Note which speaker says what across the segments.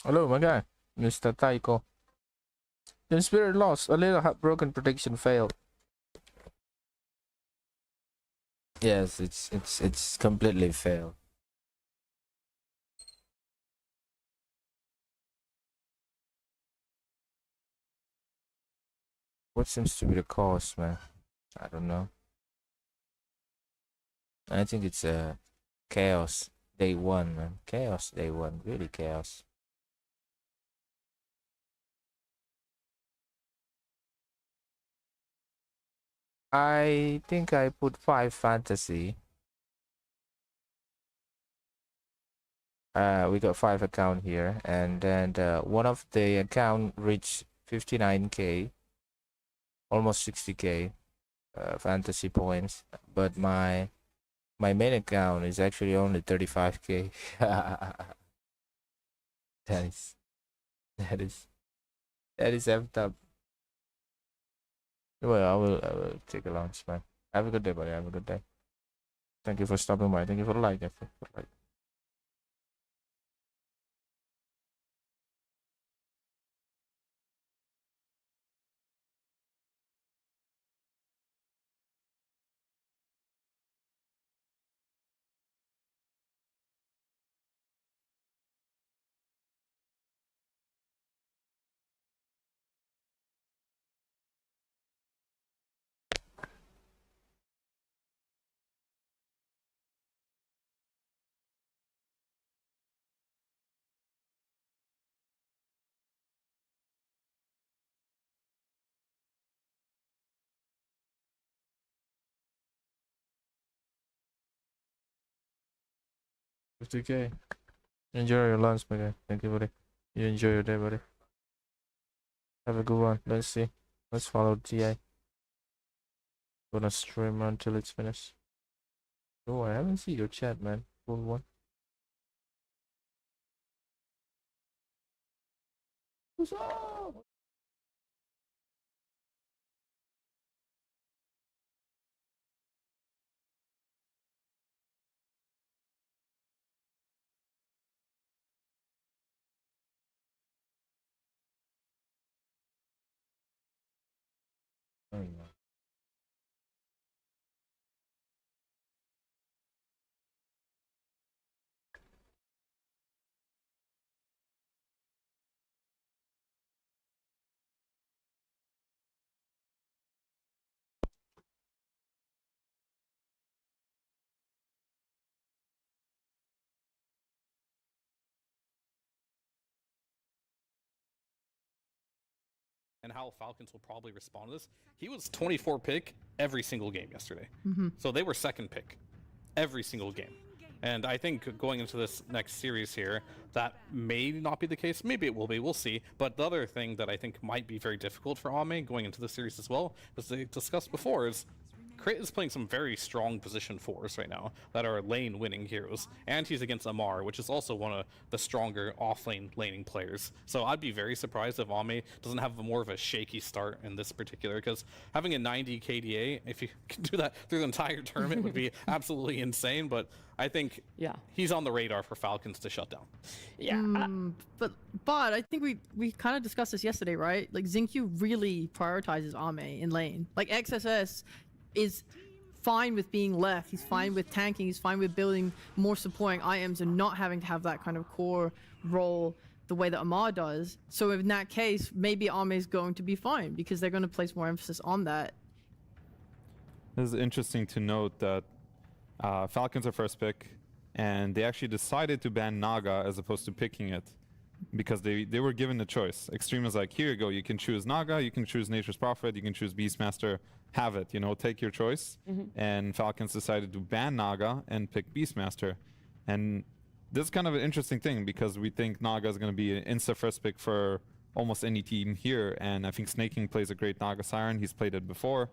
Speaker 1: Hello, my guy, Mr. Taiko. The spirit lost. A little heartbroken prediction failed. Yes, it's completely failed. What seems to be the cause, man? I don't know. I think it's chaos day one, man. Chaos day one, really chaos. I think I put 5 fantasy. We got 5 account here, and then one of the account reached 59k, almost 60k fantasy points, but my main account is actually only 35k. that is that is effed up. Well, I will take a lunch, man. Have a good day, buddy. Have a good day. Thank you for stopping by. Thank you for the like. $50k. Enjoy your lunch, my guy. Thank you, buddy. You enjoy your day, buddy. Have a good one. Let's see. Let's follow TI. Gonna stream until it's finished. Oh, I haven't seen your chat, man. Full one. What's up? Oh, yeah.
Speaker 2: And how Falcons will probably respond to this. He was 24 pick every single game yesterday. So they were second pick every single game. And I think going into this next series here, that may not be the case. Maybe it will be. We'll see. But the other thing that I think might be very difficult for Ame going into the series as well, as they discussed before, is Crit is playing some very strong position 4s right now that are lane winning heroes, and he's against Amar, which is also one of the stronger off-lane laning players. So I'd be very surprised if Ame doesn't have more of a shaky start in this particular, because having a 90 KDA, if you can do that through the entire tournament, would be absolutely insane. But I think he's on the radar for Falcons to shut down.
Speaker 3: Yeah, but I think we kind of discussed this yesterday, right? Like Xingqiu really prioritizes Ame in lane. Like XSS is fine with being left. He's fine with tanking. He's fine with building more supporting items and not having to have that kind of core role the way that Amar does. So in that case, maybe Ame is going to be fine because they're going to place more emphasis on that.
Speaker 4: This is interesting to note that Falcons are first pick, and they actually decided to ban Naga as opposed to picking it because they were given the choice. Extreme is like, here you go, you can choose Naga, you can choose Nature's Prophet, you can choose Beastmaster, have it, you know, take your choice. And Falcons decided to ban Naga and pick Beastmaster. And this is kind of an interesting thing because we think Naga is going to be an insta first pick for almost any team here, and I think Snaking plays a great Naga Siren. He's played it before.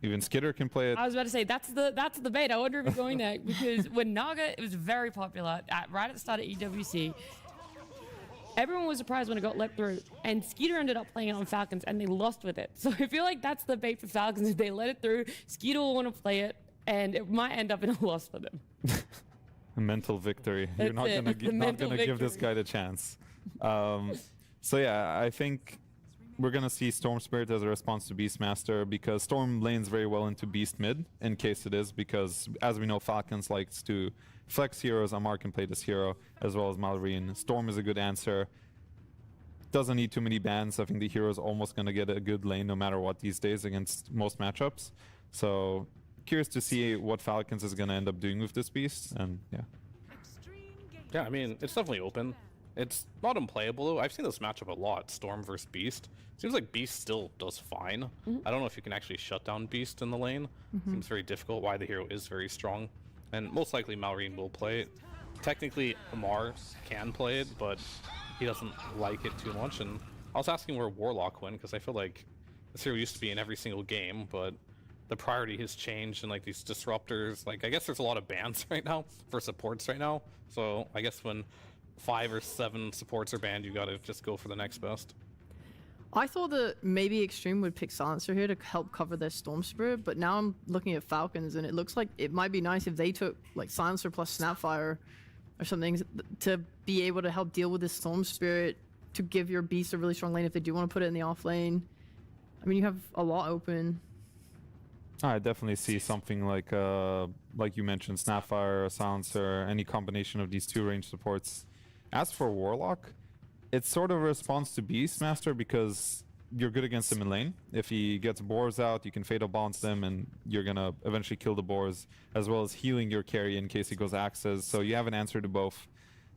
Speaker 4: Even Skitter can play it.
Speaker 5: I was about to say, that's the debate. I wonder if you're going there, because when Naga, it was very popular right at the start of EWC. Everyone was surprised when it got let through, and Skeeter ended up playing it on Falcons, and they lost with it. So I feel like that's the bait for Falcons. If they let it through, Skeeter will want to play it, and it might end up in a loss for them.
Speaker 4: A mental victory. You're not gonna give this guy the chance. So yeah, I think we're gonna see Storm Spirit as a response to Beastmaster because Storm lanes very well into Beast mid in case it is, because as we know Falcons likes to flex heroes. Amar can play this hero as well as Malrine. Storm is a good answer. Doesn't need too many bans. I think the hero is almost gonna get a good lane no matter what these days against most matchups. So curious to see what Falcons is gonna end up doing with this beast, and yeah.
Speaker 2: Yeah, I mean, it's definitely open. It's not unplayable though. I've seen this matchup a lot, Storm versus Beast. Seems like Beast still does fine. I don't know if you can actually shut down Beast in the lane. Seems very difficult, why the hero is very strong. And most likely Malrine will play it. Technically, Amar can play it, but he doesn't like it too much. And I was asking where Warlock went, because I feel like this hero used to be in every single game, but the priority has changed, and like these disruptors, like I guess there's a lot of bans right now for supports right now. So I guess when 5 or 7 supports are banned, you gotta just go for the next best.
Speaker 3: I thought that maybe Extreme would pick Silencer here to help cover their Storm Spirit, but now I'm looking at Falcons and it looks like it might be nice if they took like Silencer plus Snapfire or something to be able to help deal with this Storm Spirit, to give your Beast a really strong lane if they do want to put it in the off lane. I mean, you have a lot open.
Speaker 4: I definitely see something like you mentioned, Snapfire, Silencer, any combination of these two range supports. As for Warlock, it's sort of a response to Beastmaster because you're good against him in lane. If he gets boars out, you can fatal bounce them and you're gonna eventually kill the boars, as well as healing your carry in case he goes axes. So you have an answer to both.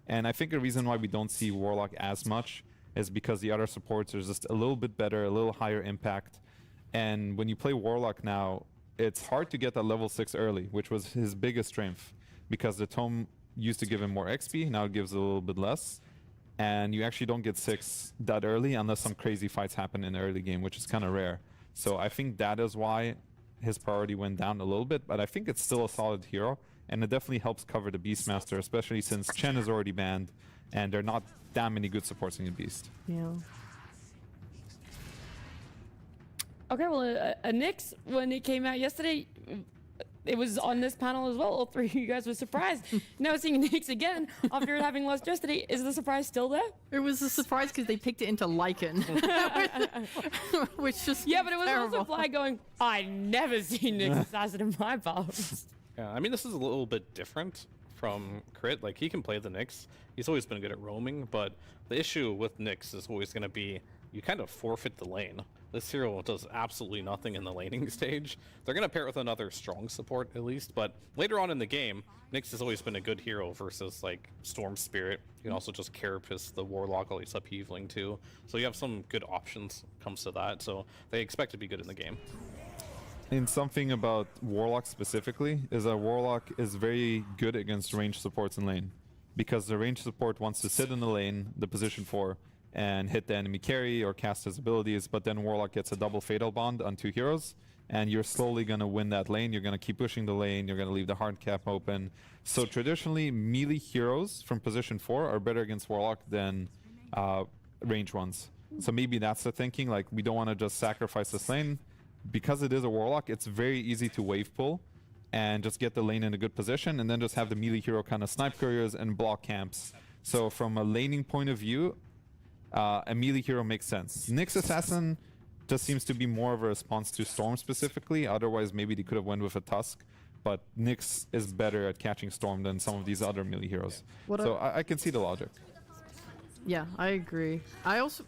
Speaker 4: And I think the reason why we don't see Warlock as much is because the other supports are just a little bit better, a little higher impact. And when you play Warlock now, it's hard to get that level 6 early, which was his biggest strength, because the tome used to give him more XP, now it gives a little bit less. And you actually don't get 6 that early unless some crazy fights happen in the early game, which is kind of rare. So I think that is why his priority went down a little bit, but I think it's still a solid hero, and it definitely helps cover the Beastmaster, especially since Chen is already banned, and there are not that many good supports in the Beast.
Speaker 3: Yeah.
Speaker 5: Okay, well, Nyx, when it came out yesterday, it was on this panel as well. All 3 of you guys were surprised. Now seeing Nyx again after it having lost yesterday, is the surprise still there?
Speaker 3: It was a surprise because they picked it into Lycan, which just
Speaker 5: Yeah, but it was
Speaker 3: terrible.
Speaker 5: also Fly going, I never seen Nyx assassin in my powers.
Speaker 2: Yeah, I mean, this is a little bit different from Crit. Like, he can play the Nyx. He's always been good at roaming, but the issue with Nyx is always going to be you kind of forfeit the lane. This hero does absolutely nothing in the laning stage. They're going to pair it with another strong support at least, but later on in the game, Nyx has always been a good hero versus like Storm Spirit. You can also just Carapace the Warlock while he's upheavaling too. So you have some good options when it comes to that. So they expect to be good in the game.
Speaker 4: And something about Warlock specifically is that Warlock is very good against range supports in lane, because the range support wants to sit in the lane, the position 4, and hit the enemy carry or cast his abilities, but then Warlock gets a double fatal bond on 2 heroes, and you're slowly going to win that lane. You're going to keep pushing the lane, you're going to leave the hard cap open. So traditionally, melee heroes from position 4 are better against Warlock than range ones. So maybe that's the thinking, like we don't want to just sacrifice this lane. Because it is a Warlock, it's very easy to wave pull and just get the lane in a good position, and then just have the melee hero kind of snipe couriers and block camps. So from a laning point of view, a melee hero makes sense. Nyx Assassin just seems to be more of a response to Storm specifically. Otherwise, maybe they could have went with a Tusk, but Nyx is better at catching Storm than some of these other melee heroes. So I can see the logic.
Speaker 3: Yeah, I agree. I also,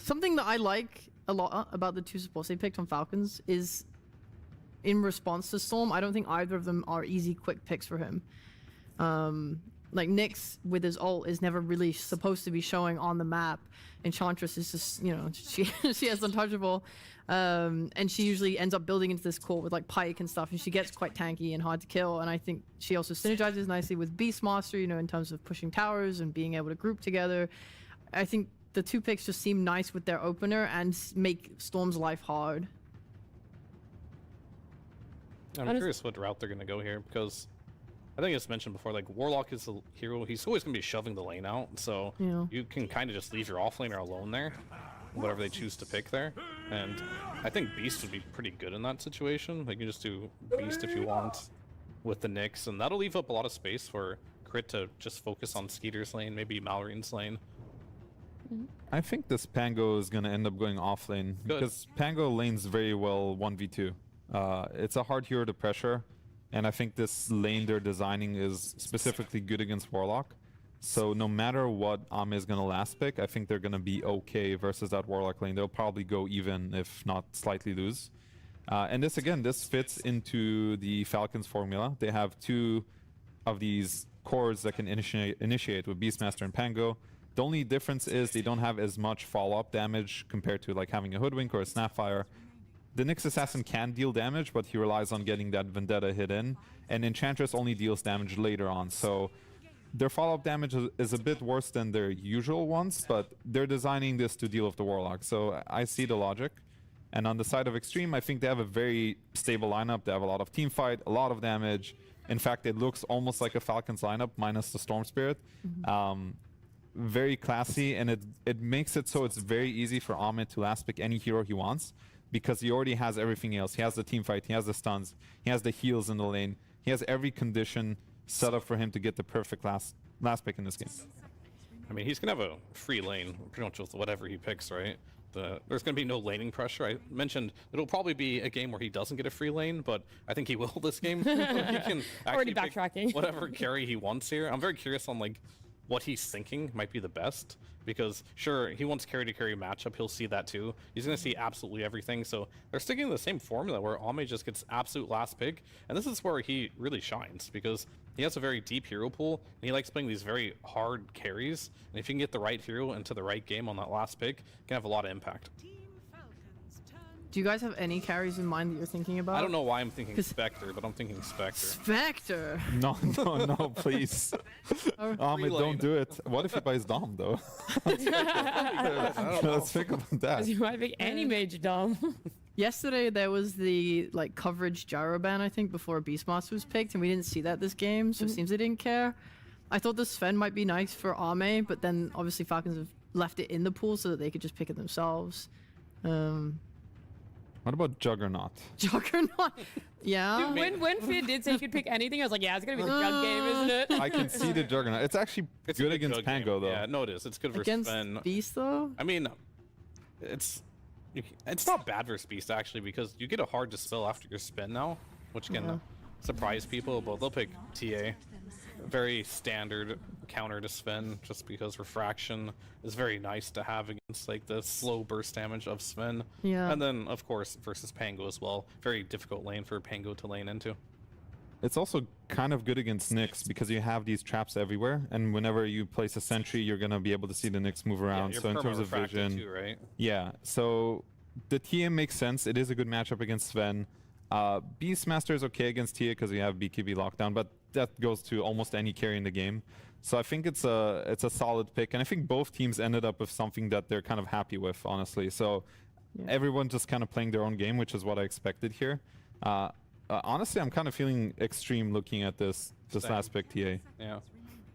Speaker 3: something that I like a lot about the 2 supports they picked on Falcons is in response to Storm, I don't think either of them are easy, quick picks for him. Like Nyx with his ult is never really supposed to be showing on the map. Enchantress is just, you know, she has untouchable. And she usually ends up building into this core with like Pike and stuff, and she gets quite tanky and hard to kill. And I think she also synergizes nicely with Beastmaster, you know, in terms of pushing towers and being able to group together. I think the 2 picks just seem nice with their opener and make Storm's life hard.
Speaker 2: I'm curious what route they're going to go here, because I think it's mentioned before, like Warlock is the hero. He's always going to be shoving the lane out, so you can kind of just leave your offlaner alone there, whatever they choose to pick there. And I think Beast would be pretty good in that situation. Like, you just do Beast if you want with the Nyx, and that'll leave up a lot of space for Crit to just focus on Skeeter's lane, maybe Malorine's lane.
Speaker 4: I think this Pango is going to end up going off lane because Pango lanes very well 1v2. It's a hard hero to pressure, and I think this lane they're designing is specifically good against Warlock. So no matter what Ame is going to last pick, I think they're going to be okay versus that Warlock lane. They'll probably go even, if not slightly lose. And this, again, this fits into the Falcons formula. They have two of these cores that can initiate with Beastmaster and Pango. The only difference is they don't have as much follow-up damage compared to like having a Hoodwink or a Snapfire. The Nyx Assassin can deal damage, but he relies on getting that Vendetta hit in, and Enchantress only deals damage later on. So their follow-up damage is a bit worse than their usual ones, but they're designing this to deal with the Warlock. So I see the logic. And on the side of Extreme, I think they have a very stable lineup. They have a lot of team fight, a lot of damage. In fact, it looks almost like a Falcons lineup minus the Storm Spirit. Very classy, and it makes it so it's very easy for Ahmed to last pick any hero he wants because he already has everything else. He has the team fight, he has the stuns, he has the heals in the lane. He has every condition set up for him to get the perfect last pick in this game.
Speaker 2: I mean, he's going to have a free lane pretty much with whatever he picks, right? There's going to be no laning pressure. I mentioned it'll probably be a game where he doesn't get a free lane, but I think he will this game. He can
Speaker 5: Already
Speaker 2: pick
Speaker 5: backtracking.
Speaker 2: whatever carry he wants here. I'm very curious on like what he's thinking might be the best, because sure, he wants carry to carry matchup, he'll see that too. He's going to see absolutely everything, so they're sticking to the same formula where Ame just gets absolute last pick, and this is where he really shines because he has a very deep hero pool and he likes playing these very hard carries, and if you can get the right hero into the right game on that last pick, it can have a lot of impact.
Speaker 3: Do you guys have any carries in mind that you're thinking about?
Speaker 2: I don't know why I'm thinking Spectre, but I'm thinking Spectre.
Speaker 3: Spectre!
Speaker 4: No, please. Ahmed, don't do it. What if he buys Dom, though? Let's think about that.
Speaker 5: You might pick any mage Dom.
Speaker 3: Yesterday there was the like coverage gyro ban, I think, before Beastmaster was picked, and we didn't see that this game, so it seems they didn't care. I thought the Sven might be nice for Ame, but then obviously Falcons have left it in the pool so that they could just pick it themselves.
Speaker 4: What about Juggernaut?
Speaker 3: Juggernaut? Yeah.
Speaker 5: Dude, when Fid did say he could pick anything, I was like, yeah, it's gonna be the Jug game, isn't it?
Speaker 4: I can see the Juggernaut. It's actually good against Pango, though.
Speaker 2: Yeah, no, it is. It's good versus
Speaker 3: Against
Speaker 2: Sven.
Speaker 3: Beast, though?
Speaker 2: I mean, it's not bad versus Beast, actually, because you get a hard dispel after your spin now, which can surprise people, but they'll pick TA. Very standard counter to Sven, just because Refraction is very nice to have against like the slow burst damage of Sven.
Speaker 3: Yeah.
Speaker 2: And then, of course, versus Pango as well. Very difficult lane for Pango to lane into.
Speaker 4: It's also kind of good against Nyx because you have these traps everywhere, and whenever you place a sentry, you're gonna be able to see the Nyx move around.
Speaker 2: Yeah,
Speaker 4: so in terms of vision,
Speaker 2: too, right?
Speaker 4: yeah. So the TM makes sense. It is a good matchup against Sven. Beastmaster is okay against Tia because you have BKB lockdown, but that goes to almost any carry in the game. So I think it's a solid pick, and I think both teams ended up with something that they're kind of happy with, honestly. So everyone just kind of playing their own game, which is what I expected here. Honestly, I'm kind of feeling extreme looking at this last pick, TA.
Speaker 2: Yeah.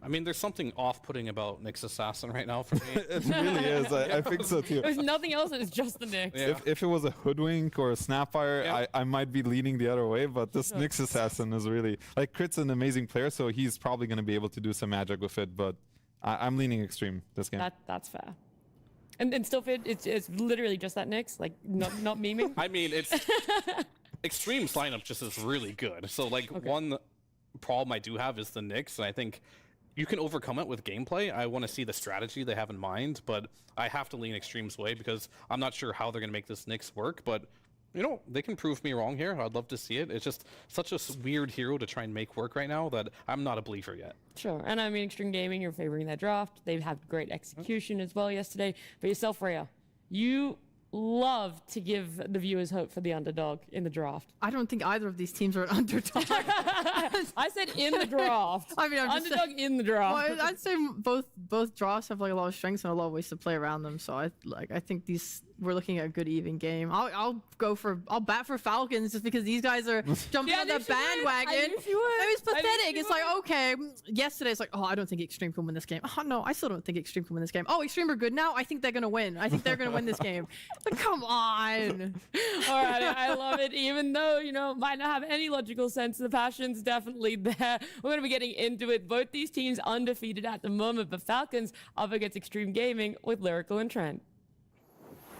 Speaker 2: I mean, there's something off-putting about Nyx Assassin right now for me.
Speaker 4: It really is. I think so too.
Speaker 5: There's nothing else, it's just the Nyx.
Speaker 2: Yeah.
Speaker 4: If it was a Hoodwink or a Snapfire, I might be leaning the other way, but this Nyx Assassin is really... Like, Crit's an amazing player, so he's probably going to be able to do some magic with it, but I'm leaning extreme this game.
Speaker 5: That's fair. And still, Fid, it's literally just that Nyx, like, not memeing?
Speaker 2: I mean, it's... Extreme's lineup just is really good. So, like, one problem I do have is the Nyx, and I think... You can overcome it with gameplay. I want to see the strategy they have in mind, but I have to lean Extreme's way because I'm not sure how they're going to make this Nyx work, but, you know, they can prove me wrong here. I'd love to see it. It's just such a weird hero to try and make work right now that I'm not a believer yet.
Speaker 5: Sure, and I mean, Extreme Gaming, you're favoring that draft. They've had great execution as well yesterday. But yourself, Rhea, you love to give the viewers hope for the underdog in the draft.
Speaker 3: I don't think either of these teams are an underdog.
Speaker 5: I said in the draft.
Speaker 3: I mean, I'm just
Speaker 5: underdog
Speaker 3: saying,
Speaker 5: in the draft.
Speaker 3: well, I'd say both drafts have like a lot of strengths and a lot of ways to play around them. So I think these we're looking at a good even game. I'll bat for Falcons just because these guys are jumping on the bandwagon. It was pathetic. It's like, okay, yesterday it's like, oh, I don't think Extreme can win this game. Oh no, I still don't think Extreme can win this game. Oh, Extreme are good now. I think they're gonna win. I think they're gonna win this game. But come on.
Speaker 5: All right, I love it. Even though, might not have any logical sense, the passion's definitely there. We're going to be getting into it. Both these teams undefeated at the moment, but Falcons up against Extreme Gaming with Lyrical and Trent.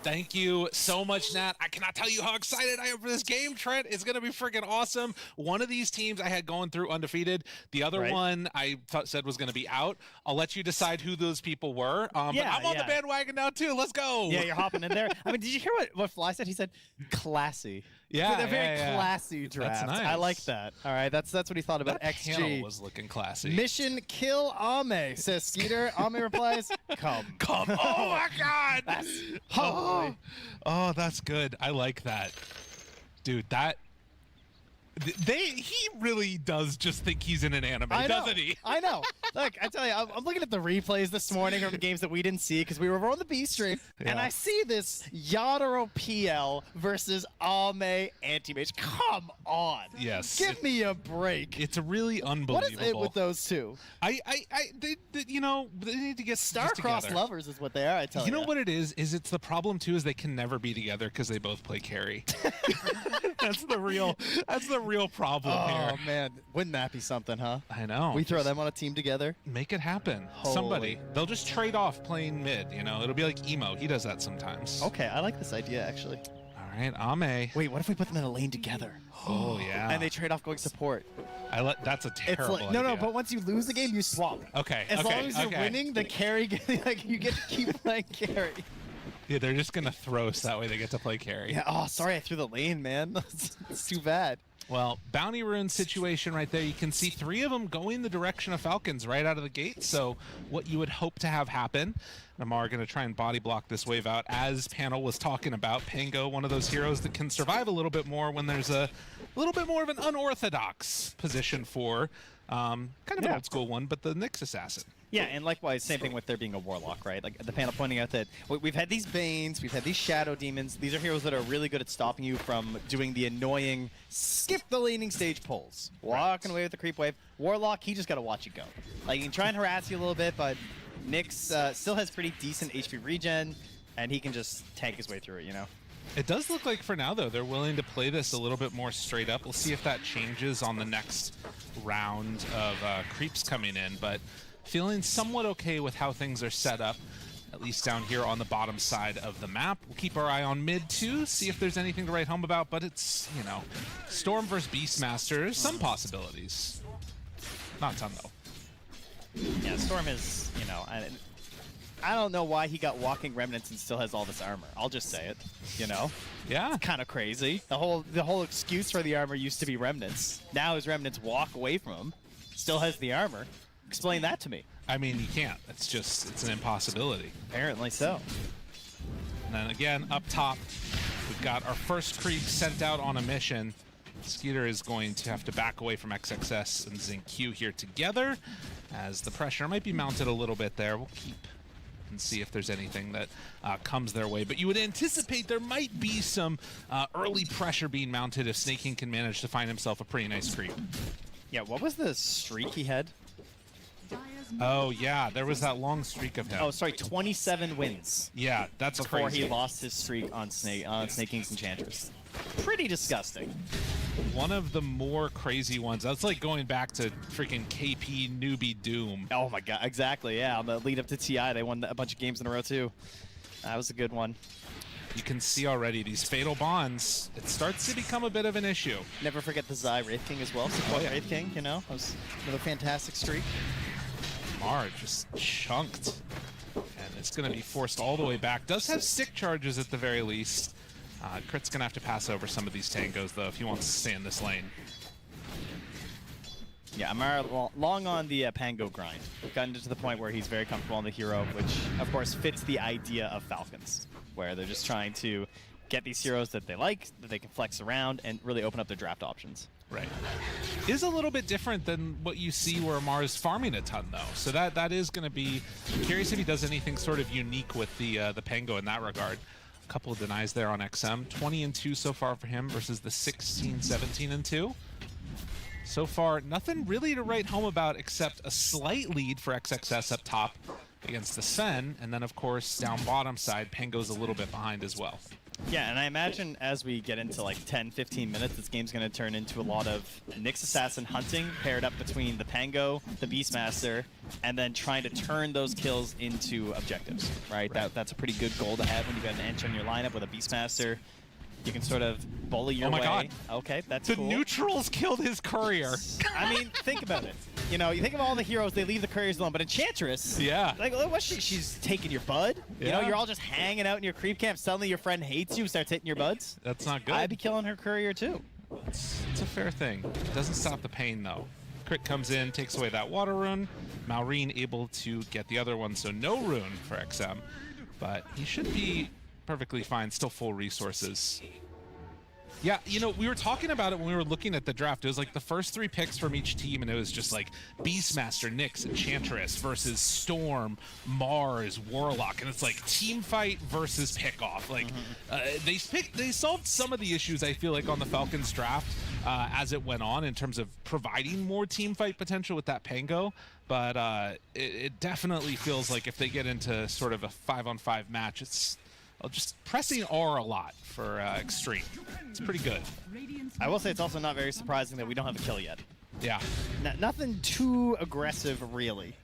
Speaker 6: Thank you so much, Nat. I cannot tell you how excited I am for this game, Trent. It's going to be freaking awesome. One of these teams I had going through undefeated. The other one I said was going to be out. I'll let you decide who those people were. But I'm on the bandwagon now, too. Let's go.
Speaker 7: Yeah, you're hopping in there. I mean, did you hear what Fly said? He said, classy.
Speaker 6: Yeah,
Speaker 7: they're very classy draft.
Speaker 6: That's nice.
Speaker 7: I like that. All right, that's what he thought about
Speaker 6: that
Speaker 7: XG.
Speaker 6: Panel was looking classy.
Speaker 7: Mission kill Ame, says Skeeter. Ame replies, come.
Speaker 6: Oh my God.
Speaker 7: Oh,
Speaker 6: that's good. I like that, dude. He really does just think he's in an anime, doesn't he?
Speaker 7: I know. Look, I tell you, I'm looking at the replays this morning from the games that we didn't see because we were over on the B stream, and I see this Yadaro PL versus Ame Anti-Mage. Come on.
Speaker 6: Yes.
Speaker 7: Give me a break.
Speaker 6: It's really unbelievable.
Speaker 7: What is it with those two?
Speaker 6: They need to get
Speaker 7: Star-crossed lovers is what they are, I tell you.
Speaker 6: You know what it is? It's the problem, too, is they can never be together because they both play carry. That's the real problem here.
Speaker 7: Oh, man. Wouldn't that be something, huh?
Speaker 6: I know.
Speaker 7: We throw them on a team together.
Speaker 6: Make it happen.
Speaker 7: Holy.
Speaker 6: Somebody. They'll just trade off playing mid, It'll be like Emo. He does that sometimes.
Speaker 7: Okay, I like this idea, actually.
Speaker 6: All right, Ame.
Speaker 7: Wait, what if we put them in a lane together?
Speaker 6: Oh, yeah.
Speaker 7: And they trade off going support.
Speaker 6: That's a terrible idea.
Speaker 7: No, but once you lose the game, you swap.
Speaker 6: Okay,
Speaker 7: As long as you're winning, the carry, you get to keep playing carry.
Speaker 6: Yeah, they're just going to throw us that way they get to play carry.
Speaker 7: Yeah, oh, sorry, I threw the lane, man. It's too bad.
Speaker 6: Well, Bounty Rune situation right there. You can see 3 of them going the direction of Falcons right out of the gate. So what you would hope to have happen. Namar going to try and body block this wave out. As Panel was talking about, Pango, one of those heroes that can survive a little bit more when there's a little bit more of an unorthodox position for kind of an old school one, but the Nyx Assassin.
Speaker 7: Yeah, and likewise, same thing with there being a Warlock, right? Like the panel pointing out that we've had these Banes, we've had these Shadow Demons. These are heroes that are really good at stopping you from doing the annoying skip the laning stage pulls. Walking away with the creep wave. Warlock, he just got to watch you go. Like, he can try and harass you a little bit, but Nyx still has pretty decent HP regen, and he can just tank his way through it,
Speaker 6: It does look like for now, though, they're willing to play this a little bit more straight up. We'll see if that changes on the next round of creeps coming in, but feeling somewhat okay with how things are set up, at least down here on the bottom side of the map. We'll keep our eye on mid, too, see if there's anything to write home about, but it's, Storm versus Beastmaster, some possibilities. Not a ton, though.
Speaker 7: Yeah, Storm is, I don't know why he got Walking Remnants and still has all this armor. I'll just say it,
Speaker 6: Yeah.
Speaker 7: It's kind of crazy. The whole excuse for the armor used to be Remnants. Now his Remnants walk away from him, still has the armor. Explain that to me.
Speaker 6: I mean, you can't. It's an impossibility.
Speaker 7: Apparently so.
Speaker 6: And then again, up top, we've got our first creep sent out on a mission. Skeeter is going to have to back away from XXS and ZinQ here together, as the pressure might be mounted a little bit there. We'll keep and see if there's anything that comes their way. But you would anticipate there might be some early pressure being mounted if Snake King can manage to find himself a pretty nice creep.
Speaker 7: Yeah, what was the streak he had?
Speaker 6: Oh, yeah, there was that long streak of him.
Speaker 7: Oh, sorry, 27 wins.
Speaker 6: Yeah, that's
Speaker 7: before
Speaker 6: crazy.
Speaker 7: He lost his streak on Snake King's Enchantress. Pretty disgusting.
Speaker 6: One of the more crazy ones. That's like going back to freaking KP Newbie Doom.
Speaker 7: Oh my god, exactly, yeah. On the lead up to TI, they won a bunch of games in a row, too. That was a good one.
Speaker 6: You can see already these fatal bonds. It starts to become a bit of an issue.
Speaker 7: Never forget the Zai Wraith King as well. Support Wraith King, That was another fantastic streak.
Speaker 6: Mar just chunked. And it's going to be forced all the way back. Does have sick charges at the very least. Crit's going to have to pass over some of these tangos, though, if he wants to stay in this lane.
Speaker 7: Yeah, Amara long on the Pango grind. Gotten to the point where he's very comfortable on the hero, which, of course, fits the idea of Falcons, where they're just trying to get these heroes that they like, that they can flex around, and really open up their draft options.
Speaker 6: Right. Is a little bit different than what you see where Amar's farming a ton, though. So that is going to be... I'm curious if he does anything sort of unique with the Pango in that regard. couple of denies there on XM. 20-2 so far for him versus the 16-17-2. So far, nothing really to write home about except a slight lead for XXS up top against the Sen, and then of course down bottom side, Pango's a little bit behind as well.
Speaker 7: Yeah, and I imagine as we get into like 10-15 minutes, this game's going to turn into a lot of Nyx Assassin hunting paired up between the Pango, the Beastmaster, and then trying to turn those kills into objectives, right? That's a pretty good goal to have when you've got an Ench on your lineup with a Beastmaster. You can sort of bully your way.
Speaker 6: Oh my god.
Speaker 7: Okay, that's
Speaker 6: The
Speaker 7: cool.
Speaker 6: neutrals killed his courier.
Speaker 7: I mean, think about it. You know, you think of all the heroes, they leave the couriers alone, but Enchantress,
Speaker 6: Yeah.
Speaker 7: like, what's she's taking your bud? You know,
Speaker 6: Yeah.
Speaker 7: you're all just hanging out in your creep camp, suddenly your friend hates you, starts hitting your buds.
Speaker 6: That's not good.
Speaker 7: I'd be killing her courier too.
Speaker 6: It's a fair thing. Doesn't stop the pain though. Crit comes in, takes away that water rune. Malrine able to get the other one, so no rune for XM. But he should be perfectly fine, still full resources. Yeah, you know, we were talking about it when we were looking at the draft. It was like the first 3 picks from each team, and it was just like Beastmaster, Nyx, Enchantress versus Storm, Mars, Warlock, and it's like team fight versus pick-off. Like, they solved some of the issues, I feel like, on the Falcons draft as it went on in terms of providing more team fight potential with that Pango, but it definitely feels like if they get into sort of a 5-on-5 match, it's just pressing R a lot for Extreme. It's pretty good.
Speaker 7: I will say it's also not very surprising that we don't have a kill yet.
Speaker 6: Yeah.
Speaker 7: Nothing too aggressive, really,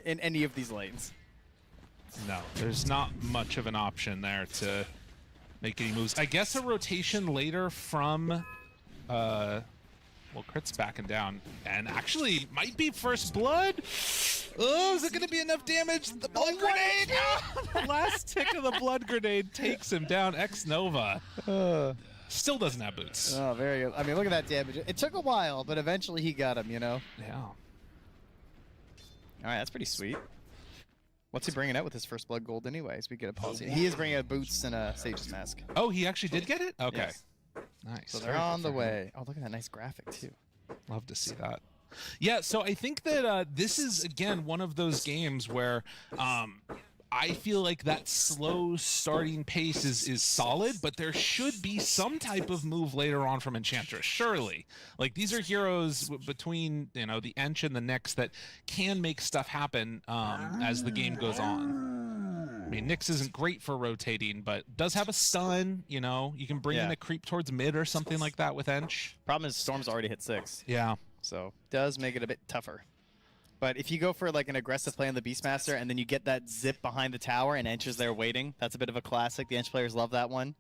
Speaker 7: in any of these lanes.
Speaker 6: No, there's not much of an option there to make any moves. I guess a rotation later from, well, Crit's backing down, and actually might be first blood. Oh, is it going to be enough damage? The blood grenade! The last tick of the blood grenade takes him down. X-Nova still doesn't have boots.
Speaker 7: Oh, very good. I mean, look at that damage. It took a while, but eventually he got him, you know?
Speaker 6: Yeah.
Speaker 7: All right, that's pretty sweet. What's he bringing out with his first blood gold anyways? We get a pause here. He is bringing out boots and a Sage's Mask.
Speaker 6: Oh, he actually did get it? Okay.
Speaker 7: Yes.
Speaker 6: Nice.
Speaker 7: So they're on the way. Oh, look at that nice graphic, too.
Speaker 6: Love to see that. Yeah, so I think that this is, again, one of those games where I feel like that slow starting pace is solid, but there should be some type of move later on from Enchantress, surely. Like, these are heroes between, you know, the Ench and the Nyx that can make stuff happen as the game goes on. I mean, Nyx isn't great for rotating, but does have a stun, you know. You can bring in a creep towards mid or something like that with Ench.
Speaker 7: Problem is Storm's already hit 6.
Speaker 6: Yeah.
Speaker 7: So, does make it a bit tougher. But if you go for like an aggressive play on the Beastmaster and then you get that zip behind the tower and Ench is there waiting, that's a bit of a classic. The Ench players love that one.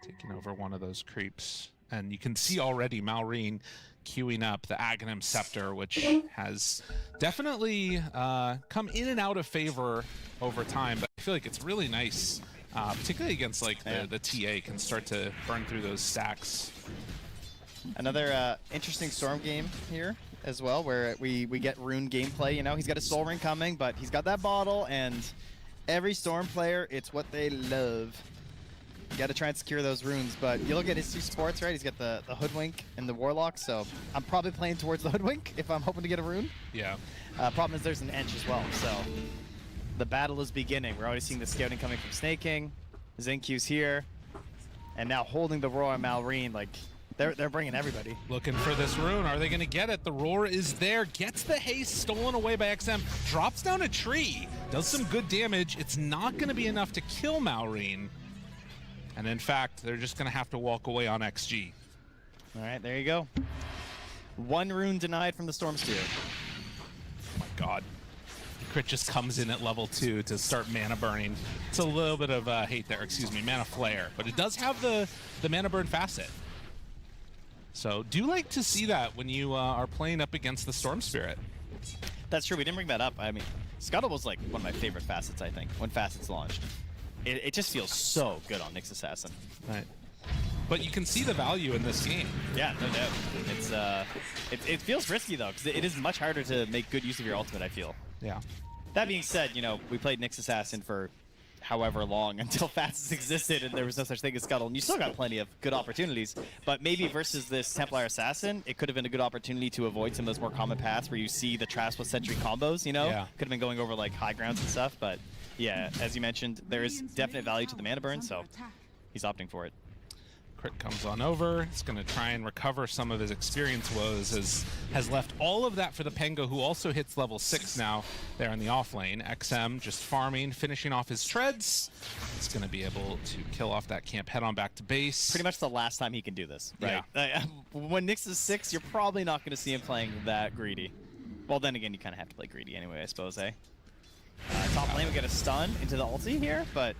Speaker 6: Taking over one of those creeps. And you can see already Malrine queuing up the Aghanim Scepter, which has definitely come in and out of favor over time. But I feel like it's really nice, particularly against like the TA, can start to burn through those stacks.
Speaker 7: Another interesting Storm game here as well, where we get rune gameplay. You know, he's got a Soul Ring coming, but he's got that bottle, and every Storm player, it's what they love. You got to try and secure those runes, but you look at his 2 supports, right? He's got the Hoodwink and the Warlock, so I'm probably playing towards the Hoodwink if I'm hoping to get a rune.
Speaker 6: Yeah.
Speaker 7: Problem is there's an Ench as well, so the battle is beginning. We're already seeing the scouting coming from Snake King. Xinq's here, and now holding the Roar and Malrine, like, they're bringing everybody.
Speaker 6: Looking for this rune. Are they going to get it? The roar is there. Gets the haste stolen away by XM. Drops down a tree. Does some good damage. It's not going to be enough to kill Malrine. And in fact, they're just going to have to walk away on XG.
Speaker 7: All right, there you go. 1 rune denied from the Storm Spear.
Speaker 6: Oh my god. Crit just comes in at level 2 to start mana burning. It's a little bit of hate there, excuse me, mana flare. But it does have the mana burn facet. So do like to see that when you are playing up against the Storm Spirit.
Speaker 7: That's true. We didn't bring that up. I mean, Scuttle was like one of my favorite facets, I think, when facets launched. It just feels so good on Nyx Assassin.
Speaker 6: Right. But you can see the value in this game.
Speaker 7: Yeah, no doubt. It's it feels risky though, because it is much harder to make good use of your ultimate, I feel.
Speaker 6: Yeah.
Speaker 7: That being said, you know, we played Nyx Assassin for however long until facets existed and there was no such thing as Scuttle, and you still got plenty of good opportunities, but maybe versus this Templar Assassin, it could have been a good opportunity to avoid some of those more common paths where you see the traps with sentry combos, you know?
Speaker 6: Yeah.
Speaker 7: Could have been going over like high grounds and stuff, but yeah, as you mentioned, there is definite value to the mana burn, so he's opting for it.
Speaker 6: Crit comes on over. He's going to try and recover some of his experience woes. Has left all of that for the Pengo, who also hits level 6 now there in the off lane. XM just farming, finishing off his treads. He's going to be able to kill off that camp, head on back to base.
Speaker 7: Pretty much the last time he can do this, right?
Speaker 6: Yeah.
Speaker 7: When Nyx is 6, you're probably not going to see him playing that greedy. Well, then again, you kind of have to play greedy anyway, I suppose, eh? Top lane will get a stun into the ulti here, but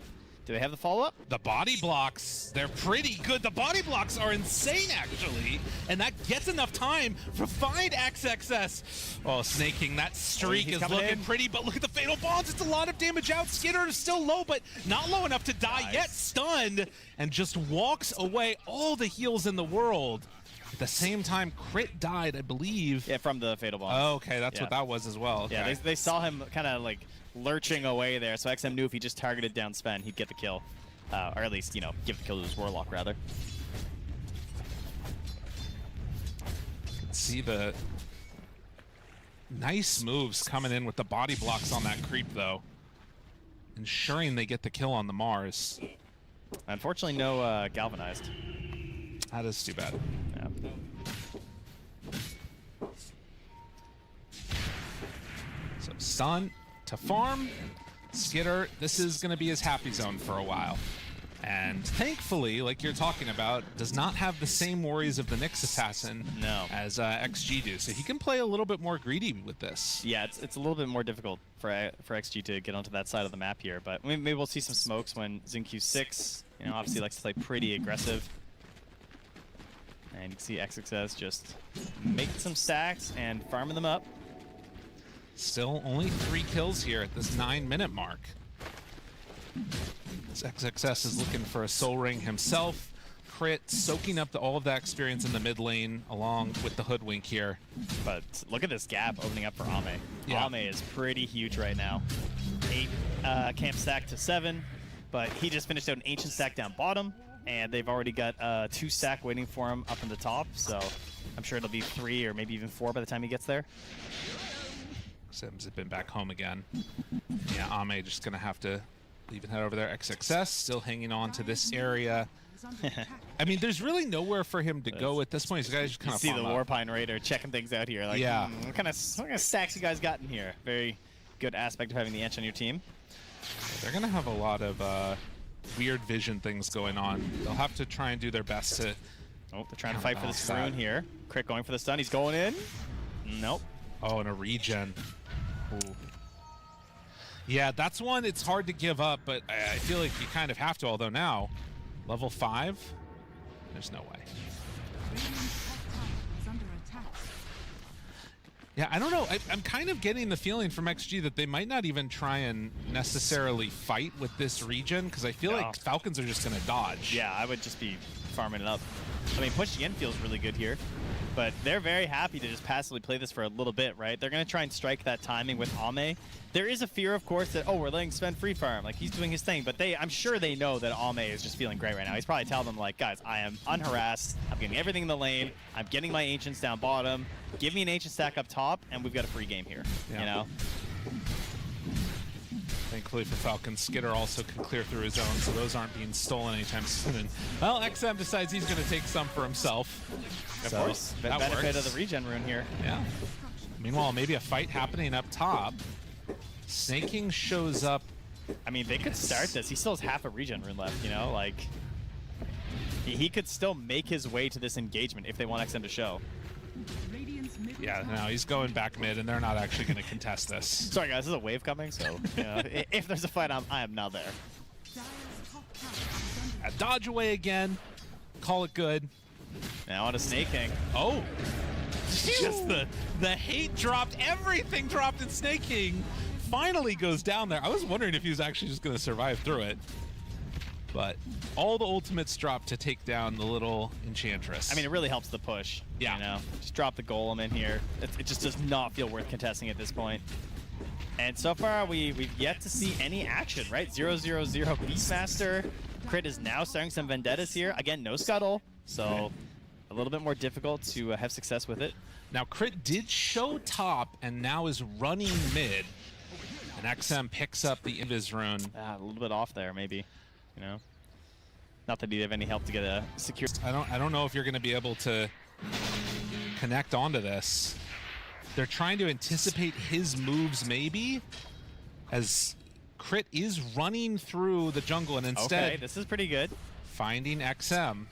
Speaker 7: do they have the follow-up?
Speaker 6: The body blocks, they're pretty good. The body blocks are insane, actually. And that gets enough time to find XXS. Oh, Snaking, that streak is looking pretty, but look at the Fatal Bonds. It's a lot of damage out. Skitter is still low, but not low enough to die yet. Stunned, and just walks away all the heals in the world. At the same time, Crit died, I believe.
Speaker 7: Yeah, from the Fatal Bonds.
Speaker 6: Oh, okay, that's what that was as well. Okay.
Speaker 7: Yeah, they saw him kind of like lurching away there, so XM knew if he just targeted down Sven, he'd get the kill. Or at least, you know, give the kill to his Warlock, rather.
Speaker 6: See the nice moves coming in with the body blocks on that creep, though. Ensuring they get the kill on the Mars.
Speaker 7: Unfortunately, no Galvanized.
Speaker 6: That is too bad.
Speaker 7: Yeah.
Speaker 6: So stun to farm. Skitter, this is going to be his happy zone for a while. And thankfully, like you're talking about, does not have the same worries of the Nyx assassin as XG do. So he can play a little bit more greedy with this.
Speaker 7: Yeah, it's a little bit more difficult for XG to get onto that side of the map here. But maybe we'll see some smokes when Xinqiu's 6. You know, obviously likes to play pretty aggressive. And you can see XXS just making some stacks and farming them up.
Speaker 6: Still only 3 kills here at this 9-minute mark. This XXS is looking for a soul ring himself. Crit soaking up all of that experience in the mid lane along with the Hoodwink here.
Speaker 7: But look at this gap opening up for Ame.
Speaker 6: Yeah.
Speaker 7: Ame is pretty huge right now. 8 camp stack to 7, but he just finished out an ancient stack down bottom, and they've already got 2 stack waiting for him up in the top, so I'm sure it'll be 3 or maybe even 4 by the time he gets there.
Speaker 6: Sims have been back home again. Yeah, Ame just gonna have to leave and head over there. XXS still hanging on to this area. I mean, there's really nowhere for him to go at this point. These guys just kind of
Speaker 7: see the Warpine Raider checking things out here. Like,
Speaker 6: yeah.
Speaker 7: What kind of stacks you guys got in here? Very good aspect of having the Ench on your team.
Speaker 6: They're gonna have a lot of weird vision things going on. They'll have to try and do their best to.
Speaker 7: Oh, they're trying to fight for this rune here. Crit going for the stun. He's going in. Nope.
Speaker 6: Oh, and a regen. Ooh. Yeah, that's one it's hard to give up, but I feel like you kind of have to, although now, level 5, there's no way. Yeah, I don't know. I'm kind of getting the feeling from XG that they might not even try and necessarily fight with this regen, because I feel like Falcons are just going to dodge.
Speaker 7: Yeah, I would just be farming it up. I mean, pushing in feels really good here, but they're very happy to just passively play this for a little bit, right? They're going to try and strike that timing with Ame. There is a fear, of course, that, oh, we're letting Sven free farm. Like, he's doing his thing, but I'm sure they know that Ame is just feeling great right now. He's probably telling them, like, guys, I am unharassed. I'm getting everything in the lane. I'm getting my Ancients down bottom. Give me an Ancient stack up top, and we've got a free game here, you know?
Speaker 6: Thankfully for Falcons, Skitter also can clear through his own, so those aren't being stolen anytime soon. And, well, XM decides he's going to take some for himself.
Speaker 7: Of course.
Speaker 6: That
Speaker 7: benefit
Speaker 6: works.
Speaker 7: of the regen rune here.
Speaker 6: Yeah. Meanwhile, maybe a fight happening up top. Snaking shows up.
Speaker 7: I mean, they could start this. He still has half a regen rune left, you know? Like, he could still make his way to this engagement if they want XM to show.
Speaker 6: Yeah, no, he's going back mid, and they're not actually going to contest this.
Speaker 7: Sorry, guys, there's a wave coming, so you know, if there's a fight, I am not there.
Speaker 6: Dodge away again. Call it good.
Speaker 7: Now on to Snaking.
Speaker 6: Oh. Just the hate dropped. Everything dropped in Snaking. Finally goes down there. I was wondering if he was actually just going to survive through it. But all the ultimates dropped to take down the little Enchantress.
Speaker 7: I mean, it really helps the push.
Speaker 6: Yeah.
Speaker 7: You know, just drop the Golem in here. It just does not feel worth contesting at this point. And so far, we've yet to see any action, right? 0-0-0 Beastmaster. Crit is now starting some vendettas here. Again, no Scuttle, so a little bit more difficult to have success with it.
Speaker 6: Now, Crit did show top and now is running mid. And XM picks up the Invis rune.
Speaker 7: A little bit off there, maybe. You know, not that he'd have any help to get a secure.
Speaker 6: I don't know if you're going to be able to connect onto this. They're trying to anticipate his moves, maybe, as Crit is running through the jungle, and instead,
Speaker 7: Okay, this is pretty good.
Speaker 6: finding XM.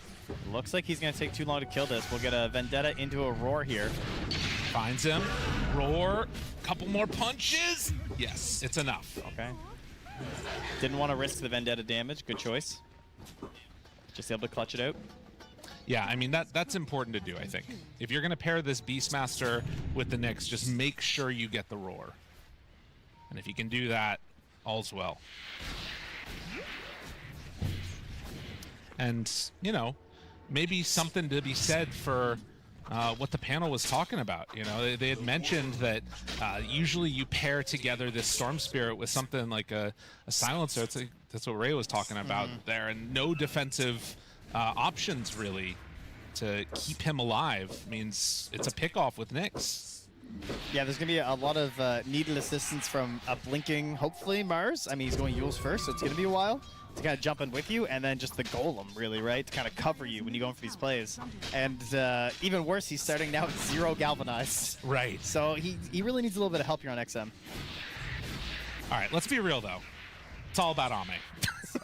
Speaker 7: Looks like he's going to take too long to kill this. We'll get a Vendetta into a Roar here.
Speaker 6: Finds him. Roar. Couple more punches. Yes, it's enough.
Speaker 7: Okay. Didn't want to risk the Vendetta damage. Good choice. Just able to clutch it out.
Speaker 6: Yeah, I mean, that's important to do, I think. If you're going to pair this Beastmaster with the Nyx, just make sure you get the Roar. And if you can do that, all's well. And, you know, maybe something to be said for what the panel was talking about. You know, they had mentioned that usually you pair together this Storm Spirit with something like a Silencer. That's what Ray was talking about there, and no defensive options really to keep him alive. Means it's a pick-off with Nyx.
Speaker 7: Yeah, there's going to be a lot of needed assistance from a blinking, hopefully, Mars. I mean, he's going Yules first, so it's going to be a while to kind of jump in with you, and then just the Golem, really, right? To kind of cover you when you go in for these plays. And even worse, he's starting now with 0 Galvanized.
Speaker 6: Right.
Speaker 7: So he really needs a little bit of help here on XM.
Speaker 6: All right, let's be real, though. It's all about Ame.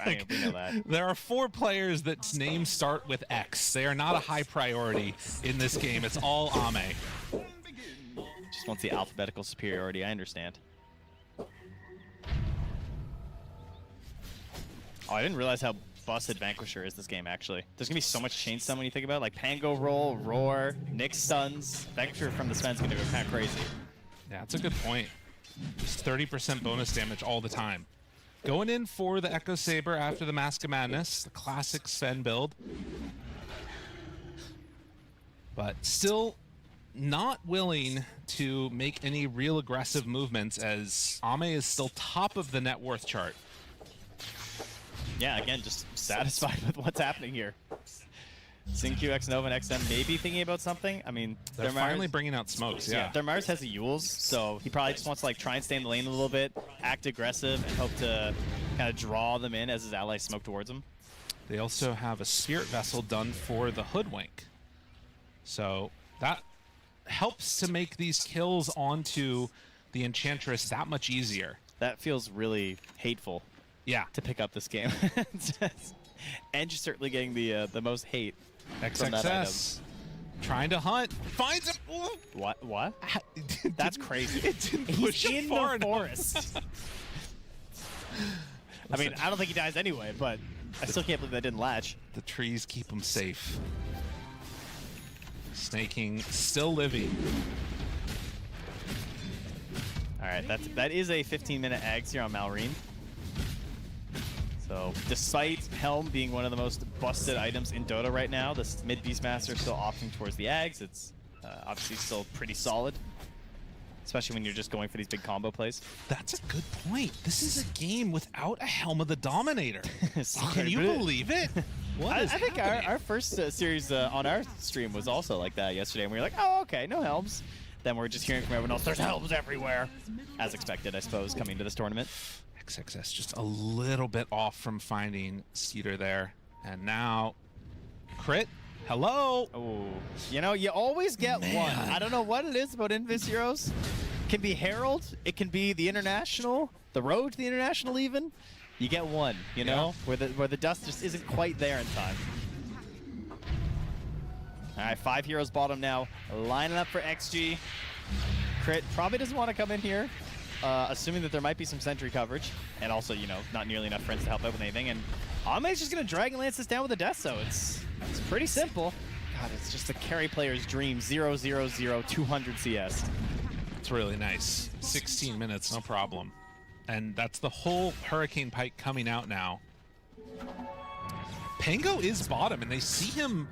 Speaker 7: I mean, we know that.
Speaker 6: There are 4 players that names start with X. They are not a high priority in this game. It's all Ame.
Speaker 7: Just wants the alphabetical superiority, I understand. Oh, I didn't realize how busted Vanquisher is this game, actually. There's going to be so much chain stun when you think about it. Like Pango Roll, Roar, Nyx stuns. Vanquisher from the Sven's going to go kind of crazy.
Speaker 6: Yeah, that's a good point. Just 30% bonus damage all the time. Going in for the Echo Saber after the Mask of Madness, the classic Sven build. But still not willing to make any real aggressive movements, as Ame is still top of the net worth chart.
Speaker 7: Yeah, again, just satisfied with what's happening here. Xingqiu, X-Nova, and XM maybe thinking about something. I mean,
Speaker 6: They're finally bringing out smokes, yeah.
Speaker 7: Their Mars has a Yules, so he probably just wants to like try and stay in the lane a little bit, act aggressive, and hope to kind of draw them in as his allies smoke towards him.
Speaker 6: They also have a Spirit Vessel done for the Hoodwink. So that helps to make these kills onto the Enchantress that much easier.
Speaker 7: That feels really hateful.
Speaker 6: Yeah.
Speaker 7: To pick up this game. And you're certainly getting the most hate from that item.
Speaker 6: XXS trying to hunt, finds him. Ooh.
Speaker 7: What? That's crazy.
Speaker 6: It didn't
Speaker 7: He's
Speaker 6: push
Speaker 7: in
Speaker 6: him
Speaker 7: the
Speaker 6: far enough.
Speaker 7: forest. I mean, I don't think he dies anyway, but I still can't believe that didn't latch.
Speaker 6: The trees keep him safe. Snaking still living.
Speaker 7: All right, that is a 15-minute Ags here on Malrine. So, despite Helm being one of the most busted items in Dota right now, this mid Beastmaster is still opting towards the Ags. It's obviously still pretty solid, especially when you're just going for these big combo plays.
Speaker 6: That's a good point. This is a game without a Helm of the Dominator.
Speaker 7: So
Speaker 6: Can you believe it? What
Speaker 7: I
Speaker 6: is
Speaker 7: think
Speaker 6: happening?
Speaker 7: our first series on our stream was also like that yesterday, and we were like, oh, okay, no Helms. Then we're just hearing from everyone else, there's Helms everywhere. As expected, I suppose, coming to this tournament.
Speaker 6: XXS just a little bit off from finding Skeeter there. And now, Crit, hello.
Speaker 7: Oh, you know, you always get one. I don't know what it is about Invis Heroes. It can be Herald, it can be the International, the road to the International even. You get one, you know, where the dust just isn't quite there in time. All right, 5 heroes bottom now, lining up for XG. Crit probably doesn't want to come in here, assuming that there might be some sentry coverage, and also, you know, not nearly enough friends to help out with anything. And Ame's just going to Dragon Lance this down with a death, so it's pretty simple. God, it's just a carry player's dream, 0-0-0, 200 CS.
Speaker 6: It's really nice. 16 minutes, no problem. And that's the whole Hurricane Pike coming out now. Pango is bottom, and they see him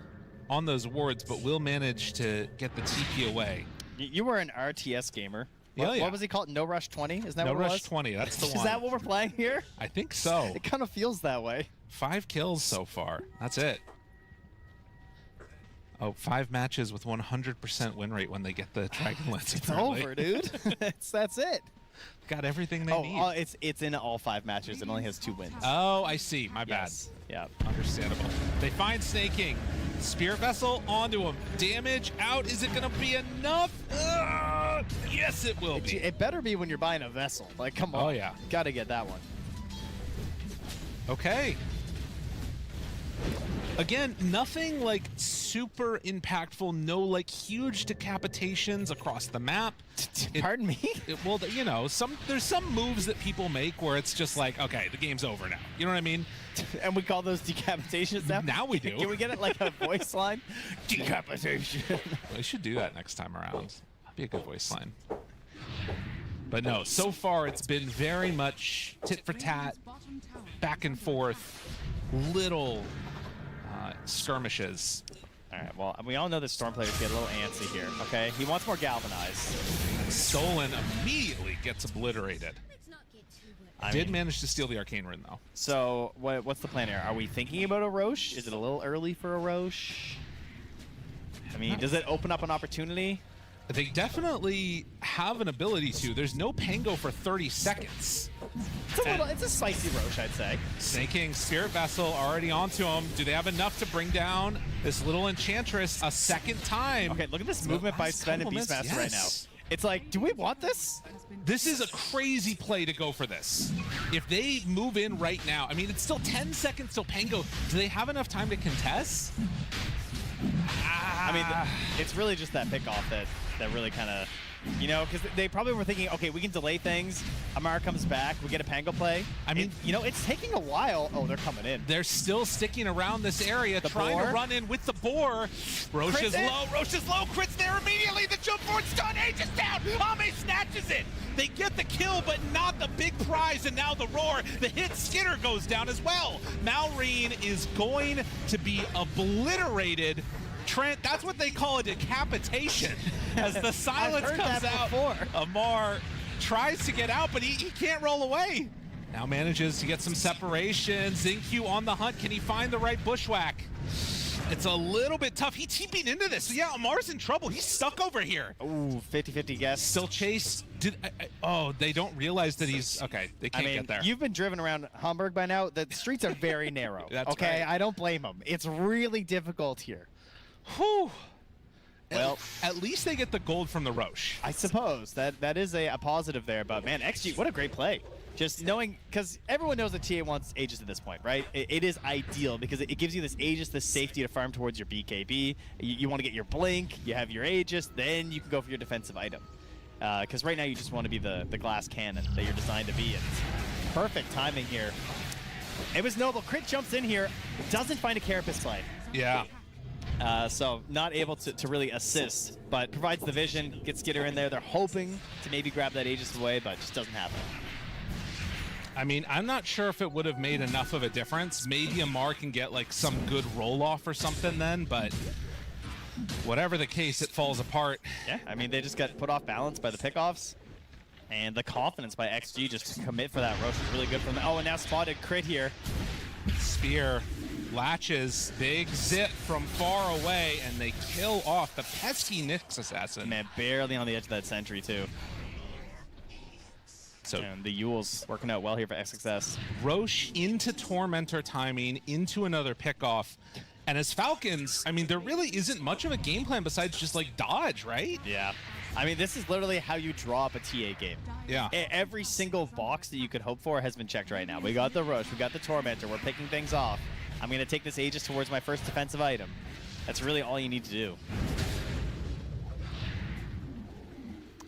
Speaker 6: on those wards, but will manage to get the TP away.
Speaker 7: You were an RTS gamer.
Speaker 6: Yeah,
Speaker 7: What was he called? No Rush 20? Isn't that
Speaker 6: No
Speaker 7: what it
Speaker 6: Rush
Speaker 7: was?
Speaker 6: 20, that's the one.
Speaker 7: Is that what we're playing here?
Speaker 6: I think so.
Speaker 7: It kind of feels that way.
Speaker 6: 5 kills so far. That's it. Oh, 5 matches with 100% win rate when they get the Dragon Lance.
Speaker 7: It's
Speaker 6: apparently.
Speaker 7: over, dude. That's it.
Speaker 6: got everything they need.
Speaker 7: It's in all 5 matches. It only has 2 wins.
Speaker 6: Oh, I see. My bad.
Speaker 7: Yes. Yeah.
Speaker 6: Understandable. They find Snaking. Spirit Vessel onto him. Damage out. Is it going to be enough? Yes, it will be.
Speaker 7: It better be when you're buying a vessel. Like, come on.
Speaker 6: Oh, yeah.
Speaker 7: Got to get that one.
Speaker 6: Okay. Again, nothing like super impactful, no like huge decapitations across the map.
Speaker 7: Pardon me?
Speaker 6: Well, you know, there's some moves that people make where it's just like, okay, the game's over now. You know what I mean?
Speaker 7: And we call those decapitations now?
Speaker 6: Now we do.
Speaker 7: Can we get it like a voice line? Decapitation.
Speaker 6: We should do that next time around. That'd be a good voice line. But no, so far it's been very much tit for tat, back and forth, little skirmishes.
Speaker 7: All right, well, we all know that Storm players get a little antsy here, okay? He wants more galvanized.
Speaker 6: Stolen immediately gets obliterated. Did manage to steal the Arcane Rune, though.
Speaker 7: So what's the plan here? Are we thinking about a Roche? Is it a little early for a Roche? I mean, does it open up an opportunity?
Speaker 6: They definitely have an ability to. There's no Pango for 30 seconds.
Speaker 7: It's a spicy Roche, I'd say.
Speaker 6: Snaking, Spirit Vessel already onto him. Do they have enough to bring down this little Enchantress a second time?
Speaker 7: Okay, look at this movement by Sven and Beastmaster right now. It's like, do we want this?
Speaker 6: This is a crazy play to go for this. If they move in right now, I mean, it's still 10 seconds till Pango. Do they have enough time to contest?
Speaker 7: I mean, it's really just that pickoff that really kind of, you know, because they probably were thinking, okay, we can delay things. Amara comes back, we get a Pango play.
Speaker 6: I mean,
Speaker 7: you know, it's taking a while. Oh, they're coming in.
Speaker 6: They're still sticking around this area, trying to run in with the boar. Roche is low. Roche is low. Crits there immediately. The jump forward stun. Aegis down. Ame snatches it. They get the kill, but not the big prize. And now the roar. The hit Skinner goes down as well. Malrine is going to be obliterated. Trent, that's what they call a decapitation. As the silence comes out, Amar tries to get out, but he can't roll away. Now manages to get some separation. Xingqiu on the hunt. Can he find the right bushwhack? It's a little bit tough. He TP'd into this. So yeah, Amar's in trouble. He's stuck over here.
Speaker 7: Ooh, 50-50 guess.
Speaker 6: Still chase. Oh, they don't realize that he's... Okay, they can't get there.
Speaker 7: You've been driven around Hamburg by now. The streets are very narrow.
Speaker 6: That's
Speaker 7: okay,
Speaker 6: right.
Speaker 7: I don't blame them. It's really difficult here.
Speaker 6: Whew.
Speaker 7: Well,
Speaker 6: at least they get the gold from the Roche.
Speaker 7: I suppose that is a positive there, but man, XG, what a great play. Just knowing, because everyone knows that TA wants Aegis at this point, right? It is ideal because it gives you this Aegis, this safety to farm towards your BKB. You want to get your Blink, you have your Aegis, then you can go for your defensive item. Because right now you just want to be the glass cannon that you're designed to be. And perfect timing here. It was noble. Crit jumps in here, doesn't find a Carapace play.
Speaker 6: Yeah.
Speaker 7: So not able to really assist, but provides the vision, gets Skitter in there. They're hoping to maybe grab that Aegis away, but just doesn't happen.
Speaker 6: I mean, I'm not sure if it would have made enough of a difference. Maybe Amar can get like some good roll-off or something then, but whatever the case, it falls apart.
Speaker 7: Yeah, I mean, they just got put off balance by the pickoffs, and the confidence by XG just to commit for that Roche is really good from them. Oh, and now spotted crit here.
Speaker 6: Spear latches, big zip from far away, and they kill off the pesky Nyx Assassin.
Speaker 7: Man, barely on the edge of that sentry, too.
Speaker 6: So
Speaker 7: and the Yule's working out well here for XXS.
Speaker 6: Roche into Tormentor timing, into another pickoff. And as Falcons, I mean, there really isn't much of a game plan besides just like dodge, right?
Speaker 7: Yeah. I mean, this is literally how you draw up a TA game.
Speaker 6: Yeah.
Speaker 7: Every single box that you could hope for has been checked right now. We got the Roche, we got the Tormentor, we're picking things off. I'm going to take this Aegis towards my first defensive item. That's really all you need to do.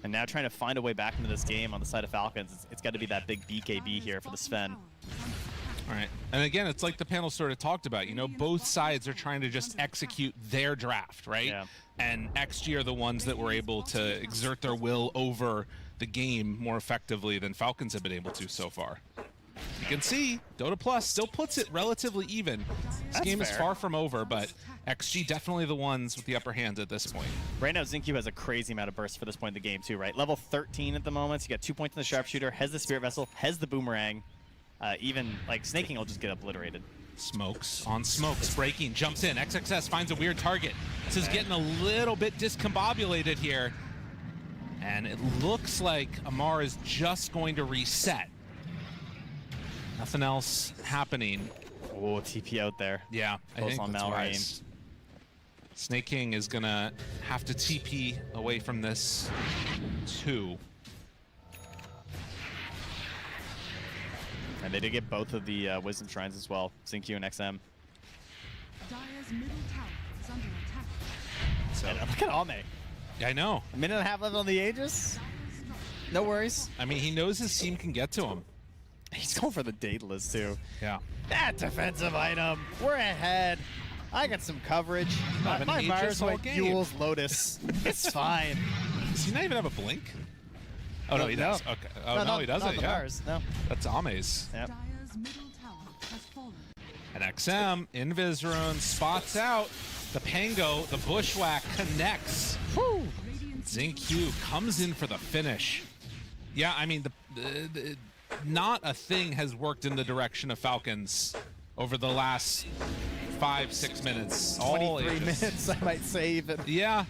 Speaker 7: And now trying to find a way back into this game on the side of Falcons, it's got to be that big BKB here for the Sven.
Speaker 6: All right. And again, it's like the panel sort of talked about, you know, both sides are trying to just execute their draft, right?
Speaker 7: Yeah.
Speaker 6: And XG are the ones that were able to exert their will over the game more effectively than Falcons have been able to so far. You can see Dota Plus still puts it relatively even. This game is far from over, but XG definitely the ones with the upper hand at this point.
Speaker 7: Right now, Xingqiu has a crazy amount of bursts for this point in the game, too, right? Level 13 at the moment. So you got 2 points in the Sharpshooter, has the Spirit Vessel, has the Boomerang. Even, like, Snaking will just get obliterated.
Speaker 6: Smokes on smokes, breaking, jumps in. XXS finds a weird target. This is getting a little bit discombobulated here. And it looks like Amar is just going to reset. Nothing else happening.
Speaker 7: Oh, TP out there.
Speaker 6: Yeah, I
Speaker 7: Close
Speaker 6: think
Speaker 7: on
Speaker 6: that's
Speaker 7: Mallory.
Speaker 6: wise. Snake King is gonna have to TP away from this too.
Speaker 7: And they did get both of the Wisdom Shrines as well, XinQ and XM.
Speaker 8: Dire's middle tower is under attack.
Speaker 6: So
Speaker 7: And look at Ame.
Speaker 6: yeah, I know.
Speaker 7: A minute and a half left on the Aegis. No worries.
Speaker 6: I mean, he knows his team can get to him.
Speaker 7: He's going for the Daedalus too.
Speaker 6: Yeah.
Speaker 7: That defensive item. We're ahead. I got some coverage.
Speaker 6: Not
Speaker 7: My
Speaker 6: an
Speaker 7: Mars
Speaker 6: Aegis all
Speaker 7: went
Speaker 6: game.
Speaker 7: Yule's Lotus. It's fine.
Speaker 6: Does he not even have a blink? Oh no, he does.
Speaker 7: No.
Speaker 6: Okay. Oh no, he doesn't.
Speaker 7: Not the
Speaker 6: Yeah.
Speaker 7: Mars. No.
Speaker 6: That's Ame's.
Speaker 7: Yep.
Speaker 8: Dire's middle tower has fallen.
Speaker 6: And XM, Invis Rune spots out. The Pango, the Bushwhack connects.
Speaker 7: Woo.
Speaker 6: XinQ comes in for the finish. Yeah, I mean, the not a thing has worked in the direction of Falcons over the last 5-6 minutes. All
Speaker 7: 23
Speaker 6: ages.
Speaker 7: minutes, I might say even.
Speaker 6: Yeah.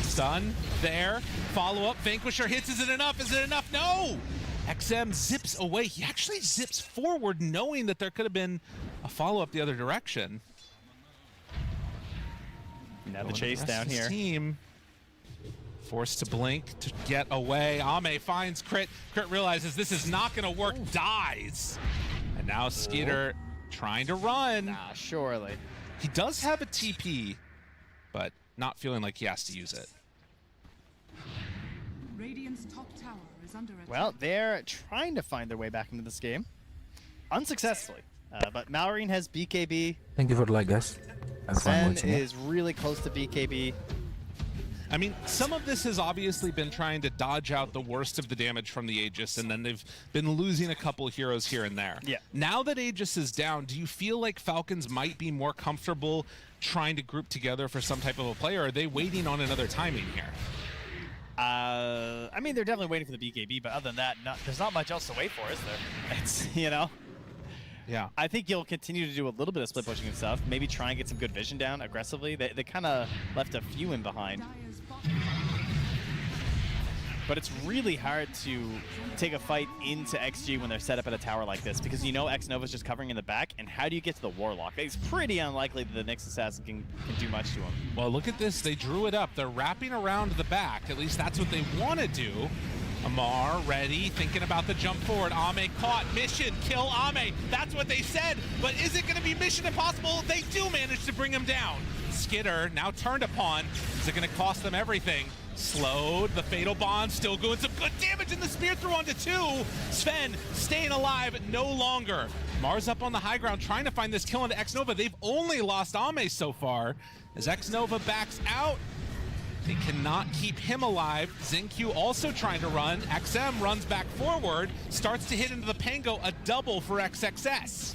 Speaker 6: Stun there. Follow up. Vanquisher hits. Is it enough? Is it enough? No! XM zips away. He actually zips forward knowing that there could have been a follow-up the other direction.
Speaker 7: Now the
Speaker 6: Going
Speaker 7: chase
Speaker 6: rest
Speaker 7: down
Speaker 6: of his
Speaker 7: here.
Speaker 6: Team forced to blink to get away. Ame finds Crit. Crit realizes this is not going to work. Dies. And now Skeeter trying to run.
Speaker 7: Nah, surely.
Speaker 6: He does have a TP, but not feeling like he has to use it.
Speaker 8: Radiant's top tower is under attack.
Speaker 7: Well, they're trying to find their way back into this game. Unsuccessfully. But Malorine has BKB.
Speaker 9: Thank you for the like, guys. Have fun
Speaker 7: Zen
Speaker 9: watching it.
Speaker 7: is really close to BKB.
Speaker 6: I mean, some of this has obviously been trying to dodge out the worst of the damage from the Aegis, and then they've been losing a couple heroes here and there.
Speaker 7: Yeah.
Speaker 6: Now that Aegis is down, do you feel like Falcons might be more comfortable trying to group together for some type of a play, or are they waiting on another timing here?
Speaker 7: I mean, they're definitely waiting for the BKB, but other than that, there's not much else to wait for, is there? It's, you know?
Speaker 6: Yeah.
Speaker 7: I think you'll continue to do a little bit of split pushing and stuff. Maybe try and get some good vision down aggressively. They kind of left a few in behind.
Speaker 8: Dire's bottom
Speaker 7: But it's really hard to take a fight into XG when they're set up at a tower like this, because you know X Nova's just covering in the back, and how do you get to the Warlock? It's pretty unlikely that the next assassin can do much to him.
Speaker 6: Well, look at this. They drew it up. They're wrapping around the back. At least that's what they want to do. Amar ready, thinking about the jump forward. Ame caught. Mission, kill Ame. That's what they said. But is it going to be mission impossible? They do manage to bring him down. Skitter now turned upon. Is it going to cost them everything? Slowed. The Fatal Bond still doing some good damage, and the Spear throw onto 2. Sven staying alive no longer. Mars up on the high ground trying to find this kill into X Nova. They've only lost Ame so far. As X Nova backs out, they cannot keep him alive. XinQ also trying to run. XM runs back forward, starts to hit into the Pango, a double for XXS.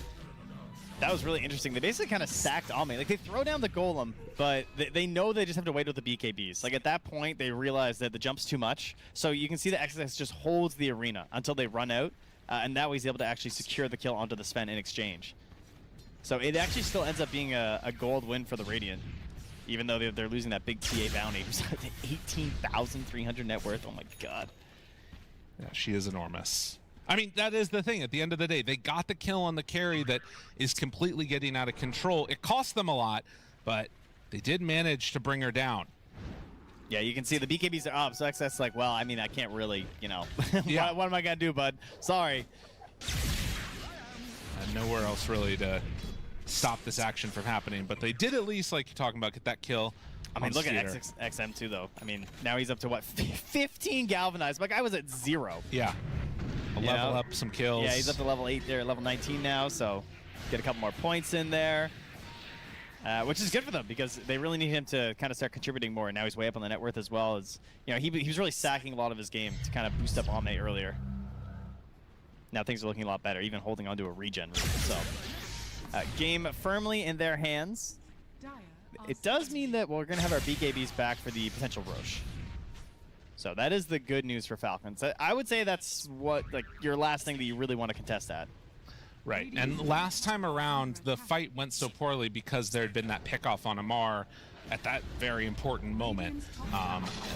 Speaker 7: That was really interesting. They basically kind of stacked Ame. Like, they throw down the Golem, but they know they just have to wait with the BKBs. Like, at that point, they realize that the jump's too much. So you can see that XXS just holds the arena until they run out, and that way he's able to actually secure the kill onto the Sven in exchange. So it actually still ends up being a gold win for the Radiant, even though they're losing that big TA bounty. 18,300 net worth. Oh my god.
Speaker 6: Yeah, she is enormous. I mean, that is the thing. At the end of the day, they got the kill on the carry that is completely getting out of control. It cost them a lot, but they did manage to bring her down.
Speaker 7: Yeah, you can see the BKBs are up, so XS like, well, I mean, I can't really, you know,
Speaker 6: Yeah.
Speaker 7: what am I gonna do, bud? Sorry.
Speaker 6: And nowhere else really to stop this action from happening, but they did at least, like you're talking about, get that kill.
Speaker 7: I mean,
Speaker 6: on
Speaker 7: look at
Speaker 6: Skeeter.
Speaker 7: XM too, though. I mean, now he's up to what, 15 galvanized. My guy was at 0.
Speaker 6: Yeah. A
Speaker 7: You
Speaker 6: level
Speaker 7: know?
Speaker 6: up, some kills.
Speaker 7: Yeah, he's up to level 8 there, level 19 now, so get a couple more points in there. Which is good for them, because they really need him to kind of start contributing more. And now he's way up on the net worth as well. As you know, he was really sacking a lot of his game to kind of boost up Ame earlier. Now things are looking a lot better, even holding onto a regen. So, game firmly in their hands.
Speaker 8: Dire are
Speaker 7: It does mean that we're going to have our BKBs back for the potential Roche. So that is the good news for Falcons. I would say that's what, like, your last thing that you really want to contest at.
Speaker 6: Right, and last time around, the fight went so poorly because there had been that pickoff on Amar at that very important moment.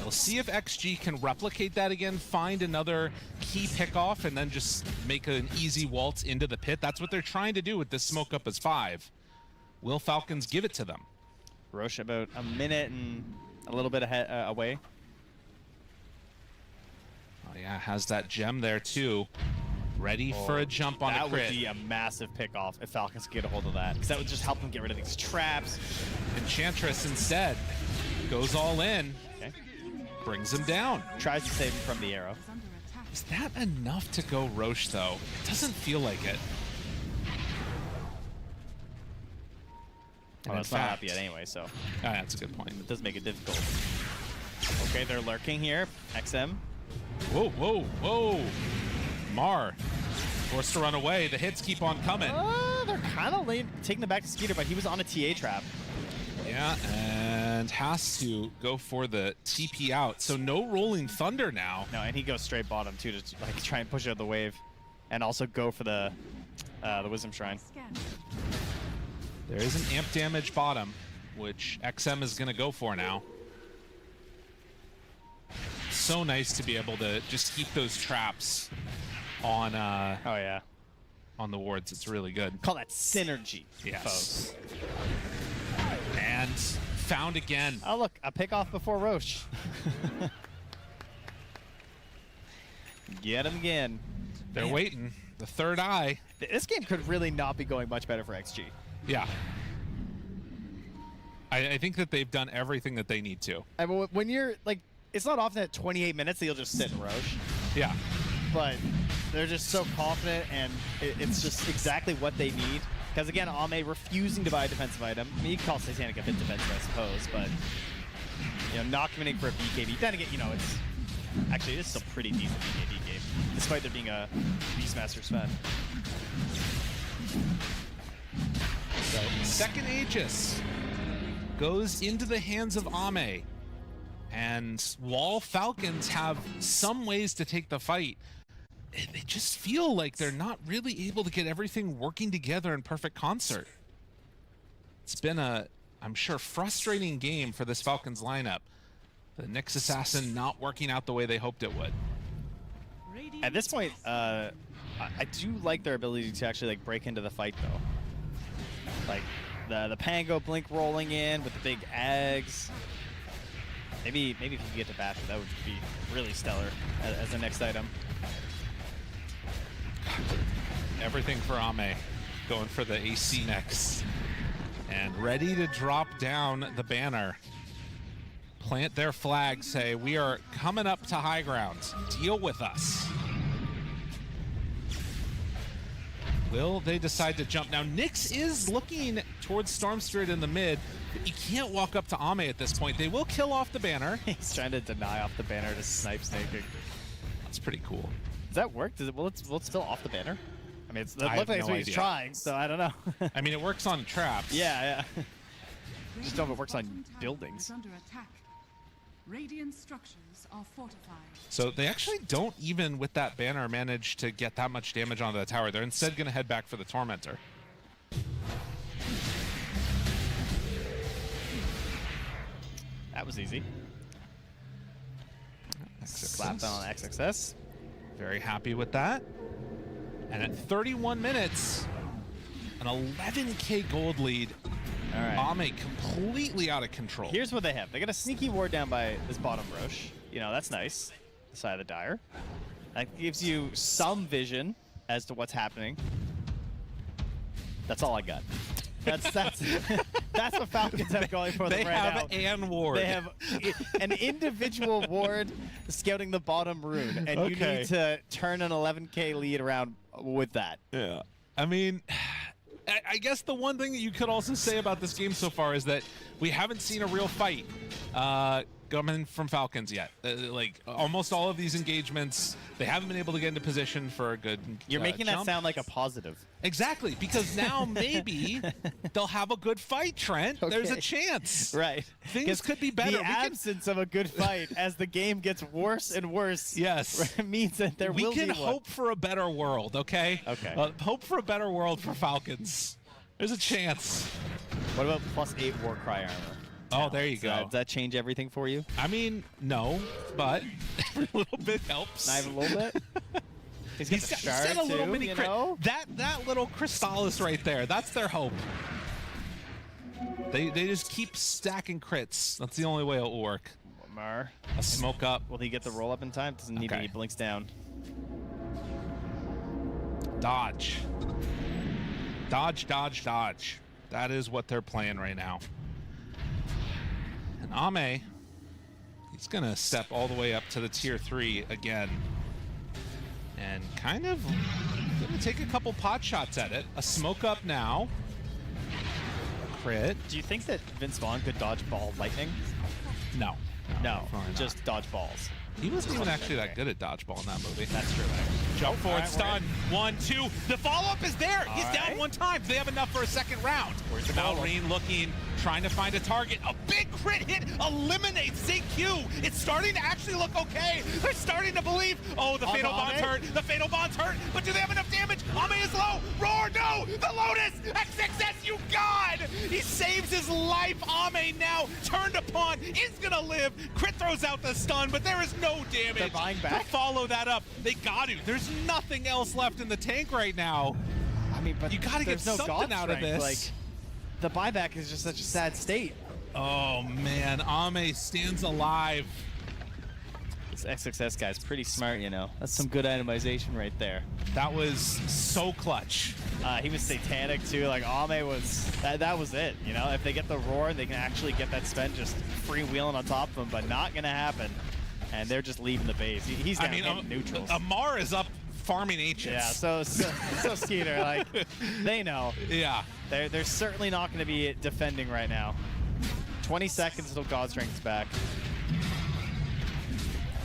Speaker 6: We'll see if XG can replicate that again, find another key pickoff, and then just make an easy waltz into the pit. That's what they're trying to do with this smoke up as 5. Will Falcons give it to them?
Speaker 7: Roche about a minute and a little bit ahead, away.
Speaker 6: Oh yeah, has that gem there too. Ready for a jump on a
Speaker 7: That
Speaker 6: crit.
Speaker 7: would be a massive pick-off if Falcons could get a hold of that, because that would just help them get rid of these traps.
Speaker 6: Enchantress instead goes all in,
Speaker 7: Okay.
Speaker 6: brings him down.
Speaker 7: Tries to save him from the arrow.
Speaker 8: Is under attack.
Speaker 6: Is that enough to go Roche though? It doesn't feel like it.
Speaker 7: Oh,
Speaker 6: in
Speaker 7: it's not
Speaker 6: fact-
Speaker 7: up yet anyway, so
Speaker 6: That's a good point.
Speaker 7: it does make it difficult. Okay, they're lurking here. XM.
Speaker 6: Whoa, whoa, whoa. Mar forced to run away. The hits keep on coming.
Speaker 7: They're kind of late taking it back to Skeeter, but he was on a TA trap.
Speaker 6: Yeah, and has to go for the TP out. So no rolling thunder now.
Speaker 7: No, and he goes straight bottom too to like try and push out the wave, and also go for the Wisdom Shrine.
Speaker 8: Scan.
Speaker 6: There is an amp damage bottom, which XM is going to go for now. So nice to be able to just keep those traps on
Speaker 7: Oh yeah.
Speaker 6: on the wards. It's really good.
Speaker 7: Call that synergy,
Speaker 6: Yes.
Speaker 7: folks.
Speaker 6: And found again.
Speaker 7: Oh look, a pick off before Roche. Get him again.
Speaker 6: They're
Speaker 7: Man.
Speaker 6: waiting. The third eye.
Speaker 7: This game could really not be going much better for XG.
Speaker 6: Yeah. I think that they've done everything that they need to.
Speaker 7: I mean, when you're like, it's not often at 28 minutes that you'll just sit in Roche,
Speaker 6: Yeah.
Speaker 7: but they're just so confident, and it's just exactly what they need. Because again, Ame refusing to buy a defensive item. I mean, you can call Satanic a bit defensive, I suppose, but you know, not committing for a BKB. Then again, you know, it's actually it is still pretty decent BKB game, despite there being a Beastmaster's fan.
Speaker 6: So second Aegis goes into the hands of Ame. And while Falcons have some ways to take the fight, they just feel like they're not really able to get everything working together in perfect concert. It's been a, I'm sure, frustrating game for this Falcons lineup. The Nyx Assassin not working out the way they hoped it would.
Speaker 7: At this point, I do like their ability to actually like break into the fight though. Like the Pango Blink rolling in with the big eggs. Maybe if you could get to Basher, that would be really stellar as the next item.
Speaker 6: Everything for Ame, going for the AC next. And ready to drop down the banner. Plant their flag, say, we are coming up to high ground. Deal with us. Will they decide to jump? Now, Nyx is looking towards Storm Spirit in the mid, but you can't walk up to Ame at this point. They will kill off the banner.
Speaker 7: He's trying to deny off the banner to snipe snaking.
Speaker 6: That's pretty cool.
Speaker 7: Does that work? Will it still off the banner? I mean, it
Speaker 6: I
Speaker 7: looks like
Speaker 6: have
Speaker 7: it's
Speaker 6: no
Speaker 7: what he's
Speaker 6: idea.
Speaker 7: trying, so I don't know.
Speaker 6: I mean, it works on traps.
Speaker 7: yeah. Just don't know if it works on
Speaker 8: Bottom tower
Speaker 7: buildings.
Speaker 8: is under attack. Radiant structures are fortified.
Speaker 6: So they actually don't even, with that banner, manage to get that much damage onto the tower. They're instead going to head back for the Tormentor.
Speaker 7: That was easy. Slapped on XXS.
Speaker 6: Very happy with that. And at 31 minutes, an 11k gold lead.
Speaker 7: All right.
Speaker 6: Ame completely out of control.
Speaker 7: Here's what they have. They got a sneaky ward down by this bottom Roche. You know, that's nice. The side of the Dire. That gives you some vision as to what's happening. That's all I got. That's that's what Falcons have going for them
Speaker 6: They
Speaker 7: right
Speaker 6: have
Speaker 7: now.
Speaker 6: an ward.
Speaker 7: They have an individual ward scouting the bottom rune, and you
Speaker 6: Okay.
Speaker 7: need to turn an 11k lead around with that.
Speaker 6: Yeah. I mean, I guess the one thing that you could also say about this game so far is that we haven't seen a real fight coming from Falcons yet. Like, almost all of these engagements, they haven't been able to get into position for a good
Speaker 7: You're making that
Speaker 6: jump.
Speaker 7: sound like a positive.
Speaker 6: Exactly, because now maybe they'll have a good fight, Trent. There's a
Speaker 7: Okay.
Speaker 6: chance.
Speaker 7: Right.
Speaker 6: Things
Speaker 7: 'Cause
Speaker 6: could be better.
Speaker 7: The
Speaker 6: We can-
Speaker 7: absence of a good fight as the game gets worse and worse
Speaker 6: Yes.
Speaker 7: means that there
Speaker 6: We
Speaker 7: will
Speaker 6: can
Speaker 7: be one.
Speaker 6: hope for a better world, okay?
Speaker 7: Okay.
Speaker 6: Hope for a better world for Falcons. There's a chance.
Speaker 7: What about +8 Warcry armor?
Speaker 6: Oh, there you
Speaker 7: talents.
Speaker 6: go.
Speaker 7: Does that change everything for you?
Speaker 6: I mean, no, but every little bit helps.
Speaker 7: Not even a little bit? He's
Speaker 6: He's
Speaker 7: got
Speaker 6: got
Speaker 7: the shard
Speaker 6: a little
Speaker 7: too,
Speaker 6: mini
Speaker 7: you
Speaker 6: crit.
Speaker 7: know?
Speaker 6: That little Crystallis right there. That's their hope. They just keep stacking crits. That's the only way it'll work.
Speaker 7: Mar.
Speaker 6: A smoke up.
Speaker 7: Will he get the roll up in time? Doesn't need
Speaker 6: Okay.
Speaker 7: any blinks down.
Speaker 6: Dodge. Dodge, dodge, dodge. That is what they're playing right now. And Ame, he's going to step all the way up to the tier 3 again. And kind of going to take a couple pot shots at it. A smoke up now. A crit.
Speaker 7: Do you think that Vince Vaughn could dodge ball lightning?
Speaker 6: No.
Speaker 7: No,
Speaker 6: probably not.
Speaker 7: just dodge balls.
Speaker 6: He wasn't even actually that good at dodgeball in that movie.
Speaker 7: That's true. Actually.
Speaker 6: Jump forward,
Speaker 7: Alright,
Speaker 6: stun. 1, 2. The follow-up is there. He's down
Speaker 7: Alright.
Speaker 6: 1 time. They have enough for a second round.
Speaker 7: Where's the follow-up?
Speaker 6: Malrine looking, trying to find a target. A big crit hit eliminates ZQ. It's starting to actually look okay. They're starting to believe. Oh, the Fatal Bond's hurt. The Fatal Bond's hurt. But do they have enough damage? Ame is low. Roar, no. The Lotus. X6S, you god. He saves his life. Ame now turned upon. Is going to live. Crit throws out the stun, but there is no damage.
Speaker 7: They're buying back?
Speaker 6: To follow that up. They got to. There's nothing else left in the tank right now.
Speaker 7: I mean, but
Speaker 6: You gotta get
Speaker 7: there's no
Speaker 6: something
Speaker 7: god
Speaker 6: out of
Speaker 7: strength.
Speaker 6: this.
Speaker 7: Like, the buyback is just such a sad state.
Speaker 6: Oh man, Ame stands alive.
Speaker 7: This XXS guy's pretty smart, you know. That's some good itemization right there.
Speaker 6: That was so clutch.
Speaker 7: He was satanic too. Like Ame was, that was it. You know, if they get the roar, they can actually get that spend just freewheeling on top of them, but not gonna happen. And they're just leaving the base. He's down in neutrals.
Speaker 6: Amar is up farming ancients.
Speaker 7: Yeah, so Skeeter, like, they know.
Speaker 6: Yeah.
Speaker 7: They're certainly not going to be defending right now. 20 seconds until God Strength's back.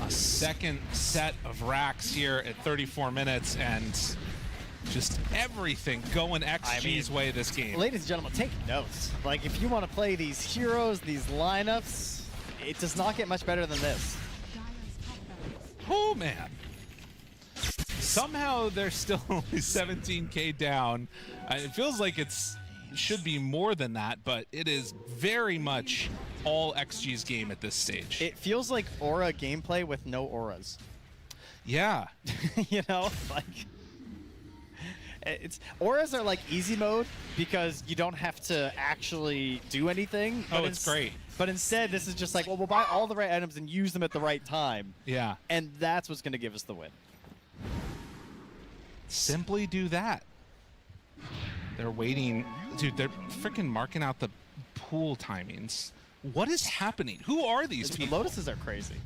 Speaker 6: A second set of racks here at 34 minutes, and just everything going XG's way this game.
Speaker 7: Ladies and gentlemen, take notes. Like, if you want to play these heroes, these lineups, it does not get much better than this.
Speaker 6: Oh man. Somehow they're still only 17k down. It feels like should be more than that, but it is very much all XG's game at this stage.
Speaker 7: It feels like aura gameplay with no auras.
Speaker 6: Yeah.
Speaker 7: You know, like auras are like easy mode because you don't have to actually do anything.
Speaker 6: Oh, it's great.
Speaker 7: But instead, this is just like, well, we'll buy all the right items and use them at the right time.
Speaker 6: Yeah.
Speaker 7: And that's what's going to give us the win.
Speaker 6: Simply do that. They're waiting. Dude, they're freaking marking out the pool timings. What is happening? Who are these
Speaker 7: The
Speaker 6: people?
Speaker 7: Lotuses are crazy.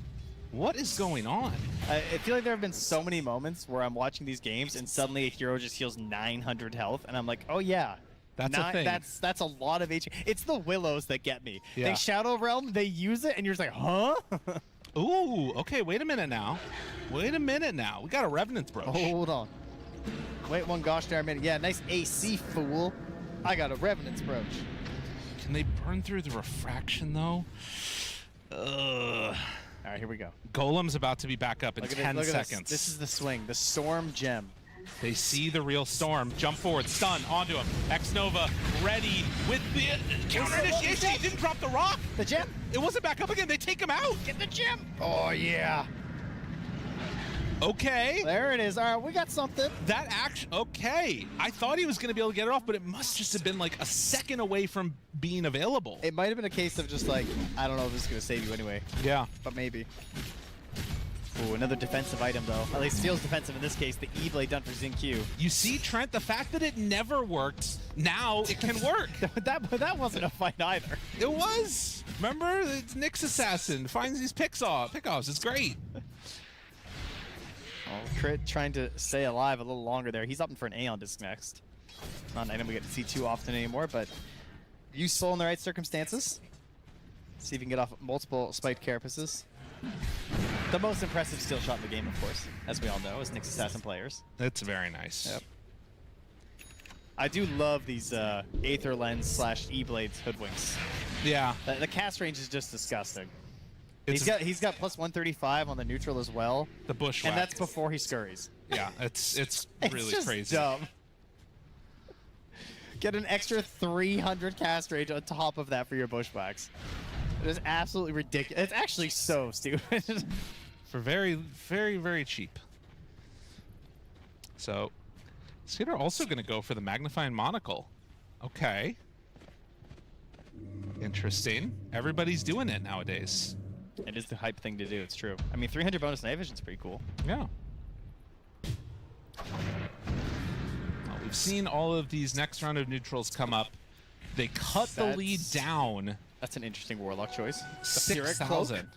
Speaker 6: What is going on?
Speaker 7: I feel like there have been so many moments where I'm watching these games and suddenly a hero just heals 900 health, and I'm like, oh yeah.
Speaker 6: That's a thing.
Speaker 7: That's a lot of HP. It's the Willows that get me.
Speaker 6: Yeah.
Speaker 7: They Shadow Realm, they use it, and you're just like, huh?
Speaker 6: Ooh, okay, wait a minute now. Wait a minute now. We got a Revenant's Brooch.
Speaker 7: Hold on. Wait one gosh darn minute. Yeah, nice AC, fool. I got a Revenant's Brooch.
Speaker 6: Can they burn through the refraction, though?
Speaker 7: All right, here we go.
Speaker 6: Golem's about to be back up in
Speaker 7: Look at
Speaker 6: 10
Speaker 7: this, look at
Speaker 6: seconds.
Speaker 7: This is the swing, the Storm Gem.
Speaker 6: They see the real storm. Jump forward, stun, onto him. X-Nova ready with the counter initiation. He didn't drop the rock.
Speaker 7: The gem?
Speaker 6: It wasn't back up again. They take him out.
Speaker 7: Get the gem. Oh, yeah.
Speaker 6: Okay.
Speaker 7: There it is. All right, we got something.
Speaker 6: That action, okay. I thought he was going to be able to get it off, but it must just have been like a second away from being available.
Speaker 7: It might have been a case of just like, I don't know if this is going to save you anyway,
Speaker 6: Yeah.
Speaker 7: but maybe. Ooh, another defensive item, though. At least feels defensive in this case. The E-Blade done for ZinQ.
Speaker 6: You see, Trent, the fact that it never worked, now it can work.
Speaker 7: that wasn't a fight either.
Speaker 6: It was. Remember? It's Nick's assassin. Finds these pickoffs. It's great.
Speaker 7: Oh, Crit trying to stay alive a little longer there. He's opting for an Aeon Disc next. Not an item we get to see too often anymore, but useful in the right circumstances. See if we can get off multiple spiked carapaces. The most impressive steel shot in the game, of course, as we all know, is Nick's assassin players.
Speaker 6: That's very nice.
Speaker 7: Yep. I do love these Aether Lens / E-Blades hoodwinks.
Speaker 6: Yeah.
Speaker 7: The cast range is just disgusting.
Speaker 6: It's
Speaker 7: He's got plus 135 on the neutral as well.
Speaker 6: the bushwhack.
Speaker 7: And that's before he scurries.
Speaker 6: Yeah, it's really
Speaker 7: just
Speaker 6: crazy.
Speaker 7: Dumb. Get an extra 300 cast range on top of that for your bushwhacks. It is absolutely ridiculous. It's actually so stupid.
Speaker 6: For very, very, very cheap. So, Skater also going to go for the magnifying monocle. Okay. Interesting. Everybody's doing it nowadays.
Speaker 7: It is the hype thing to do, it's true. I mean, 300 bonus night vision's pretty cool.
Speaker 6: Yeah. Well, we've seen all of these next round of neutrals come up. They cut the lead down.
Speaker 7: That's an interesting Warlock choice.
Speaker 6: 6,000.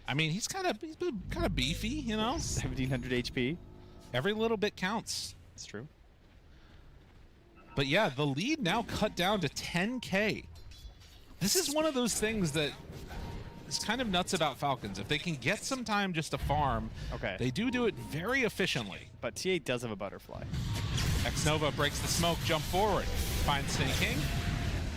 Speaker 6: I mean, he's kind of beefy, you know?
Speaker 7: 1700 HP.
Speaker 6: Every little bit counts.
Speaker 7: It's true.
Speaker 6: But yeah, the lead now cut down to 10K. This is one of those things that is kind of nuts about Falcons. If they can get some time just to farm, they do it very efficiently.
Speaker 7: But TA does have a butterfly.
Speaker 6: X-Nova breaks the smoke, jump forward. Finds Snake King.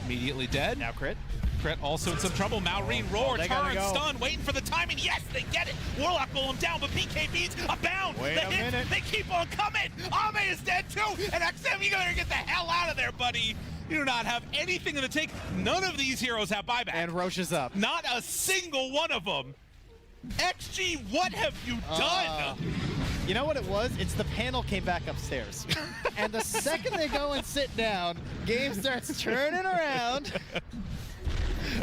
Speaker 6: Immediately dead.
Speaker 7: Now crit.
Speaker 6: Crit also in some trouble. Malrine roar, turn,
Speaker 7: go.
Speaker 6: stun, waiting for the timing. Yes, they get it. Warlock Golem down, but BKB's abound.
Speaker 7: Wait a minute.
Speaker 6: They keep on coming. Ame is dead too. And XM, you gotta get the hell out of there, buddy. You do not have anything in the tank. None of these heroes have buyback.
Speaker 7: And Roche is up.
Speaker 6: Not a single one of them. XG, what have you done?
Speaker 7: You know what it was? It's the panel came back upstairs. And the second they go and sit down, game starts turning around.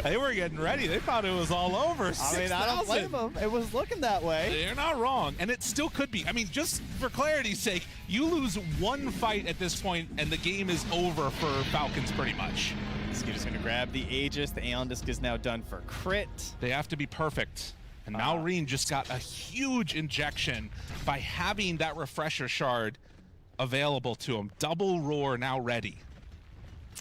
Speaker 6: They were getting ready. They thought it was all over.
Speaker 7: I mean, I don't blame them. It was looking that way.
Speaker 6: They're not wrong. And it still could be. I mean, just for clarity's sake, you lose one fight at this point, and the game is over for Falcons pretty much.
Speaker 7: Scooter's going to grab the Aegis. The Aeon Disc is now done for crit.
Speaker 6: They have to be perfect. And Malrine just got a huge injection by having that refresher shard available to him. Double roar now ready.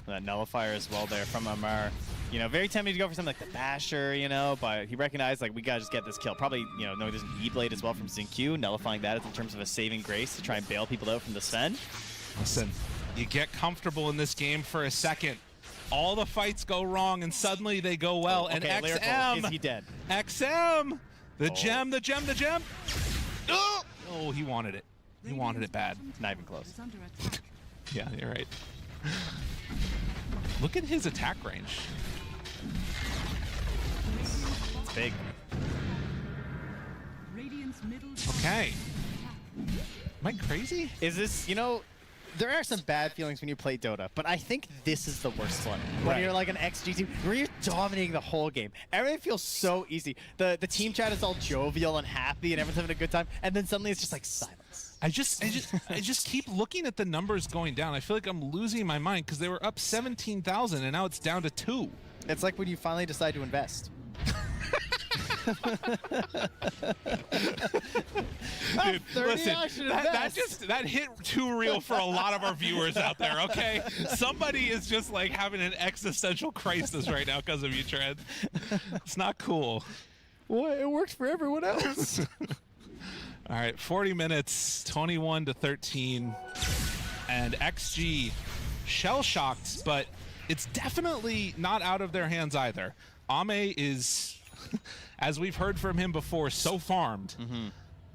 Speaker 7: That nullifier as well there from Amar. You know, very tempting to go for something like the Basher, you know, but he recognized, like, we gotta just get this kill. Probably, you know, knowing there's an E-Blade as well from Xingqiu, nullifying that in terms of a saving grace to try and bail people out from the Sven.
Speaker 6: Listen, you get comfortable in this game for a second. All the fights go wrong, and suddenly they go well.
Speaker 7: Okay,
Speaker 6: and
Speaker 7: Lyrical,
Speaker 6: XM,
Speaker 7: is he dead?
Speaker 6: XM, the gem, the gem, the gem. Oh, he wanted it. He wanted it bad.
Speaker 7: Not even close.
Speaker 6: Yeah, you're right. Look at his attack range.
Speaker 7: It's big.
Speaker 6: Okay. Am I crazy?
Speaker 7: Is this, you know, there are some bad feelings when you play Dota, but I think this is the worst one. When you're like an XG team, where you're dominating the whole game. Everything feels so easy. The team chat is all jovial and happy and everyone's having a good time, and then suddenly it's just like silence.
Speaker 6: I just keep looking at the numbers going down. I feel like I'm losing my mind because they were up 17,000 and now it's down to 2.
Speaker 7: It's like when you finally decide to invest.
Speaker 6: Dude, listen, that hit too real for a lot of our viewers out there, okay? Somebody is just like having an existential crisis right now because of you, Trent. It's not cool.
Speaker 7: Well, it works for everyone else.
Speaker 6: All right, 40 minutes, 21-13, and XG shell-shocked, but it's definitely not out of their hands either. Ame is, as we've heard from him before, so farmed.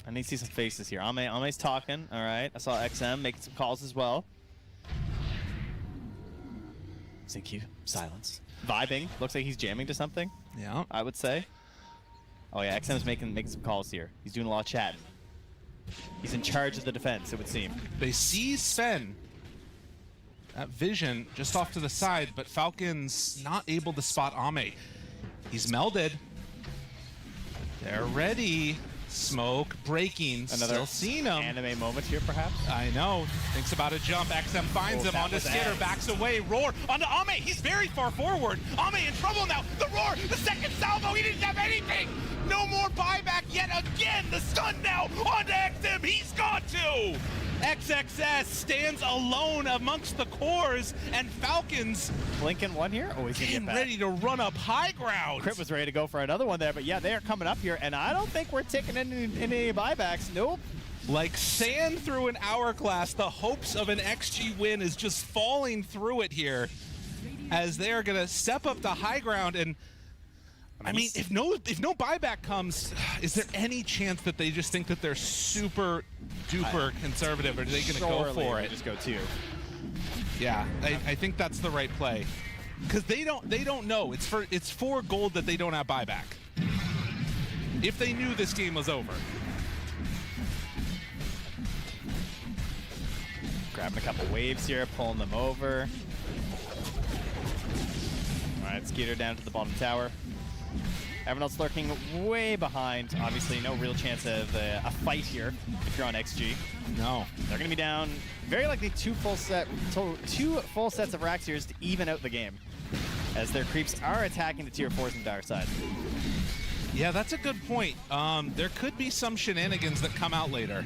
Speaker 7: I need to see some faces here. Ame's talking, all right. I saw XM making some calls as well. Xingqiu, silence. Vibing, looks like he's jamming to something.
Speaker 6: Yeah.
Speaker 7: I would say. Oh yeah, XM's making some calls here. He's doing a lot of chatting. He's in charge of the defense, it would seem.
Speaker 6: They see Sven. That vision just off to the side, but Falcon's not able to spot Ame. He's melded. They're ready. Smoke breaking.
Speaker 7: Another
Speaker 6: Still seeing him.
Speaker 7: Anime moment here, perhaps.
Speaker 6: I know. Thinks about a jump. XM finds him onto Skitter. Backs away. Roar onto Ame. He's very far forward. Ame in trouble now. The roar. The second salvo. He didn't have anything. No more buyback yet again. The stun now onto XM. He's gone too. XXS stands alone amongst the cores, and Falcons
Speaker 7: Blinking one here. Oh, he's gonna get back.
Speaker 6: ready to run up high ground.
Speaker 7: Crit was ready to go for another one there, but yeah, they are coming up here, and I don't think we're taking any buybacks. Nope.
Speaker 6: Like sand through an hourglass, the hopes of an XG win is just falling through it here, as they are gonna step up to high ground. And I mean, if no buyback comes, is there any chance that they just think that they're super duper conservative, or are they gonna go for it?
Speaker 7: Just go 2.
Speaker 6: Yeah, I think that's the right play. Because they don't know. It's for gold that they don't have buyback. If they knew this game was over.
Speaker 7: Grabbing a couple waves here, pulling them over. All right, Skeeter down to the bottom tower. Everyone else lurking way behind. Obviously, no real chance of a fight here if you're on XG.
Speaker 6: No.
Speaker 7: They're going to be down very likely two full sets of Raxiers to even out the game, as their creeps are attacking the tier 4s on the dire side.
Speaker 6: Yeah, that's a good point. There could be some shenanigans that come out later.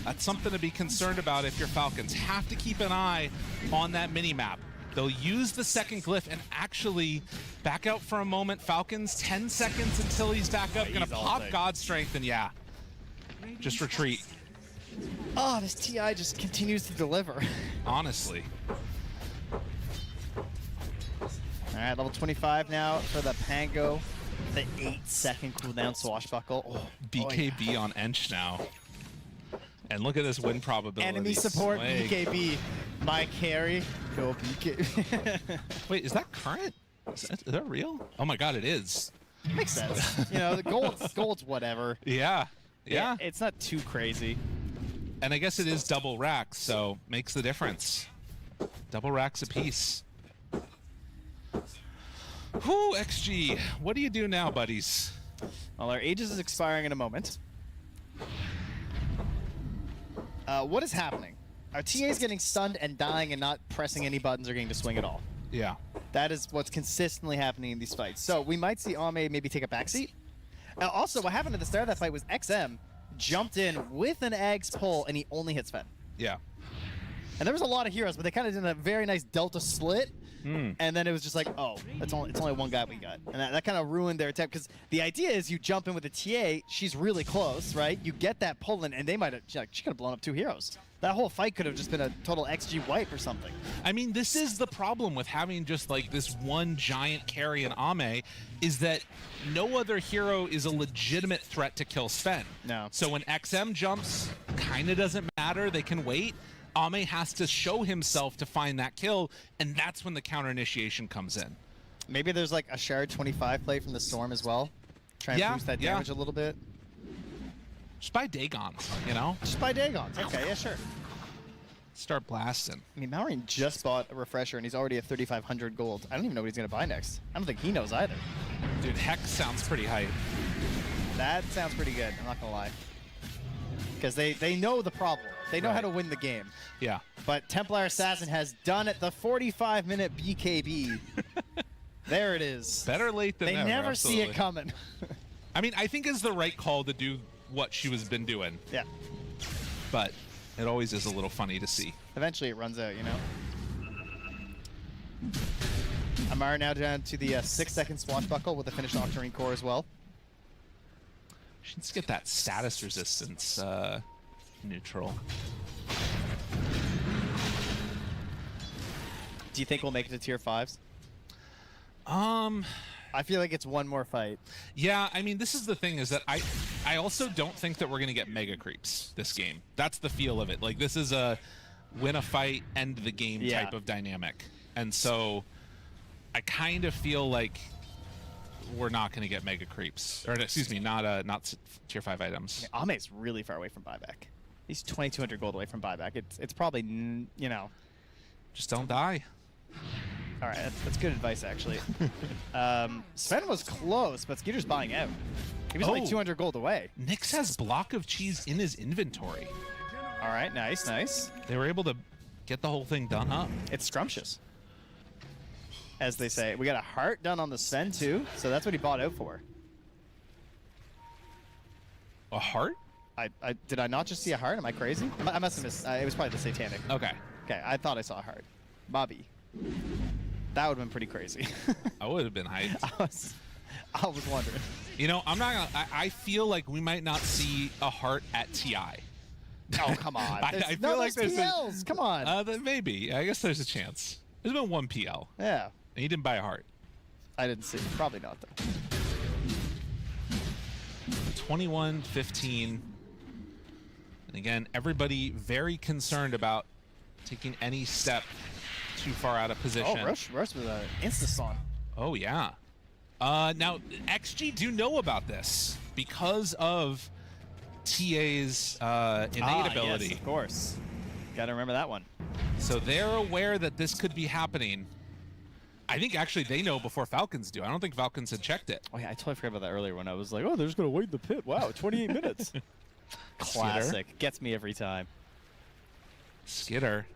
Speaker 6: That's something to be concerned about if you're Falcons. Have to keep an eye on that mini-map. They'll use the second glyph and actually back out for a moment. Falcons, 10 seconds until he's back up. Gonna pop God Strength, and yeah, just retreat.
Speaker 7: Oh, this TI just continues to deliver.
Speaker 6: Honestly.
Speaker 7: All right, level 25 now for the Pango. The 8-second cooldown swashbuckle. Oh,
Speaker 6: BKB on Ench now. And look at this win probability.
Speaker 7: Enemy support BKB. My carry. Go BKB.
Speaker 6: Wait, is that current? Is that real? Oh my god, it is.
Speaker 7: Makes sense. You know, the gold's whatever.
Speaker 6: Yeah. Yeah.
Speaker 7: It's not too crazy.
Speaker 6: And I guess it is double racks, so makes the difference. Double racks apiece. Whew, XG. What do you do now, buddies?
Speaker 7: Well, our Aegis is expiring in a moment. What is happening? Our TA is getting stunned and dying and not pressing any buttons or getting to swing at all.
Speaker 6: Yeah.
Speaker 7: That is what's consistently happening in these fights. So we might see Ame maybe take a backseat. Also, what happened at the start of that fight was XM jumped in with an Ags pull and he only hit Sven.
Speaker 6: Yeah.
Speaker 7: And there was a lot of heroes, but they kind of did a very nice delta split. And then it was just like, oh, it's only one guy we got. And that kind of ruined their attempt, because the idea is you jump in with a TA, she's really close, right? You get that pull in, and they might have, she could have blown up 2 heroes. That whole fight could have just been a total XG wipe or something.
Speaker 6: I mean, this is the problem with having just like this one giant carry in Ame, is that no other hero is a legitimate threat to kill Sven.
Speaker 7: No.
Speaker 6: So when XM jumps, kind of doesn't matter, they can wait. Ame has to show himself to find that kill, and that's when the counter initiation comes in.
Speaker 7: Maybe there's like a Shard 25 play from the Storm as well. Try and boost that damage a little bit.
Speaker 6: Just buy Dagons, you know?
Speaker 7: Just buy Dagons. Okay, yeah, sure.
Speaker 6: Start blasting.
Speaker 7: I mean, Mallory just bought a refresher, and he's already at 3,500 gold. I don't even know what he's going to buy next. I don't think he knows either.
Speaker 6: Dude, Hex sounds pretty hype.
Speaker 7: That sounds pretty good, I'm not going to lie. Because they know the problem. They know how to win the game.
Speaker 6: Yeah.
Speaker 7: But Templar Assassin has done it. The 45-minute BKB. There it is.
Speaker 6: Better late than
Speaker 7: they
Speaker 6: never.
Speaker 7: Never see it coming.
Speaker 6: I mean, I think it's the right call to do what she was been doing.
Speaker 7: Yeah.
Speaker 6: But it always is a little funny to see.
Speaker 7: Eventually it runs out, you know? Amara now down to the 6-second swashbuckle with a finished Octarine core as well.
Speaker 6: She needs to get that status resistance neutral.
Speaker 7: Do you think we'll make it to tier 5s? I feel like it's one more fight.
Speaker 6: Yeah, I mean, this is the thing, is that I also don't think that we're going to get mega creeps this game. That's the feel of it. Like, this is a win a fight, end the game type of dynamic. And so I kind of feel like we're not going to get mega creeps. Or, excuse me, not tier 5 items.
Speaker 7: Yeah, Ame's really far away from buyback. He's 2,200 gold away from buyback. It's probably, you know.
Speaker 6: Just don't die.
Speaker 7: All right, that's good advice, actually. Sven was close, but Skeeter's buying out. He was only 200 gold away.
Speaker 6: Nyx has block of cheese in his inventory.
Speaker 7: All right, nice, nice.
Speaker 6: They were able to get the whole thing done up.
Speaker 7: It's scrumptious, as they say. We got a heart done on the Sven, too, so that's what he bought out for.
Speaker 6: A heart?
Speaker 7: Did I not just see a heart? Am I crazy? I must have missed. It was probably the satanic.
Speaker 6: Okay.
Speaker 7: Okay, I thought I saw a heart. Bobby. That would have been pretty crazy.
Speaker 6: I would have been hyped.
Speaker 7: I was wondering.
Speaker 6: You know, I'm not gonna. I feel like we might not see a heart at TI.
Speaker 7: Oh, come on.
Speaker 6: I feel like there's
Speaker 7: PLs. Come on.
Speaker 6: Maybe. I guess there's a chance. There's been one PL.
Speaker 7: Yeah.
Speaker 6: And he didn't buy a heart.
Speaker 7: I didn't see. Probably not, though.
Speaker 6: 21-15. And again, everybody very concerned about taking any step too far out of position.
Speaker 7: Oh, Rush with an insta-spawn.
Speaker 6: Oh, yeah. Now, XG do know about this because of TA's innate ability.
Speaker 7: Yes, of course. Got to remember that one.
Speaker 6: So they're aware that this could be happening. I think actually they know before Falcons do. I don't think Falcons had checked it.
Speaker 7: Oh yeah, I totally forgot about that earlier when I was like, oh, they're just going to wait in the pit. Wow, 28 minutes. Classic. Gets me every time.
Speaker 6: Skitter.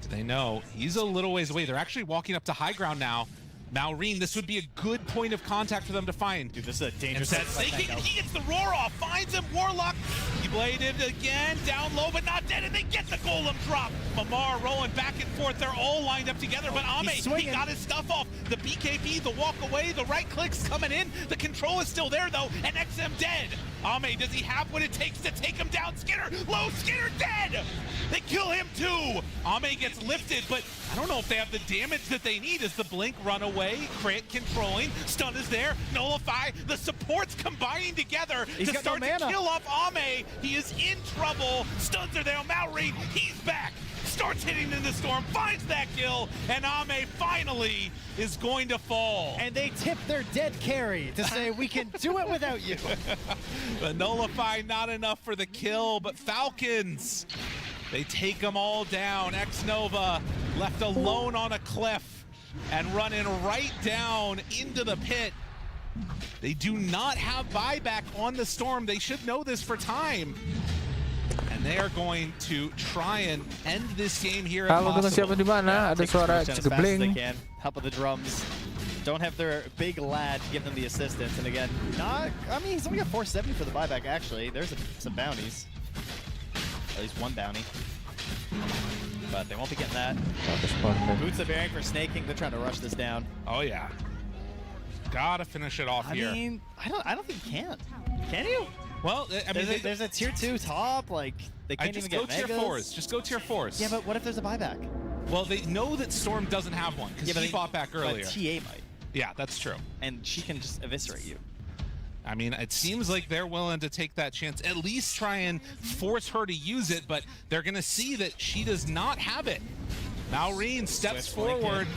Speaker 6: Do they know? He's a little ways away. They're actually walking up to high ground now. Malrine, this would be a good point of contact for them to find.
Speaker 7: Dude, this is a dangerous
Speaker 6: and he gets the roar off, finds him, Warlock. He bladed again, down low, but not dead, and they get the golem drop. Mamar rolling back and forth. They're all lined up together, but Ame, he got his stuff off. The BKB, the walk away, the right click's coming in. The control is still there, though, and XM dead. Ame, does he have what it takes to take him down? Skitter, low, Skitter dead! They kill him too! Ame gets lifted, but I don't know if they have the damage that they need as the blink run away, crit controlling, stun is there, nullify, the supports combining together to start to kill off Ame. He is in trouble, stuns are there, Malrine, he's back! Starts hitting in the storm, finds that kill, and Ame finally is going to fall.
Speaker 7: And they tip their dead carry to say, we can do it without you.
Speaker 6: But Nullify not enough for the kill, but Falcons, they take them all down. X-Nova left alone on a cliff and running right down into the pit. They do not have buyback on the storm. They should know this for time. And they are going to try and end this game here if
Speaker 1: Halo dengan siapa
Speaker 6: possible.
Speaker 1: di mana? Ada suara cekebling.
Speaker 7: Help of the drums. Don't have their big lad to give them the assistance. And again, I mean, he's only got 470 for the buyback, actually. There's some bounties. At least one bounty. But they won't be getting that. Boots of bearing for snaking. They're trying to rush this down.
Speaker 6: Oh, yeah. Gotta finish it off here.
Speaker 7: I mean, I don't think you can. Can you?
Speaker 6: Well, I mean,
Speaker 7: there's a tier 2 top, like, they can't even get
Speaker 6: tier
Speaker 7: megas.
Speaker 6: 4s. Just go tier 4s.
Speaker 7: Yeah, but what if there's a buyback?
Speaker 6: Well, they know that Storm doesn't have one because he bought back earlier.
Speaker 7: But TA might.
Speaker 6: Yeah, that's true.
Speaker 7: And she can just eviscerate you.
Speaker 6: I mean, it seems like they're willing to take that chance, at least try and force her to use it, but they're going to see that she does not have it. Malrine steps forward,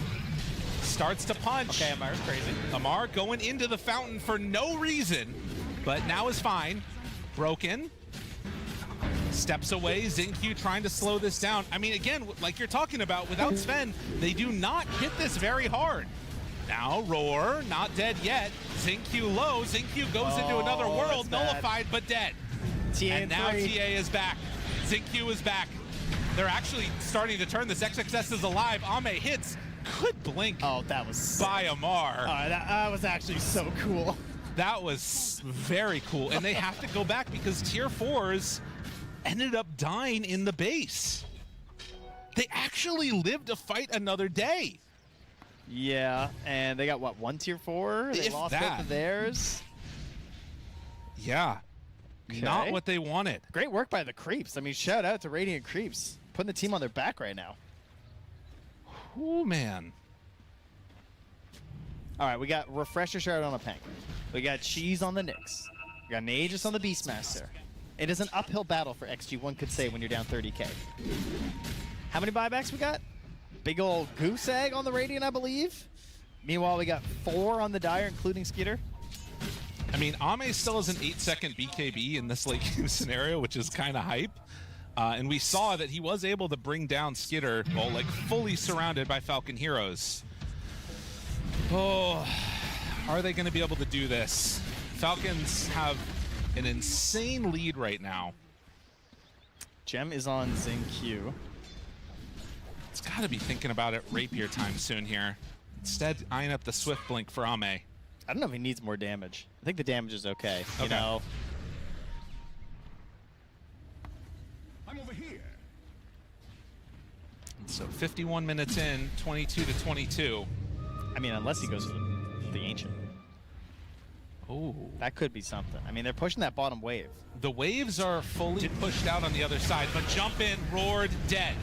Speaker 6: starts to punch.
Speaker 7: Okay, Amar's crazy.
Speaker 6: Amar going into the fountain for no reason, but now is fine. Broken. Steps away. Xingqiu trying to slow this down. I mean, again, like you're talking about, without Sven, they do not hit this very hard. Now, Roar, not dead yet. Xingqiu low. Xingqiu goes into another world, nullified, but dead. And now TA is back. Xingqiu is back. They're actually starting to turn this. XXS is alive. Ame hits. Good blink.
Speaker 7: Oh, that was
Speaker 6: by Amar.
Speaker 7: That was actually so cool.
Speaker 6: That was very cool. And they have to go back because tier 4s ended up dying in the base. They actually lived to fight another day.
Speaker 7: Yeah, and they got, what, 1 tier 4? They lost both of theirs?
Speaker 6: Yeah. Okay. Not what they wanted.
Speaker 7: Great work by the Creeps. I mean, shout out to Radiant Creeps. Putting the team on their back right now.
Speaker 6: Oh, man.
Speaker 7: All right, we got Refresher Shard on a Pank. We got Cheese on the Nyx. We got an Aegis on the Beastmaster. It is an uphill battle for XG, one could say, when you're down 30K. How many buybacks we got? Big old goose egg on the Radiant, I believe. Meanwhile, we got 4 on the Dire, including Skeeter.
Speaker 6: I mean, Ame still has an 8-second BKB in this late game scenario, which is kind of hype. And we saw that he was able to bring down Skitter, well, like fully surrounded by Falcon heroes. Oh, are they going to be able to do this? Falcons have an insane lead right now.
Speaker 7: Gem is on Xingqiu.
Speaker 6: It's got to be thinking about it rapier time soon here. Instead, eyeing up the Swift Blink for Ame.
Speaker 7: I don't know if he needs more damage. I think the damage is okay. You know.
Speaker 10: I'm over here.
Speaker 6: So 51 minutes in, 22 to 22.
Speaker 7: I mean, unless he goes for the Ancient.
Speaker 6: Oh.
Speaker 7: That could be something. I mean, they're pushing that bottom wave.
Speaker 6: The waves are fully pushed out on the other side, but jump in, roared, dead.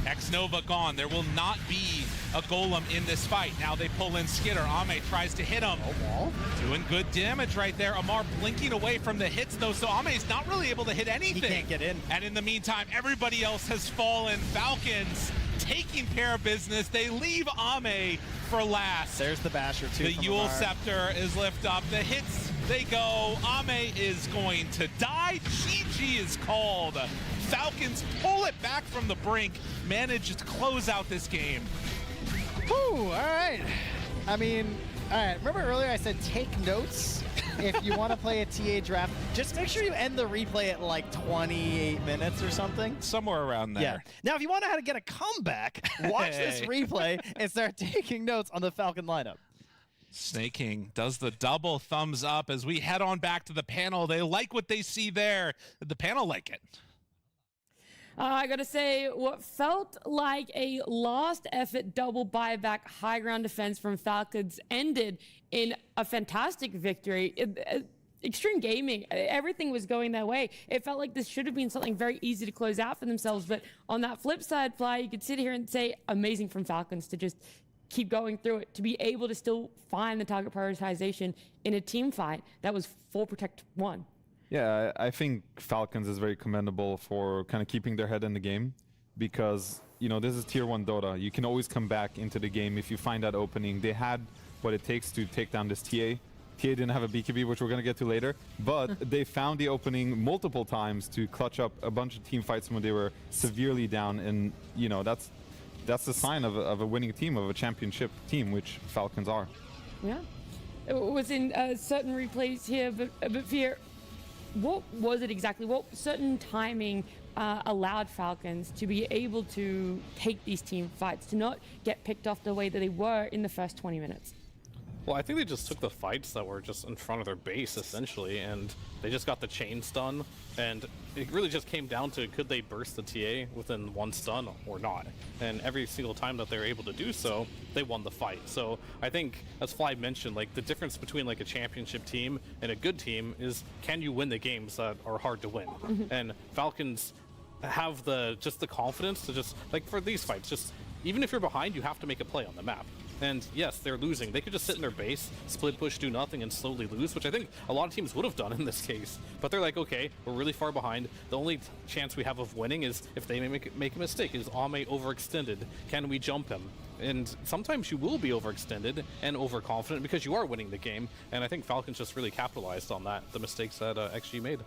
Speaker 6: X-Nova gone. There will not be a Golem in this fight. Now they pull in Skitter. Ame tries to hit him. Doing good damage right there. Amar blinking away from the hits, though, so Ame's not really able to hit anything.
Speaker 7: He can't get in.
Speaker 6: And in the meantime, everybody else has fallen. Falcons taking care of business. They leave Ame for last.
Speaker 7: There's the basher too.
Speaker 6: The
Speaker 7: from
Speaker 6: Yule
Speaker 7: Lamar.
Speaker 6: Scepter is lift up. The hits, they go. Ame is going to die. GG is called. Falcons pull it back from the brink, manage to close out this game.
Speaker 7: Whew, all right. I mean, all right. Remember earlier I said take notes if you want to play a TA draft. Just make sure you end the replay at like 28 minutes or something.
Speaker 6: Somewhere around there.
Speaker 7: Yeah. Now, if you want to know how to get a comeback, watch this replay and start taking notes on the Falcon lineup.
Speaker 6: Snake King does the double thumbs up as we head on back to the panel. They like what they see there. Did the panel like it?
Speaker 5: I gotta say, what felt like a last effort double buyback high ground defense from Falcons ended in a fantastic victory. Extreme Gaming, everything was going their way. It felt like this should have been something very easy to close out for themselves. But on that flip side, Fly, you could sit here and say amazing from Falcons to just keep going through it, to be able to still find the target prioritization in a team fight that was 4 protect 1.
Speaker 4: Yeah, I think Falcons is very commendable for kind of keeping their head in the game because, you know, this is tier 1 Dota. You can always come back into the game if you find that opening. They had what it takes to take down this TA. TA didn't have a BKB, which we're going to get to later, but they found the opening multiple times to clutch up a bunch of team fights when they were severely down. And, you know, that's the sign of a winning team, of a championship team, which Falcons are.
Speaker 5: Yeah. It was in certain replays here, but Fear, what was it exactly? What certain timing allowed Falcons to be able to take these team fights, to not get picked off the way that they were in the first 20 minutes?
Speaker 2: Well, I think they just took the fights that were just in front of their base, essentially, and they just got the chain stun, and it really just came down to could they burst the TA within 1 stun or not. And every single time that they were able to do so, they won the fight. So I think, as Fly mentioned, like the difference between like a championship team and a good team is can you win the games that are hard to win? And Falcons have the confidence to just, like for these fights, just even if you're behind, you have to make a play on the map. And yes, they're losing. They could just sit in their base, split push, do nothing, and slowly lose, which I think a lot of teams would have done in this case. But they're like, okay, we're really far behind. The only chance we have of winning is if they make a mistake. Is Ame overextended? Can we jump him? And sometimes you will be overextended and overconfident because you are winning the game. And I think Falcons just really capitalized on that, the mistakes that XG made.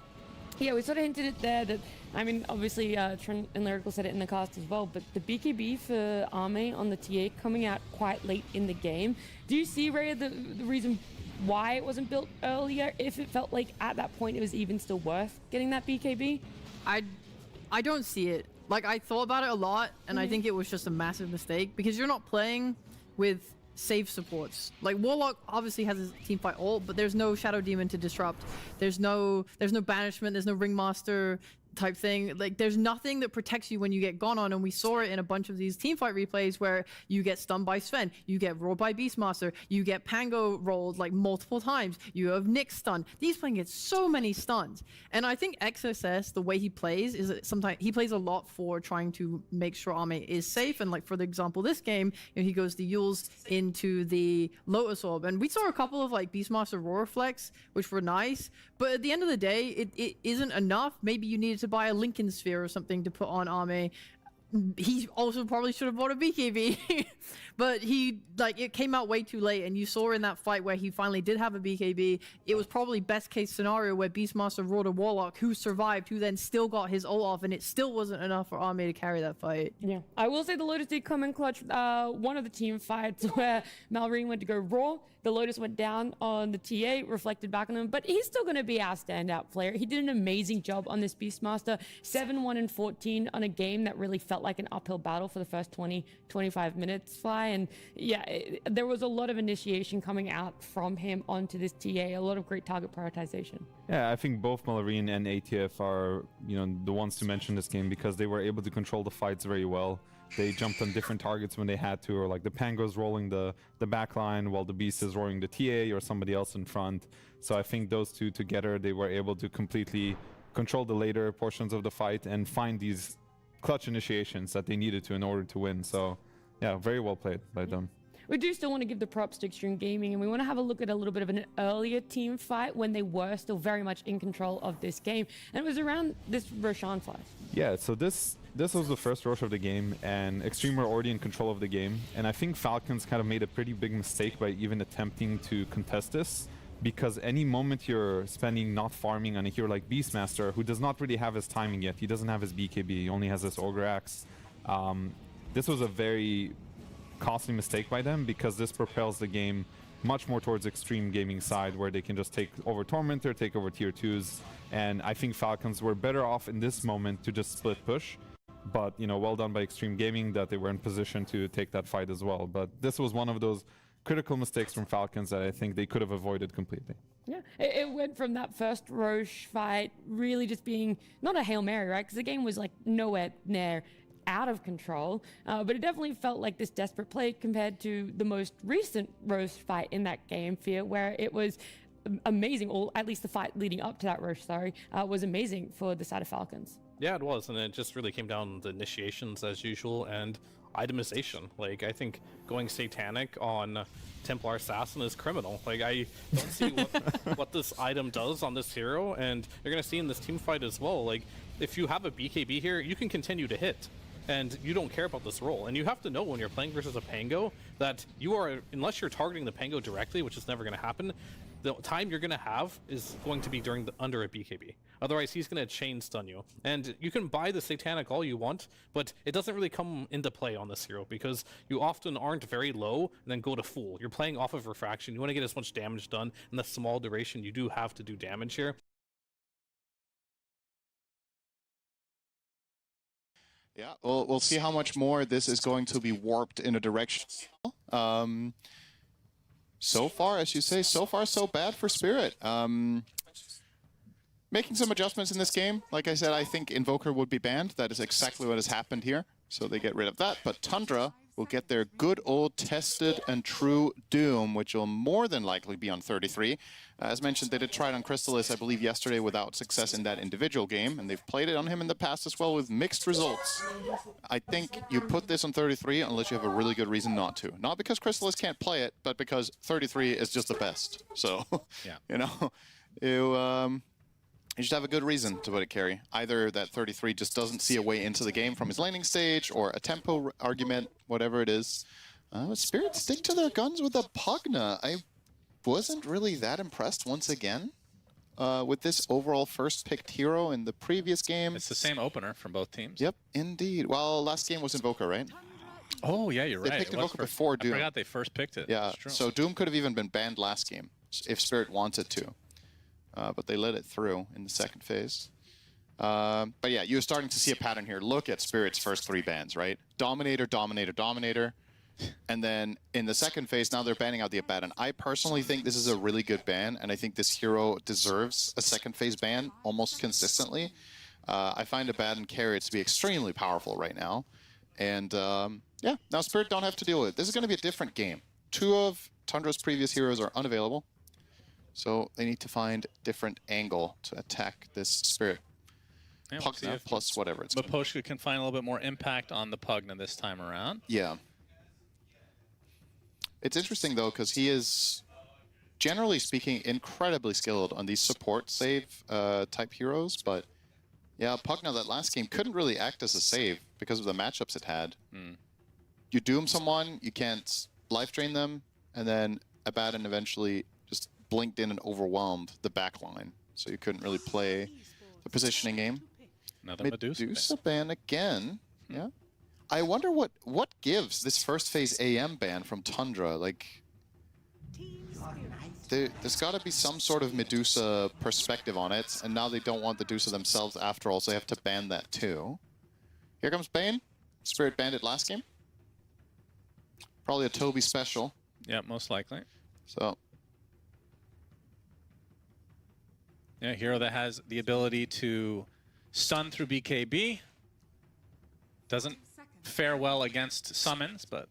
Speaker 5: Yeah, we sort of hinted it there that, I mean, obviously Trent and Lyrical said it in the cast as well, but the BKB for Ame on the TA coming out quite late in the game. Do you see, Ray, the reason why it wasn't built earlier, if it felt like at that point it was even still worth getting that BKB?
Speaker 3: I don't see it. Like, I thought about it a lot, and I think it was just a massive mistake because you're not playing with safe supports. Like Warlock obviously has his teamfight ult, but there's no Shadow Demon to disrupt. There's no banishment, there's no Ringmaster type thing. Like there's nothing that protects you when you get gone on, and we saw it in a bunch of these teamfight replays where you get stunned by Sven, you get rolled by Beastmaster, you get Pango rolled like multiple times, you have Nick stunned. These playing get so many stuns. And I think XSS, the way he plays is that sometimes he plays a lot for trying to make sure Ame is safe. And like for the example this game, you know, he goes the Yules into the Lotus Orb, and we saw a couple of like Beastmaster Roar Flex, which were nice, but at the end of the day it isn't enough. Maybe you needed to buy a Lincoln Sphere or something to put on Ame. He also probably should have bought a BKB, but it came out way too late, and you saw in that fight where he finally did have a BKB, it was probably best case scenario where Beastmaster rolled a Warlock who survived, who then still got his ult off, and it still wasn't enough for Ame to carry that fight.
Speaker 5: Yeah, I will say the Lotus did come in clutch. One of the team fights where Malrine went to go raw, the Lotus went down on the TA, reflected back on him, but he's still going to be our standout player. He did an amazing job on this Beastmaster, 7-1 and 14 on a game that really felt like an uphill battle for the first 20-25 minutes, Fly. And yeah, there was a lot of initiation coming out from him onto this TA, a lot of great target prioritization.
Speaker 4: Yeah, I think both Malrine and ATF are, you know, the ones to mention this game because they were able to control the fights very well. They jumped on different targets when they had to, or like the Pango's rolling the back line while the Beast is rolling the TA or somebody else in front. So I think those two together, they were able to completely control the later portions of the fight and find these clutch initiations that they needed to in order to win. So yeah, very well played by them.
Speaker 5: We do still want to give the props to Extreme Gaming, and we want to have a look at a little bit of an earlier team fight when they were still very much in control of this game, and it was around this Roshan fight.
Speaker 4: Yeah, so this this was the first Rosh of the game, and Extreme were already in control of the game. And I think Falcons kind of made a pretty big mistake by even attempting to contest this, because any moment you're spending not farming on a hero like Beastmaster, who does not really have his timing yet, he doesn't have his BKB, he only has his Ogre Axe. This was a very costly mistake by them, because this propels the game much more towards extreme gaming side, where they can just take over Tormentor, take over tier 2s, and I think Falcons were better off in this moment to just split push. But, you know, well done by Extreme Gaming that they were in position to take that fight as well. But this was one of those critical mistakes from Falcons that I think they could have avoided completely.
Speaker 5: Yeah, it went from that first Roche fight really just being not a Hail Mary, right? Because the game was like nowhere near out of control, but it definitely felt like this desperate play compared to the most recent Roche fight in that game, Fear, where it was amazing, or at least the fight leading up to that Roche, was amazing for the side of Falcons.
Speaker 2: Yeah, it was, and it just really came down to initiations as usual and itemization. Like, I think going Satanic on Templar Assassin is criminal. Like, I don't see what this item does on this hero, and you're going to see in this team fight as well. Like, if you have a BKB here, you can continue to hit, and you don't care about this role. And you have to know when you're playing versus a Pango that you are, unless you're targeting the Pango directly, which is never going to happen, the time you're going to have is going to be during under a BKB. Otherwise, he's going to chain stun you. And you can buy the Satanic all you want, but it doesn't really come into play on this hero because you often aren't very low and then go to full. You're playing off of refraction. You want to get as much damage done in the small duration. You do have to do damage here.
Speaker 11: Yeah, we'll see how much more this is going to be warped in a direction. So far, as you say, so far so bad for Spirit. Making some adjustments in this game. Like I said, I think Invoker would be banned. That is exactly what has happened here. So they get rid of that. But Tundra will get their good old tested and true Doom, which will more than likely be on 33. As mentioned, they did try it on Crystallis, I believe, yesterday without success in that individual game. And they've played it on him in the past as well with mixed results. I think you put this on 33 unless you have a really good reason not to. Not because Crystallis can't play it, but because 33 is just the best. So, yeah. You know, you should have a good reason to put it carry. Either that 33 just doesn't see a way into the game from his laning stage, or a tempo argument, whatever it is. Spirit stick to their guns with the Pugna. I wasn't really that impressed once again with this overall first picked hero in the previous game.
Speaker 12: It's the same opener from both teams.
Speaker 11: Yep, indeed. Well, last game was Invoker, right?
Speaker 12: Oh, yeah, you're right.
Speaker 11: They picked Invoker before Doom.
Speaker 12: I forgot they first picked it.
Speaker 11: Yeah, so Doom could have even been banned last game if Spirit wanted to. But they let it through in the second phase. But yeah, you're starting to see a pattern here. Look at Spirit's first 3 bans, right? Dominator, Dominator, Dominator. And then in the second phase, now they're banning out the Abaddon. I personally think this is a really good ban, and I think this hero deserves a second phase ban almost consistently. I find Abaddon carry to be extremely powerful right now. And yeah, now Spirit don't have to deal with it. This is going to be a different game. 2 of Tundra's previous heroes are unavailable. So they need to find different angle to attack this Spirit.
Speaker 12: Yeah,
Speaker 11: Pugna plus whatever it's called.
Speaker 12: Miposhka can find a little bit more impact on the Pugna this time around.
Speaker 11: Yeah. It's interesting, though, because he is, generally speaking, incredibly skilled on these support save type heroes. But yeah, Pugna that last game couldn't really act as a save because of the matchups it had. You doom someone, you can't life drain them, and then Abaddon eventually just blinked in and overwhelmed the backline. So you couldn't really play the positioning game.
Speaker 12: Another Medusa
Speaker 11: ban again. Yeah. I wonder what gives this first phase AM ban from Tundra. Like, there's got to be some sort of Medusa perspective on it, and now they don't want the Medusa themselves after all, so they have to ban that too. Here comes Bane. Spirit banned it last game. Probably a Toby special.
Speaker 12: Yeah, most likely.
Speaker 11: So.
Speaker 12: Yeah, hero that has the ability to stun through BKB. Doesn't fare well against summons, but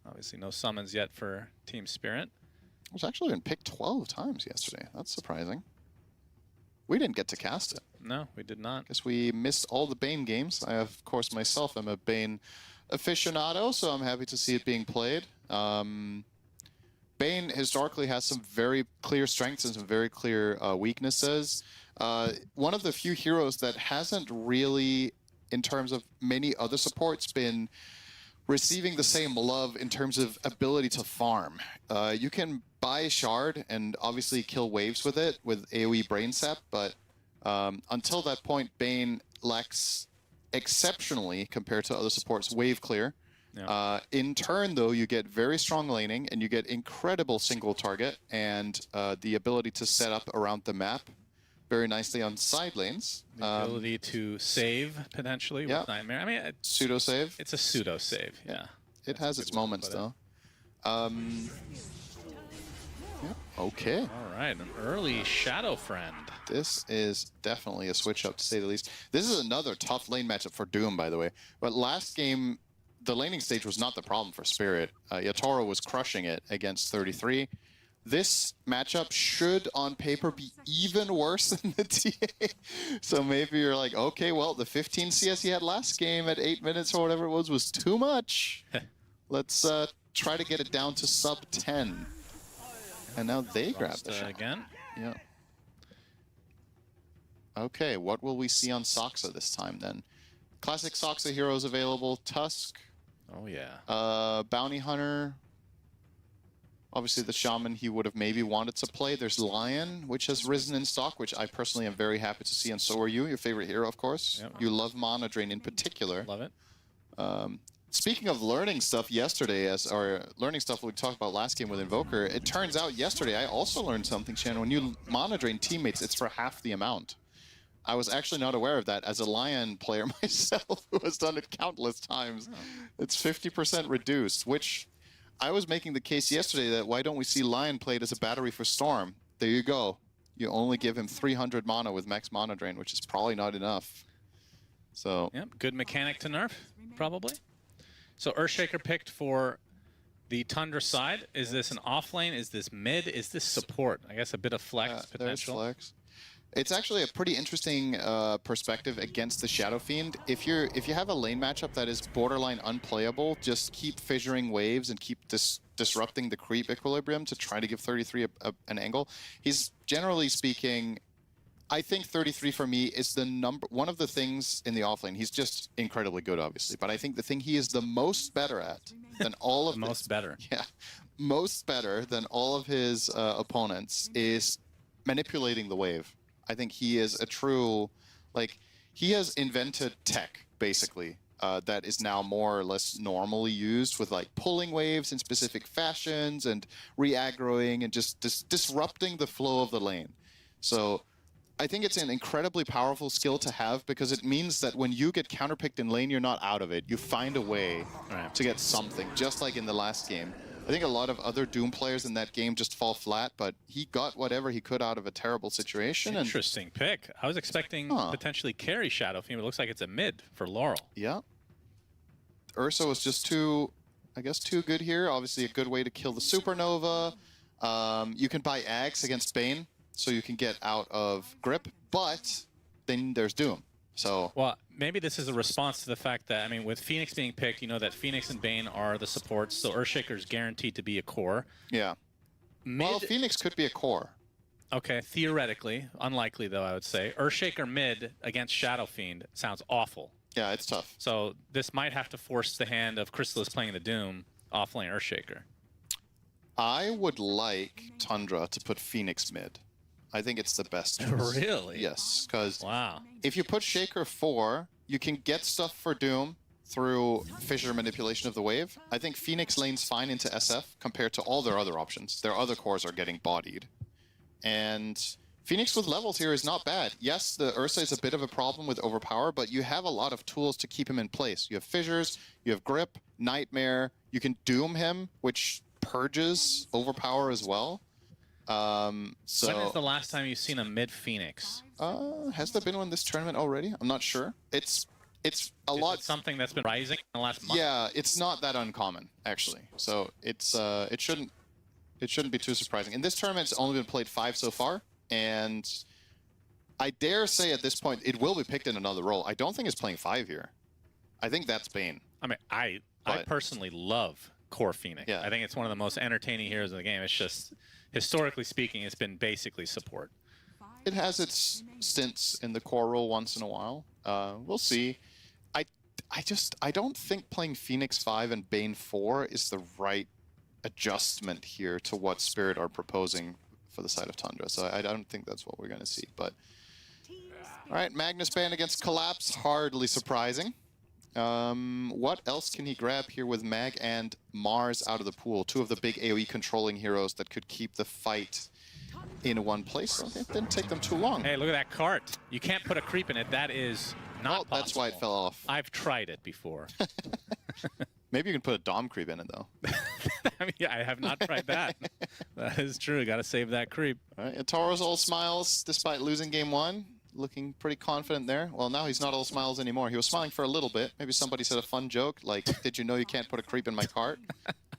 Speaker 12: obviously no summons yet for Team Spirit.
Speaker 11: It was actually been picked 12 times yesterday. That's surprising. We didn't get to cast it.
Speaker 12: No, we did not.
Speaker 11: Guess we missed all the Bane games. I, of course, myself am a Bane aficionado, so I'm happy to see it being played. Bane historically has some very clear strengths and some very clear weaknesses. One of the few heroes that hasn't really in terms of many other supports, been receiving the same love in terms of ability to farm. You can buy Shard and obviously kill waves with it, with AoE Brain Sap, but until that point, Bane lacks exceptionally, compared to other supports, wave clear.
Speaker 12: Yeah.
Speaker 11: In turn, though, you get very strong laning, and you get incredible single target, and the ability to set up around the map very nicely on side lanes.
Speaker 12: The ability to save, potentially, with Nightmare. I mean,
Speaker 11: Pseudo-save.
Speaker 12: It's a pseudo-save, yeah.
Speaker 11: It has its moments, though. Okay.
Speaker 12: All right, an early Shadow Friend.
Speaker 11: This is definitely a switch up, to say the least. This is another tough lane matchup for Doom, by the way. But last game, the laning stage was not the problem for Spirit. Yatoro was crushing it against 33. This matchup should, on paper, be even worse than the TA. So maybe you're like, okay, well, the 15 CS he had last game at 8 minutes or whatever it was too much. Let's try to get it down to sub 10. And now they grab the shot.
Speaker 12: Again.
Speaker 11: Yeah. Okay, what will we see on Soxa this time then? Classic Soxa heroes available. Tusk.
Speaker 12: Oh, yeah.
Speaker 11: Bounty Hunter. Obviously the Shaman he would have maybe wanted to play. There's Lion, which has risen in stock, which I personally am very happy to see, and so are you. Your favorite hero, of course.
Speaker 12: Yep.
Speaker 11: You love Mana Drain in particular.
Speaker 12: Love it.
Speaker 11: Speaking of learning stuff yesterday, or learning stuff we talked about last game with Invoker, it turns out yesterday I also learned something, Shannon. When you Mana Drain teammates, it's for half the amount. I was actually not aware of that as a Lion player myself who has done it countless times. Oh. It's 50% reduced, which I was making the case yesterday that why don't we see Lion played as a battery for Storm? There you go. You only give him 300 mana with max Mana Drain, which is probably not enough. So,
Speaker 12: yep, good mechanic to nerf, probably. So Earthshaker picked for the Tundra side. Is this an off lane? Is this mid? Is this support? I guess a bit of flex potential.
Speaker 11: There's flex. It's actually a pretty interesting perspective against the Shadow Fiend. If you have a lane matchup that is borderline unplayable, just keep fissuring waves and keep disrupting the creep equilibrium to try to give 33 an angle. He's, generally speaking, I think 33 for me is one of the things in the offlane. He's just incredibly good, obviously, but I think the thing he is the most better at than all of
Speaker 12: most better.
Speaker 11: Yeah, most better than all of his opponents is manipulating the wave. I think he is a true, like, he has invented tech, basically, that is now more or less normally used with, like, pulling waves in specific fashions and re-aggroing and just disrupting the flow of the lane. So I think it's an incredibly powerful skill to have because it means that when you get counterpicked in lane, you're not out of it. You find a way to get something, just like in the last game. I think a lot of other Doom players in that game just fall flat, but he got whatever he could out of a terrible situation.
Speaker 12: Interesting pick. I was expecting potentially carry Shadow Fiend, but it looks like it's a mid for Laurel.
Speaker 11: Yeah. Ursa was just too good here. Obviously a good way to kill the Supernova. You can buy Axe against Bane, so you can get out of grip, but then there's Doom. So,
Speaker 12: well, maybe this is a response to the fact that, I mean, with Phoenix being picked, you know that Phoenix and Bane are the supports, so Earthshaker is guaranteed to be a core.
Speaker 11: Yeah. Well, Phoenix could be a core.
Speaker 12: Okay, theoretically. Unlikely, though, I would say. Earthshaker mid against Shadow Fiend sounds awful.
Speaker 11: Yeah, it's tough.
Speaker 12: So this might have to force the hand of Chrysalis playing the Doom off-lane Earthshaker.
Speaker 11: I would like Tundra to put Phoenix mid. I think it's the best choice.
Speaker 12: Really?
Speaker 11: Yes, because
Speaker 12: wow.
Speaker 11: If you put Shaker 4, you can get stuff for Doom through fissure manipulation of the wave. I think Phoenix lanes fine into SF compared to all their other options. Their other cores are getting bodied. And Phoenix with levels here is not bad. Yes, the Ursa is a bit of a problem with overpower, but you have a lot of tools to keep him in place. You have fissures, you have grip, nightmare, you can Doom him, which purges overpower as well.
Speaker 12: When is the last time you've seen a mid Phoenix?
Speaker 11: Has there been one this tournament already? I'm not sure. It's a lot.
Speaker 12: It something that's been rising in the last month.
Speaker 11: Yeah, it's not that uncommon actually. So it's it shouldn't be too surprising. In this tournament, it's only been played 5 so far, and I dare say at this point it will be picked in another role. I don't think it's playing 5 here. I think that's Bane.
Speaker 12: I mean, I personally love core Phoenix. Yeah. I think it's one of the most entertaining heroes in the game. It's just, historically speaking, it's been basically support.
Speaker 11: It has its stints in the core role once in a while. We'll see. I don't think playing Phoenix 5 and Bane 4 is the right adjustment here to what Spirit are proposing for the side of Tundra. So I don't think that's what we're going to see. But all right, Magnus Bane against Collapse, hardly surprising. What else can he grab here with Mag and Mars out of the pool? Two of the big AoE controlling heroes that could keep the fight in one place. So it didn't take them too long.
Speaker 12: Hey, look at that cart. You can't put a creep in it. That is not possible.
Speaker 11: That's why it fell off.
Speaker 12: I've tried it before.
Speaker 11: Maybe you can put a Dom creep in it, though.
Speaker 12: I mean, yeah, I have not tried that. That is true. Got to save that creep.
Speaker 11: All right, Toro's all smiles despite losing game 1. Looking pretty confident there. Well, now he's not all smiles anymore. He was smiling for a little bit. Maybe somebody said a fun joke, like, did you know you can't put a creep in my cart?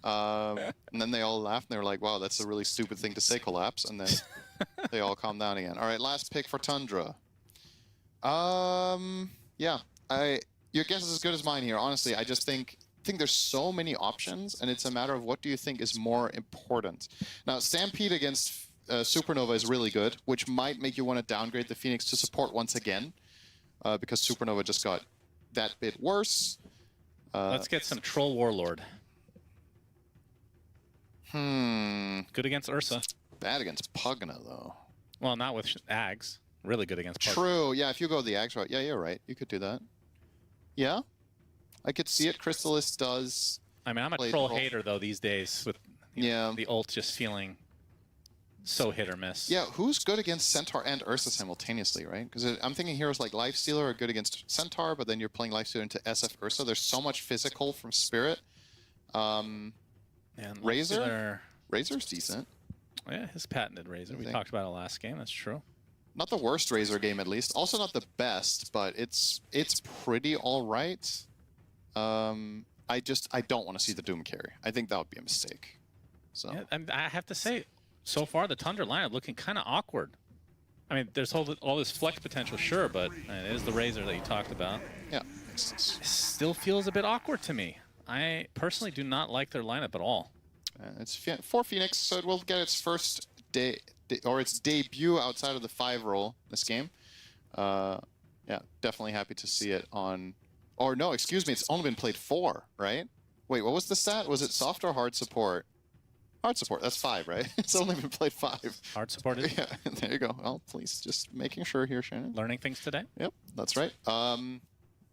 Speaker 11: And then they all laughed, and they were like, wow, that's a really stupid thing to say, Collapse. And then they all calmed down again. All right, last pick for Tundra. Yeah, your guess is as good as mine here. Honestly, I just think there's so many options, and it's a matter of what do you think is more important. Now, Stampede against Supernova is really good, which might make you want to downgrade the Phoenix to support once again, because Supernova just got that bit worse.
Speaker 12: Let's get some Troll Warlord. Good against Ursa.
Speaker 11: Bad against Pugna, though.
Speaker 12: Well, not with Ags. Really good against Pugna.
Speaker 11: True. Yeah, if you go the Ags route, yeah, you're right. You could do that. Yeah, I could see it. Crystallis does.
Speaker 12: I mean, I'm a troll hater though these days with the ult just feeling so hit or miss.
Speaker 11: Yeah, who's good against Centaur and Ursa simultaneously, right? Because I'm thinking heroes like Lifestealer are good against Centaur, but then you're playing Lifestealer into SF Ursa. There's so much physical from Spirit. Razor? Razor's decent.
Speaker 12: Yeah, his patented Razor. We talked about it last game. That's true.
Speaker 11: Not the worst Razor game, at least. Also not the best, but it's pretty all right. I don't want to see the Doom carry. I think that would be a mistake. So
Speaker 12: yeah, and I have to say, so far the Tundra lineup looking kind of awkward. I mean, there's all this flex potential, sure, but it is the Razor that you talked about.
Speaker 11: Yeah,
Speaker 12: it still feels a bit awkward to me. I personally do not like their lineup at all.
Speaker 11: It's for Phoenix, so it will get its first its debut outside of the 5 role this game. Yeah, definitely happy to see it on. Or no, excuse me, it's only been played 4, right? Wait, what was the stat? Was it soft or hard support? Hard support, that's 5, right? It's only been played 5.
Speaker 12: Hard supported.
Speaker 11: Yeah, there you go. Well, please, just making sure here, Shannon.
Speaker 12: Learning things today.
Speaker 11: Yep, that's right.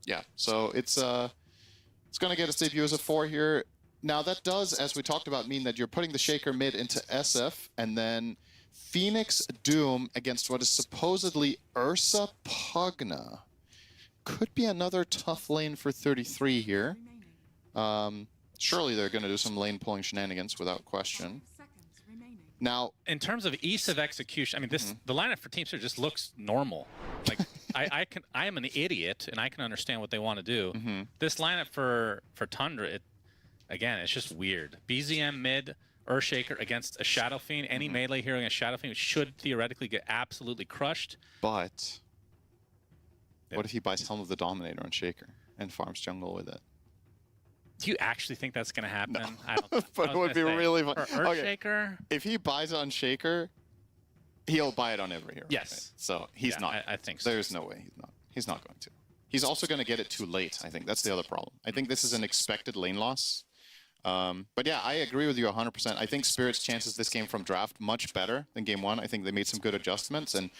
Speaker 11: Yeah, so it's going to get its debut as a 4 here. Now that does, as we talked about, mean that you're putting the Shaker mid into SF, and then Phoenix Doom against what is supposedly Ursa Pugna. Could be another tough lane for 33 here. Surely they're going to do some lane pulling shenanigans without question. Now,
Speaker 12: in terms of ease of execution, I mean, the lineup for Team Spirit just looks normal. Like I am an idiot and I can understand what they want to do. This lineup for Tundra, again, it's just weird. BZM mid, Earthshaker against a Shadow Fiend. Any melee hero against Shadow Fiend should theoretically get absolutely crushed.
Speaker 11: But what if he buys Helm of the Dominator on Shaker and farms jungle with it?
Speaker 12: Do you actually think that's going to happen?
Speaker 11: No.
Speaker 12: I don't.
Speaker 11: But it would be really fun.
Speaker 12: For Earthshaker?
Speaker 11: If he buys it on Shaker, he'll buy it on every hero.
Speaker 12: Yes.
Speaker 11: Right? So he's not.
Speaker 12: I think so.
Speaker 11: There's no way he's not. He's not going to. He's also going to get it too late, I think. That's the other problem. I think this is an expected lane loss. But yeah, I agree with you 100%. I think Spirit's chances this game from draft much better than game 1. I think they made some good adjustments. And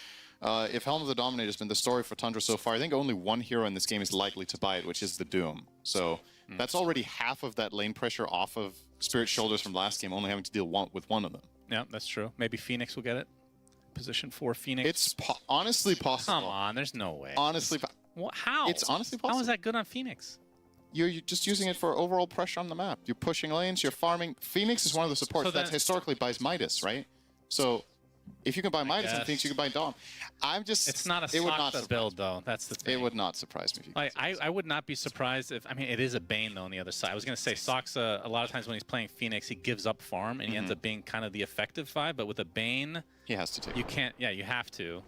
Speaker 11: if Helm of the Dominator has been the story for Tundra so far, I think only one hero in this game is likely to buy it, which is the Doom. So that's already half of that lane pressure off of Spirit's shoulders from last game, only having to deal with one of them.
Speaker 12: Yeah, that's true. Maybe Phoenix will get it. Position 4 Phoenix.
Speaker 11: It's honestly possible.
Speaker 12: Come on, there's no way.
Speaker 11: Honestly,
Speaker 12: how?
Speaker 11: It's honestly possible.
Speaker 12: How is that good on Phoenix?
Speaker 11: You're just using it for overall pressure on the map. You're pushing lanes, you're farming. Phoenix is one of the supports that historically buys Midas, right? So if you can buy Midas and Phoenix, you can buy Dom.
Speaker 12: It's not a Soxa build, though. That's the thing.
Speaker 11: It would not surprise me. If you
Speaker 12: I would not be surprised if, I mean, it is a Bane, though, on the other side. I was going to say, Soxa, a lot of times when he's playing Phoenix, he gives up farm, and he ends up being kind of the effective 5. But with a Bane,
Speaker 11: he has to take.
Speaker 12: You can't, yeah, you have to.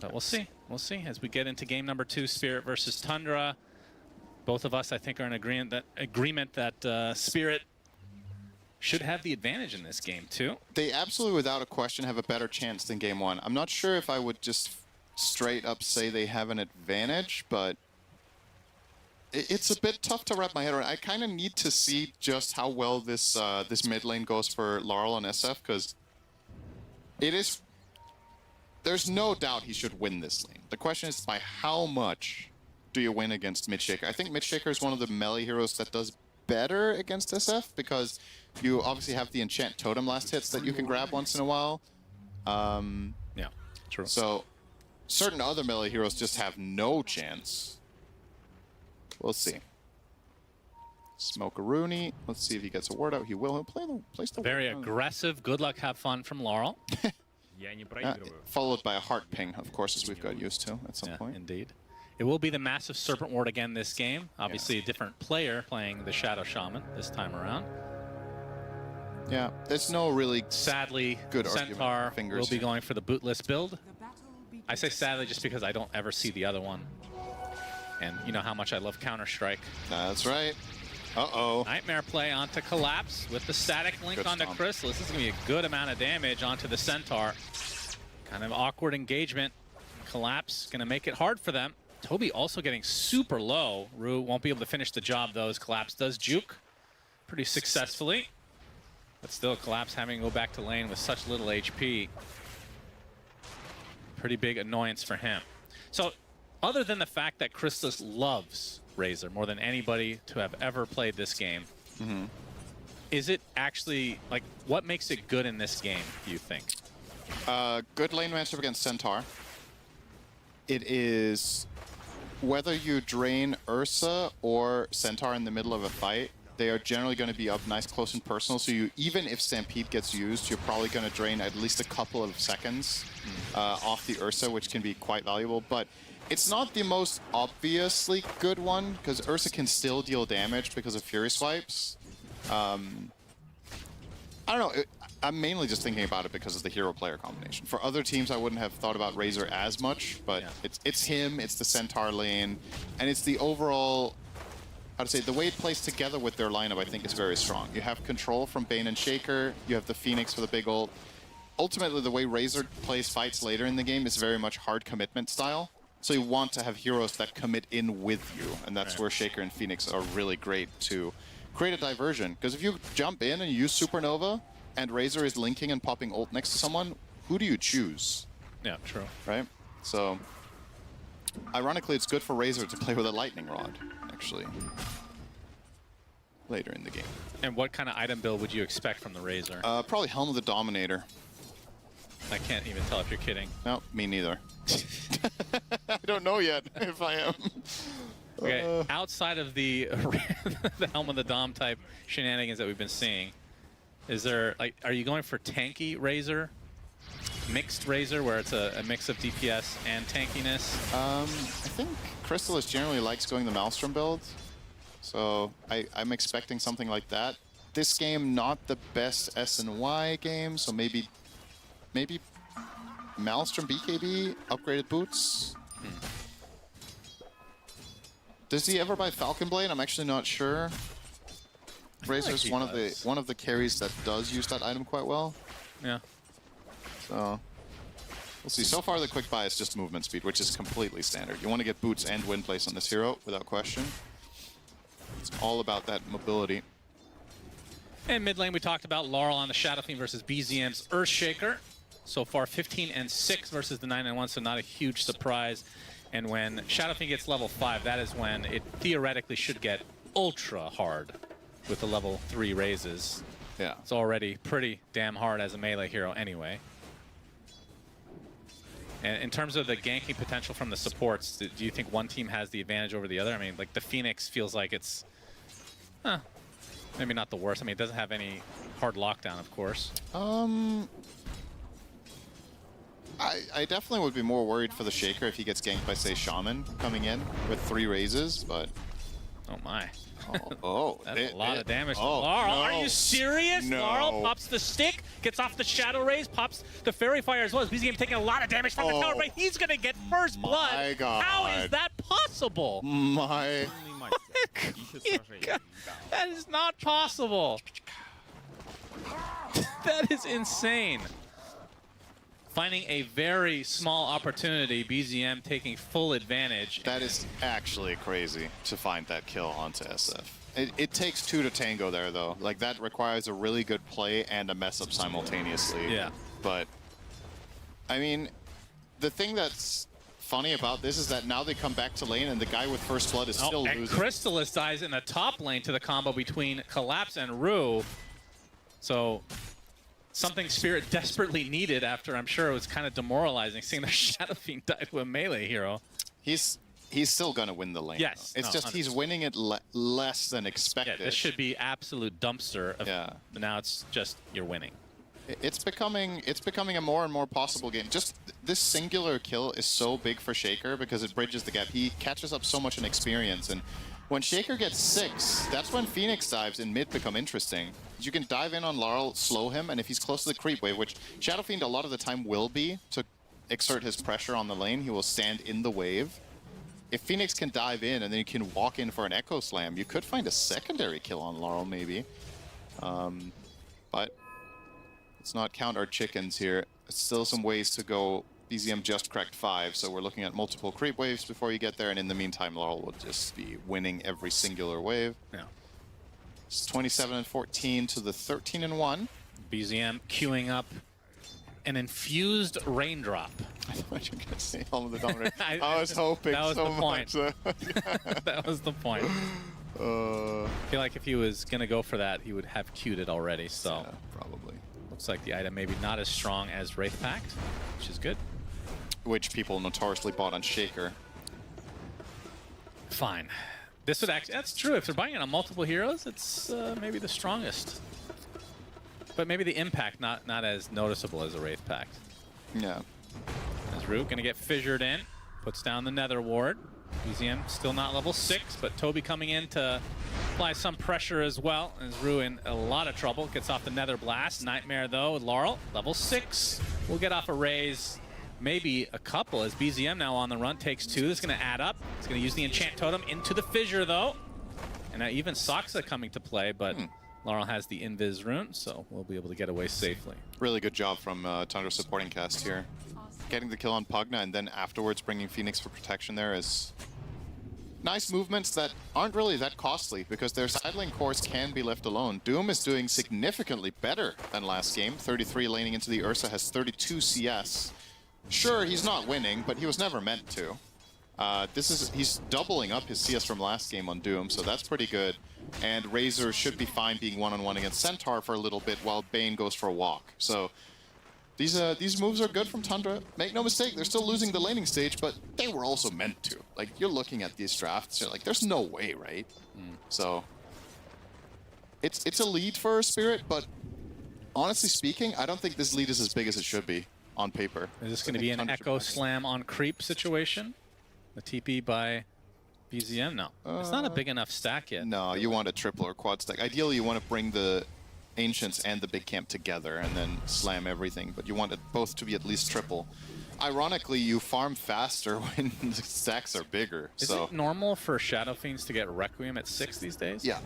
Speaker 12: But we'll see. We'll see as we get into game number 2, Spirit versus Tundra. Both of us, I think, are in agreement that Spirit should have the advantage in this game, too.
Speaker 11: They absolutely, without a question, have a better chance than game 1. I'm not sure if I would just straight up say they have an advantage, but It's a bit tough to wrap my head around. I kind of need to see just how well this this mid lane goes for Laurel and SF, because it is. There's no doubt he should win this lane. The question is by how much do you win against Midshaker? I think Midshaker is one of the melee heroes that does better against SF because you obviously have the enchant totem last hits that you can grab once in a while.
Speaker 12: Yeah, true.
Speaker 11: So certain other melee heroes just have no chance. We'll see. Smoke-a-rooney. Let's see if he gets a word out. He will. He'll place the
Speaker 12: Very
Speaker 11: word out.
Speaker 12: aggressive. Good luck, have fun from Laurel.
Speaker 11: Followed by a heart ping, of course, as we've got used to at some point.
Speaker 12: Indeed. It will be the massive Serpent Ward again this game. Obviously, a different player playing the Shadow Shaman this time around.
Speaker 11: Yeah, there's no really
Speaker 12: sadly
Speaker 11: good
Speaker 12: Centaur
Speaker 11: fingers
Speaker 12: will be
Speaker 11: here.
Speaker 12: going for the bootless build. I say sadly just because I don't ever see the other one. And you know how much I love Counter-Strike.
Speaker 11: That's right. Uh-oh.
Speaker 12: Nightmare play onto Collapse with the static link
Speaker 11: Good
Speaker 12: onto
Speaker 11: stomp.
Speaker 12: Crystal. This is going to be a good amount of damage onto the Centaur. Kind of awkward engagement. Collapse going to make it hard for them. Toby also getting super low. Rue won't be able to finish the job though as Collapse does juke pretty successfully. But still Collapse having to go back to lane with such little HP. Pretty big annoyance for him. So other than the fact that Crystallis loves Razor more than anybody to have ever played this game, is it actually, like, what makes it good in this game, do you think?
Speaker 11: Good lane matchup against Centaur. It is whether you drain Ursa or Centaur in the middle of a fight, they are generally going to be up nice, close, and personal. So you, even if Stampede gets used, you're probably going to drain at least a couple of seconds off the Ursa, which can be quite valuable. But it's not the most obviously good one, because Ursa can still deal damage because of Fury Swipes. I don't know. I'm mainly just thinking about it because of the hero-player combination. For other teams, I wouldn't have thought about Razor as much, but it's him, it's the Centaur lane, and it's the overall, how to say, the way it plays together with their lineup, I think, is very strong. You have control from Bane and Shaker, you have the Phoenix for the big ult. Ultimately, the way Razor plays fights later in the game is very much hard commitment style. So you want to have heroes that commit in with you, and that's where Shaker and Phoenix are really great to create a diversion. Because if you jump in and you use Supernova, and Razor is linking and popping ult next to someone, who do you choose?
Speaker 12: Yeah, true.
Speaker 11: Right? So, ironically, it's good for Razor to play with a Lightning Rod, actually, later in the game.
Speaker 12: And what kind of item build would you expect from the Razor?
Speaker 11: Probably Helm of the Dominator.
Speaker 12: I can't even tell if you're kidding.
Speaker 11: No, me neither. I don't know yet if I am.
Speaker 12: Okay, outside of the the Helm of the Dom type shenanigans that we've been seeing, is there, like, are you going for tanky Razor? Mixed Razor, where it's a mix of DPS and tankiness?
Speaker 11: I think Crystallis generally likes going the Maelstrom build, so I'm expecting something like that. This game, not the best SNY game, so maybe Maelstrom BKB, upgraded boots. Does he ever buy Falcon Blade? I'm actually not sure. Razor's one of the carries that does use that item quite well.
Speaker 12: Yeah.
Speaker 11: So we'll see. So far, the quick buy is just movement speed, which is completely standard. You want to get boots and wind place on this hero without question. It's all about that mobility.
Speaker 12: And mid lane, we talked about Laurel on the Shadow Fiend versus BZM's Earthshaker. So far, 15-6 versus the 9-1, so not a huge surprise. And when Shadow Fiend gets level 5, that is when it theoretically should get ultra hard with the level 3 raises.
Speaker 11: Yeah.
Speaker 12: It's already pretty damn hard as a melee hero anyway. And in terms of the ganking potential from the supports, do you think one team has the advantage over the other? I mean, like, the Phoenix feels like it's, maybe not the worst. I mean, it doesn't have any hard lockdown, of course.
Speaker 11: I definitely would be more worried for the Shaker if he gets ganked by, say, Shaman coming in with 3 raises, but...
Speaker 12: Oh my.
Speaker 11: That's
Speaker 12: a lot of damage to Laurel.
Speaker 11: No.
Speaker 12: Are you serious?
Speaker 11: No.
Speaker 12: Laurel pops the stick, gets off the Shadow Raise, pops the Fairy Fire as well. BZM taking a lot of damage from the tower, but he's going to get first blood.
Speaker 11: My God.
Speaker 12: How is that possible?
Speaker 11: My...
Speaker 12: God. That is not possible. That is insane. finding a very small opportunity. BZM taking full advantage.
Speaker 11: That is actually crazy to find that kill onto SF. It takes two to tango there, though. Like, that requires a really good play and a mess up simultaneously.
Speaker 12: Yeah.
Speaker 11: But, I mean, the thing that's funny about this is that now they come back to lane and the guy with first blood is still
Speaker 12: and
Speaker 11: losing.
Speaker 12: Crystallis dies in the top lane to the combo between Collapse and Rue. So, something Spirit desperately needed after, I'm sure it was kind of demoralizing seeing their Shadow Fiend die to a melee hero.
Speaker 11: He's still going to win the lane.
Speaker 12: Yes.
Speaker 11: It's just
Speaker 12: 100%.
Speaker 11: he's winning it less than expected.
Speaker 12: Yeah, this should be absolute dumpster. But now it's just you're winning.
Speaker 11: It's becoming a more and more possible game. Just this singular kill is so big for Shaker because it bridges the gap. He catches up so much in experience, and when Shaker gets 6, that's when Phoenix dives in mid become interesting. You can dive in on Laurel, slow him, and if he's close to the creep wave, which Shadow Fiend a lot of the time will be to exert his pressure on the lane, he will stand in the wave. If Phoenix can dive in and then you can walk in for an Echo Slam, you could find a secondary kill on Laurel maybe. But let's not count our chickens here. Still some ways to go. BZM just cracked 5, so we're looking at multiple creep waves before you get there, and in the meantime, Laurel will just be winning every singular wave.
Speaker 12: Yeah.
Speaker 11: It's 27-14 to the 13-1.
Speaker 12: BZM queuing up an infused raindrop.
Speaker 11: I thought you were going to say Helm of the Dominator. I was hoping
Speaker 12: that was
Speaker 11: so
Speaker 12: the point.
Speaker 11: much.
Speaker 12: That was the point. I feel like if he was going to go for that, he would have queued it already, so.
Speaker 11: Yeah, probably.
Speaker 12: Looks like the item maybe not as strong as Wraith Pact, which is good.
Speaker 11: Which people notoriously bought on Shaker.
Speaker 12: Fine. This would actually, that's true. If they're buying it on multiple heroes, it's maybe the strongest. But maybe the impact not as noticeable as a Wraith Pact.
Speaker 11: Yeah.
Speaker 12: As Rue gonna get fissured in, puts down the Nether Ward. BZM still not level 6, but Toby coming in to apply some pressure as well. As Rue in a lot of trouble, gets off the Nether Blast. Nightmare though with Laurel, level 6. We'll get off a raise, maybe a couple, as BZM now on the run, takes 2. This is gonna add up. It's gonna use the Enchant Totem into the Fissure though. And now even Soxa coming to play, but Laurel has the Invis rune, so we'll be able to get away safely.
Speaker 11: Really good job from Tundra supporting cast here. Getting the kill on Pugna and then afterwards bringing Phoenix for protection there is nice movements that aren't really that costly because their side lane cores can be left alone. Doom is doing significantly better than last game. 33 laning into the Ursa, has 32 CS. Sure, he's not winning, but he was never meant to. He's doubling up his CS from last game on Doom, so that's pretty good. And Razor should be fine being one-on-one against Centaur for a little bit while Bane goes for a walk. So these moves are good from Tundra. Make no mistake, they're still losing the laning stage, but they were also meant to. Like, you're looking at these drafts, you're like, there's no way, right? So it's a lead for Spirit, but honestly speaking, I don't think this lead is as big as it should be on paper.
Speaker 12: Is this going to be an Echo Slam on creep situation? The TP by BZM? No. It's not a big enough stack yet.
Speaker 11: No, you want a triple or quad stack. Ideally, you want to bring the Ancients and the big camp together and then slam everything, but you want it both to be at least triple. Ironically, you farm faster when the stacks are bigger.
Speaker 12: Is it normal for Shadow Fiends to get Requiem at 6 these days?
Speaker 11: Yeah.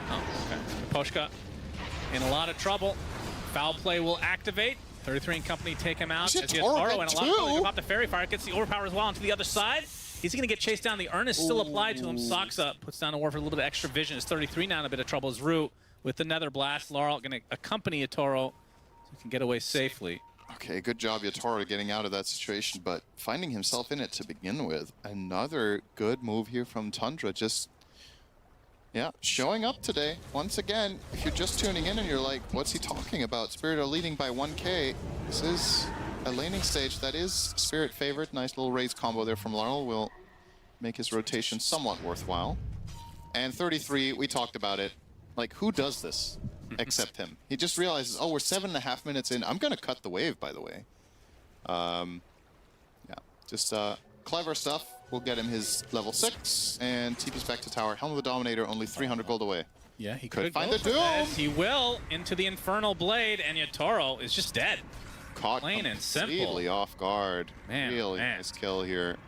Speaker 12: Oh, okay. Poshka in a lot of trouble. Foul play will activate. 33 and company take him out. As he has Oro and a lot of trouble. Come up to Fairy Fire, gets the overpower as well onto the other side. He's going to get chased down. The Earnest still applied to him. Soxa puts down a war for a little bit of extra vision. Is 33 now in a bit of trouble. As Rue with the Nether Blast. Laurel going to accompany Yatoro so he can get away safely.
Speaker 11: Okay, good job Yatoro getting out of that situation, but finding himself in it to begin with. Another good move here from Tundra. Just, yeah, showing up today. Once again, if you're just tuning in and you're like, what's he talking about? Spirit are leading by 1K. This is a laning stage that is Spirit favorite. Nice little raise combo there from Laurel will make his rotation somewhat worthwhile. And 33, we talked about it. Like, who does this except him? He just realizes, oh, we're 7.5 minutes in. I'm going to cut the wave, by the way. Yeah, just clever stuff. We'll get him his level 6 and TP's back to tower. Helm of the Dominator, only 300 gold away.
Speaker 12: Yeah, he could
Speaker 11: find the Doom.
Speaker 12: He will into the Infernal Blade, and Yatoro is just dead.
Speaker 11: Caught
Speaker 12: plain and simple.
Speaker 11: Completely off guard.
Speaker 12: Man,
Speaker 11: really nice kill here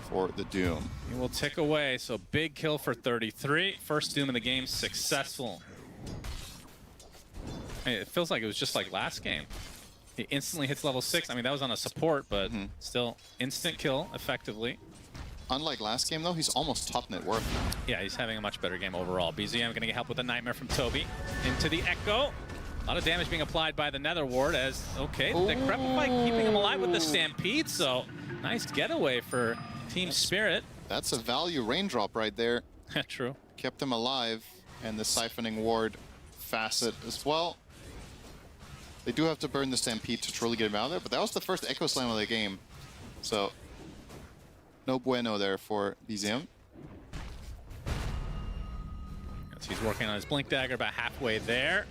Speaker 11: for the Doom.
Speaker 12: He will tick away, so big kill for 33. First Doom in the game, successful. Hey, it feels like it was just like last game. He instantly hits level 6. I mean, that was on a support, but still instant kill effectively.
Speaker 11: Unlike last game, though, he's almost top net worth.
Speaker 12: Yeah, he's having a much better game overall. BZM going to get help with a Nightmare from Toby. Into the Echo. A lot of damage being applied by the Nether Ward as, okay, the Decrepify keeping him alive with the Stampede, so nice getaway for Team Spirit.
Speaker 11: That's a value raindrop right there.
Speaker 12: True.
Speaker 11: Kept him alive, and the Siphoning Ward facet as well. They do have to burn the Stampede to truly get him out of there, but that was the first Echo Slam of the game. So, no bueno there for BZM.
Speaker 12: He's working on his Blink Dagger about halfway there.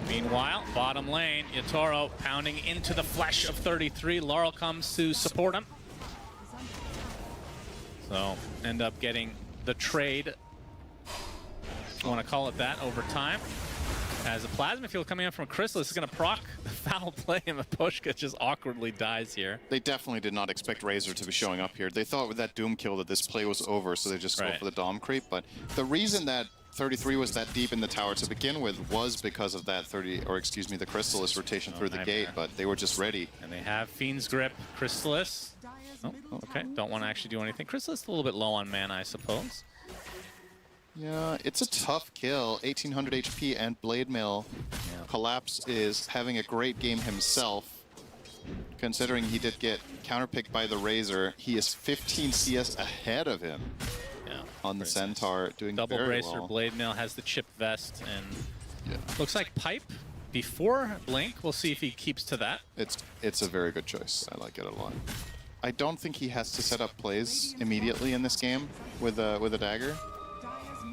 Speaker 12: Meanwhile, bottom lane, Yatoro pounding into the flesh of 33. Laurel comes to support him. So, end up getting the trade, if you want to call it that, over time. As a Plasma Field coming in from Chrysalis is going to proc the foul play, and Maposhka just awkwardly dies here.
Speaker 11: They definitely did not expect Razor to be showing up here. They thought with that Doom kill that this play was over, so they just go for the Dom creep. But the reason that 33 was that deep in the tower to begin with was because of that the Chrysalis rotation through the gate, but they were just ready.
Speaker 12: And they have Fiend's Grip, Chrysalis. Oh, okay, don't want to actually do anything. Chrysalis a little bit low on mana, I suppose.
Speaker 11: Yeah, it's a tough kill. 1800 HP and Blade Mail. Collapse is having a great game himself. Considering he did get counterpicked by the Razor, he is 15 CS ahead of him. On the Centaur, doing
Speaker 12: double
Speaker 11: very
Speaker 12: bracer,
Speaker 11: well.
Speaker 12: Blade Mail has the chip vest, and looks like Pipe before Blink. We'll see if he keeps to that.
Speaker 11: It's a very good choice. I like it a lot. I don't think he has to set up plays immediately in this game with a dagger.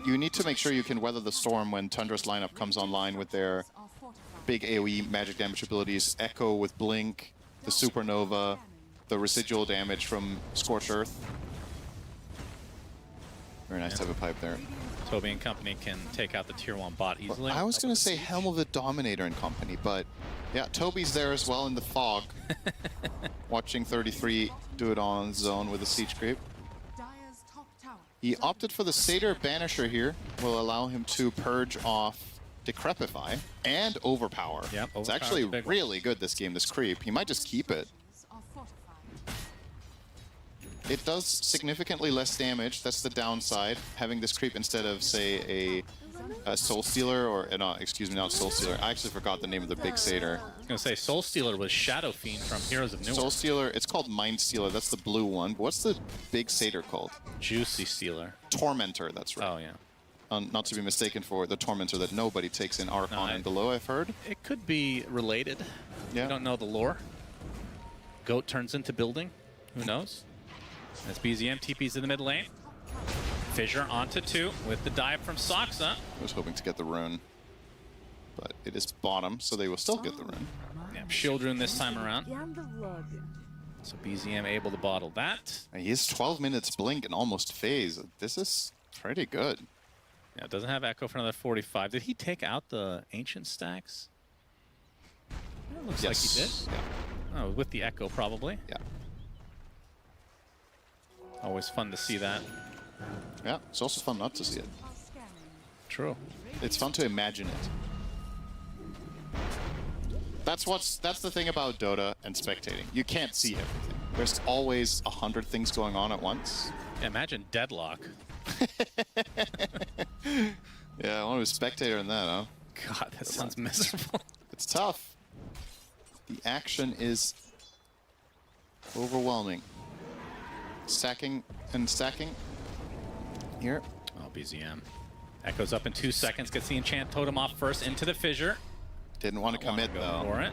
Speaker 11: You need to make sure you can weather the storm when Tundra's lineup comes online with their big AoE magic damage abilities, Echo with Blink, the Supernova, the residual damage from Scorched Earth. Very nice to have a pipe there.
Speaker 12: Toby and company can take out the tier 1 bot easily.
Speaker 11: I was going to say Helm of the Dominator and company, but yeah, Toby's there as well in the fog. Watching 33 do it on zone with a siege creep. He opted for the Satyr Banisher here. Will allow him to purge off Decrepify and Overpower.
Speaker 12: Yep,
Speaker 11: it's actually really good this game, this creep. He might just keep it. It does significantly less damage. That's the downside. Having this creep instead of, say, a Soul Stealer, or excuse me, not Soul Stealer. I actually forgot the name of the big Satyr.
Speaker 12: I was gonna say Soul Stealer was Shadow Fiend from Heroes of Newerth.
Speaker 11: Soul Stealer, it's called Mind Stealer. That's the blue one. But what's the big Satyr called?
Speaker 12: Juicy Stealer.
Speaker 11: Tormentor. That's right.
Speaker 12: Oh yeah.
Speaker 11: Not to be mistaken for the Tormentor that nobody takes in Archon and below, I've heard.
Speaker 12: It could be related.
Speaker 11: Yeah.
Speaker 12: I don't know the lore. Goat turns into building. Who knows? As BZM TP's in the mid lane. Fissure onto 2 with the dive from Soxa.
Speaker 11: I was hoping to get the rune, but it is bottom, so they will still get the rune.
Speaker 12: Yeah, shield rune this time around. So BZM able to bottle that.
Speaker 11: And he has 12 minutes blink and almost phase. This is pretty good.
Speaker 12: Yeah, doesn't have Echo for another 45. Did he take out the Ancient stacks? It looks like he did.
Speaker 11: Yeah.
Speaker 12: Oh, with the Echo probably.
Speaker 11: Yeah.
Speaker 12: Always fun to see that.
Speaker 11: Yeah, it's also fun not to see it.
Speaker 12: True.
Speaker 11: It's fun to imagine it. That's the thing about Dota and spectating. You can't see everything. There's always 100 things going on at once.
Speaker 12: Yeah, imagine Deadlock.
Speaker 11: Yeah, I want to be a spectator in that, huh?
Speaker 12: God, that sounds miserable.
Speaker 11: It's tough. The action is overwhelming. Stacking and stacking. Here.
Speaker 12: Oh, BZM. Echoes up in 2 seconds. Gets the Enchant Totem off first into the Fissure.
Speaker 11: Didn't want to commit, though.
Speaker 12: For it.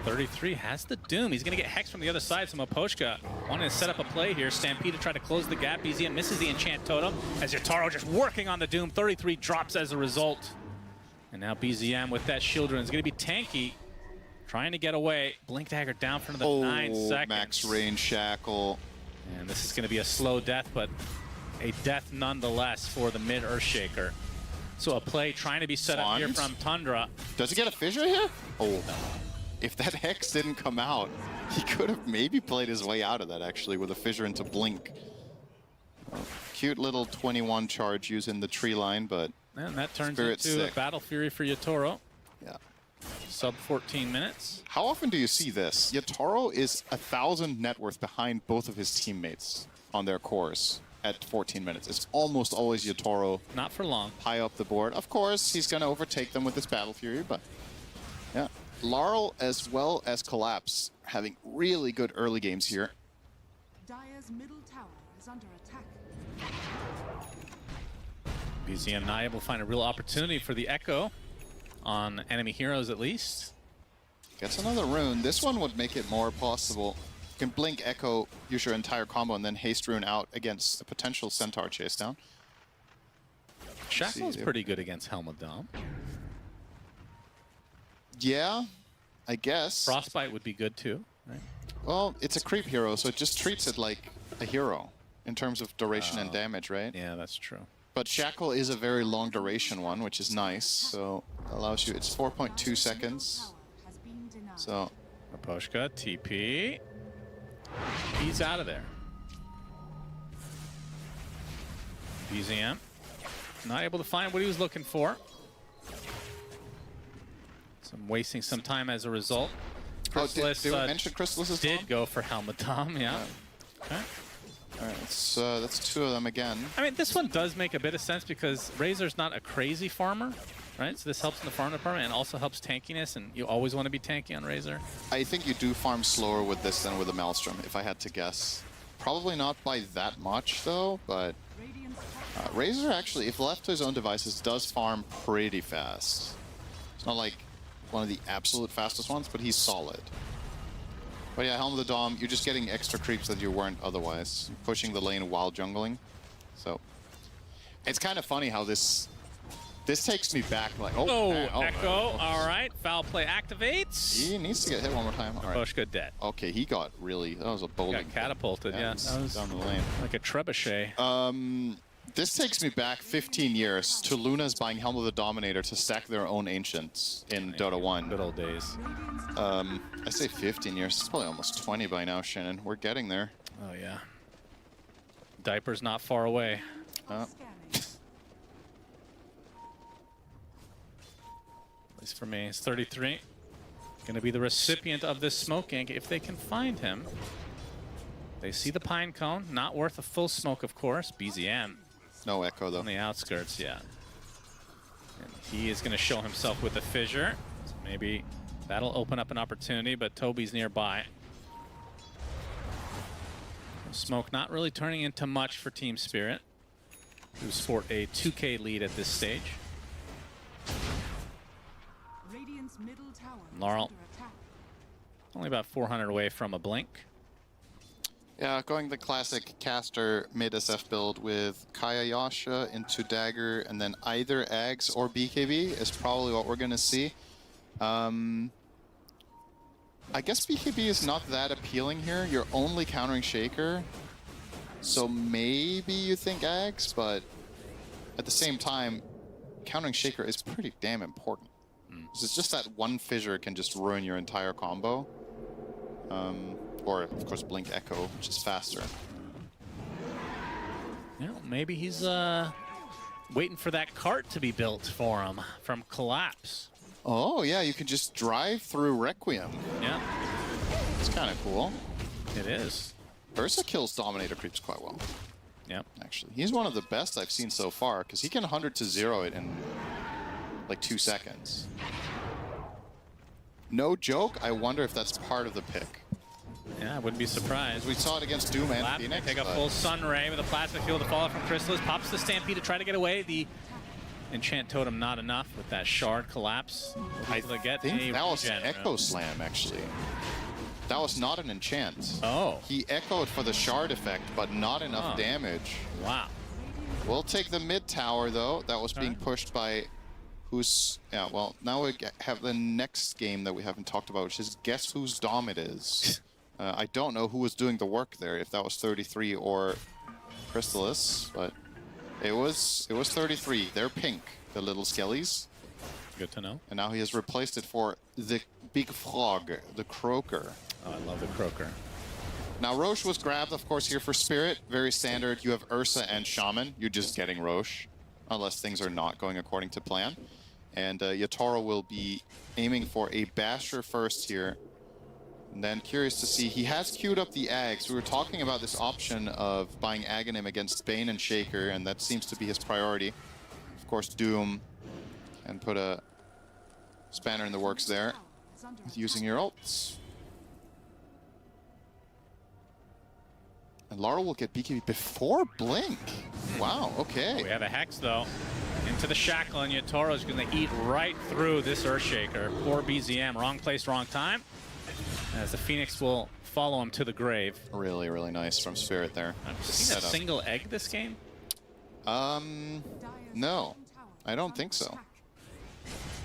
Speaker 12: 33 has the Doom. He's going to get Hex from the other side. So Maposhka wanting to set up a play here. Stampede to try to close the gap. BZM misses the Enchant Totem as Yatoro just working on the Doom. 33 drops as a result. And now BZM with that shield rune is going to be tanky. Trying to get away. Blink Dagger down for another 9 seconds.
Speaker 11: Max range shackle.
Speaker 12: And this is going to be a slow death, but a death nonetheless for the mid Earthshaker. So a play trying to be set up here from Tundra.
Speaker 11: Does he get a Fissure here? Oh. If that Hex didn't come out, he could have maybe played his way out of that, actually, with a Fissure into Blink. Cute little 21 charge using the tree line, but
Speaker 12: and that turns
Speaker 11: Spirit's
Speaker 12: into
Speaker 11: sick.
Speaker 12: a Battle Fury for Yatoro.
Speaker 11: Yeah.
Speaker 12: sub 14 minutes.
Speaker 11: How often do you see this? Yatoro is 1,000 net worth behind both of his teammates on their cores at 14 minutes. It's almost always Yatoro.
Speaker 12: Not for long.
Speaker 11: High up the board. Of course, he's going to overtake them with his Battle Fury, but yeah. Laurel as well as Collapse having really good early games here.
Speaker 8: Dire's middle tower is under attack.
Speaker 12: BZM not able to find a real opportunity for the Echo on enemy heroes at least.
Speaker 11: Gets another rune. This one would make it more possible. You can blink Echo, use your entire combo, and then haste rune out against a potential Centaur chase down.
Speaker 12: Shackle's pretty good against Helmet Dom.
Speaker 11: Yeah, I guess.
Speaker 12: Frostbite would be good too, right?
Speaker 11: Well, it's a creep hero, so it just treats it like a hero in terms of duration and damage, right?
Speaker 12: Yeah, that's true.
Speaker 11: But Shackle is a very long duration one, which is nice. So allows you, it's 4.2 seconds. So
Speaker 12: Aposhka, TP. He's out of there. BZM not able to find what he was looking for. Wasting some time as a result.
Speaker 11: Chrysalis, did we mention Chrysalis as well?
Speaker 12: Did go for Helmet Dom, yeah. Okay.
Speaker 11: All right, that's two of them again.
Speaker 12: I mean, this one does make a bit of sense because Razor's not a crazy farmer, right? So this helps in the farm department and also helps tankiness, and you always want to be tanky on Razor.
Speaker 11: I think you do farm slower with this than with the Maelstrom, if I had to guess. Probably not by that much, though, but Razor actually, if left to his own devices, does farm pretty fast. It's not like one of the absolute fastest ones, but he's solid. But yeah, Helm of the Dom, you're just getting extra creeps that you weren't otherwise. Pushing the lane while jungling. So it's kind of funny how this takes me back like,
Speaker 12: Echo, all right. Foul play activates.
Speaker 11: He needs to get hit one more time. All right.
Speaker 12: Aposhka dead.
Speaker 11: Okay, he got really, that was a bowling.
Speaker 12: Got catapulted, yeah.
Speaker 11: That was down the lane.
Speaker 12: Like a trebuchet.
Speaker 11: This takes me back 15 years to Luna's buying Helm of the Dominator to stack their own Ancients in Dota 1.
Speaker 12: Good old days.
Speaker 11: I say 15 years. It's probably almost 20 by now, Shannon. We're getting there.
Speaker 12: Oh, yeah. Diaper's not far away.
Speaker 11: At
Speaker 12: least for me, it's 33. Going to be the recipient of this smoke gank if they can find him. They see the pine cone. Not worth a full smoke, of course. BZM.
Speaker 11: No Echo, though.
Speaker 12: On the outskirts, yeah. And he is going to show himself with a fissure. So maybe that'll open up an opportunity, but Toby's nearby. Smoke not really turning into much for Team Spirit, who sport a 2K lead at this stage.
Speaker 8: Radiant's middle tower
Speaker 12: Laurel,
Speaker 8: is under attack.
Speaker 12: only about 400 away from a blink.
Speaker 11: Yeah, going the classic caster mid SF build with Kaya Yasha into Dagger and then either Ags or BKB is probably what we're going to see. I guess BKB is not that appealing here. You're only countering Shaker. So maybe you think Ags, but at the same time, countering Shaker is pretty damn important. It's just that one fissure can just ruin your entire combo. Or, of course, Blink Echo, which is faster.
Speaker 12: Yeah, maybe he's waiting for that cart to be built for him from Collapse.
Speaker 11: Oh, yeah, you can just drive through Requiem.
Speaker 12: Yeah.
Speaker 11: It's kind of cool.
Speaker 12: It is.
Speaker 11: Ursa kills Dominator creeps quite well.
Speaker 12: Yep.
Speaker 11: Actually, he's one of the best I've seen so far, because he can 100 to 0 it in like 2 seconds. No joke, I wonder if that's part of the pick.
Speaker 12: Yeah, I wouldn't be surprised.
Speaker 11: We saw it against Doom and Phoenix.
Speaker 12: Take a full Sun Ray with a Plasma Field to fall from Chrysalis. Pops the Stampede to try to get away. The Enchant Totem not enough with that Shard Collapse.
Speaker 11: I think that was an Echo Slam, actually. That was not an enchant.
Speaker 12: Oh.
Speaker 11: He echoed for the Shard effect, but not enough damage.
Speaker 12: Wow.
Speaker 11: We'll take the mid tower, though. That was being pushed by... Who's... Yeah, well, now we have the next game that we haven't talked about, which is Guess Whose Dom It Is. I don't know who was doing the work there, if that was 33 or Chrysalis, but it was 33. They're pink, the little skellies.
Speaker 12: Good to know.
Speaker 11: And now he has replaced it for the big frog, the croaker.
Speaker 12: Oh, I love the croaker.
Speaker 11: Now Roche was grabbed, of course, here for Spirit. Very standard. You have Ursa and Shaman. You're just getting Roche, unless things are not going according to plan. And Yatoro will be aiming for a basher first here. And then curious to see, he has queued up the Ags. We were talking about this option of buying Aghanim against Bane and Shaker, and that seems to be his priority. Of course, Doom, and put a spanner in the works there with using your ults. And Laurel will get BKB before Blink. Wow, okay.
Speaker 12: We have a Hex, though. Into the Shackle, and Yatoro's going to eat right through this Earthshaker. Poor BZM. Wrong place, wrong time. As the Phoenix will follow him to the grave.
Speaker 11: Really, really nice from Spirit there.
Speaker 12: Have you seen a single egg this game?
Speaker 11: No. I don't think so.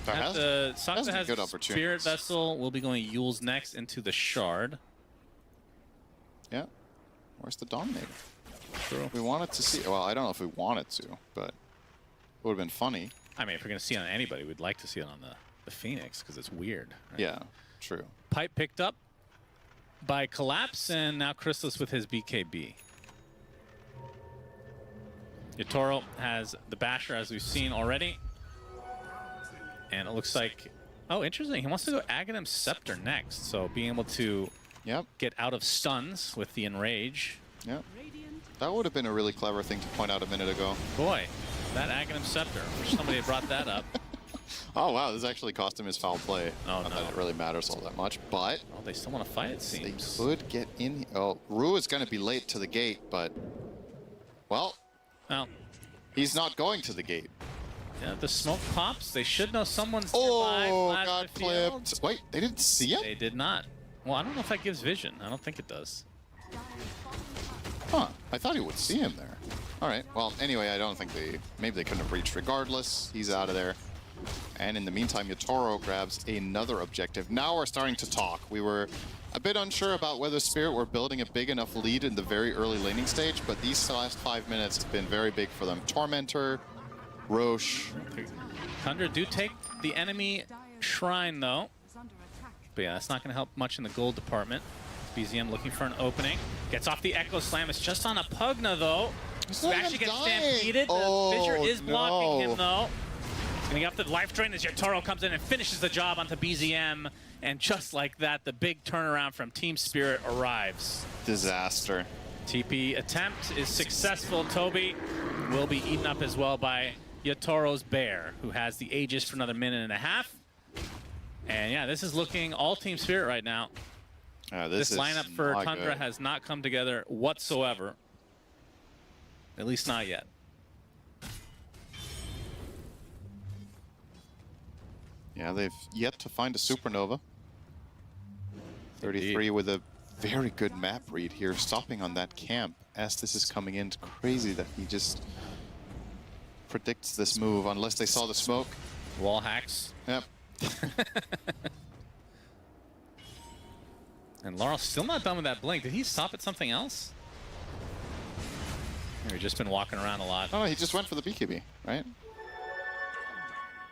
Speaker 12: At the Sakta has a Spirit Vessel. We'll be going Yule's next into the Shard.
Speaker 11: Yeah. Where's the Dominator?
Speaker 12: True.
Speaker 11: We wanted to see... Well, I don't know if we wanted to, but it would have been funny.
Speaker 12: I mean, if we're going to see it on anybody, we'd like to see it on the Phoenix, because it's weird. Right?
Speaker 11: Yeah, true.
Speaker 12: Pipe picked up by Collapse, and now Chrysalis with his BKB. Yatoro has the Basher, as we've seen already. And it looks like... Oh, interesting. He wants to go Aghanim Scepter next, so being able to get out of stuns with the Enrage.
Speaker 11: Yep. That would have been a really clever thing to point out a minute ago.
Speaker 12: Boy, that Aghanim Scepter. I wish somebody had brought that up.
Speaker 11: Oh, wow, this actually cost him his foul play.
Speaker 12: Oh,
Speaker 11: Not that it really matters all that much, but...
Speaker 12: Oh, they still want to fight, it seems.
Speaker 11: They could get in... Oh, Rue is going to be late to the gate, but... Well... He's not going to the gate.
Speaker 12: Yeah, the smoke pops. They should know someone's
Speaker 11: nearby. Oh,
Speaker 12: Flash
Speaker 11: got
Speaker 12: the field.
Speaker 11: clipped. Wait, they didn't see him?
Speaker 12: They did not. Well, I don't know if that gives vision. I don't think it does.
Speaker 11: Huh, I thought he would see him there. All right, well, anyway, I don't think they... Maybe they couldn't have reached regardless. He's out of there. And in the meantime, Yatoro grabs another objective. Now we're starting to talk. We were a bit unsure about whether Spirit were building a big enough lead in the very early laning stage, but these last 5 minutes have been very big for them. Tormentor, Roche.
Speaker 12: Tundra do take the enemy shrine, though. But yeah, that's not going to help much in the gold department. BZM looking for an opening. Gets off the Echo Slam. It's just on a Pugna, though. He actually gets stampeded. The Fissure is blocking him, though. He's going to get off the life drain as Yatoro comes in and finishes the job onto BZM. And just like that, the big turnaround from Team Spirit arrives.
Speaker 11: Disaster.
Speaker 12: TP attempt is successful. Toby will be eaten up as well by Yatoro's Bear, who has the Aegis for another minute and a half. And yeah, this is looking all Team Spirit right now. This lineup for Tundra has not come together whatsoever. At least not yet.
Speaker 11: Yeah, they've yet to find a Supernova. 33 with a very good map read here, stopping on that camp as this is coming in. It's crazy that he just predicts this move unless they saw the smoke.
Speaker 12: Wall hacks.
Speaker 11: Yep.
Speaker 12: And Laurel's still not done with that blink. Did he stop at something else? Maybe just been walking around a lot.
Speaker 11: Oh, he just went for the BKB, right?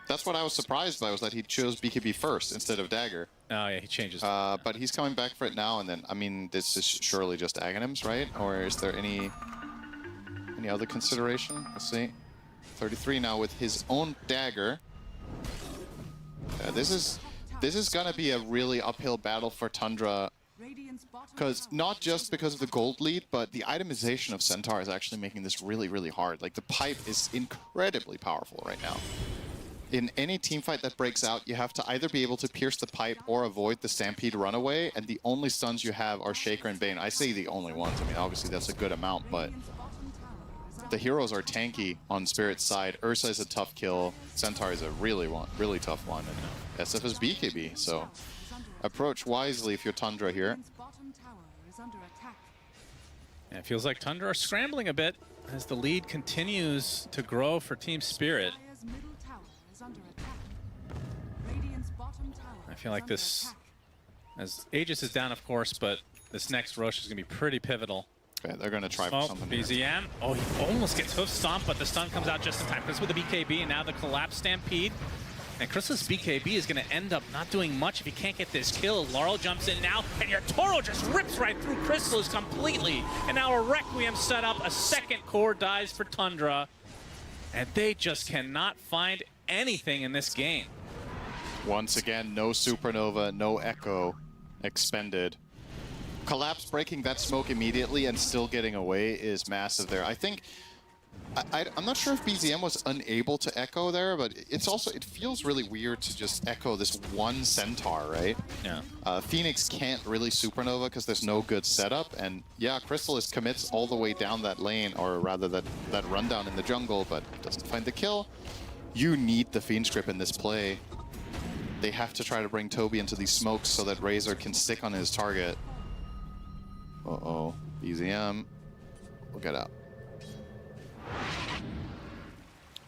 Speaker 11: That's what I was surprised by, was that he chose BKB first instead of Dagger.
Speaker 12: Oh yeah, he changes.
Speaker 11: But he's coming back for it now, and then, I mean, this is surely just Aghanims, right? Or is there any other consideration? Let's see. 33 now with his own Dagger. This is gonna be a really uphill battle for Tundra, because not just because of the gold lead, but the itemization of Centaur is actually making this really, really hard. Like, the pipe is incredibly powerful right now. In any teamfight that breaks out, you have to either be able to pierce the pipe or avoid the Stampede runaway, and the only stuns you have are Shaker and Bane. I say the only ones. I mean, obviously that's a good amount, but the heroes are tanky on Spirit's side. Ursa is a tough kill. Centaur is a really tough one. And SF is BKB, so approach wisely if you're Tundra here.
Speaker 12: Yeah, it feels like Tundra are scrambling a bit as the lead continues to grow for Team Spirit. I feel like this, as Aegis is down, of course, but this next Rosh is going to be pretty pivotal.
Speaker 11: Okay, they're going to try for something
Speaker 12: BZM.
Speaker 11: here.
Speaker 12: Oh, he almost gets hoof stomped, but the stun comes out just in time. Chris with the BKB, and now the collapse Stampede. And Chris's BKB is going to end up not doing much if he can't get this kill. Laurel jumps in now, and Yatoro just rips right through Chrysalis completely. And now a Requiem set up, a second core dies for Tundra. And they just cannot find anything in this game.
Speaker 11: Once again, no Supernova, no Echo expended. Collapse breaking that smoke immediately and still getting away is massive there. I think, I'm not sure if BZM was unable to echo there, but it's also, it feels really weird to just echo this one Centaur, right?
Speaker 12: Yeah.
Speaker 11: Phoenix can't really Supernova because there's no good setup, and yeah, Crystallis commits all the way down that lane, or rather that rundown in the jungle, but doesn't find the kill. You need the Fiend Script in this play. They have to try to bring Toby into these smokes so that Razor can stick on his target. Uh-oh, BZM will get out.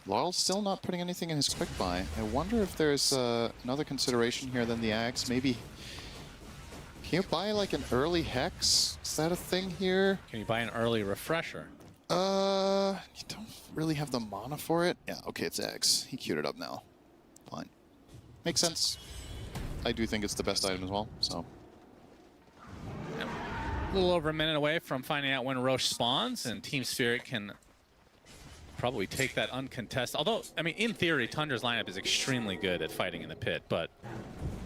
Speaker 11: Laurel's still not putting anything in his quick buy. I wonder if there's another consideration here than the Axe. Maybe, can you buy like an early Hex? Is that a thing here?
Speaker 12: Can you buy an early refresher?
Speaker 11: You don't really have the mana for it. Yeah, okay, it's Axe. He queued it up now. Fine. Makes sense. I do think it's the best item as well, so.
Speaker 12: A little over a minute away from finding out when Roche spawns, and Team Spirit can probably take that uncontested. Although, I mean, in theory, Tundra's lineup is extremely good at fighting in the pit, but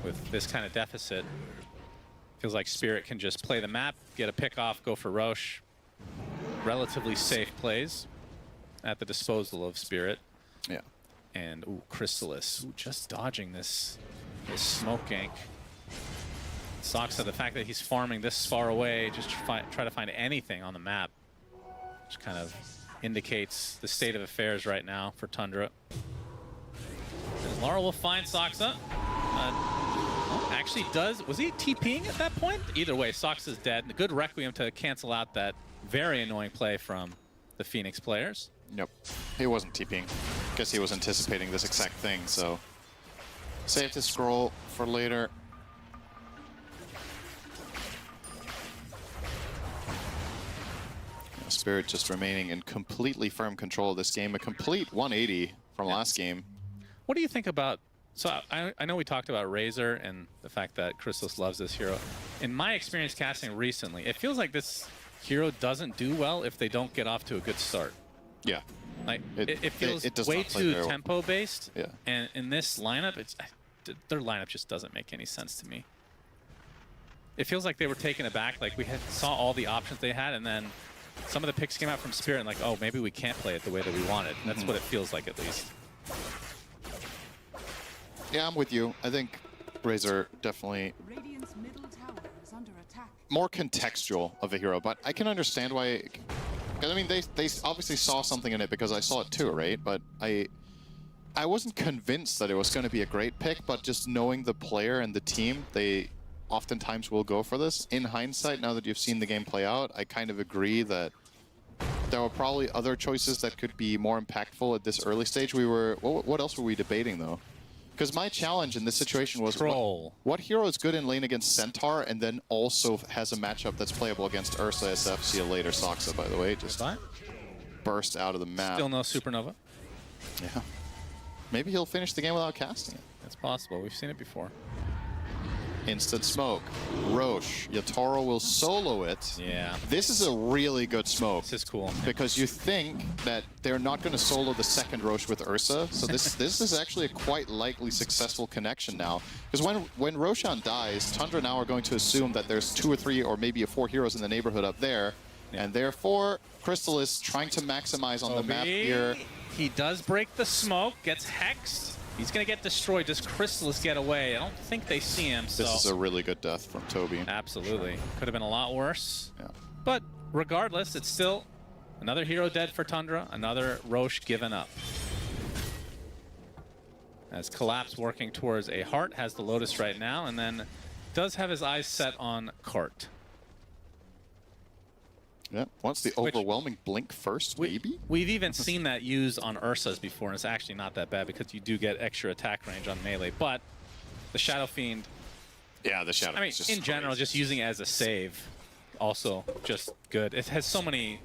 Speaker 12: with this kind of deficit, feels like Spirit can just play the map, get a pick off, go for Roche. Relatively safe plays at the disposal of Spirit.
Speaker 11: Yeah.
Speaker 12: And, ooh, Crystallis. Ooh, just dodging this smoke gank. Soxa, the fact that he's farming this far away, just try to find anything on the map, which kind of indicates the state of affairs right now for Tundra. And Laura will find Soxa. Actually was he TPing at that point? Either way, Soxa's dead. A good Requiem to cancel out that very annoying play from the Phoenix players.
Speaker 11: Nope, he wasn't TPing. Guess he was anticipating this exact thing, so. Save the scroll for later. Spirit just remaining in completely firm control of this game. A complete 180 from last game.
Speaker 12: What do you think about... So I know we talked about Razor and the fact that Crystallis loves this hero. In my experience casting recently, it feels like this hero doesn't do well if they don't get off to a good start.
Speaker 11: Yeah.
Speaker 12: Like it feels way too tempo-based.
Speaker 11: Yeah.
Speaker 12: And in this lineup, their lineup just doesn't make any sense to me. It feels like they were taken aback. Like we saw all the options they had, and then some of the picks came out from Spirit and like, oh, maybe we can't play it the way that we wanted. And that's what it feels like, at least.
Speaker 11: Yeah, I'm with you. I think Razor definitely more contextual of a hero, but I can understand why. Because I mean, they obviously saw something in it because I saw it too, right? But I wasn't convinced that it was going to be a great pick, but just knowing the player and the team, they oftentimes will go for this. In hindsight, now that you've seen the game play out, I kind of agree that there were probably other choices that could be more impactful at this early stage. What else were we debating though? Because my challenge in this situation was what hero is good in lane against Centaur and then also has a matchup that's playable against Ursa SF. See you later, Soxa, by the way. Just burst out of the map.
Speaker 12: Still no Supernova.
Speaker 11: Yeah. Maybe he'll finish the game without casting it.
Speaker 12: It's possible. We've seen it before.
Speaker 11: Instant smoke. Roche. Yatoro will solo it.
Speaker 12: Yeah.
Speaker 11: This is a really good smoke.
Speaker 12: This is cool.
Speaker 11: Because you think that they're not going to solo the second Roche with Ursa. So this is actually a quite likely successful connection now. Because when Roshan dies, Tundra now are going to assume that there's 2 or 3 or maybe 4 heroes in the neighborhood up there. Yeah. And therefore, Crystal is trying to maximize on the map here.
Speaker 12: He does break the smoke, gets hexed. He's going to get destroyed. Does Crystallis get away? I don't think they see him. So.
Speaker 11: This is a really good death from Toby.
Speaker 12: Absolutely. Could have been a lot worse.
Speaker 11: Yeah.
Speaker 12: But regardless, it's still another hero dead for Tundra, another Roche given up. As Collapse working towards a heart, has the Lotus right now, and then does have his eyes set on Cart.
Speaker 11: Yeah, wants the overwhelming blink first, maybe?
Speaker 12: We've even seen that used on Ursa's before, and it's actually not that bad because you do get extra attack range on melee. But the Shadow Fiend...
Speaker 11: Yeah, the Shadow Fiend.
Speaker 12: I mean, in general, just using it as a save, also just good. It has so many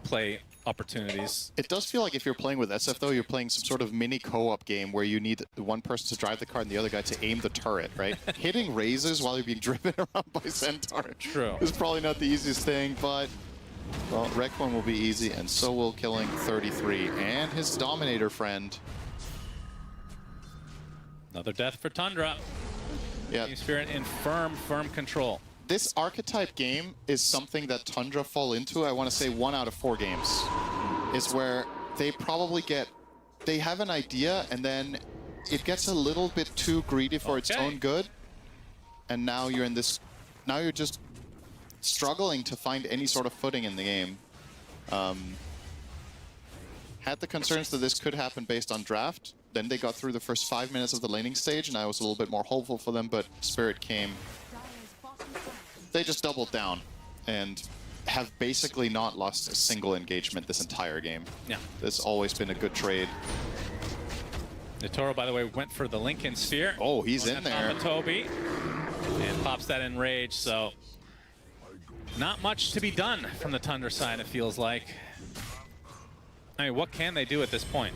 Speaker 12: play opportunities.
Speaker 11: It does feel like if you're playing with SF, though, you're playing some sort of mini co-op game where you need one person to drive the car and the other guy to aim the turret, right? Hitting razors while you're being driven around by Centaur is probably not the easiest thing, but... Well, Requiem will be easy, and so will killing 33 and his Dominator friend.
Speaker 12: Another death for Tundra.
Speaker 11: Yeah.
Speaker 12: Team Spirit in firm control.
Speaker 11: This archetype game is something that Tundra fall into, I want to say 1 out of 4 games, is where they probably they have an idea and then it gets a little bit too greedy for its own good. And now you're in this, now you're just struggling to find any sort of footing in the game. Had the concerns that this could happen based on draft. Then they got through the first 5 minutes of the laning stage and I was a little bit more hopeful for them, but Spirit came. They just doubled down and have basically not lost a single engagement this entire game.
Speaker 12: Yeah.
Speaker 11: It's always been a good trade.
Speaker 12: Netoro, by the way, went for the Lincoln Sphere.
Speaker 11: Oh, he's in there.
Speaker 12: Toby. And pops that in rage, so not much to be done from the Tundra side, it feels like. I mean, what can they do at this point?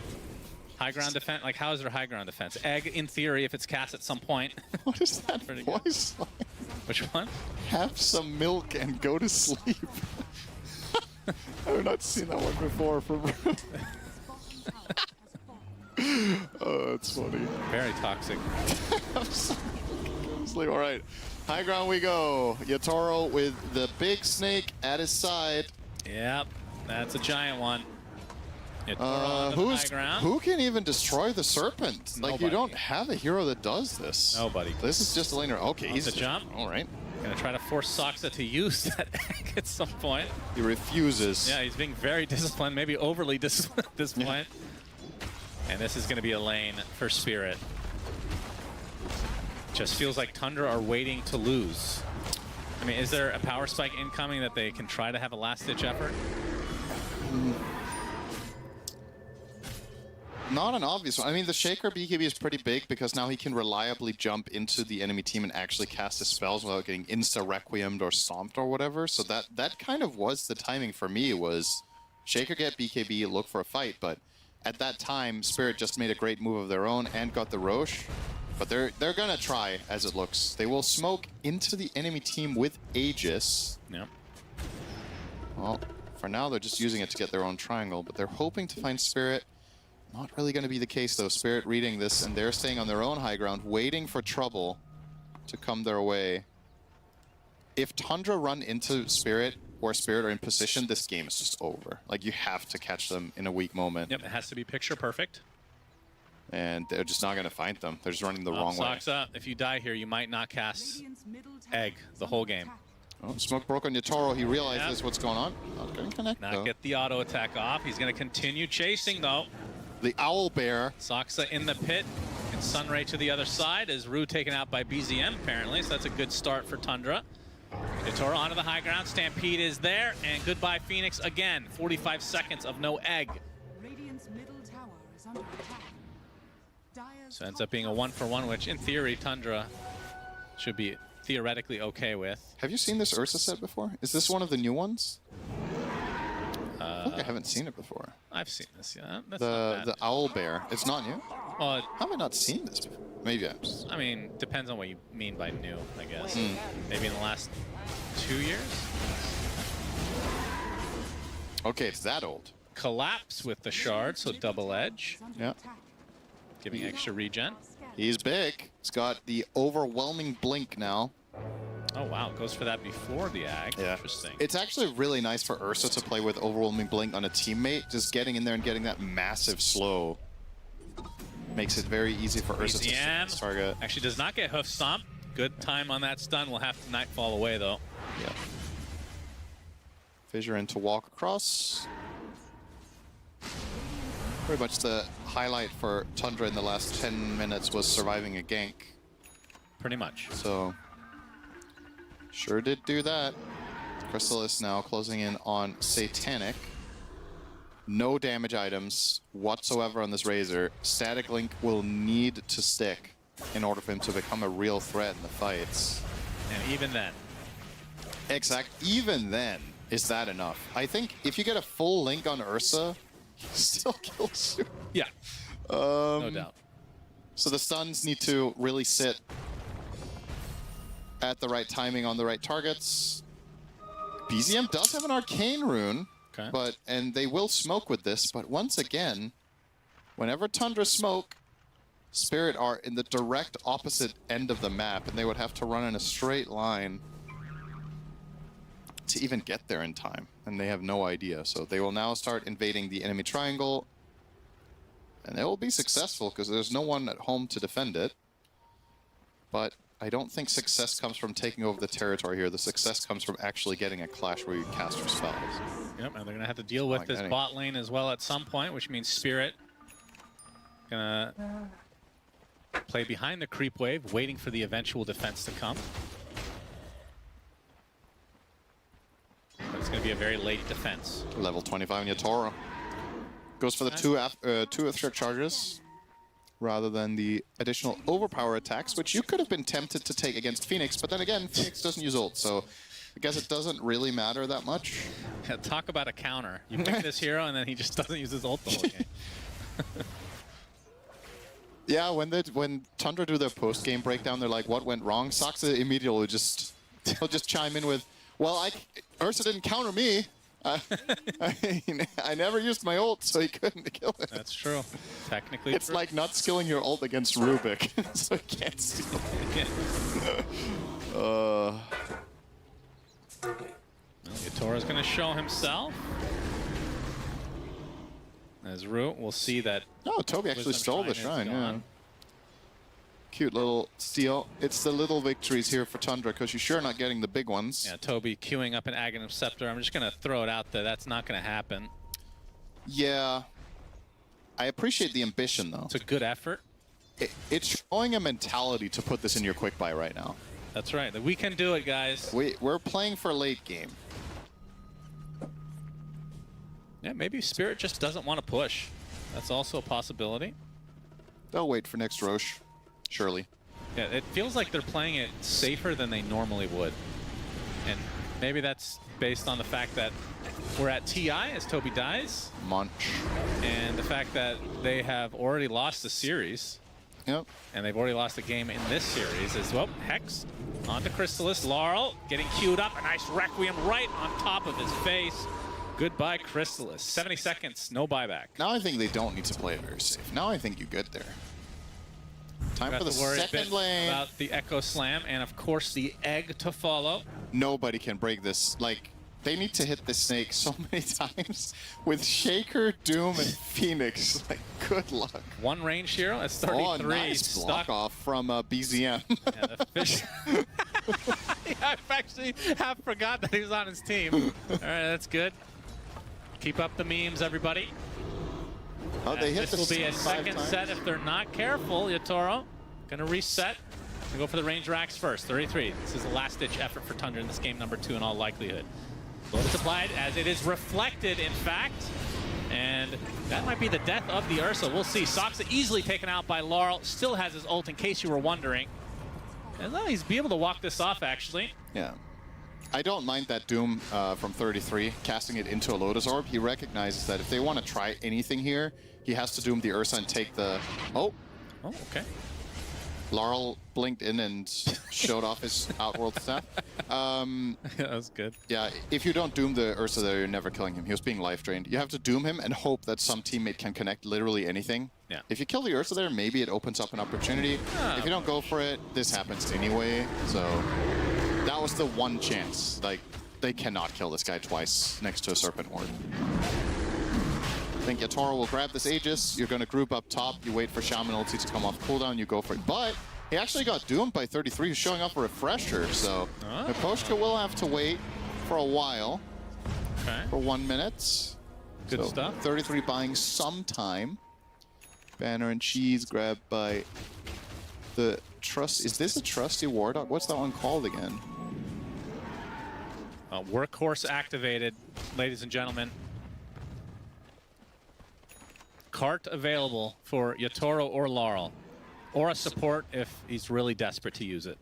Speaker 12: High ground defense? Like, how is their high ground defense? Egg, in theory, if it's cast at some point.
Speaker 11: What is that voice like?
Speaker 12: Which one?
Speaker 11: Have some milk and go to sleep. I've not seen that one before from Oh, that's funny.
Speaker 12: Very toxic.
Speaker 11: All right, high ground we go. Yatoro with the big snake at his side.
Speaker 12: Yep, that's a giant one. Yatoro on the high ground.
Speaker 11: Who can even destroy the serpent?
Speaker 12: Nobody.
Speaker 11: Like, you don't have a hero that does this.
Speaker 12: Nobody.
Speaker 11: This is just a laner. Okay, he's
Speaker 12: a jump.
Speaker 11: All right.
Speaker 12: Gonna try to force Soxa to use that egg at some point.
Speaker 11: He refuses.
Speaker 12: Yeah, he's being very disciplined, maybe overly disciplined at this point. And this is gonna be a lane for Spirit. Just feels like Tundra are waiting to lose. I mean, is there a power spike incoming that they can try to have a last-ditch effort?
Speaker 11: Not an obvious one. I mean, the Shaker BKB is pretty big because now he can reliably jump into the enemy team and actually cast his spells without getting insta-requiemed or stomped or whatever. So that kind of was the timing for me, was Shaker get BKB, look for a fight, but at that time, Spirit just made a great move of their own and got the Roche. But they're gonna try, as it looks. They will smoke into the enemy team with Aegis.
Speaker 12: Yep.
Speaker 11: Well, for now, they're just using it to get their own triangle, but they're hoping to find Spirit. Not really going to be the case, though. Spirit reading this, and they're staying on their own high ground, waiting for trouble to come their way. If Tundra run into Spirit, or Spirit are in position, this game is just over. Like, you have to catch them in a weak moment.
Speaker 12: Yep, it has to be picture perfect.
Speaker 11: And they're just not going to find them. They're just running the wrong way.
Speaker 12: Soxa, if you die here, you might not cast Egg the whole game.
Speaker 11: Oh, smoke broke on Yatoro. He realizes what's going on. Not going to connect, though.
Speaker 12: Get the auto attack off. He's going to continue chasing, though.
Speaker 11: The Owl Bear.
Speaker 12: Soxa in the pit. And Sunray to the other side. Is Rue taken out by BZM, apparently. So that's a good start for Tundra. Yatoro onto the high ground. Stampede is there. And goodbye, Phoenix, again. 45 seconds of no egg.
Speaker 8: Radiant's middle tower is under attack.
Speaker 12: So it ends up being a 1-for-1, which in theory, Tundra should be theoretically okay with.
Speaker 11: Have you seen this Ursa set before? Is this one of the new ones? I think I haven't seen it before.
Speaker 12: I've seen this, yeah. That's not bad.
Speaker 11: The Owl Bear. It's not new?
Speaker 12: Well,
Speaker 11: how have I not seen this before? Maybe
Speaker 12: I mean, depends on what you mean by new, I guess. Maybe in the last 2 years?
Speaker 11: Okay, it's that old.
Speaker 12: Collapse with the shard, so double edge.
Speaker 11: Yeah.
Speaker 12: Giving extra regen.
Speaker 11: He's big. He's got the overwhelming blink now.
Speaker 12: Oh, wow. Goes for that before the ag.
Speaker 11: Yeah.
Speaker 12: Interesting.
Speaker 11: It's actually really nice for Ursa to play with overwhelming blink on a teammate. Just getting in there and getting that massive slow makes it very easy for Ursa to target.
Speaker 12: Actually does not get hoof stomp. Good time on that stun. We'll have to nightfall away, though.
Speaker 11: Yeah. Fissure in to walk across. Pretty much the highlight for Tundra in the last 10 minutes was surviving a gank.
Speaker 12: Pretty much.
Speaker 11: So, sure did do that. Chrysalis now closing in on Satanic. No damage items whatsoever on this Razor. Static Link will need to stick in order for him to become a real threat in the fights.
Speaker 12: And even then.
Speaker 11: Even then, is that enough? I think if you get a full Link on Ursa, he still kills you.
Speaker 12: Yeah. No doubt.
Speaker 11: So the stuns need to really sit at the right timing on the right targets. BZM does have an Arcane Rune, and they will smoke with this, but once again, whenever Tundra smoke, Spirit are in the direct opposite end of the map, and they would have to run in a straight line to even get there in time, and they have no idea. So they will now start invading the enemy triangle, and they will be successful because there's no one at home to defend it. But I don't think success comes from taking over the territory here. The success comes from actually getting a clash where you cast your spells.
Speaker 12: Yep, and they're going to have to deal with this bot lane as well at some point, which means Spirit gonna play behind the creep wave, waiting for the eventual defense to come. But it's going to be a very late defense.
Speaker 11: Level 25 Yatoro. Goes for the two extra charges rather than the additional overpower attacks, which you could have been tempted to take against Phoenix, but then again, Phoenix doesn't use ult, so I guess it doesn't really matter that much.
Speaker 12: Yeah, talk about a counter. You pick this hero and then he just doesn't use his ult the whole game.
Speaker 11: Yeah, when Tundra do their post-game breakdown, they're like, what went wrong? Saksa immediately he'll just chime in with, well, Ursa didn't counter me. I never used my ult, so he couldn't kill it.
Speaker 12: That's true. Technically
Speaker 11: it's
Speaker 12: true.
Speaker 11: like not skilling your ult against Rubik, so he can't steal.
Speaker 12: Well, Yatoro's going to show himself. As Root, we'll see that.
Speaker 11: Oh, Toby actually stole the shrine, yeah. Cute little steal. It's the little victories here for Tundra, because you're sure not getting the big ones.
Speaker 12: Yeah, Toby queuing up an Aghanim Scepter. I'm just going to throw it out there. That's not going to happen.
Speaker 11: Yeah. I appreciate the ambition, though.
Speaker 12: It's a good effort.
Speaker 11: It's showing a mentality to put this in your quick buy right now.
Speaker 12: That's right. We can do it, guys.
Speaker 11: We're playing for late game.
Speaker 12: Yeah, maybe Spirit just doesn't want to push. That's also a possibility.
Speaker 11: They'll wait for next Roche, surely.
Speaker 12: Yeah, it feels like they're playing it safer than they normally would. And maybe that's based on the fact that we're at TI as Toby dies.
Speaker 11: Munch.
Speaker 12: And the fact that they have already lost the series.
Speaker 11: Yep.
Speaker 12: And they've already lost a game in this series as well. Hex onto Chrysalis. Laurel getting queued up. A nice Requiem right on top of his face. Goodbye, Chrysalis. 70 seconds, no buyback.
Speaker 11: Now I think they don't need to play it very safe. Now I think you get there. Time for the second lane.
Speaker 12: About the Echo Slam, and of course the egg to follow.
Speaker 11: Nobody can break this. Like, they need to hit the snake so many times with Shaker, Doom, and Phoenix. Like, good luck.
Speaker 12: One range hero, that's 33.
Speaker 11: Oh, nice block off from BZM.
Speaker 12: Yeah, the fish. I've actually forgot that he was on his team. All right, that's good. Keep up the memes, everybody.
Speaker 11: Oh, they hit
Speaker 12: this will be a second set if they're not careful. Yatoro gonna reset and go for the range racks first. 33. This is a last-ditch effort for Tundra in this game number 2 in all likelihood. Blood is applied as it is reflected, in fact. And that might be the death of the Ursa. We'll see. Saksa easily taken out by Laurel. Still has his ult, in case you were wondering. And he's be able to walk this off, actually.
Speaker 11: Yeah. I don't mind that Doom from 33, casting it into a Lotus Orb. He recognizes that if they want to try anything here, he has to Doom the Ursa and take the... Oh,
Speaker 12: okay.
Speaker 11: Laurel blinked in and showed off his Outworld staff.
Speaker 12: Yeah, that was good.
Speaker 11: Yeah, if you don't Doom the Ursa there, you're never killing him. He was being life drained. You have to Doom him and hope that some teammate can connect literally anything.
Speaker 12: Yeah.
Speaker 11: If you kill the Ursa there, maybe it opens up an opportunity. If you don't go for it, this happens anyway. So that was the one chance. Like, they cannot kill this guy twice next to a Serpent Ward. I think Yatoro will grab this Aegis. You're going to group up top. You wait for Shaman ulti to come off cooldown. You go for it. But he actually got doomed by 33, who's showing up a refresher. So Miposhka will have to wait for a while.
Speaker 12: Okay.
Speaker 11: For 1 minute.
Speaker 12: Good stuff.
Speaker 11: 33 buying some time. Banner and Cheese grabbed by the Trust. Is this a Trusty Wardog? What's that one called again?
Speaker 12: Workhorse activated, ladies and gentlemen. Cart available for Yatoro or Laurel. Or a support if he's really desperate to use it.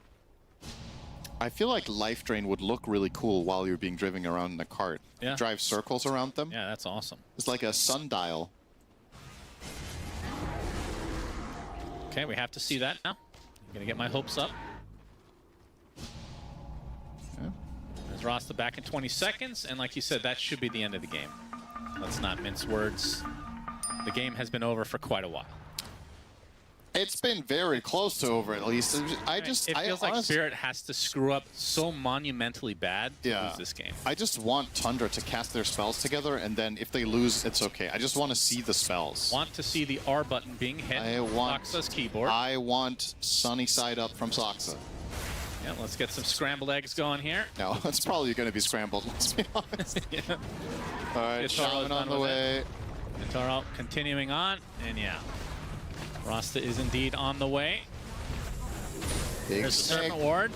Speaker 11: I feel like Life Drain would look really cool while you're being driven around in a cart.
Speaker 12: Yeah.
Speaker 11: Drive circles around them.
Speaker 12: Yeah, that's awesome.
Speaker 11: It's like a sundial.
Speaker 12: Okay, we have to see that now. I'm gonna get my hopes up.
Speaker 11: Yeah.
Speaker 12: There's Rasta back in 20 seconds, and like you said, that should be the end of the game. Let's not mince words. The game has been over for quite a while.
Speaker 11: It's been very close to over at least.
Speaker 12: It feels like Spirit has to screw up so monumentally bad to lose this game.
Speaker 11: I just want Tundra to cast their spells together, and then if they lose, it's okay. I just want to see the spells.
Speaker 12: Want to see the R button being hit.
Speaker 11: I want
Speaker 12: Soxa's keyboard.
Speaker 11: I want sunny side up from Soxa.
Speaker 12: Yeah, let's get some scrambled eggs going here.
Speaker 11: No, it's probably going to be scrambled, let's be honest.
Speaker 12: Yeah.
Speaker 11: All right, Shaman on the way.
Speaker 12: Yatoro continuing on, and yeah. Rasta is indeed on the way. There's the Serpent Ward.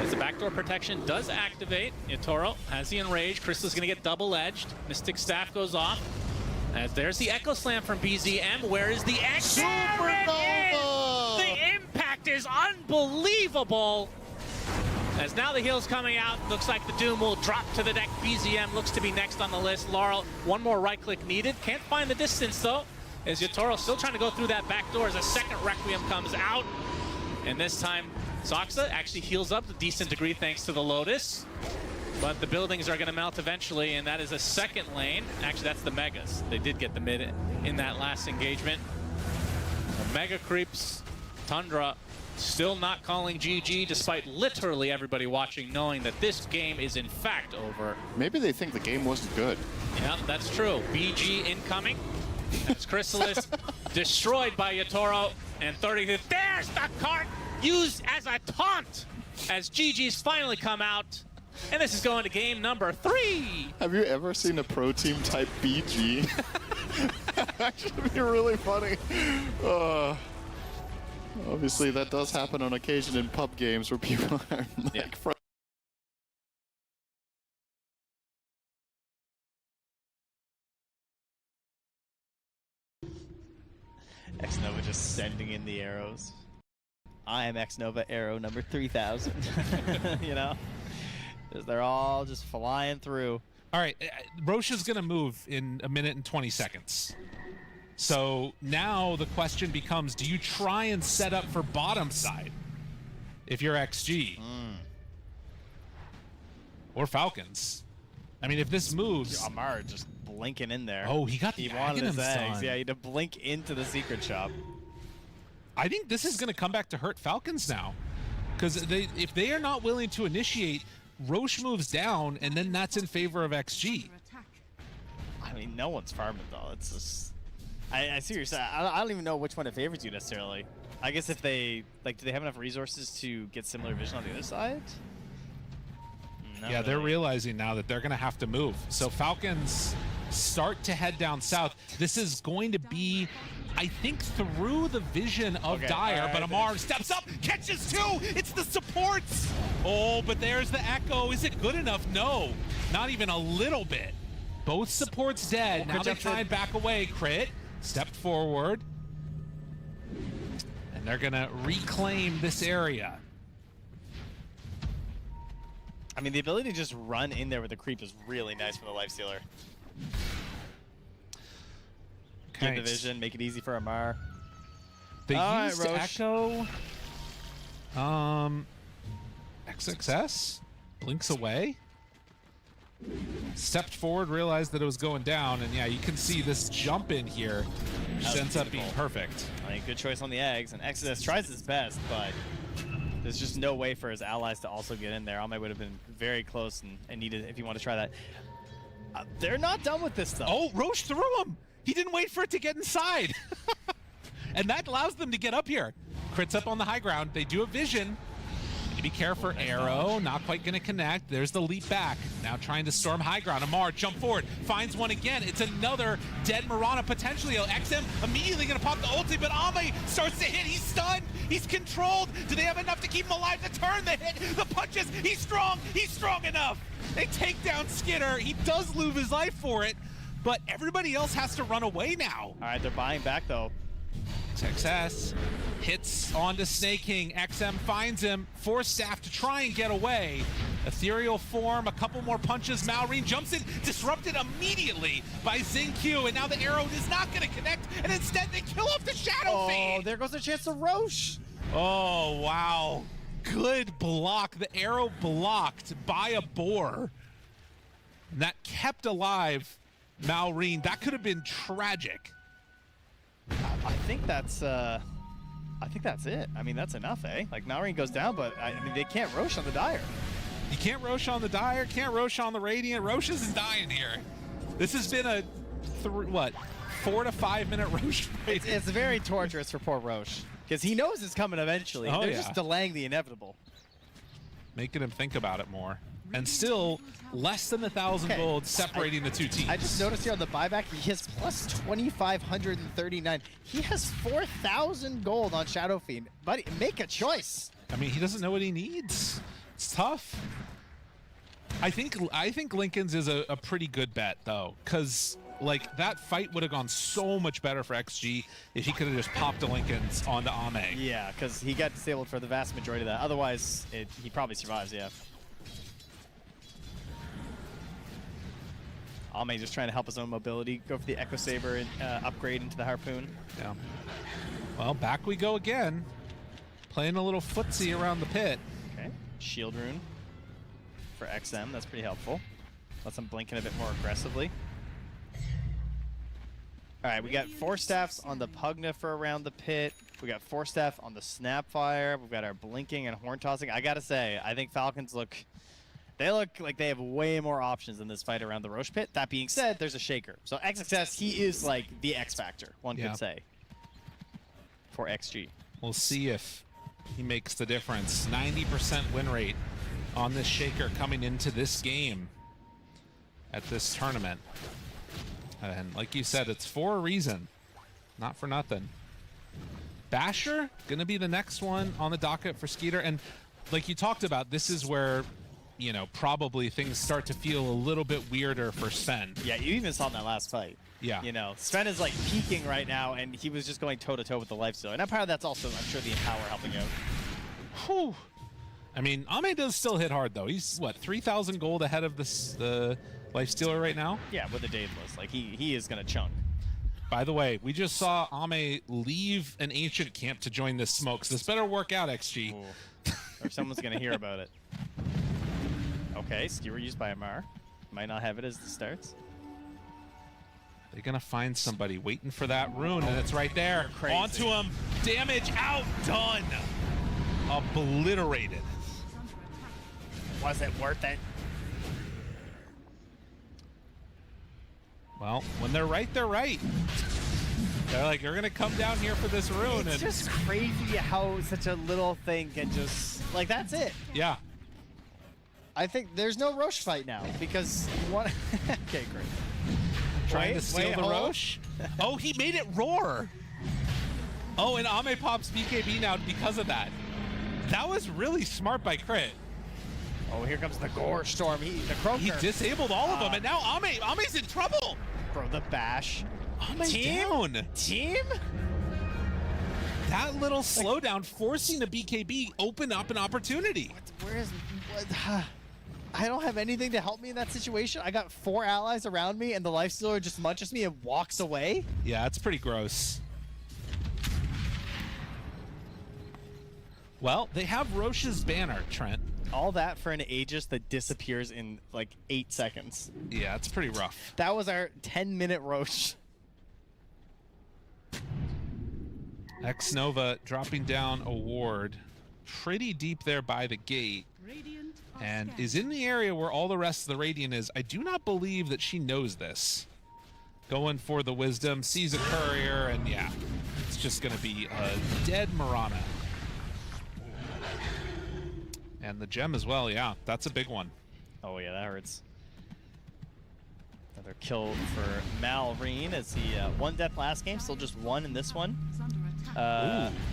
Speaker 12: As the backdoor protection does activate, Yatoro has the Enrage. Crystal's gonna get double-edged. Mystic Staff goes off. As there's the Echo Slam from BZM. Where is the X?
Speaker 11: Supernova!
Speaker 12: The impact is unbelievable. As now the heal's coming out, looks like the Doom will drop to the deck. BZM looks to be next on the list. Laurel, one more right click needed. Can't find the distance though. As Yatoro still trying to go through that back door as a second Requiem comes out. And this time, Soxa actually heals up a decent degree thanks to the Lotus. But the buildings are going to melt eventually, and that is a second lane. Actually, that's the Megas. They did get the mid in that last engagement. The Mega creeps. Tundra still not calling GG, despite literally everybody watching knowing that this game is in fact over.
Speaker 11: Maybe they think the game wasn't good.
Speaker 12: Yeah, that's true. BG incoming. As Chrysalis destroyed by Yatoro, and 30. There's the cart used as a taunt as GG's finally come out. And this is going to game number 3.
Speaker 11: Have you ever seen a pro team type BG? That'd actually be really funny. Obviously, that does happen on occasion in pub games where people are like
Speaker 7: X-Nova just sending in the arrows. I am X-Nova arrow number 3000. You know? They're all just flying through.
Speaker 6: All right, Roshan's going to move in 1 minute and 20 seconds. So now the question becomes, do you try and set up for bottom side if you're XG? Or Falcons? I mean, if this moves...
Speaker 7: Amar just blinking in there.
Speaker 6: Oh, he got the
Speaker 7: wanted his eggs.
Speaker 6: on.
Speaker 7: Yeah, he had to blink into the secret shop.
Speaker 6: I think this is going to come back to hurt Falcons now. Because if they are not willing to initiate, Roche moves down, and then that's in favor of XG.
Speaker 7: I mean, no one's farming, though. It's just... I see what you're saying. I don't even know which one it favors you, necessarily. I guess if they... Like, do they have enough resources to get similar vision on the other side?
Speaker 6: Yeah, they're realizing now that they're going to have to move. So Falcons start to head down south. This is going to be, I think, through the vision of Dire, but Amar steps up, catches 2. It's the supports. Oh, but there's the echo. Is it good enough? No, not even a little bit. Both supports dead. Now they're trying back away. Crit stepped forward, and they're going to reclaim this area.
Speaker 7: I mean, the ability to just run in there with the creep is really nice for the Lifestealer. Give the vision, make it easy for Amar.
Speaker 6: They used Echo. XXS blinks away. Stepped forward, realized that it was going down, and yeah, you can see this jump in here, which ends up being perfect.
Speaker 7: I mean, good choice on the eggs, and XXS tries his best, but there's just no way for his allies to also get in there. Ame would have been very close and needed if you want to try that. They're not done with this, though.
Speaker 6: Oh, Roche threw him! He didn't wait for it to get inside. And that allows them to get up here. Crits up on the high ground. They do a vision. Need to be careful. Arrow, not quite going to connect. There's the leap back. Now trying to storm high ground. Amar, jump forward. Finds one again. It's another dead Mirana potentially. XM immediately going to pop the ulti, but Ame starts to hit. He's stunned. He's controlled. Do they have enough to keep him alive to turn the hit? The punches. He's strong. He's strong enough. They take down Skinner. He does lose his life for it, but everybody else has to run away now.
Speaker 7: All right, they're buying back, though.
Speaker 6: XXS hits onto Snake King. XM finds him, force staff to try and get away. Ethereal form, a couple more punches. Malrine jumps in, disrupted immediately by XingQ, and now the arrow is not going to connect, and instead they kill off the Shadow Fiend.
Speaker 7: Oh, there goes the chance of Roche.
Speaker 6: Oh, wow. Good block. The arrow blocked by a boar. And that kept alive Malrine. That could have been tragic.
Speaker 7: I think that's I think that's it. I mean, that's enough, eh? Like, Malrine goes down, but I mean, they can't Rosh on the Dire.
Speaker 6: You can't Rosh on the Dire, can't Rosh on the Radiant. Rosh isn't dying here. This has been a, 4 to 5 minute Rosh fight.
Speaker 7: It's very torturous for poor Rosh, because he knows it's coming eventually.
Speaker 6: Oh,
Speaker 7: They're
Speaker 6: yeah.
Speaker 7: just delaying the inevitable.
Speaker 6: Making him think about it more. And still, less than 1,000
Speaker 7: Okay.
Speaker 6: gold separating the two teams.
Speaker 7: I just noticed here on the buyback, he has plus 2,539. He has 4,000 gold on Shadow Fiend. Buddy, make a choice.
Speaker 6: I mean, he doesn't know what he needs. It's tough. I think Lincoln's is a pretty good bet, though, because like that fight would have gone so much better for XG if he could have just popped a Lincoln's onto Ame.
Speaker 7: Yeah, because he got disabled for the vast majority of that. Otherwise, he probably survives, yeah. Ame just trying to help his own mobility, go for the Echo Saber and upgrade into the Harpoon.
Speaker 6: Yeah. Well, back we go again. Playing a little footsie around the pit.
Speaker 7: Okay. Shield Rune for XM. That's pretty helpful. Lets him blink in a bit more aggressively. All right, we got Force Staffs on the Pugna for around the pit. We got Force Staff on the Snapfire. We've got our blinking and horn tossing. I gotta say, I think Falcons look like they have way more options in this fight around the Roche pit. That being said, there's a Shaker. So XXS, he is like the X factor, one could say, for XG.
Speaker 6: We'll see if he makes the difference. 90% win rate on this Shaker coming into this game at this tournament. And like you said, it's for a reason, not for nothing. Basher gonna be the next one on the docket for Skeeter, and like you talked about, this is where, you know, probably things start to feel a little bit weirder for Sven.
Speaker 7: Yeah, you even saw in that last fight.
Speaker 6: Yeah.
Speaker 7: You know, Sven is like peaking right now, and he was just going toe-to-toe with the lifestealer. And part of that's also, I'm sure, the Empower helping out.
Speaker 6: Whew. I mean, Ame does still hit hard, though. He's, what, 3,000 gold ahead of the lifestealer right now?
Speaker 7: Yeah, with the Daedalus. Like, he is going to chunk.
Speaker 6: By the way, we just saw Ame leave an ancient camp to join this smoke, so this better work out, XG.
Speaker 7: Or someone's going to hear about it. Okay, skewer used by Amar. Might not have it as it starts.
Speaker 6: They're going to find somebody waiting for that rune, and it's right there.
Speaker 7: Crazy.
Speaker 6: Onto him. Damage out. Done. Obliterated.
Speaker 7: Was it worth it?
Speaker 6: Well, when they're right, they're right. They're like, you're going to come down here for this rune.
Speaker 7: It's
Speaker 6: and
Speaker 7: just crazy how such a little thing can just... Like, that's it.
Speaker 6: Yeah.
Speaker 7: I think there's no Roche fight now because one. Okay, great.
Speaker 6: Trying to steal the Roche? Oh, he made it roar. Oh, and Ame pops BKB now because of that. That was really smart by Crit.
Speaker 7: Oh, here comes the Gore Storm. The Croaker.
Speaker 6: He disabled all of them, and now Ame's in trouble.
Speaker 7: Bro, the bash.
Speaker 6: Ame's down.
Speaker 7: Team?
Speaker 6: That little slowdown forcing the BKB open up an opportunity.
Speaker 7: I don't have anything to help me in that situation. I got 4 allies around me, and the Lifestealer just munches me and walks away.
Speaker 6: Yeah, it's pretty gross. Well, they have Roche's banner, Trent.
Speaker 7: All that for an Aegis that disappears in like 8 seconds.
Speaker 6: Yeah, it's pretty rough.
Speaker 7: That was our 10-minute Roche.
Speaker 6: X-Nova dropping down a ward pretty deep there by the gate. And is in the area where all the rest of the Radiant is. I do not believe that she knows this. Going for the Wisdom, sees a courier, and yeah, it's just going to be a dead Mirana. And the gem as well, yeah, that's a big one.
Speaker 7: Oh yeah, that hurts. Another kill for Malrine as he 1 death last game, still just 1 in this one.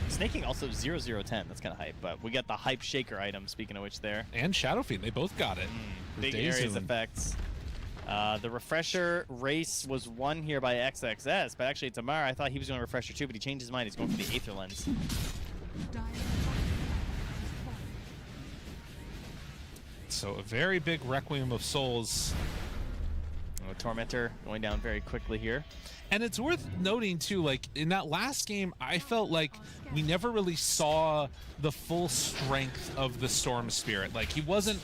Speaker 7: Snaking also 0-0-10, that's kind of hype, but we got the hype shaker item, speaking of which there.
Speaker 6: And Shadow Fiend, they both got it.
Speaker 7: Big areas effects. The refresher race was won here by XXS, but actually Tamara, I thought he was going to refresher too, but he changed his mind, he's going for the Aether Lens.
Speaker 6: So a very big Requiem of Souls.
Speaker 7: Oh, Tormentor going down very quickly here.
Speaker 6: And it's worth noting too, like in that last game, I felt like we never really saw the full strength of the Storm Spirit. Like he wasn't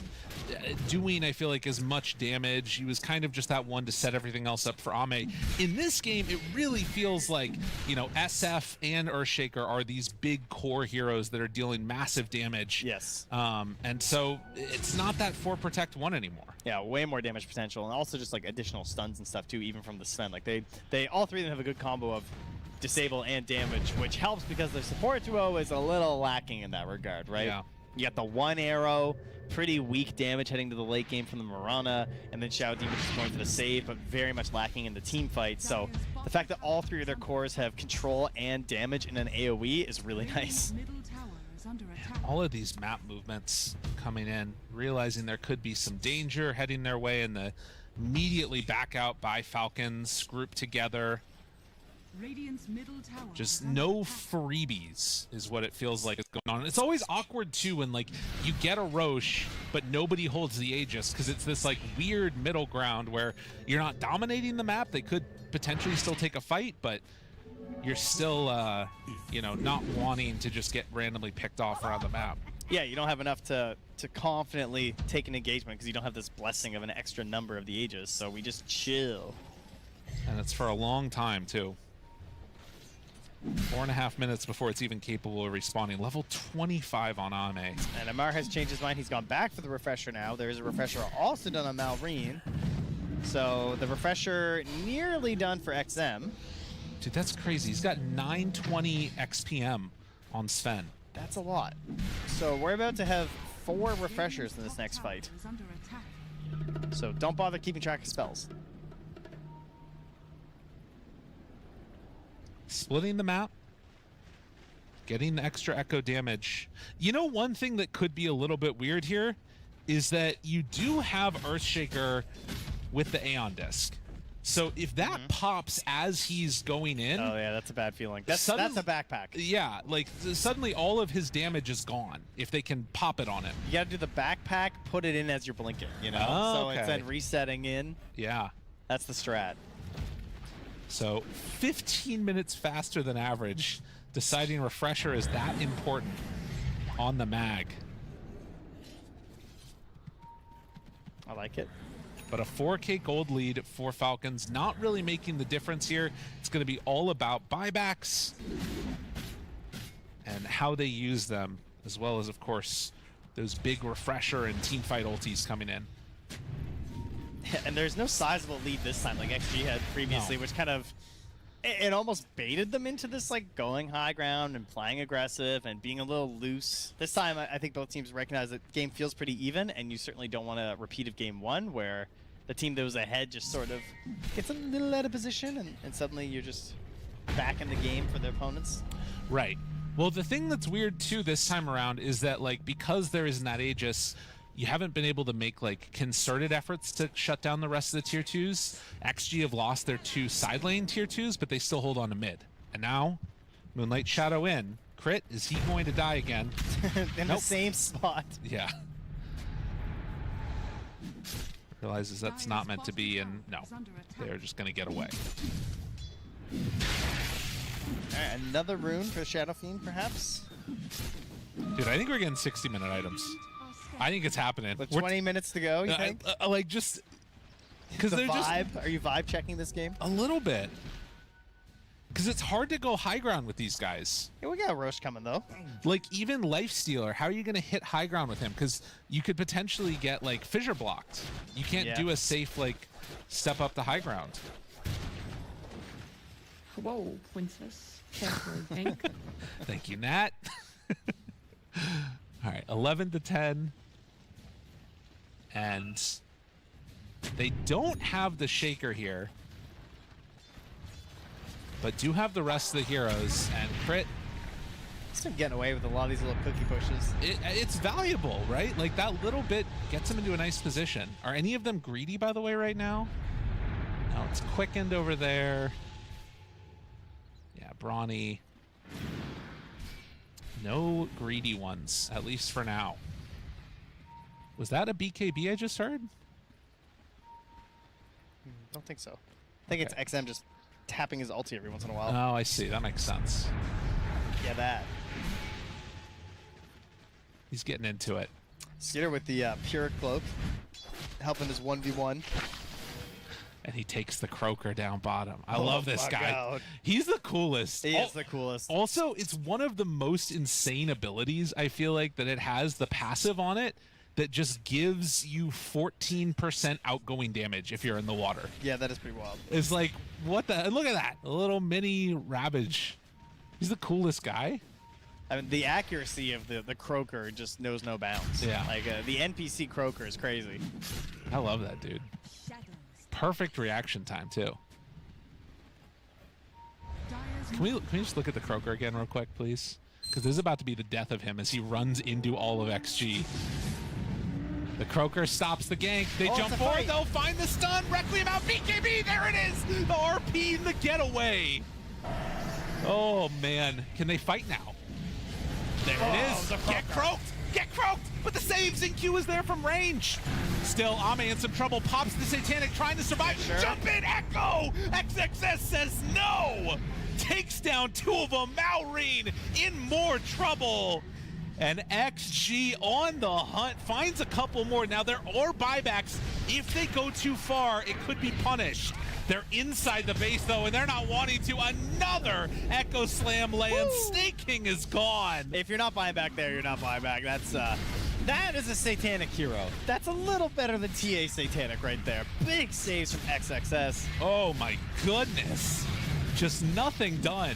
Speaker 6: doing, I feel like, as much damage. He was kind of just that one to set everything else up for Ame. In this game, it really feels like, you know, SF and Earthshaker are these big core heroes that are dealing massive damage.
Speaker 7: Yes.
Speaker 6: And so it's not that 4 Protect 1 anymore.
Speaker 7: Yeah, way more damage potential, and also just like additional stuns and stuff too, even from the Sven. Like they all three of them have a good combo of disable and damage, which helps because their support duo is a little lacking in that regard, right?
Speaker 6: Yeah.
Speaker 7: You got the one arrow, pretty weak damage heading to the late game from the Mirana, and then Shadow Demon just going for the save, but very much lacking in the team fight. So the fact that all three of their cores have control and damage in an AoE is really nice.
Speaker 6: All of these map movements coming in, realizing there could be some danger heading their way, and the immediately back out by Falcons, grouped together. Just no freebies is what it feels like is going on. It's always awkward too when like you get a Roche but nobody holds the Aegis, because it's this like weird middle ground where you're not dominating the map. They could potentially still take a fight, but you're still you know, not wanting to just get randomly picked off around the map.
Speaker 7: Yeah, you don't have enough to confidently take an engagement because you don't have this blessing of an extra number of the Aegis, so we just chill.
Speaker 6: And it's for a long time too. 4.5 minutes before it's even capable of respawning. Level 25 on Ame.
Speaker 7: And Amar has changed his mind. He's gone back for the refresher now. There's a refresher also done on Malrine. So the refresher nearly done for XM.
Speaker 6: Dude, that's crazy. He's got 920 XPM on Sven.
Speaker 7: That's a lot. So we're about to have 4 refreshers in this next fight. So don't bother keeping track of spells.
Speaker 6: Splitting the map, getting the extra echo damage. You know, one thing that could be a little bit weird here is that you do have Earthshaker with the Aeon Disc. So if that pops as he's going in...
Speaker 7: Oh yeah, that's a bad feeling. That's a backpack.
Speaker 6: Yeah, like suddenly all of his damage is gone if they can pop it on him.
Speaker 7: You gotta do the backpack, put it in as you're blinking, you know?
Speaker 6: Oh,
Speaker 7: so
Speaker 6: okay.
Speaker 7: instead resetting in.
Speaker 6: Yeah.
Speaker 7: That's the strat.
Speaker 6: So 15 minutes faster than average. Deciding refresher is that important on the mag.
Speaker 7: I like it.
Speaker 6: But a 4K gold lead for Falcons, not really making the difference here. It's going to be all about buybacks and how they use them, as well as, of course, those big refresher and teamfight ultis coming in.
Speaker 7: And there's no sizable lead this time like XG had previously, which kind of, it almost baited them into this like going high ground and playing aggressive and being a little loose. This time I think both teams recognize that the game feels pretty even, and you certainly don't want a repeat of game 1 where the team that was ahead just sort of gets a little out of position and suddenly you're just back in the game for their opponents.
Speaker 6: Right. Well, the thing that's weird too this time around is that like because there isn't that Aegis, you haven't been able to make like concerted efforts to shut down the rest of the tier 2s. XG have lost their 2 side lane tier 2s, but they still hold on to mid. And now, Moonlight Shadow in. Crit, is he going to die again?
Speaker 7: In the same spot.
Speaker 6: Yeah. Realizes that's not meant to be, and no, they're just gonna get away.
Speaker 7: Alright, another rune for Shadow Fiend, perhaps?
Speaker 6: Dude, I think we're getting 60-minute items. I think it's happening.
Speaker 7: With 20 minutes to go, you think?
Speaker 6: Like, just... Because they're
Speaker 7: vibe?
Speaker 6: just...
Speaker 7: Are you vibe checking this game?
Speaker 6: A little bit. Because it's hard to go high ground with these guys.
Speaker 7: Yeah, we got Roche coming, though.
Speaker 6: Like, even Lifestealer, how are you going to hit high ground with him? Because you could potentially get, like, fissure blocked. You can't do a safe, like, step up to high ground.
Speaker 5: Whoa, princess. Carefully, Pink.
Speaker 6: Thank you, Nat. All right, 11 to 10. And they don't have the Shaker here, but do have the rest of the heroes. And Crit,
Speaker 7: still getting away with a lot of these little cookie pushes.
Speaker 6: It's valuable, right? Like that little bit gets them into a nice position. Are any of them greedy, by the way, right now? No, it's quickened over there. Yeah, Brawny. No greedy ones, at least for now. Was that a BKB I just heard?
Speaker 7: Don't think so. I think it's XM just tapping his ulti every once in a while.
Speaker 6: Oh, I see. That makes sense.
Speaker 7: Yeah, that.
Speaker 6: He's getting into it.
Speaker 7: Skeeter with the pure cloak, helping his 1v1.
Speaker 6: And he takes the Croaker down bottom. I
Speaker 7: Oh
Speaker 6: love this
Speaker 7: my
Speaker 6: guy.
Speaker 7: God.
Speaker 6: He's the coolest.
Speaker 7: He is the coolest.
Speaker 6: Also, it's one of the most insane abilities, I feel like, that it has the passive on it that just gives you 14% outgoing damage if you're in the water.
Speaker 7: Yeah, that is pretty wild.
Speaker 6: It's like, what the? And look at that. A little mini Ravage. He's the coolest guy.
Speaker 7: I mean, the accuracy of the Croaker just knows no bounds.
Speaker 6: Yeah.
Speaker 7: Like, the NPC Croaker is crazy.
Speaker 6: I love that dude. Perfect reaction time, too. Can we just look at the Croaker again real quick, please? Because this is about to be the death of him as he runs into all of XG. The Croaker stops the gank. They jump forward, though. Find the stun. Requiem out. BKB. There it is. The RP and the getaway. Oh, man. Can they fight now? There it is. Get croaked. Get croaked. But the save. Zinq is there from range. Still, Ame in some trouble. Pops the Satanic, trying to survive.
Speaker 7: Sure.
Speaker 6: Jump in, Echo. XXS says no. Takes down two of them. Maureen in more trouble. And XG on the hunt, finds a couple more. Now, there are buybacks. If they go too far, it could be punished. They're inside the base, though, and they're not wanting to. Another Echo Slam land. Snake King is gone.
Speaker 7: If you're not buying back there, you're not buying back. That is a Satanic hero. That's a little better than TA Satanic right there. Big saves from XXS.
Speaker 6: Oh, my goodness. Just nothing done.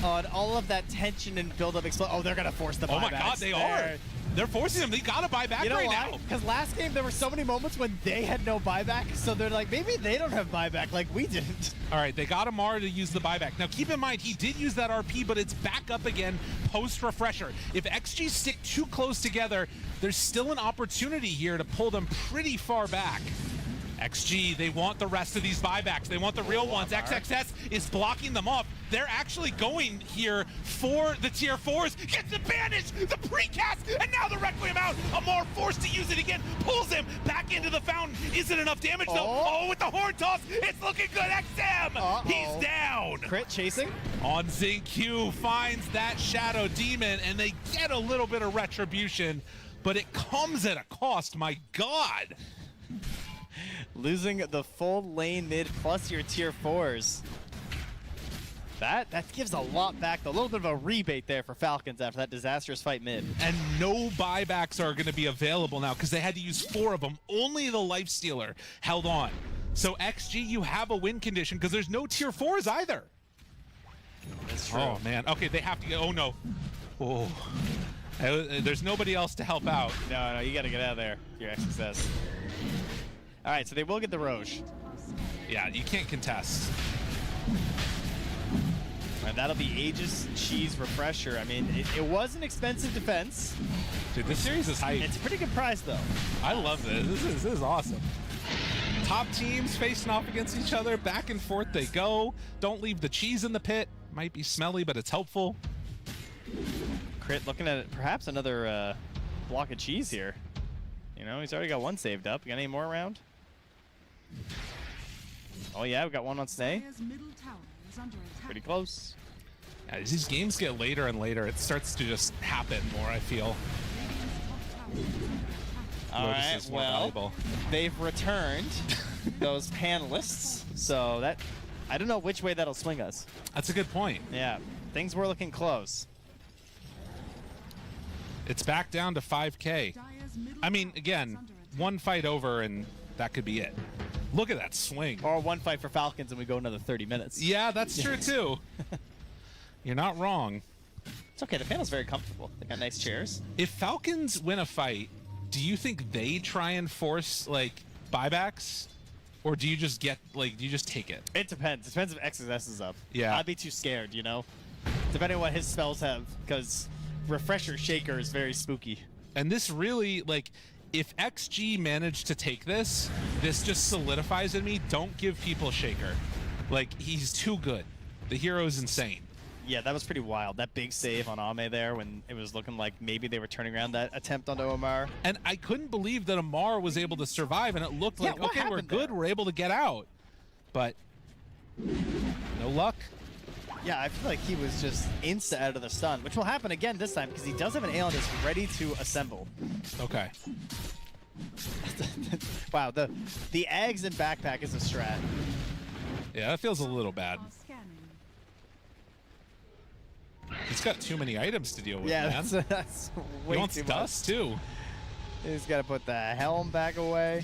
Speaker 7: On all of that tension and build-up oh, they're gonna force the buybacks.
Speaker 6: Oh my God, they are. They're forcing them. They gotta buy back
Speaker 7: you know
Speaker 6: right
Speaker 7: why?
Speaker 6: now.
Speaker 7: Because last game there were so many moments when they had no buyback, so they're like, maybe they don't have buyback like we didn't.
Speaker 6: All right, they got Amara to use the buyback. Now keep in mind, he did use that RP, but it's back up again post-refresher. If XG stick too close together, there's still an opportunity here to pull them pretty far back. XG, they want the rest of these buybacks. They want the real ones. XXS is blocking them off. They're actually going here for the tier 4s. Gets the banish, the precast, and now the Requiem out. Amar forced to use it again. Pulls him back into the fountain. Isn't enough damage though. Oh, with the horn toss. It's looking good. XM, he's down.
Speaker 7: Crit chasing.
Speaker 6: On Zinq finds that Shadow Demon, and they get a little bit of retribution, but it comes at a cost. My God.
Speaker 7: Losing the full lane mid plus your tier 4s. That gives a lot back. A little bit of a rebate there for Falcons after that disastrous fight mid.
Speaker 6: And no buybacks are going to be available now because they had to use 4 of them. Only the Lifestealer held on. So XG, you have a win condition because there's no tier 4s either.
Speaker 7: That's true.
Speaker 6: Oh, man. Okay, they have to get... Oh, no. Oh. There's nobody else to help out.
Speaker 7: No, you got to get out of there. Your XXS. All right, so they will get the Roche.
Speaker 6: Yeah, you can't contest.
Speaker 7: And that'll be Aegis Cheese Refresher. I mean, it was an expensive defense.
Speaker 6: Dude, this series is hype.
Speaker 7: It's a pretty good price, though.
Speaker 6: I love this. This is awesome. Top teams facing off against each other. Back and forth they go. Don't leave the cheese in the pit. Might be smelly, but it's helpful.
Speaker 7: Crit looking at perhaps another block of cheese here. You know, he's already got one saved up. You got any more around? Oh, yeah, we got one on Snay. Pretty close.
Speaker 6: Yeah, as these games get later and later, it starts to just happen more, I feel.
Speaker 7: All right,
Speaker 6: is more
Speaker 7: well,
Speaker 6: valuable.
Speaker 7: they've returned those panelists, so that I don't know which way that'll swing us.
Speaker 6: That's a good point.
Speaker 7: Yeah, things were looking close.
Speaker 6: It's back down to 5K. I mean, again, one fight over and that could be it. Look at that swing.
Speaker 7: Or one fight for Falcons and we go another 30 minutes.
Speaker 6: Yeah, that's true too. You're not wrong.
Speaker 7: It's okay, the panel's very comfortable. They got nice chairs.
Speaker 6: If Falcons win a fight, do you think they try and force, like, buybacks? Or do you just get, like, do you just take it?
Speaker 7: It depends. It depends if XSS is up.
Speaker 6: Yeah.
Speaker 7: I'd be too scared, you know? Depending on what his spells have, because Refresher Shaker is very spooky.
Speaker 6: And this really, like, if XG managed to take this, this just solidifies in me, don't give people Shaker. Like, he's too good. The hero's insane.
Speaker 7: Yeah, that was pretty wild. That big save on Ame there when it was looking like maybe they were turning around that attempt onto Omar.
Speaker 6: And I couldn't believe that Amar was able to survive, and it looked like, okay, we're good, we're able to get out. But no luck.
Speaker 7: Yeah, I feel like he was just insta out of the stun, which will happen again this time because he does have an Aeon that's ready to assemble.
Speaker 6: Okay.
Speaker 7: Wow, the eggs and backpack is a strat.
Speaker 6: Yeah, that feels a little bad. He's got too many items to deal with,
Speaker 7: Yeah,
Speaker 6: man.
Speaker 7: that's
Speaker 6: He
Speaker 7: way
Speaker 6: wants
Speaker 7: too
Speaker 6: dust,
Speaker 7: much.
Speaker 6: too.
Speaker 7: He's got to put the helm back away.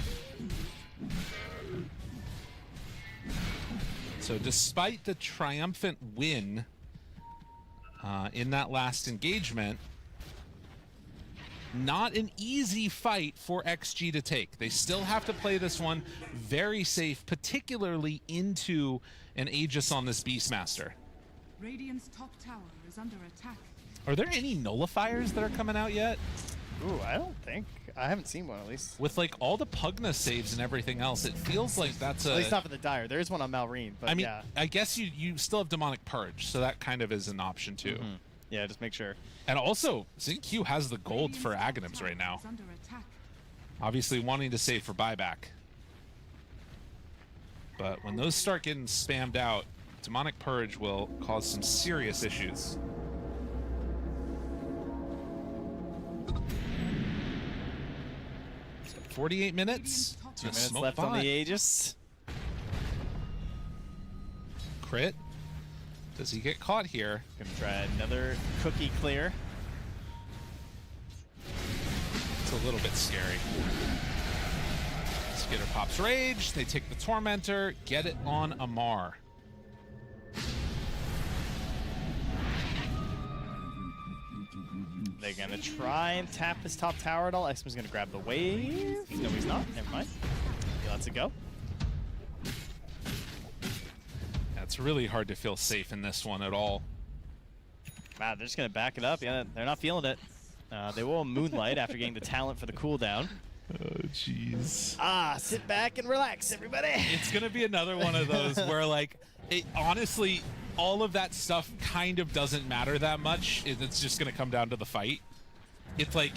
Speaker 6: So despite the triumphant win in that last engagement, not an easy fight for XG to take. They still have to play this one very safe, particularly into an Aegis on this Beastmaster.
Speaker 8: Radiant's top tower is under attack.
Speaker 6: Are there any nullifiers that are coming out yet?
Speaker 7: Ooh, I don't think. I haven't seen one, at least.
Speaker 6: With like all the Pugna saves and everything else, it feels like that's
Speaker 7: At least not for the Dire. There is one on Malrine, but
Speaker 6: I mean,
Speaker 7: yeah.
Speaker 6: I guess you still have Demonic Purge, so that kind of is an option too.
Speaker 7: Mm-hmm. Yeah, just make sure.
Speaker 6: And also, ZinQ has the gold for Aghanims right now. Obviously wanting to save for buyback. But when those start getting spammed out, Demonic Purge will cause some serious issues. So 48 minutes.
Speaker 7: 2 minutes left on the Aegis.
Speaker 6: Crit. Does he get caught here?
Speaker 7: Gonna try another cookie clear.
Speaker 6: It's a little bit scary. Skitter pops Rage. They take the Tormentor. Get it on Amar.
Speaker 7: They're gonna try and tap his top tower at all. X-Men's gonna grab the wave. No, he's not. Never mind. He lets it go.
Speaker 6: It's really hard to feel safe in this one at all.
Speaker 7: Wow, they're just gonna back it up. Yeah, they're not feeling it. They will Moonlight after getting the talent for the cooldown.
Speaker 6: Oh, jeez.
Speaker 7: Sit back and relax, everybody.
Speaker 6: It's gonna be another one of those where, like, honestly, all of that stuff kind of doesn't matter that much. It's just gonna come down to the fight. It's like,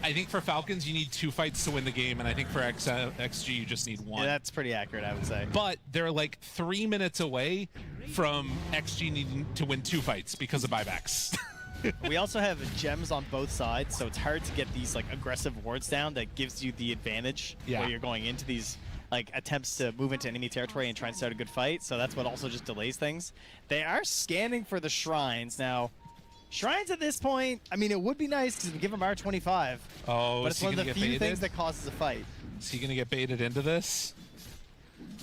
Speaker 6: I think for Falcons, you need 2 fights to win the game, and I think for XG, you just need 1.
Speaker 7: Yeah, that's pretty accurate, I would say.
Speaker 6: But they're like 3 minutes away from XG needing to win 2 fights because of buybacks.
Speaker 7: We also have gems on both sides, so it's hard to get these like aggressive wards down that gives you the advantage where you're going into these like attempts to move into enemy territory and try and start a good fight. So that's what also just delays things. They are scanning for the shrines now. Shrines at this point, I mean, it would be nice because we give them R25.
Speaker 6: Oh,
Speaker 7: but it's one of the few things that causes a fight.
Speaker 6: Is he gonna get baited into this?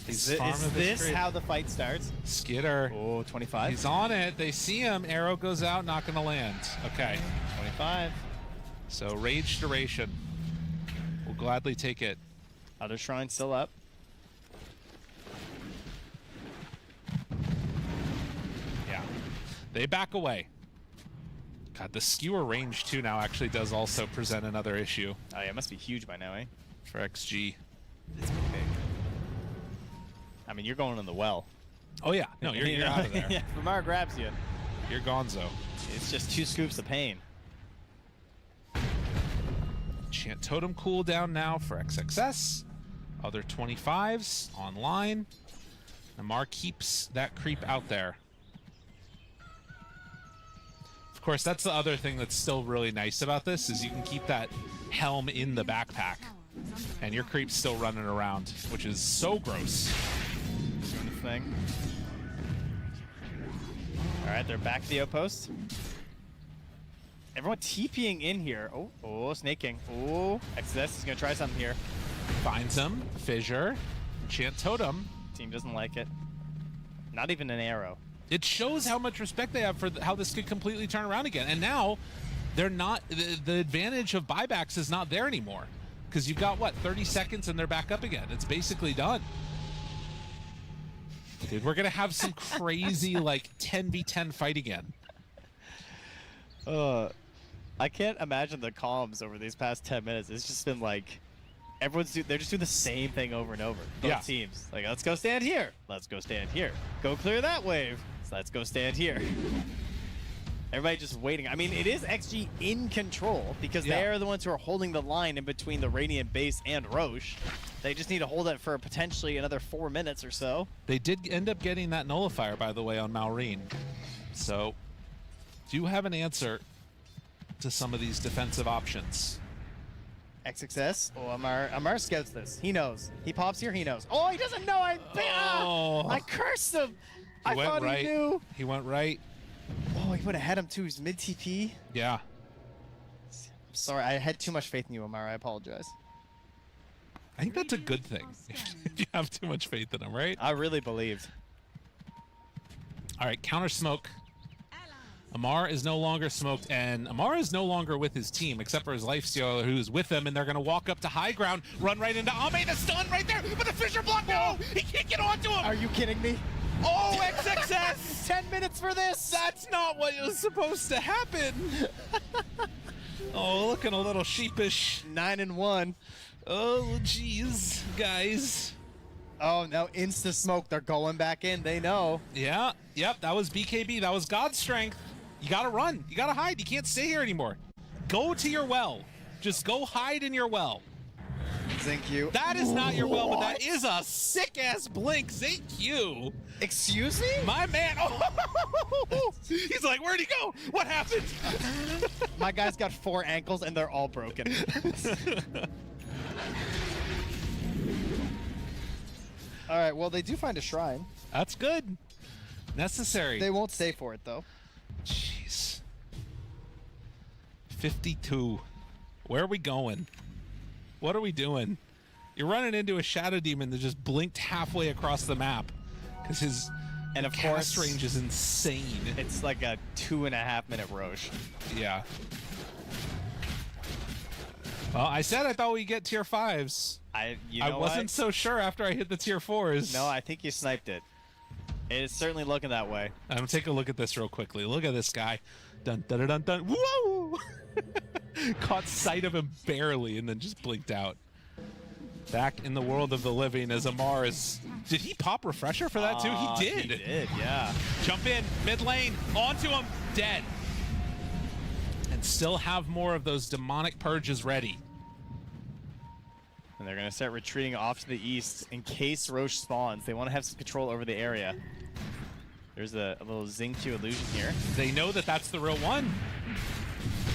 Speaker 7: Is this how the fight starts?
Speaker 6: Skitter.
Speaker 7: Oh, 25.
Speaker 6: He's on it. They see him. Arrow goes out, not gonna land. Okay.
Speaker 7: 25.
Speaker 6: So rage duration. We'll gladly take it.
Speaker 7: Other shrine still up.
Speaker 6: Yeah. They back away. God, the skewer range too now actually does also present another issue.
Speaker 7: Oh yeah, it must be huge by now, eh?
Speaker 6: For XG.
Speaker 7: It's pretty big. I mean, you're going in the well.
Speaker 6: Oh yeah, no, you're out of there.
Speaker 7: Yeah, Ramar grabs you.
Speaker 6: You're gonzo.
Speaker 7: It's just 2 scoops of pain.
Speaker 6: Chant Totem cooldown now for XXS. Other 25s online. Amar keeps that creep out there. Of course, that's the other thing that's still really nice about this is you can keep that helm in the backpack. And your creep's still running around, which is so gross.
Speaker 7: Doing the thing. All right, they're back to the outpost. Everyone TPing in here. Oh, snaking. Oh, XS is gonna try something here.
Speaker 6: Finds him. Fissure. Chant Totem.
Speaker 7: Team doesn't like it. Not even an arrow.
Speaker 6: It shows how much respect they have for how this could completely turn around again. And now, they're not. The advantage of buybacks is not there anymore. Because you've got, what, 30 seconds and they're back up again. It's basically done. Dude, we're going to have some crazy, like, 10v10 fight again.
Speaker 7: I can't imagine the comms over these past 10 minutes. It's just been like, they're just doing the same thing over and over. Both teams. Like, let's go stand here. Let's go stand here. Go clear that wave. So let's go stand here. Everybody just waiting. I mean, it is XG in control because they are the ones who are holding the line in between the Radiant base and Roche. They just need to hold it for potentially another 4 minutes or so.
Speaker 6: They did end up getting that nullifier, by the way, on Malrine. So, do you have an answer to some of these defensive options?
Speaker 7: XXS. Oh, Amar scouts this. He knows. He pops here, he knows. Oh, he doesn't know. I cursed him. I thought he knew.
Speaker 6: He went right.
Speaker 7: Oh, he would have had him too. He's mid TP.
Speaker 6: Yeah.
Speaker 7: Sorry, I had too much faith in you, Amar. I apologize.
Speaker 6: I think that's a good thing. If you have too much faith in him, right?
Speaker 7: I really believed.
Speaker 6: All right, counter smoke. Amar is no longer smoked, and Amar is no longer with his team, except for his life stealer, who's with them, and they're going to walk up to high ground, run right into Ame, the stun right there, but the Fisher block, no! He can't get onto him!
Speaker 7: Are you kidding me?
Speaker 6: Oh, XXS!
Speaker 7: 10 minutes for this!
Speaker 6: That's not what was supposed to happen! Oh, looking a little sheepish.
Speaker 7: 9-1.
Speaker 6: Oh, jeez, guys.
Speaker 7: Oh, no, insta smoke. They're going back in. They know.
Speaker 6: Yeah, yep, that was BKB. That was God's strength. You gotta run. You gotta hide. You can't stay here anymore. Go to your well. Just go hide in your well.
Speaker 7: Thank you.
Speaker 6: That is not your well, but that is a sick-ass blink. Thank you.
Speaker 7: Excuse me?
Speaker 6: My man. Oh, he's like, where'd he go? What happened?
Speaker 7: My guy's got 4 ankles, and they're all broken. All right, well, they do find a shrine.
Speaker 6: That's good. Necessary.
Speaker 7: They won't stay for it, though.
Speaker 6: Jeez. 52. Where are we going? What are we doing? You're running into a Shadow Demon that just blinked halfway across the map. Because his cast range is insane.
Speaker 7: It's like a 2.5-minute Roche.
Speaker 6: Yeah. Well, I said I thought we'd get tier 5s. I wasn't so sure after I hit the tier 4s.
Speaker 7: No, I think you sniped it. It is certainly looking that way.
Speaker 6: I'm gonna take a look at this real quickly. Look at this guy. Dun dun dun dun. Whoa! Caught sight of him barely and then just blinked out. Back in the world of the living as Amar is... Did he pop refresher for that too? He did.
Speaker 7: He did, yeah.
Speaker 6: Jump in, mid lane, onto him, dead. And still have more of those demonic purges ready.
Speaker 7: And they're going to start retreating off to the east in case Roche spawns. They want to have some control over the area. There's a little Xingqiu illusion here.
Speaker 6: They know that that's the real one.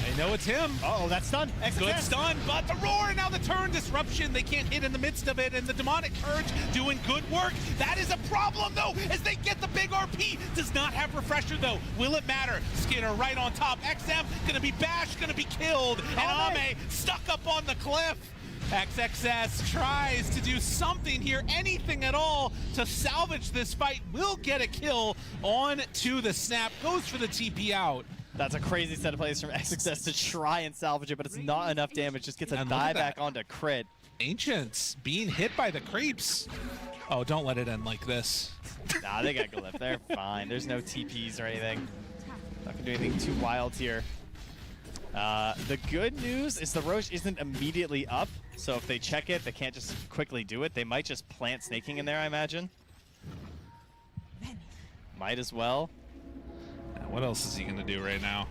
Speaker 6: They know it's him.
Speaker 7: Uh-oh, that's stun.
Speaker 6: Good stun, but the roar, now the turn disruption. They can't hit in the midst of it, and the demonic purge doing good work. That is a problem, though, as they get the big RP. Does not have refresher, though. Will it matter? Skinner right on top. XM gonna be bashed, gonna be killed, and Ame stuck up on the cliff. XXS tries to do something here, anything at all, to salvage this fight. Will get a kill on to the snap, goes for the TP out.
Speaker 7: That's a crazy set of plays from XXS to try and salvage it, but it's not enough damage. Just gets a dive back onto crit.
Speaker 6: Ancients being hit by the creeps. Oh, don't let it end like this.
Speaker 7: Nah, they got Glyph. They're fine. There's no TPs or anything. Not gonna do anything too wild here. The good news is the Roche isn't immediately up, so if they check it, they can't just quickly do it. They might just plant snaking in there, I imagine. Might as well.
Speaker 6: What else is he gonna do right now?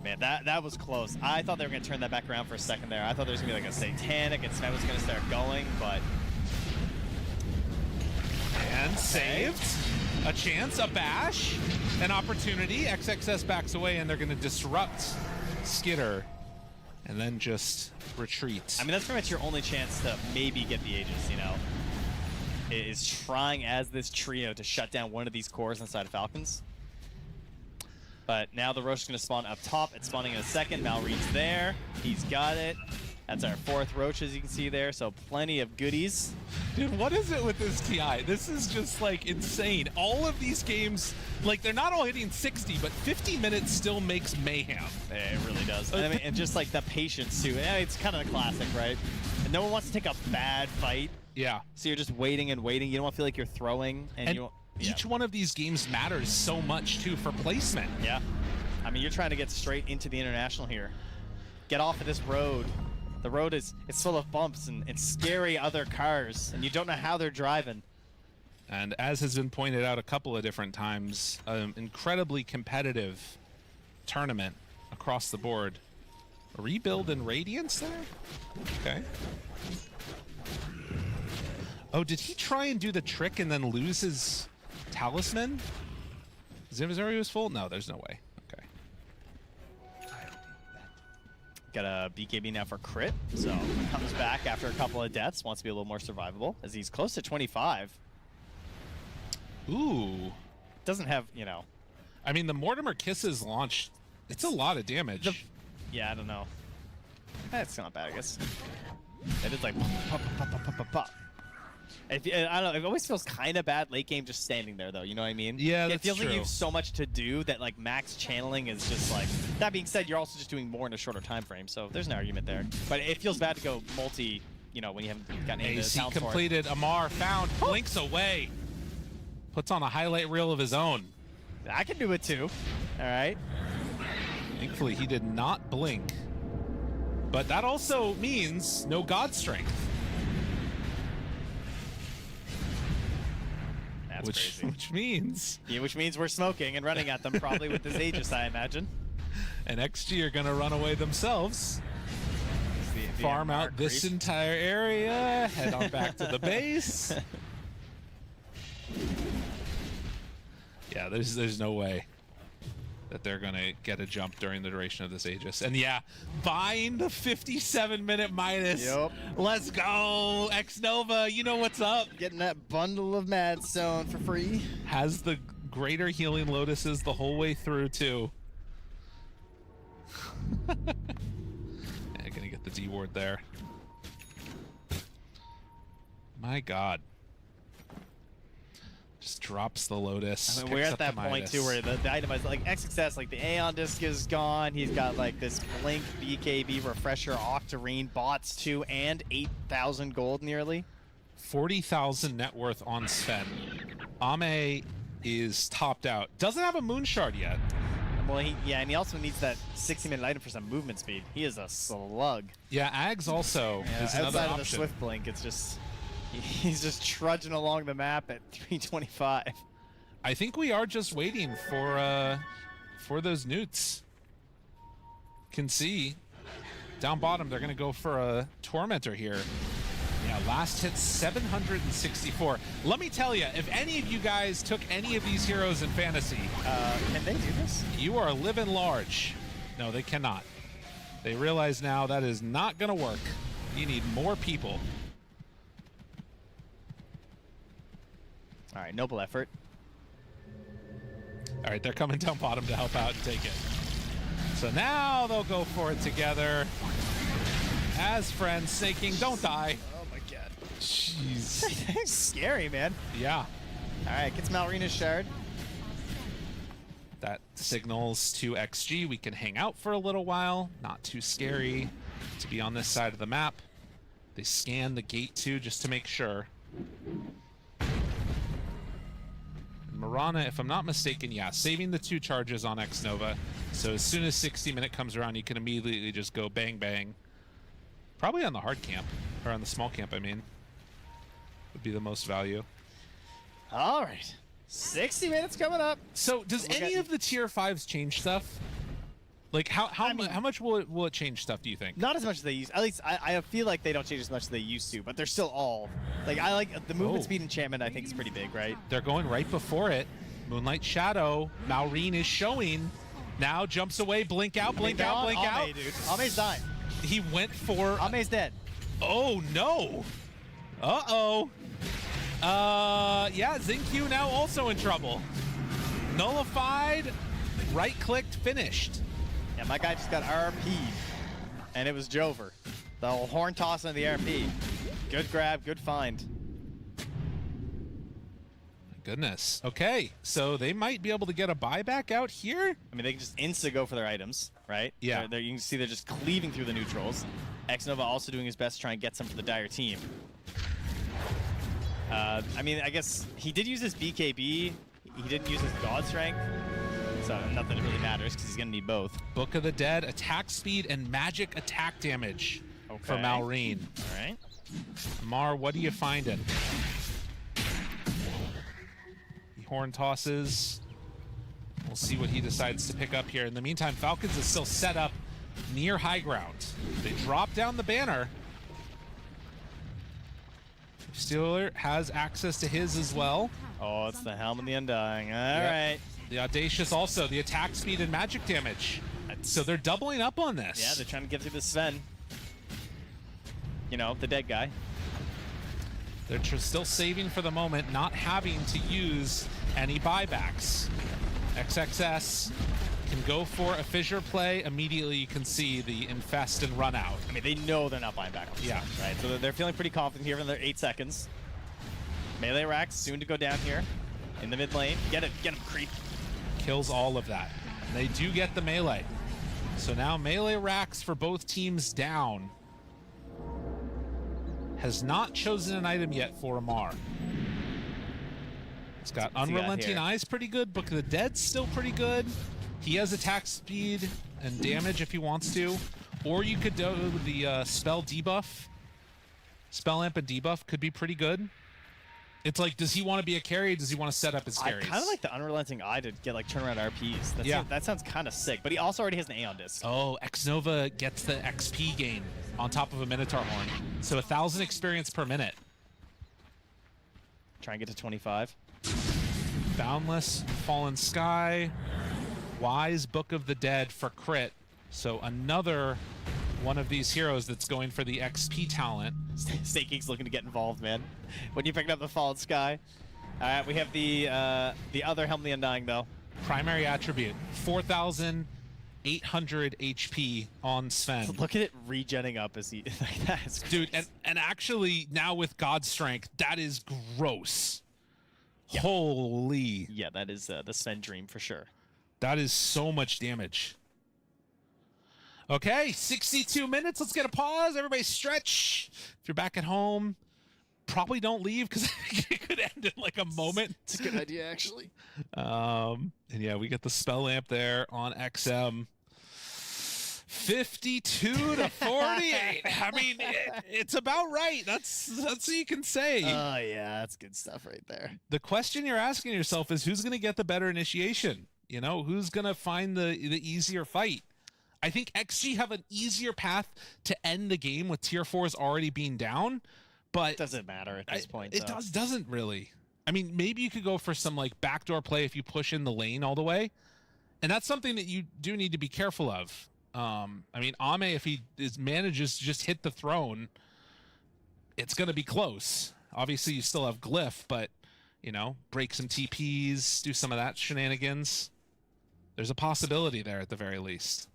Speaker 7: Man, that was close. I thought they were gonna turn that back around for a second there. I thought there was gonna be like a satanic and Smet was gonna start going, but...
Speaker 6: And saved. A chance, a bash, an opportunity. XXS backs away and they're gonna disrupt Skitter and then just retreat.
Speaker 7: I mean, that's pretty much your only chance to maybe get the Aegis, you know? Is trying as this trio to shut down one of these cores inside of Falcons. But now the Roche is going to spawn up top. It's spawning in a second. Malrine's there. He's got it. That's our 4th Roche, as you can see there. So plenty of goodies.
Speaker 6: Dude, what is it with this TI? This is just, like, insane. All of these games, like, they're not all hitting 60, but 50 minutes still makes mayhem.
Speaker 7: It really does. I mean, and just, like, the patience, too. It's kind of a classic, right? And no one wants to take a bad fight.
Speaker 6: Yeah.
Speaker 7: So you're just waiting and waiting. You don't want to feel like you're throwing. And you
Speaker 6: each one of these games matters so much, too, for placement.
Speaker 7: Yeah. I mean, you're trying to get straight into the International here. Get off of this road. The road it's full of bumps and scary other cars, and you don't know how they're driving.
Speaker 6: And as has been pointed out a couple of different times, an incredibly competitive tournament across the board. Rebuild and Radiance there? Okay. Oh, did he try and do the trick and then lose his talisman? His inventory was full? No, there's no way. Okay.
Speaker 7: Got a BKB now for crit, so comes back after a couple of deaths, wants to be a little more survivable, as he's close to 25.
Speaker 6: Ooh.
Speaker 7: Doesn't have, you know...
Speaker 6: I mean, the Mortimer Kisses launch, it's a lot of damage.
Speaker 7: Yeah, I don't know. That's not bad, I guess. It is like pop, pop, pop, pop, pop, pop. I don't know. It always feels kind of bad late game just standing there, though. You know what I mean?
Speaker 6: Yeah,
Speaker 7: it
Speaker 6: that's
Speaker 7: feels
Speaker 6: true.
Speaker 7: like you have so much to do that like max channeling is just like. That being said, you're also just doing more in a shorter time frame, so there's an argument there. But it feels bad to go multi. You know, when you haven't gotten into the
Speaker 6: AC
Speaker 7: town for it.
Speaker 6: completed. Amar found. Blinks away. Puts on a highlight reel of his own.
Speaker 7: I can do it too. All right.
Speaker 6: Thankfully, he did not blink. But that also means no God Strength.
Speaker 7: That's crazy.
Speaker 6: Which means...
Speaker 7: Yeah, which means we're smoking and running at them probably with this Aegis, I imagine.
Speaker 6: And XG are going to run away themselves. Farm out this entire area. Head on back to the base. Yeah, there's no way that they're going to get a jump during the duration of this Aegis. And yeah, buying the 57-minute minus.
Speaker 7: Yep.
Speaker 6: Let's go, X-Nova. You know what's up.
Speaker 7: Getting that bundle of Mad Stone for free.
Speaker 6: Has the greater healing lotuses the whole way through, too. Yeah, gonna get the D ward there. My God. Just drops the Lotus.
Speaker 7: I mean, we're at that point too where the item is like XXS, like the Aeon disc is gone. He's got like this Blink, BKB, Refresher, Octarine, bots too, and 8,000 gold nearly.
Speaker 6: 40,000 net worth on Sven. Ame is topped out. Doesn't have a Moon Shard yet.
Speaker 7: Well, and he also needs that 60-minute item for some movement speed. He is a slug.
Speaker 6: Yeah, Ags also is another
Speaker 7: outside of the
Speaker 6: option.
Speaker 7: Swift Blink, it's just he's just trudging along the map at 325.
Speaker 6: I think we are just waiting for those newts. Can see down bottom they're gonna go for a Tormentor here. Yeah, last hit 764. Let me tell you, if any of you guys took any of these heroes in fantasy,
Speaker 7: can they do this?
Speaker 6: You are living large. No, they cannot. They realize now that is not gonna work. You need more people.
Speaker 7: All right, noble effort.
Speaker 6: All right, they're coming down bottom to help out and take it. So now they'll go for it together. As friends, snaking, don't die.
Speaker 7: Oh my God.
Speaker 6: Jeez.
Speaker 7: That's scary, man.
Speaker 6: Yeah.
Speaker 7: All right, gets Malrina's shard.
Speaker 6: That signals to XG we can hang out for a little while. Not too scary to be on this side of the map. They scan the gate too just to make sure. Marana, if I'm not mistaken, yeah, saving the 2 charges on X-Nova. So as soon as 60-minute comes around, you can immediately just go bang, bang. Probably on the hard camp, or on the small camp, I mean. Would be the most value.
Speaker 7: All right. 60 minutes coming up.
Speaker 6: So does any of the tier 5s change stuff? Like how much will it change stuff, do you think?
Speaker 7: Not as much as they used. At least I feel like they don't change as much as they used to, but they're still all like I like the movement speed enchantment. I think is pretty big, right?
Speaker 6: They're going right before it. Moonlight Shadow. Malrine is showing. Now jumps away. Blink out. Blink out. Blink out.
Speaker 7: Dude. Ame's dying.
Speaker 6: He went for.
Speaker 7: Ame's dead.
Speaker 6: Oh no. Uh-oh. Yeah, Xingqiu now also in trouble. Nullified. Right-clicked. Finished.
Speaker 7: Yeah, my guy just got RP'd, and it was Jover. The whole horn toss on the RP. Good grab, good find.
Speaker 6: Goodness. Okay, so they might be able to get a buyback out here?
Speaker 7: I mean, they can just insta-go for their items, right?
Speaker 6: Yeah.
Speaker 7: You can see they're just cleaving through the neutrals. X-Nova also doing his best to try and get some for the Dire team. I mean, I guess he did use his BKB. He didn't use his God Strength. So nothing really matters because he's going to need both.
Speaker 6: Book of the Dead, attack speed, and magic attack damage for Malrine.
Speaker 7: All right.
Speaker 6: Mar, what are you finding? Horn tosses. We'll see what he decides to pick up here. In the meantime, Falcons is still set up near high ground. They drop down the banner. Steeler has access to his as well.
Speaker 7: Oh, it's the Helm and the Undying. All right.
Speaker 6: The Audacious also, the attack speed and magic damage. So they're doubling up on this.
Speaker 7: Yeah, they're trying to get through the Sven. You know, the dead guy.
Speaker 6: They're still saving for the moment, not having to use any buybacks. XXS can go for a fissure play. Immediately you can see the infest and run out.
Speaker 7: I mean, they know they're not buying back on the
Speaker 6: Yeah.
Speaker 7: Sven, right? So they're feeling pretty confident here in their 8 seconds. Melee racks soon to go down here in the mid lane. Get him, creep.
Speaker 6: Kills all of that. They do get the melee. So now melee racks for both teams down. Has not chosen an item yet for Amar. It's got
Speaker 7: What's he got
Speaker 6: Unrelenting
Speaker 7: here?
Speaker 6: Eyes pretty good. Book of the Dead's still pretty good. He has attack speed and damage if he wants to. Or you could do the spell debuff. Spell amp and debuff could be pretty good. It's like, does he want to be a carry? Does he want to set up his
Speaker 7: I
Speaker 6: carries?
Speaker 7: kind of like the Unrelenting Eye to get like turnaround RPs. That sounds kind of sick. But he also already has an Aeon Disc.
Speaker 6: Oh, Xnova gets the XP gain on top of a Minotaur Horn. So 1,000 experience per minute.
Speaker 7: Try and get to 25.
Speaker 6: Boundless, Fallen Sky, Wise, Book of the Dead for crit. So another one of these heroes that's going for the XP talent.
Speaker 7: Snake Geek's looking to get involved, man. When you picked up the Fallen Sky. All right, we have the other Helm of the Undying, though.
Speaker 6: Primary attribute, 4,800 HP on Sven.
Speaker 7: Look at it regenning up as he like that.
Speaker 6: Dude, and actually now with God's Strength, that is gross.
Speaker 7: Yeah.
Speaker 6: Holy.
Speaker 7: Yeah, that is the Sven dream for sure.
Speaker 6: That is so much damage. Okay, 62 minutes. Let's get a pause. Everybody stretch. If you're back at home, probably don't leave because it could end in like a moment.
Speaker 11: It's a good idea, actually.
Speaker 6: And yeah, we get the spell lamp there on XM. 52 to 48. I mean, it's about right. That's what you can say.
Speaker 7: Oh yeah, that's good stuff right there.
Speaker 6: The question you're asking yourself is who's going to get the better initiation? You know, who's going to find the easier fight? I think XG have an easier path to end the game with tier 4s already being down, but
Speaker 7: It doesn't matter at this point.
Speaker 6: It doesn't really. I mean, maybe you could go for some like backdoor play if you push in the lane all the way, and that's something that you do need to be careful of. I mean, Ame, if he manages to just hit the throne, it's going to be close. Obviously, you still have Glyph, but you know, break some TPs, do some of that shenanigans. There's a possibility there at the very least.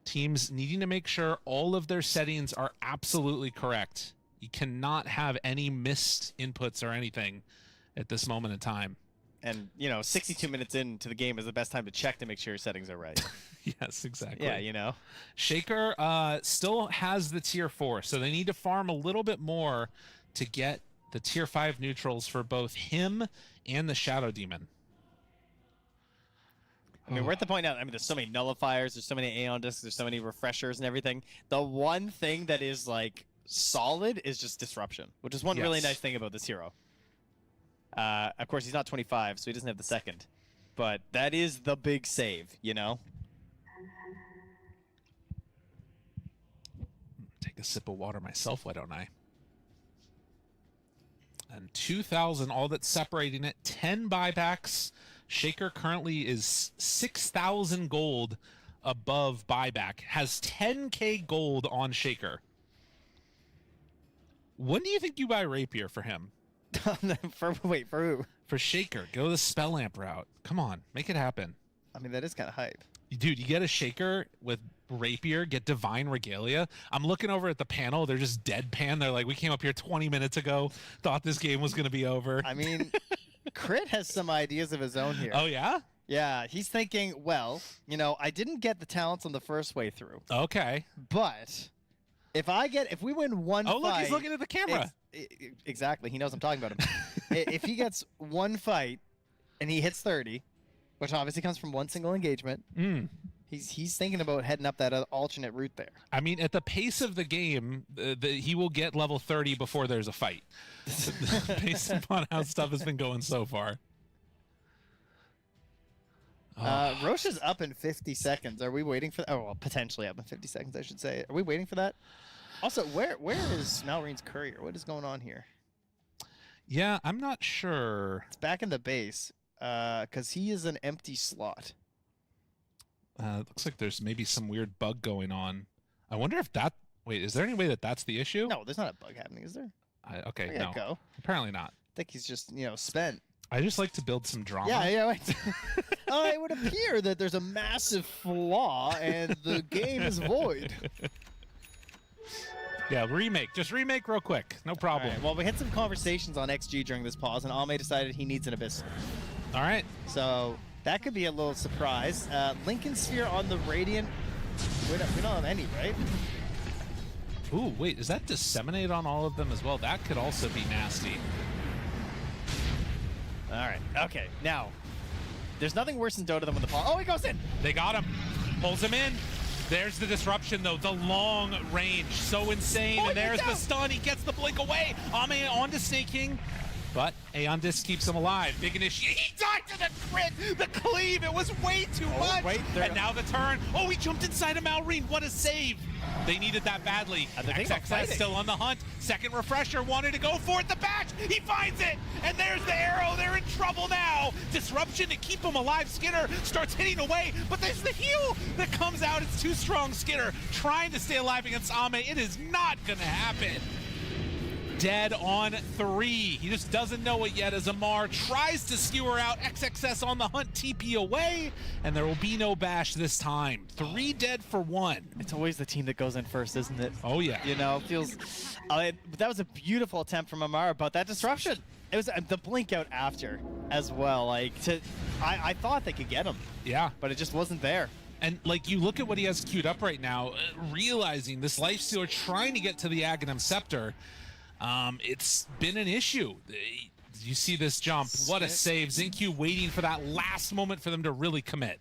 Speaker 6: Teams needing to make sure all of their settings are absolutely correct. You cannot have any missed inputs or anything at this moment in time.
Speaker 7: And, you know, 62 minutes into the game is the best time to check to make sure your settings are right.
Speaker 6: Yes, exactly.
Speaker 7: Yeah, you know.
Speaker 6: Shaker still has the tier 4, so they need to farm a little bit more to get the tier 5 neutrals for both him and the Shadow Demon.
Speaker 7: I mean, we're at the point now, I mean, there's so many nullifiers, there's so many Aeon Discs, there's so many refreshers and everything. The one thing that is, like, solid is just disruption, which is one really nice thing about this hero. Of course, he's not 25, so he doesn't have the second. But that is the big save, you know?
Speaker 6: Take a sip of water myself, why don't I? And 2,000, all that's separating it. 10 buybacks. Shaker currently is 6,000 gold above buyback. Has 10k gold on Shaker. When do you think you buy Rapier for him?
Speaker 7: Wait, for who?
Speaker 6: For Shaker. Go the Spell Amp route. Come on, make it happen.
Speaker 7: I mean, that is kind of hype.
Speaker 6: Dude, you get a Shaker with Rapier, get Divine Regalia. I'm looking over at the panel. They're just deadpan. They're like, we came up here 20 minutes ago, thought this game was going to be over.
Speaker 7: I mean, Crit has some ideas of his own here.
Speaker 6: Oh, yeah?
Speaker 7: Yeah, he's thinking, well, you know, I didn't get the talents on the first way through.
Speaker 6: Okay.
Speaker 7: But if we win one fight...
Speaker 6: Oh, look, he's looking at the camera.
Speaker 7: Exactly. He knows I'm talking about him. If he gets one fight and he hits 30, which obviously comes from one single engagement, he's thinking about heading up that alternate route there.
Speaker 6: I mean, at the pace of the game, he will get level 30 before there's a fight, based upon how stuff has been going so far.
Speaker 7: Roche is up in 50 seconds. Are we waiting for? Oh, well, potentially up in 50 seconds, I should say. Are we waiting for that? Also, where is Malreen's courier? What is going on here?
Speaker 6: Yeah, I'm not sure.
Speaker 7: It's back in the base, because he is an empty slot.
Speaker 6: It looks like there's maybe some weird bug going on. I wonder if that... Wait, is there any way that that's the issue?
Speaker 7: No, there's not a bug happening, is there?
Speaker 6: Okay,
Speaker 7: Where'd
Speaker 6: no.
Speaker 7: it go?
Speaker 6: Apparently not.
Speaker 7: I think he's just, spent.
Speaker 6: I just like to build some drama.
Speaker 7: Yeah, wait. It would appear that there's a massive flaw and the game is void.
Speaker 6: Yeah, remake. Just remake real quick. No problem.
Speaker 7: All right, well, we had some conversations on XG during this pause, and Ame decided he needs an Abyss.
Speaker 6: All right.
Speaker 7: So that could be a little surprise. Lincoln Sphere on the Radiant. We don't have any, right?
Speaker 6: Ooh, wait, is that disseminate on all of them as well? That could also be nasty.
Speaker 7: All right. Okay. Now, there's nothing worse than Dota than when the pause. Oh, he goes in.
Speaker 6: They got him. Pulls him in. There's the disruption, though. The long range. So insane. And there's the stun. He gets the blink away. Ame onto Snake King. But Aeon Disc keeps him alive. Big initiate. He died to the crit. The cleave. It was way too much. And now the turn. Oh, he jumped inside of Malreen. What a save. They needed that badly. XXS still on the hunt. Second refresher wanted to go for it. The batch. He finds it. And there's the arrow. They're in trouble now. Disruption to keep him alive. Skinner starts hitting away. But there's the heal that comes out. It's too strong. Skinner trying to stay alive against Ame. It is not going to happen. Dead on 3. He just doesn't know it yet as Amar tries to skewer out. XXS on the hunt, TP away, and there will be no bash this time. 3 dead for 1.
Speaker 7: It's always the team that goes in first, isn't it?
Speaker 6: Oh, yeah.
Speaker 7: It feels... that was a beautiful attempt from Amar, but that disruption, it was the blink out after as well. I thought they could get him.
Speaker 6: Yeah.
Speaker 7: But it just wasn't there.
Speaker 6: And, you look at what he has queued up right now, realizing this Lifestealer trying to get to the Aghanim Scepter. It's been an issue. You see this jump. What a save. Xingqiu waiting for that last moment for them to really commit.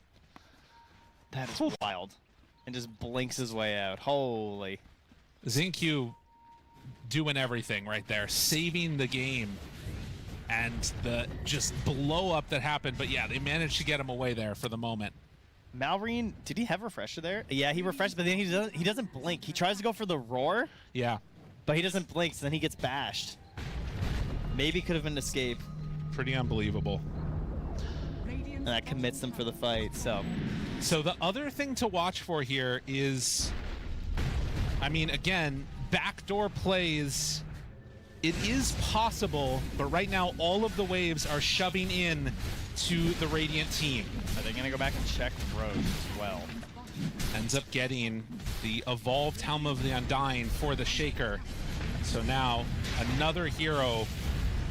Speaker 7: That is wild. And just blinks his way out. Holy.
Speaker 6: Xingqiu doing everything right there. Saving the game. And the just blow up that happened. But yeah, they managed to get him away there for the moment.
Speaker 7: Malreen, did he have refresher there? Yeah, he refreshed, but then he doesn't blink. He tries to go for the roar.
Speaker 6: Yeah.
Speaker 7: But he doesn't blink, so then he gets bashed. Maybe could have been an escape.
Speaker 6: Pretty unbelievable.
Speaker 7: And that commits them for the fight, so.
Speaker 6: So the other thing to watch for here is, again, backdoor plays. It is possible, but right now all of the waves are shoving in to the Radiant team.
Speaker 7: Are they going to go back and check Road as well?
Speaker 6: Ends up getting the evolved Helm of the Undying for the Shaker. So now another hero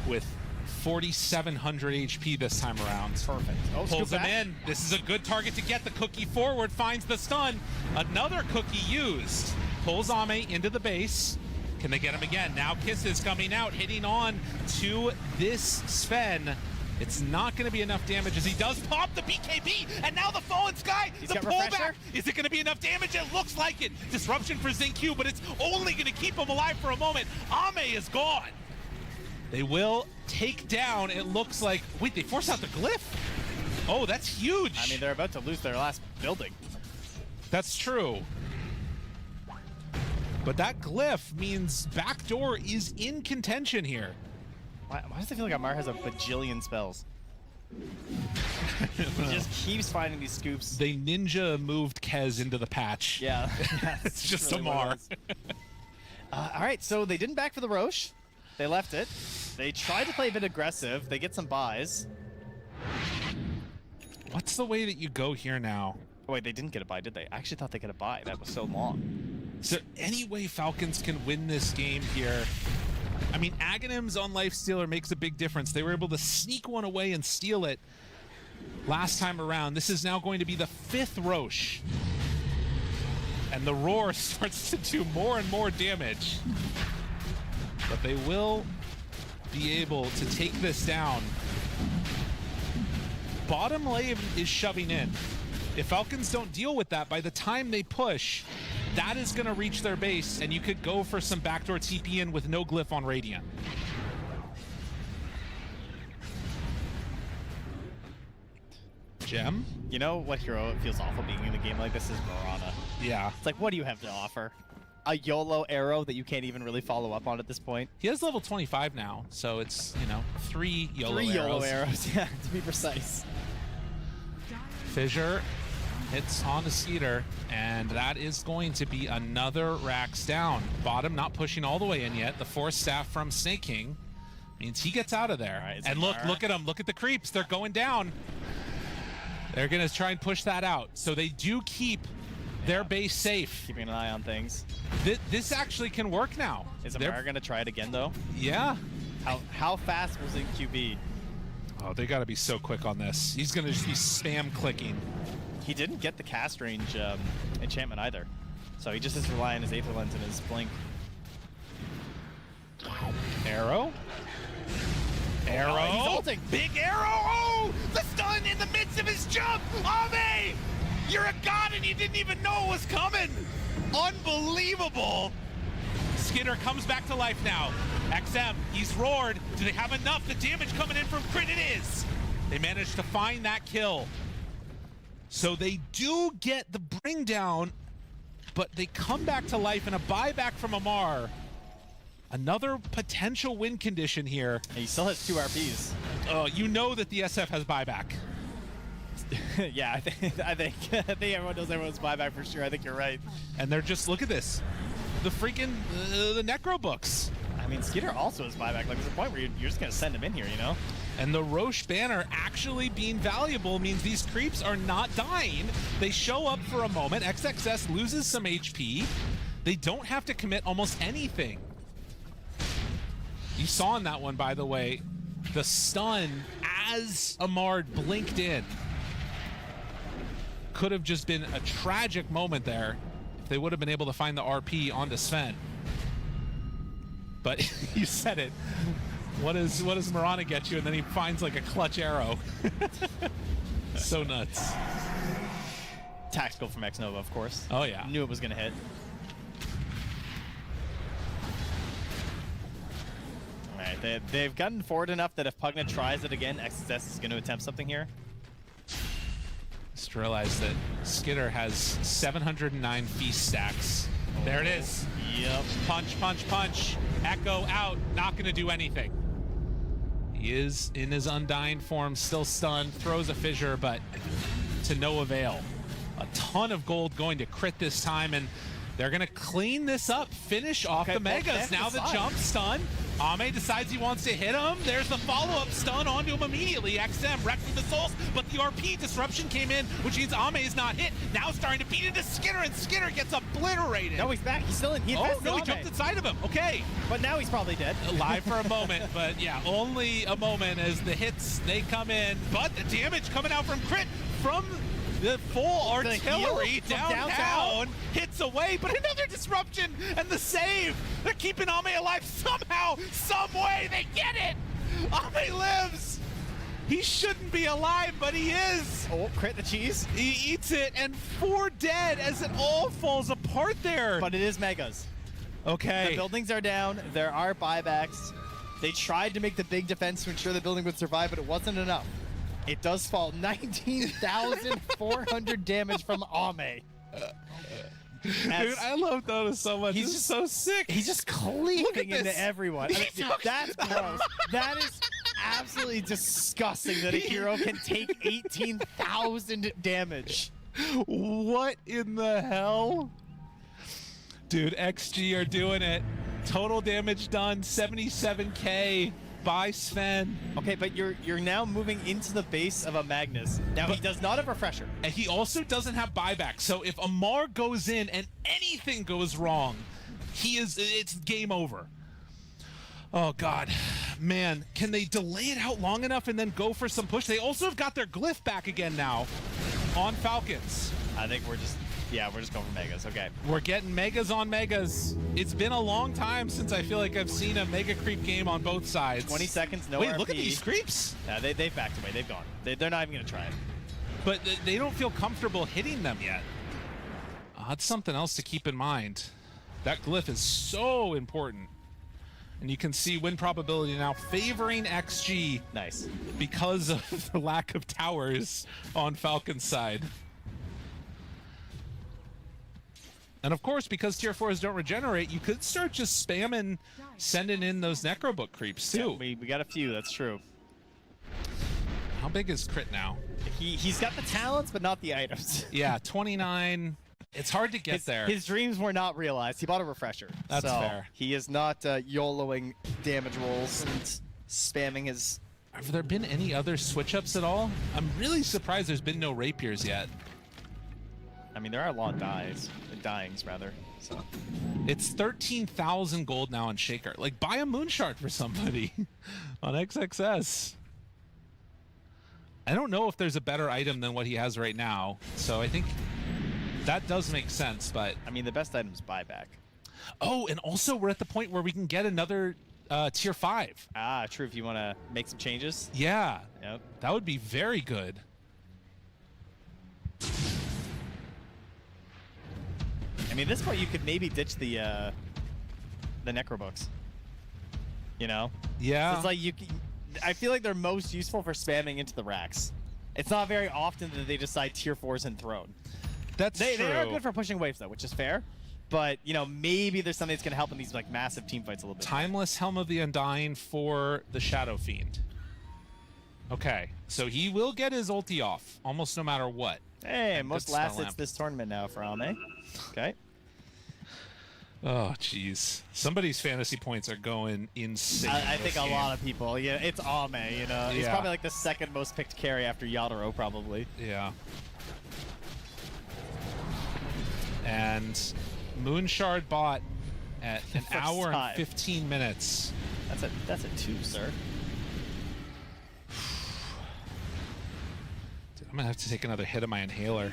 Speaker 6: with 4,700 HP this time around.
Speaker 7: Perfect.
Speaker 6: Pulls him in. This is a good target to get. The cookie forward, finds the stun. Another cookie used. Pulls Ame into the base. Can they get him again? Now Kisses coming out, hitting on to this Sven. It's not going to be enough damage as he does pop the BKB, and now the Fallen Sky, the pullback. Is it going to be enough damage? It looks like it. Disruption for Xingqiu, but it's only going to keep him alive for a moment. Ame is gone. They will take down, it looks like, wait, they force out the glyph? Oh, that's huge.
Speaker 7: They're about to lose their last building.
Speaker 6: That's true. But that glyph means backdoor is in contention here.
Speaker 7: Why does it feel like Amar has a bajillion spells? He just keeps finding these scoops.
Speaker 6: They ninja moved Kez into the patch.
Speaker 7: Yeah.
Speaker 6: It's just
Speaker 7: really
Speaker 6: Amar.
Speaker 7: All right, so they didn't back for the Roche. They left it. They tried to play a bit aggressive. They get some buys.
Speaker 6: What's the way that you go here now?
Speaker 7: Oh, wait, they didn't get a buy, did they? I actually thought they got a buy. That was so long.
Speaker 6: Is there any way Falcons can win this game here? Aghanim's on Lifestealer makes a big difference. They were able to sneak one away and steal it last time around. This is now going to be the 5th Roche. And the roar starts to do more and more damage. But they will be able to take this down. Bottom lane is shoving in. If Falcons don't deal with that, by the time they push, that is going to reach their base, and you could go for some backdoor TP in with no glyph on Radiant. Gem?
Speaker 7: You know what hero it feels awful being in a game like this is Mirana.
Speaker 6: Yeah.
Speaker 7: It's like, what do you have to offer? A YOLO arrow that you can't even really follow up on at this point?
Speaker 6: He has level 25 now, so it's, you know, 3 YOLO arrows.
Speaker 7: 3 YOLO arrows, yeah, to be precise.
Speaker 6: Fissure hits on the Skeeter, and that is going to be another Rax down. Bottom not pushing all the way in yet. The Force Staff from Snake King means he gets out of there.
Speaker 7: Right,
Speaker 6: and look at them. Look at the creeps. They're going down. They're going to try and push that out. So they do keep their base safe.
Speaker 7: Keeping an eye on things.
Speaker 6: This actually can work now.
Speaker 7: Is Amara going to try it again, though?
Speaker 6: Yeah.
Speaker 7: How fast will ZynQ be?
Speaker 6: Oh, they got to be so quick on this. He's going to just be spam clicking.
Speaker 7: He didn't get the cast range enchantment either. So he just has to rely on his Aether Lens and his Blink.
Speaker 6: Arrow. Arrow.
Speaker 7: He's ulting.
Speaker 6: Big arrow. Oh, the stun in the midst of his jump. Ame, you're a god and you didn't even know it was coming. Unbelievable. Skinner comes back to life now. XM, he's roared. Do they have enough? The damage coming in from Crit, it is. They managed to find that kill. So they do get the bring down, but they come back to life in a buyback from Amar. Another potential win condition here.
Speaker 7: And he still has 2 RPs.
Speaker 6: You know that the SF has buyback.
Speaker 7: Yeah, I think everyone knows everyone's buyback for sure. I think you're right.
Speaker 6: And they're just, look at this. The freaking, the Necro books.
Speaker 7: I mean, Skeeter also has buyback. Like, there's a point where you're just going to send him in here, you know?
Speaker 6: And the Roche banner actually being valuable means these creeps are not dying. They show up for a moment. XXS loses some HP. They don't have to commit almost anything. You saw in that one, by the way, the stun as Amar blinked in. Could have just been a tragic moment there if they would have been able to find the RP onto Sven. But you said it. What does Mirana get you? And then he finds like a clutch arrow. So nuts.
Speaker 7: Tactical from X-Nova, of course.
Speaker 6: Oh yeah.
Speaker 7: Knew it was going to hit. All right, they've gotten forward enough that if Pugna tries it again, XSS is going to attempt something here.
Speaker 6: Just realized that Skitter has 709 feast stacks. There it is.
Speaker 7: Yep.
Speaker 6: Punch, punch, punch. Echo out. Not going to do anything. He is in his undying form, still stunned. Throws a fissure, but to no avail. A ton of gold going to Crit this time, and they're going to clean this up. Finish off the Megas. Now the jump stun. Ame decides he wants to hit him. There's the follow-up stun onto him immediately. XM wrecking the souls, but the RP disruption came in, which means Ame is not hit. Now starting to beat into Skinner, and Skinner gets obliterated.
Speaker 7: No, he's back. He's still in. He
Speaker 6: jumped inside of him. Okay.
Speaker 7: But now he's probably dead.
Speaker 6: Alive for a moment, but yeah, only a moment as the hits, they come in. But the damage coming out from Crit from the full artillery downtown hits away, but another disruption and the save. They're keeping Ame alive somehow, some way. They get it. Ame lives. He shouldn't be alive, but he is.
Speaker 7: Oh, Crit the cheese.
Speaker 6: He eats it, and 4 dead as it all falls apart there.
Speaker 7: But it is Megas.
Speaker 6: Okay.
Speaker 7: The buildings are down. There are buybacks. They tried to make the big defense to ensure the building would survive, but it wasn't enough. It does fall 19,400 damage from Ame.
Speaker 6: Dude, I love DotA so much. He's just so sick.
Speaker 7: He's just cleaving into everyone. I mean, that's gross. That is absolutely disgusting that a hero can take 18,000 damage.
Speaker 6: What in the hell? Dude, XG are doing it. Total damage done, 77k by Sven.
Speaker 7: Okay, but you're now moving into the base of a Magnus. Now, he does not have Refresher.
Speaker 6: And he also doesn't have buyback. So if Amar goes in and anything goes wrong, it's game over. Oh, God. Man, can they delay it out long enough and then go for some push? They also have got their glyph back again now on Falcons.
Speaker 7: I think we're just going for Megas. Okay.
Speaker 6: We're getting Megas on Megas. It's been a long time since I feel like I've seen a Mega Creep game on both sides.
Speaker 7: 20 seconds, no
Speaker 6: Wait,
Speaker 7: RP.
Speaker 6: Look at these creeps.
Speaker 7: Yeah, they've backed away. They've gone. They're not even going to try it.
Speaker 6: But they don't feel comfortable hitting them yet. That's something else to keep in mind. That glyph is so important. And you can see win probability now favoring XG.
Speaker 7: Nice.
Speaker 6: Because of the lack of towers on Falcon's side. And of course, because tier 4s don't regenerate, you could start just spamming, sending in those Necrobook creeps too.
Speaker 7: Yeah, we got a few, that's true.
Speaker 6: How big is Crit now?
Speaker 7: He's got the talents, but not the items.
Speaker 6: Yeah, 29. It's hard to get there.
Speaker 7: His dreams were not realized. He bought a refresher.
Speaker 6: That's
Speaker 7: so
Speaker 6: fair.
Speaker 7: He is not YOLOing damage rolls and spamming his...
Speaker 6: Have there been any other switch-ups at all? I'm really surprised there's been no rapiers yet.
Speaker 7: I mean, there are a lot of dyings, rather. So
Speaker 6: it's 13,000 gold now on Shaker. Like, buy a Moonshard for somebody on XXS. I don't know if there's a better item than what he has right now, so I think that does make sense, but...
Speaker 7: I mean, the best item is buyback.
Speaker 6: Oh, and also we're at the point where we can get another tier 5.
Speaker 7: Ah, true, if you want to make some changes.
Speaker 6: Yeah.
Speaker 7: Yep.
Speaker 6: That would be very good.
Speaker 7: I mean, at this point, you could maybe ditch the Necrobooks. You know?
Speaker 6: Yeah.
Speaker 7: So it's like I feel like they're most useful for spamming into the racks. It's not very often that they decide tier 4s and throne.
Speaker 6: That's true.
Speaker 7: They are good for pushing waves, though, which is fair. But, you know, maybe there's something that's going to help in these like massive team fights a little bit.
Speaker 6: Timeless Helm of the Undying for the Shadow Fiend. Okay, so he will get his ulti off almost no matter what.
Speaker 7: Hey,
Speaker 6: and
Speaker 7: most last hits this tournament now for Ame. Okay.
Speaker 6: Oh, jeez. Somebody's fantasy points are going insane.
Speaker 7: I think a lot of people. Yeah, it's Ame, you know. He's
Speaker 6: Yeah.
Speaker 7: probably like the second most picked carry after Yadaro, probably.
Speaker 6: Yeah. And Moonshard bought at an
Speaker 7: First
Speaker 6: hour
Speaker 7: time.
Speaker 6: and 15 minutes.
Speaker 7: That's a 2, sir.
Speaker 6: Dude, I'm gonna have to take another hit of my inhaler.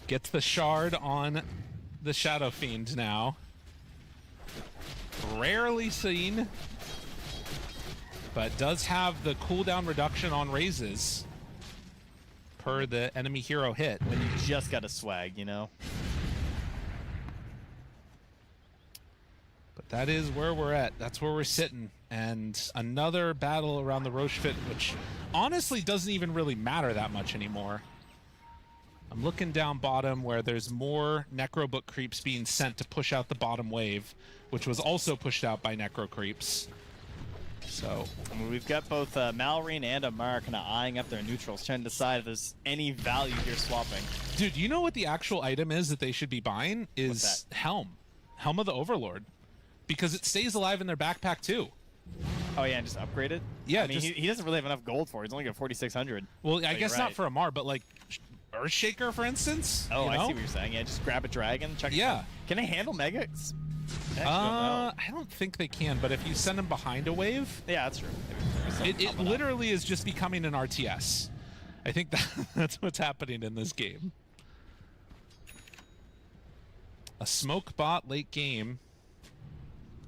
Speaker 6: Gets the shard on the Shadow Fiend now. Rarely seen, but does have the cooldown reduction on raises per the enemy hero hit.
Speaker 7: When you just got a swag, you know?
Speaker 6: But that is where we're at. That's where we're sitting. And another battle around the Roche Fit, which honestly doesn't even really matter that much anymore. I'm looking down bottom where there's more Necrobook creeps being sent to push out the bottom wave, which was also pushed out by Necro creeps. So
Speaker 7: I mean, we've got both Malrine and Amar kind of eyeing up their neutrals, trying to decide if there's any value here swapping.
Speaker 6: Dude, you know what the actual item is that they should be buying? Is Helm. Helm of the Overlord. Because it stays alive in their backpack too.
Speaker 7: Oh yeah, and just upgrade it?
Speaker 6: Yeah,
Speaker 7: I mean, he doesn't really have enough gold for it. He's only got 4,600.
Speaker 6: Well, I guess not for Amar, but like Earthshaker, for instance.
Speaker 7: Oh,
Speaker 6: you know?
Speaker 7: I see what you're saying. Yeah, just grab a dragon, check it
Speaker 6: Yeah.
Speaker 7: out. Can they handle megas?
Speaker 6: I don't think they can, but if you send them behind a wave...
Speaker 7: Yeah, that's true.
Speaker 6: It literally is just becoming an RTS. I think that's what's happening in this game. A smoke bot late game,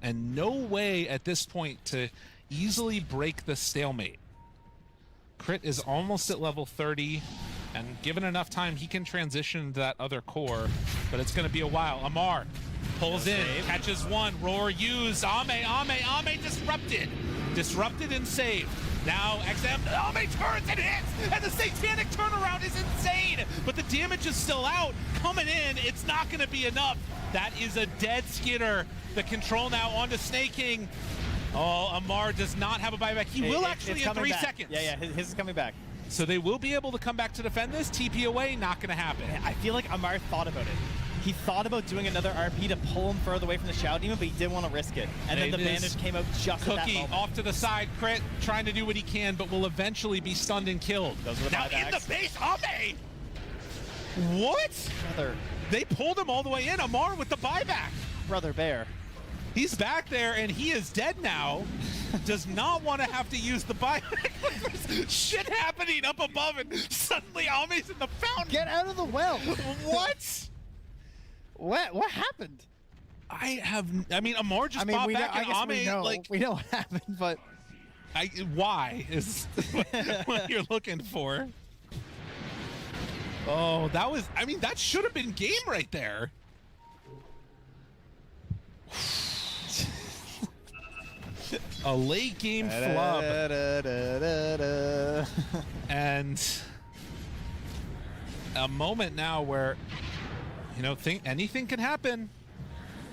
Speaker 6: and no way at this point to easily break the stalemate. Crit is almost at level 30, and given enough time, he can transition to that other core, but it's going to be a while. Amar pulls in, catches one, roar used, Ame disrupted. Disrupted and saved. Now XM, Ame turns and hits, and the satanic turnaround is insane, but the damage is still out. Coming in, it's not going to be enough. That is a dead Skidder. The control now onto Snake King. Oh, Amar does not have a buyback. He will actually in 3 seconds.
Speaker 7: Yeah, his is coming back.
Speaker 6: So they will be able to come back to defend this. TP away, not going to happen.
Speaker 7: I feel like Amar thought about it. He thought about doing another RP to pull him further away from the Shadow Demon, but he didn't want to risk it. And then the bandage came out just at that
Speaker 6: Cookie
Speaker 7: moment.
Speaker 6: off to the side. Crit trying to do what he can, but will eventually be stunned and killed.
Speaker 7: Those were the
Speaker 6: now
Speaker 7: buybacks.
Speaker 6: in the base, Ame! What?
Speaker 7: Brother.
Speaker 6: They pulled him all the way in. Amar with the buyback.
Speaker 7: Brother Bear.
Speaker 6: He's back there, and he is dead now. Does not want to have to use the buyback. There's shit happening up above, and suddenly Ame's in the fountain.
Speaker 7: Get out of the well.
Speaker 6: What?
Speaker 7: What happened?
Speaker 6: I mean, Amar just bought back, and Ame,
Speaker 7: we know what happened, but
Speaker 6: why is what you're looking for. Oh, that was, I mean, that should have been game right there. A late game flub. And a moment now where, you know, anything can happen.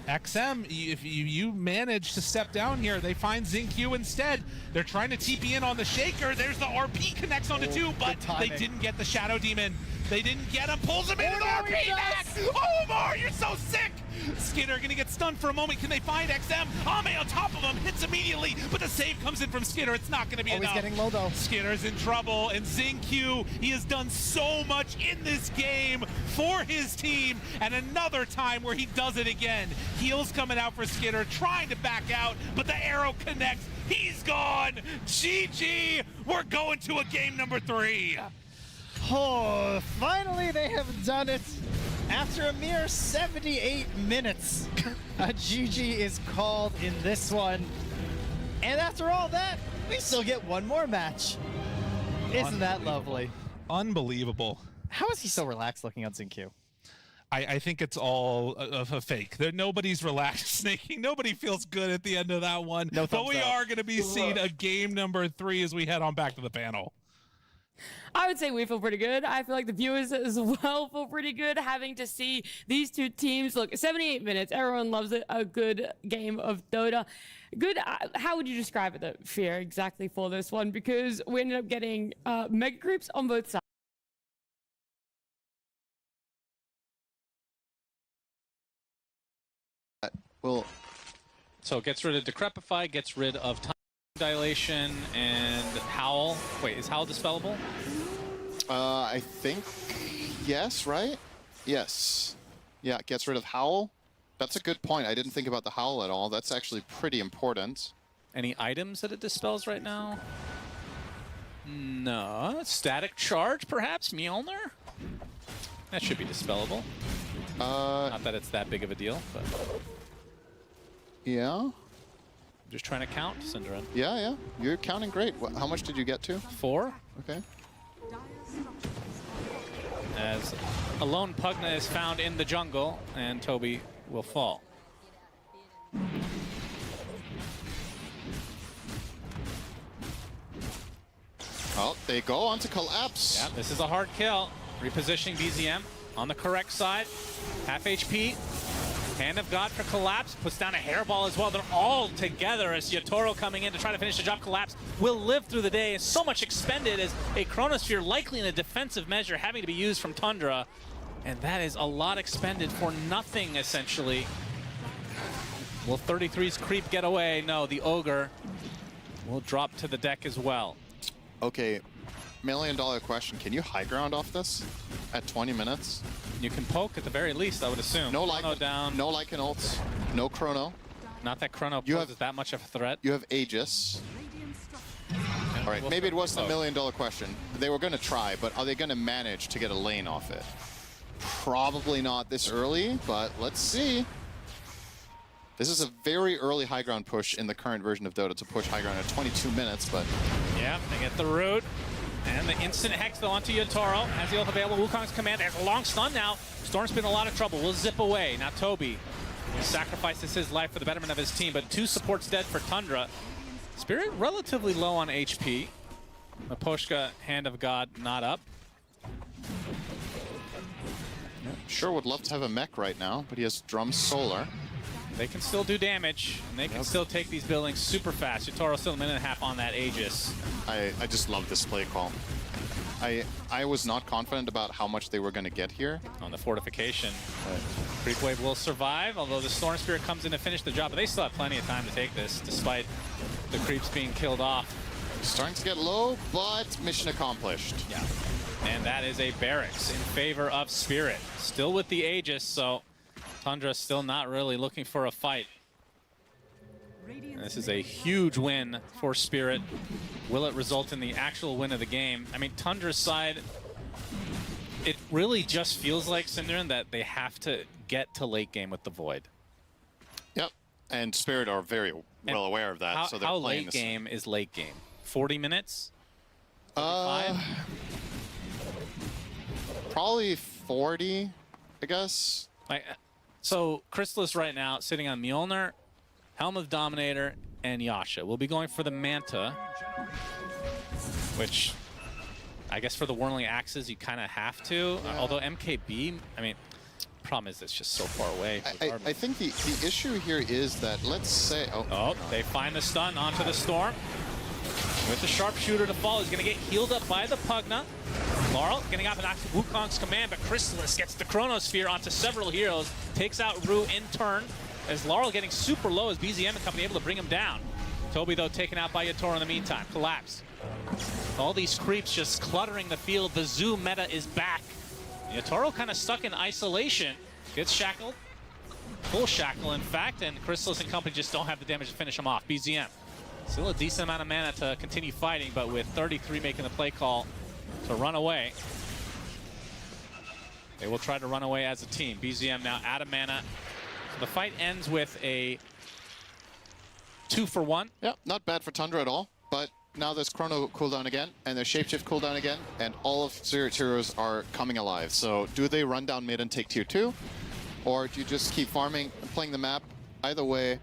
Speaker 6: XM, if you manage to step down here, they find XinQ instead. They're trying to TP in on the Shaker. There's the RP connects onto two, but they didn't get the Shadow Demon. They didn't get him. Pulls him into the RP back. Oh, Omar, you're so sick. Skidder gonna get stunned for a moment. Can they find XM? Ame on top of him, hits immediately, but the save comes in from Skidder. It's not gonna be enough.
Speaker 7: He's getting low though.
Speaker 6: Skidder's in trouble, and XinQ, he has done so much in this game for his team, and another time where he does it again. Heels coming out for Skidder, trying to back out, but the arrow connects. He's gone. GG. We're going to a game number 3.
Speaker 7: Oh, finally they have done it. After a mere 78 minutes, a GG is called in this one. And after all that, we still get one more match. Isn't that lovely?
Speaker 6: Unbelievable.
Speaker 7: How is he so relaxed looking on XinQ?
Speaker 6: I think it's all a fake. Nobody's relaxed snaking. Nobody feels good at the end of that one.
Speaker 7: No
Speaker 6: but we
Speaker 7: thumbs up.
Speaker 6: are going to be seeing a game number 3 as we head on back to the panel.
Speaker 5: I would say we feel pretty good. I feel like the viewers as well feel pretty good having to see these two teams. Look, 78 minutes. Everyone loves it. A good game of Dota. Good. How would you describe it, the fear exactly for this one? Because we ended up getting mega creeps on both sides.
Speaker 11: Well,
Speaker 12: So it gets rid of Decrepify, gets rid of time dilation, and Howl. Wait, is Howl dispellable?
Speaker 11: I think yes, right? Yes. Yeah, it gets rid of Howl. That's a good point. I didn't think about the Howl at all. That's actually pretty important.
Speaker 12: Any items that it dispels right now? No. Static Charge, perhaps? Mjolnir? That should be dispellable. Not that it's that big of a deal, but
Speaker 11: Yeah.
Speaker 12: just trying to count, Synderen.
Speaker 11: Yeah, yeah. You're counting great. How much did you get to?
Speaker 12: 4.
Speaker 11: Okay.
Speaker 12: As a lone Pugna is found in the jungle, and Toby will fall.
Speaker 11: Oh, they go on to collapse.
Speaker 12: Yeah, this is a hard kill. Repositioning BZM on the correct side. Half HP. Hand of God for collapse. Puts down a hairball as well. They're all together as Yotaro coming in to try to finish the job. Collapse will live through the day. So much expended as a Chronosphere, likely in a defensive measure, having to be used from Tundra. And that is a lot expended for nothing, essentially. Will 33's creep get away? No, the Ogre will drop to the deck as well.
Speaker 11: Okay, $1 million question. Can you high ground off this at 20 minutes?
Speaker 12: You can poke at the very least, I would assume.
Speaker 11: No
Speaker 12: Chrono
Speaker 11: Lycan
Speaker 12: down.
Speaker 11: No Lycan ults. No Chrono.
Speaker 12: Not that Chrono
Speaker 11: You
Speaker 12: poses
Speaker 11: have-
Speaker 12: that much of a threat.
Speaker 11: You have Aegis. All right, maybe it wasn't a $1 million question. They were going to try, but are they going to manage to get a lane off it? Probably not this early, but let's see. This is a very early high ground push in the current version of Dota to push high ground at 22 minutes, but
Speaker 12: Yeah, they get the root. And the instant hex though onto Yotaro. Has the ult available. Wukong's command. There's a long stun now. Storm's been in a lot of trouble. Will zip away. Now Toby sacrifices his life for the betterment of his team, but 2 supports dead for Tundra. Spirit relatively low on HP. Maposhka, Hand of God, not up.
Speaker 11: sure would love to have a mech right now, but he has Drum Solar.
Speaker 12: They can still do damage, and they can still take these buildings super fast. Yotaro still a minute and a half on that Aegis.
Speaker 11: I just love this play call. I was not confident about how much they were going to get here.
Speaker 12: On the fortification. Creep Wave will survive, although the Storm Spirit comes in to finish the job. But they still have plenty of time to take this, despite the creeps being killed off.
Speaker 11: Starting to get low, but mission accomplished.
Speaker 12: Yeah. And that is a Barracks in favor of Spirit. Still with the Aegis, so Tundra still not really looking for a fight. And this is a huge win for Spirit. Will it result in the actual win of the game? I mean, Tundra's side, it really just feels like, Synderen, that they have to get to late game with the Void.
Speaker 11: Yep, and Spirit are very well aware of that, so they're
Speaker 12: how
Speaker 11: playing
Speaker 12: late
Speaker 11: this.
Speaker 12: game is late game? 40 minutes?
Speaker 11: Probably 40, I guess.
Speaker 12: So Chrysalis right now sitting on Mjolnir, Helm of Dominator, and Yasha. We'll be going for the Manta, which I guess for the Whirling Axes you kind of have to. Although MKB, I mean, problem is it's just so far away.
Speaker 11: I think the issue here is that, let's say...
Speaker 12: Oh, they find the stun onto the Storm. With the Sharpshooter to fall, he's going to get healed up by the Pugna. Laurel getting out of Wukong's command, but Chrysalis gets the Chronosphere onto several heroes, takes out Rue in turn, as Laurel getting super low as BZM and company able to bring him down. Toby, though, taken out by Yatoro in the meantime. Collapse. All these creeps just cluttering the field. The Zoo meta is back. Yatoro kind of stuck in isolation. Gets shackled. Full shackle, in fact, and Chrysalis and company just don't have the damage to finish him off. BZM. Still a decent amount of mana to continue fighting, but with 33 making the play call to run away. They will try to run away as a team. BZM now out of mana. So the fight ends with a 2-for-1.
Speaker 11: Yeah, not bad for Tundra at all, but now there's Chrono cooldown again, and there's Shapeshift cooldown again, and all of Spirit's heroes are coming alive. So do they run down mid and take tier 2? Or do you just keep farming and playing the map? Either way,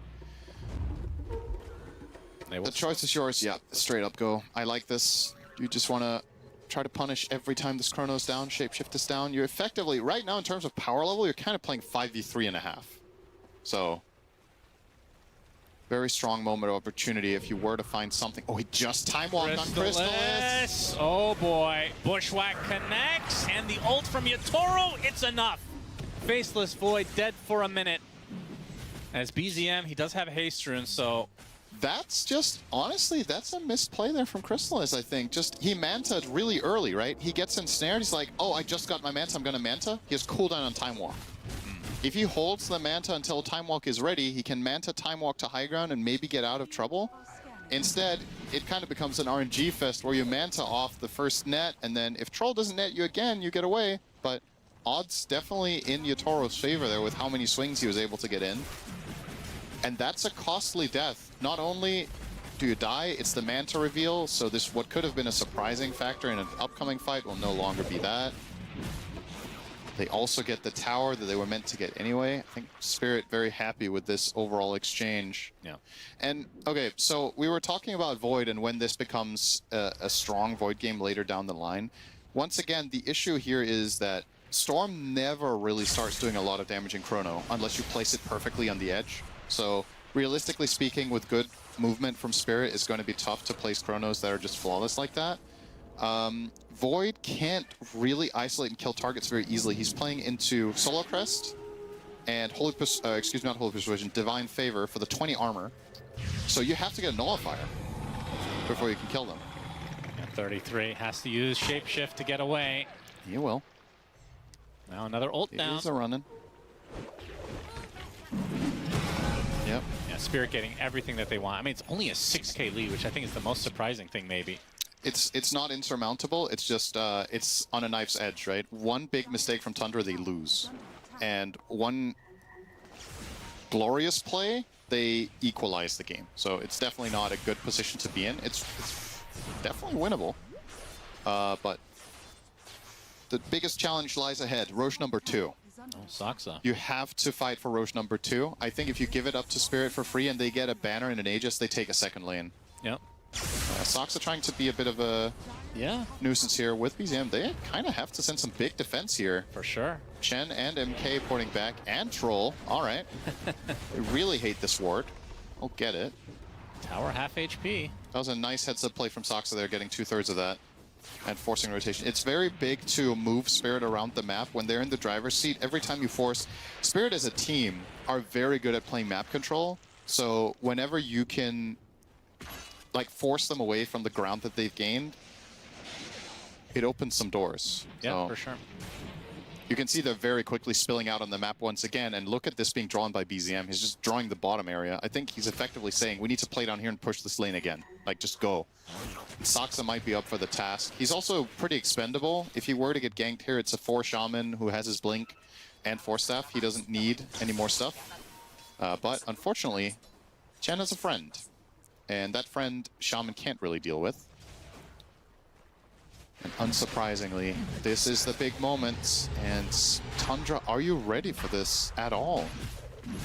Speaker 11: the choice is yours. Yeah, straight up go. I like this. You just want to try to punish every time this Chrono's down, Shapeshift is down. You're effectively, right now in terms of power level, you're kind of playing 5v3.5. So, very strong moment of opportunity if you were to find something. Oh, he just time walked on Chrysalis.
Speaker 12: Oh boy. Bushwhack connects, and the ult from Yatoro, it's enough. Faceless Void dead for a minute. As BZM, he does have haste rune, so
Speaker 11: that's just, honestly, that's a misplay there from Chrysalis, I think. Just, he Manta'd really early, right? He gets ensnared, he's like, oh, I just got my Manta, I'm gonna Manta. He has cooldown on Time Walk. If he holds the Manta until Time Walk is ready, he can Manta Time Walk to high ground and maybe get out of trouble. Instead, it kind of becomes an RNG fest where you Manta off the first net, and then if Troll doesn't net you again, you get away. But odds definitely in Yatoro's favor there with how many swings he was able to get in. And that's a costly death. Not only do you die, it's the Manta reveal, so this what could have been a surprising factor in an upcoming fight will no longer be that. They also get the tower that they were meant to get anyway. I think Spirit very happy with this overall exchange.
Speaker 12: Yeah.
Speaker 11: And, okay, so we were talking about Void and when this becomes a strong Void game later down the line. Once again, the issue here is that Storm never really starts doing a lot of damage in Chrono unless you place it perfectly on the edge. So, realistically speaking, with good movement from Spirit, it's going to be tough to place Chronos that are just flawless like that. Void can't really isolate and kill targets very easily. He's playing into Solar Crest and not Holy Persuasion, Divine Favor for the 20 armor. So you have to get a Nullifier before you can kill them.
Speaker 12: Yeah, 33 has to use Shapeshift to get away.
Speaker 11: He will.
Speaker 12: Now another ult down.
Speaker 11: He's a running. Yep.
Speaker 12: Yeah, Spirit getting everything that they want. I mean, it's only a 6k lead, which I think is the most surprising thing, maybe.
Speaker 11: It's not insurmountable. It's just it's on a knife's edge, right? One big mistake from Tundra, they lose, and one glorious play, they equalize the game. So it's definitely not a good position to be in. It's definitely winnable, but the biggest challenge lies ahead. Roche number 2.
Speaker 12: Oh, Saksa.
Speaker 11: You have to fight for Roche number 2. I think if you give it up to Spirit for free and they get a banner and an Aegis, they take a second lane.
Speaker 12: Yep.
Speaker 11: Saksa trying to be a bit of a nuisance here with BZM. They kind of have to send some big defense here.
Speaker 12: For sure.
Speaker 11: Chen and MK porting back, and Troll. All right. They really hate this ward. I'll get it.
Speaker 12: Tower half HP.
Speaker 11: That was a nice heads-up play from Saksa there, getting 2/3 of that. And forcing rotation. It's very big to move Spirit around the map when they're in the driver's seat. Every time you force... Spirit as a team are very good at playing map control. So whenever you can like force them away from the ground that they've gained, it opens some doors.
Speaker 12: Yeah,
Speaker 11: so
Speaker 12: for sure.
Speaker 11: you can see they're very quickly spilling out on the map once again, and look at this being drawn by BZM. He's just drawing the bottom area. I think he's effectively saying, we need to play down here and push this lane again. Like, just go. And Saksa might be up for the task. He's also pretty expendable. If he were to get ganked here, it's a 4 Shaman who has his Blink and Force Staff. He doesn't need any more stuff. But unfortunately, Chen has a friend. And that friend, Shaman can't really deal with. And unsurprisingly, this is the big moment. And Tundra, are you ready for this at all?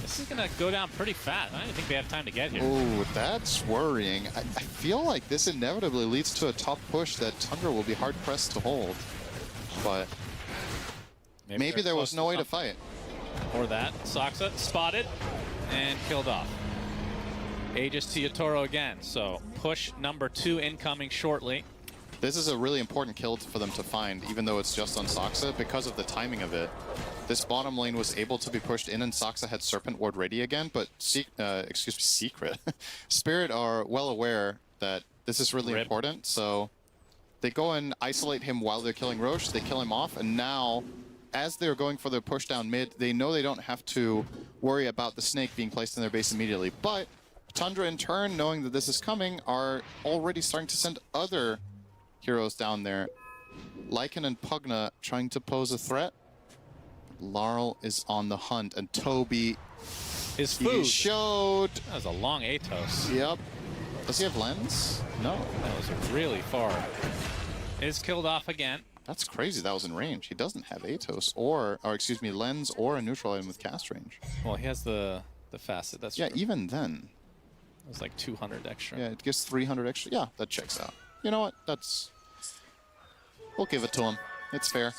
Speaker 12: This is going to go down pretty fast. I don't even think they have time to get here.
Speaker 11: Oh, that's worrying. I feel like this inevitably leads to a top push that Tundra will be hard-pressed to hold. But maybe there was no way to fight.
Speaker 12: Or that. Soxa spotted and killed off. Aegis to Yotaro again. So push number 2 incoming shortly.
Speaker 11: This is a really important kill for them to find, even though it's just on Soxa, because of the timing of it. This bottom lane was able to be pushed in, and Soxa had Serpent Ward ready again, but Secret. Spirit are well aware that this is really important, so they go and isolate him while they're killing Roche, they kill him off, and now, as they're going for their push down mid, they know they don't have to worry about the snake being placed in their base immediately. But Tundra, in turn, knowing that this is coming, are already starting to send other heroes down there. Lycan and Pugna trying to pose a threat. Laurel is on the hunt, and Toby
Speaker 12: is food.
Speaker 11: He showed.
Speaker 12: That was a long Atos.
Speaker 11: Yep. Does he have lens? No.
Speaker 12: That was really far. Is killed off again.
Speaker 11: That's crazy. That was in range. He doesn't have Atos or excuse me, lens or a neutral item with cast range.
Speaker 12: Well, he has the facet. That's
Speaker 11: yeah.
Speaker 12: true.
Speaker 11: Even then,
Speaker 12: it was like 200 extra.
Speaker 11: Yeah, it gives 300 extra. Yeah, that checks out. You know what? That's. We'll give it to him. It's fair.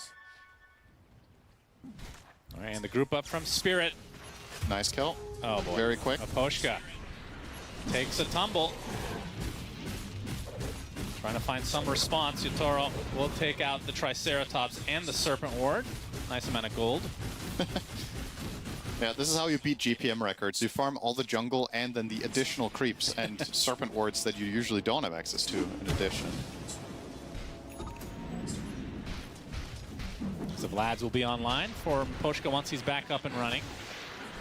Speaker 12: All right, and the group up from Spirit.
Speaker 11: Nice kill.
Speaker 12: Oh boy.
Speaker 11: Very quick.
Speaker 12: Aposhka takes a tumble. Trying to find some response. Yotaro will take out the Triceratops and the Serpent Ward. Nice amount of gold.
Speaker 11: Yeah, this is how you beat GPM records. You farm all the jungle and then the additional creeps and Serpent Wards that you usually don't have access to in addition.
Speaker 12: The Vlads will be online for Poshka once he's back up and running.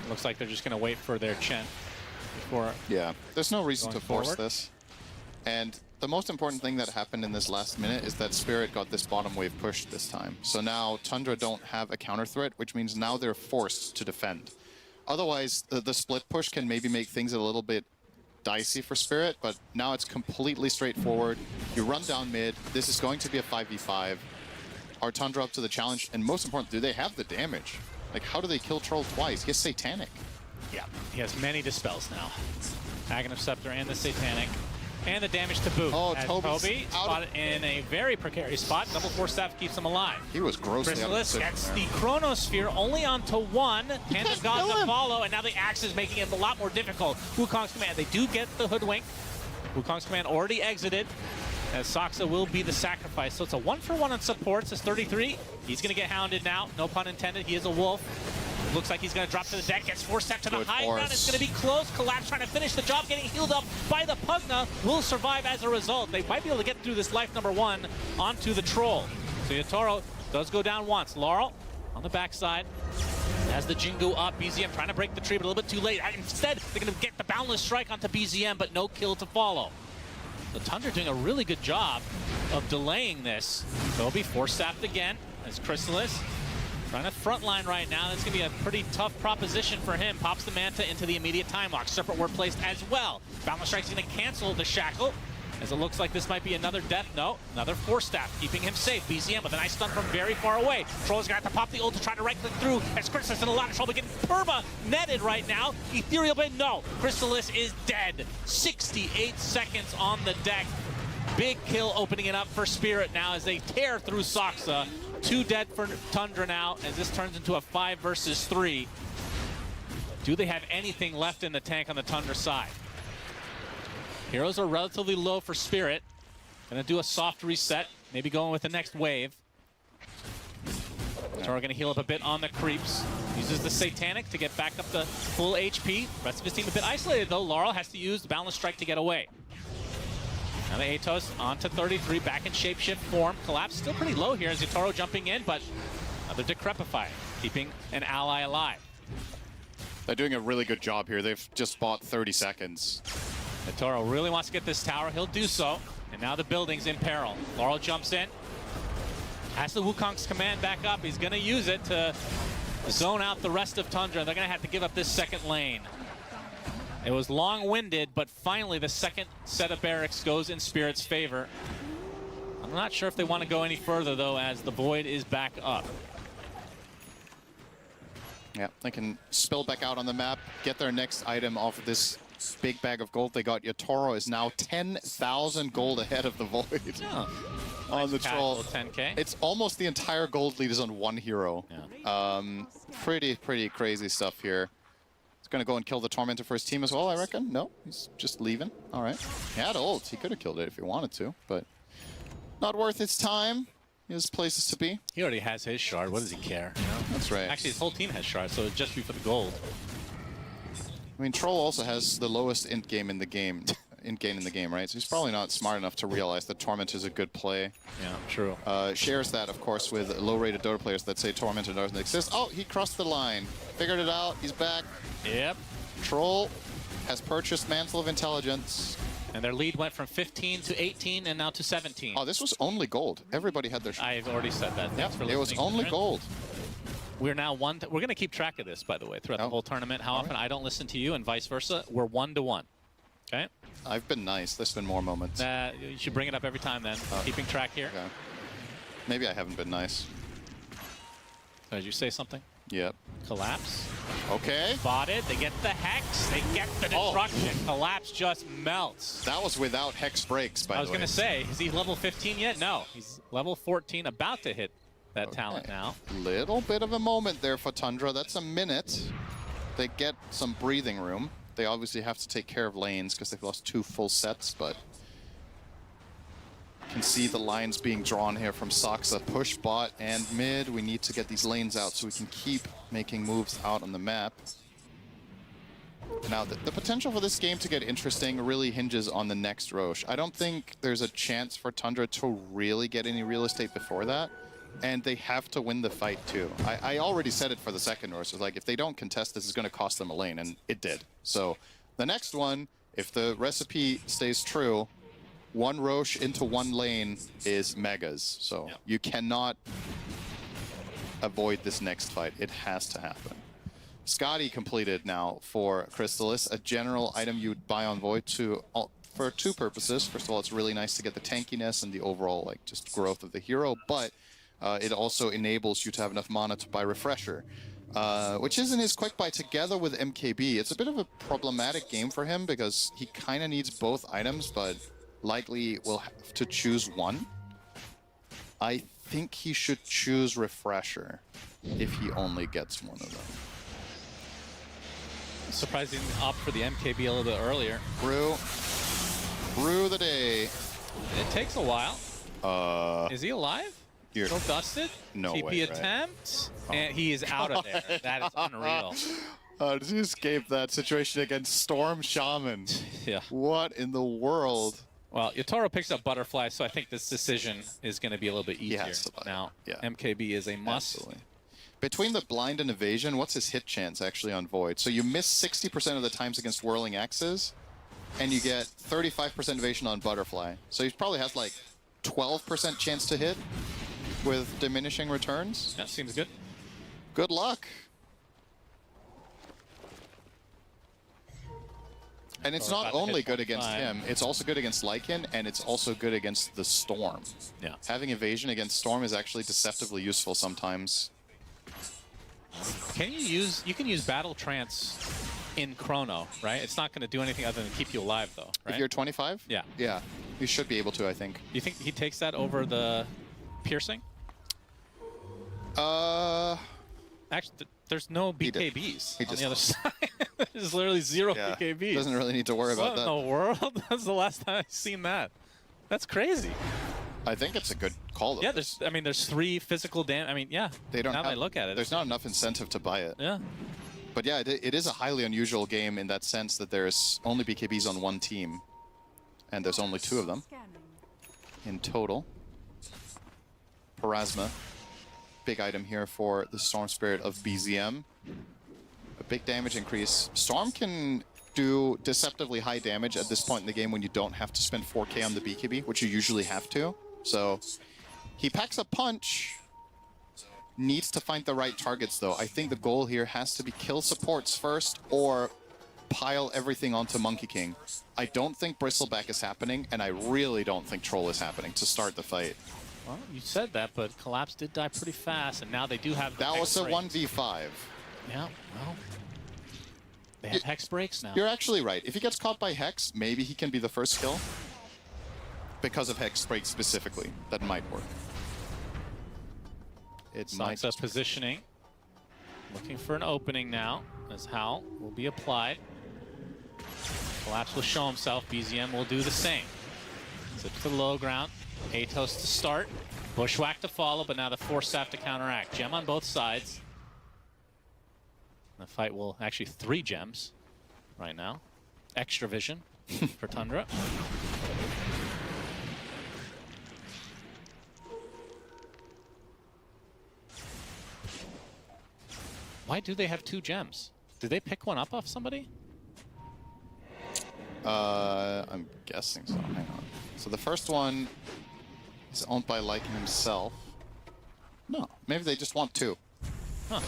Speaker 12: Looks like they're just going to wait for their Chen before.
Speaker 11: Yeah, there's no reason to force
Speaker 12: forward.
Speaker 11: this. And the most important thing that happened in this last minute is that Spirit got this bottom wave pushed this time. So now Tundra don't have a counter threat, which means now they're forced to defend. Otherwise, the split push can maybe make things a little bit dicey for Spirit, but now it's completely straightforward. You run down mid. This is going to be a 5v5. Are Tundra up to the challenge? And most important, do they have the damage? Like, how do they kill Troll twice? He has Satanic.
Speaker 12: Yeah, he has many dispels now. Aghanim Scepter and the Satanic. And the damage to boot.
Speaker 11: Oh,
Speaker 12: as
Speaker 11: Toby
Speaker 12: spotted in a very precarious spot. Double Force Staff keeps him alive.
Speaker 11: He was grossly out of
Speaker 12: Chrysalis
Speaker 11: position
Speaker 12: gets
Speaker 11: there.
Speaker 12: the Chronosphere only onto one. Hand of God to follow, and now the Axe is making it a lot more difficult. Wukong's Command, they do get the Hoodwink. Wukong's Command already exited, as Soxa will be the sacrifice. So it's a 1-for-1 on supports. It's 33. He's going to get hounded now. No pun intended. He is a wolf. Looks like he's going to drop to the deck. Gets forced out to the high ground. It's going to be close. Collapse trying to finish the job. Getting healed up by the Pugna. Will survive as a result. They might be able to get through this life number 1 onto the Troll. So Yotaro does go down once. Laurel on the backside. Has the Jingu up. BZM trying to break the tree, but a little bit too late. Instead, they're going to get the Boundless Strike onto BZM, but no kill to follow. The Tundra doing a really good job of delaying this. They'll be force-staffed again as Chrysalis trying to frontline right now. That's going to be a pretty tough proposition for him. Pops the Manta into the immediate time lock. Serpent Ward placed as well. Boundless Strike's going to cancel the Shackle, as it looks like this might be another death. No, another force staff, keeping him safe. BZM with a nice stun from very far away. Troll's going to have to pop the ult to try to right-click through, as Chrysalis in a lot of trouble, getting perma-netted right now. Ethereal Blade, no. Chrysalis is dead. 68 seconds on the deck. Big kill opening it up for Spirit now as they tear through Soxa. 2 dead for Tundra now, as this turns into a 5 versus 3. Do they have anything left in the tank on the Tundra side? Heroes are relatively low for Spirit. Gonna do a soft reset, maybe going with the next wave. Toro gonna heal up a bit on the creeps. Uses the Satanic to get back up to full HP. Rest of his team a bit isolated though. Laurel has to use the Boundless Strike to get away. Now the Atos onto 33, back in shapeshift form. Collapse still pretty low here as Yotaro jumping in, but another Decrepify, keeping an ally alive.
Speaker 11: They're doing a really good job here. They've just bought 30 seconds.
Speaker 12: Yotaro really wants to get this tower. He'll do so. And now the building's in peril. Laurel jumps in. Has the Wukong's Command back up. He's going to use it to zone out the rest of Tundra. They're going to have to give up this second lane. It was long-winded, but finally the second set of barracks goes in Spirit's favor. I'm not sure if they want to go any further, though, as the Void is back up.
Speaker 11: Yeah, they can spill back out on the map, get their next item off of this big bag of gold they got. Yotaro is now 10,000 gold ahead of the Void on the troll.
Speaker 12: 10K.
Speaker 11: It's almost the entire gold lead is on one hero.
Speaker 12: Yeah.
Speaker 11: Pretty crazy stuff here. He's going to go and kill the Tormentor for his team as well, I reckon. No, he's just leaving. All right. He had ult. He could have killed it if he wanted to, but not worth his time. He has places to be.
Speaker 12: He already has his shard. What does he care? You know?
Speaker 11: That's right.
Speaker 12: Actually, his whole team has shards, so it'd just be for the gold.
Speaker 11: I mean, Troll also has the lowest int gain in the game, right? So he's probably not smart enough to realize that Torment is a good play.
Speaker 12: Yeah, true.
Speaker 11: Shares that, of course, with low-rated Dota players that say Tormentor doesn't exist. Oh, he crossed the line. Figured it out. He's back.
Speaker 12: Yep.
Speaker 11: Troll has purchased Mantle of Intelligence.
Speaker 12: And their lead went from 15 to 18 and now to 17.
Speaker 11: Oh, this was only gold. Everybody had their...
Speaker 12: I've already said that. Thanks for
Speaker 11: it
Speaker 12: listening.
Speaker 11: was only gold.
Speaker 12: We're now we're going to keep track of this, by the way, throughout the whole tournament. How often I don't listen to you and vice versa. We're 1-1. Okay?
Speaker 11: I've been nice. There's been more moments.
Speaker 12: You should bring it up every time then. Keeping track here.
Speaker 11: Okay. Maybe I haven't been nice.
Speaker 12: Did you say something?
Speaker 11: Yep.
Speaker 12: Collapse.
Speaker 11: Okay.
Speaker 12: Spotted. They get the Hex. They get the destruction. Collapse just melts.
Speaker 11: That was without Hex breaks, by the way.
Speaker 12: I was going to say, is he level 15 yet? No. He's level 14, about to hit that talent now.
Speaker 11: Little bit of a moment there for Tundra. That's a minute. They get some breathing room. They obviously have to take care of lanes because they've lost 2 full sets, but you can see the lines being drawn here from Saksa. Push bot and mid. We need to get these lanes out so we can keep making moves out on the map. Now, the potential for this game to get interesting really hinges on the next Roche. I don't think there's a chance for Tundra to really get any real estate before that. And they have to win the fight, too. I already said it for the second Roche. So, like, if they don't contest, this is going to cost them a lane, and it did. So, the next one, if the recipe stays true, 1 Roche into 1 lane is megas. So, you cannot avoid this next fight. It has to happen. Scotty completed now for Crystalis, a general item you would buy on Void for 2 purposes. First of all, it's really nice to get the tankiness and the overall, like, just growth of the hero, but it also enables you to have enough mana to buy Refresher, which is in his quick buy together with MKB. It's a bit of a problematic game for him because he kind of needs both items, but likely will have to choose one. I think he should choose Refresher if he only gets one of them.
Speaker 12: Surprised he didn't opt for the MKB a little bit earlier.
Speaker 11: Brew the day.
Speaker 12: It takes a while. Is he alive? Still dusted?
Speaker 11: No
Speaker 12: TP
Speaker 11: way,
Speaker 12: attempt? And he is out of there. That is unreal.
Speaker 11: Did he escape that situation against Storm Shaman?
Speaker 12: Yeah.
Speaker 11: What in the world?
Speaker 12: Well, Yotaro picks up Butterfly, so I think this decision is going to be a little bit easier. Now, MKB is a must.
Speaker 11: Absolutely. Between the blind and evasion, what's his hit chance actually on Void? So you miss 60% of the times against Whirling Axes, and you get 35% evasion on Butterfly. So he probably has like 12% chance to hit with diminishing returns.
Speaker 12: That seems good.
Speaker 11: Good luck. And it's not only good against him, it's also good against Lycan, and it's also good against the Storm.
Speaker 12: Yeah.
Speaker 11: Having evasion against Storm is actually deceptively useful sometimes.
Speaker 12: You can use Battle Trance in Chrono, right? It's not going to do anything other than keep you alive, though, right?
Speaker 11: If you're 25?
Speaker 12: Yeah.
Speaker 11: Yeah. You should be able to, I think.
Speaker 12: You think he takes that over the Piercing? Actually, there's no BKBs on the other side. There's literally 0 BKBs.
Speaker 11: Doesn't really need to worry about that.
Speaker 12: What in the world? That's the last time I've seen that. That's crazy.
Speaker 11: I think it's a good call, though.
Speaker 12: Yeah, there's 3 physical damage. I mean, yeah.
Speaker 11: They don't.
Speaker 12: Now that I look at it,
Speaker 11: there's not enough incentive to buy it.
Speaker 12: Yeah.
Speaker 11: But yeah, it is a highly unusual game in that sense that there's only BKBs on 1 team, and there's only 2 of them in total. Parasma, big item here for the Storm Spirit of BZM. A big damage increase. Storm can do deceptively high damage at this point in the game when you don't have to spend 4K on the BKB, which you usually have to. So he packs a punch. Needs to find the right targets, though. I think the goal here has to be kill supports first or pile everything onto Monkey King. I don't think Bristleback is happening, and I really don't think Troll is happening to start the fight.
Speaker 12: Well, you said that, but Collapse did die pretty fast, and now they do have.
Speaker 11: That was a
Speaker 12: Hex
Speaker 11: 1v5.
Speaker 12: Yeah, well, they have Hex breaks now.
Speaker 11: You're actually right. If he gets caught by Hex, maybe he can be the first kill. Because of Hex break specifically, that might work. It might.
Speaker 12: Saksa positioning, looking for an opening now, as Howl will be applied. Collapse will show himself. BZM will do the same. Zip to the low ground. Atos to start. Bushwhack to follow, but now the Force Staff to counteract. Gem on both sides. The fight will actually 3 gems right now. Extra vision for Tundra. Why do they have 2 gems? Did they pick one up off somebody?
Speaker 11: I'm guessing so. Hang on. So the first one is owned by Lycan himself. No, maybe they just want 2.
Speaker 12: Huh.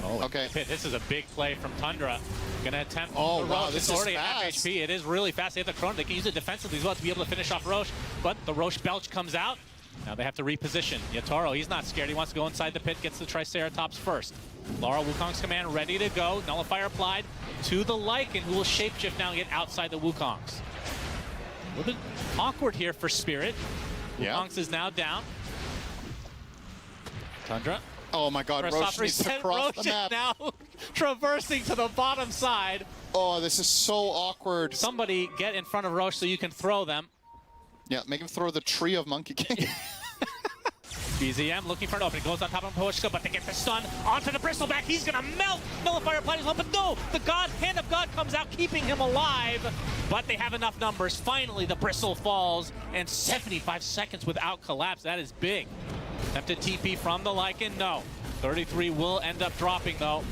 Speaker 11: Okay.
Speaker 12: This is a big play from Tundra. Gonna attempt.
Speaker 11: Oh, wow,
Speaker 12: Roche.
Speaker 11: this
Speaker 12: It's
Speaker 11: is
Speaker 12: already at
Speaker 11: fast.
Speaker 12: HP. It is really fast. They have the Chrono. They can use it defensively as well to be able to finish off Roche. But the Roche Belch comes out. Now they have to reposition. Yatoro, he's not scared. He wants to go inside the pit, gets the Triceratops first. Laura Wukong's command ready to go. Nullifier applied to the Lycan, who will shapeshift now and get outside the Wukongs. A little bit awkward here for Spirit. Wukongs is now down. Tundra.
Speaker 11: Oh my god, Roche needs to cross the map.
Speaker 12: Now traversing to the bottom side.
Speaker 11: Oh, this is so awkward.
Speaker 12: Somebody get in front of Roche so you can throw them.
Speaker 11: Yeah, make him throw the tree of Monkey King.
Speaker 12: BZM looking for an opening, goes on top of Poshka, but they get the stun onto the Bristleback. He's gonna melt. Nullifier applied as well, but no, the Hand of God comes out, keeping him alive. But they have enough numbers. Finally, the Bristle falls, and 75 seconds without Collapse. That is big. Attempted TP from the Lycan, no. 33 will end up dropping though.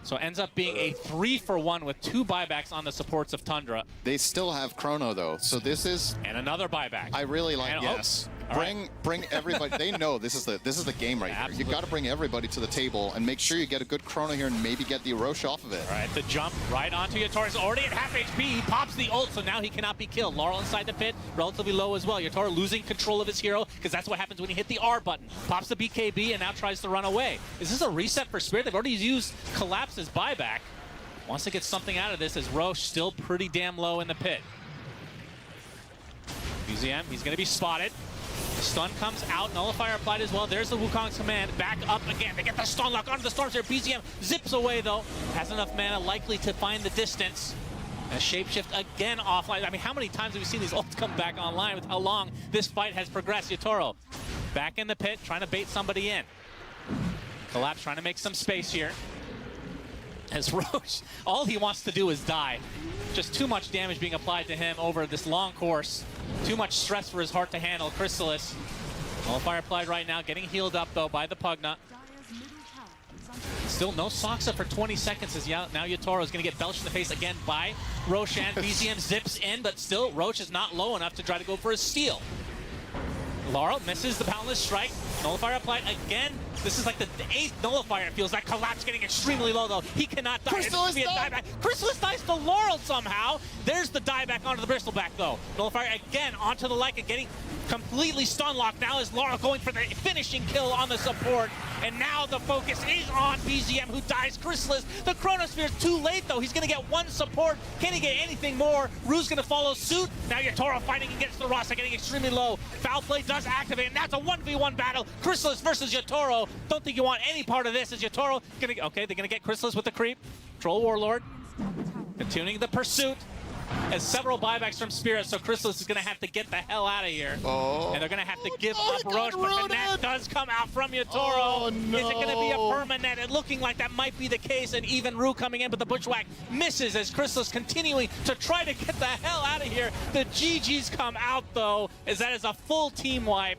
Speaker 12: So it ends up being a 3-for-1 with 2 buybacks on the supports of Tundra.
Speaker 11: They still have Chrono though, so this is.
Speaker 12: And another buyback.
Speaker 11: I really like.
Speaker 12: And,
Speaker 11: yes.
Speaker 12: right.
Speaker 11: Bring everybody. They know this is the game right here. You got to bring everybody to the table and make sure you get a good Chrono here and maybe get the Roche off of it.
Speaker 12: All right, the jump right onto Yatoro is already at half HP. He pops the ult, so now he cannot be killed. Laurel inside the pit, relatively low as well. Yatoro losing control of his hero, because that's what happens when you hit the R button. Pops the BKB and now tries to run away. Is this a reset for Spirit? They've already used Collapse as buyback. Wants to get something out of this as Roche still pretty damn low in the pit. BZM, he's going to be spotted. The stun comes out, Nullifier applied as well. There's the Wukong's command, back up again. They get the stun lock onto the Storm Slayer. BZM zips away though. Has enough mana, likely to find the distance. And Shapeshift again offline. I mean, how many times have we seen these ults come back online with how long this fight has progressed? Yatoro back in the pit, trying to bait somebody in. Collapse trying to make some space here. As Roche, all he wants to do is die. Just too much damage being applied to him over this long course. Too much stress for his heart to handle. Chrysalis, Nullifier applied right now, getting healed up though by the Pugna. Still no Saksa for 20 seconds as now Yatoro is going to get belched in the face again by Roshan. BZM zips in, but still Roche is not low enough to try to go for a steal. Laurel misses the Boundless Strike. Nullifier applied again. This is like the 8th Nullifier, it feels like. Collapse getting extremely low, though. He cannot die.
Speaker 11: Chrysalis
Speaker 12: dieback. Chrysalis dies to Laurel somehow. There's the dieback onto the Bristleback, though. Nullifier again onto the Lycan, getting completely stun locked. Now is Laurel going for the finishing kill on the support. And now the focus is on BZM, who dies. Chrysalis, the Chronosphere is too late, though. He's going to get 1 support. Can he get anything more? Rue's going to follow suit. Now Yatoro fighting against the Rasa, getting extremely low. Foul play does activate, and that's a 1v1 battle. Chrysalis versus Yatoro. Don't think you want any part of this. Is Yatoro going to... Okay, they're going to get Chrysalis with the creep. Troll Warlord. Continuing the pursuit. As several buybacks from Spirit, so Chrysalis is going to have to get the hell out of here.
Speaker 11: Oh.
Speaker 12: And they're going to have to give up Roche, but the net does come out from Yatoro.
Speaker 11: Oh, no.
Speaker 12: Is it going to be a permanet? And looking like that might be the case, and even Rue coming in, but the Bushwhack misses as Chrysalis continuing to try to get the hell out of here. The GGs come out, though, as that is a full team wipe.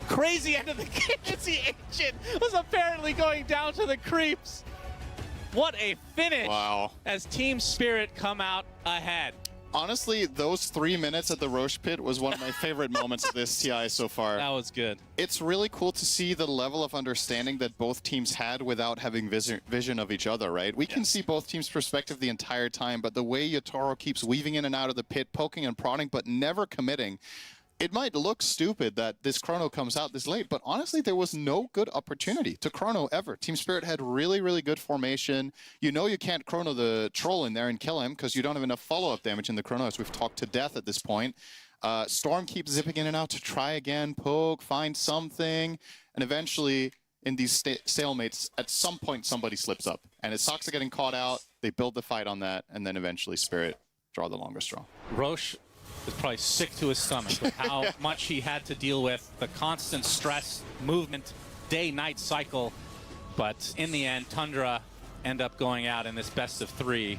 Speaker 12: Crazy end of the game as the Ancient was apparently going down to the creeps. What a finish.
Speaker 11: Wow.
Speaker 12: As Team Spirit come out ahead.
Speaker 11: honestly, those 3 minutes at the Roche pit was one of my favorite moments of this TI so far.
Speaker 12: That was good.
Speaker 11: It's really cool to see the level of understanding that both teams had without having vision of each other, right? We can see both teams' perspective the entire time, but the way Yotaro keeps weaving in and out of the pit, poking and prodding, but never committing. It might look stupid that this chrono comes out this late, but honestly, there was no good opportunity to chrono ever. Team Spirit had really, really good formation. You know you can't chrono the troll in there and kill him because you don't have enough follow-up damage in the chrono, as we've talked to death at this point. Storm keeps zipping in and out to try again, poke, find something, and eventually, in these stalemates, at some point somebody slips up. And it sucks at getting caught out, they build the fight on that, and then eventually Spirit draw the longer straw.
Speaker 12: Roche is probably sick to his stomach with how much he had to deal with, the constant stress, movement, day-night cycle. But in the end, Tundra end up going out in this best of 3.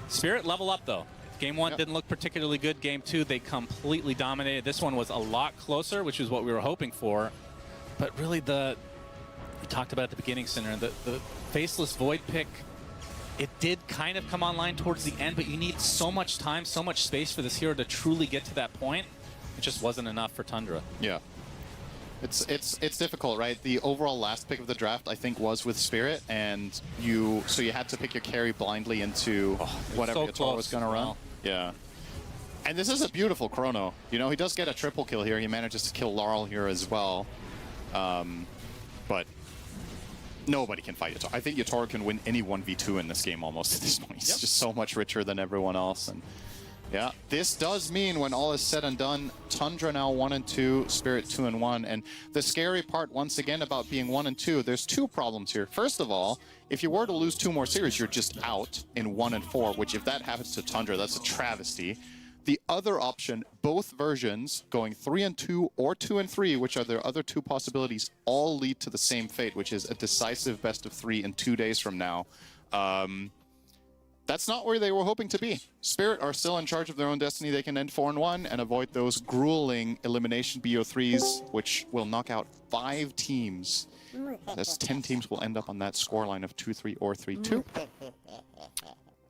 Speaker 12: Spirit level up, though. Game 1 didn't look particularly good. Game 2, they completely dominated. This one was a lot closer, which is what we were hoping for. But really, we talked about at the beginning, Sinner, the Faceless Void pick, it did kind of come online towards the end, but you need so much time, so much space for this hero to truly get to that point. It just wasn't enough for Tundra.
Speaker 11: Yeah. It's difficult, right? The overall last pick of the draft, I think, was with Spirit, and so you had to pick your carry blindly into whatever your Yotaro was going to run. Yeah. And this is a beautiful chrono. You know, he does get a triple kill here. He manages to kill Laurel here as well. But nobody can fight Yotaro. I think Yotaro can win any 1v2 in this game almost at this point. He's just so much richer than everyone else. And yeah, this does mean when all is said and done, Tundra now 1 and 2, Spirit 2 and 1. And the scary part, once again, about being 1 and 2, there's 2 problems here. First of all, if you were to lose 2 more series, you're just out in 1 and 4, which if that happens to Tundra, that's a travesty. The other option, both versions, going 3 and 2 or 2 and 3, which are their other 2 possibilities, all lead to the same fate, which is a decisive best of 3 in 2 days from now. That's not where they were hoping to be. Spirit are still in charge of their own destiny. They can end 4 and 1 and avoid those grueling elimination BO3s, which will knock out 5 teams. That's 10 teams will end up on that scoreline of 2-3 or 3-2.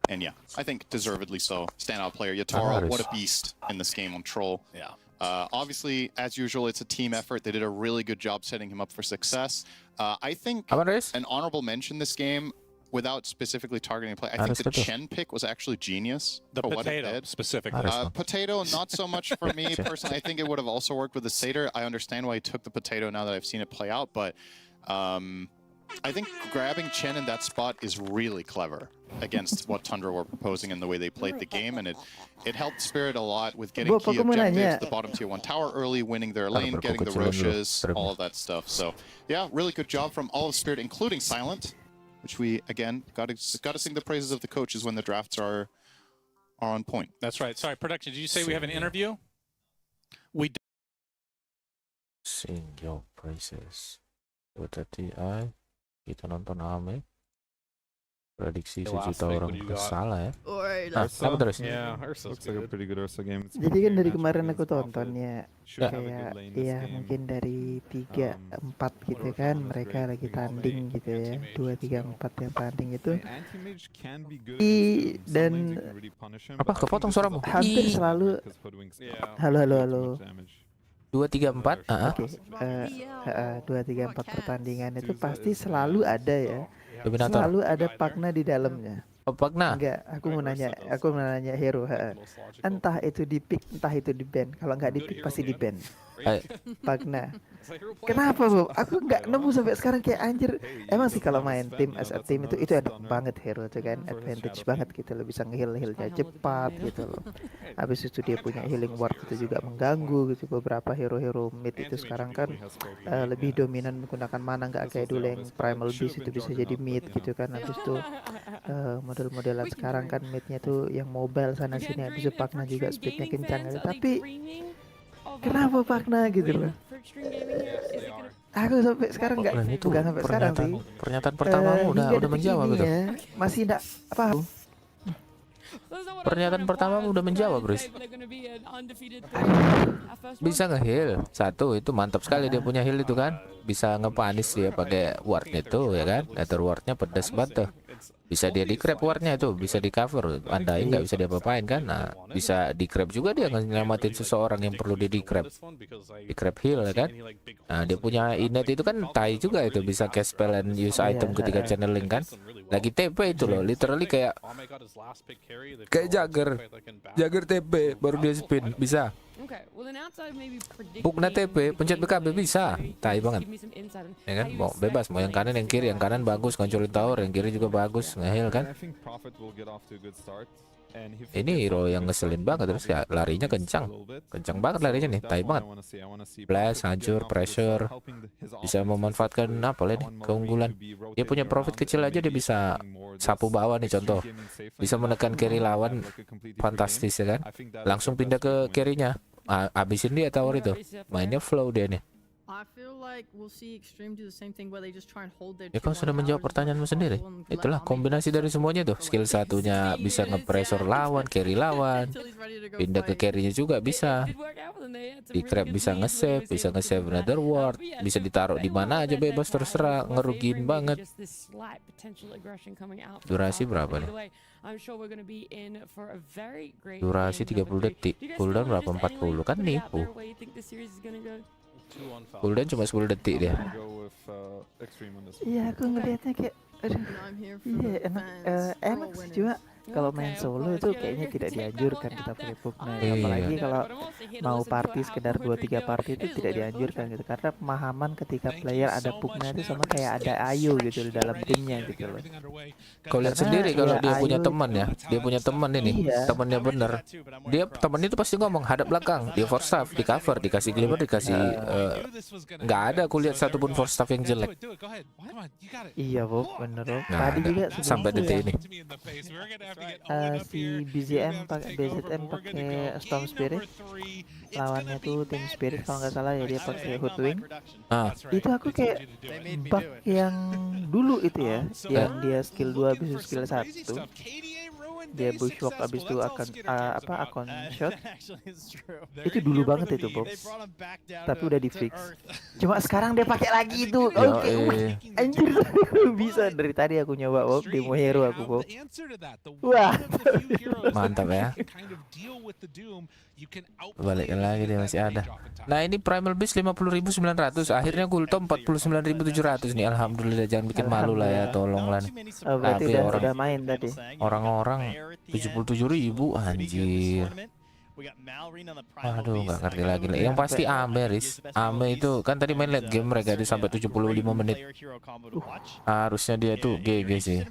Speaker 11: And yeah, I think deservedly so. Standout player, Yotaro, what a beast in this game on Troll.
Speaker 12: Yeah.
Speaker 11: Obviously, as usual, it's a team effort. They did a really good job setting him up for success. I think an honorable mention this game, without specifically targeting play, I think the Chen pick was actually genius.
Speaker 12: The Potato, specifically.
Speaker 11: Potato, not so much for me personally. I think it would have also worked with the Satyr. I understand why he took the Potato now that I've seen it play out, but I think grabbing Chen in that spot is really clever against what Tundra were proposing and the way they played the game, and it helped Spirit a lot with getting key objectives, the bottom tier 1 tower early, winning their lane, getting the Roches, all of that stuff. So yeah, really good job from all of Spirit, including Silent, which we, again, got to sing the praises of the coaches when the drafts are on point.
Speaker 12: That's right. Sorry, production, did you say we have an interview? We do.
Speaker 1: Sing your praises. Tadi kita nonton Ame. Prediksi sejuta orang salah ya. Apa terus?
Speaker 4: Yeah, looks like a pretty good Ursa game.
Speaker 13: Jadi kan dari kemarin aku tonton ya, kayak ya mungkin dari 3-4 gitu kan, mereka lagi tanding gitu ya, 2-3-4 yang tanding itu. Dan
Speaker 1: apa kepotong suaramu?
Speaker 13: Hampir selalu. Halo.
Speaker 1: 2-3-4.
Speaker 13: Oke. 2-3-4 pertandingan itu pasti selalu ada ya. Selalu ada Pagna di dalamnya.
Speaker 1: Oh, Pagna?
Speaker 13: Enggak, aku mau nanya hero. Entah itu di pick, entah itu di ban. Kalau nggak di pick pasti di ban. Pagna. Kenapa, Bob? Aku nggak nemu sampai sekarang, kayak anjir. Emang sih kalau main tim as a team itu ada banget hero tuh kan, advantage banget gitu loh, bisa nge-heal-healnya cepat gitu loh. Habis itu dia punya healing ward itu juga mengganggu gitu. Beberapa hero-hero mid itu sekarang kan lebih dominan menggunakan mana, nggak kayak dulu yang Primal Beast itu bisa jadi mid gitu kan. Habis itu model-modelan sekarang kan midnya tuh yang mobile sana sini. Habis itu Pagna juga speednya kencang gitu. Tapi kenapa Pagna gitu loh? Aku sampai sekarang nggak sampai sekarang sih.
Speaker 1: Pernyataan pertamamu udah menjawab gitu.
Speaker 13: Masih enggak apa?
Speaker 1: Pernyataan pertamamu udah menjawab, Bruce. Bisa nge-heal. Satu, itu mantap sekali dia punya heal itu kan. Bisa ngepanis dia pakai ward itu ya kan. Nether wardnya pedas banget tuh. bisa dia di grab wardnya itu, bisa di cover, andai nggak bisa dia apain kan. Nah, bisa di grab juga dia nyelamatin seseorang yang perlu dia di grab heal ya kan. Nah, dia punya innate itu kan tai juga itu, bisa cast spell and use item ketika channeling kan. Lagi TP itu loh, literally kayak Jagger TP baru dia spin bisa. Bukna TP, pencet BKB bisa. Tai banget. Ya kan? Mau bebas, mau yang kanan yang kiri, yang kanan bagus ngancurin tower, yang kiri juga bagus nge-heal kan. Ini hero yang ngeselin banget, terus ya larinya kencang banget larinya nih, tai banget. Blast, hancur, pressure, bisa memanfaatkan apa nih keunggulan. Dia punya profit kecil aja dia bisa sapu bawah nih contoh, bisa menekan carry lawan, fantastis ya kan. Langsung pindah ke carry-nya, abisin dia tower itu, mainnya flow dia nih. Ya kau sudah menjawab pertanyaanmu sendiri. Itulah kombinasi dari semuanya tuh. Skill satunya bisa nge-pressure lawan, carry lawan, pindah ke carry-nya juga bisa. Di grab bisa nge-save, another ward, bisa ditaruh di mana aja bebas terserah, ngerugiin banget. Durasi berapa nih? Durasi 30 detik, cooldown berapa? 40 kan nipu. Cooldown cuma 10 detik dia.
Speaker 13: Iya, aku ngelihatnya kayak aduh. Iya, enak sih, cuma kalau main solo itu kayaknya tidak dianjurkan kita pakai pugna, apalagi kalau mau party sekedar 2-3 party itu tidak dianjurkan gitu, karena pemahaman ketika player ada pugna itu sama kayak ada ayu gitu di dalam timnya gitu loh.
Speaker 1: Kau lihat sendiri kalau dia punya teman ya, dia punya teman ini, temannya bener, dia teman itu pasti ngomong hadap belakang, dia force staff, di cover, dikasih glimmer, dikasih nggak ada aku lihat satupun force staff yang jelek.
Speaker 13: Iya Bob, bener Bob.
Speaker 1: Nggak
Speaker 13: Tadi
Speaker 1: ada,
Speaker 13: juga
Speaker 1: sampai detik ini.
Speaker 13: Si BZM pakai Storm Spirit, lawannya tuh tim Spirit kalau nggak salah ya, dia pakai Hoodwing. Itu aku kayak bug yang dulu itu ya, yang dia skill 2 habis skill 1 dia bushwalk abis itu akan akun shot. Itu dulu banget itu Bob, tapi udah di fix. Cuma sekarang dia pakai lagi itu. Oke, anjir. Bisa dari tadi aku nyoba Bob, demo hero aku Bob. Wah,
Speaker 1: mantap ya. Balikin lagi dia masih ada. Nah ini primal beast 50.900, akhirnya Gultom 49.700 nih. Alhamdulillah, jangan bikin malu lah ya, tolonglah.
Speaker 13: Berarti udah main tadi.
Speaker 1: Orang-orang 77.000 anjir. Waduh, nggak ngerti lagi. Yang pasti Ame itu kan tadi main late game mereka itu sampai 75 menit. Harusnya dia tuh GG sih.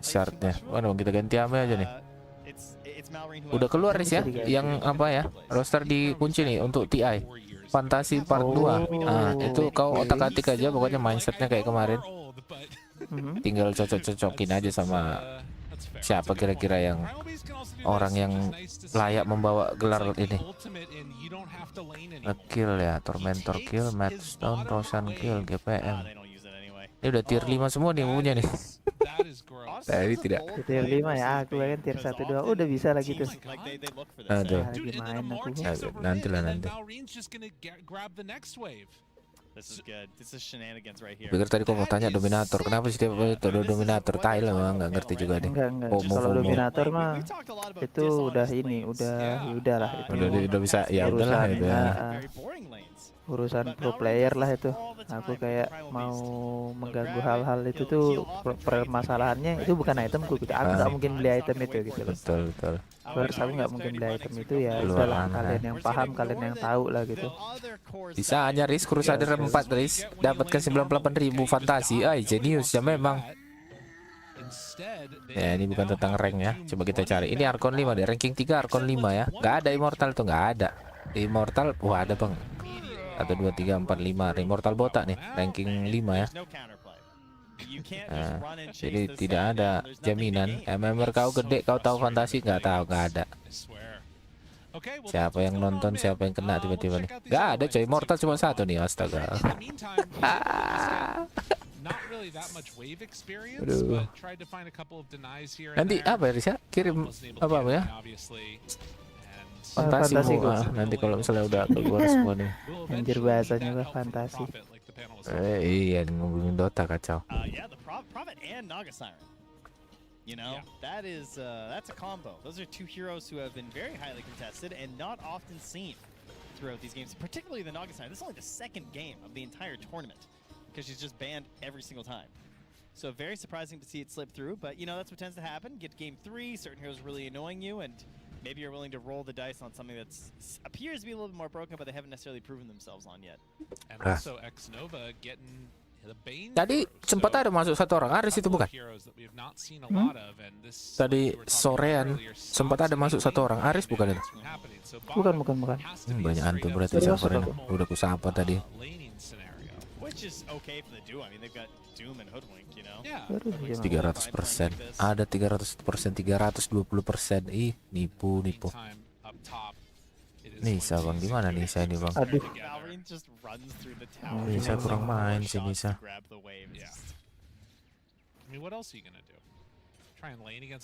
Speaker 1: Shardnya. Waduh, kita ganti Ame aja nih. Udah keluar nih ya, yang apa ya, roster dikunci nih untuk TI Fantasi Part 2. Nah itu kau otak-atik aja, pokoknya mindsetnya kayak kemarin. Tinggal cocok-cocokin aja sama siapa kira-kira yang orang yang layak membawa gelar ini. Kill ya, Tormentor kill, Madstone, Roshan kill, GPM. Ini udah tier 5 semua nih punya nih. Tadi tidak.
Speaker 13: Tier 5 ya, aku kan tier 1 2 udah bisa lagi tuh.
Speaker 1: Aduh.
Speaker 13: Lagi main aku.
Speaker 1: Nanti. Pikir tadi kok mau tanya Dominator, kenapa sih dia Dominator? Tai lah, nggak ngerti juga deh.
Speaker 13: Enggak. Kalau Dominator mah itu udah lah itu.
Speaker 1: Udah bisa, ya udahlah itu ya.
Speaker 13: Urusan pro player lah itu. Aku kayak mau mengganggu hal-hal itu tuh, permasalahannya itu bukan itemku gitu. Aku nggak mungkin beli item itu gitu.
Speaker 1: Betul.
Speaker 13: Terus aku nggak mungkin beli item itu ya. Udahlah, kalian yang paham, kalian yang tahu lah gitu.
Speaker 1: Bisa hanya Riz Crusader 4 Riz, dapatkan 98.000 fantasi. Genius ya memang. Ya ini bukan tentang rank ya. Coba kita cari. Ini Arkon 5 deh, ranking 3 Arkon 5 ya. Nggak ada Immortal tuh, nggak ada. Immortal, wah ada bang. 1, 2, 3, 4, 5 Immortal botak nih, ranking 5 ya. Jadi tidak ada jaminan. MMR kau gede, kau tahu fantasi, nggak tahu, nggak ada. Siapa yang nonton, siapa yang kena tiba-tiba nih? Nggak ada coy, Immortal cuma 1 nih, astaga. Aduh. Nanti apa ya Risha? Kirim apa ya? Fantasi nanti kalau misalnya udah keluar semua nih.
Speaker 13: Anjir bahasanya lah fantasi.
Speaker 1: Iya ngomongin Dota kacau.
Speaker 7: and Naga Siren. You know, that is that's a combo. Those are two heroes who have been very highly contested and not often seen throughout these games, particularly the Naga Siren. This is only the second game of the entire tournament because she's just banned every single time. So very surprising to see it slip through, but you know, that's what tends to happen. Get to game 3, certain heroes really annoying you, and maybe you're willing to roll the dice on something that appears to be a little bit more broken, but they haven't necessarily proven themselves on yet.
Speaker 6: And also X-Nova getting the Bane.
Speaker 1: Tadi sempat ada masuk satu orang Aris itu bukan? Tadi sorean sempat ada masuk satu orang Aris bukan itu?
Speaker 13: Bukan.
Speaker 1: Banyak antu berarti samperin. Udah ku sapa tadi.
Speaker 7: Which is okay for the duo. I mean, they've got Doom and Hoodwink, you know?
Speaker 12: Yeah.
Speaker 1: 300%. Ada 300%, 320%. Ih, nipu. Nisa bang, di mana Nisa ini bang?
Speaker 13: Aduh.
Speaker 1: Nisa kurang main sih Nisa.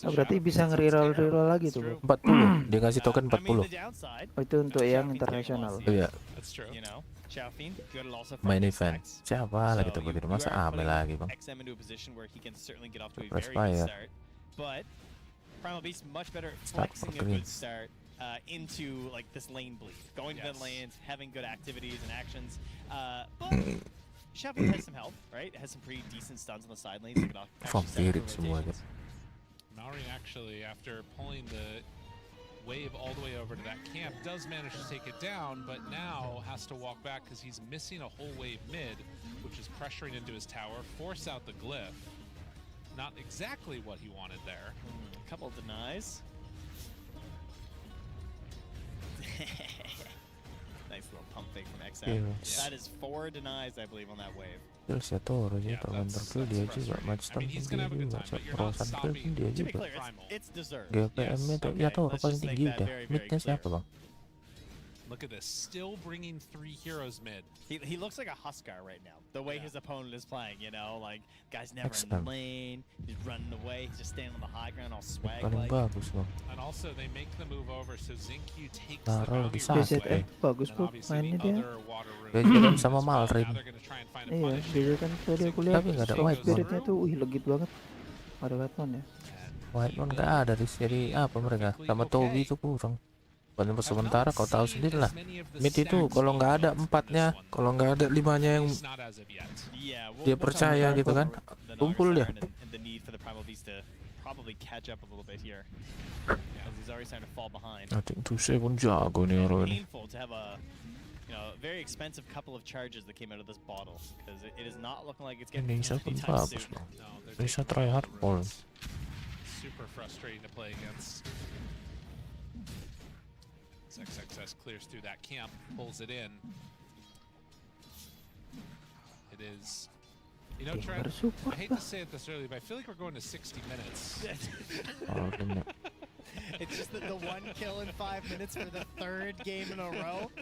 Speaker 13: Berarti bisa nge-reroll lagi tuh, Bang.
Speaker 1: 40. Dia kasih token 40.
Speaker 13: Oh, itu untuk yang internasional.
Speaker 1: Iya. Main event. Siapa lagi tuh di masa Ame lagi bang? Perspire.
Speaker 7: Primal Beast much better at flexing a good start into like this lane bleed, going to the lanes, having good activities and actions. But Shafu has some help, right? Has some pretty decent stuns on the side lanes.
Speaker 1: Vampirik semua aja.
Speaker 6: Maureen actually, after pulling the wave all the way over to that camp, does manage to take it down, but now has to walk back because he's missing a whole wave mid, which is pressuring into his tower, force out the glyph. Not exactly what he wanted there.
Speaker 7: A couple denies. Nice little pump fake from XM.
Speaker 1: Yes.
Speaker 7: That is 4 denies, I believe, on that wave.
Speaker 1: Kill Toro aja, Thunder kill dia juga, Matchstone pun dia juga, Roshan kill pun dia juga. GPM-nya tuh, ya Toro paling tinggi udah. Midnya siapa bang?
Speaker 6: Look at this, still bringing 3 heroes mid.
Speaker 7: He looks like a Huskar right now. The way his opponent is playing, you know, like guy's never in the lane, he's running away, he's just standing on the high ground, all swag
Speaker 1: paling
Speaker 7: like.
Speaker 1: bagus bang.
Speaker 6: And also they make the move over, so Zincu takes
Speaker 1: Taruh
Speaker 6: the
Speaker 1: di
Speaker 6: boundary
Speaker 1: saat
Speaker 6: away.
Speaker 13: Bagus bro, mainnya dia.
Speaker 1: Gajian sama Malrin.
Speaker 13: Iya, dia kan tadi aku lihat.
Speaker 1: Tapi nggak ada white
Speaker 13: Spiritnya tuh, legit banget. Ada weapon ya.
Speaker 1: White Moon nggak ada di seri apa mereka? Sama Toby itu kurang. Paling sementara kau tahu sendiri lah. Mid itu kalau nggak ada 4-nya, kalau nggak ada 5-nya yang dia percaya gitu kan, kumpul dia. Nanti tuh saya pun jago nih orang ini. Nisa pun bagus bang. Nisa try hard ball.
Speaker 6: Super frustrating to play against. XXS clears through that camp, pulls it in. It is, you know, Trent, I hate to say it this early, but I feel like we're going to 60 minutes.
Speaker 7: It's just the 1 kill in 5 minutes for the 3rd game in a row.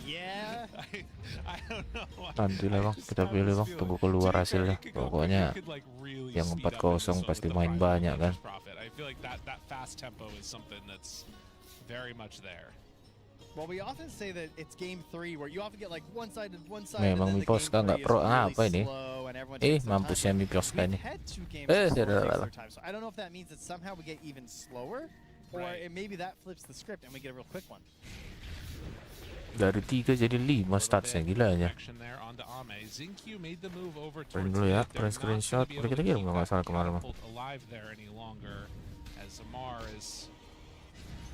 Speaker 7: Yeah.
Speaker 6: I don't know.
Speaker 1: Nanti lah bang, kita pilih bang, tunggu keluar hasilnya. Pokoknya yang 4-0 pasti main banyak kan.
Speaker 6: I feel like that fast tempo is something that's very much there.
Speaker 7: Well, we often say that it's game 3 where you often get like one side.
Speaker 1: Memang Miposka nggak pro apa ini? Mampusnya Miposka ini.
Speaker 7: I don't know if that means that somehow we get even slower, or maybe that flips the script and we get a real quick one.
Speaker 1: Dari 3 jadi 5 statsnya, gila aja. Print dulu ya, print screenshot. Udah kita kirim nggak salah kemarin.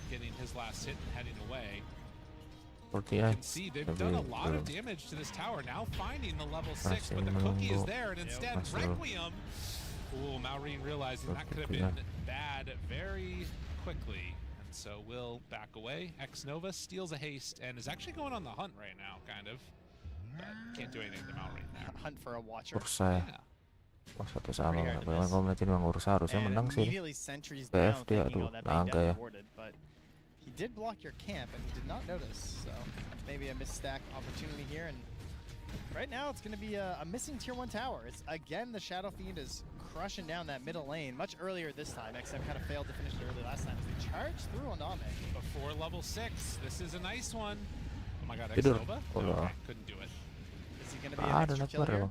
Speaker 6: Getting his last hit and heading away.
Speaker 1: You
Speaker 6: can see they've done a lot of damage to this tower. Now finding the level 6, but the cookie is there, and instead Requiem. Ooh, Maureen realizing that could have been bad very quickly, and so will back away. X-Nova steals a haste and is actually going on the hunt right now, kind of. But can't do anything to Maureen there.
Speaker 7: Hunt for a watcher.
Speaker 1: Satu sama, memang kalau melihat ini ngurus harusnya menang sih. PF dia, aduh, naga ya.
Speaker 7: He did block your camp and he did not notice, so maybe a misstack opportunity here. And right now it's going to be a missing tier 1 tower. It's again the Shadow Fiend is crushing down that middle lane much earlier this time. XM kind of failed to finish it early last time. They charged through on Ame
Speaker 6: before level 6. This is a nice one. Oh my God, X-Nova? No, couldn't do it.
Speaker 7: Is he going to be an extra kill here?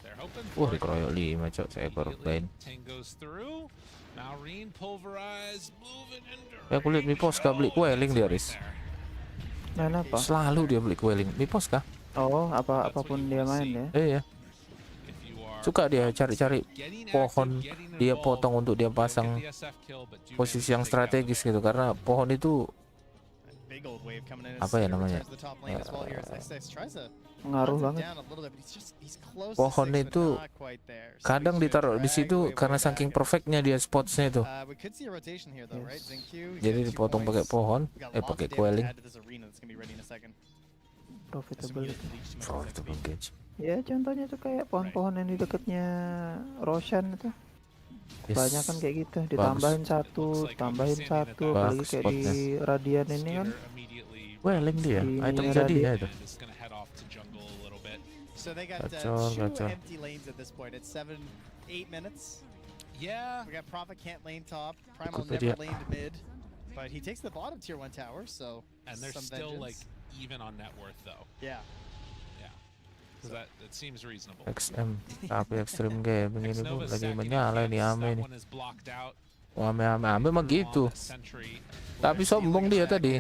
Speaker 6: They're They're hoping
Speaker 1: Wah,
Speaker 6: for it.
Speaker 1: dikeroyok 5 cok seekor Bane.
Speaker 6: Tank goes through. Maureen pulverized, moving into
Speaker 1: Ya aku lihat Mipos kah beli quelling dia, Riz.
Speaker 13: Main apa?
Speaker 1: Selalu dia beli quelling. Mipos kah?
Speaker 13: Oh, apapun dia main ya.
Speaker 1: Iya. Suka dia cari-cari pohon, dia potong untuk dia pasang posisi yang strategis gitu, karena pohon itu apa ya namanya,
Speaker 13: Ngaruh banget.
Speaker 1: pohon itu kadang ditaruh di situ karena saking perfectnya dia spotsnya itu, jadi dipotong pakai pohon, pakai quelling.
Speaker 13: Profitable.
Speaker 1: Engage.
Speaker 13: Ya contohnya tuh kayak pohon-pohon yang di dekatnya Roshan itu.
Speaker 1: Yes.
Speaker 13: Banyak kan kayak gitu, ditambahin satu, apalagi kayak di Radian ini kan.
Speaker 1: Quelling dia,
Speaker 13: Di
Speaker 1: item
Speaker 13: Radian.
Speaker 1: jadinya itu.
Speaker 7: So they got
Speaker 1: Gacor,
Speaker 7: two
Speaker 1: gacor.
Speaker 7: empty lanes at this point. It's 7-8 minutes.
Speaker 6: Yeah.
Speaker 7: We got Prophet can't lane top. Primal
Speaker 1: Ikut
Speaker 7: never
Speaker 1: dia.
Speaker 7: laned mid. But he takes the bottom tier 1 tower, so
Speaker 6: And they're
Speaker 7: some
Speaker 6: still like
Speaker 7: vengeance.
Speaker 6: even on net worth though.
Speaker 7: Yeah.
Speaker 6: Yeah. Because that seems reasonable.
Speaker 1: XM, tapi Extreme Gaming ini bu,
Speaker 6: Xnova's
Speaker 1: lagi
Speaker 6: stacking
Speaker 1: menyala nih
Speaker 6: defense.
Speaker 1: Ame
Speaker 6: That
Speaker 1: nih.
Speaker 6: one is blocked out.
Speaker 1: Ame mah gitu.
Speaker 6: On the sentry.
Speaker 1: Tapi sombong dia tadi.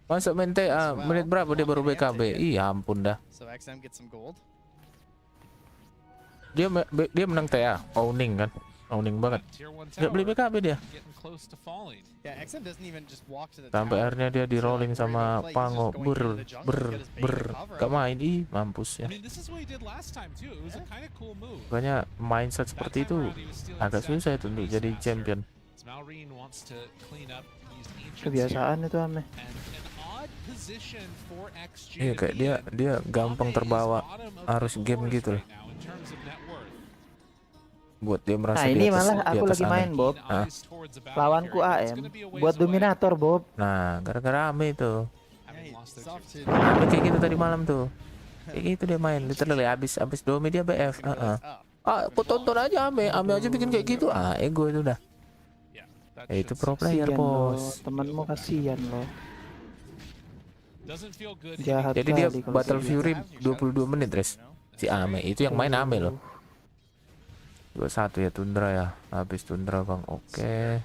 Speaker 1: Masuk main TA, menit berapa dia baru BKB? Iya ampun dah.
Speaker 7: So XM gets some gold.
Speaker 1: Dia menang TA, owning kan, owning banget.
Speaker 6: Tier 1
Speaker 1: Gak beli
Speaker 6: tower
Speaker 1: BKB dia.
Speaker 6: getting close to falling.
Speaker 7: Yeah, XM doesn't even just walk to the
Speaker 1: Sampai
Speaker 7: tower.
Speaker 1: akhirnya dia di rolling sama Pango, gak main, ih mampus ya.
Speaker 6: I mean, this is what he did last time too. It was a kind of cool move.
Speaker 1: Makanya mindset seperti itu agak susah itu untuk jadi champion.
Speaker 6: Maureen wants to clean up these ancients
Speaker 13: Kebiasaan itu Ame.
Speaker 6: and an odd position for XG
Speaker 1: Iya
Speaker 6: to
Speaker 1: kayak
Speaker 6: be in.
Speaker 1: dia gampang
Speaker 6: Ame is
Speaker 1: terbawa
Speaker 6: bottom of
Speaker 1: arus
Speaker 6: the
Speaker 1: game
Speaker 6: forest
Speaker 1: gitu loh.
Speaker 6: right now in terms of net worth.
Speaker 1: Buat dia merasa
Speaker 13: Nah
Speaker 1: di
Speaker 13: ini
Speaker 1: atas,
Speaker 13: malah
Speaker 1: di
Speaker 13: aku
Speaker 1: atas
Speaker 13: lagi main
Speaker 1: aneh.
Speaker 13: Bob.
Speaker 1: Hah?
Speaker 6: Eyes towards the boundary
Speaker 13: Lawanku
Speaker 6: area, but it's
Speaker 13: AM
Speaker 6: gonna be a ways
Speaker 13: buat
Speaker 6: away.
Speaker 13: dominator Bob.
Speaker 1: Nah gara-gara Ame itu,
Speaker 6: Having lost their
Speaker 7: Soft
Speaker 6: tier
Speaker 7: to
Speaker 1: Ame kayak gitu tadi malam tuh, kayak gitu dia main, literally abis domi dia BF. Aku tonton aja Ame aja bikin kayak gitu, ego itu dah.
Speaker 6: Yeah, that
Speaker 1: Ya itu
Speaker 6: should
Speaker 1: pro player
Speaker 13: Kasian loh,
Speaker 1: bos.
Speaker 13: temanmu kasihan loh.
Speaker 6: doesn't feel good.
Speaker 13: Jahat
Speaker 1: Jadi dia
Speaker 13: kali kalau
Speaker 1: Battle
Speaker 13: kayak gitu.
Speaker 1: Fury 22 menit res. Si Ame itu yang main Ame loh. 21 ya Tundra ya. Habis Tundra Bang. Oke.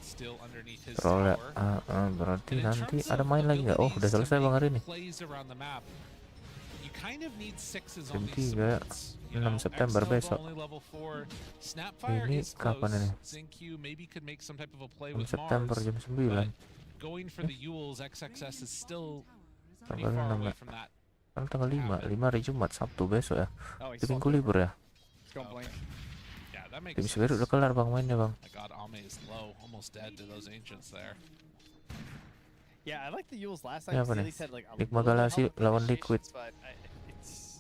Speaker 6: Still underneath his
Speaker 1: Troll ya.
Speaker 6: tower.
Speaker 1: Berarti
Speaker 6: And in
Speaker 1: nanti
Speaker 6: terms
Speaker 1: ada
Speaker 6: of
Speaker 1: main lagi nggak? Oh
Speaker 6: abilities
Speaker 1: udah
Speaker 6: to
Speaker 1: selesai Bang
Speaker 6: make
Speaker 1: hari ini.
Speaker 6: plays around the map, you kind of need sixes
Speaker 1: Jam
Speaker 6: on these
Speaker 1: 3
Speaker 6: supports, you
Speaker 1: 6
Speaker 6: know.
Speaker 1: September
Speaker 6: Xnova
Speaker 1: besok.
Speaker 6: only level 4. Snapfire
Speaker 1: Ini
Speaker 6: is
Speaker 1: kapan
Speaker 6: close.
Speaker 1: ini?
Speaker 6: Xingqiu maybe could make some type of a play
Speaker 1: 6
Speaker 6: with
Speaker 1: September
Speaker 6: Mars,
Speaker 1: jam 9.
Speaker 6: but going for the Yules, XXS is still pretty
Speaker 1: Tanggal
Speaker 6: far
Speaker 1: 6
Speaker 6: away
Speaker 1: ya.
Speaker 6: from that.
Speaker 1: Kan tanggal 5 hari Jumat, Sabtu besok ya.
Speaker 7: Oh, he's
Speaker 1: Itu minggu libur ya.
Speaker 7: Don't blink.
Speaker 6: Yeah, that makes
Speaker 1: Tim
Speaker 6: sense.
Speaker 1: Spirit udah kelar Bang mainnya Bang.
Speaker 6: My god, Ame is low, almost dead to those ancients there.
Speaker 7: Yeah, I like the Yules last
Speaker 1: Ini
Speaker 7: time.
Speaker 1: apa
Speaker 7: 'Cause they
Speaker 1: nih?
Speaker 7: at least had like a
Speaker 1: Ligma
Speaker 7: little bit
Speaker 1: Galaxy
Speaker 7: help with
Speaker 1: lawan
Speaker 7: negotiations,
Speaker 1: Liquid.
Speaker 7: but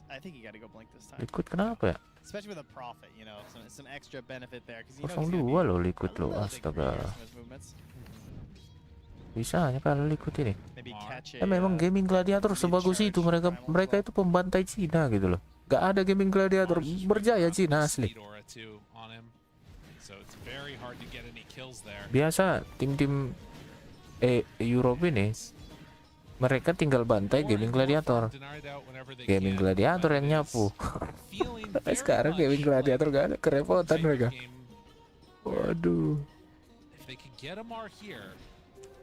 Speaker 7: I think you gotta go blink this time.
Speaker 1: Liquid kenapa ya?
Speaker 7: Especially with a Prophet, you know, some extra benefit there. 'Cause you know he's gonna
Speaker 1: 02
Speaker 7: be
Speaker 1: loh Liquid
Speaker 7: a
Speaker 1: loh.
Speaker 7: little bit
Speaker 1: Astaga.
Speaker 7: greedier from his movements.
Speaker 1: Bisanya kalau Liquid ini.
Speaker 7: Maybe catch
Speaker 1: Ya memang gaming gladiator sebagus itu, mereka itu pembantai Cina gitu loh. Gak ada gaming gladiator berjaya Cina asli.
Speaker 6: Speed aura too on him. So it's very hard to get any kills there.
Speaker 1: Biasa tim-tim Europe ini mereka tinggal bantai gaming gladiator. Gaming gladiator yang nyapu. Tapi sekarang gaming gladiator gak ada, kerepotan mereka. Waduh.
Speaker 6: If they could get a Mar here,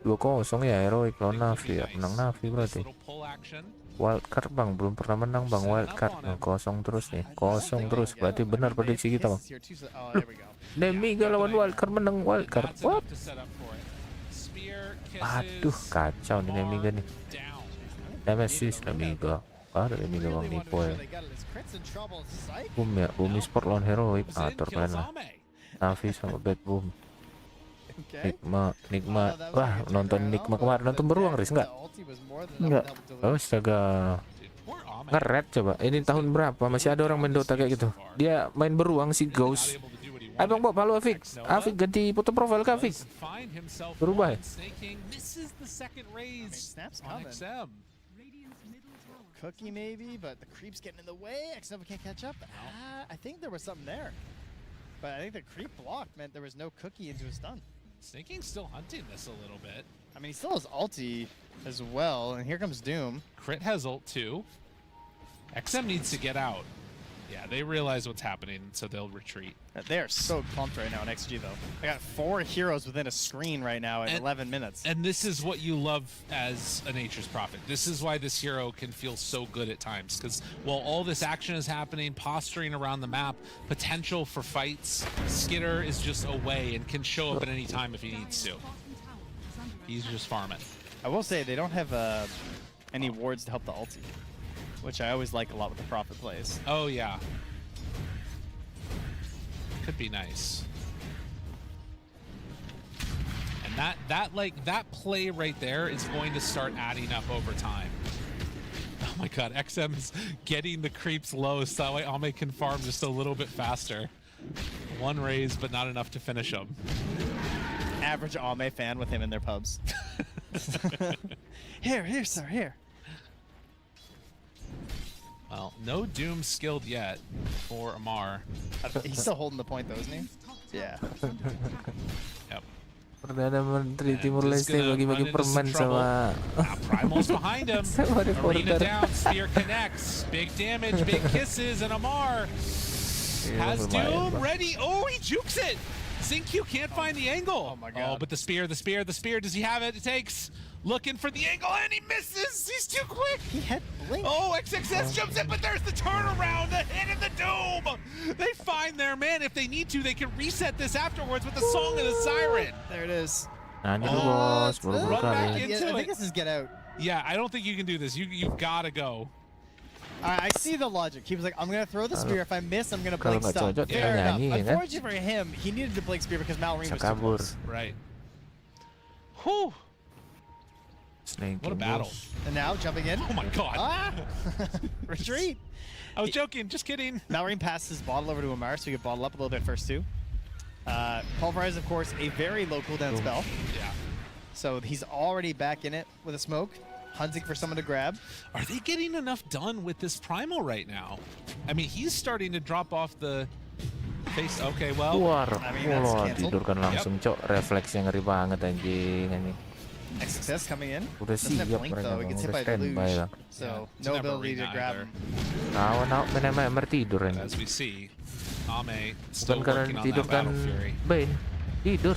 Speaker 1: 2-0 ya Heroic lawan Navi ya. Menang Navi berarti.
Speaker 6: little pull action.
Speaker 1: Wildcard Bang, belum pernah menang Bang wildcard. Nah, kosong terus nih. Kosong terus. Berarti benar prediksi kita Bang.
Speaker 7: Oh, there we go.
Speaker 1: Demiga lawan wildcard menang wildcard.
Speaker 6: That's
Speaker 1: What?
Speaker 6: enough to set up for it. Spear
Speaker 1: Aduh,
Speaker 6: kisses.
Speaker 1: kacau nih Demiga nih.
Speaker 6: Down.
Speaker 1: Nemesis Demiga. Ada Demiga Bang Nipo ya. Boom ya, Boom Sport lawan Heroic. Atur
Speaker 6: Kills
Speaker 1: kalian lah.
Speaker 6: Ame.
Speaker 1: Navi sama Bad Boom.
Speaker 7: Okay.
Speaker 1: Nikma. Wah, nonton Nikma kemarin. Nonton beruang Riz enggak?
Speaker 13: Enggak.
Speaker 1: Oh, astaga. Ngeret coba. Ini tahun berapa? Masih ada orang main Dota kayak gitu. Dia main beruang si Ghost. Abang Bob, halo Afik. Afik ganti foto profil ke Afik. Berubah ya?
Speaker 6: Misses the second raise
Speaker 7: Snap's
Speaker 6: on
Speaker 7: coming.
Speaker 6: XM.
Speaker 7: Cookie maybe, but the creep's getting in the way. Xnova can't catch up. I think there was something there. But I think the creep block meant there was no cookie into a stun.
Speaker 6: Snaking still hunting this a little bit.
Speaker 7: I mean, he still has ulti as well, and here comes Doom.
Speaker 6: Crit has ult too. XM needs to get out. Yeah, they realize what's happening, so they'll retreat.
Speaker 7: They are so pumped right now in XG, though. I got 4 heroes within a screen right now at 11 minutes.
Speaker 6: And this is what you love as a Nature's Prophet. This is why this hero can feel so good at times, because while all this action is happening, posturing around the map, potential for fights, Skitter is just away and can show up at any time if he needs to. He's just farming.
Speaker 7: I will say they don't have any wards to help the ulti, which I always like a lot with the Prophet plays.
Speaker 6: Oh yeah, could be nice. And that play right there is going to start adding up over time. Oh my God, XM's getting the creeps low so that way Ame can farm just a little bit faster. 1 raise, but not enough to finish him.
Speaker 7: Average Ame fan with him in their pubs. Here, sir, here.
Speaker 6: Well, no Doom skilled yet for Amar.
Speaker 7: He's still holding the point, though, isn't he? Yeah.
Speaker 6: Yep.
Speaker 1: Perdana Menteri Timur Leste bagi-bagi permen sama.
Speaker 6: Primal's behind him. Arena down, Spear connects. Big damage, big kisses, and Amar has Doom ready. Oh, he jukes it. Xingqiu can't find the angle.
Speaker 7: Oh my God.
Speaker 6: Oh, but the spear. Does he have it? It takes. Looking for the angle, and he misses. He's too quick.
Speaker 7: He had blink.
Speaker 6: Oh, XXS jumps in, but there's the turnaround, the hit and the doom. They find their man. If they need to, they can reset this afterwards with the Song of the Siren.
Speaker 7: There it is.
Speaker 6: Run back
Speaker 7: I
Speaker 6: into
Speaker 7: think
Speaker 6: it.
Speaker 7: this is get out.
Speaker 6: Yeah, I don't think you can do this. You've got to go.
Speaker 7: I see the logic. He was like, I'm going to throw the spear. If I miss, I'm going to blink
Speaker 1: nggak
Speaker 7: stun.
Speaker 1: cocok,
Speaker 7: Fair enough.
Speaker 1: nyanyi, kan?
Speaker 7: Unfortunately for him, he needed to blink spear because Malrine was too close.
Speaker 6: Right. Whew. What a battle.
Speaker 7: And now, jumping in.
Speaker 6: Oh my God.
Speaker 7: Ah! Retreat.
Speaker 6: I was joking, just kidding.
Speaker 7: Malrine passed his bottle over to Amar, so he could bottle up a little bit first, too. Pulverize, of course, a very low cooldown spell.
Speaker 6: Yeah.
Speaker 7: So he's already back in it with a smoke, hunting for someone to grab.
Speaker 6: Are they getting enough done with this Primal right now? I mean, he's starting to drop off the face. Okay, well.
Speaker 1: Keluar.
Speaker 7: I mean, that's
Speaker 1: Wah,
Speaker 7: canceled.
Speaker 1: tidurkan langsung, Cok. Refleksnya ngeri banget anjing.
Speaker 7: XXS coming in.
Speaker 1: Udah
Speaker 7: Doesn't have
Speaker 1: siap
Speaker 7: blink,
Speaker 1: mereka,
Speaker 7: though. He gets hit
Speaker 1: udah
Speaker 7: by the
Speaker 1: standby
Speaker 7: luge.
Speaker 1: lah.
Speaker 7: So,
Speaker 6: Yeah,
Speaker 7: no
Speaker 6: never
Speaker 7: ability to
Speaker 6: arena
Speaker 7: grab
Speaker 6: either.
Speaker 7: him.
Speaker 1: Main tidur ini.
Speaker 6: As we see, Ame still
Speaker 1: Bukan karena
Speaker 6: working on
Speaker 1: tidur
Speaker 6: that
Speaker 1: kan
Speaker 6: Battle Fury.
Speaker 1: Bane. Tidur.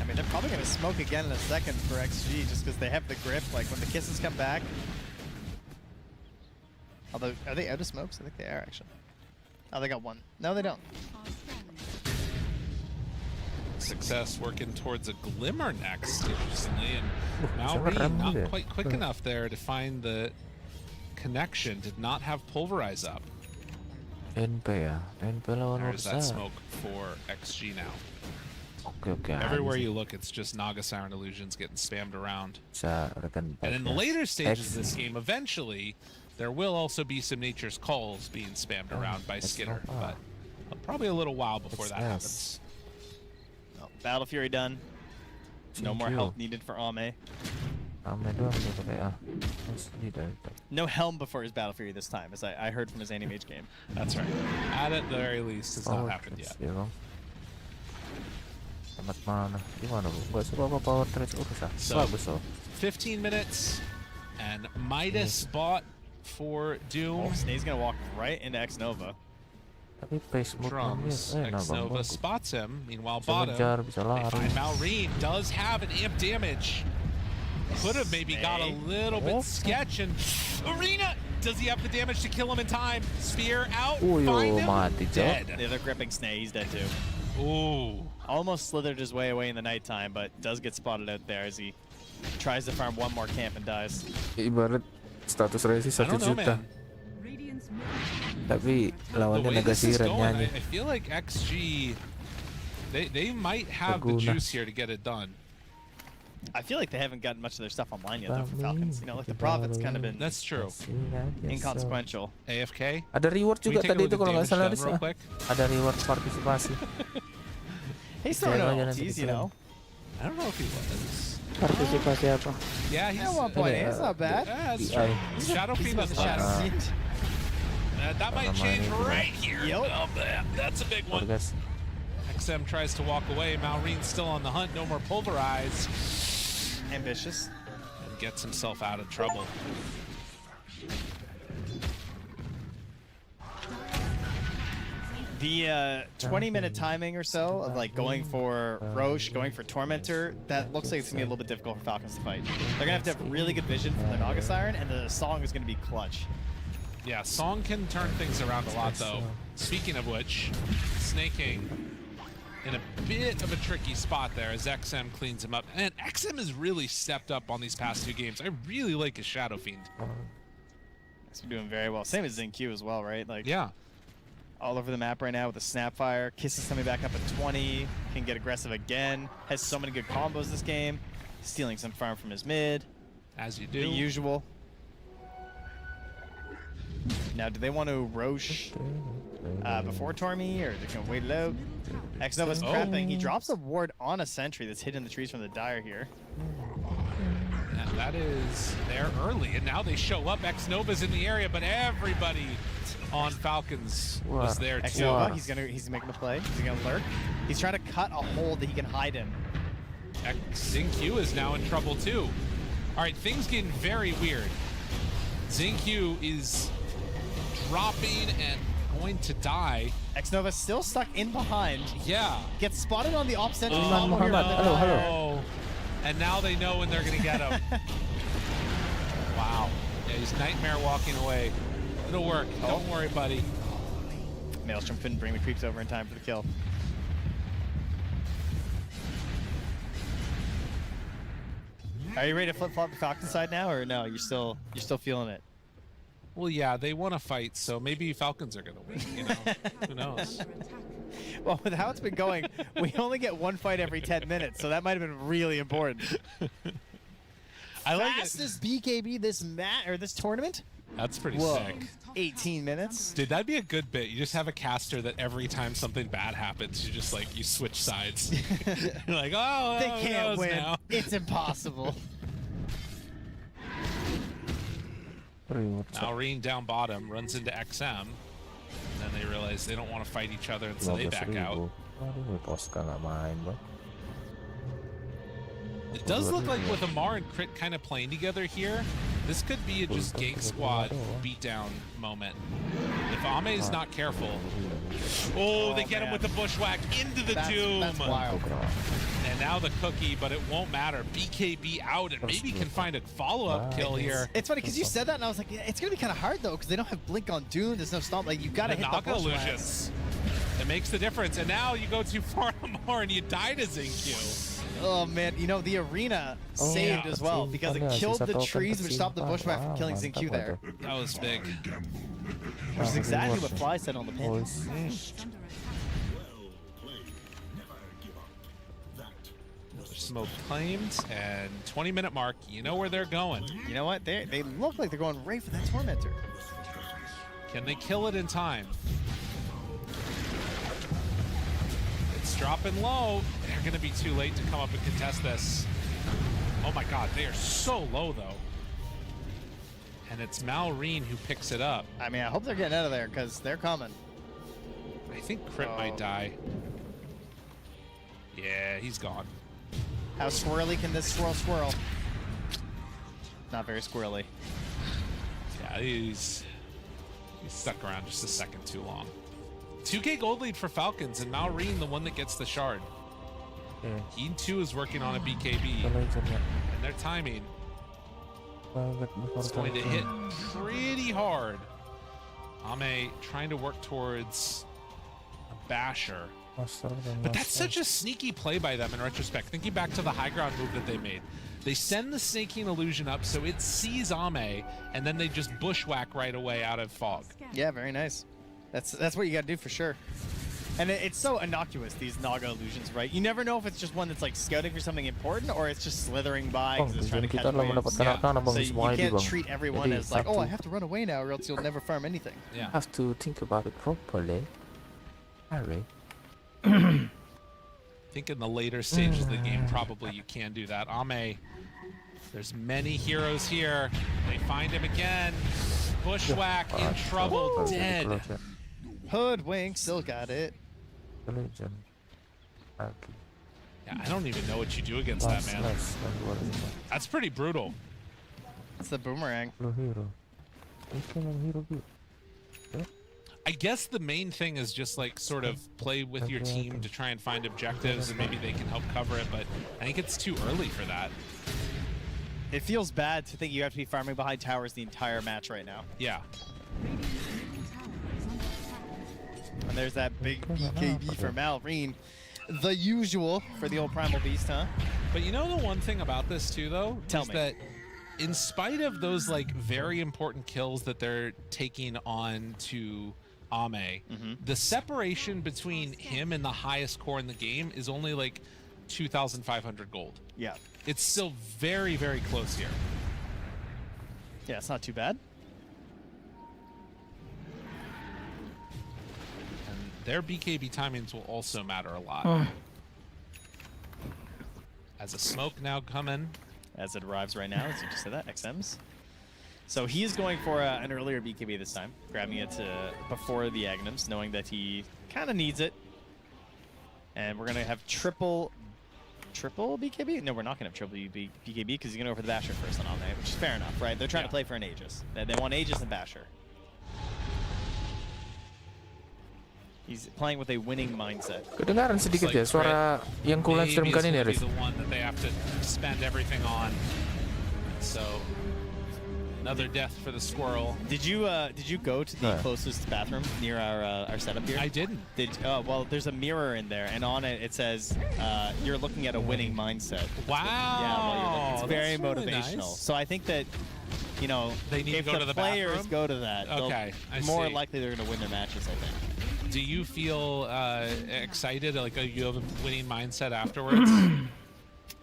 Speaker 7: I mean, they're probably going to smoke again in a second for XG just because they have the grip. Like, when the kisses come back. Although, are they out of smokes? I think they are, actually. Oh, they got one. No, they don't.
Speaker 6: Success working towards a Glimmer next, interestingly, and Malrine not quite quick enough there to find the connection. Did not have Pulverize up.
Speaker 1: NP ya. NP lawan
Speaker 6: There's that
Speaker 1: Roshan.
Speaker 6: smoke for XG now.
Speaker 1: Oke.
Speaker 6: Everywhere you look, it's just Naga Siren Illusions getting spammed around.
Speaker 1: Bisa rekan
Speaker 6: And in the
Speaker 1: backnya.
Speaker 6: later stages of
Speaker 1: X.
Speaker 6: this game, eventually, there will also be some Nature's Calls being spammed around by
Speaker 1: that's
Speaker 6: Skitter,
Speaker 1: not bad.
Speaker 6: but probably a little while before
Speaker 1: That's
Speaker 6: that
Speaker 1: nice.
Speaker 6: happens.
Speaker 7: No, Battle Fury done. No more
Speaker 1: Thank you.
Speaker 7: help needed for Ame.
Speaker 1: Rame doang dia pakai tidak.
Speaker 7: No helm before his Battle Fury this time, as I heard from his Animage game.
Speaker 6: That's right. At the very least, it's not happened yet.
Speaker 1: Ya bang. Tamat mana? Gimana bu? Gak suka apa power trade Ursa?
Speaker 6: So-
Speaker 1: Bagus loh.
Speaker 6: 15 minutes, and Midas bought for Doom.
Speaker 7: Oh, Snake's gonna walk right into X Nova.
Speaker 1: Tapi pace move
Speaker 6: Drums.
Speaker 1: nah bang.
Speaker 6: Nova
Speaker 1: Bagus.
Speaker 6: spots him. Meanwhile,
Speaker 1: Bisa
Speaker 6: bottom,
Speaker 1: ngejar, bisa
Speaker 6: they
Speaker 1: lari.
Speaker 6: find Malrine does have an amp damage. Could have maybe got a little bit sketch, and Arena, does he have the damage to kill him in time? Spear out, find him,
Speaker 1: mati, Cok.
Speaker 6: dead.
Speaker 7: Yeah, they're gripping Snake. He's dead too.
Speaker 6: Ooh.
Speaker 7: Almost slithered his way away in the nighttime, but does get spotted out there as he tries to farm one more camp and dies.
Speaker 1: Ibarat status resist
Speaker 6: I
Speaker 1: 1
Speaker 6: don't know,
Speaker 1: juta.
Speaker 6: man.
Speaker 1: Tapi
Speaker 6: The
Speaker 1: lawannya
Speaker 6: way this is
Speaker 1: Nagasiran
Speaker 6: going,
Speaker 1: nyanyi.
Speaker 6: I feel like XG, they might have the
Speaker 1: Berguna.
Speaker 6: juice here to get it done.
Speaker 7: I feel like they haven't gotten much of their stuff online yet, though, for Falcons. You know, like the Prophet's kind of been
Speaker 6: That's true.
Speaker 7: inconsequential.
Speaker 6: AFK.
Speaker 1: Ada reward
Speaker 6: Can we
Speaker 1: juga
Speaker 6: take a
Speaker 1: tadi
Speaker 6: look
Speaker 1: itu
Speaker 6: at
Speaker 1: kalau nggak
Speaker 6: damage
Speaker 1: salah
Speaker 6: done
Speaker 1: Riz.
Speaker 6: real quick?
Speaker 1: Ada reward partisipasi.
Speaker 7: He's throwing
Speaker 1: Kayaknya
Speaker 7: out
Speaker 1: nanti
Speaker 7: ultis, you
Speaker 1: kita-
Speaker 7: know.
Speaker 6: I don't know if he was.
Speaker 13: Partisipasi apa?
Speaker 6: Yeah, he's.
Speaker 7: At one point, it's not bad.
Speaker 6: Yeah, that's
Speaker 1: PI.
Speaker 6: true. Shadow
Speaker 7: He's
Speaker 6: Fiend
Speaker 7: on
Speaker 6: is
Speaker 7: the Shadow
Speaker 6: fun.
Speaker 7: Fiend.
Speaker 6: That might change right here.
Speaker 7: Yep.
Speaker 6: Oh, man, that's a big one.
Speaker 1: Guys.
Speaker 6: XM tries to walk away. Malrine's still on the hunt. No more Pulverize.
Speaker 7: Ambitious.
Speaker 6: And gets himself out of trouble.
Speaker 7: The 20-minute timing or so of like going for Roche, going for Tormentor, that looks like it's gonna be a little bit difficult for Falcons to fight. They're gonna have to have really good vision from the Naga Siren, and the Song is gonna be clutch.
Speaker 6: Yeah, Song can turn things around a lot though. Speaking of which, Snaking in a bit of a tricky spot there as XM cleans him up. And XM has really stepped up on these past 2 games. I really like his Shadow Fiend.
Speaker 7: He's doing very well. Same as ZinQ as well, right? Like,
Speaker 6: yeah.
Speaker 7: All over the map right now with the Snapfire. Kiss is coming back up at 20. Can get aggressive again. Has so many good combos this game. Stealing some farm from his mid.
Speaker 6: As you do.
Speaker 7: The usual. Now, do they want to Roche before Tormy, or they can wait it out? X-Nova's trapping. He drops a ward on a sentry that's hidden in the trees from the Dire here.
Speaker 6: And that is there early, and now they show up. X-Nova's in the area, but everybody on Falcons was there too.
Speaker 7: X-Nova, he's making a play. He's gonna lurk. He's trying to cut a hole that he can hide in.
Speaker 6: ZinQ is now in trouble too. All right, things getting very weird. ZinQ is dropping and going to die.
Speaker 7: X-Nova still stuck in behind.
Speaker 6: Yeah.
Speaker 7: Gets spotted on the op center.
Speaker 6: Hello. And now they know when they're going to get him. Wow. Yeah, he's Nightmare walking away. It'll work. Don't worry, buddy.
Speaker 7: Maelstrom couldn't bring the creeps over in time for the kill. Are you ready to flip-flop the Falcon side now, or no? You're still feeling it?
Speaker 6: Well, yeah, they want to fight, so maybe Falcons are going to win, you know? Who knows?
Speaker 7: Well, with how it's been going, we only get 1 fight every 10 minutes, so that might have been really important.
Speaker 6: I like
Speaker 7: Fastest BKB this this tournament?
Speaker 6: That's pretty
Speaker 7: Whoa.
Speaker 6: sick.
Speaker 7: 18 minutes?
Speaker 6: Dude, that'd be a good bit. You just have a caster that every time something bad happens, you just like, you switch sides. You're like, oh,
Speaker 7: they can't win.
Speaker 6: Now.
Speaker 7: It's impossible.
Speaker 6: Malrine down bottom runs into XM, and then they realize they don't want to fight each other, and so they back out. It does look like with Amar and Crit kind of playing together here, this could be a just Gank Squad beatdown moment. If Ame's not careful. Oh, they get him with the bushwhack into the Doom.
Speaker 7: That's wild.
Speaker 6: And now the cookie, but it won't matter. BKB out, and maybe can find a follow-up kill here.
Speaker 7: It's funny because you said that, and I was like, yeah, it's gonna be kind of hard though, because they don't have Blink on Doom. There's no stomp. Like you gotta hit the
Speaker 6: Naga illusions. It makes the difference, and now you go too far more, and you die to ZinQ.
Speaker 7: Oh man, you know the arena saved as well because it killed the trees which stopped the bushwhack from killing ZinQ there.
Speaker 6: That was big.
Speaker 7: Which is exactly what Fly said on the pin.
Speaker 6: Smoke claimed, and 20-minute mark, you know where they're going.
Speaker 7: You know what? They look like they're going right for that Tormentor.
Speaker 6: Can they kill it in time? It's dropping low. They're going to be too late to come up and contest this. Oh my god, they are so low though. And it's Malrine who picks it up.
Speaker 7: I mean, I hope they're getting out of there because they're coming.
Speaker 6: I think Crit might die. Yeah, he's gone.
Speaker 7: How squirrely can this swirl? Not very squirrely.
Speaker 6: Yeah, he's stuck around just a second too long. 2K gold lead for Falcons, and Malrine the one that gets the shard. He too is working on a BKB, and their timing is going to hit pretty hard. Ame trying to work towards a basher. But that's such a sneaky play by them in retrospect. Thinking back to the high ground move that they made. They send the snaking illusion up so it sees Ame, and then they just bushwhack right away out of fog.
Speaker 7: Yeah, very nice. That's what you gotta do for sure. And it's so innocuous, these Naga illusions, right? You never know if it's just one that's like scouting for something important or it's just slithering by because it's trying to catch waves. So you can't treat everyone as like, oh, I have to run away now or else you'll never farm anything.
Speaker 6: Yeah.
Speaker 9: Have to think about it properly. Alright.
Speaker 6: I think in the later stages of the game, probably you can do that. Ame, there's many heroes here. They find him again. Bushwhack in trouble, dead.
Speaker 7: Hoodwink, still got it.
Speaker 6: Yeah, I don't even know what you do against that, man. That's pretty brutal.
Speaker 7: It's the boomerang.
Speaker 6: I guess the main thing is just like sort of play with your team to try and find objectives, and maybe they can help cover it, but I think it's too early for that.
Speaker 7: It feels bad to think you have to be farming behind towers the entire match right now.
Speaker 6: Yeah.
Speaker 7: And there's that big BKB for Malrine. The usual for the old Primal Beast, huh?
Speaker 6: But you know the one thing about this too, though?
Speaker 7: Tell
Speaker 6: is
Speaker 7: me.
Speaker 6: that in spite of those like very important kills that they're taking on to Ame, the separation between him and the highest core in the game is only like 2,500 gold.
Speaker 7: Yeah.
Speaker 6: It's still very, very close here.
Speaker 7: Yeah, it's not too bad.
Speaker 6: And their BKB timings will also matter a lot. As a smoke now coming.
Speaker 7: As it arrives right now, as you just said that, XMs. So he is going for an earlier BKB this time, grabbing it before the Agnums, knowing that he kind of needs it. And we're going to have triple BKB? No, we're not going to have triple BKB because he's going to go for the Basher first on Ame, which is fair enough, right? They're trying to play for an Aegis. They want Aegis and Basher. He's playing with a winning mindset.
Speaker 1: Kedengaran sedikit ya suara yang ku live streamkan ini, Riz.
Speaker 6: The one that they have to spend everything on. So another death for the squirrel.
Speaker 7: Did you go to the closest bathroom near our setup here?
Speaker 6: I didn't.
Speaker 7: Well, there's a mirror in there, and on it it says you're looking at a winning mindset.
Speaker 6: Wow.
Speaker 7: Yeah, while you're looking. It's very
Speaker 6: That's really
Speaker 7: motivational.
Speaker 6: nice.
Speaker 7: So I think that, you know,
Speaker 6: They need to
Speaker 7: if
Speaker 6: go to the
Speaker 7: players
Speaker 6: bathroom?
Speaker 7: go to that,
Speaker 6: Okay, I
Speaker 7: more
Speaker 6: see.
Speaker 7: likely they're going to win their matches, I think.
Speaker 6: Do you feel excited? Like you have a winning mindset afterwards?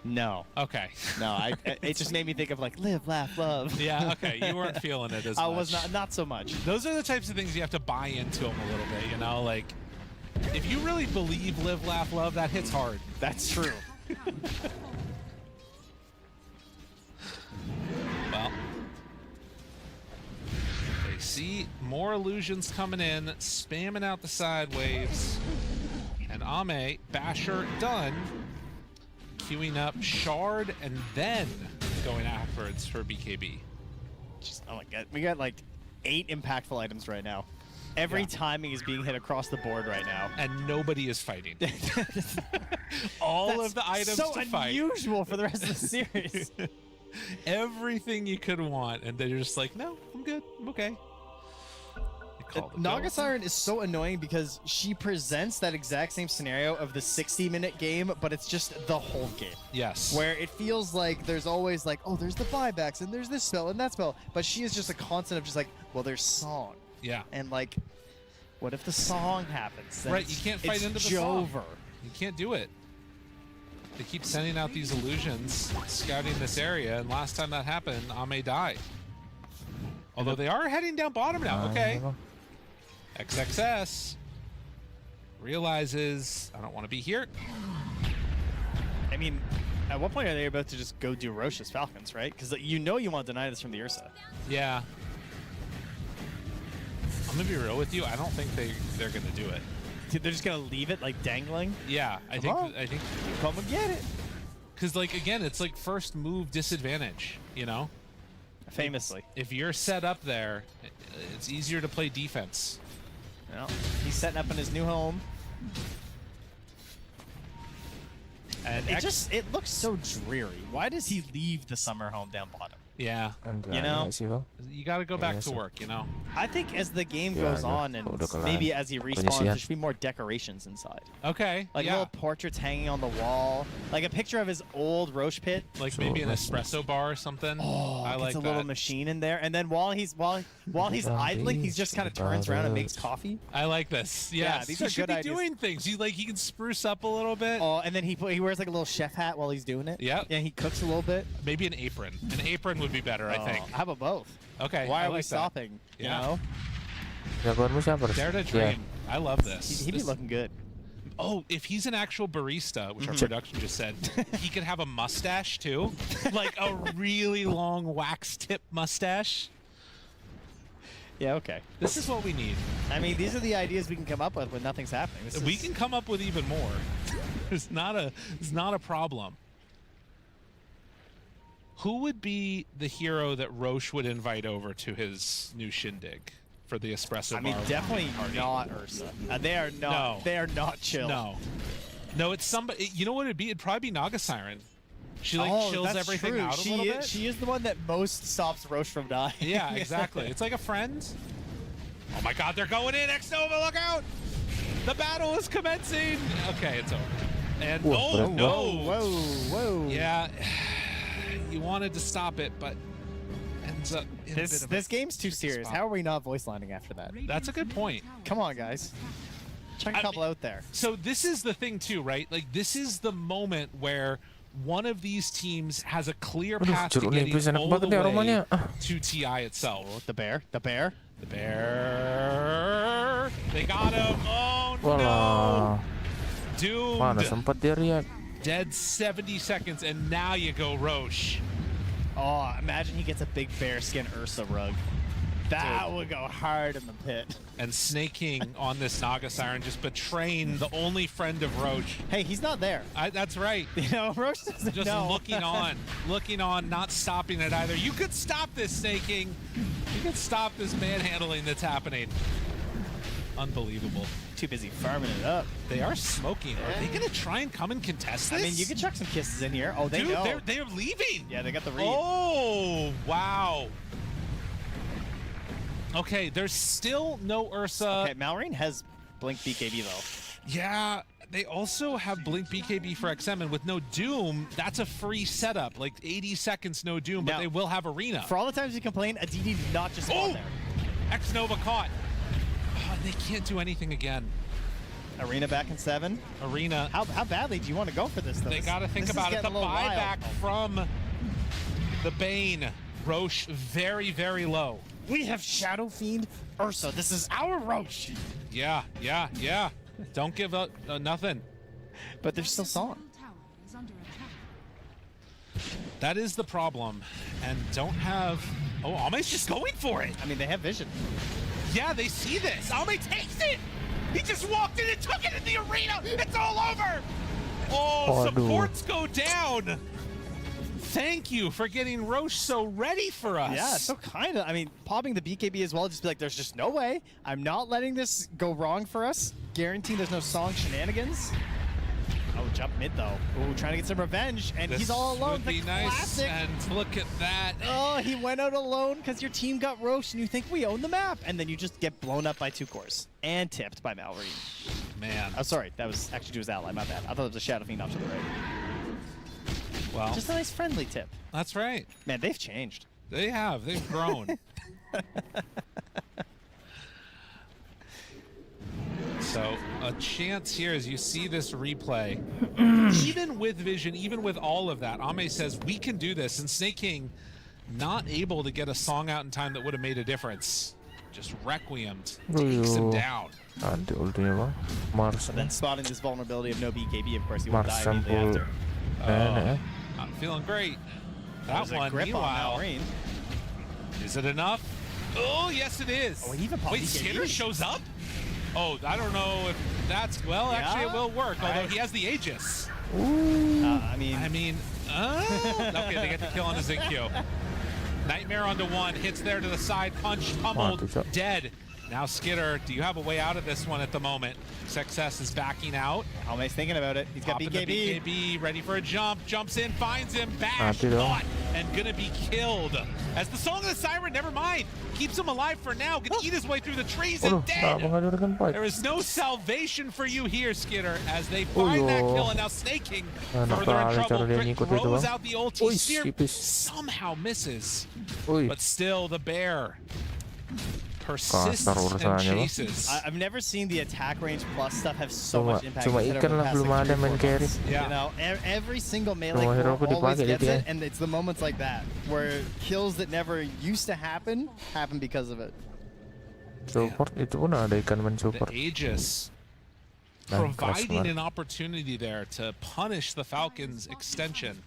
Speaker 7: No.
Speaker 6: Okay.
Speaker 7: No, it just made me think of like live, laugh, love.
Speaker 6: Yeah, okay. You weren't feeling it as
Speaker 7: I
Speaker 6: much.
Speaker 7: was not so much.
Speaker 6: Those are the types of things you have to buy into them a little bit, you know? Like, if you really believe live, laugh, love, that hits hard.
Speaker 7: That's true.
Speaker 6: Well, they see more illusions coming in, spamming out the side waves. And Ame, Basher done. Queuing up Shard and then going afterwards for BKB.
Speaker 7: Oh my god, we got like 8 impactful items right now. Every timing is being hit across the board right now.
Speaker 6: And nobody is fighting. All of the items
Speaker 7: so
Speaker 6: to fight.
Speaker 7: unusual for the rest of the series.
Speaker 6: Everything you could want, and they're just like, no, I'm good, I'm okay.
Speaker 7: Naga Siren is so annoying because she presents that exact same scenario of the 60-minute game, but it's just the whole game.
Speaker 6: Yes.
Speaker 7: Where it feels like there's always like, oh, there's the buybacks, and there's this spell, and that spell. But she is just a constant of just like, well, there's song.
Speaker 6: Yeah.
Speaker 7: And like, what if the song happens? Then
Speaker 6: Right, you can't fight
Speaker 7: it's
Speaker 6: into the song.
Speaker 7: Jover.
Speaker 6: You can't do it. They keep sending out these illusions, scouting this area, and last time that happened, Ame died. Although they are heading down bottom now. Okay. XXS realizes, I don't want to be here.
Speaker 7: I mean, at what point are they about to just go do Roche's Falcons, right? Because you know you want to deny this from the Ursa.
Speaker 6: Yeah. I'm going to be real with you. I don't think they're going to do it.
Speaker 7: They're just going to leave it like dangling?
Speaker 6: Yeah, I think
Speaker 7: come and get it.
Speaker 6: Because like again, it's like first move disadvantage, you know?
Speaker 7: Famously.
Speaker 6: If you're set up there, it's easier to play defense.
Speaker 7: Well, he's setting up in his new home.
Speaker 6: And
Speaker 7: it looks so dreary. Why does he leave the summer home down bottom?
Speaker 6: Yeah.
Speaker 7: You know?
Speaker 6: You got to go back to work, you know?
Speaker 7: I think as the game goes on and maybe as he respawns, there should be more decorations inside.
Speaker 6: Okay.
Speaker 7: Like little portraits hanging on the wall. Like a picture of his old Roche pit.
Speaker 6: Like maybe an espresso bar or something.
Speaker 7: Oh,
Speaker 6: I like
Speaker 7: a
Speaker 6: that.
Speaker 7: little machine in there. And then while he's idling, he just kind of turns around and makes coffee.
Speaker 6: I like this. Yeah,
Speaker 7: these
Speaker 6: he
Speaker 7: are
Speaker 6: should
Speaker 7: good
Speaker 6: be
Speaker 7: ideas.
Speaker 6: doing things. He can spruce up a little bit.
Speaker 7: Oh, and then he wears like a little chef hat while he's doing it.
Speaker 6: Yep.
Speaker 7: Yeah, he cooks a little bit.
Speaker 6: Maybe an apron. An apron would be better, I think.
Speaker 7: How about both?
Speaker 6: Okay.
Speaker 7: Why
Speaker 6: I
Speaker 7: are
Speaker 6: like
Speaker 7: we
Speaker 6: that.
Speaker 7: stopping?
Speaker 6: Yeah.
Speaker 7: You know?
Speaker 1: Jagoanmu siapa, Riz?
Speaker 6: Dare to dream. I love this.
Speaker 7: He'd be looking good.
Speaker 6: Oh, if he's an actual barista, which our production just said, he could have a mustache too. Like a really long wax tip mustache.
Speaker 7: Yeah, okay.
Speaker 6: This is what we need.
Speaker 7: I mean, these are the ideas we can come up with when nothing's happening.
Speaker 6: We can come up with even more. It's not a problem. Who would be the hero that Roche would invite over to his new shindig? for the espresso
Speaker 7: I mean,
Speaker 6: bar
Speaker 7: definitely
Speaker 6: party.
Speaker 7: not Ursa. They are not.
Speaker 6: No.
Speaker 7: They are not chill.
Speaker 6: No, it's somebody. You know what it'd be? It'd probably be Naga Siren. She like chills
Speaker 7: that's
Speaker 6: everything
Speaker 7: true.
Speaker 6: out a little bit.
Speaker 7: She is the one that most stops Roche from dying.
Speaker 6: Yeah, exactly. It's like a friend. Oh my God, they're going in. X-Nova, look out! The battle is commencing. Okay, it's over. And oh no!
Speaker 7: Whoa!
Speaker 6: Yeah, you wanted to stop it, but ends up in a bit of
Speaker 7: This
Speaker 6: a
Speaker 7: game's too serious.
Speaker 6: spot.
Speaker 7: How are we not voice lining after that?
Speaker 6: That's a good point.
Speaker 7: Come on, guys. Chuck a couple out there.
Speaker 6: So this is the thing too, right? Like this is the moment where one of these teams has a clear path to getting all the way to TI itself.
Speaker 7: Oh, the bear.
Speaker 6: The bear. They got him. Oh no. Doomed.
Speaker 1: Mana sempat dia react.
Speaker 6: Dead 70 seconds, and now you go Roche.
Speaker 7: Oh, imagine he gets a big bearskin Ursa rug. That would go hard in the pit.
Speaker 6: And Snake King on this Naga Siren just betraying the only friend of Roche.
Speaker 7: Hey, he's not there.
Speaker 6: That's right.
Speaker 7: You know, Roche doesn't
Speaker 6: Just
Speaker 7: know.
Speaker 6: looking on, not stopping it either. You could stop this, Snake King. You could stop this manhandling that's happening. Unbelievable.
Speaker 7: Too busy farming it up.
Speaker 6: They are smoking. Are they going to try and come and contest this?
Speaker 7: I mean, you can chuck some kisses in here. Oh, they
Speaker 6: Dude,
Speaker 7: know.
Speaker 6: they're leaving.
Speaker 7: Yeah, they got the read.
Speaker 6: Oh, wow. Okay, there's still no Ursa.
Speaker 7: Okay, Malrine has Blink BKB, though.
Speaker 6: Yeah, they also have Blink BKB for XM, and with no Doom, that's a free setup. Like 80 seconds, no Doom, but
Speaker 7: Now,
Speaker 6: they will have Arena.
Speaker 7: For all the times you complain, Aditi did not just spawn there.
Speaker 6: X-Nova caught. Oh, they can't do anything again.
Speaker 7: Arena back in 7.
Speaker 6: Arena.
Speaker 7: How badly do you want to go for this, though?
Speaker 6: They got to think about it. The buyback from the Bane. Roche very, very low.
Speaker 7: We have Shadow Fiend Ursa. This is our Roche.
Speaker 6: Yeah. Don't give up nothing.
Speaker 7: But they're still sawing.
Speaker 6: That is the problem. And don't have... Oh, Ame's just going for it.
Speaker 7: I mean, they have vision.
Speaker 6: Yeah, they see this. Ame takes it. He just walked in and took it in the arena. It's all over. Oh, supports go down. Thank you for getting Roche so ready for us.
Speaker 7: Yeah, so kind of. I mean, popping the BKB as well, just be like, there's just no way. I'm not letting this go wrong for us. Guaranteeing there's no song shenanigans. Oh, jump mid, though. Ooh, trying to get some revenge, and he's all alone.
Speaker 6: Would be nice.
Speaker 7: Classic.
Speaker 6: And look at that.
Speaker 7: Oh, he went out alone because your team got Roche, and you think we own the map, and then you just get blown up by 2 cores. And tipped by Malrine.
Speaker 6: Man.
Speaker 7: Oh, sorry. That was actually to his ally. My bad. I thought it was a Shadow Fiend off to the right.
Speaker 6: Well,
Speaker 7: Just a nice friendly tip.
Speaker 6: That's right.
Speaker 7: Man, they've changed.
Speaker 6: They have. They've grown. So a chance here as you see this replay. Even with vision, even with all of that, Ame says, we can do this. And Snake King not able to get a song out in time that would have made a difference. Just requiemed. Takes him down.
Speaker 1: Ada ultinya bang. Mars.
Speaker 7: And then spotting this vulnerability of no BKB, of course, he will
Speaker 1: Mars
Speaker 7: die immediately after.
Speaker 6: Not feeling great.
Speaker 7: That was a
Speaker 6: one,
Speaker 7: grip
Speaker 6: meanwhile,
Speaker 7: on Malrine.
Speaker 6: is it enough? Oh, yes, it is.
Speaker 7: Oh, he even popped
Speaker 6: Wait,
Speaker 7: BKB.
Speaker 6: Skinner shows up? Oh, I don't know if that's... Well, actually, it will work, although he has the Aegis.
Speaker 7: I mean...
Speaker 6: Okay, they get the kill on the Zinkyo. Nightmare onto 1, hits there to the side, punch, pummeled, dead. Now Skitter, do you have a way out of this one at the moment? Success is backing out.
Speaker 7: Almay's thinking about it. He's got
Speaker 6: Popping
Speaker 7: BKB.
Speaker 6: the BKB, ready for a jump, jumps in, finds him, bash, not, and gonna be killed. As the Song of the Siren, never mind, keeps him alive for now, gonna eat his way through the trees and dead. There is no salvation for you here, Skitter, as they find that kill, and now Snake King further in trouble. Grit throws out the ulti, Spear somehow misses, but still the bear persists and chases.
Speaker 7: I've never seen the attack range plus stuff have so much impact.
Speaker 1: Cuma ikan lah, belum ada main carry.
Speaker 7: You know, every single melee core always gets it, and it's the moments like that where kills that never used to happen because of it.
Speaker 1: Support itu pun ada ikan main support.
Speaker 6: The Aegis providing an opportunity there to punish the Falcons' extension.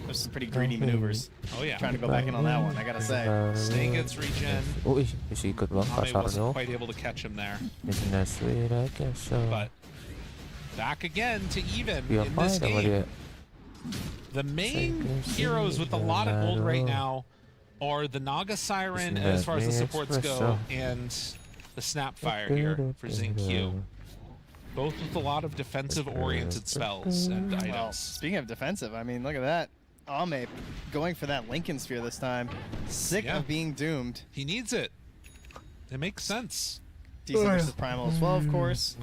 Speaker 7: There's some pretty greedy maneuvers.
Speaker 6: Oh yeah.
Speaker 7: Trying to go back in on that one, I gotta say.
Speaker 6: Snake gets regen.
Speaker 1: Masih ikut bang
Speaker 6: Ame
Speaker 1: kasarnya.
Speaker 6: wasn't quite able to catch him there. But back again to even in this game. The main heroes with a lot of gold right now are the Naga Siren
Speaker 1: Isn't
Speaker 6: as
Speaker 1: that
Speaker 6: far as the
Speaker 1: me
Speaker 6: supports go,
Speaker 1: espresso?
Speaker 6: and the Snapfire here for XinQ. Both with a lot of defensive-oriented spells and items.
Speaker 7: Well, speaking of defensive, I mean, look at that. Ame going for that Lincoln Sphere this time. Sick of being doomed.
Speaker 6: He needs it. It makes sense.
Speaker 7: Decent versus Primal as well, of course.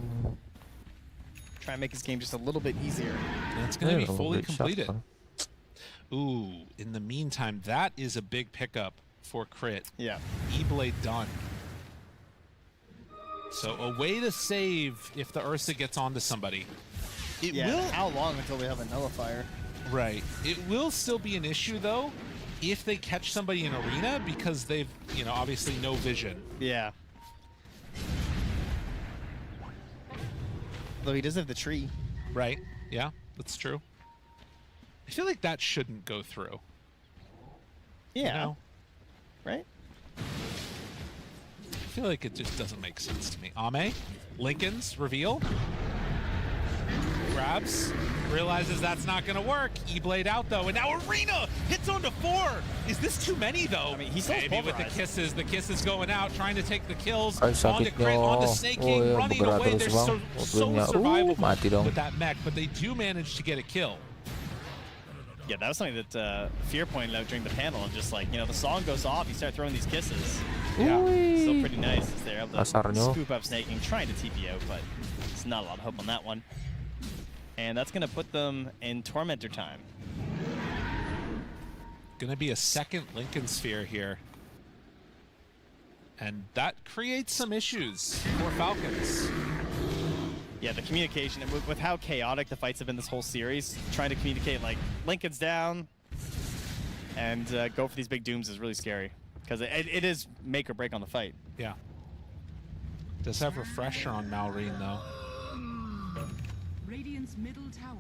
Speaker 7: Try and make his game just a little bit easier.
Speaker 6: And it's going to be fully completed. Ooh, in the meantime, that is a big pickup for Crit.
Speaker 7: Yeah.
Speaker 6: E-Blade done. So a way to save if the Ursa gets onto somebody. It will.
Speaker 7: How long until we have a nullifier?
Speaker 6: Right. It will still be an issue though if they catch somebody in arena because they've, you know, obviously no vision.
Speaker 7: Yeah. Though he does have the tree.
Speaker 6: Right. Yeah, that's true. I feel like that shouldn't go through.
Speaker 7: Yeah.
Speaker 6: You know?
Speaker 7: Right?
Speaker 6: I feel like it just doesn't make sense to me. Ame, Lincoln's reveal. Grabs, realizes that's not going to work. E-Blade out though, and now Arena hits onto 4. Is this too many though?
Speaker 7: I mean, he's still
Speaker 6: maybe with the kisses. The kisses going out, trying to take the kills.
Speaker 1: Ay,
Speaker 6: Onto Crit, onto Snake King, running away. They're so survivable
Speaker 1: mati dong.
Speaker 6: with that mech, but they do manage to get a kill.
Speaker 7: Yeah, that was something that Fear pointed out during the panel. And just like, you know, the song goes off, you start throwing these kisses.
Speaker 6: Yeah.
Speaker 7: Still pretty nice as they're able to
Speaker 1: Kasarnya.
Speaker 7: scoop up Snake King, trying to TP out, but it's not a lot of hope on that one. And that's going to put them in Tormentor time.
Speaker 6: Gonna be a second Lincoln Sphere here. And that creates some issues for Falcons.
Speaker 7: Yeah, the communication, and with how chaotic the fights have been this whole series, trying to communicate like, Lincoln's down, and go for these big dooms is really scary. Because it is make or break on the fight.
Speaker 6: Yeah. Does have Refresher on Malrine though.
Speaker 8: Radiant's middle tower.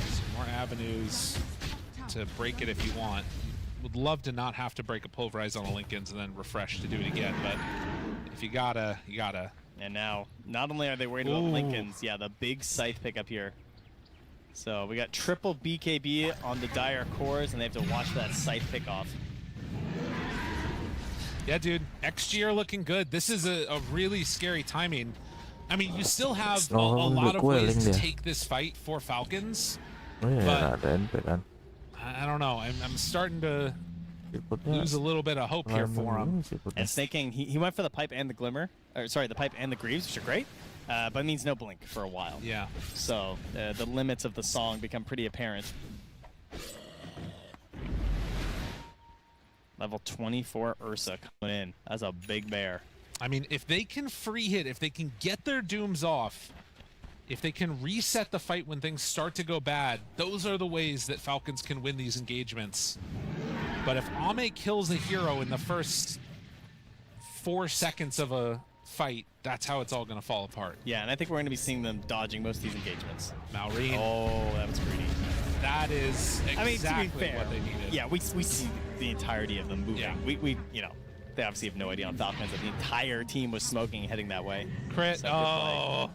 Speaker 6: Some more avenues to break it if you want. Would love to not have to break a Pulverize on a Lincoln's and then refresh to do it again, but if you gotta, you gotta.
Speaker 7: And now, not only are they worried about Lincoln's, yeah, the big Scythe pickup here. So we got triple BKB on the Dire cores, and they have to watch that Scythe pick off.
Speaker 6: Yeah, dude, XG are looking good. This is a really scary timing. I mean, you still have a lot of ways to take this fight for Falcons, but I don't know. I'm starting to lose a little bit of hope here for him.
Speaker 7: And Snake King, he went for the Pipe and the Glimmer, or sorry, the Pipe and the Greaves, which are great, but it means no Blink for a while.
Speaker 6: Yeah.
Speaker 7: So the limits of the song become pretty apparent. Level 24 Ursa coming in. That's a big bear.
Speaker 6: I mean, if they can free hit, if they can get their dooms off, if they can reset the fight when things start to go bad, those are the ways that Falcons can win these engagements. But if Ame kills a hero in the first 4 seconds of a fight, that's how it's all going to fall apart.
Speaker 7: Yeah, and I think we're going to be seeing them dodging most of these engagements.
Speaker 6: Malrine.
Speaker 7: Oh, that was greedy.
Speaker 6: That is exactly
Speaker 7: I mean, to be fair,
Speaker 6: what they needed.
Speaker 7: Yeah, we see the entirety of them moving.
Speaker 6: Yeah.
Speaker 7: We you know, they obviously have no idea on Falcons that the entire team was smoking and heading that way.
Speaker 6: Crit.
Speaker 7: So
Speaker 6: Oh,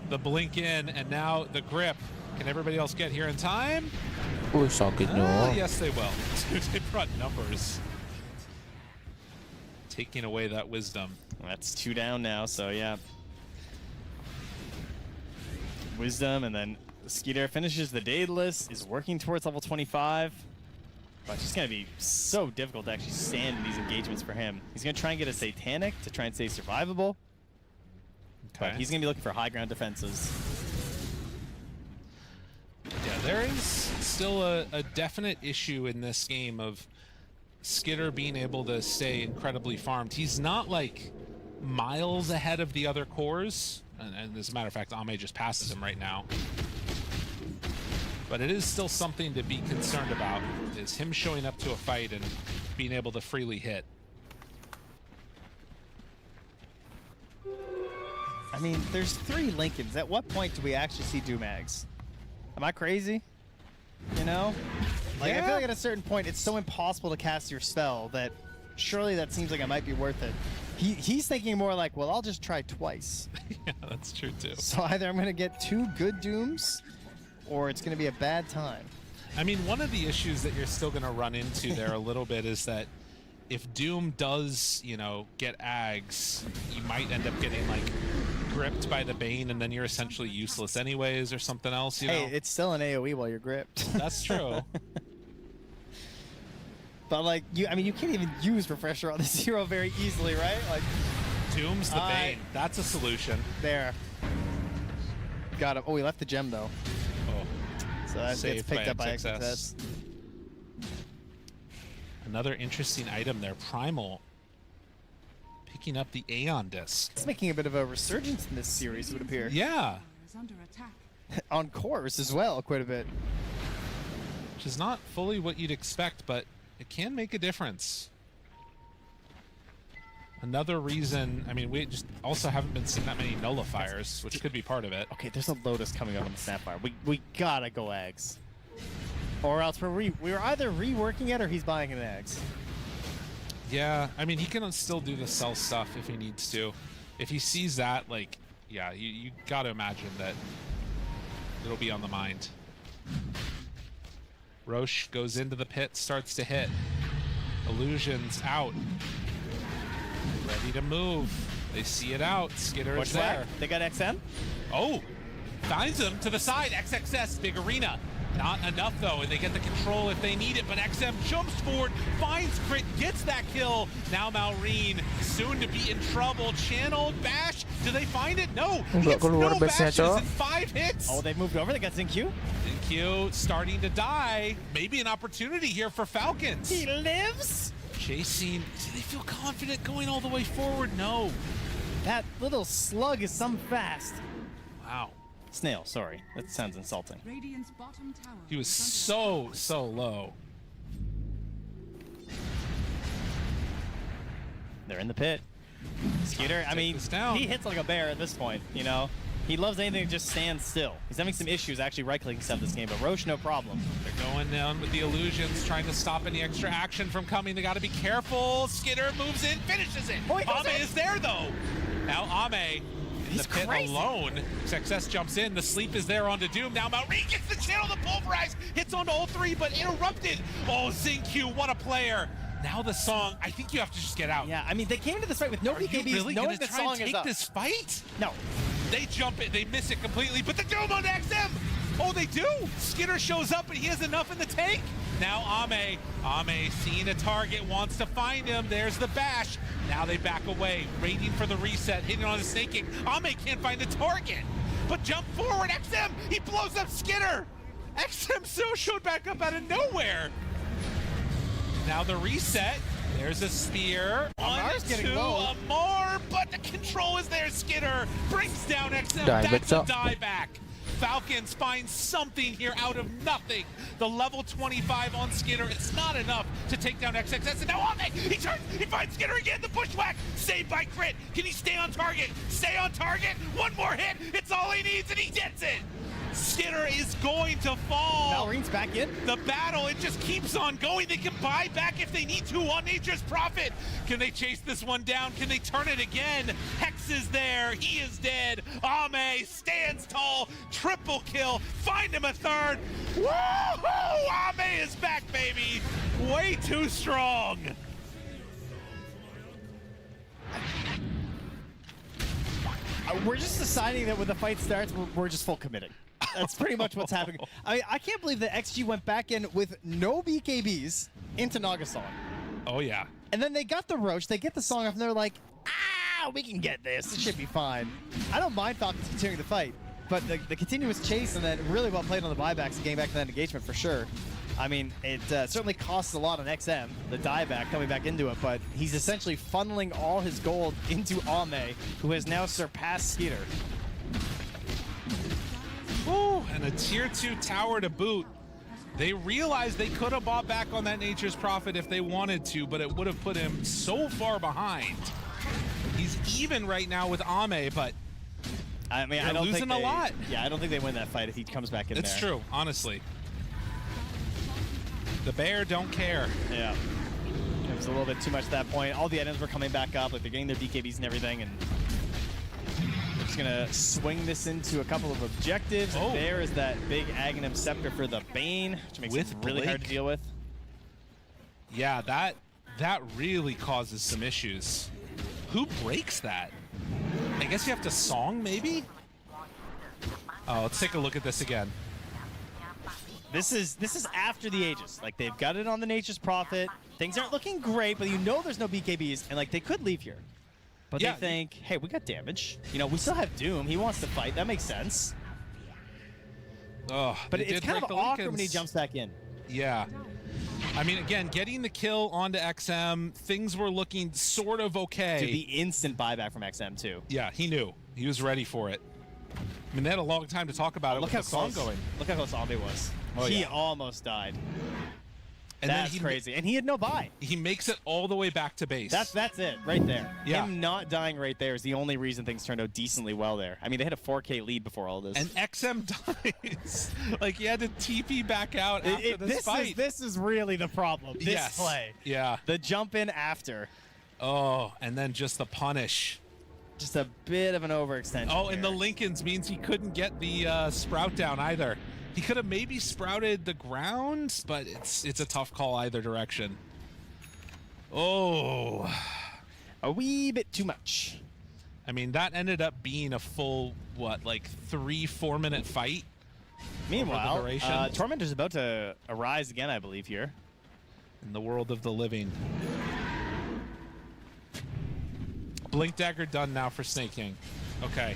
Speaker 6: the blink in, and now the grip. Can everybody else get here in time? Yes, they will. They brought numbers. Taking away that wisdom.
Speaker 7: That's 2 down now, so yeah. Wisdom, and then Skeeter finishes the Daedalus, is working towards level 25. But it's just going to be so difficult to actually stand in these engagements for him. He's going to try and get a Satanic to try and stay survivable.
Speaker 6: Okay.
Speaker 7: But he's going to be looking for high ground defenses.
Speaker 6: Yeah, there is still a definite issue in this game of Skitter being able to stay incredibly farmed. He's not like miles ahead of the other cores, and as a matter of fact, Ame just passes him right now. But it is still something to be concerned about, is him showing up to a fight and being able to freely hit.
Speaker 7: I mean, there's 3 Lincolns. At what point do we actually see Doomags? Am I crazy? You know? Like, I feel like at a certain point, it's so impossible to cast your spell that surely that seems like it might be worth it. He's thinking more like, well, I'll just try twice.
Speaker 6: Yeah, that's true too.
Speaker 7: So either I'm going to get 2 good Dooms, or it's going to be a bad time.
Speaker 6: I mean, one of the issues that you're still going to run into there a little bit is that if Doom does, you know, get Ags, you might end up getting, like, gripped by the Bane, and then you're essentially useless anyways, or something else, you know?
Speaker 7: Hey, it's still an AoE while you're gripped.
Speaker 6: That's true.
Speaker 7: But, like, I mean, you can't even use Refresher on this hero very easily, right? Like,
Speaker 6: Doom's the Bane. That's a solution.
Speaker 7: There. Got him. Oh, he left the gem, though.
Speaker 6: Oh.
Speaker 7: So that gets picked up by XXS.
Speaker 6: Another interesting item there, Primal. Picking up the Aeon disc.
Speaker 7: It's making a bit of a resurgence in this series, it would appear.
Speaker 6: Yeah.
Speaker 7: On course as well, quite a bit.
Speaker 6: Which is not fully what you'd expect, but it can make a difference. Another reason, I mean, we just also haven't been seeing that many nullifiers, which could be part of it.
Speaker 7: Okay, there's a Lotus coming up on the Snapfire. We gotta go Ags. Or else we're either reworking it or he's buying an Ags.
Speaker 6: Yeah, I mean, he can still do the cell stuff if he needs to. If he sees that, like, yeah, you gotta imagine that it'll be on the mind. Roche goes into the pit, starts to hit. Illusions out. Ready to move. They see it out. Skitter is there.
Speaker 7: They got XM?
Speaker 6: Oh, finds him to the side. XXS, big arena. Not enough, though, and they get the control if they need it, but XM jumps forward, finds Crit, gets that kill. Now Malrine, soon to be in trouble. Channeled Bash, do they find it? No, it's no bashes in 5 hits.
Speaker 7: Oh, they moved over, they got Xingqiu.
Speaker 6: Xingqiu starting to die. Maybe an opportunity here for Falcons.
Speaker 7: He lives?
Speaker 6: Chasing, do they feel confident going all the way forward? No.
Speaker 7: That little slug is some fast.
Speaker 6: Wow.
Speaker 7: Snail, sorry. That sounds insulting.
Speaker 6: He was so low.
Speaker 7: They're in the pit. Skeeter, I mean, he hits like a bear at this point, you know? He loves anything that just stands still. He's having some issues actually right-clicking stuff this game, but Roche, no problem.
Speaker 6: They're going down with the illusions, trying to stop any extra action from coming. They got to be careful. Skitter moves in, finishes it. Ame is there, though. Now Ame in the pit alone. Success jumps in. The sleep is there onto Doom. Now Malrine gets the channel to pulverize. Hits onto all 3, but interrupted. Oh, Xingqiu, what a player. Now the song, I think you have to just get out.
Speaker 7: Yeah, I mean, they came into this fight with no BKBs,
Speaker 6: really
Speaker 7: knowing the song is
Speaker 6: take
Speaker 7: up.
Speaker 6: This fight?
Speaker 7: No.
Speaker 6: They jump it, they miss it completely, but the Doom on XM! Oh, they do! Skitter shows up, and he has enough in the tank. Now Ame seeing a target, wants to find him. There's the bash. Now they back away, waiting for the reset, hitting on the snaking. Ame can't find the target, but jump forward, XM! He blows up Skitter! XM so showed back up out of nowhere. Now the reset. There's a spear.
Speaker 7: Amar's getting low.
Speaker 6: Amar, but the control is there. Skitter brings down XM. That's a dieback. Falcons find something here out of nothing. The level 25 on Skitter, it's not enough to take down XXS. And now Ame, he turns, he finds Skitter again, the bushwhack, saved by Crit. Can he stay on target? Stay on target, one more hit, it's all he needs, and he gets it. Skitter is going to fall.
Speaker 7: Malrine's back in.
Speaker 6: The battle, it just keeps on going. They can buy back if they need to on Nature's Prophet. Can they chase this one down? Can they turn it again? Hex is there. He is dead. Ame stands tall. Triple kill. Find him a third. Woohoo! Ame is back, baby. Way too strong.
Speaker 7: We're just deciding that when the fight starts, we're just full committing. That's pretty much what's happening. I mean, I can't believe that XG went back in with no BKBs into Naga song.
Speaker 6: Oh, yeah.
Speaker 7: And then they got the Roche, they get the song off, and they're like, ah, we can get this. It should be fine. I don't mind Falcons continuing the fight, but the continuous chase and then really well played on the buybacks and getting back to that engagement for sure. I mean, it certainly costs a lot on XM, the dieback coming back into it, but he's essentially funneling all his gold into Ame, who has now surpassed Skeeter.
Speaker 6: Ooh, and a tier 2 tower to boot. They realized they could have bought back on that Nature's Prophet if they wanted to, but it would have put him so far behind. He's even right now with Ame, but
Speaker 7: I mean, I don't
Speaker 6: losing
Speaker 7: think they,
Speaker 6: a lot.
Speaker 7: Yeah, I don't think they win that fight if he comes back in there.
Speaker 6: It's true, honestly. The bear don't care.
Speaker 7: Yeah. It was a little bit too much at that point. All the items were coming back up, like they're getting their BKBs and everything, and just gonna swing this into a couple of objectives.
Speaker 6: Oh.
Speaker 7: And there is that big Aghanim Scepter for the Bane, which makes
Speaker 6: With
Speaker 7: it really hard to
Speaker 6: Blake.
Speaker 7: deal with.
Speaker 6: Yeah, that really causes some issues. Who breaks that? I guess you have to song, maybe? Oh, let's take a look at this again.
Speaker 7: This is after the Aegis. Like, they've got it on the Nature's Prophet. Things aren't looking great, but you know there's no BKBs, and like they could leave here. But
Speaker 6: Yeah.
Speaker 7: they think, hey, we got damage. You know, we still have Doom. He wants to fight. That makes sense.
Speaker 6: Oh,
Speaker 7: But
Speaker 6: they
Speaker 7: it's
Speaker 6: did
Speaker 7: kind
Speaker 6: break
Speaker 7: of
Speaker 6: the
Speaker 7: awkward when he
Speaker 6: Lincolns.
Speaker 7: jumps back in.
Speaker 6: Yeah. I mean, again, getting the kill onto XM, things were looking sort of okay.
Speaker 7: Dude, the instant buyback from XM too.
Speaker 6: Yeah, he knew. He was ready for it. I mean, they had a long time to talk about it
Speaker 7: Look
Speaker 6: with
Speaker 7: how
Speaker 6: the song
Speaker 7: close.
Speaker 6: going.
Speaker 7: Look how close Ambe was.
Speaker 6: Oh,
Speaker 7: He
Speaker 6: yeah.
Speaker 7: almost died.
Speaker 6: And
Speaker 7: That's
Speaker 6: then
Speaker 7: crazy. And he had no buy.
Speaker 6: He makes it all the way back to base.
Speaker 7: That's it right there.
Speaker 6: Yeah.
Speaker 7: Him not dying right there is the only reason things turned out decently well there. I mean, they had a 4K lead before all this.
Speaker 6: And XM dies. Like, he had to TP back out after this fight.
Speaker 7: This is really the problem. This
Speaker 6: Yes.
Speaker 7: play.
Speaker 6: Yeah.
Speaker 7: The jump in after.
Speaker 6: Oh, and then just the punish.
Speaker 7: Just a bit of an overextension.
Speaker 6: Oh, and the
Speaker 7: here.
Speaker 6: Lincolns means he couldn't get the sprout down either. He could have maybe sprouted the ground, but it's a tough call either direction. Oh.
Speaker 7: A wee bit too much.
Speaker 6: I mean, that ended up being a full, what, like 3-4 minute fight?
Speaker 7: Meanwhile,
Speaker 6: duration.
Speaker 7: Tormentor's about to arise again, I believe, here.
Speaker 6: In the world of the living. Blink Dagger done now for Snake King. Okay.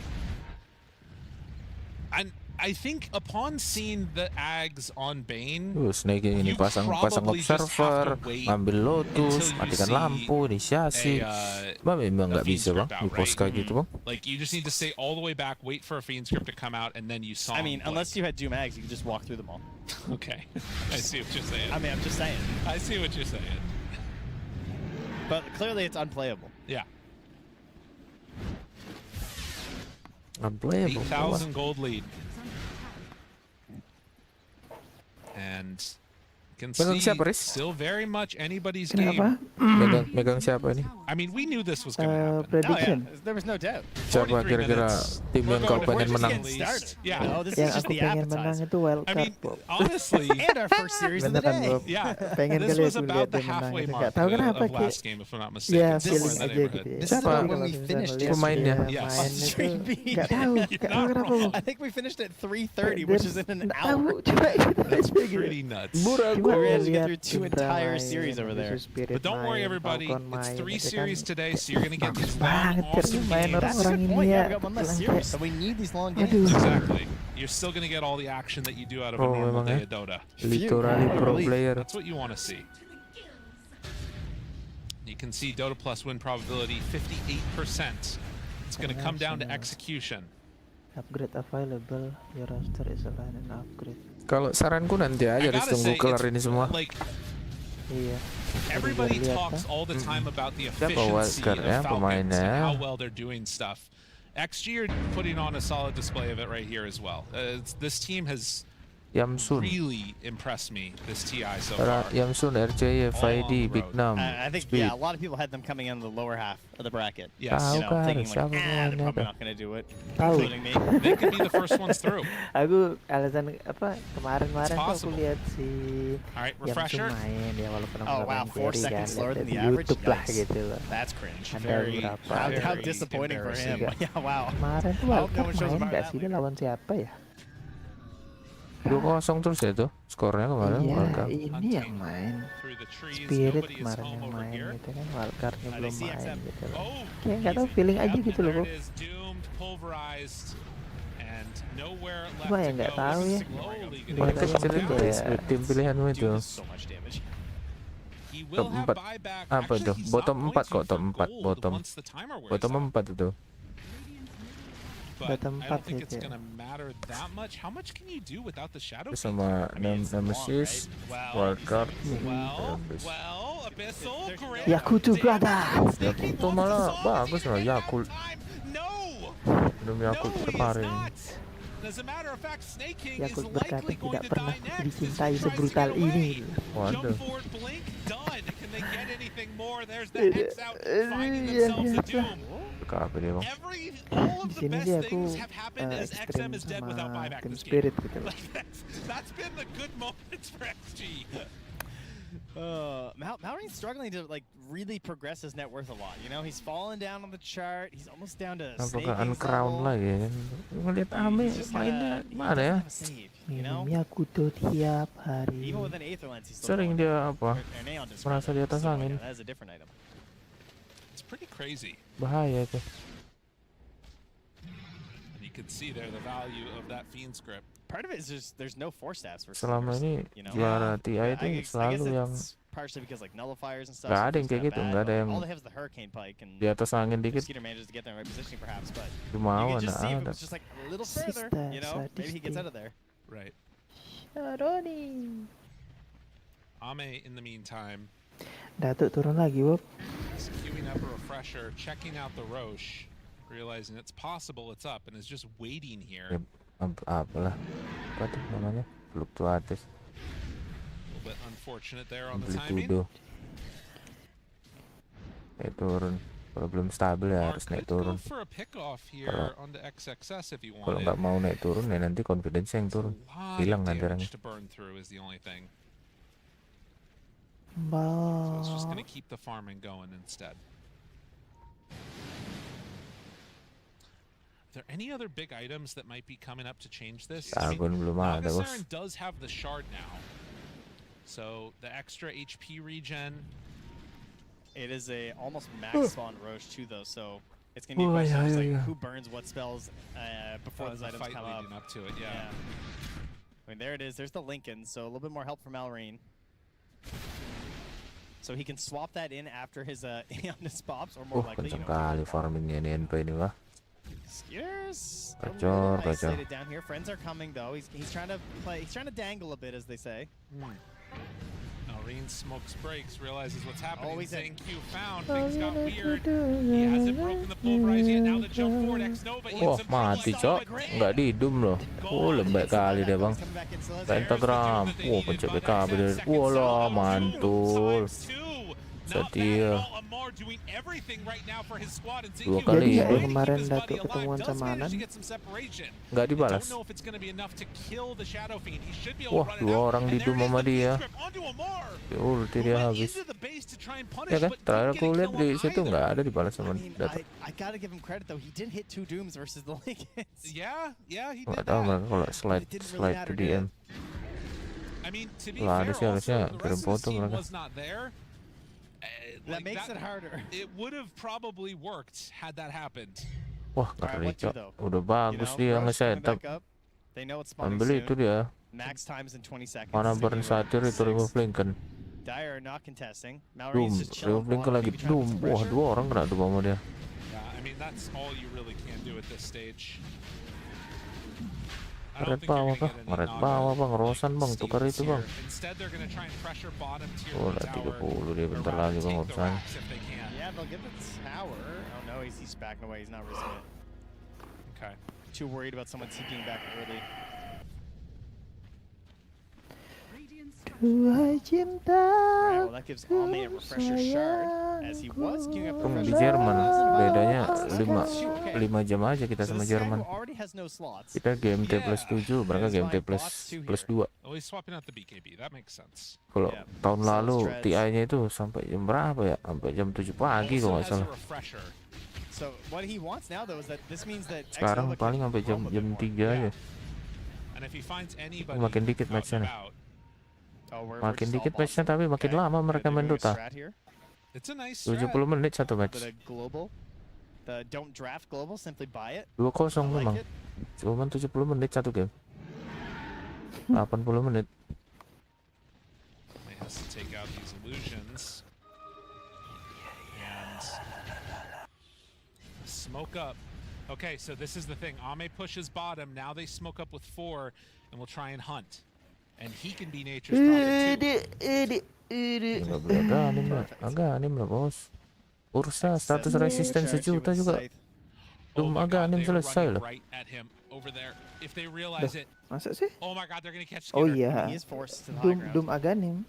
Speaker 6: And I think upon seeing the Ags on Bane,
Speaker 9: Snake ini
Speaker 6: you
Speaker 9: pasang
Speaker 6: probably just
Speaker 9: observer,
Speaker 6: have to wait
Speaker 9: ngambil lotus,
Speaker 6: until you
Speaker 9: matikan
Speaker 6: see
Speaker 9: lampu, inisiasi. Bang memang nggak bisa bang, di pos kayak gitu bang.
Speaker 6: Like, you just need to stay all the way back, wait for a Fiend script to come out, and then you saw.
Speaker 7: I mean, unless you had Doom Ags, you could just walk through them all.
Speaker 6: Okay. I see what you're saying.
Speaker 7: I mean, I'm just saying.
Speaker 6: I see what you're saying.
Speaker 7: But clearly it's unplayable.
Speaker 6: Yeah.
Speaker 9: Unplayable.
Speaker 6: 8,000 gold lead. And you can
Speaker 9: Megang
Speaker 6: see
Speaker 9: siapa, Riz?
Speaker 6: still very much anybody's
Speaker 13: Kenapa?
Speaker 6: game.
Speaker 9: Megang siapa ini?
Speaker 6: I mean, we knew this was going to happen.
Speaker 13: Prediction.
Speaker 7: Oh, yeah. There was no doubt.
Speaker 9: Siapa
Speaker 6: 43
Speaker 9: kira-kira
Speaker 6: minutes.
Speaker 9: tim
Speaker 6: We're
Speaker 9: yang
Speaker 6: going
Speaker 9: kau
Speaker 6: to
Speaker 9: pengen
Speaker 6: just
Speaker 9: menang?
Speaker 6: get started. Yeah.
Speaker 7: No, this
Speaker 13: Yang
Speaker 7: is just
Speaker 13: aku
Speaker 7: the
Speaker 13: pengen menang
Speaker 7: appetizer.
Speaker 13: itu wild
Speaker 6: I
Speaker 13: card,
Speaker 6: mean,
Speaker 13: Bob.
Speaker 6: honestly,
Speaker 7: And our first series of the
Speaker 13: Beneran,
Speaker 7: day.
Speaker 13: Bob.
Speaker 6: yeah,
Speaker 13: Pengen
Speaker 6: this
Speaker 13: kali
Speaker 6: was
Speaker 13: aku
Speaker 6: about
Speaker 13: lihat
Speaker 6: the
Speaker 13: dia menang
Speaker 6: halfway
Speaker 13: gitu.
Speaker 6: mark
Speaker 13: Nggak tahu
Speaker 6: of
Speaker 13: kenapa
Speaker 6: last
Speaker 13: kayak
Speaker 6: game, if I'm not mistaken.
Speaker 13: ya
Speaker 6: Somewhere
Speaker 13: feeling
Speaker 6: in that
Speaker 13: aja
Speaker 6: neighborhood.
Speaker 13: gitu ya.
Speaker 7: This is
Speaker 9: Siapa?
Speaker 7: the one when we finished
Speaker 13: Lihat
Speaker 9: Pemainnya?
Speaker 13: dia
Speaker 6: Yes.
Speaker 13: main itu
Speaker 7: Stream B.
Speaker 13: nggak tahu, nggak tahu kenapa Bob.
Speaker 7: I think we finished at 3:30, which is in an
Speaker 13: Nggak tahu,
Speaker 7: hour.
Speaker 13: coba kita
Speaker 6: That's
Speaker 13: aja gitu.
Speaker 6: pretty nuts.
Speaker 13: Cuma
Speaker 7: We had to get
Speaker 13: lihat
Speaker 7: through two
Speaker 13: Indra
Speaker 7: entire
Speaker 13: main,
Speaker 7: series over there.
Speaker 13: Rexus Spirit
Speaker 6: But don't worry,
Speaker 13: main,
Speaker 6: everybody.
Speaker 13: Falcon
Speaker 6: It's
Speaker 13: main,
Speaker 6: 3
Speaker 13: gitu kan.
Speaker 6: series today, so you're going to get these long,
Speaker 13: Banget
Speaker 6: awesome
Speaker 13: main
Speaker 6: games.
Speaker 7: That's a
Speaker 13: orang
Speaker 7: good
Speaker 13: ini
Speaker 7: point.
Speaker 13: ya.
Speaker 7: Yeah, we got one less
Speaker 13: bilang
Speaker 7: series,
Speaker 13: kayak,
Speaker 7: so we need these long
Speaker 13: Aduh.
Speaker 7: games.
Speaker 6: Exactly. You're still going to get all the action that you do out of a
Speaker 9: Oh,
Speaker 6: normal
Speaker 9: memang
Speaker 6: day
Speaker 9: ya.
Speaker 6: of Dota.
Speaker 9: Literally pro player.
Speaker 6: That's what you want to see. You can see Dota Plus win probability 58%. It's going to come down to execution.
Speaker 13: Upgrade available, your roster is aligned and upgrade.
Speaker 9: Kalau saranku nanti
Speaker 6: I
Speaker 9: aja
Speaker 6: gotta
Speaker 9: tunggu
Speaker 6: say,
Speaker 9: kelar
Speaker 6: it's
Speaker 9: ini semua.
Speaker 6: like
Speaker 13: Iya.
Speaker 6: everybody
Speaker 13: Tadi gua lihat,
Speaker 6: talks
Speaker 13: kan.
Speaker 6: all the time about the
Speaker 9: Siapa
Speaker 6: efficiency
Speaker 9: wildcard
Speaker 6: of
Speaker 9: ya,
Speaker 6: Falcons and
Speaker 9: pemainnya?
Speaker 6: how well they're doing stuff. XG are putting on a solid display of it right here as well. This team has
Speaker 9: Yamsun,
Speaker 6: really impressed me, this TI so
Speaker 9: para
Speaker 6: far.
Speaker 9: Yamsun, RJY,
Speaker 6: All on the
Speaker 9: FID, Big
Speaker 6: road.
Speaker 9: Nam,
Speaker 7: I think,
Speaker 9: Speed.
Speaker 7: yeah, a lot of people had them coming in the lower half of the bracket.
Speaker 6: Yes.
Speaker 9: Tahu
Speaker 7: You know,
Speaker 9: kan
Speaker 7: thinking like,
Speaker 9: siapa
Speaker 7: they're
Speaker 9: pemainnya
Speaker 7: probably
Speaker 9: tuh?
Speaker 7: not going to do it,
Speaker 13: Tahu.
Speaker 7: including me.
Speaker 6: They could be the first ones through.
Speaker 13: Aku alasan apa kemarin-kemarin tuh aku
Speaker 6: possible.
Speaker 13: lihat si
Speaker 6: All right,
Speaker 13: Yamsun
Speaker 6: refresher.
Speaker 13: main ya walaupun aku
Speaker 7: Oh,
Speaker 13: nggak
Speaker 7: wow,
Speaker 13: main
Speaker 7: 4
Speaker 13: carry
Speaker 7: seconds
Speaker 13: kan,
Speaker 7: slower
Speaker 13: lihat
Speaker 7: than
Speaker 13: di
Speaker 7: the average?
Speaker 13: YouTube lah
Speaker 7: Yikes.
Speaker 13: gitu loh.
Speaker 7: That's cringe.
Speaker 13: Ada
Speaker 6: Very,
Speaker 13: beberapa.
Speaker 7: How
Speaker 6: very
Speaker 7: disappointing for him.
Speaker 6: embarrassing.
Speaker 7: Yeah, wow.
Speaker 13: Kemarin tuh
Speaker 7: I hope no
Speaker 13: wildcard
Speaker 7: one shows
Speaker 13: main
Speaker 7: about
Speaker 13: nggak
Speaker 7: that
Speaker 13: sih dia
Speaker 7: later.
Speaker 13: lawan siapa ya?
Speaker 9: 2-0 terus ya tuh skornya kemarin
Speaker 13: Iya,
Speaker 9: wildcard.
Speaker 13: ini yang main.
Speaker 6: Through the trees,
Speaker 13: Spirit
Speaker 6: nobody is
Speaker 13: kemarin
Speaker 6: home
Speaker 13: yang
Speaker 6: over
Speaker 13: main
Speaker 6: here.
Speaker 13: gitu kan, wildcardnya
Speaker 7: They
Speaker 13: belum
Speaker 7: see
Speaker 13: main
Speaker 7: XM.
Speaker 13: gitu loh.
Speaker 6: Oh,
Speaker 13: Kayak nggak tahu
Speaker 6: he's-
Speaker 13: feeling aja
Speaker 6: yep,
Speaker 13: gitu
Speaker 6: and
Speaker 13: loh
Speaker 6: there
Speaker 13: kok.
Speaker 6: it is, doomed, pulverized, and nowhere left
Speaker 13: Cuma
Speaker 6: to
Speaker 13: ya nggak
Speaker 6: go.
Speaker 13: tahu
Speaker 6: This
Speaker 13: ya.
Speaker 6: is slowly
Speaker 9: Dia
Speaker 6: gonna
Speaker 13: Lihat
Speaker 9: kecil
Speaker 13: aja
Speaker 6: come
Speaker 9: itu
Speaker 6: down.
Speaker 9: ya, tim pilihanmu itu.
Speaker 7: Doing so much damage.
Speaker 6: He will have
Speaker 9: Keempat.
Speaker 6: buyback.
Speaker 9: Apa
Speaker 6: Actually,
Speaker 9: tuh?
Speaker 6: he's
Speaker 9: Bottom
Speaker 6: not
Speaker 9: 4
Speaker 6: going
Speaker 9: kok,
Speaker 6: to
Speaker 9: top
Speaker 6: for
Speaker 9: 4,
Speaker 6: gold
Speaker 9: bottom.
Speaker 6: once the timer wears
Speaker 9: Bottom
Speaker 6: off.
Speaker 9: 4 itu.
Speaker 6: But
Speaker 13: Bottom
Speaker 6: I
Speaker 13: 4
Speaker 6: don't think it's
Speaker 13: gitu.
Speaker 6: gonna matter that much. How much can you do without the shadow?
Speaker 9: Terus
Speaker 6: Fiend?
Speaker 9: sama
Speaker 7: I mean, it's long,
Speaker 9: Nemesis,
Speaker 7: right?
Speaker 9: wildcard.
Speaker 6: Well,
Speaker 9: Habis.
Speaker 6: well, Abyssal, great.
Speaker 13: Yakutu brother.
Speaker 9: Yakult tuh malah bagus loh, Yakult.
Speaker 6: No,
Speaker 9: Belum
Speaker 6: no,
Speaker 9: Yakult
Speaker 6: he is
Speaker 9: kemarin.
Speaker 6: not. As a matter of fact, Snake King is
Speaker 13: Yakult
Speaker 6: likely
Speaker 13: berkata
Speaker 6: going
Speaker 13: tidak
Speaker 6: to
Speaker 13: pernah
Speaker 6: die next.
Speaker 13: dicintai
Speaker 6: As he tries to
Speaker 13: sebrutal
Speaker 6: get away.
Speaker 13: ini.
Speaker 9: Waduh.
Speaker 6: Jump forward, blink, done. Can they get anything more? There's the X out, finding
Speaker 13: Iya,
Speaker 6: themselves a
Speaker 13: iya.
Speaker 6: doom.
Speaker 1: BKB dia bang.
Speaker 13: Di sini sih aku ekstrim sama tim spirit gitu loh.
Speaker 6: That's been the good moments for XG.
Speaker 7: Mallory's struggling to like really progress his net worth a lot. You know, he's fallen down on the chart. He's almost down to
Speaker 1: Apakah uncrown lagi? Ngeliat Ame mainnya gimana ya?
Speaker 13: Minumnya kudu tiap hari.
Speaker 7: Even with an Aether lens, he's still
Speaker 1: Sering dia apa? Merasa di atas angin.
Speaker 7: That's a different item.
Speaker 6: It's pretty crazy.
Speaker 1: Bahaya itu.
Speaker 6: And you can see there the value of that fiend script.
Speaker 7: Part of it is just there's no force stats for
Speaker 1: Selama ini juara TI itu selalu yang
Speaker 7: partially because like nullifiers and stuff.
Speaker 1: nggak ada yang kayak gitu, nggak ada yang
Speaker 7: all they have is the hurricane pike and
Speaker 1: di atas angin dikit.
Speaker 7: Skeeter manages to get there in right positioning perhaps, but
Speaker 1: Cuma
Speaker 7: you can just see if it
Speaker 1: ada.
Speaker 7: was just like a little further, you know, maybe he gets out of there.
Speaker 6: Right.
Speaker 13: Sharoni.
Speaker 6: Ame in the meantime.
Speaker 13: Datuk turun lagi, Bob.
Speaker 6: He's queuing up a refresher, checking out the Roche, realizing it's possible it's up, and is just waiting here.
Speaker 1: Apalah, apa tuh namanya? Fluktuatif.
Speaker 6: A little bit unfortunate there on the timing.
Speaker 1: Naik turun. Kalau belum stabil ya harus naik turun. Kalau nggak mau naik turun ya nanti confidence yang turun. Hilang nanti orangnya.
Speaker 6: So it's just gonna keep the farming going instead. Are there any other big items that might be coming up to change this? Apacer does have the shard now, so the extra HP regen.
Speaker 7: It is a almost max spawn Roche too, though, so it's gonna be a question of like who burns what spells before those items come up.
Speaker 6: Up to it, yeah.
Speaker 7: I mean, there it is. There's the Lincoln, so a little bit more help from Malrine. So he can swap that in after his Aeonus pops, or more likely, you know.
Speaker 1: Kali farmingnya ini NP ini wah.
Speaker 7: Skeeters
Speaker 1: Gacor.
Speaker 7: isolated down here. Friends are coming though. He's trying to play. He's trying to dangle a bit, as they say.
Speaker 6: Malrine smokes breaks, realizes what's happening.
Speaker 7: Always
Speaker 6: Q found. Things got weird. He hasn't broken the pulverize yet. Now the jump forward. X-Nova hits him.
Speaker 1: Mati cok, nggak didum loh. Lembek kali deh bang. Pentagram. Pencet BKB dari. Lah mantul. Setia. Dua kali
Speaker 13: Jadi kemarin Datuk ketemuan sama Anan
Speaker 1: nggak dibalas. Wah, dua orang di doom sama dia. Ulti dia habis. Ya kan? Terakhir aku lihat di situ nggak ada dibalas sama Datuk.
Speaker 7: I gotta give him credit though. He did hit 2 dooms versus the Lincolns.
Speaker 6: Yeah, he
Speaker 1: Nggak
Speaker 6: did
Speaker 1: tahu
Speaker 6: that.
Speaker 1: mereka kalau slide to DM.
Speaker 6: I mean, to be
Speaker 1: Lah
Speaker 6: fair,
Speaker 1: ada sih harusnya
Speaker 6: also, the
Speaker 1: kirim
Speaker 6: rest of
Speaker 1: foto
Speaker 6: the team
Speaker 1: mereka.
Speaker 6: was not there.
Speaker 7: That makes it harder.
Speaker 6: It would have probably worked had that happened.
Speaker 1: Wah, ngeri cok. Udah bagus dia nge-setup. Ambil itu dia.
Speaker 7: Max times in 20 seconds.
Speaker 1: Mana burn satir itu remove Lincoln.
Speaker 7: Dire not contesting.
Speaker 1: Doom, remove Lincoln lagi. Doom. Wah, dua orang kena doom sama dia.
Speaker 6: Yeah, I mean that's all you really can do at this stage.
Speaker 1: Red bawah kah? Red bawah bang, Roshan bang, tukar itu bang. Oh, udah 30 dia bentar lagi bang urusan.
Speaker 7: Yeah, they'll get the tower. Oh no, he's backing away. He's not risking it.
Speaker 6: Okay.
Speaker 7: Too worried about someone TPing back early.
Speaker 13: Tuhan cinta.
Speaker 7: Alright, well that gives Ame a refresher shard as he was queuing up
Speaker 1: Di
Speaker 7: refresher.
Speaker 1: Jerman bedanya 5 jam aja kita sama Jerman.
Speaker 7: Already has no slots.
Speaker 1: Kita GMT plus 7, mereka GMT plus 2.
Speaker 6: Oh, he's swapping out the BKB. That makes sense.
Speaker 1: Kalau tahun lalu TI-nya itu sampai jam berapa ya? Sampai jam 7 pagi kalau nggak salah.
Speaker 7: So what he wants now though is that this means that
Speaker 1: Sekarang paling sampai jam 3 aja.
Speaker 6: And if he finds anybody
Speaker 1: Makin dikit match-nya nih. Makin dikit match-nya tapi makin lama mereka main Dota. 70 menit satu match.
Speaker 7: Don't draft global, simply buy it.
Speaker 1: 2-0 memang. Cuman 70 menit satu game. 80 menit.
Speaker 6: Has to take out these illusions. And smoke up. Okay, so this is the thing. Ame pushes bottom. Now they smoke up with 4 and we'll try and hunt. And he can be nature's prophet too.
Speaker 1: Nggak boleh agak anim lah bos. Ursa status resisten 1 juta juga. Doom agak anim selesai loh.
Speaker 13: Masa sih?
Speaker 6: Oh
Speaker 13: iya. Doom aganim.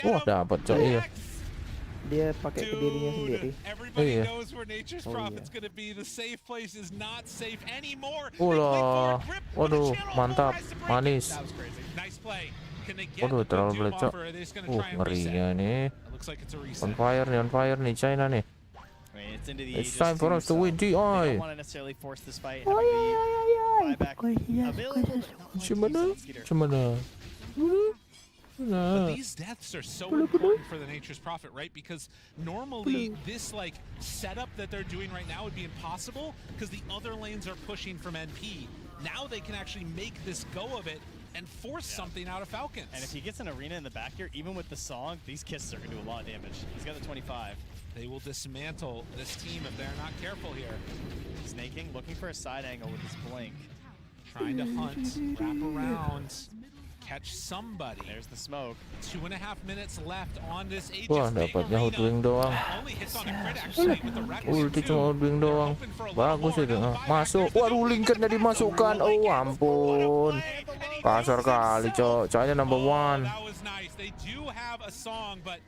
Speaker 1: Wah dapat coy ya.
Speaker 13: dia pakai ke dirinya sendiri.
Speaker 6: Everybody
Speaker 1: Iya.
Speaker 6: knows where Nature's Prophet's gonna be. The safe place is not safe anymore.
Speaker 1: Ulah. Waduh, mantap. Manis.
Speaker 6: That was crazy. Nice play. Can they get
Speaker 1: Waduh,
Speaker 6: the
Speaker 1: terlalu
Speaker 6: Doom
Speaker 1: belecok.
Speaker 6: offer? Are they just gonna try and
Speaker 1: Ngerinya
Speaker 6: reset?
Speaker 1: nih.
Speaker 6: It looks like it's a
Speaker 1: On
Speaker 6: reset.
Speaker 1: fire nih China nih.
Speaker 7: I mean, it's into the
Speaker 1: It's
Speaker 7: ages
Speaker 1: time for
Speaker 7: too,
Speaker 1: us to
Speaker 7: so
Speaker 1: win,
Speaker 7: they
Speaker 1: DI.
Speaker 7: don't want to necessarily force this fight. Having the buyback available, but not
Speaker 1: Macam
Speaker 7: like
Speaker 1: mana?
Speaker 7: he's on Skeeter.
Speaker 1: Macam mana?
Speaker 6: But these deaths are so important for the Nature's Prophet, right? Because normally this like setup that they're doing right now would be impossible because the other lanes are pushing from NP. Now they can actually make this go of it and force something out of Falcons.
Speaker 7: And if he gets an arena in the back here, even with the song, these kisses are going to do a lot of damage. He's got the 25.
Speaker 6: They will dismantle this team if they're not careful here.
Speaker 7: Snaking, looking for a side angle with his blink.
Speaker 6: Trying to hunt, wrap around, catch somebody.
Speaker 7: There's the smoke.
Speaker 6: 2.5 minutes left on this Aegis
Speaker 1: Wah,
Speaker 6: big
Speaker 1: dapatnya
Speaker 6: arena.
Speaker 1: Hotwing doang.
Speaker 6: Only hits on a crit actually with the Rexus
Speaker 1: Ulti
Speaker 6: too.
Speaker 1: cuma Hotwing doang. Bagus itu. Masuk. Waduh, Lincolnnya dimasukkan. Oh ampun. Kasar kali, Cok. China number one.
Speaker 6: That was nice. They do have a song, but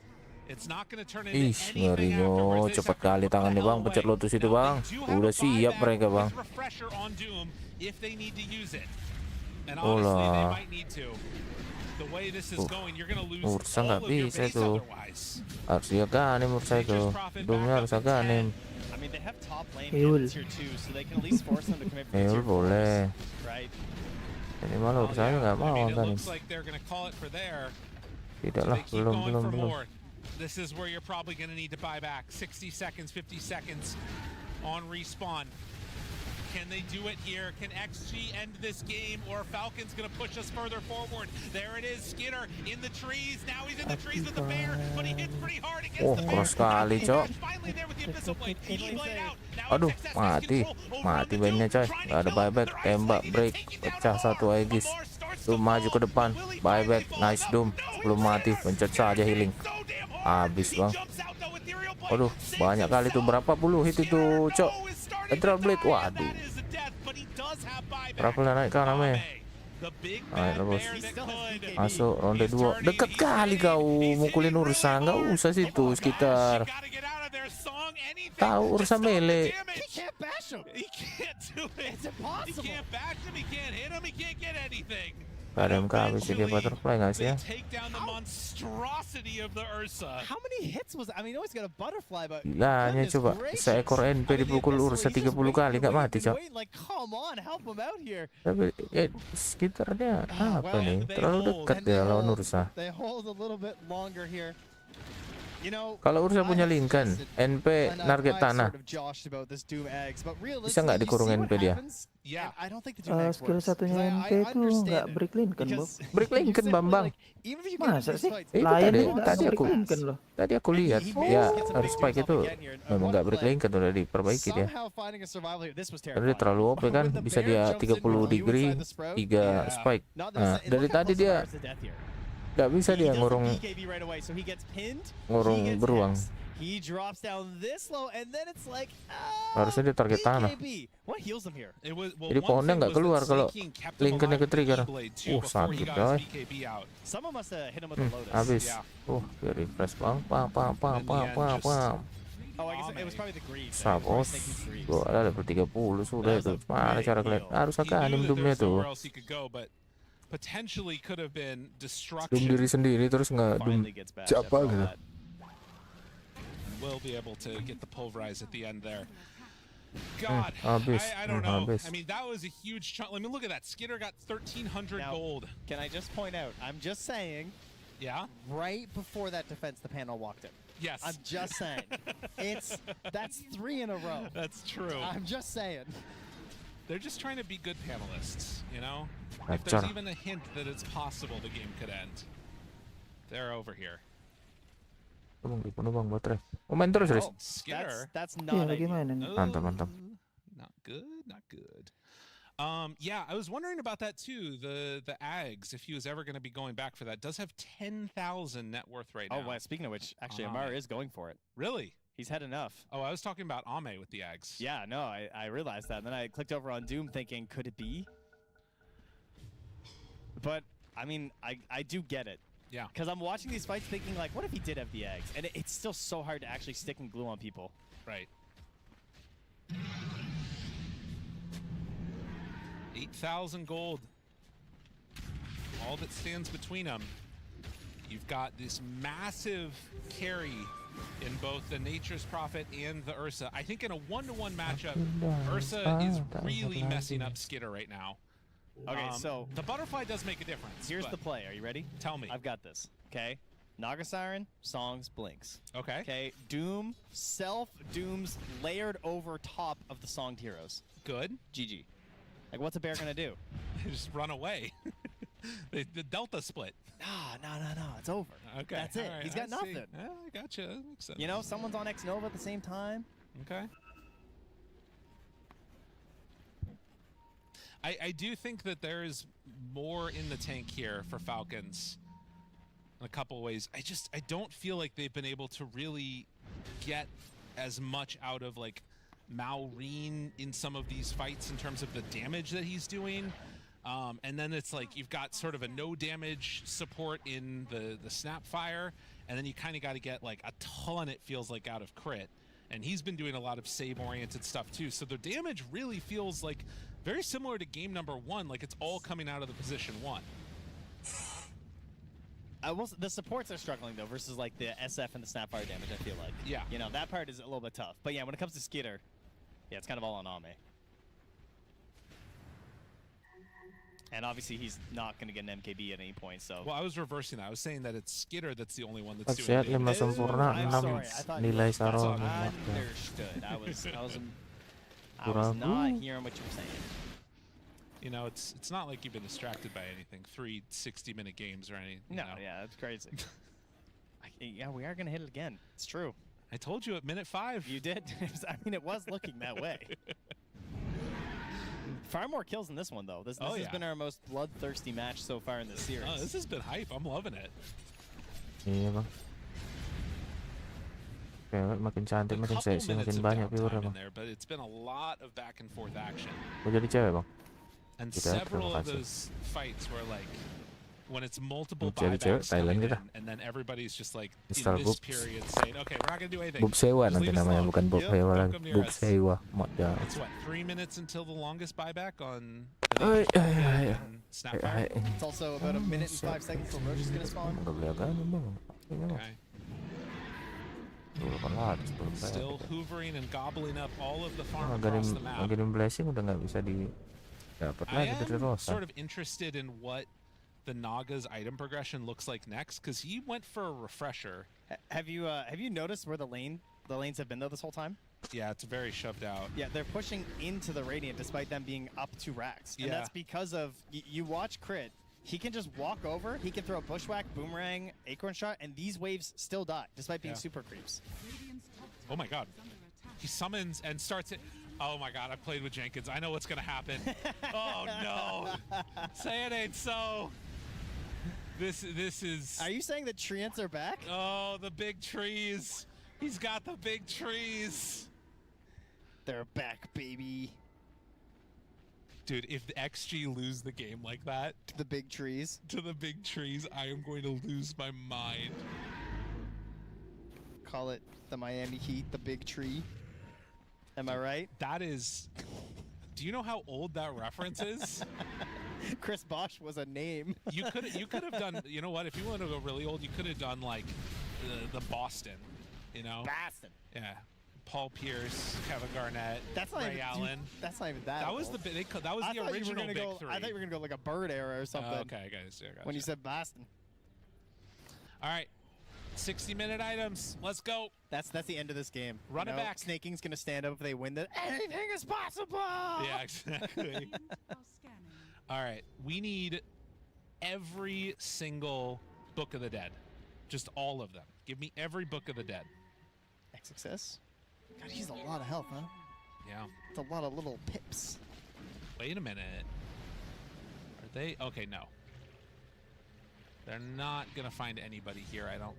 Speaker 6: it's not going to turn into
Speaker 1: Ih,
Speaker 6: anything
Speaker 1: ngerinya.
Speaker 6: afterwards. They just
Speaker 1: Cepat
Speaker 6: have to
Speaker 1: kali
Speaker 6: put the
Speaker 1: tangannya
Speaker 6: hell
Speaker 1: bang. Pencet
Speaker 6: away.
Speaker 1: lotus itu
Speaker 6: Now,
Speaker 1: bang.
Speaker 6: they do have
Speaker 1: Udah
Speaker 6: a
Speaker 1: siap
Speaker 6: buyback
Speaker 1: mereka bang.
Speaker 6: with refresher on Doom if they need to use it. And
Speaker 1: Oh
Speaker 6: honestly, they
Speaker 1: lah.
Speaker 6: might need to. The way this is going, you're going to lose
Speaker 1: Ursa
Speaker 6: all
Speaker 1: nggak
Speaker 6: of your
Speaker 1: bisa
Speaker 6: base
Speaker 1: itu.
Speaker 6: otherwise.
Speaker 1: Harus dia ganim Ursa itu. Doomnya harus ganim.
Speaker 7: I mean, they have top lane
Speaker 13: Eul.
Speaker 7: hits here too, so they can at least force them to commit for the
Speaker 1: Eul
Speaker 7: tier
Speaker 1: boleh.
Speaker 7: 4s, right?
Speaker 1: Ini malah Ursanya nggak
Speaker 6: I
Speaker 1: mau
Speaker 6: mean, it
Speaker 1: ganim.
Speaker 6: looks like they're going to call it for there.
Speaker 1: Tidak
Speaker 6: So
Speaker 1: lah,
Speaker 6: they keep
Speaker 1: belum,
Speaker 6: going
Speaker 1: belum,
Speaker 6: for
Speaker 1: belum.
Speaker 6: more. This is where you're probably going to need to buy back. 60 seconds, 50 seconds on respawn. Can they do it here? Can XG end this game, or Falcon's going to push us further forward? There it is, Skinner in the trees. Now he's in the trees with the bear, but he hits pretty hard against
Speaker 1: Oh,
Speaker 6: the bear.
Speaker 1: keras sekali, Cok.
Speaker 6: Finally there with the Abyssal Blade. He played out. Now
Speaker 1: Aduh,
Speaker 6: it's XS
Speaker 1: mati.
Speaker 6: control over
Speaker 1: Mati
Speaker 6: the
Speaker 1: bandnya
Speaker 6: Doom.
Speaker 1: coy.
Speaker 6: Trying
Speaker 1: Gak ada
Speaker 6: to go
Speaker 1: buyback.
Speaker 6: for the
Speaker 1: Tembak,
Speaker 6: ice
Speaker 1: break.
Speaker 6: lane,
Speaker 1: Pecah satu Aegis. Doom maju ke depan. Buyback, nice Doom. Belum mati. Pencet saja healing. Habis bang. Waduh, banyak kali tuh. Berapa puluh hit itu, Cok. Ethereal Blade. Waduh. Berapa lah naik kan namanya? Naik lah bos. Masuk ronde 2. Dekat kali kau mukulin Ursa. Nggak usah situ sekitar. Tahu Ursa melee.
Speaker 6: He can't bash him. He can't do it. It's impossible. He can't bash him. He can't hit him. He can't get anything.
Speaker 1: Gak ada MK habis dia butterfly nggak sih ya?
Speaker 6: Take down the monstrosity of the Ursa.
Speaker 7: How many hits was I mean, he always got a butterfly, but
Speaker 1: Gila, hanya
Speaker 7: goodness
Speaker 1: coba
Speaker 7: gracious.
Speaker 1: seekor NP dipukul Ursa 30 kali nggak mati, Cok.
Speaker 7: Like, come on, help him out here.
Speaker 1: Tapi sekitarnya apa nih? Terlalu dekat ya lawan Ursa.
Speaker 7: They hold a little bit longer here. You know,
Speaker 1: Kalau Ursa punya Lincoln, NP target tanah. Bisa nggak dikurung NP dia?
Speaker 6: Yeah.
Speaker 7: I don't think the Doom Eggs
Speaker 13: Skill
Speaker 7: works,
Speaker 13: satunya
Speaker 7: 'cause
Speaker 13: NP
Speaker 7: I
Speaker 13: itu nggak
Speaker 7: understand it.
Speaker 13: break Lincoln, Bob.
Speaker 7: Because
Speaker 1: Break
Speaker 7: you
Speaker 1: Lincoln,
Speaker 7: simply,
Speaker 1: Bambang.
Speaker 7: like, even if you get into
Speaker 13: Masa
Speaker 7: these
Speaker 13: sih?
Speaker 7: fights,
Speaker 1: Itu
Speaker 13: Lion
Speaker 1: tadi,
Speaker 13: ini nggak
Speaker 1: tadi
Speaker 13: break
Speaker 1: aku,
Speaker 13: Lincoln loh.
Speaker 1: tadi aku lihat
Speaker 7: he
Speaker 1: ya
Speaker 7: manages to get some big
Speaker 1: spike
Speaker 7: deals
Speaker 1: itu
Speaker 7: off again here, and
Speaker 1: memang
Speaker 7: one
Speaker 1: nggak break
Speaker 7: play,
Speaker 1: Lincoln udah diperbaiki dia.
Speaker 7: somehow finding a survival here. This was
Speaker 1: Karena dia
Speaker 7: terrifying.
Speaker 1: terlalu OP kan,
Speaker 7: When the
Speaker 1: bisa
Speaker 7: bear
Speaker 1: dia
Speaker 7: jumps in
Speaker 1: 30
Speaker 7: with you
Speaker 1: degree,
Speaker 7: inside the sprout,
Speaker 1: 3 spike.
Speaker 7: not
Speaker 1: Nah,
Speaker 7: and
Speaker 1: dari
Speaker 7: look how
Speaker 1: tadi
Speaker 7: close
Speaker 1: dia
Speaker 7: Virus to death here.
Speaker 1: nggak bisa
Speaker 7: He
Speaker 1: dia
Speaker 7: doesn't
Speaker 1: ngurung
Speaker 7: BKB right away, so he gets pinned,
Speaker 1: ngurung
Speaker 7: he gets
Speaker 1: beruang.
Speaker 7: hexed. He drops down this low, and then it's like,
Speaker 1: Harusnya dia target tanah.
Speaker 7: BKB. What heals him here?
Speaker 1: Jadi pohonnya nggak keluar kalau Lincolnnya ke trigger. Sakit coy.
Speaker 7: Someone must have hit him with a lotus.
Speaker 1: Habis. Dia refresh bang. Pam.
Speaker 7: Oh, I guess it was probably the greed.
Speaker 1: Sabos. Gua ada level 30 sudah itu. Mana cara kalian? Harus akan Doomnya tuh.
Speaker 6: Potentially could have been
Speaker 1: Doom
Speaker 6: destruction.
Speaker 1: diri sendiri terus nggak Doom siapa gitu.
Speaker 6: Will be able to get the pulverize at the end there. God,
Speaker 1: habis.
Speaker 6: I don't know.
Speaker 1: Habis.
Speaker 6: I mean, that was a huge chunk. I mean, look at that. Skinner got 1,300
Speaker 7: Now,
Speaker 6: gold.
Speaker 7: Can I just point out, I'm just saying,
Speaker 6: Yeah?
Speaker 7: right before that defense, the panel walked in.
Speaker 6: Yes.
Speaker 7: I'm just saying. That's 3 in a row.
Speaker 6: That's true.
Speaker 7: I'm just saying.
Speaker 6: They're just trying to be good panelists, you know? If there's
Speaker 1: Acar.
Speaker 6: even a hint that it's possible the game could end. They're over here.
Speaker 1: Bang, dibunuh bang baterai. Oh main terus Riz.
Speaker 6: Skinner.
Speaker 7: That's
Speaker 13: Iya
Speaker 7: not
Speaker 13: lagi
Speaker 7: ideal.
Speaker 13: main ini.
Speaker 1: Mantap.
Speaker 6: Not good. Yeah, I was wondering about that too. The Ags, if he was ever going to be going back for that, does have 10,000 net worth right now.
Speaker 7: Oh, well, speaking of which, actually, Amar is going for it.
Speaker 6: Really?
Speaker 7: He's had enough.
Speaker 6: Oh, I was talking about Ame with the Ags.
Speaker 7: Yeah, no, I realized that. And then I clicked over on Doom thinking, could it be? But, I mean, I do get it.
Speaker 6: Yeah.
Speaker 7: Because I'm watching these fights thinking, like, what if he did have the eggs? And it's still so hard to actually stick and glue on people.
Speaker 6: Right. 8,000 gold. All that stands between them. You've got this massive carry in both the Nature's Prophet and the Ursa. I think in a one-to-one matchup, Ursa is really messing up Skitter right now.
Speaker 7: Okay, so
Speaker 6: the butterfly does make a difference.
Speaker 7: Here's the play. Are you ready?
Speaker 6: Tell me.
Speaker 7: I've got this. Okay. Naga Siren, Songs, Blinks.
Speaker 6: Okay.
Speaker 7: Okay. Doom, self-dooms layered over top of the Songed heroes.
Speaker 6: Good.
Speaker 7: GG. Like, what's a bear gonna do?
Speaker 6: Just run away. the Delta split.
Speaker 7: No. It's over.
Speaker 6: Okay.
Speaker 7: That's it.
Speaker 6: Right,
Speaker 7: He's got nothing.
Speaker 6: Yeah, I gotcha. That makes sense.
Speaker 7: You know, someone's on X Nova at the same time.
Speaker 6: Okay. I do think that there is more in the tank here for Falcons in a couple of ways. I don't feel like they've been able to really get as much out of like Maureen in some of these fights in terms of the damage that he's doing. And then it's like you've got sort of a no damage support in the Snapfire, and then you kind of got to get like a ton, it feels like, out of crit. And he's been doing a lot of save-oriented stuff too. So the damage really feels like very similar to game number 1, like it's all coming out of the position 1.
Speaker 7: The supports are struggling though versus like the SF and the Snapfire damage, I feel like.
Speaker 6: Yeah.
Speaker 7: You know, that part is a little bit tough. But yeah, when it comes to Skitter, yeah, it's kind of all on Ame. And obviously he's not going to get an MKB at any point, so...
Speaker 6: Well, I was reversing that. I was saying that it's Skitter that's the only one that's doing
Speaker 9: Sehat
Speaker 6: it.
Speaker 9: 5 sempurna, 6 nilai Saron.
Speaker 7: Understood. I was not hearing what you were saying.
Speaker 6: You know, it's not like you've been distracted by anything. 3 60-minute games or anything.
Speaker 7: No, yeah, that's crazy. Yeah, we are going to hit it again. It's true.
Speaker 6: I told you at minute 5.
Speaker 7: You did. I mean, it was looking that way. Far more kills in this one, though. This has been our most bloodthirsty match so far in this series.
Speaker 6: Oh, this has been hype. I'm loving it.
Speaker 9: Iya bang. Cewek makin cantik, makin seksi, makin banyak viewernya bang.
Speaker 6: There, but it's been a lot of back and forth action.
Speaker 9: Mau jadi cewek bang?
Speaker 6: And several of those fights were like, when it's multiple
Speaker 9: Jadi cewek
Speaker 6: buybacks
Speaker 9: Thailand
Speaker 6: coming
Speaker 9: kita.
Speaker 6: in, and then everybody's just like in
Speaker 9: Install
Speaker 6: this
Speaker 9: boobs.
Speaker 6: period saying, okay, we're not gonna do anything.
Speaker 9: Boobs Heiwa
Speaker 6: Just
Speaker 9: nanti
Speaker 6: leave us
Speaker 9: namanya,
Speaker 6: alone.
Speaker 9: bukan Boobs Heiwa
Speaker 6: Don't
Speaker 9: lagi.
Speaker 6: come near
Speaker 9: Boobs
Speaker 6: us.
Speaker 9: Heiwa. Modal.
Speaker 6: It's what, 3 minutes until the longest buyback on
Speaker 9: Snapfire?
Speaker 7: It's also about a minute and 5 seconds till Roach is going to spawn.
Speaker 9: Udah beli agak bang.
Speaker 6: Okay. Still hoovering and gobbling up all of the farm across the map.
Speaker 9: Maganin blessing udah nggak bisa di dapat lagi dari
Speaker 6: I am
Speaker 9: Roshan.
Speaker 6: sort of interested in what the Naga's item progression looks like next, because he went for a refresher.
Speaker 7: Have you noticed where the lanes have been though this whole time?
Speaker 6: Yeah, it's very shoved out.
Speaker 7: Yeah, they're pushing into the Radiant despite them being up 2 racks. And that's because of, you watch Crit, he can just walk over, he can throw Bushwhack, Boomerang, Acorn Shot, and these waves still die, despite being super creeps.
Speaker 6: Oh my god. He summons and starts it. Oh my god, I played with Jenkins. I know what's gonna happen. Oh no. Say it ain't so. This is...
Speaker 7: Are you saying the treants are back?
Speaker 6: Oh, the big trees. He's got the big trees.
Speaker 7: They're back, baby.
Speaker 6: Dude, if the XG lose the game like that...
Speaker 7: To the big trees?
Speaker 6: To the big trees, I am going to lose my mind.
Speaker 7: Call it the Miami Heat, the big tree. Am I right?
Speaker 6: That is... Do you know how old that reference is?
Speaker 7: Chris Bosch was a name.
Speaker 6: You could have done... You know what? If you want to go really old, you could have done, like, the Boston, you know?
Speaker 7: Boston.
Speaker 6: Yeah. Paul Pierce, Kevin Garnett,
Speaker 7: that's not
Speaker 6: Ray
Speaker 7: even,
Speaker 6: Allen.
Speaker 7: Dude, that's not even that.
Speaker 6: That
Speaker 7: old.
Speaker 6: was that was the original big 3.
Speaker 7: I thought you were gonna go like a Bird era or something.
Speaker 6: Okay, guys. Yeah, gotcha.
Speaker 7: When you said Boston.
Speaker 6: All right, 60-minute items. Let's go.
Speaker 7: That's the end of this game.
Speaker 6: Run it back.
Speaker 7: Snake King's gonna stand up if they win that. Anything is possible.
Speaker 6: Yeah, exactly. All right, we need every single Book of the Dead, just all of them. Give me every Book of the Dead.
Speaker 7: XXS. God, he's a lot of health, huh?
Speaker 6: Yeah.
Speaker 7: It's a lot of little pips.
Speaker 6: Wait a minute. Are they? Okay, no. They're not going to find anybody here, I don't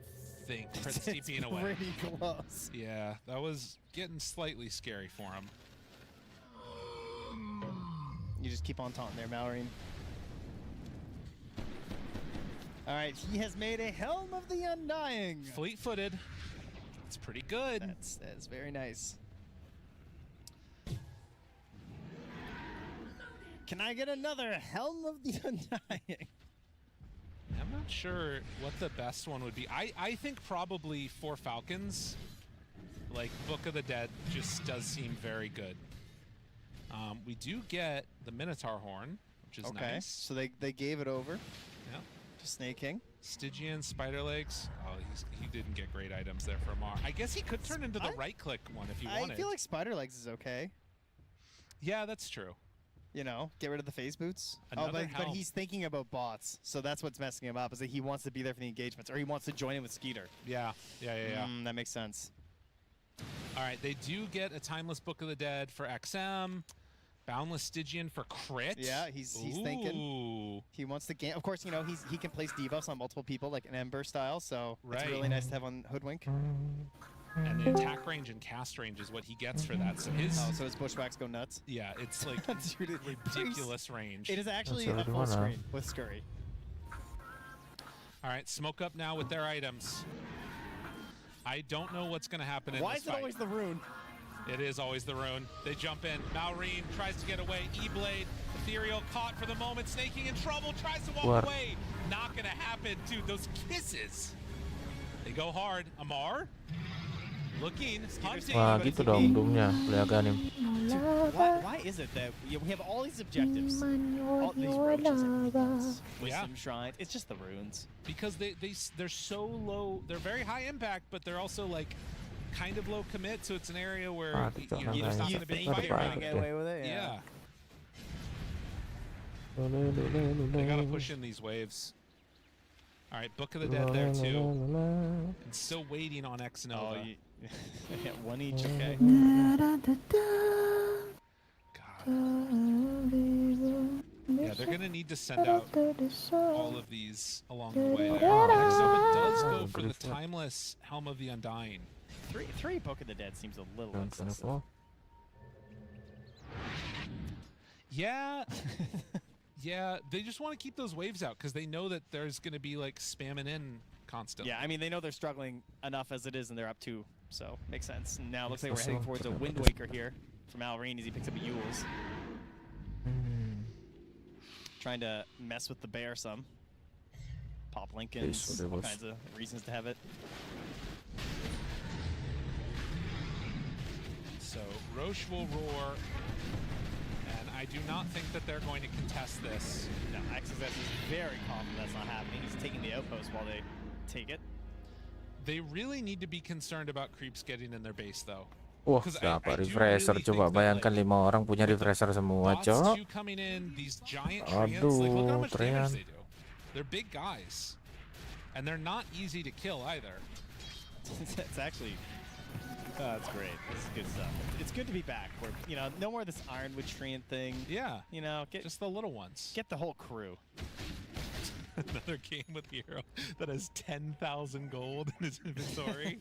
Speaker 6: think. Crit's TPing away.
Speaker 7: Pretty close.
Speaker 6: Yeah, that was getting slightly scary for him.
Speaker 7: You just keep on taunting there, Mallory. All right, he has made a Helm of the Undying.
Speaker 6: Fleet-footed. It's pretty good.
Speaker 7: That's very nice. Can I get another Helm of the Undying?
Speaker 6: I'm not sure what the best one would be. I think probably for Falcons, like Book of the Dead just does seem very good. We do get the Minotaur Horn, which is nice.
Speaker 7: So they gave it over.
Speaker 6: Yeah.
Speaker 7: To Snake King.
Speaker 6: Stygian, Spider Legs. Oh, he didn't get great items there for Mar. I guess he could turn into the right-click one if he wanted.
Speaker 7: I feel like Spider Legs is okay.
Speaker 6: Yeah, that's true.
Speaker 7: You know, get rid of the phase boots.
Speaker 6: Another
Speaker 7: but he's thinking about bots, so that's what's messing him up. Is that he wants to be there for the engagements, or he wants to join in with Skeeter.
Speaker 6: Yeah.
Speaker 7: That makes sense.
Speaker 6: All right, they do get a Timeless Book of the Dead for XM. Boundless Stygian for crit.
Speaker 7: Yeah, he's thinking. He wants to gain. Of course, you know he can place debuffs on multiple people like an Ember style, so it's really nice to have on Hoodwink.
Speaker 6: And the attack range and cast range is what he gets for that. So his
Speaker 7: his bushwhacks go nuts.
Speaker 6: Yeah, it's like ridiculous range.
Speaker 7: It is actually a full screen with Scurry.
Speaker 6: All right, smoke up now with their items. I don't know what's going to happen in this fight.
Speaker 7: Why is it always the rune?
Speaker 6: It is always the rune. They jump in. Malrine tries to get away. E-Blade, Ethereal caught for the moment. Snaking in trouble, tries to walk away. Not going to happen, dude. Those kisses. They go hard. Amar looking, hunting.
Speaker 9: Wah, gitu dong doomnya, Leaganim.
Speaker 7: Why is it that we have all these objectives, all these roaches and wisdom shrines? It's just the runes.
Speaker 6: Because they're so low. They're very high impact, but they're also like kind of low commit. So it's an area where you're just not going to be fighting.
Speaker 7: Get away with it.
Speaker 6: Yeah. They gotta push in these waves. All right, Book of the Dead there too. And still waiting on X Nova.
Speaker 7: Yeah, one each, okay.
Speaker 6: Yeah, they're gonna need to send out all of these along the way there. X Nova does go for the Timeless Helm of the Undying.
Speaker 7: Three Book of the Dead seems a little excessive.
Speaker 6: Yeah. Yeah, they just want to keep those waves out because they know that there's going to be like spamming in constantly.
Speaker 7: Yeah, I mean, they know they're struggling enough as it is and they're up 2, so makes sense. Now it looks like we're heading towards a Wind Waker here from Malrine as he picks up a Yules. Trying to mess with the bear some. Pop Lincolns, all kinds of reasons to have it.
Speaker 6: So Roche will roar. I do not think that they're going to contest this.
Speaker 7: No, XSS is very confident that's not happening. He's taking the outpost while they take it.
Speaker 6: They really need to be concerned about creeps getting in their base, though.
Speaker 9: Wah, siapa refresher coba? Bayangkan 5 orang punya refresher semua, cok.
Speaker 6: Coming in, these giant treants, like, look how much damage they do. They're big guys, and they're not easy to kill either.
Speaker 7: It's actually. That's great. This is good stuff. It's good to be back. Where, you know, no more of this Ironwood Treant thing.
Speaker 6: Yeah.
Speaker 7: You know,
Speaker 6: just the little ones.
Speaker 7: Get the whole crew.
Speaker 6: Another game with hero that has 10,000 gold in his inventory.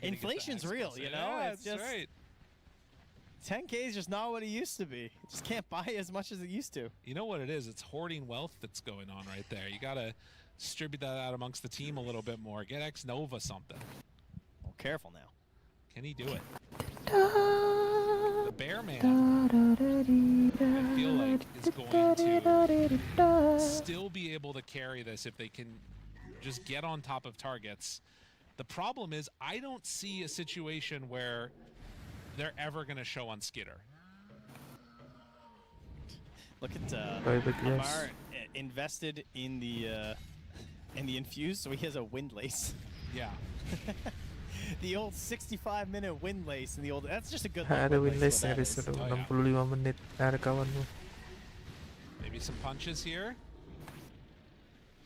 Speaker 7: Inflation's real, you know?
Speaker 6: Yeah,
Speaker 7: it's just
Speaker 6: right.
Speaker 7: 10K is just not what it used to be. It just can't buy as much as it used to.
Speaker 6: You know what it is? It's hoarding wealth that's going on right there. You got to distribute that out amongst the team a little bit more. Get X Nova something.
Speaker 7: Careful now.
Speaker 6: Can he do it? The Bear Man, I feel like, is going to still be able to carry this if they can just get on top of targets. The problem is I don't see a situation where they're ever going to show on Skitter.
Speaker 7: Look at Amar invested in the infuse, so he has a wind lace.
Speaker 6: Yeah.
Speaker 7: The old 65-minute wind lace and the old. That's just a good.
Speaker 9: Ada wind lace nya disuruh 65 menit. Ada kawanmu.
Speaker 6: Maybe some punches here.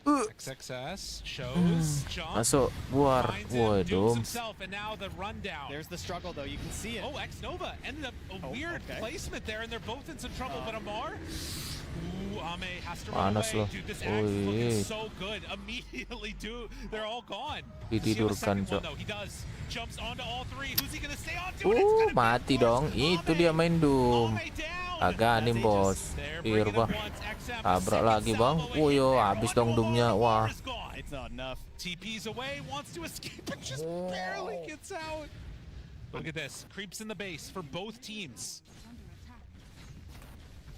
Speaker 6: XXS shows jump.
Speaker 9: Masuk buar. Waduh.
Speaker 6: And now the rundown.
Speaker 7: There's the struggle though. You can see it.
Speaker 6: Oh, X Nova ended up a weird placement there, and they're both in some trouble. But Amar, Ame has to run
Speaker 9: Panas
Speaker 6: away.
Speaker 9: loh.
Speaker 6: Dude, this axe is looking
Speaker 9: Wih.
Speaker 6: so good. Immediately, dude, they're all gone.
Speaker 9: Ditidurkan, Cok.
Speaker 6: He does. Jumps onto all three. Who's he gonna stay on to? And it's gonna
Speaker 9: Mati dong. Itu dia main Doom.
Speaker 6: Ame down.
Speaker 9: Agak nih, bos.
Speaker 6: They're
Speaker 9: Bah. Tabrak lagi, Bang. Yo, habis dong Doomnya. Wah.
Speaker 7: It's not enough.
Speaker 6: TP's away, wants to escape, but just barely gets out. Look at this. Creeps in the base for both teams.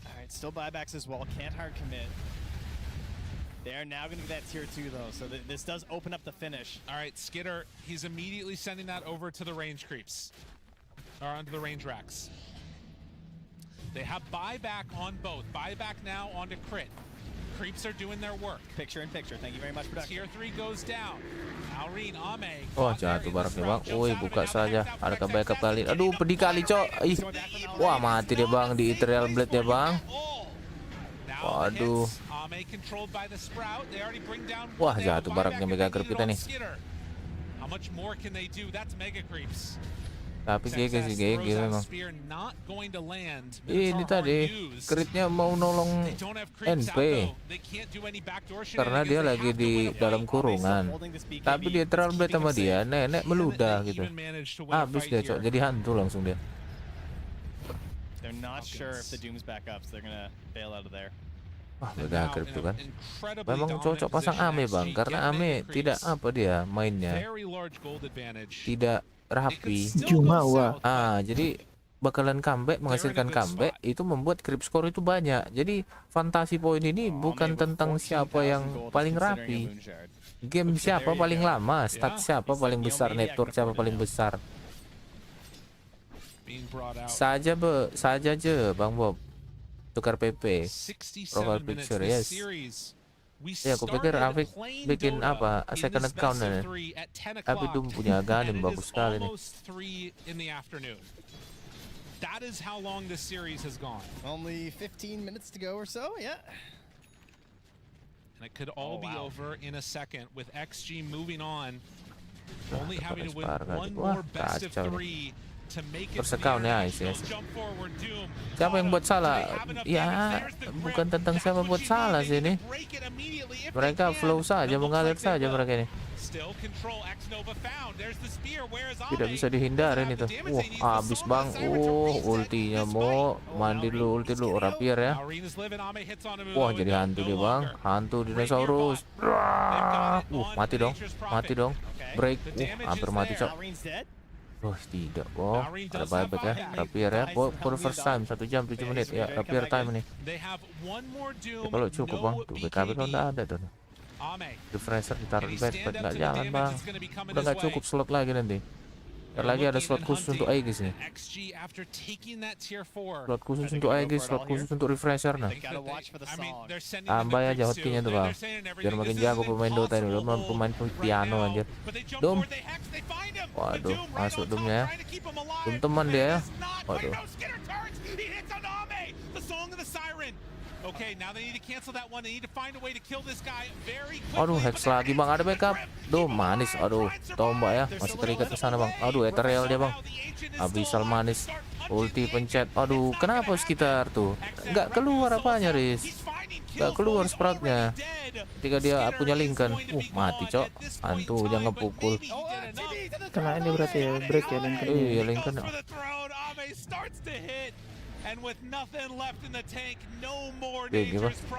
Speaker 7: All right, still buybacks as well. Can't hard commit. They are now going to get that tier 2 though, so this does open up the finish.
Speaker 6: All right, Skitter, he's immediately sending that over to the range creeps. Or onto the range racks. They have buyback on both. Buyback now onto crit. Creeps are doing their work.
Speaker 7: Picture in picture. Thank you very much, production.
Speaker 6: Tier 3 goes down. Alreen, Ame.
Speaker 9: Wah, jatuh baraknya, Bang. Woi, buka saja. Adakah backup kali? Aduh, pedih kali, Cok. Ih. Wah, mati dia, Bang, di Ethereal Blade ya, Bang. Waduh. Wah, jatuh baraknya mega creep kita nih. Tapi GG sih, GG memang. Ini tadi critnya mau nolong NP karena dia lagi di dalam kurungan. Tapi dia terlalu blade sama dia, nenek meludah gitu. Habis dia, Cok, jadi hantu langsung dia.
Speaker 7: They're not sure if the Doom's back up, so they're gonna bail out of there.
Speaker 9: Wah, mega creep tuh kan. Memang cocok pasang Ame, Bang, karena Ame tidak apa dia mainnya. Tidak rapi.
Speaker 13: Cuma wah.
Speaker 9: Jadi bakalan comeback, menghasilkan comeback, itu membuat creep score itu banyak. Jadi fantasi point ini bukan tentang siapa yang paling rapi. Game siapa paling lama, stat siapa paling besar, network siapa paling besar. Saja aja, Bang Bob. Tukar PP. Profile picture, yes. Ya, aku pikir Afik bikin apa, second account nih. Tapi Doom punya Ganim bagus sekali nih.
Speaker 6: That is how long this series has gone.
Speaker 7: Only 15 minutes to go or so, yeah.
Speaker 6: And it could all be over in a second with XG moving on. Only having to win one more best of 3 to make it.
Speaker 9: Persekauan ya, siapa yang buat salah? Ya, bukan tentang siapa buat salah sih ini. Mereka flow saja, mengalir saja mereka ini. Tidak bisa dihindarin itu. Wah, habis, Bang. Ultinya mau mandi dulu, ulti dulu, rapier ya. Wah, jadi hantu dia, Bang. Hantu dinosaurus. Mati dong, mati dong. Break. Hampir mati, Cok. Oh, tidak, Bob. Ada buyback ya, rapier ya. For the first time, 1 jam 7 menit ya, rapier time ini. Ya, kalau cukup, Bang. Tuh, BKB kalau nggak ada tuh. Refresher ditaruh di backpack, nggak jalan, Bang. Udah nggak cukup slot lagi nanti. Ntar lagi ada slot khusus untuk Aegis nih. Slot khusus untuk Aegis, slot khusus untuk refresher. Nah, tambah aja hotkeynya tuh, Bang, biar makin jago pemain Dota ini. Udah pemain piano anjir. Doom. Waduh, masuk Doomnya ya. Doom teman dia ya. Waduh. Aduh, hex lagi, Bang. Ada backup. Duh, manis. Aduh, tombak ya. Masih terikat ke sana, Bang. Aduh, ethereal dia, Bang. Abyssal manis. Ulti pencet. Aduh, kenapa sekitar tuh? Nggak keluar apanya, Riz. Nggak keluar sproutnya. Ketika dia punya Lincoln. Mati, Cok. Hantu, jangan pukul.
Speaker 13: Kena ini berarti ya, break ya Lincoln.
Speaker 9: Iya, Lincoln.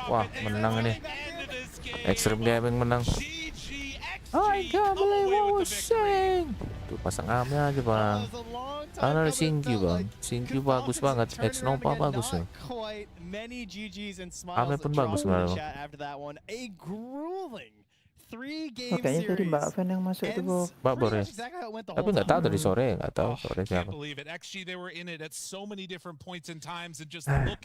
Speaker 9: Wah, menang ini. Extreme Gaming menang. I can't believe I was saying. Tuh, pasang Ame aja, Bang. Karena ada Singki, Bang. Singki bagus banget. X-Nova bagus nih. Ame pun bagus, Bang.
Speaker 13: Kayaknya tadi Mbak Fan yang masuk itu, Bob.
Speaker 9: Mbak Bor ya. Tapi nggak tahu tadi sore, nggak tahu sore siapa.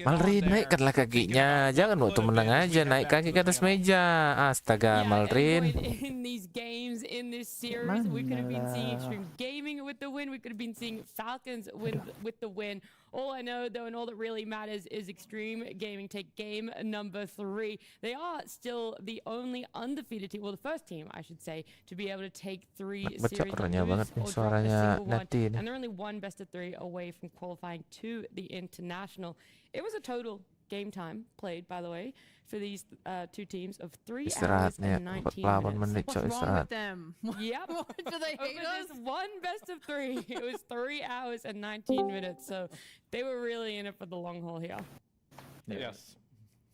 Speaker 9: Malrin, naikkanlah kakinya. Jangan waktu menang aja, naik kaki ke atas meja. Astaga, Malrin.
Speaker 5: In these games, in this series, we could have been seeing Extreme Gaming with the win. We could have been seeing Falcons win with the win. All I know, though, and all that really matters is Extreme Gaming take game number 3. They are still the only undefeated team, well, the first team, I should say, to be able to take 3 series
Speaker 9: banget nih suaranya Nati ini.
Speaker 5: And they're only one best of 3 away from qualifying to the international. It was a total game time played, by the way, for these two teams of 3 hours
Speaker 9: Istirahatnya
Speaker 5: and 19
Speaker 9: 48
Speaker 5: minutes.
Speaker 9: menit
Speaker 3: What's
Speaker 9: coy
Speaker 3: wrong
Speaker 9: istirahat.
Speaker 3: with them?
Speaker 5: Yep.
Speaker 3: Do they hate
Speaker 5: Over
Speaker 3: us?
Speaker 5: this one best of 3, it was 3 hours and 19 minutes. So they were really in it for the long haul here.
Speaker 12: Yes.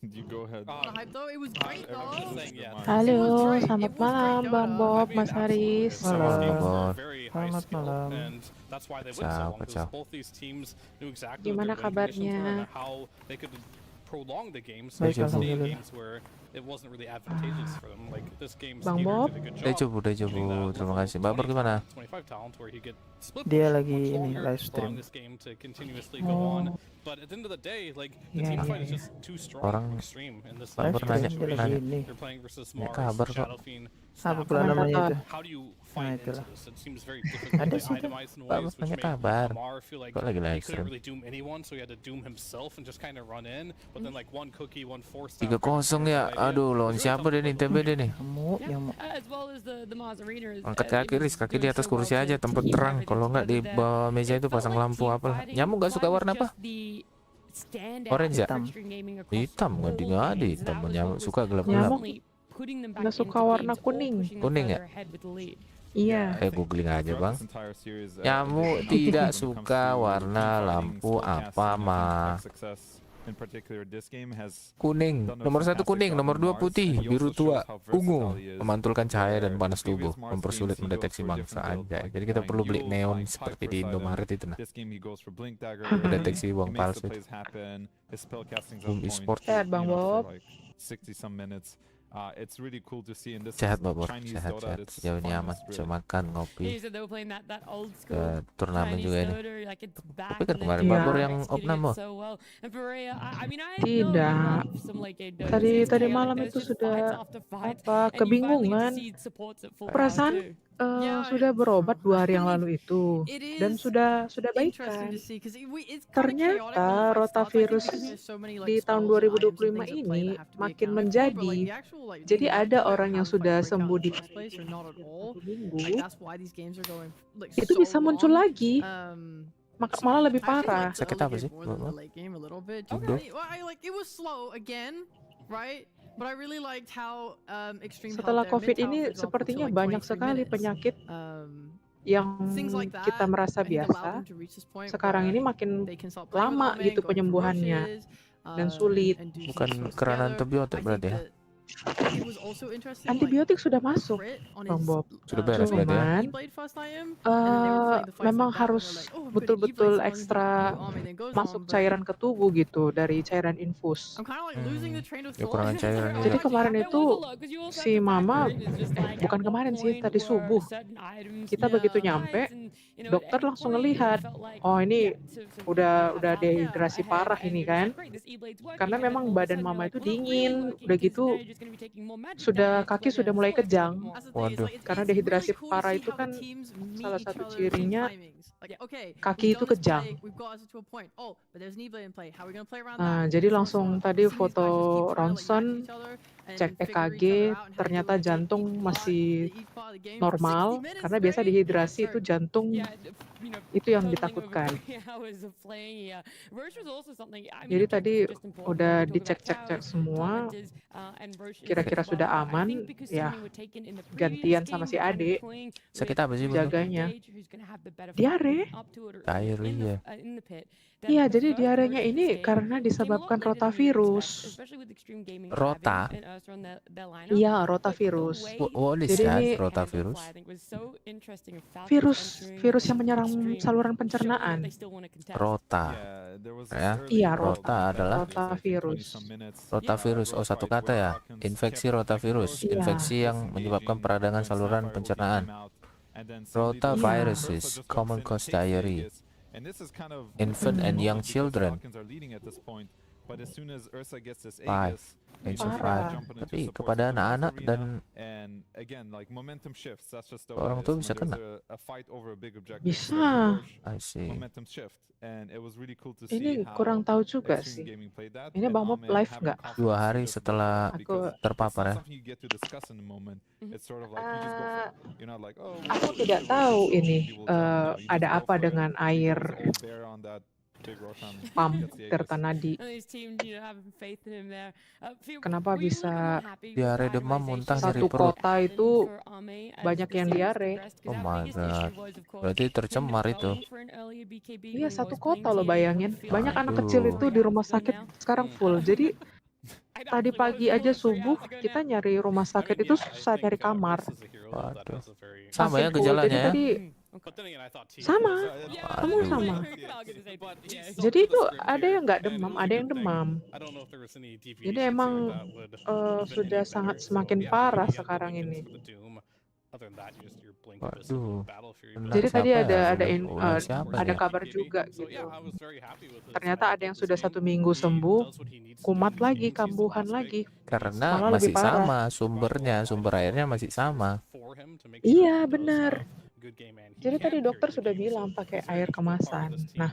Speaker 4: You go ahead.
Speaker 3: The hype though, it was great though.
Speaker 12: Saying yes.
Speaker 14: Halo,
Speaker 3: It
Speaker 14: selamat
Speaker 3: was great,
Speaker 14: malam Bang
Speaker 3: Dota.
Speaker 14: Bob,
Speaker 12: I mean,
Speaker 14: Mas
Speaker 12: absolutely.
Speaker 14: Haris.
Speaker 12: Both these teams
Speaker 9: Malam.
Speaker 12: are very high
Speaker 13: Selamat
Speaker 12: skill,
Speaker 13: malam.
Speaker 12: and that's why they win so
Speaker 9: Kacau,
Speaker 12: long. Because
Speaker 9: kacau.
Speaker 12: both these teams knew exactly
Speaker 14: Gimana
Speaker 12: what their win conditions were
Speaker 14: kabarnya?
Speaker 12: and how they could prolong the games
Speaker 13: Baik,
Speaker 12: and stay in
Speaker 13: alhamdulillah.
Speaker 12: games where it wasn't really advantageous for them. Like this game,
Speaker 14: Bang
Speaker 12: Skeeter
Speaker 14: Bob?
Speaker 12: did a good
Speaker 9: Udah
Speaker 12: job.
Speaker 9: coba,
Speaker 12: getting that
Speaker 9: terima
Speaker 12: level
Speaker 9: kasih. Babar gimana?
Speaker 12: 25 talent where he could split
Speaker 13: Dia
Speaker 12: push
Speaker 13: lagi
Speaker 12: much
Speaker 13: ini,
Speaker 12: longer,
Speaker 13: live stream.
Speaker 12: allowing this game to continuously go on. But at the end of the day, like the
Speaker 13: Yeah,
Speaker 12: team
Speaker 13: yeah,
Speaker 12: fight is
Speaker 13: yeah.
Speaker 12: just too strong
Speaker 9: Orang
Speaker 12: for Extreme in this
Speaker 13: Live
Speaker 9: Babar
Speaker 12: like,
Speaker 9: nanya,
Speaker 13: stream dia
Speaker 9: nanya.
Speaker 13: lagi ini.
Speaker 12: You're playing versus
Speaker 9: Ya,
Speaker 12: Mars,
Speaker 9: kabar kok.
Speaker 12: Shadowfiend,
Speaker 13: Apa
Speaker 12: Snap.
Speaker 13: pula namanya itu?
Speaker 12: How do you fight into
Speaker 13: itulah.
Speaker 12: this? It seems very difficult.
Speaker 13: Ada
Speaker 12: They
Speaker 13: sih tuh.
Speaker 12: itemize in
Speaker 9: Babar
Speaker 12: ways which
Speaker 9: nanya
Speaker 12: made
Speaker 9: kabar.
Speaker 12: Amar feel like
Speaker 9: Kok lagi
Speaker 12: he
Speaker 9: live
Speaker 12: couldn't
Speaker 9: stream?
Speaker 12: really doom anyone, so he had to doom himself and just kind of run in. But then like one cookie, one force.
Speaker 9: 3-0 ya. Aduh, lawan siapa deh nih? TB deh nih.
Speaker 13: Kamu yang mau
Speaker 5: As well as the Mars Arena.
Speaker 9: Angkat kaki, Riz. Kaki di atas kursi aja, tempat terang. Kalau nggak di bawah meja itu pasang lampu apa. Nyamuk nggak suka warna apa? Orange ya? Hitam, nggak ada hitam. Nyamuk suka gelap-gelap.
Speaker 14: Nggak suka warna kuning.
Speaker 9: Kuning ya?
Speaker 14: Iya.
Speaker 9: Googling aja bang.
Speaker 4: This entire series,
Speaker 9: Nyamuk
Speaker 4: it's
Speaker 9: tidak
Speaker 4: when it comes
Speaker 9: suka
Speaker 4: to
Speaker 9: warna
Speaker 4: team
Speaker 9: lampu
Speaker 4: fighting, skill
Speaker 9: apa
Speaker 4: casting,
Speaker 9: mah.
Speaker 4: and success. In particular, this game has
Speaker 9: Kuning,
Speaker 4: done a
Speaker 9: nomor 1
Speaker 4: fantastic
Speaker 9: kuning,
Speaker 4: job
Speaker 9: nomor
Speaker 4: on
Speaker 9: 2
Speaker 4: Mars,
Speaker 9: putih,
Speaker 4: and he
Speaker 9: biru
Speaker 4: also
Speaker 9: tua,
Speaker 4: shows how versatile
Speaker 9: ungu,
Speaker 4: he is,
Speaker 9: memantulkan cahaya dan
Speaker 4: where
Speaker 9: panas
Speaker 4: previous
Speaker 9: tubuh,
Speaker 4: Mars
Speaker 9: mempersulit
Speaker 4: games he goes
Speaker 9: mendeteksi
Speaker 4: for
Speaker 9: mangsa
Speaker 4: different builds,
Speaker 9: anjay.
Speaker 4: like
Speaker 9: Jadi kita
Speaker 4: flying
Speaker 9: perlu beli
Speaker 4: Yule,
Speaker 9: neon
Speaker 4: flying
Speaker 9: seperti
Speaker 4: Pike
Speaker 9: di
Speaker 4: for
Speaker 9: Indomaret
Speaker 4: Poseidon.
Speaker 9: itu nah.
Speaker 4: This game he goes for Blink Dagger,
Speaker 9: Mendeteksi
Speaker 4: he
Speaker 9: uang
Speaker 4: makes
Speaker 9: palsu
Speaker 4: the
Speaker 9: itu.
Speaker 4: plays happen. His spell casting's
Speaker 9: Boom
Speaker 4: on point,
Speaker 9: e-sport.
Speaker 14: Sehat Bang
Speaker 4: for
Speaker 14: Bob.
Speaker 4: like 60 some minutes. It's really cool to see, and this
Speaker 9: Sehat
Speaker 4: is
Speaker 9: babor,
Speaker 4: Chinese
Speaker 9: sehat
Speaker 4: Dota
Speaker 9: sehat.
Speaker 4: at its
Speaker 9: Sejauh ini aman,
Speaker 4: finest,
Speaker 9: bisa
Speaker 4: really.
Speaker 9: makan, ngopi, ke turnamen juga ini. Tapi kan kemarin
Speaker 14: Iya.
Speaker 9: babor yang opnam loh.
Speaker 14: Tidak. Tadi malam itu sudah kebingungan. Perasaan sudah berobat 2 hari yang lalu itu dan sudah baikan. Ternyata rotavirus di tahun 2025 ini makin menjadi. Jadi ada orang yang sudah sembuh di 1 minggu, itu bisa muncul lagi. Malah lebih parah.
Speaker 9: Sakit apa sih? Udah.
Speaker 14: Setelah COVID ini sepertinya banyak sekali penyakit yang kita merasa biasa. Sekarang ini makin lama gitu penyembuhannya dan sulit.
Speaker 9: Bukan karena antibiotik berarti ya?
Speaker 14: Antibiotik sudah masuk, Bang Bob.
Speaker 9: Sudah beres berarti ya?
Speaker 14: Memang harus betul-betul ekstra masuk cairan ke tubuh gitu dari cairan infus.
Speaker 9: Kekurangan cairan.
Speaker 14: Jadi kemarin itu si Mama, bukan kemarin sih, tadi subuh. Kita begitu nyampe, dokter langsung ngelihat, oh ini udah dehidrasi parah ini kan. Karena memang badan Mama itu dingin, udah gitu kaki sudah mulai kejang.
Speaker 9: Waduh.
Speaker 14: Karena dehidrasi parah itu kan salah satu cirinya kaki itu kejang. Nah, jadi langsung tadi foto ronsen, cek EKG, ternyata jantung masih normal karena biasa dehidrasi itu jantung itu yang ditakutkan. Jadi tadi udah dicek-cek semua, kira-kira sudah aman, ya gantian sama si Ade.
Speaker 9: Sakit apa sih?
Speaker 14: Jaganya. Diare.
Speaker 9: Diare.
Speaker 14: Iya, jadi diarenya ini karena disebabkan rotavirus.
Speaker 9: Rota?
Speaker 14: Iya, rotavirus.
Speaker 9: What is
Speaker 14: Jadi
Speaker 9: that,
Speaker 14: ini
Speaker 9: rotavirus?
Speaker 14: virus yang menyerang saluran pencernaan.
Speaker 9: Rota. Ya?
Speaker 14: Iya,
Speaker 9: Rota adalah
Speaker 14: rotavirus.
Speaker 9: rotavirus. Oh, satu kata ya. Infeksi rotavirus.
Speaker 14: Iya.
Speaker 9: Infeksi yang menyebabkan peradangan saluran pencernaan. Rotavirus is common cause diarrhea. Infant and young children. Five. Age of five. Tapi kepada anak-anak dan orang tua bisa kena.
Speaker 14: Bisa.
Speaker 9: I see.
Speaker 14: Ini kurang tahu juga sih. Ini Bang Bob live nggak?
Speaker 9: 2 hari setelah terpapar ya.
Speaker 14: Aku tidak tahu ini ada apa dengan air pump Tirta Nadi. Kenapa bisa
Speaker 9: Diare, demam, muntah, nyeri
Speaker 14: satu
Speaker 9: perut.
Speaker 14: kota itu banyak yang diare?
Speaker 9: Oh my god. Berarti tercemar itu.
Speaker 14: Iya, satu kota loh, bayangin. Banyak anak kecil
Speaker 9: Aduh.
Speaker 14: itu di rumah sakit sekarang full. Jadi tadi pagi aja subuh kita nyari rumah sakit itu susah nyari kamar.
Speaker 9: Waduh. Sama ya
Speaker 14: Sakit full. Jadi
Speaker 9: gejalanya ya?
Speaker 14: tadi sama, semua sama. Jadi itu ada yang nggak demam, ada yang demam. Jadi emang sudah sangat semakin parah sekarang ini.
Speaker 9: Waduh.
Speaker 14: Jadi tadi
Speaker 9: Siapa ya? Siapa
Speaker 14: ada
Speaker 9: dia?
Speaker 14: kabar juga gitu. Ternyata ada yang sudah 1 minggu sembuh, kumat lagi, kambuhan lagi.
Speaker 9: Karena
Speaker 14: Malah
Speaker 9: masih
Speaker 14: lebih parah.
Speaker 9: sama sumbernya, sumber airnya masih sama.
Speaker 14: Iya, benar. Jadi tadi dokter sudah bilang pakai air kemasan. Nah,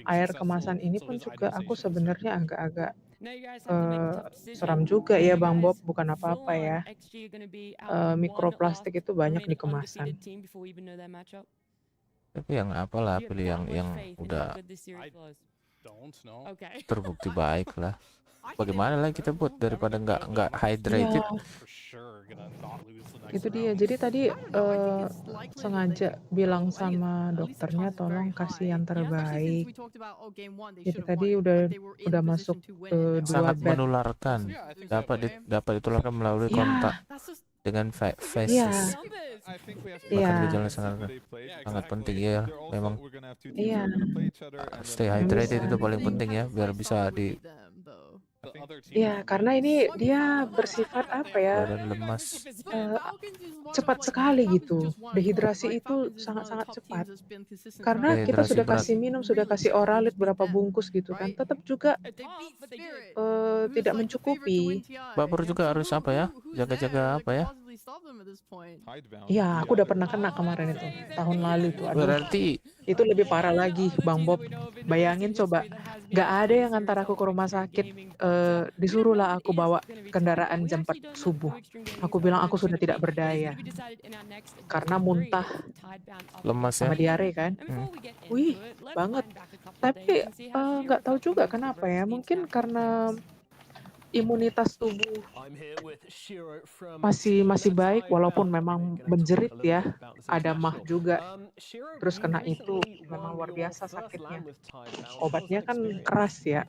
Speaker 14: air kemasan ini pun juga aku sebenarnya agak-agak seram juga ya Bang Bob, bukan apa-apa ya. Mikroplastik itu banyak di kemasan.
Speaker 9: Tapi yang apalah, pilih yang udah terbukti baik lah. Bagaimana lah kita buat daripada nggak hydrated?
Speaker 14: Itu dia. Jadi tadi sengaja bilang sama dokternya tolong kasih yang terbaik. Jadi tadi udah masuk ke 2
Speaker 9: Sangat
Speaker 14: bed.
Speaker 9: menularkan. Dapat ditularkan melalui kontak dengan faces. Bahkan gejala sangat penting ya, memang.
Speaker 14: Iya.
Speaker 9: Stay hydrated itu paling penting ya, biar bisa di
Speaker 14: Iya, karena ini dia bersifat apa ya?
Speaker 9: badan lemas.
Speaker 14: Cepat sekali gitu. Dehidrasi itu sangat-sangat cepat. Karena kita
Speaker 9: Dehidrasi
Speaker 14: sudah
Speaker 9: berat.
Speaker 14: kasih minum, sudah kasih oralit berapa bungkus gitu kan, tetap juga tidak mencukupi.
Speaker 9: Baper juga harus apa ya? Jaga-jaga apa ya?
Speaker 14: Iya, aku udah pernah kena kemarin itu, tahun lalu tuh. Aduh,
Speaker 9: Berarti
Speaker 14: itu lebih parah lagi, Bang Bob. Bayangin coba, nggak ada yang antar aku ke rumah sakit. Disuruhlah aku bawa kendaraan jam 4 subuh. Aku bilang aku sudah tidak berdaya karena muntah
Speaker 9: lemas ya.
Speaker 14: sama diare kan. Wih, banget. Tapi nggak tahu juga kenapa ya. Mungkin karena imunitas tubuh masih baik, walaupun memang menjerit ya, ada mah juga. Terus kena itu memang luar biasa sakitnya. Obatnya kan keras ya,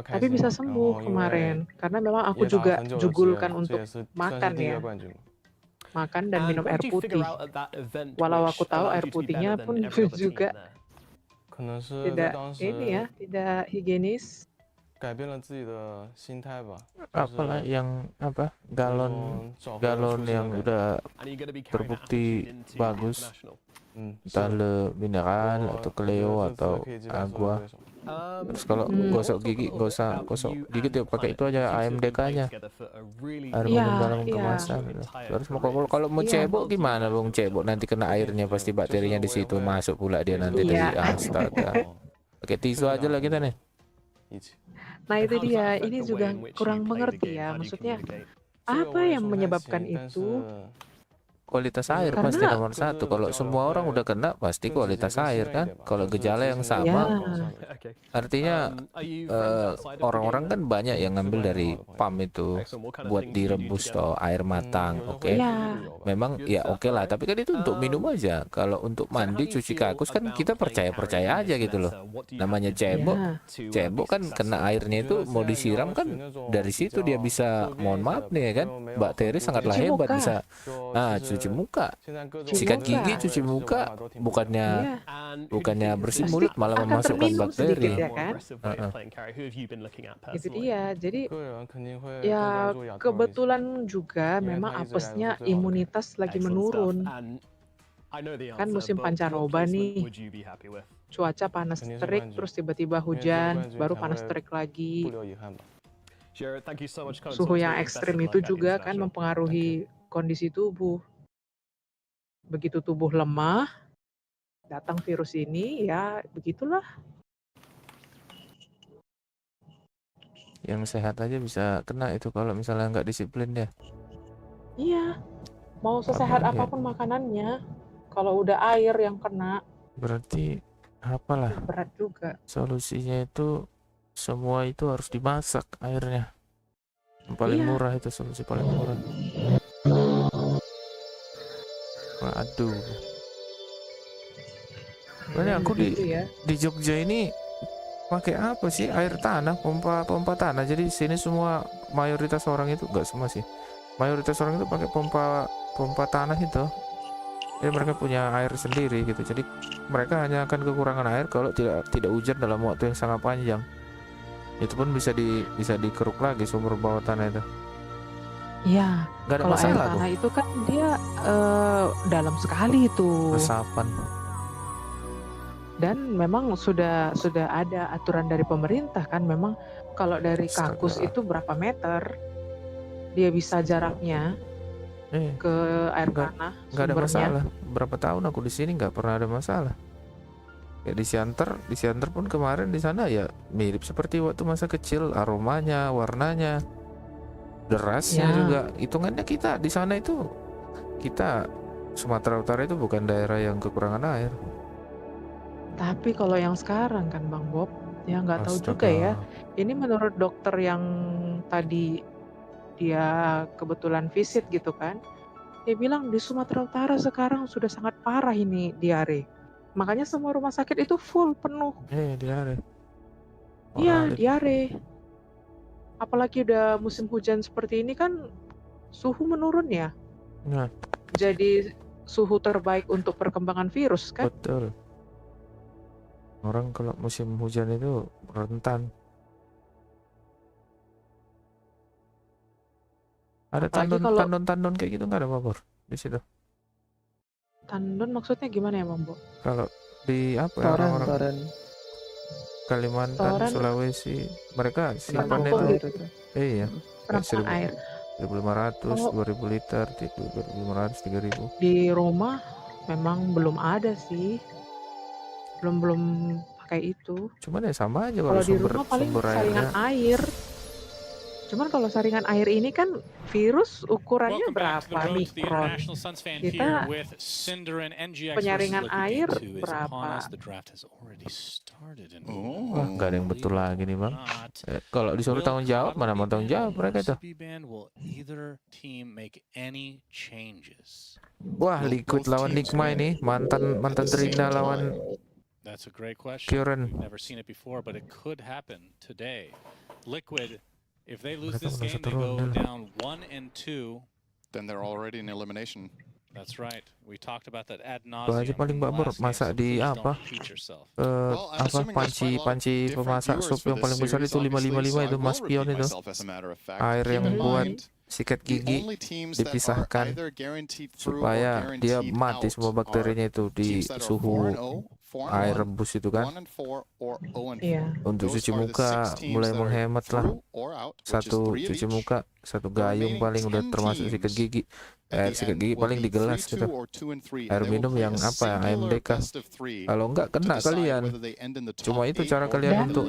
Speaker 14: tapi bisa sembuh kemarin karena memang aku juga jugulkan untuk makan ya, makan dan minum air putih. Walau aku tahu air putihnya pun juga tidak tidak higienis.
Speaker 9: Apalah yang apa? Galon yang udah terbukti bagus. Entah le mineral atau Cleo atau Aqua. Terus kalau gosok gigi, nggak usah gosok gigi tuh pakai itu aja AMDK-nya. Air minum dalam kemasan. Terus kalau mau cebok gimana, Bung? Cebok nanti kena airnya, pasti bakterinya di situ masuk pula dia nanti dari astaga. Pakai tisu aja lah kita nih.
Speaker 14: Nah itu dia, ini juga kurang mengerti ya, maksudnya apa yang menyebabkan itu?
Speaker 9: Kualitas air pasti nomor satu. Kalau semua orang udah kena pasti kualitas air kan. Kalau gejala yang sama, artinya orang-orang kan banyak yang ngambil dari pam itu buat direbus toh air matang. Oke. Memang ya oke lah. Tapi kan itu untuk minum aja. Kalau untuk mandi, cuci kakus kan kita percaya aja gitu loh. Namanya cebok kan kena airnya itu mau disiram kan dari situ dia bisa, mohon maaf nih ya kan, bakteri sangatlah hebat bisa. Nah, cuci muka, sikat gigi, cuci muka, bukannya bersih mulut malah memasukkan bakteri.
Speaker 14: Ya kan? Itu dia. Jadi ya kebetulan juga memang apesnya imunitas lagi menurun. Kan musim pancaroba nih. Cuaca panas terik, terus tiba-tiba hujan, baru panas terik lagi. Suhu yang ekstrim itu juga kan mempengaruhi kondisi tubuh. Begitu tubuh lemah, datang virus ini, ya begitulah.
Speaker 9: Yang sehat aja bisa kena itu kalau misalnya nggak disiplin ya.
Speaker 14: Iya, mau sesehat apapun makanannya, kalau udah air yang kena.
Speaker 9: Berarti
Speaker 1: apalah
Speaker 14: Berat juga.
Speaker 1: solusinya itu semua itu harus dimasak airnya. Yang paling
Speaker 14: Iya.
Speaker 1: murah itu solusi paling murah. Waduh. Sebenarnya aku
Speaker 14: Begitu ya.
Speaker 1: di Jogja ini pakai apa sih? Air tanah, pompa tanah. Jadi sini semua mayoritas orang itu enggak semua sih. Mayoritas orang itu pakai pompa tanah itu. Jadi mereka punya air sendiri gitu. Jadi mereka hanya akan kekurangan air kalau tidak hujan dalam waktu yang sangat panjang. Itu pun bisa dikeruk lagi sumber bawah tanah itu.
Speaker 14: Iya.
Speaker 1: Nggak ada
Speaker 14: Kalau air
Speaker 1: masalah
Speaker 14: tanah itu kan dia dalam sekali itu.
Speaker 1: Resapan.
Speaker 14: Dan memang sudah ada aturan dari pemerintah kan, memang kalau dari kakus
Speaker 1: Astaga.
Speaker 14: itu berapa meter dia bisa jaraknya ke air tanah
Speaker 1: Nggak ada
Speaker 14: sumbernya.
Speaker 1: masalah. Berapa tahun aku di sini nggak pernah ada masalah. Kayak di Siantar pun kemarin di sana ya mirip seperti waktu masa kecil, aromanya, warnanya, derasnya
Speaker 14: Ya.
Speaker 1: juga. Hitungannya kita di sana itu kita Sumatera Utara itu bukan daerah yang kekurangan air.
Speaker 14: Tapi kalau yang sekarang kan Bang Bob, ya nggak tahu juga
Speaker 1: Astaga.
Speaker 14: ya. Ini menurut dokter yang tadi dia kebetulan visit gitu kan, dia bilang di Sumatera Utara sekarang sudah sangat parah ini diare. Makanya semua rumah sakit itu full penuh.
Speaker 1: Diare.
Speaker 14: Iya, diare. Apalagi udah musim hujan seperti ini kan suhu menurun ya.
Speaker 1: Nah,
Speaker 14: Jadi suhu terbaik untuk perkembangan virus kan.
Speaker 1: betul. Orang kalau musim hujan itu rentan. Ada
Speaker 14: Apalagi kalau
Speaker 1: tandon kayak gitu nggak ada Bor di situ?
Speaker 14: tandon maksudnya gimana ya Bang Bob?
Speaker 1: Kalau di apa ya, orang-orang
Speaker 13: Toren.
Speaker 1: Kalimantan,
Speaker 14: Toren
Speaker 1: Sulawesi, mereka simpannya
Speaker 14: penampung
Speaker 1: itu iya, kayak
Speaker 14: penampungan air.
Speaker 1: 1.500,
Speaker 14: Kalau
Speaker 1: 2.000 liter, 2.500, 3.000.
Speaker 14: di rumah memang belum ada sih. Belum pakai itu.
Speaker 1: Cuman ya sama aja kalau
Speaker 14: Kalau di rumah paling
Speaker 1: sumber
Speaker 14: saringan
Speaker 1: airnya.
Speaker 14: air. Cuman kalau saringan air ini kan virus ukurannya berapa mikron. Kita penyaringan air berapa?
Speaker 1: Wah, nggak ada yang betul lagi nih Bang. Kalau disuruh tanggung jawab, mana mau tanggung jawab mereka itu. Wah, Liquid lawan Nikma ini, mantan terindah lawan
Speaker 12: That's a great question.
Speaker 1: Kieran.
Speaker 12: We've never seen it before, but it could happen today. Liquid, if they lose
Speaker 1: Mereka
Speaker 12: this
Speaker 1: merasa
Speaker 12: game, they go
Speaker 1: turun.
Speaker 12: down 1-2.
Speaker 11: Then they're already in elimination.
Speaker 12: That's right. We talked about that ad
Speaker 1: Itu
Speaker 12: nauseum.
Speaker 1: aja paling babor, masak di apa? Panci pemasak sup yang paling besar itu 555 itu Mas Pion itu. Air yang buat sikat gigi dipisahkan supaya dia mati semua bakterinya itu di suhu air rebus itu kan.
Speaker 14: Iya.
Speaker 1: Untuk cuci muka mulai menghemat lah. Satu cuci muka, satu gayung paling udah termasuk sikat gigi. Air sikat gigi paling di gelas gitu. Air minum yang apa? AMDK. Kalau enggak kena kalian. Cuma itu cara kalian untuk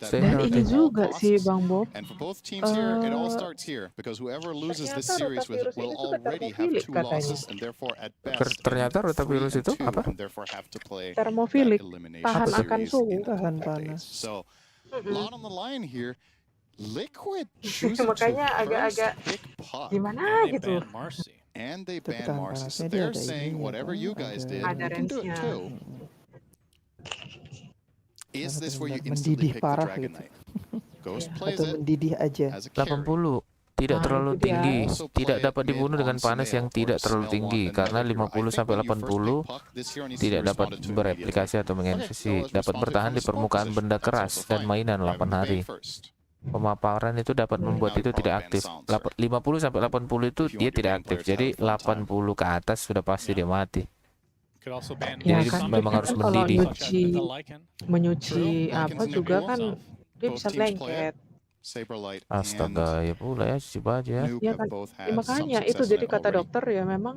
Speaker 14: Dan ini juga sih Bang Bob.
Speaker 1: Ternyata rotavirus itu apa?
Speaker 14: Termofilik, tahan akan suhu.
Speaker 13: Tahan panas.
Speaker 11: So, lot on the line here. Liquid chooses
Speaker 14: Makanya
Speaker 11: to
Speaker 14: agak-agak
Speaker 11: first pick puck.
Speaker 14: gimana gitu.
Speaker 11: And they ban
Speaker 13: tahan
Speaker 11: Marcy. So
Speaker 13: panasnya dia
Speaker 11: they're
Speaker 13: ada
Speaker 11: saying
Speaker 13: ininya
Speaker 11: whatever
Speaker 13: kan,
Speaker 11: you guys
Speaker 13: ada-
Speaker 11: did,
Speaker 14: Ada
Speaker 11: we can do it
Speaker 14: range-nya.
Speaker 11: too. Is this where you
Speaker 13: Benar-benar
Speaker 11: instantly
Speaker 13: mendidih
Speaker 11: pick the
Speaker 13: parah
Speaker 11: Dragon
Speaker 13: gitu.
Speaker 11: Knight? Ghost plays
Speaker 13: Atau
Speaker 11: it
Speaker 13: mendidih aja.
Speaker 11: as a carry.
Speaker 1: 80 tidak
Speaker 14: Nah,
Speaker 1: terlalu
Speaker 14: itu dia.
Speaker 1: tinggi,
Speaker 11: Also
Speaker 1: tidak
Speaker 11: play
Speaker 1: dapat
Speaker 11: mid
Speaker 1: dibunuh dengan
Speaker 11: on
Speaker 1: panas
Speaker 11: Snail
Speaker 1: yang
Speaker 11: or
Speaker 1: tidak terlalu
Speaker 11: Snail
Speaker 1: tinggi
Speaker 11: want
Speaker 1: karena
Speaker 11: another hero. I
Speaker 1: 50
Speaker 11: think
Speaker 1: sampai
Speaker 11: when you first
Speaker 1: 80
Speaker 11: pick puck, this hero needs to
Speaker 1: tidak
Speaker 11: be
Speaker 1: dapat
Speaker 11: responded to
Speaker 1: bereplikasi atau
Speaker 11: immediately.
Speaker 1: mengeksekusi,
Speaker 11: Okay, so
Speaker 1: dapat
Speaker 11: responded
Speaker 1: bertahan
Speaker 11: from
Speaker 1: di
Speaker 11: the smoke
Speaker 1: permukaan
Speaker 11: position.
Speaker 1: benda
Speaker 11: That's
Speaker 1: keras
Speaker 11: also
Speaker 1: dan
Speaker 11: fine.
Speaker 1: mainan
Speaker 11: Alright,
Speaker 1: 8
Speaker 11: we
Speaker 1: hari.
Speaker 11: ban first.
Speaker 1: Pemaparan itu dapat membuat itu tidak aktif. 50 sampai 80 itu dia tidak aktif. Jadi 80 ke atas sudah pasti dia mati.
Speaker 12: Could also ban
Speaker 14: Ya
Speaker 1: Jadi
Speaker 14: kan,
Speaker 1: memang
Speaker 14: kita
Speaker 1: harus
Speaker 14: kan kalau
Speaker 1: mendidih.
Speaker 14: menyuci apa
Speaker 11: Lycan's
Speaker 14: juga
Speaker 11: never
Speaker 14: kan
Speaker 11: rolls off.
Speaker 14: dia
Speaker 11: Both
Speaker 14: bisa
Speaker 11: teams play it.
Speaker 14: lengket.
Speaker 11: Saberlight
Speaker 1: Astaga, ya pula ya cuci baju ya.
Speaker 11: Nuke
Speaker 14: Ya
Speaker 11: have
Speaker 14: kan,
Speaker 11: both
Speaker 14: ya
Speaker 11: had some
Speaker 14: makanya itu
Speaker 11: success in
Speaker 14: jadi
Speaker 11: it
Speaker 14: kata
Speaker 11: already.
Speaker 14: dokter ya memang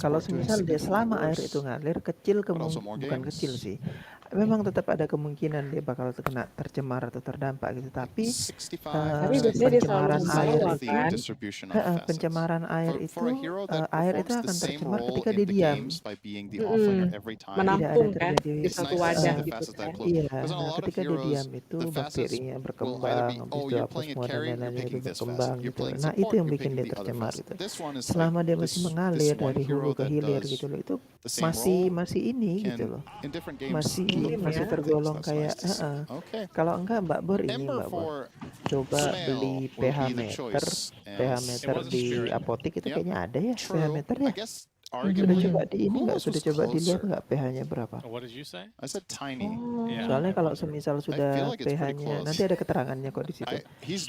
Speaker 13: kalau
Speaker 11: transport to
Speaker 13: semisal dia selama air
Speaker 11: Singapore
Speaker 13: itu ngalir kecil
Speaker 11: but also more
Speaker 13: bukan
Speaker 11: games.
Speaker 13: kecil sih, memang tetap ada kemungkinan dia bakal kena tercemar atau terdampak gitu, tapi
Speaker 11: 65,
Speaker 14: Tapi biasanya dia selalu
Speaker 13: pencemaran air
Speaker 14: membawa
Speaker 11: the
Speaker 14: kan.
Speaker 11: distribution of facets.
Speaker 13: pencemaran air itu
Speaker 11: For a hero that
Speaker 13: air itu
Speaker 11: performs the
Speaker 13: akan
Speaker 11: same
Speaker 13: tercemar
Speaker 11: role
Speaker 13: ketika
Speaker 11: in
Speaker 13: dia
Speaker 11: the
Speaker 13: diam.
Speaker 11: games by being the offlaner every time,
Speaker 13: Tidak ada
Speaker 14: Menampung kan
Speaker 13: terjadi
Speaker 14: di
Speaker 11: it's
Speaker 14: satu
Speaker 11: nice to see
Speaker 14: wadah
Speaker 11: the
Speaker 14: gitu
Speaker 11: facets that
Speaker 14: kan.
Speaker 11: close.
Speaker 13: Iya,
Speaker 11: Because on a
Speaker 13: nah
Speaker 11: lot of
Speaker 13: ketika dia
Speaker 11: heroes,
Speaker 13: diam itu
Speaker 11: the facets
Speaker 13: bakterinya
Speaker 11: will
Speaker 13: berkembang habis itu apa semua dan lain-lain itu berkembang gitu. Nah itu yang bikin dia tercemar gitu. Selama dia masih mengalir dari hulu ke hilir gitu loh, itu masih ini gitu loh, masih tergolong kayak kalau enggak Mbak Bor ini Mbak Bor coba beli pH meter di apotek itu kayaknya ada ya pH meter ya. Sudah coba di ini nggak? Sudah coba dilihat nggak pH-nya berapa?
Speaker 12: What did you say?
Speaker 11: I said tiny.
Speaker 13: Soalnya kalau semisal sudah pH-nya, nanti ada keterangannya kok di situ.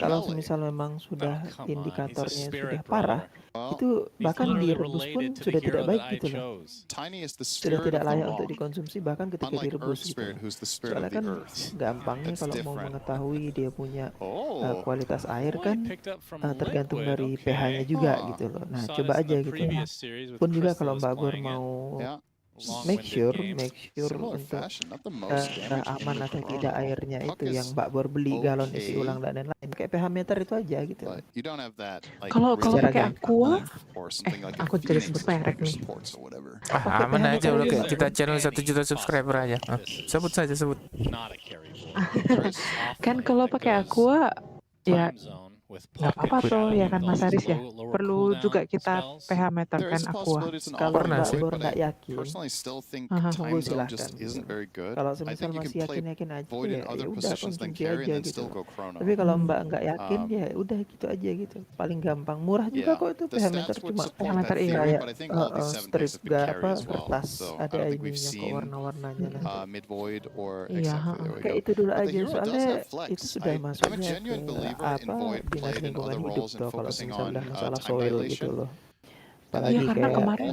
Speaker 13: Kalau semisal memang sudah indikatornya sudah parah, itu bahkan direbus pun sudah tidak baik gitu loh. Sudah tidak layak untuk dikonsumsi bahkan ketika direbus gitu. Soalnya kan gampangnya kalau mau mengetahui dia punya kualitas air kan tergantung dari pH-nya juga gitu loh. Nah coba aja gitu. Pun juga kalau Mbak Bor mau make sure untuk aman atau tidak airnya itu yang Mbak Bor beli galon isi ulang dan lain-lain, kayak pH meter itu aja gitu.
Speaker 14: Kalau pakai aqua, aku jadi sebut merek nih.
Speaker 9: Aman aja udah kayak kita channel 1 juta subscriber aja. Sebut saja sebut.
Speaker 14: Kan kalau pakai aqua ya nggak apa-apa tuh ya kan Mas Aris ya. Perlu juga kita pH meter kan aqua.
Speaker 13: Kalau Mbak Bor nggak yakin, tunggu silahkan. Kalau semisal masih yakin aja ya udah konsumsi aja gitu. Tapi kalau Mbak nggak yakin ya udah gitu aja gitu. Paling gampang, murah juga kok itu pH meter, cuma
Speaker 14: pH meter iya
Speaker 13: kayak strip kertas ada ininya kok warna-warnanya nanti. Iya, kayak itu dulu aja soalnya itu sudah masuknya ke dinas lingkungan hidup tuh kalau misalnya udah masalah soil gitu loh. Apalagi
Speaker 14: karena
Speaker 13: kayak
Speaker 14: kemarin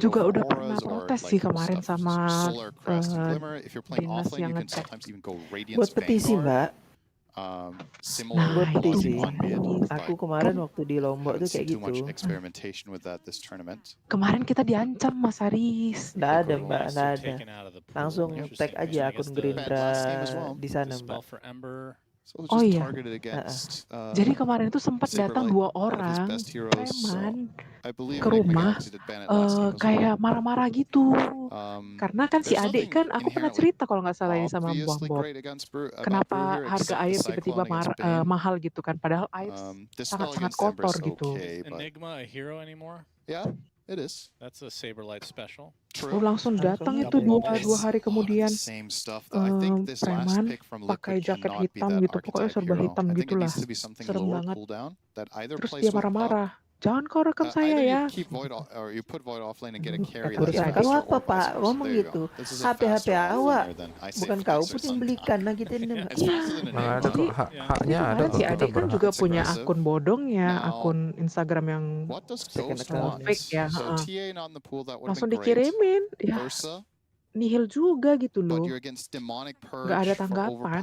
Speaker 14: juga udah pernah protes sih kemarin sama dinas yang ngecek.
Speaker 13: Buat petisi Mbak. Buat petisi. Aku kemarin waktu di Lombok tuh kayak gitu.
Speaker 14: Kemarin kita diancam Mas Aris.
Speaker 13: Nggak ada Mbak, nggak ada. Langsung tag aja akun Gerindra di sana Mbak.
Speaker 14: Oh iya. Jadi kemarin itu sempat datang 2 orang preman ke rumah kayak marah-marah gitu. Karena kan si adik kan aku pernah cerita kalau nggak salah ini sama Bang Bob. Kenapa harga air tiba-tiba mahal gitu kan, padahal air sangat-sangat kotor gitu.
Speaker 12: Enigma a hero anymore?
Speaker 11: Yeah, it is.
Speaker 12: That's a Saberlight special.
Speaker 14: Langsung datang itu dua hari kemudian preman pakai jaket hitam gitu, pokoknya serba hitam gitulah, serem banget. Terus dia marah-marah, jangan kau rekam saya ya.
Speaker 13: Kau apa Pak ngomong gitu? HP awak, bukan kau pun yang belikan nah gitu ini.
Speaker 9: Ada kok haknya ada kok.
Speaker 14: Si adik kan juga punya akun bodongnya, akun Instagram yang fake ya. Langsung dikirimin, ya nihil juga gitu loh. Nggak ada tanggapan.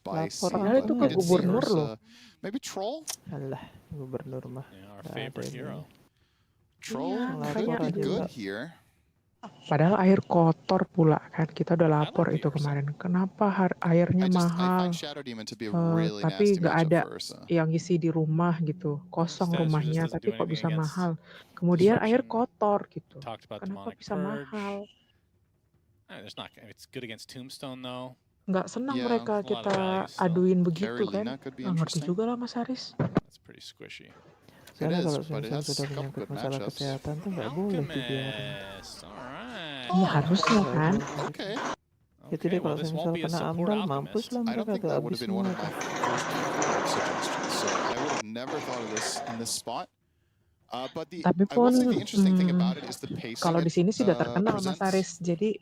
Speaker 14: Laporan itu ke gubernur loh.
Speaker 11: Maybe Troll?
Speaker 13: Alah, gubernur mah.
Speaker 12: Our favorite hero.
Speaker 11: Troll could be good here.
Speaker 14: Padahal air kotor pula kan, kita udah lapor itu kemarin. Kenapa airnya mahal? Tapi nggak ada yang isi di rumah gitu, kosong rumahnya, tapi kok bisa mahal. Kemudian air kotor gitu, kenapa bisa mahal?
Speaker 12: It's good against Tombstone though.
Speaker 14: Nggak senang mereka kita aduin begitu kan? Nggak ngerti juga lah Mas Haris.
Speaker 12: That's pretty squishy.
Speaker 13: Karena kalau misalnya sudah menyangkut masalah kesehatan tuh nggak boleh dibiarin.
Speaker 14: Iya harusnya kan.
Speaker 13: Itu deh kalau misalnya kena amdal mampus lah mereka tuh habis semua tuh. Tapi pun kalau di sini sudah terkenal Mas Aris, jadi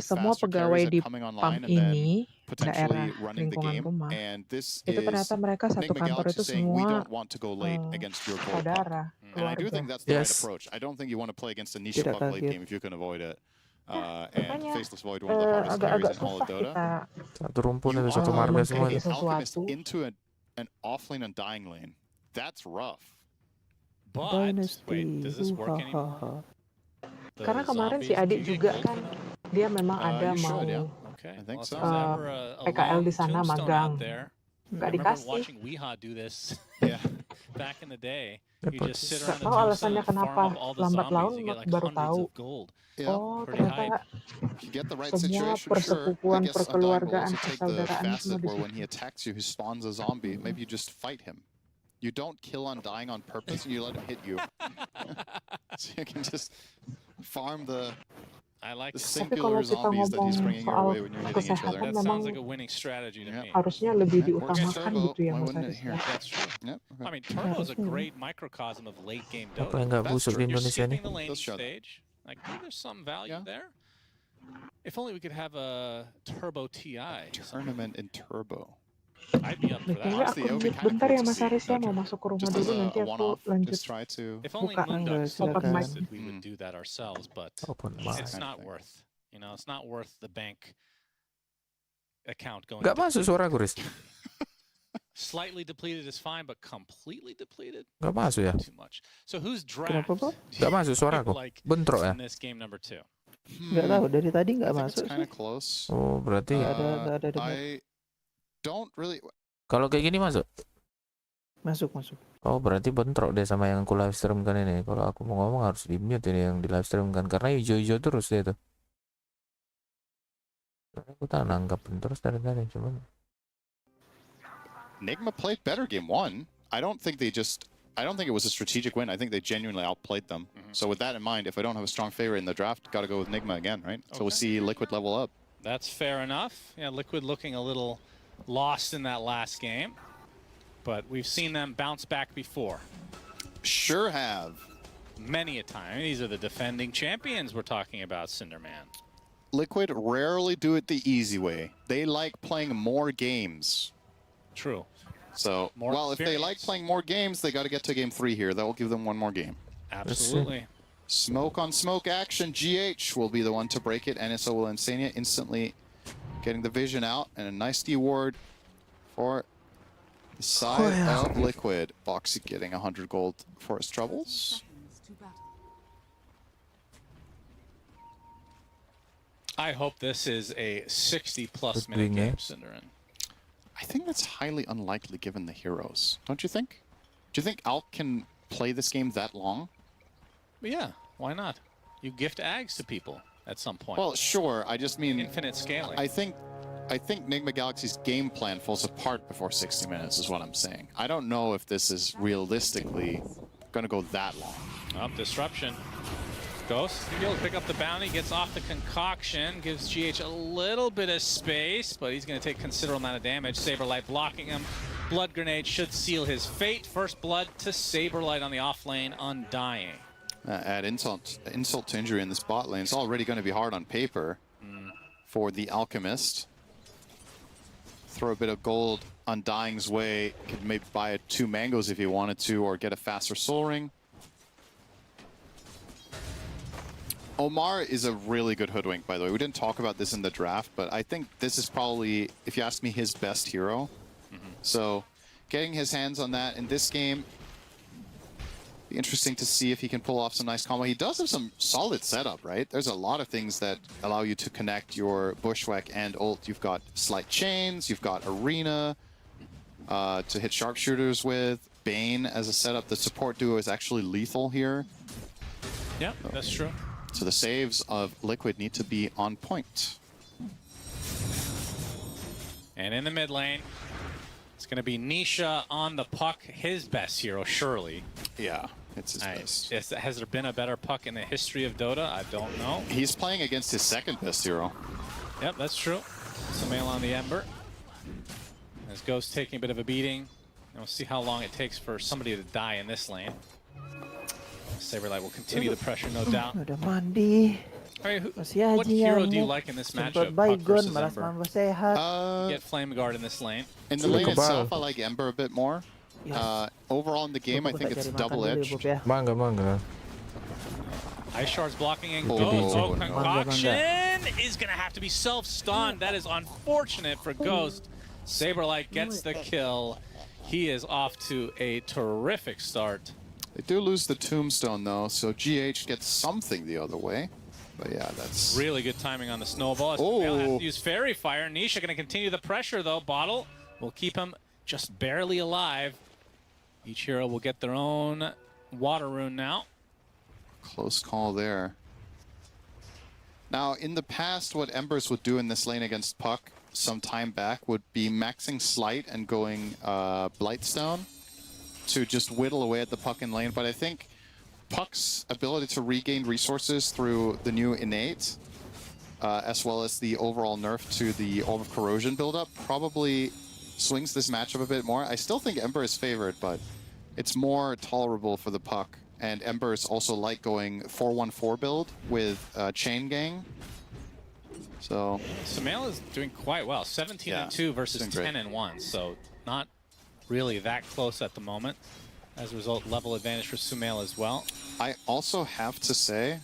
Speaker 13: semua pegawai di PAM ini daerah lingkungan rumah itu ternyata mereka satu kantor itu semua saudara keluarga.
Speaker 9: Yes.
Speaker 13: Tidak kaget. Agak-agak susah kita
Speaker 9: Satu rumpun itu satu marga semua itu.
Speaker 14: Sesuatu.
Speaker 13: Dynasty.
Speaker 14: Karena kemarin si adik juga kan dia memang ada mau PKL di sana magang, nggak dikasih.
Speaker 12: back in the day,
Speaker 1: Yeah,
Speaker 12: you
Speaker 1: but-
Speaker 12: just sit
Speaker 14: Nggak
Speaker 12: around the
Speaker 14: tahu alasannya
Speaker 12: tombstone and
Speaker 14: kenapa
Speaker 12: farm up all the
Speaker 14: lambat
Speaker 12: zombies.
Speaker 14: laun
Speaker 12: You get like
Speaker 14: baru
Speaker 12: hundreds
Speaker 14: tahu.
Speaker 12: of gold.
Speaker 11: Yeah.
Speaker 14: Oh,
Speaker 12: Pretty
Speaker 14: ternyata
Speaker 11: If you get the right
Speaker 14: semua
Speaker 11: situation, sure. I
Speaker 14: persepupuan,
Speaker 11: guess Undyne will
Speaker 14: perkeluargaan,
Speaker 11: also take the
Speaker 14: persaudaraan semua
Speaker 11: facet
Speaker 14: di
Speaker 11: where when he
Speaker 14: situ.
Speaker 11: attacks you, he spawns a zombie. Maybe you just fight him. You don't kill Undying on purpose, and you let him hit you. So you can just farm the
Speaker 12: I like
Speaker 11: the
Speaker 12: it.
Speaker 14: Tapi kalau
Speaker 11: singular
Speaker 14: kita
Speaker 11: zombies that he's
Speaker 14: ngomong
Speaker 11: bringing your
Speaker 14: soal
Speaker 11: way when you're hitting each other.
Speaker 14: kesehatan,
Speaker 12: That
Speaker 14: memang
Speaker 12: sounds like a winning strategy to me.
Speaker 14: harusnya lebih
Speaker 11: Yeah, works
Speaker 14: diutamakan
Speaker 11: turbo.
Speaker 14: gitu ya,
Speaker 11: Why
Speaker 14: Mas
Speaker 11: wouldn't it
Speaker 14: Aris
Speaker 11: here?
Speaker 14: ya.
Speaker 12: That's true.
Speaker 11: Yep.
Speaker 12: I
Speaker 11: Okay.
Speaker 12: mean, Turbo is a
Speaker 14: Harusnya.
Speaker 12: great microcosm of late game
Speaker 1: Apa
Speaker 12: Dota.
Speaker 1: yang nggak
Speaker 11: That's
Speaker 1: busuk
Speaker 11: true.
Speaker 1: di
Speaker 12: You're
Speaker 1: Indonesia nih?
Speaker 12: skipping the laning
Speaker 11: Let's show that.
Speaker 12: stage. Like, there's some value
Speaker 11: Yeah.
Speaker 12: there. If only we could have a Turbo TI.
Speaker 11: Tournament in turbo.
Speaker 12: I'd be up for
Speaker 14: BTW
Speaker 12: that.
Speaker 11: Honestly,
Speaker 14: aku
Speaker 11: it would be
Speaker 14: mute
Speaker 11: kinda
Speaker 14: bentar
Speaker 11: cool
Speaker 14: ya
Speaker 11: to
Speaker 14: Mas
Speaker 11: see,
Speaker 14: Aris ya,
Speaker 11: don't
Speaker 14: mau
Speaker 11: you?
Speaker 14: masuk ke rumah
Speaker 11: Just
Speaker 14: dulu,
Speaker 11: as
Speaker 14: nanti
Speaker 11: a
Speaker 14: aku
Speaker 11: one-off,
Speaker 14: lanjut.
Speaker 11: just try to.
Speaker 12: If only
Speaker 14: Buka.
Speaker 12: Moondog
Speaker 13: Silakan.
Speaker 12: suggested we would do that ourselves, but
Speaker 1: Open
Speaker 12: it's
Speaker 1: mic.
Speaker 12: not worth. You know, it's not worth the bank account going.
Speaker 1: Nggak masuk suara Guris.
Speaker 12: Slightly depleted is fine, but completely depleted
Speaker 1: Nggak masuk ya?
Speaker 12: too much. So who's draft?
Speaker 13: Kenapa, Bro?
Speaker 1: Nggak masuk suaraku.
Speaker 12: Like
Speaker 1: Bentrok ya?
Speaker 12: in this game number 2.
Speaker 13: Nggak tahu, dari tadi
Speaker 11: I
Speaker 13: nggak
Speaker 11: think
Speaker 13: masuk
Speaker 11: it's kind
Speaker 13: sih.
Speaker 11: of close.
Speaker 1: Oh, berarti
Speaker 13: Nggak ada dengar.
Speaker 11: I don't really.
Speaker 1: kalau kayak gini masuk.
Speaker 13: Masuk.
Speaker 1: Oh, berarti bentrok deh sama yang aku live stream kan ini. Kalau aku mau ngomong harus di mute ini yang di live stream kan karena hijau-hijau terus dia tuh. Aku tak nanggapin terus dari tadi cuman.
Speaker 11: Nigma played better game 1. I don't think it was a strategic win. I think they genuinely outplayed them. So with that in mind, if I don't have a strong favorite in the draft, got to go with Nigma again, right? So we'll see Liquid level up.
Speaker 12: That's fair enough. Yeah, Liquid looking a little lost in that last game, but we've seen them bounce back before.
Speaker 11: Sure have.
Speaker 12: Many a time. These are the defending champions we're talking about, Cinderman.
Speaker 11: Liquid rarely do it the easy way. They like playing more games.
Speaker 12: True.
Speaker 11: So,
Speaker 12: More
Speaker 11: well, if they like
Speaker 12: experience.
Speaker 11: playing more games, they got to get to game 3 here. That will give them one more game.
Speaker 12: Absolutely.
Speaker 11: Smoke on smoke action. GH will be the one to break it. NSO will Insania instantly getting the vision out. And a nice D-ward for the side of Liquid. Boxy getting 100 gold for his troubles.
Speaker 12: I hope this is a 60-plus
Speaker 1: Good
Speaker 12: minute
Speaker 1: doing
Speaker 12: game,
Speaker 1: it.
Speaker 12: Cinderan.
Speaker 11: I think that's highly unlikely given the heroes. Don't you think? Do you think Alk can play this game that long?
Speaker 12: But yeah, why not? You gift Ags to people at some point.
Speaker 11: Well, sure. I just mean
Speaker 12: Infinite scaling.
Speaker 11: I think Nigma Galaxy's game plan falls apart before 60 minutes is what I'm saying. I don't know if this is realistically going to go that long.
Speaker 12: Up disruption. Ghost, he'll be able to pick up the bounty, gets off the concoction, gives GH a little bit of space, but he's going to take considerable amount of damage. Saberlight blocking him. Blood grenade should seal his fate. First blood to Saberlight on the off lane, Undying.
Speaker 11: Add insult to injury in this bot lane. It's already going to be hard on paper for the Alchemist. Throw a bit of gold Undying's way. Could maybe buy 2 mangoes if he wanted to, or get a faster soul ring. Omar is a really good hoodwink, by the way. We didn't talk about this in the draft, but I think this is probably, if you ask me, his best hero. So getting his hands on that in this game, be interesting to see if he can pull off some nice combo. He does have some solid setup, right? There's a lot of things that allow you to connect your Bushwhack and ult. You've got Slight Chains, you've got Arena to hit sharpshooters with. Bane as a setup. The support duo is actually lethal here.
Speaker 12: Yeah, that's true.
Speaker 11: So the saves of Liquid need to be on point.
Speaker 12: And in the mid lane, it's going to be Nisha on the puck, his best hero, surely.
Speaker 11: Yeah, it's his best.
Speaker 12: Has there been a better puck in the history of Dota? I don't know.
Speaker 11: He's playing against his second best hero.
Speaker 12: Yep, that's true. Sumail on the Ember. As Ghost taking a bit of a beating. And we'll see how long it takes for somebody to die in this lane. Saberlight will continue the pressure, no doubt.
Speaker 13: Udah mandi.
Speaker 12: Alright,
Speaker 13: Masih
Speaker 12: what
Speaker 13: aja
Speaker 12: hero do you
Speaker 13: nyamuk.
Speaker 12: like in this
Speaker 13: Semprot
Speaker 12: matchup? Puck
Speaker 13: baygon,
Speaker 12: versus
Speaker 13: malas
Speaker 12: Ember.
Speaker 13: tambah sehat.
Speaker 12: Get Flame Guard in this lane.
Speaker 11: In the lane itself, I like Ember a bit more. Overall in the game, I think it's double-edged.
Speaker 1: Mangga, mangga.
Speaker 12: Ice Shard's blocking and
Speaker 11: Oh,
Speaker 12: Ghost.
Speaker 11: no.
Speaker 12: Oh, Concoction is going to have to be self-stunned. That is unfortunate for Ghost. Saberlight gets the kill. He is off to a terrific start.
Speaker 11: They do lose the tombstone though, so GH gets something the other way. But yeah, that's
Speaker 12: really good timing on the snowball.
Speaker 11: Oh.
Speaker 12: They'll have to use Fairy Fire. Nisha going to continue the pressure though. Bottle will keep him just barely alive. Each hero will get their own water rune now.
Speaker 11: Close call there. Now, in the past, what Embers would do in this lane against Puck some time back would be maxing Slight and going Blightstone to just whittle away at the Puck in lane. But I think Puck's ability to regain resources through the new Innate, as well as the overall nerf to the Orb of Corrosion buildup, probably swings this matchup a bit more. I still think Ember is favored, but it's more tolerable for the Puck. And Embers also like going 4-1-4 build with Chain Gang. So
Speaker 12: Sumail is doing quite well. 17-2 versus 10-1. So not really that close at the moment. As a result, level advantage for Sumail as well.
Speaker 11: I also have to say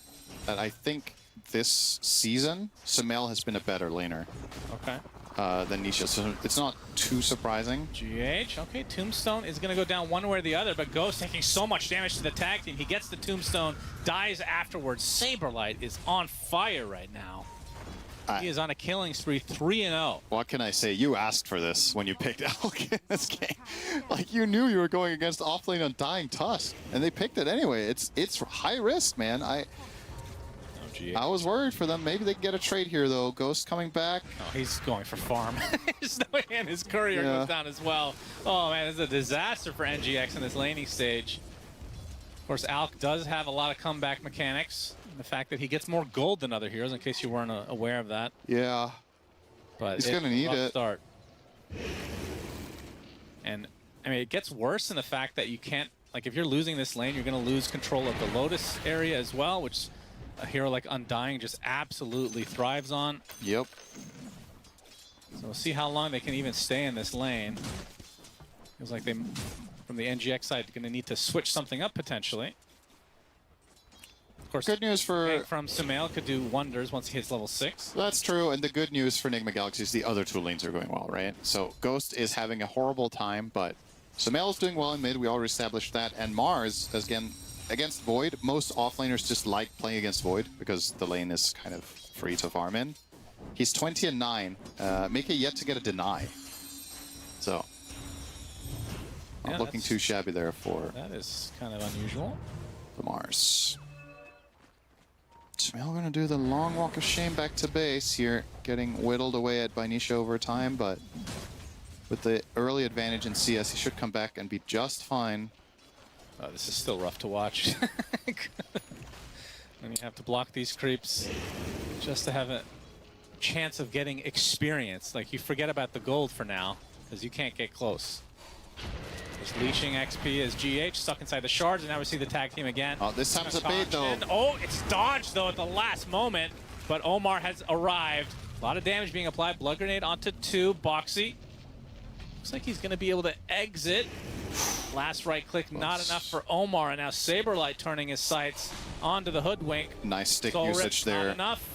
Speaker 11: that I think this season, Sumail has been a better laner.
Speaker 12: Okay.
Speaker 11: Than Nisha, so it's not too surprising.
Speaker 12: GH, okay, Tombstone is going to go down one way or the other, but Ghost taking so much damage to the tag team. He gets the Tombstone, dies afterwards. Saberlight is on fire right now. He is on a killing spree, 3-0.
Speaker 11: What can I say? You asked for this when you picked Elk in this game. Like, you knew you were going against offlane Undying Tusk, and they picked it anyway. It's high risk, man. I was worried for them. Maybe they can get a trade here, though. Ghost coming back.
Speaker 12: Oh, he's going for farm. There's no way, and his courier goes down as well. Oh, man, it's a disaster for NGX in this laning stage. Of course, Alk does have a lot of comeback mechanics. The fact that he gets more gold than other heroes, in case you weren't aware of that.
Speaker 11: Yeah.
Speaker 12: But
Speaker 11: he's going to need it.
Speaker 12: Start. And, I mean, it gets worse in the fact that you can't, like, if you're losing this lane, you're going to lose control of the Lotus area as well, which a hero like Undying just absolutely thrives on.
Speaker 11: Yep.
Speaker 12: So we'll see how long they can even stay in this lane. Feels like they, from the NGX side, going to need to switch something up potentially. Of course,
Speaker 11: good news for
Speaker 12: from Sumail could do wonders once he hits level 6.
Speaker 11: That's true, and the good news for Enigma Galaxy is the other two lanes are going well, right? So Ghost is having a horrible time, but Sumail is doing well in mid. We already established that, and Mars, again, against Void, most offlaners just like playing against Void because the lane is kind of free to farm in. He's 20-9. Mika yet to get a deny. So, not looking too shabby there for...
Speaker 12: That is kind of unusual.
Speaker 11: The Mars. Sumail going to do the long walk of shame back to base here, getting whittled away at by Nisha over time, but with the early advantage in CS, he should come back and be just fine.
Speaker 12: Oh, this is still rough to watch. When you have to block these creeps just to have a chance of getting experience. Like, you forget about the gold for now, because you can't get close. Just leeching XP as GH stuck inside the shards, and now we see the tag team again.
Speaker 11: Oh, this time's a bait, though.
Speaker 12: Oh, it's dodged, though, at the last moment, but Omar has arrived. A lot of damage being applied. Blood grenade onto 2. Boxy. Looks like he's going to be able to exit. Last right click, not enough for Omar, and now Saberlight turning his sights onto the Hoodwink.
Speaker 11: Nice stick
Speaker 12: Soul
Speaker 11: usage there.
Speaker 12: Not enough.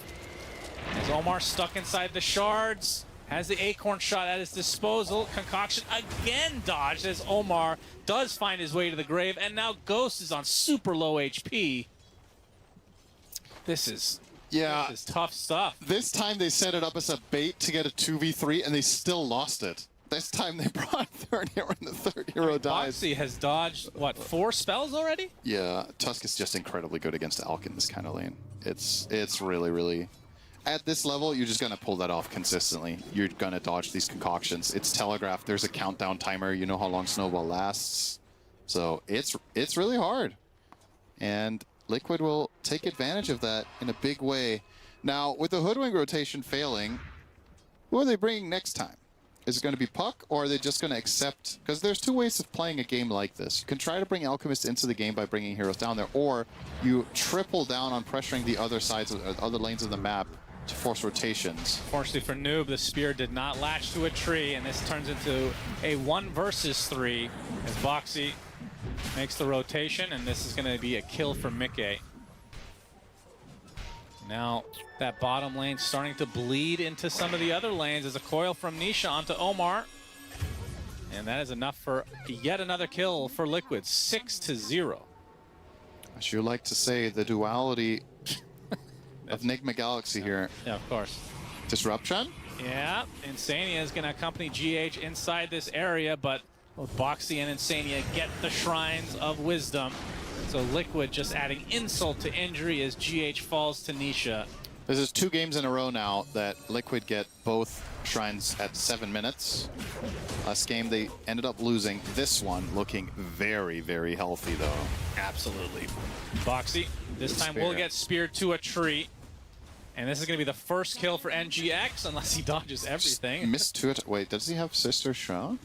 Speaker 12: As Omar stuck inside the shards, has the Acorn shot at his disposal. Concoction again dodged as Omar does find his way to the grave, and now Ghost is on super low HP. This is tough stuff.
Speaker 11: This time they set it up as a bait to get a 2v3, and they still lost it. This time they brought third hero, and the third hero dies.
Speaker 12: Boxy has dodged, what, 4 spells already?
Speaker 11: Yeah, Tusk is just incredibly good against Alk in this kind of lane. It's really, really... At this level, you're just going to pull that off consistently. You're going to dodge these concoctions. It's telegraphed. There's a countdown timer. You know how long Snowball lasts. So it's really hard. And Liquid will take advantage of that in a big way. Now, with the Hoodwink rotation failing, who are they bringing next time? Is it going to be Puck, or are they just going to accept... Because there's 2 ways of playing a game like this. You can try to bring Alchemist into the game by bringing heroes down there, or you triple down on pressuring the other sides, of, other lanes of the map to force rotations.
Speaker 12: Fortunately for Noob, the spear did not latch to a tree, and this turns into a 1 versus 3 as Boxy makes the rotation, and this is going to be a kill for Mickey. Now, that bottom lane starting to bleed into some of the other lanes as a coil from Nisha onto Omar. And that is enough for yet another kill for Liquid, 6-0.
Speaker 11: I sure like to say the duality of Enigma Galaxy here.
Speaker 12: Yeah, of course.
Speaker 11: Disruption?
Speaker 12: Yeah, Insania is going to accompany GH inside this area, but Both Boxy and Insania get the Shrines of Wisdom. So Liquid just adding insult to injury as GH falls to Nisha.
Speaker 11: This is 2 games in a row now that Liquid get both Shrines at 7 minutes. Last game they ended up losing. This one looking very, very healthy though.
Speaker 12: Absolutely. Boxy this time will get speared to a tree. And this is going to be the first kill for NGX unless he dodges everything.
Speaker 11: Missed 2 wait, does he have Sister Shroud?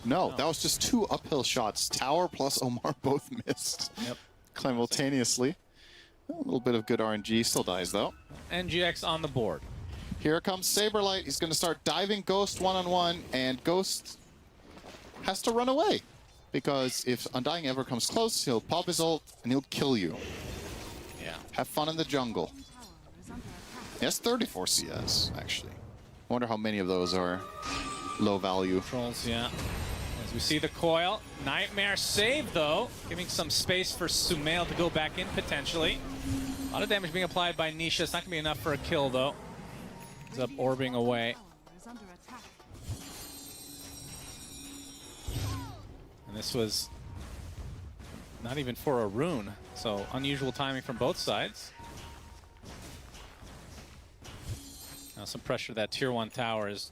Speaker 11: No, that was just 2 uphill shots. Tower plus Omar both missed.
Speaker 12: Yep.
Speaker 11: Simultaneously. A little bit of good RNG, still dies though.
Speaker 12: NGX on the board.
Speaker 11: Here comes Saberlight. He's going to start diving Ghost one-on-one, and Ghost has to run away. Because if Undying ever comes close, he'll pop his ult and he'll kill you.
Speaker 12: Yeah.
Speaker 11: Have fun in the jungle. He has 34 CS, actually. I wonder how many of those are low value.
Speaker 12: Trolls, yeah. As we see the coil. Nightmare save, though. Giving some space for Sumail to go back in, potentially. A lot of damage being applied by Nisha. It's not going to be enough for a kill, though. He's up orbing away. And this was not even for a rune. So unusual timing from both sides. Now some pressure to that tier 1 tower is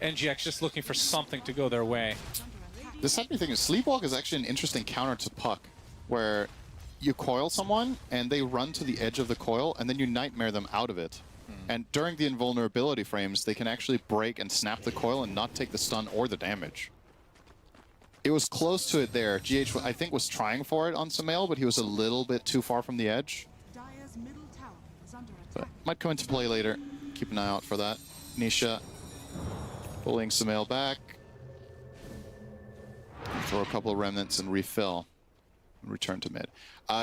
Speaker 12: NGX just looking for something to go their way.
Speaker 11: The second thing is Sleepwalk is actually an interesting counter to Puck, where you coil someone and they run to the edge of the coil and then you nightmare them out of it. And during the invulnerability frames, they can actually break and snap the coil and not take the stun or the damage. It was close to it there. GH, I think, was trying for it on Sumail, but he was a little bit too far from the edge. But might come into play later. Keep an eye out for that. Nisha pulling Sumail back. Throw a couple of remnants and refill. And return to mid.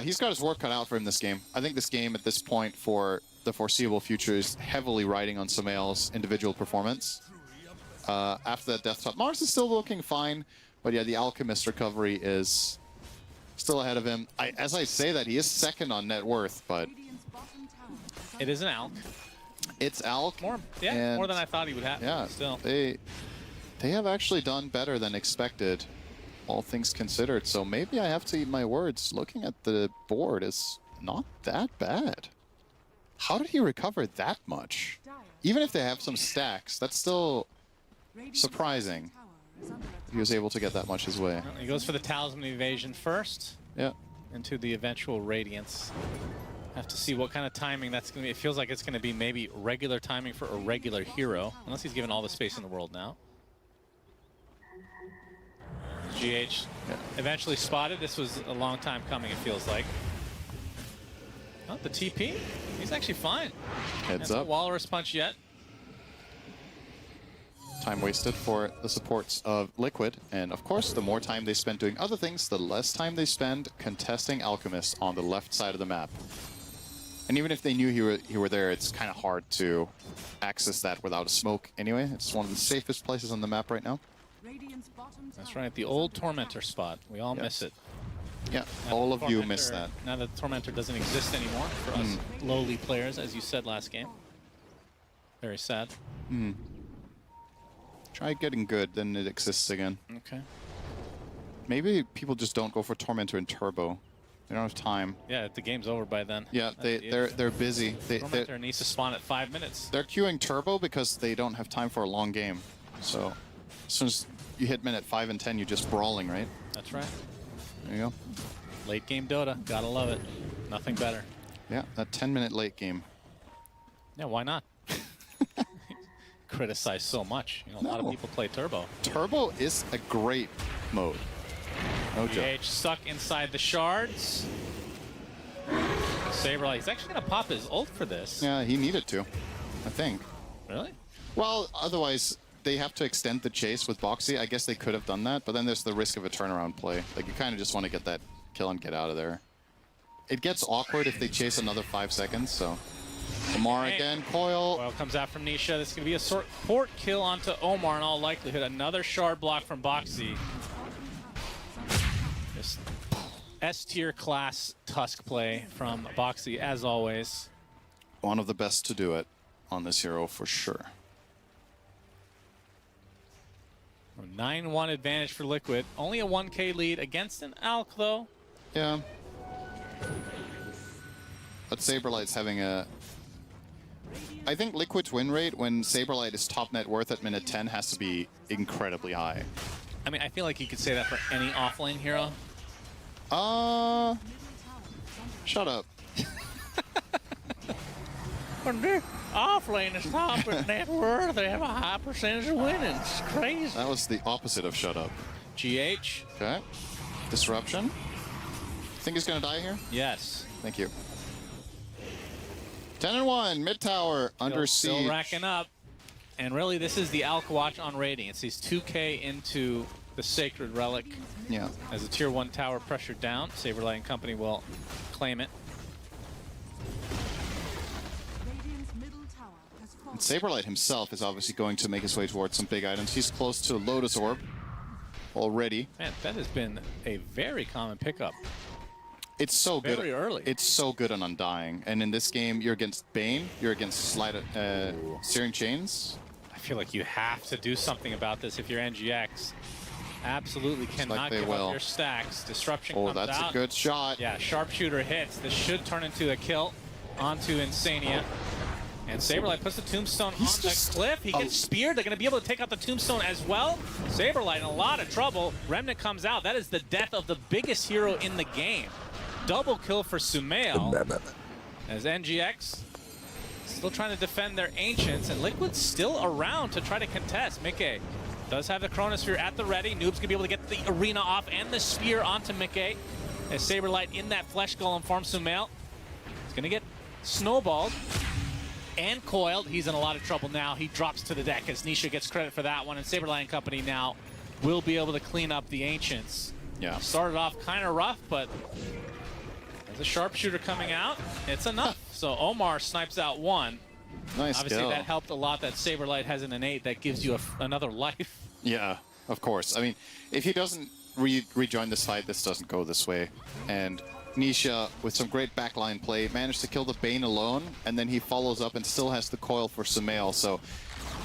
Speaker 11: He's got his work cut out for him this game. I think this game at this point for the foreseeable future is heavily riding on Sumail's individual performance. After that death top, Mars is still looking fine, but yeah, the Alchemist recovery is still ahead of him. As I say that, he is second on net worth, but
Speaker 12: it is an Alch.
Speaker 11: It's Alch.
Speaker 12: More than I thought he would have.
Speaker 11: Yeah,
Speaker 12: still.
Speaker 11: They have actually done better than expected, all things considered. So maybe I have to eat my words. Looking at the board is not that bad. How did he recover that much? Even if they have some stacks, that's still surprising. He was able to get that much his way.
Speaker 12: Well, he goes for the Talisman Evasion first.
Speaker 11: Yeah.
Speaker 12: Into the eventual Radiance. Have to see what kind of timing that's going to be. It feels like it's going to be maybe regular timing for a regular hero, unless he's given all the space in the world now. GH eventually spotted. This was a long time coming, it feels like. Oh, the TP? He's actually fine.
Speaker 11: Heads up.
Speaker 12: No Walrus punch yet.
Speaker 11: Time wasted for the supports of Liquid, and of course, the more time they spend doing other things, the less time they spend contesting Alchemist on the left side of the map. And even if they knew he were there, it's kind of hard to access that without a smoke anyway. It's one of the safest places on the map right now.
Speaker 12: That's right, the old Tormentor spot. We all miss it.
Speaker 11: Yeah, all of you miss that.
Speaker 12: Now that Tormentor doesn't exist anymore for us lowly players, as you said last game. Very sad.
Speaker 11: Try getting good, then it exists again.
Speaker 12: Okay.
Speaker 11: Maybe people just don't go for Tormentor in Turbo. They don't have time.
Speaker 12: Yeah, the game's over by then.
Speaker 11: Yeah, they're busy.
Speaker 12: Tormentor needs to spawn at 5 minutes.
Speaker 11: They're queuing Turbo because they don't have time for a long game. So as soon as you hit minute 5 and 10, you're just brawling, right?
Speaker 12: That's right.
Speaker 11: There you go.
Speaker 12: Late game Dota, gotta love it. Nothing better.
Speaker 11: Yeah, that 10-minute late game.
Speaker 12: Yeah, why not? Criticize so much. You know, a lot of people play Turbo.
Speaker 11: Turbo is a great mode. No joke.
Speaker 12: Stuck inside the shards. Saberlight, he's actually gonna pop his ult for this.
Speaker 11: Yeah, he needed to, I think.
Speaker 12: Really?
Speaker 11: Well, otherwise they have to extend the chase with Boxy. I guess they could have done that, but then there's the risk of a turnaround play. Like, you kind of just want to get that kill and get out of there. It gets awkward if they chase another 5 seconds, so. Omar again, coil.
Speaker 12: Coil comes out from Nisha. This is going to be a support kill onto Omar in all likelihood. Another shard block from Boxy. Just S-tier class Tusk play from Boxy, as always.
Speaker 11: One of the best to do it on this hero, for sure.
Speaker 12: 9-1 advantage for Liquid. Only a 1K lead against an Alk, though.
Speaker 11: Yeah. But Saberlight's having a... I think Liquid's win rate when Saberlight is top net worth at minute 10 has to be incredibly high.
Speaker 12: I mean, I feel like you could say that for any offlane hero.
Speaker 11: Shut up.
Speaker 12: When they're offlane is top net worth, they have a high percentage of winning. It's crazy.
Speaker 11: That was the opposite of shut up.
Speaker 12: GH.
Speaker 11: Okay. Disruption. Think he's gonna die here?
Speaker 12: Yes.
Speaker 11: Thank you. 10-1, mid tower, under siege.
Speaker 12: Still racking up. And really, this is the Alk watch on Radiance. He's 2K into the Sacred Relic.
Speaker 11: Yeah.
Speaker 12: As the tier 1 tower pressured down, Saberlight and company will claim it.
Speaker 11: And Saberlight himself is obviously going to make his way towards some big items. He's close to Lotus Orb already.
Speaker 12: Man, that has been a very common pickup.
Speaker 11: It's so good.
Speaker 12: Very early.
Speaker 11: It's so good on Undying. And in this game, you're against Bane, you're against Searing Chains.
Speaker 12: I feel like you have to do something about this if you're NGX. Absolutely cannot give up your stacks. Disruption comes out.
Speaker 11: Oh, that's a good shot.
Speaker 12: Yeah, Sharpshooter hits. This should turn into a kill onto Insania. And Saberlight puts the Tombstone on the cliff. He gets speared. They're going to be able to take out the Tombstone as well. Saberlight in a lot of trouble. Remnant comes out. That is the death of the biggest hero in the game. Double kill for Sumail. As NGX still trying to defend their Ancients. And Liquid's still around to try to contest. Mickey does have the Chronosphere at the ready. Noob's going to be able to get the Arena off and the Spear onto Mickey. As Saberlight in that Flesh Golem farm Sumail. He's going to get snowballed and coiled. He's in a lot of trouble now. He drops to the deck as Nisha gets credit for that one. And Saberlight and company now will be able to clean up the Ancients.
Speaker 11: Yeah.
Speaker 12: Started off kind of rough, but there's a Sharpshooter coming out. It's enough. So Omar snipes out one.
Speaker 11: Nice
Speaker 12: Obviously,
Speaker 11: kill.
Speaker 12: that helped a lot that Saberlight has an innate that gives you another life.
Speaker 11: Yeah, of course. I mean, if he doesn't rejoin this fight, this doesn't go this way. And Nisha, with some great backline play, managed to kill the Bane alone, and then he follows up and still has the coil for Sumail. So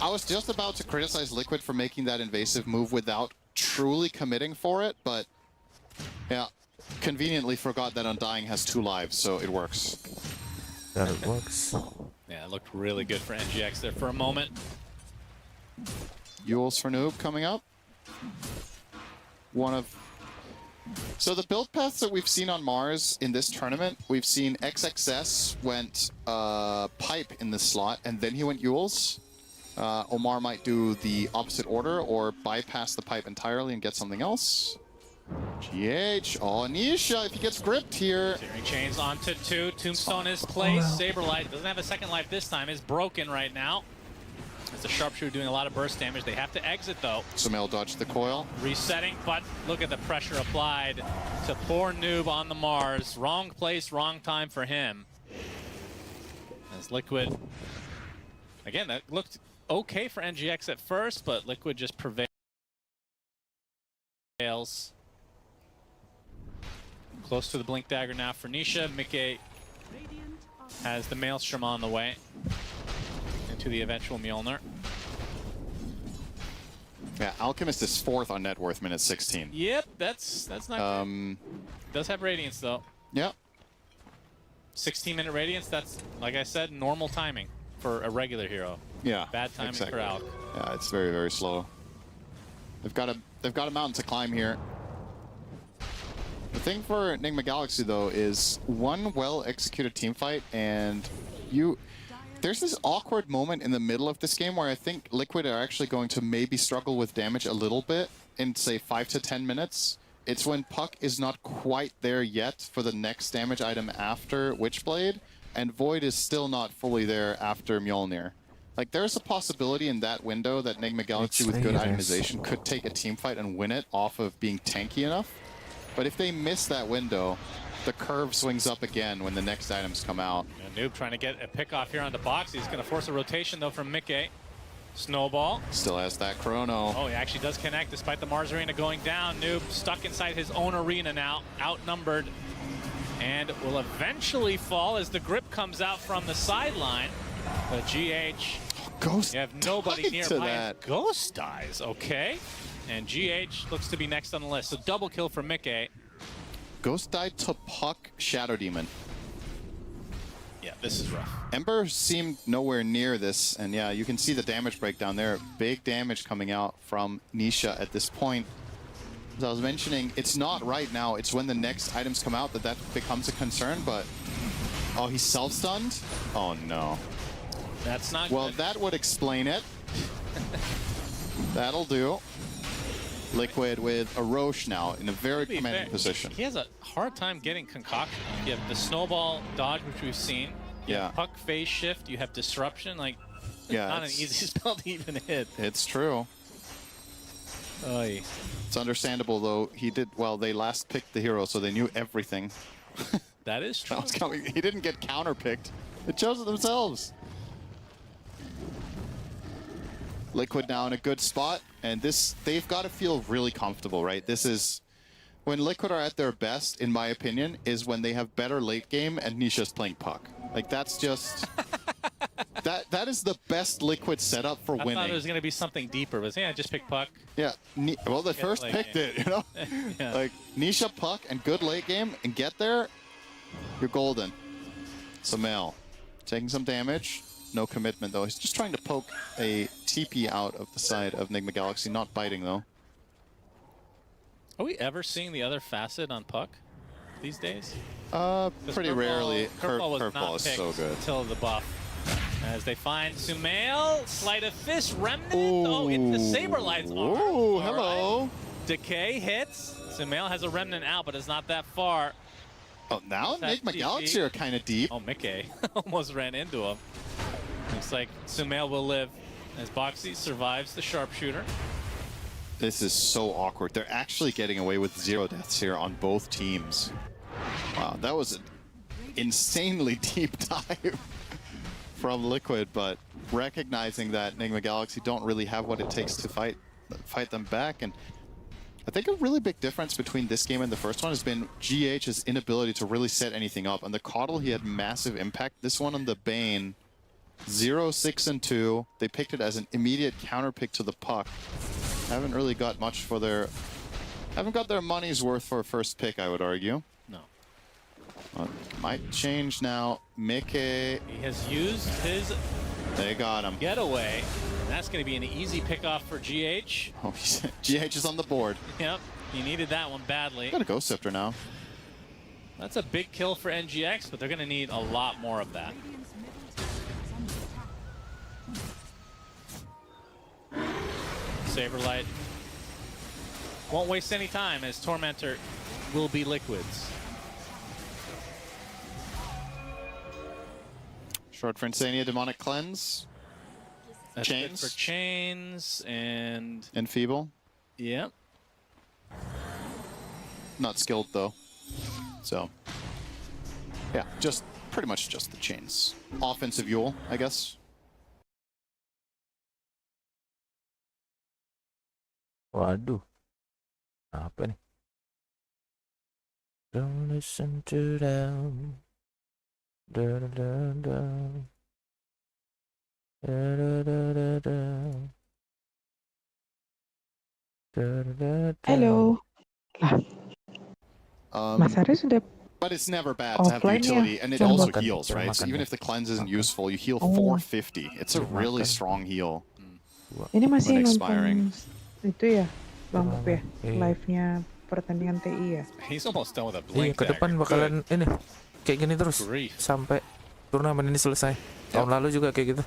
Speaker 11: I was just about to criticize Liquid for making that invasive move without truly committing for it, but yeah, conveniently forgot that Undying has 2 lives, so it works.
Speaker 9: That it works.
Speaker 12: Yeah, it looked really good for NGX there for a moment.
Speaker 11: Yules for Noob coming up. So the build paths that we've seen on Mars in this tournament, we've seen XXS went Pipe in this slot, and then he went Yules. Omar might do the opposite order or bypass the Pipe entirely and get something else. GH, oh Nisha, if he gets gripped here.
Speaker 12: Searing Chains onto 2, Tombstone is placed. Saberlight doesn't have a second life this time, is broken right now. It's the Sharpshooter doing a lot of burst damage. They have to exit though.
Speaker 11: Sumail dodged the coil.
Speaker 12: Resetting, but look at the pressure applied to poor Noob on the Mars. Wrong place, wrong time for him. As Liquid, again, that looked okay for NGX at first, but Liquid just prevails. Close to the Blink Dagger now for Nisha. Mickey has the Maelstrom on the way into the eventual Mjolnir.
Speaker 11: Yeah, Alchemist is 4th on net worth, minute 16.
Speaker 12: Yep, that's not good. Does have Radiance though.
Speaker 11: Yep.
Speaker 12: 16-minute Radiance, that's, like I said, normal timing for a regular hero.
Speaker 11: Yeah.
Speaker 12: Bad timing for Alk.
Speaker 11: Yeah, it's very, very slow. They've got a mountain to climb here. The thing for Enigma Galaxy, though, is one well-executed teamfight, and there's this awkward moment in the middle of this game where I think Liquid are actually going to maybe struggle with damage a little bit in, say, 5 to 10 minutes. It's when Puck is not quite there yet for the next damage item after Witchblade, and Void is still not fully there after Mjolnir. Like, there's a possibility in that window that Enigma Galaxy with good itemization could take a teamfight and win it off of being tanky enough. But if they miss that window, the curve swings up again when the next items come out.
Speaker 12: Noob trying to get a pick off here on the box. He's going to force a rotation, though, from Mickey. Snowball.
Speaker 11: Still has that chrono.
Speaker 12: Oh, he actually does connect despite the Mars Arena going down. Noob stuck inside his own arena now, outnumbered, and will eventually fall as the grip comes out from the sideline. But GH,
Speaker 11: Ghost
Speaker 12: you have nobody nearby.
Speaker 11: that.
Speaker 12: Ghost dies, okay. And GH looks to be next on the list. So double kill for Mickey.
Speaker 11: Ghost died to Puck Shadow Demon.
Speaker 12: Yeah, this is rough.
Speaker 11: Ember seemed nowhere near this, and yeah, you can see the damage breakdown there. Big damage coming out from Nisha at this point. As I was mentioning, it's not right now. It's when the next items come out that becomes a concern, but... Oh, he's self-stunned? Oh, no.
Speaker 12: That's not
Speaker 11: well,
Speaker 12: good.
Speaker 11: That would explain it. That'll do. Liquid with a Roche now in a very commanding position.
Speaker 12: He has a hard time getting concoction. You have the snowball dodge, which we've seen. You have puck phase shift. You have disruption. Like, not an easy spell to even hit.
Speaker 11: It's true.
Speaker 12: Oy.
Speaker 11: It's understandable, though. He did, well, they last picked the hero, so they knew everything.
Speaker 12: That is true.
Speaker 11: That was coming. He didn't get counter-picked. They chose it themselves. Liquid now in a good spot, and they've got to feel really comfortable, right? This is when Liquid are at their best, in my opinion, is when they have better late game and Nisha's playing puck. Like, that's just that is the best Liquid setup for winning.
Speaker 12: I thought it was going to be something deeper, but yeah, just pick puck.
Speaker 11: Yeah, well, the first picked it, you know?
Speaker 12: Yeah.
Speaker 11: Like, Nisha, puck, and good late game, and get there, you're golden. Sumail taking some damage. No commitment, though. He's just trying to poke a TP out of the side of Enigma Galaxy, not biting, though.
Speaker 12: Are we ever seeing the other facet on puck these days?
Speaker 11: Pretty rarely.
Speaker 12: Curveball
Speaker 11: is so good.
Speaker 12: Until the buff. As they find Sumail, Sleight of Fist, Remnant. Oh, hit the Saberlight's arm.
Speaker 11: Oh, hello.
Speaker 12: Right. Decay hits. Sumail has a Remnant out, but it's not that far.
Speaker 11: Oh, now Enigma Galaxy are kind of deep.
Speaker 12: Oh, Mickey almost ran into him. Looks like Sumail will live as Boxy survives the sharpshooter.
Speaker 11: This is so awkward. They're actually getting away with 0 deaths here on both teams. Wow, that was an insanely deep dive from Liquid, but recognizing that Enigma Galaxy don't really have what it takes to fight them back. And I think a really big difference between this game and the first one has been GH's inability to really set anything up. On the Coddle, he had massive impact. This one on the Bane, 0, 6, and 2. They picked it as an immediate counter pick to the puck. Haven't really got much for their... Haven't got their money's worth for a first pick, I would argue.
Speaker 12: No.
Speaker 11: Might change now. Mickey.
Speaker 12: He has used his...
Speaker 11: They got him.
Speaker 12: Getaway. And that's going to be an easy pickoff for GH.
Speaker 11: Oh, GH is on the board.
Speaker 12: Yep. He needed that one badly.
Speaker 11: Got a Ghost Sifter now.
Speaker 12: That's a big kill for NGX, but they're going to need a lot more of that. Saberlight won't waste any time as Tormentor will be Liquids.
Speaker 11: Short for Insania, Demonic Cleanse.
Speaker 12: That's
Speaker 11: Chains.
Speaker 12: good for Chains and...
Speaker 11: Enfeeble.
Speaker 12: Yep.
Speaker 11: Not skilled, though. So, yeah, just pretty much just the Chains. Offensive Yule, I guess.
Speaker 9: Waduh. Apa nih? Don't listen to them. Da da da da. Da da da da da. Da da da da.
Speaker 14: Halo. Lah, Mas Ari sudah
Speaker 11: But it's never bad to have the utility, and it also heals, right? So even if the cleanse isn't useful, you heal 450. It's a really strong heal.
Speaker 14: Ini masih
Speaker 11: when
Speaker 14: nonton
Speaker 11: expiring.
Speaker 14: itu ya, Bang Bob ya, live-nya pertandingan TI ya.
Speaker 12: He's almost done with a
Speaker 9: Iya,
Speaker 12: blink
Speaker 9: ke depan bakalan ini kayak gini terus sampai turnamen ini selesai. Tahun lalu juga kayak gitu.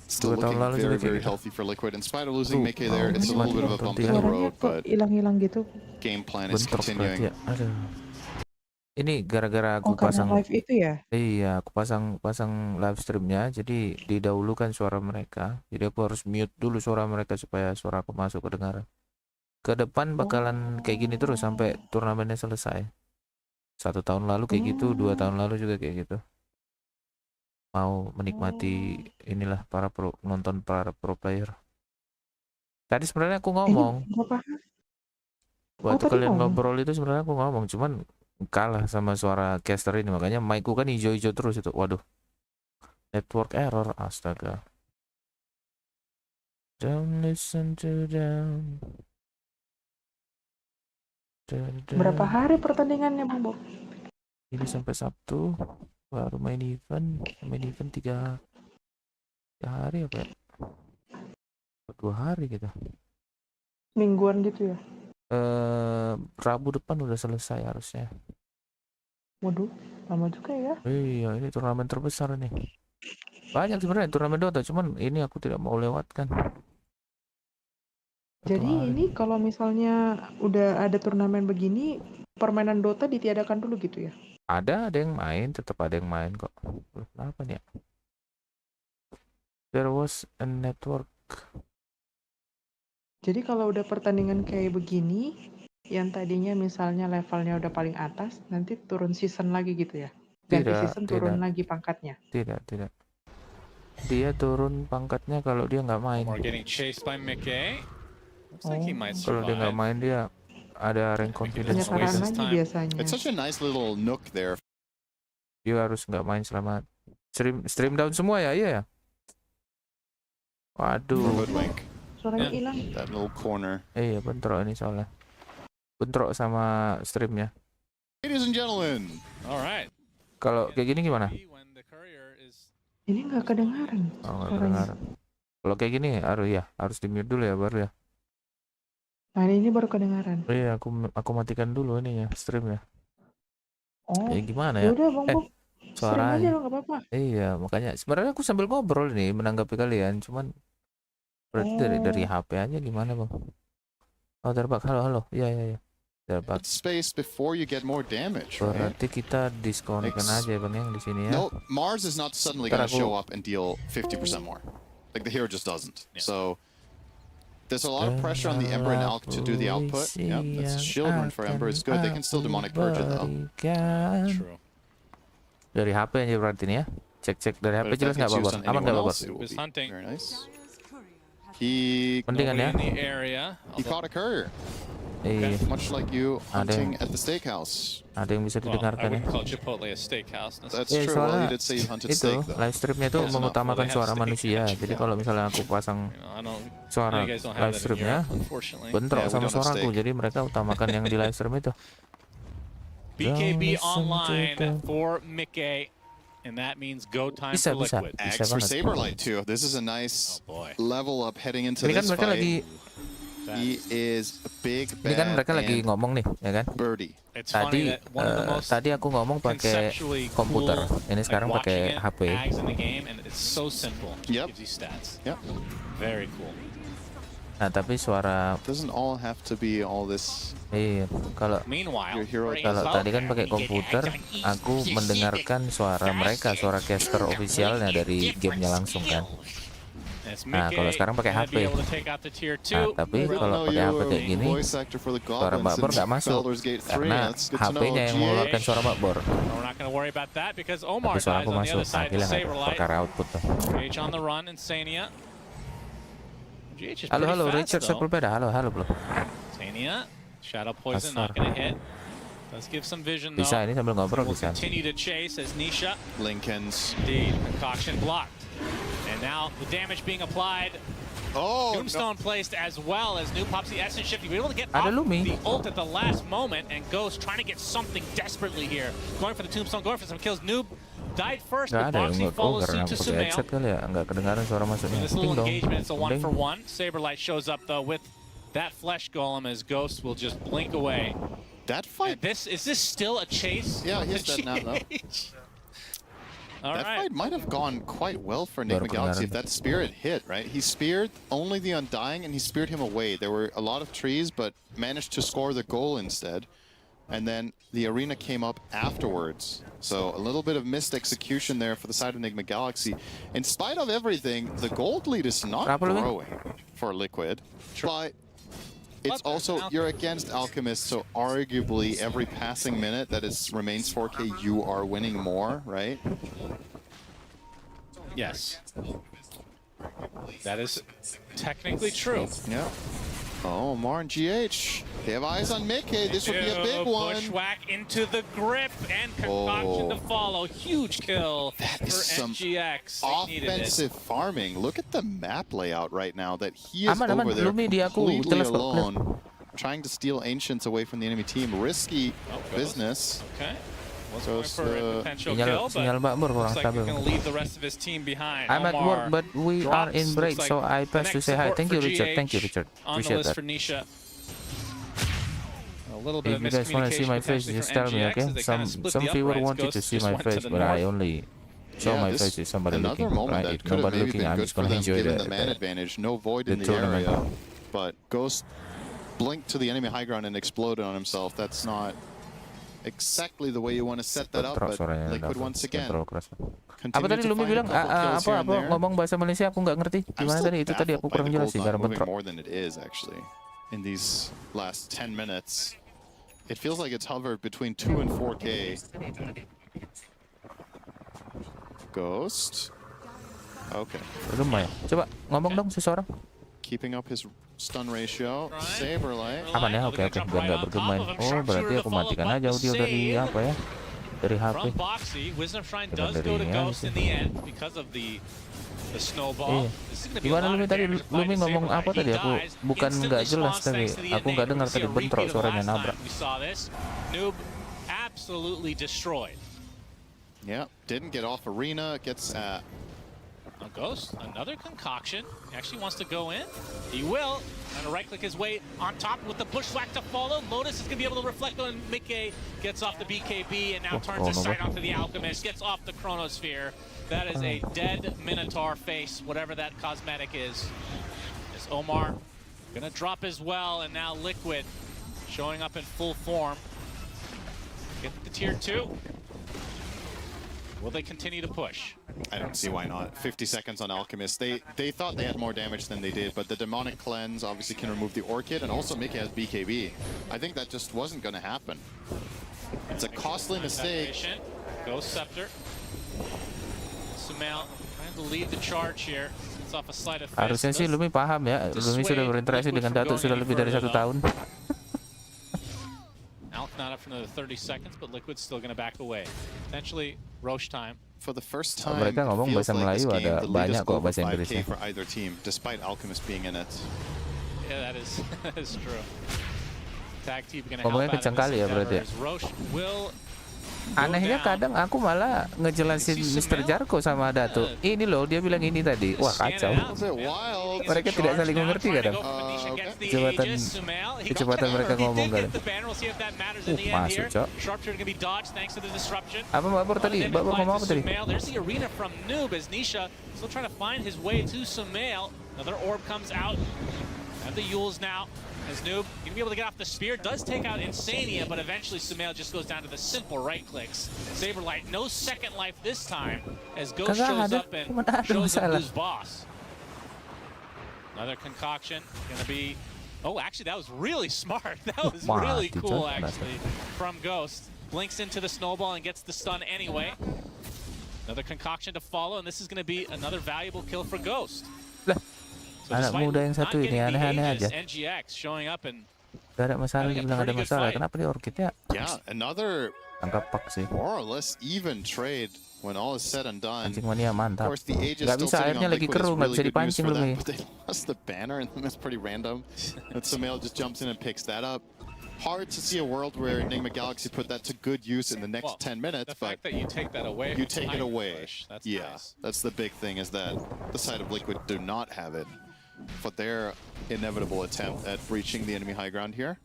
Speaker 11: Still looking very healthy for Liquid. In spite of losing Mickey there, it's a little bit of a bump in the road, but
Speaker 14: hilang-hilang gitu.
Speaker 11: game plan is continuing.
Speaker 9: Aduh. Ini gara-gara aku
Speaker 14: karena
Speaker 9: pasang
Speaker 14: live itu ya?
Speaker 9: Iya, aku pasang live streamnya, jadi didahulukan suara mereka. Jadi aku harus mute dulu suara mereka supaya suara aku masuk kedengaran. Ke depan bakalan kayak gini terus sampai turnamennya selesai. 1 tahun lalu kayak gitu, 2 tahun lalu juga kayak gitu. Mau menikmati inilah nonton para pro player. Tadi sebenarnya aku ngomong. Waktu kalian ngobrol itu sebenarnya aku ngomong, cuman kalah sama suara caster ini, makanya mic-ku kan hijau-hijau terus itu. Waduh, network error, astaga. Don't listen to them.
Speaker 14: Berapa hari pertandingannya, Bang Bob?
Speaker 9: Ini sampai Sabtu, baru main event 3 hari apa ya? 2 hari gitu.
Speaker 14: Mingguan gitu ya?
Speaker 9: Rabu depan udah selesai harusnya.
Speaker 14: Waduh, lama juga ya.
Speaker 9: Iya, ini turnamen terbesar nih. Banyak sebenarnya turnamen Dota, cuman ini aku tidak mau lewatkan.
Speaker 14: Jadi ini kalau misalnya udah ada turnamen begini, permainan Dota ditiadakan dulu gitu ya?
Speaker 9: Ada yang main, tetap ada yang main kok. Kenapa nih ya? There was a network.
Speaker 14: Jadi kalau udah pertandingan kayak begini, yang tadinya misalnya levelnya udah paling atas, nanti turun season lagi gitu ya? Ganti season turun lagi pangkatnya?
Speaker 9: Tidak. Dia turun pangkatnya kalau dia nggak main. Kalau dia nggak main dia ada rank confidence.
Speaker 11: It's such a nice little nook there.
Speaker 9: Dia harus nggak main selama stream down semua ya, iya ya. Waduh.
Speaker 14: Suaranya hilang.
Speaker 11: That little corner.
Speaker 9: Iya, bentrok ini soalnya. Bentrok sama streamnya.
Speaker 11: Ladies and gentlemen, alright.
Speaker 9: Kalau kayak gini gimana?
Speaker 14: Ini nggak kedengaran.
Speaker 9: Oh, nggak kedengaran. Kalau kayak gini harus di mute dulu ya baru ya.
Speaker 14: Nah ini baru kedengaran.
Speaker 9: Iya, aku matikan dulu ini ya streamnya.
Speaker 14: Oh.
Speaker 9: Gimana ya?
Speaker 14: Udah Bang Bob.
Speaker 9: Suaranya.
Speaker 14: Aja nggak apa-apa.
Speaker 9: Iya, makanya sebenarnya aku sambil ngobrol nih menanggapi kalian, cuman berarti dari HP aja gimana Bang? Oh, terbak. Halo. Iya. Terbak.
Speaker 11: Space before you get more damage.
Speaker 9: Berarti kita disconnect aja Bang yang di sini ya.
Speaker 11: No, Mars is not suddenly going to show up and deal 50% more. Like the hero just doesn't. Yeah. So there's a lot of pressure on the Ember and Alk to do the output. Yeah, that's a shield run for Ember. It's good. They can still demonic purge it though.
Speaker 12: True.
Speaker 9: Dari HP aja berarti nih ya. Cek dari HP jelas nggak babor. Aman nggak babor?
Speaker 11: Very nice. He caught a courier. Much like you hunting at the steakhouse.
Speaker 9: Ada yang bisa didengarkan ya.
Speaker 11: That's true. Well, he did say you hunted steak though.
Speaker 9: Live streamnya itu mengutamakan suara manusia. Jadi kalau misalnya aku pasang suara live streamnya bentrok sama suaraku. Jadi mereka utamakan yang di live stream itu.
Speaker 12: BKB online for Mickey. And that means go time for Liquid.
Speaker 11: Axe for Saberlight too. This is a nice level up heading into this fight. He is a big bad.
Speaker 9: Ini kan mereka lagi ngomong nih, ya kan?
Speaker 11: Birdie.
Speaker 9: Tadi aku ngomong pakai komputer. Ini sekarang pakai HP.
Speaker 11: Yep.
Speaker 12: Very cool.
Speaker 9: Nah, tapi suara
Speaker 11: doesn't all have to be all this.
Speaker 9: Iya, kalau tadi kan pakai komputer, aku mendengarkan suara mereka, suara caster officialnya dari gamenya langsung kan. Nah, kalau sekarang pakai HP. Nah, tapi kalau pakai HP kayak gini, suara Mbak Bor nggak masuk karena HP-nya yang mengeluarkan suara Mbak Bor. Tapi suara aku masuk. Nah, gila nggak perkara output tuh. Halo, Richard Sepulveda. Halo, bro.
Speaker 12: Shadow poison not going to hit. Let's give some vision though.
Speaker 9: Bisa ini sambil ngobrol bisa.
Speaker 12: Continue to chase as Nisha.
Speaker 11: Lincoln's.
Speaker 12: Indeed, concoction blocked. And now the damage being applied.
Speaker 11: Oh,
Speaker 12: Tombstone placed as well as new pops the essence shift. You'll be able to get off the ult at the last moment, and Ghost trying to get something desperately here. Going for the Tombstone, going for some kills. Noob died first, but Boxy follows suit to Sumail.
Speaker 9: Nggak kedengaran suara masuknya.
Speaker 12: This little engagement, it's a 1-for-1. Saberlight shows up though with that flesh golem as Ghost will just blink away.
Speaker 11: That fight.
Speaker 12: Is this still a chase?
Speaker 11: Yeah, he's dead now though. That fight might have gone quite well for Enigma Galaxy if that spirit hit, right? He speared only the Undying and he speared him away. There were a lot of trees, but managed to score the goal instead. And then the arena came up afterwards. So a little bit of missed execution there for the side of Enigma Galaxy. In spite of everything, the gold lead is not growing for Liquid. But it's also, you're against Alchemist, so arguably every passing minute that it remains 4K, you are winning more, right?
Speaker 12: Yes. That is technically true.
Speaker 11: Yeah. Oh, Mar and GH. They have eyes on Mickey. This would be a big one.
Speaker 12: Bushwhack into the grip and concoction to follow. Huge kill
Speaker 11: that is
Speaker 12: for
Speaker 11: some
Speaker 12: MGX.
Speaker 11: Offensive farming. Look at the map layout right now that he is over there completely alone. trying to steal Ancients away from the enemy team. Risky business.
Speaker 12: Okay.
Speaker 9: Sinyal bakbor kurang stabil. I'm at work, but we are in break, so I pass to say hi. Thank you, Richard. Thank you, Richard. Appreciate that. If you guys want to see my face, just tell me, okay? Some viewer wanted to see my face, but I only show my face if somebody looking. Right? If nobody looking, I'm just gonna enjoy
Speaker 11: the man advantage. No void in the area, but Ghost blinked to the enemy high ground and exploded on himself. That's not exactly the way you want to set that up, but Liquid once again.
Speaker 9: Apa tadi Lumi bilang apa ngomong bahasa Malaysia aku nggak ngerti. Gimana tadi itu tadi aku kurang jelas sih karena bentrok.
Speaker 11: More than it is actually in these last 10 minutes. It feels like it's hovered between 2 and 4K. Ghost. Okay.
Speaker 9: Lumayan. Coba ngomong dong seseorang.
Speaker 11: Keeping up his stun ratio. Saberlight.
Speaker 9: Aman ya, oke biar nggak bergemain. Oh berarti aku matikan aja audio dari apa ya? Dari HP. Gimana Lumi tadi? Lumi ngomong apa tadi? Aku bukan nggak jelas tadi. Aku nggak dengar tadi bentrok suaranya nabrak.
Speaker 11: Yeah, didn't get off arena. Gets
Speaker 12: a Ghost, another concoction. He actually wants to go in. He will. And a right click his way on top with the bushwhack to follow. Lotus is going to be able to reflect on Mickey. Gets off the BKB and now turns his sight onto the Alchemist. Gets off the Chronosphere. That is a dead Minotaur face, whatever that cosmetic is. Is Omar going to drop as well. And now Liquid showing up in full form. Get the tier 2. Will they continue to push?
Speaker 11: I don't see why not. 50 seconds on Alchemist. They thought they had more damage than they did, but the Demonic Cleanse obviously can remove the Orchid, and also Mickey has BKB. I think that just wasn't going to happen. It's a costly mistake.
Speaker 12: Ghost Scepter. Sumail trying to lead the charge here. It's off a sleight of fist.
Speaker 9: Harusnya sih Lumi paham ya. Lumi sudah berinteraksi dengan Datuk sudah lebih dari 1 tahun.
Speaker 12: Alk not up for another 30 seconds, but Liquid's still going to back away. Potentially Roche time.
Speaker 11: For the first time,
Speaker 9: mereka ngomong bahasa Melayu ada banyak kok bahasa Inggrisnya.
Speaker 11: For either team, despite Alchemist being in it.
Speaker 12: Yeah, that is true. Tag team going to
Speaker 9: ngomongnya kencang kali ya berarti.
Speaker 12: Roche will.
Speaker 9: Anehnya kadang aku malah ngejelasin Mr. Jarko sama Datuk. Ini loh dia bilang ini tadi. Wah kacau. Mereka tidak saling mengerti kadang. Kecepatan mereka ngomong kadang. Masuk cok. Apa Babur tadi? Babur ngomong apa tadi?
Speaker 12: As Noob gonna be able to get off the spear, does take out Insania, but eventually Sumail just goes down to the simple right clicks. Saberlight, no second life this time, as Ghost shows up and shows up who's boss. Another concoction, gonna be... Oh, actually, that was really smart. That was really cool, actually, from Ghost. Blinks into the snowball and gets the stun anyway. Another concoction to follow, and this is gonna be another valuable kill for Ghost. So
Speaker 9: anak muda yang satu ini aneh-aneh aja. Gak ada masalah, dia bilang ada masalah. Kenapa dia orchidnya?
Speaker 11: Yeah, another
Speaker 9: tangkap pak sih.
Speaker 11: More or less even trade when all is said and done.
Speaker 9: Pancing mania mantap. Gak bisa, airnya lagi keruh, gak bisa dipancing belum nih.
Speaker 11: They lost the banner and that's pretty random. That Sumail just jumps in and picks that up. Hard to see a world where Enigma Galaxy put that to good use in the next 10 minutes,
Speaker 12: but
Speaker 11: that
Speaker 12: you take that away.
Speaker 11: You take it away. That's the big thing, is that the side of Liquid do not have it for their inevitable attempt at breaching the enemy high ground here.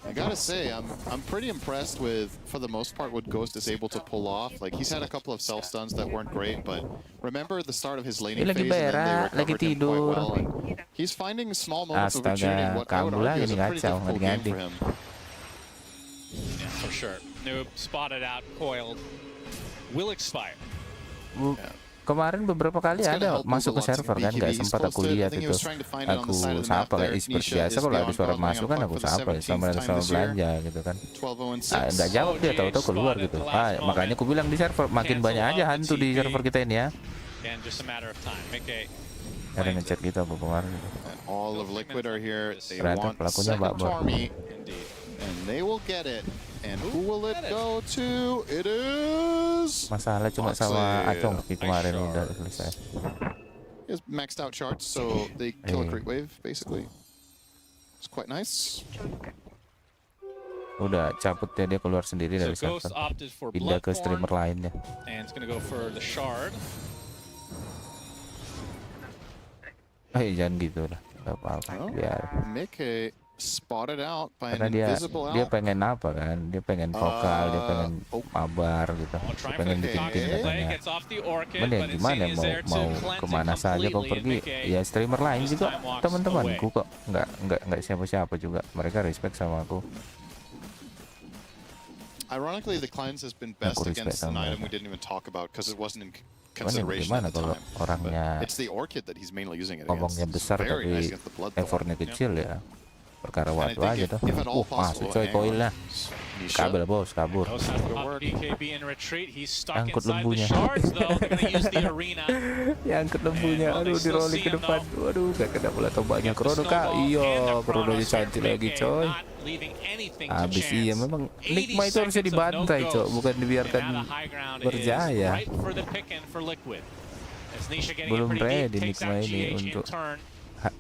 Speaker 11: I gotta say, I'm pretty impressed with, for the most part, what Ghost is able to pull off. Like, he's had a couple of self stuns that weren't great, but remember the start of his laning phase, and then they recovered him quite well. And he's finding small moments of opportunity, what I would argue is a pretty difficult game for him.
Speaker 12: Yeah, for sure. Noob spotted out, coiled, will expire.
Speaker 9: Kemarin beberapa kali ada masuk ke server kan, nggak sempat aku lihat itu. Aku sapa kayak seperti biasa, kalau ada suara masuk kan aku sapa sama belanja gitu kan. Nggak jawab dia, tahu-tahu keluar gitu. Makanya aku bilang di server makin banyak aja hantu di server kita ini ya. Ada ngechat kita apa kemarin gitu. Ternyata pelakunya Babor.
Speaker 11: And they will get it. And who will it go to? It is...
Speaker 9: Masalah cuma sama Acong kemarin udah selesai.
Speaker 11: He has maxed out shards, so they kill a creep wave, basically. It's quite nice.
Speaker 9: Udah cabut dia keluar sendiri dari
Speaker 12: So Ghost
Speaker 9: server.
Speaker 12: opted for
Speaker 9: Pindah ke streamer
Speaker 12: Bloodthorn,
Speaker 9: lainnya.
Speaker 12: and it's gonna go for the shard.
Speaker 9: Jangan gitu lah. Gak apa-apa. Biar.
Speaker 11: Mickey spotted out by
Speaker 9: Karena
Speaker 11: an
Speaker 9: dia
Speaker 11: invisible
Speaker 9: pengen apa kan? Dia pengen vokal, dia pengen mabar gitu. Dia pengen bikin tim katanya. Cuman ya gimana mau kemana saja kau pergi? Ya streamer lain juga teman-temanku kok. Nggak siapa-siapa juga. Mereka respect sama aku.
Speaker 11: Ironically, the cleanse has been best against an item we didn't even talk about because it wasn't in consideration
Speaker 9: Gimana
Speaker 11: at the
Speaker 9: kalau
Speaker 11: time.
Speaker 9: orangnya
Speaker 11: It's the orchid that he's mainly using it against.
Speaker 9: ngomongnya besar
Speaker 11: It's very nice
Speaker 9: tapi
Speaker 11: against the Bloodthorn.
Speaker 9: effortnya kecil ya. Perkara waktu aja tuh.
Speaker 11: if at all
Speaker 9: Masuk
Speaker 11: possible,
Speaker 9: coy
Speaker 11: hang
Speaker 9: koilnya.
Speaker 11: on.
Speaker 9: Kabel bos, kabur.
Speaker 12: Ghost has to pop BKB in retreat. He's stuck
Speaker 9: Angkut
Speaker 12: inside the
Speaker 9: lembunya.
Speaker 12: shards though. They're gonna use the arena.
Speaker 9: Ya angkut lembunya, aduh di rolling ke depan. Waduh, gak kena bola tombaknya. Krono kak, iya Krononya cantik lagi coy. Habis iya memang Nikma itu harusnya dibantai coy, bukan dibiarkan berjaya. Belum ready Nikma ini untuk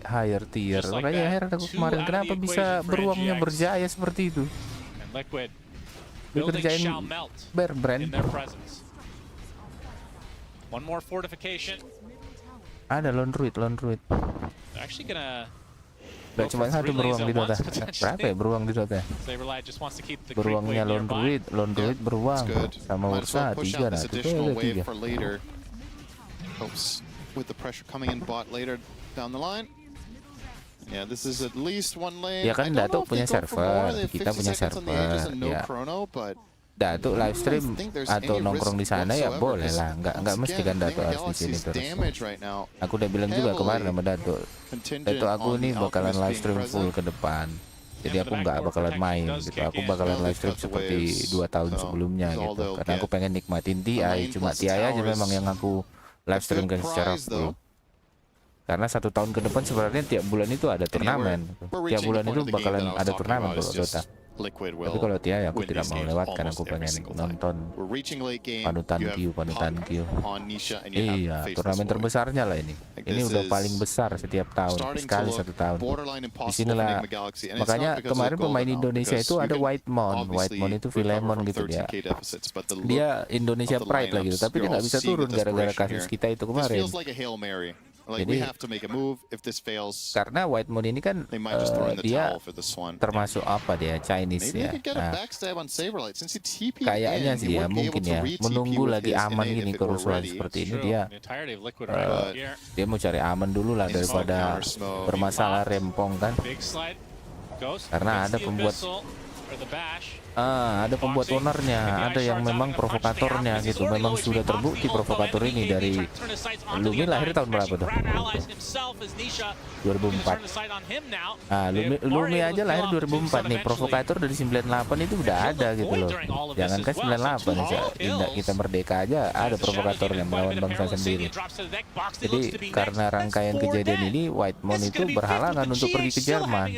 Speaker 9: higher tier. Makanya heran aku kemarin kenapa bisa beruangnya berjaya seperti itu. Dikerjain Bear Brand.
Speaker 12: One more fortification.
Speaker 9: Ada Londruid.
Speaker 12: They're actually gonna
Speaker 9: Gak cuma satu beruang di Dota. Berapa ya beruang di Dota?
Speaker 12: Saberlight just wants to keep the
Speaker 9: Beruangnya
Speaker 12: creep wave
Speaker 9: Londruid beruang sama
Speaker 11: Might as well
Speaker 9: Ursa
Speaker 11: push
Speaker 9: 3
Speaker 11: out
Speaker 9: nah
Speaker 11: this
Speaker 9: itu
Speaker 11: additional
Speaker 9: ada
Speaker 11: wave
Speaker 9: 3.
Speaker 11: for later. Helps with the pressure coming in bot later down the line. Yeah, this is at least one lane.
Speaker 9: Ya kan
Speaker 11: I don't know
Speaker 9: Datuk
Speaker 11: if they
Speaker 9: punya
Speaker 11: go for more.
Speaker 9: server,
Speaker 11: They have
Speaker 9: kita
Speaker 11: 50
Speaker 9: punya
Speaker 11: seconds on the edges
Speaker 9: server,
Speaker 11: and no
Speaker 9: ya.
Speaker 11: chrono, but
Speaker 9: Datuk live stream atau nongkrong di sana ya boleh lah, nggak mesti kan Datuk harus di sini terus. Aku udah bilang juga kemarin sama Datuk aku nih bakalan live stream full ke depan. Jadi aku nggak bakalan main gitu, aku bakalan live stream seperti 2 tahun sebelumnya gitu. Karena aku pengen nikmatin TI, cuma TI aja memang yang aku live stream kan secara full. Karena 1 tahun ke depan sebenarnya tiap bulan itu ada turnamen. Tiap bulan itu bakalan ada turnamen kalau Dota. Tapi kalau TI aku tidak mau lewatkan, aku pengen nonton panutan Q. Iya, turnamen terbesarnya lah ini. Ini udah paling besar setiap tahun, sekali 1 tahun. Disinilah, makanya kemarin pemain Indonesia itu ada Whitemon itu Philemon gitu dia. Dia Indonesia Pride lah gitu, tapi dia nggak bisa turun gara-gara kasus kita itu kemarin. Jadi karena Whitemon ini kan dia termasuk apa dia Chinese ya. Nah, kayaknya sih ya mungkin ya menunggu lagi aman gini kerusuhan seperti ini dia mau cari aman dulu lah daripada bermasalah rempong kan. Karena ada pembuat ownernya, ada yang memang provokatornya gitu. Memang sudah terbukti provokator ini dari Lumi lahir tahun berapa tuh? 2004. Lumi aja lahir 2004 nih. Provokator dari 98 itu udah ada gitu loh. Jangankan 98 aja, kita merdeka aja ada provokator yang melawan bangsa sendiri. Jadi karena rangkaian kejadian ini Whitemon itu berhalangan untuk pergi ke Jerman.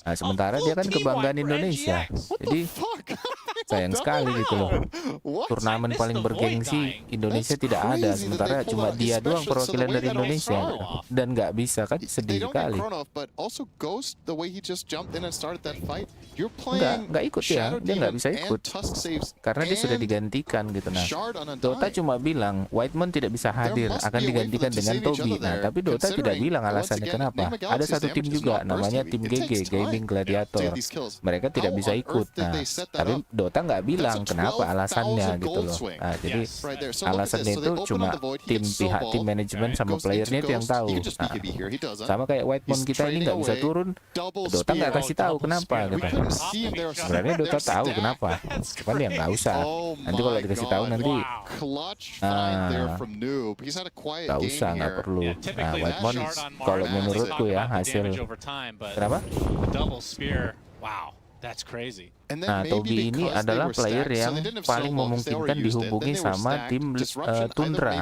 Speaker 9: Nah, sementara dia kan kebanggaan Indonesia. Jadi sayang sekali gitu loh. Turnamen paling bergengsi Indonesia tidak ada, sementara cuma dia doang perwakilan dari Indonesia dan nggak bisa kan, sedih sekali. Nggak ikut ya, dia nggak bisa ikut karena dia sudah digantikan gitu. Nah, Dota cuma bilang Whitemon tidak bisa hadir, akan digantikan dengan Toby. Nah, tapi Dota tidak bilang alasannya kenapa. Ada satu tim juga namanya tim GG Gaming Gladiator, mereka tidak bisa ikut. Nah, tapi Dota nggak bilang kenapa alasannya gitu loh. Nah, jadi alasannya itu cuma pihak tim manajemen sama playernya itu yang tahu. Nah, sama kayak Whitemon kita ini nggak bisa turun, Dota nggak kasih tahu kenapa gitu. Sebenarnya Dota tahu kenapa, cuman ya nggak usah. Nanti kalau dikasih tahu nanti nggak usah, nggak perlu. Nah, Whitemon kalau menurutku ya hasil kenapa? Nah, Toby ini adalah player yang paling memungkinkan dihubungi sama tim Tundra.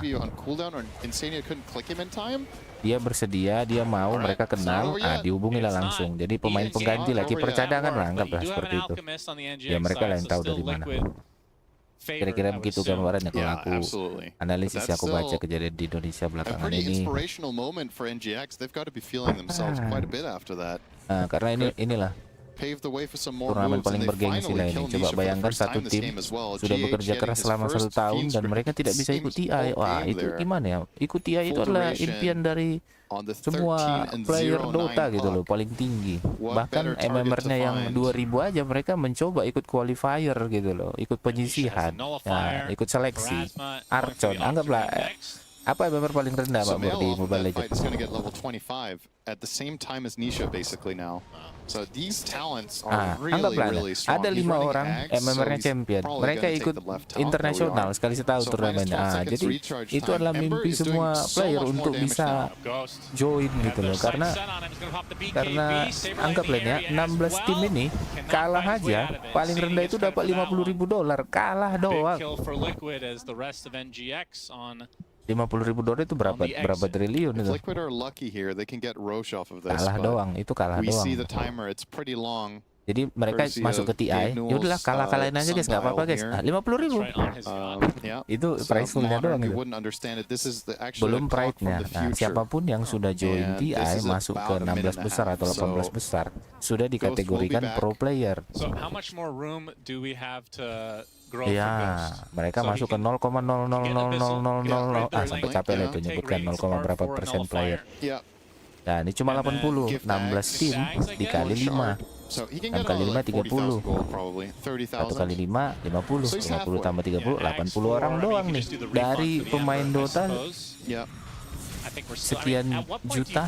Speaker 9: Dia bersedia, dia mau, mereka kenal, dihubungilah langsung. Jadi pemain pengganti lah, kiper cadangan lah, anggaplah seperti itu. Ya mereka lah yang tahu dari mana. Kira-kira begitu gambarannya kalau
Speaker 11: Yeah,
Speaker 9: aku
Speaker 11: absolutely. But
Speaker 9: analisis
Speaker 11: that's
Speaker 9: yang aku baca
Speaker 11: still
Speaker 9: kejadian di Indonesia
Speaker 11: a
Speaker 9: belakangan
Speaker 11: pretty
Speaker 9: ini.
Speaker 11: inspirational moment for NGX. They've got to be feeling themselves quite a bit after that.
Speaker 9: Karena inilah
Speaker 11: Pave the way for some more
Speaker 9: turnamen
Speaker 11: moves, and
Speaker 9: paling
Speaker 11: they
Speaker 9: bergengsi lah
Speaker 11: finally
Speaker 9: ini.
Speaker 11: kill
Speaker 9: Coba
Speaker 11: Nisha for the
Speaker 9: bayangkan
Speaker 11: first
Speaker 9: satu
Speaker 11: time this
Speaker 9: tim
Speaker 11: game as well.
Speaker 9: sudah
Speaker 11: GH
Speaker 9: bekerja
Speaker 11: getting
Speaker 9: keras
Speaker 11: his
Speaker 9: selama 1
Speaker 11: first
Speaker 9: tahun
Speaker 11: Fiend
Speaker 9: dan
Speaker 11: Screen.
Speaker 9: mereka tidak bisa ikut
Speaker 11: Seems
Speaker 9: TI.
Speaker 11: all
Speaker 9: Wah,
Speaker 11: game
Speaker 9: itu
Speaker 11: there.
Speaker 9: gimana ya? Ikut TI itu
Speaker 11: Full
Speaker 9: adalah
Speaker 11: duration
Speaker 9: impian dari
Speaker 11: on the
Speaker 9: semua
Speaker 11: 13 and
Speaker 9: player
Speaker 11: 09
Speaker 9: Dota gitu loh,
Speaker 11: clock.
Speaker 9: paling tinggi.
Speaker 11: What
Speaker 9: Bahkan
Speaker 11: better target to
Speaker 9: MMR-nya yang
Speaker 11: find?
Speaker 9: 2000 aja mereka mencoba ikut qualifier gitu loh, ikut penyisihan, nah, ikut seleksi. Archon, anggaplah apa MMR paling rendah
Speaker 11: So
Speaker 9: Pak Bor di
Speaker 11: Male off of
Speaker 9: Mobile
Speaker 11: that fight is
Speaker 9: Legends?
Speaker 11: going to get level 25 at the same time as Nisha basically now. So these talents are really,
Speaker 9: Anggaplah
Speaker 11: really strong.
Speaker 9: ada
Speaker 11: He's
Speaker 9: 5
Speaker 11: running
Speaker 9: orang
Speaker 11: Ags, so
Speaker 9: MMR-nya
Speaker 11: he's
Speaker 9: champion.
Speaker 11: probably
Speaker 9: Mereka
Speaker 11: gonna take
Speaker 9: ikut
Speaker 11: the left top.
Speaker 9: internasional
Speaker 11: There we
Speaker 9: sekali setahun
Speaker 11: So
Speaker 9: turnamennya.
Speaker 11: minus 12 seconds
Speaker 9: Jadi
Speaker 11: recharge
Speaker 9: itu
Speaker 11: time.
Speaker 9: adalah
Speaker 11: Ember
Speaker 9: mimpi
Speaker 11: is doing
Speaker 9: semua
Speaker 11: so
Speaker 9: player
Speaker 11: much more
Speaker 9: untuk
Speaker 11: damage
Speaker 9: bisa
Speaker 11: now.
Speaker 9: join gitu loh. Karena anggaplah ya 16 tim ini kalah aja paling rendah itu dapat $50.000, kalah doang. $50.000 itu berapa triliun
Speaker 11: If
Speaker 9: itu?
Speaker 11: Liquid are lucky here, they can get Roche off of this.
Speaker 9: Kalah
Speaker 11: but
Speaker 9: doang, itu kalah
Speaker 11: we
Speaker 9: doang.
Speaker 11: see the timer, it's pretty long.
Speaker 9: Jadi mereka
Speaker 11: Courtesy
Speaker 9: masuk ke
Speaker 11: of
Speaker 9: TI,
Speaker 11: Gabe
Speaker 9: ya udahlah
Speaker 11: Newell's,
Speaker 9: kalah-kalahin aja guys, nggak apa-apa guys.
Speaker 11: sundial
Speaker 9: Nah, 50.000.
Speaker 11: Yeah.
Speaker 9: Itu
Speaker 11: So
Speaker 9: price poolnya
Speaker 11: modern,
Speaker 9: doang
Speaker 11: you
Speaker 9: itu.
Speaker 11: wouldn't understand it. This is actually
Speaker 9: Belum
Speaker 11: the clock from
Speaker 9: pride-nya.
Speaker 11: the
Speaker 9: Nah,
Speaker 11: future.
Speaker 9: siapapun yang sudah join
Speaker 11: And this
Speaker 9: TI
Speaker 11: is
Speaker 9: masuk ke
Speaker 11: about a minute
Speaker 9: 16
Speaker 11: and a
Speaker 9: besar
Speaker 11: half.
Speaker 9: atau 18
Speaker 11: So
Speaker 9: besar sudah dikategorikan
Speaker 11: back.
Speaker 9: pro player.
Speaker 12: So how much more room do we have to grow
Speaker 9: Ya,
Speaker 12: for Ghost?
Speaker 9: mereka
Speaker 12: So he
Speaker 9: masuk ke
Speaker 12: can
Speaker 9: 0,0000000
Speaker 12: right
Speaker 9: sampai
Speaker 12: there,
Speaker 9: capek lah
Speaker 12: lane
Speaker 9: itu
Speaker 12: count,
Speaker 9: nyebutkan
Speaker 12: take
Speaker 9: 0,
Speaker 12: Rexus
Speaker 9: berapa
Speaker 12: for a
Speaker 9: persen
Speaker 12: nullifier.
Speaker 9: player.
Speaker 11: Yeah.
Speaker 9: Nah, ini cuma
Speaker 11: And then
Speaker 9: 80,
Speaker 11: give
Speaker 9: 16
Speaker 11: back.
Speaker 9: tim dikali 5.
Speaker 11: So he can
Speaker 9: 6
Speaker 11: get
Speaker 9: kali 5
Speaker 11: like 40,000
Speaker 9: 30.
Speaker 11: gold probably.
Speaker 9: 1 kali
Speaker 11: 30,000.
Speaker 9: 5 50,
Speaker 11: So he's
Speaker 9: 50 tambah 30
Speaker 12: Yeah,
Speaker 9: 80 orang doang nih dari pemain Dota
Speaker 11: Yeah.
Speaker 9: sekian juta.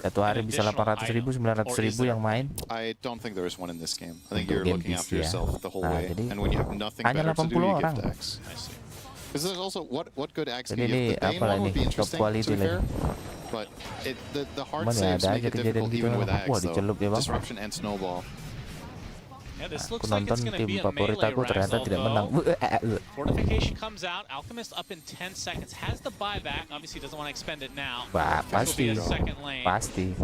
Speaker 9: Satu hari bisa 800.000, 900.000 yang main.
Speaker 11: I don't think there is one in this game. I think
Speaker 9: Untuk
Speaker 11: you're
Speaker 9: game
Speaker 11: looking
Speaker 9: PC
Speaker 11: after
Speaker 9: ya.
Speaker 11: yourself the whole
Speaker 9: Nah,
Speaker 11: way.
Speaker 9: jadi
Speaker 11: And when you have nothing
Speaker 9: hanya
Speaker 11: better to do,
Speaker 9: 80
Speaker 11: you
Speaker 9: orang.
Speaker 11: gift X. Because there's also what good X
Speaker 9: Jadi
Speaker 11: can
Speaker 9: ini
Speaker 11: give. The Bane
Speaker 9: apa
Speaker 11: one
Speaker 9: ini
Speaker 11: would be
Speaker 9: top
Speaker 11: interesting,
Speaker 9: quality
Speaker 11: to be
Speaker 9: lagi.
Speaker 11: fair. But the hard
Speaker 9: Cuman ya
Speaker 11: saves
Speaker 9: ada
Speaker 11: make
Speaker 9: aja
Speaker 11: it
Speaker 9: kejadian
Speaker 11: difficult
Speaker 9: gitu.
Speaker 11: even with
Speaker 9: Wah,
Speaker 11: Axe,
Speaker 9: dicelup ya
Speaker 11: though.
Speaker 9: bang.
Speaker 11: Disruption and Snowball.
Speaker 9: Aku nonton tim favorit aku ternyata tidak menang.
Speaker 12: Fortification comes out. Alchemist up in 10 seconds. Has the buyback. Obviously doesn't want to expend it now.
Speaker 9: Pasti,
Speaker 12: This will be a second lane.
Speaker 9: pasti.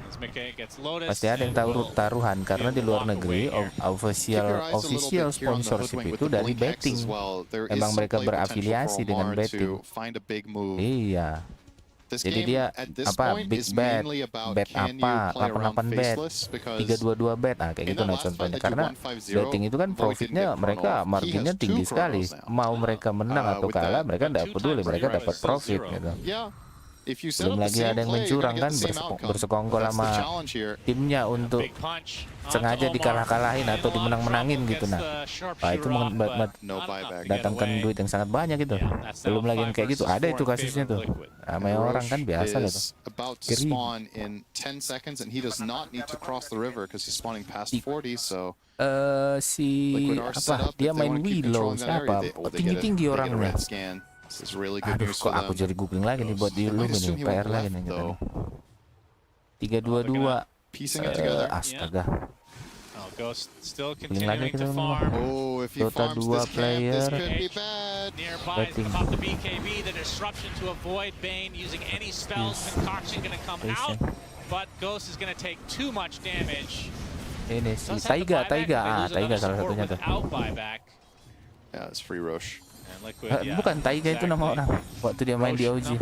Speaker 12: As Mickey gets loaded,
Speaker 9: Pasti ada yang taruhan karena di luar negeri official sponsorship itu dari betting. Emang mereka berafiliasi dengan betting. Iya. Jadi dia apa big bet, bet apa, 88 bet, 322 bet, nah kayak gitu nah contohnya. Karena betting itu kan profitnya mereka marginnya tinggi sekali. Mau mereka menang atau kalah mereka tidak peduli, mereka dapat profit gitu. Belum lagi ada yang mencurang kan bersekongkol sama timnya untuk sengaja dikalah-kalahin atau dimenang-menangin gitu nah. Itu datangkan duit yang sangat banyak gitu. Belum lagi yang kayak gitu, ada itu kasusnya tuh. Ramai orang kan biasa lah tuh. Kiri. Si apa dia main Willow siapa? Tinggi-tinggi orangnya. Aduh, kok aku jadi googling lagi nih buat di lu nih, PR lagi nih kita nih. 322. Astaga. Googling lagi kita nih. Dota 2 player. Betting. Ini si Taiga salah satunya tuh.
Speaker 11: Yeah, it's free Roche.
Speaker 9: Bukan Taiga itu nama orang waktu dia main di OG.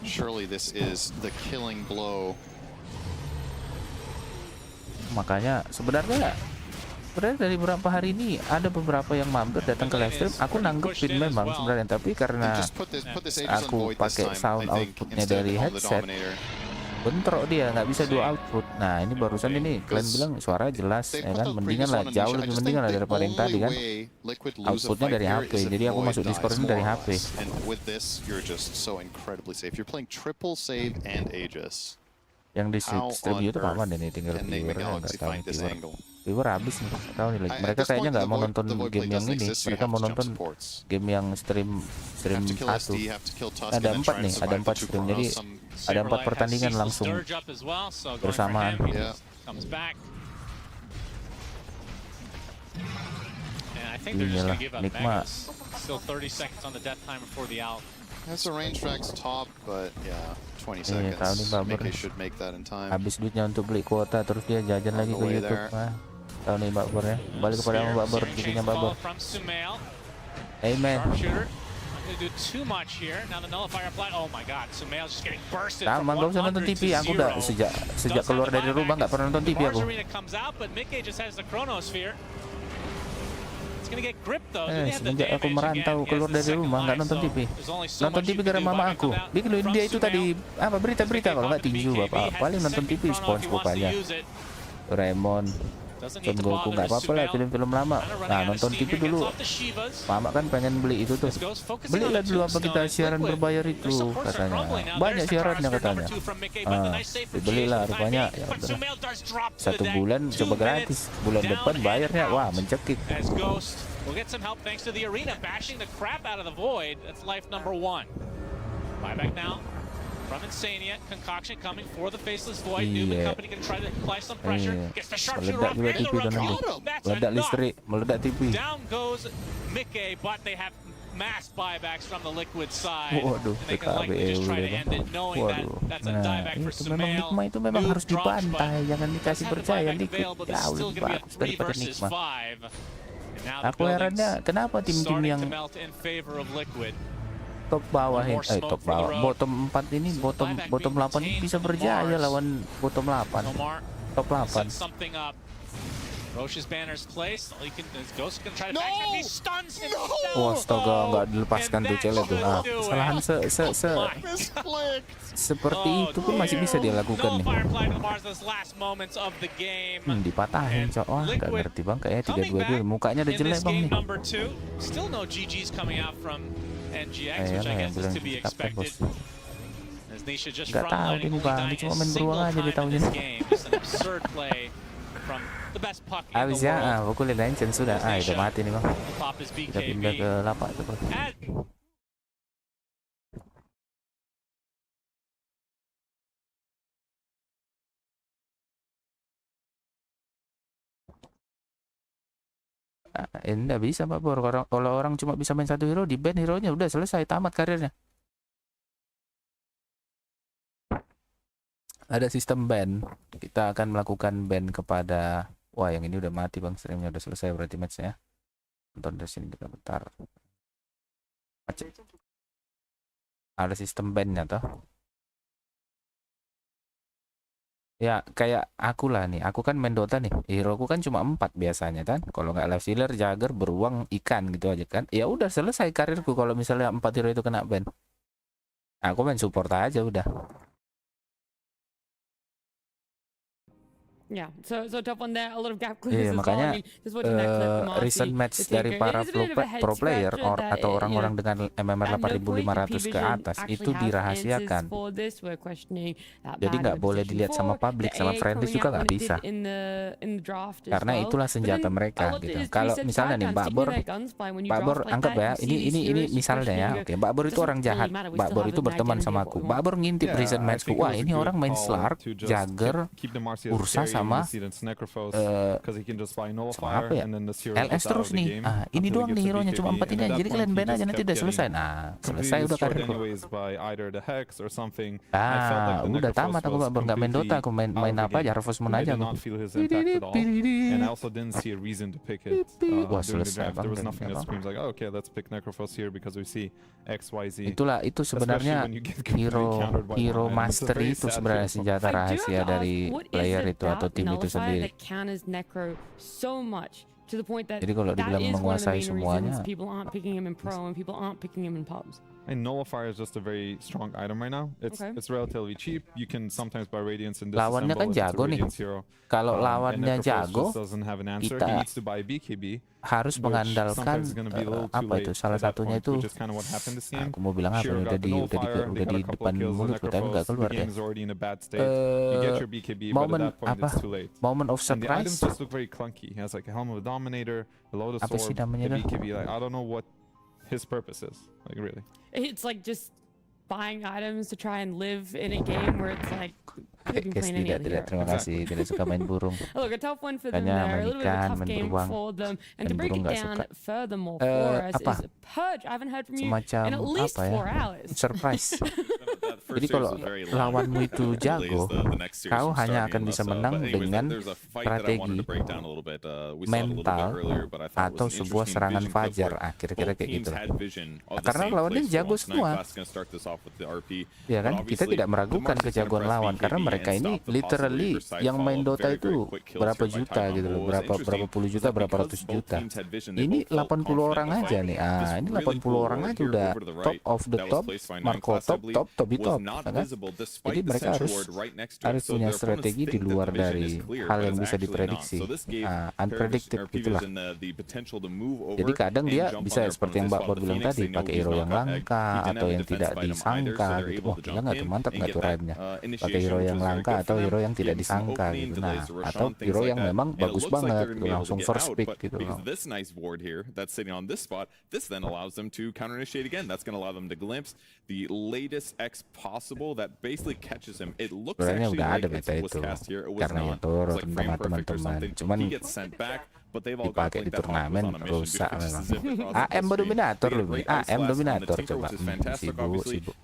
Speaker 11: Surely this is the killing blow.
Speaker 9: Makanya sebenarnya dari beberapa hari ini ada beberapa yang mampir datang ke live stream. Aku nanggepin memang sebenarnya, tapi karena aku pakai sound outputnya dari headset, bentrok dia nggak bisa dua output. Nah ini barusan ini kalian bilang suara jelas ya kan, mendingan lah, jauh lebih mendingan lah daripada yang tadi kan. Outputnya dari HP, jadi aku masuk Discord ini dari HP. Yang di stream YouTube apa nih tinggal viewernya nggak tahu. Viewer habis nih, tahu nih lagi. Mereka kayaknya nggak mau nonton game yang ini, mereka mau nonton game yang stream 1. Ada 4 nih, ada 4 stream, jadi ada 4 pertandingan langsung bersamaan. Inilah nikmat.
Speaker 11: Has a range tracks top, but yeah, 20 seconds.
Speaker 9: Tahu nih Baber.
Speaker 11: Mickey should make that in time.
Speaker 9: Habis duitnya untuk beli kuota, terus dia jajan lagi ke YouTube. Tahu nih Mbak Bor ya. Balik kepada Mbak Bor, giginya Mbak Bor. Amen. Sama, gak usah nonton TV. Aku udah sejak keluar dari rumah nggak pernah nonton TV aku. Semenjak aku merantau keluar dari rumah nggak nonton TV. Nonton TV karena mama aku. Bikin dia itu tadi apa berita-berita, kalau nggak tinju bapak. Paling nonton TV SpongeBob aja. Doraemon, Son Goku, nggak apa-apa lah film-film lama. Nah nonton TV dulu. Mama kan pengen beli itu tuh. Belilah dulu apa kita siaran berbayar itu katanya. Banyak siarannya katanya. Dibelilah rupanya. Ya udah. 1 bulan coba gratis. Bulan depan bayarnya wah mencekik.
Speaker 15: We'll get some help thanks to the arena bashing the crap out of the void. That's life number 1. Buyback now from Insania. Concoction coming for the faceless void. Newman company can try to apply some pressure. Gets the sharpshooter off.
Speaker 9: Meledak listrik, meledak TV.
Speaker 15: Down goes Mickey, but they have mass buybacks from the liquid side.
Speaker 9: Waduh, PKB waduh. Nah, itu memang Nikma itu memang harus dibantai, jangan dikasih percaya dikit. Jauh lebih bagus daripada Nikma. Aku herannya kenapa tim-tim yang top bawah top bawah bottom 4 ini bottom 8 ini bisa berjaya lawan bottom 8 top 8. Wah, astaga, nggak dilepaskan tuh Cele tuh. Nah, kesalahan seperti itu pun masih bisa dia lakukan nih. Dipatahin cok. Wah, nggak ngerti bang, kayaknya 3-2 mukanya udah jelek bang nih. Ayolah yang bilang kapten bos. Nggak tahu ini bang, dia cuma main beruang aja dia tahunya. Habis ya, pukulin Legend sudah. Udah mati nih bang. Kita pindah ke lapak itu bang. Ini nggak bisa Pak Bor. Kalau orang cuma bisa main 1 hero, di ban hero-nya udah selesai, tamat karirnya. Ada sistem ban. Kita akan melakukan ban kepada... Wah, yang ini udah mati bang, streamnya udah selesai berarti matchnya. Nonton dari sini kita bentar. Ada sistem ban-nya toh. Ya kayak aku lah nih, aku kan main Dota nih, hero ku kan cuma 4 biasanya kan. Kalau nggak life stealer, jagger, beruang, ikan gitu aja kan. Ya udah selesai karirku kalau misalnya 4 hero itu kena ban. Aku main support aja udah.
Speaker 5: Yeah, so tough on there. A lot of gap
Speaker 9: Iya, makanya recent match dari para pro player atau orang-orang dengan MMR 8500 ke atas itu dirahasiakan. Jadi nggak boleh dilihat sama publik, sama friendly juga nggak bisa. Karena itulah senjata mereka gitu. Kalau misalnya nih Mbak Bor anggap ya, ini misalnya ya. Oke, Mbak Bor itu orang jahat. Mbak Bor itu berteman sama aku. Mbak Bor ngintip recent matchku. Wah, ini orang main Slark, Jagger, Ursa sama apa ya? LS terus nih. Ini doang nih hero-nya cuma 4 ini. Jadi kalian ban aja nanti udah selesai. Nah, selesai udah karirku. Udah tamat aku nggak main Dota, aku main apa aja, Harvest Moon aja aku. Wah, selesai banget. Itulah itu sebenarnya hero mastery itu sebenarnya senjata rahasia dari player itu atau tim itu sendiri. Jadi kalau dibilang menguasai semuanya,
Speaker 4: Nullifier is just a very strong item right now. It's relatively cheap. You can sometimes buy Radiance and
Speaker 9: lawannya kan jago nih. Kalau lawannya jago, kita harus mengandalkan apa itu? Salah satunya itu, aku mau bilang apa? Udah di depan mulut, tapi nggak keluar deh. Moment of surprise. Apa sih namanya?
Speaker 4: I don't know what his purpose is, like really.
Speaker 5: It's like just buying items to try and live in a game where it's like could have been
Speaker 9: Guys,
Speaker 5: playing any other
Speaker 9: tidak,
Speaker 5: hero.
Speaker 9: terima kasih. Tidak suka main burung.
Speaker 5: Look, a tough one for them
Speaker 9: Makanya
Speaker 5: there. A
Speaker 9: main
Speaker 5: little bit of a
Speaker 9: ikan,
Speaker 5: tough
Speaker 9: main
Speaker 5: game
Speaker 9: beruang.
Speaker 5: for them. And to
Speaker 9: Main
Speaker 5: break
Speaker 9: burung
Speaker 5: it
Speaker 9: nggak
Speaker 5: down
Speaker 9: suka.
Speaker 5: furthermore for us
Speaker 9: Apa?
Speaker 5: is Purge. I haven't heard from you
Speaker 9: Semacam
Speaker 5: in at least
Speaker 9: apa ya?
Speaker 5: 4 hours.
Speaker 9: Surprise. Jadi kalau lawanmu itu jago, kau hanya akan bisa menang dengan strategi mental atau sebuah serangan fajar. Kira-kira kayak gitu. Karena lawannya jago semua. Ya kan, kita tidak meragukan kejagoan lawan karena mereka ini literally yang main Dota itu berapa juta gitu loh, berapa puluh juta, berapa ratus juta. Ini 80 orang aja nih. Ini 80 orang aja udah top of the top, Marco top di top. Kan? Jadi mereka harus punya strategi di luar dari hal yang bisa diprediksi, unpredicted gitulah. Jadi kadang dia bisa seperti yang Mbak Bor bilang tadi, pakai hero yang langka atau yang tidak disangka gitu. Wah gila nggak tuh, mantap nggak tuh ride-nya. Pakai hero yang langka atau hero yang tidak disangka gitu. Nah, atau hero yang memang bagus banget gitu, langsung first pick gitu. Sebenarnya udah ada beta itu karena ya turun sama teman-teman, cuman dipakai di turnamen rusak memang. AM dominator loh, AM dominator coba sibuk.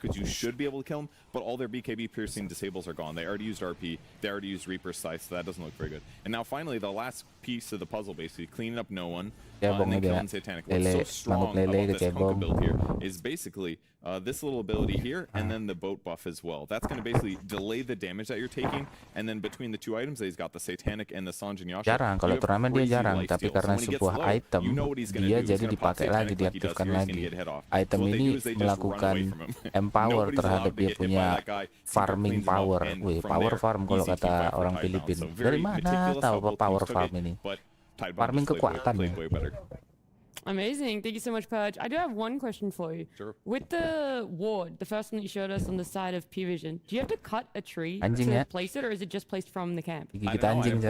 Speaker 16: But all their BKB piercing disables are gone. They already used RP, they already used Reaper Scythe, so that doesn't look very good. And now finally the last piece of the puzzle, basically cleaning up no one and then killing Satanic. What's so strong about this Kunkka build here is basically this little ability here and then the boat buff as well. That's going to basically delay the damage that you're taking, and then between the two items he's got the Satanic and the Sanjin Yasha.
Speaker 9: Jarang, kalau turnamen dia jarang, tapi karena sebuah item dia jadi dipakai lagi, diaktifkan lagi. Item ini melakukan empower terhadap dia punya farming power. Wih, power farm kalau kata orang Filipina. Dari mana tahu power farm ini? Farming kekuatan.
Speaker 5: Amazing. Thank you so much, Purge. I do have one question for you.
Speaker 16: Sure.
Speaker 5: With the ward, the first one you showed us on the side of P Vision, do you have to cut a tree
Speaker 9: Anjing
Speaker 5: to
Speaker 9: ya?
Speaker 5: place it, or is it just placed from the camp?
Speaker 9: Gigit anjing.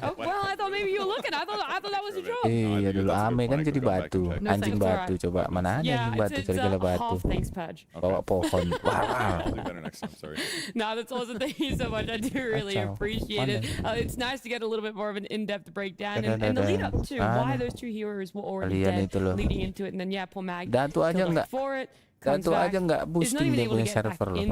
Speaker 5: Oh, well, I thought maybe you were looking. I thought that was the job.
Speaker 9: Iya dulu ame kan jadi batu, anjing batu. Coba mana ada anjing batu, cari batu.
Speaker 5: Half thanks, Purge.
Speaker 9: Bawa pohon. Wow.
Speaker 5: No, that's awesome. Thank you so much. I do really appreciate it. It's nice to get a little bit more of an in-depth breakdown and the lead up to why those two heroes were already dead leading into it, and then poor Mag
Speaker 9: Datu aja nggak, Datu aja nggak boosting dia punya server loh.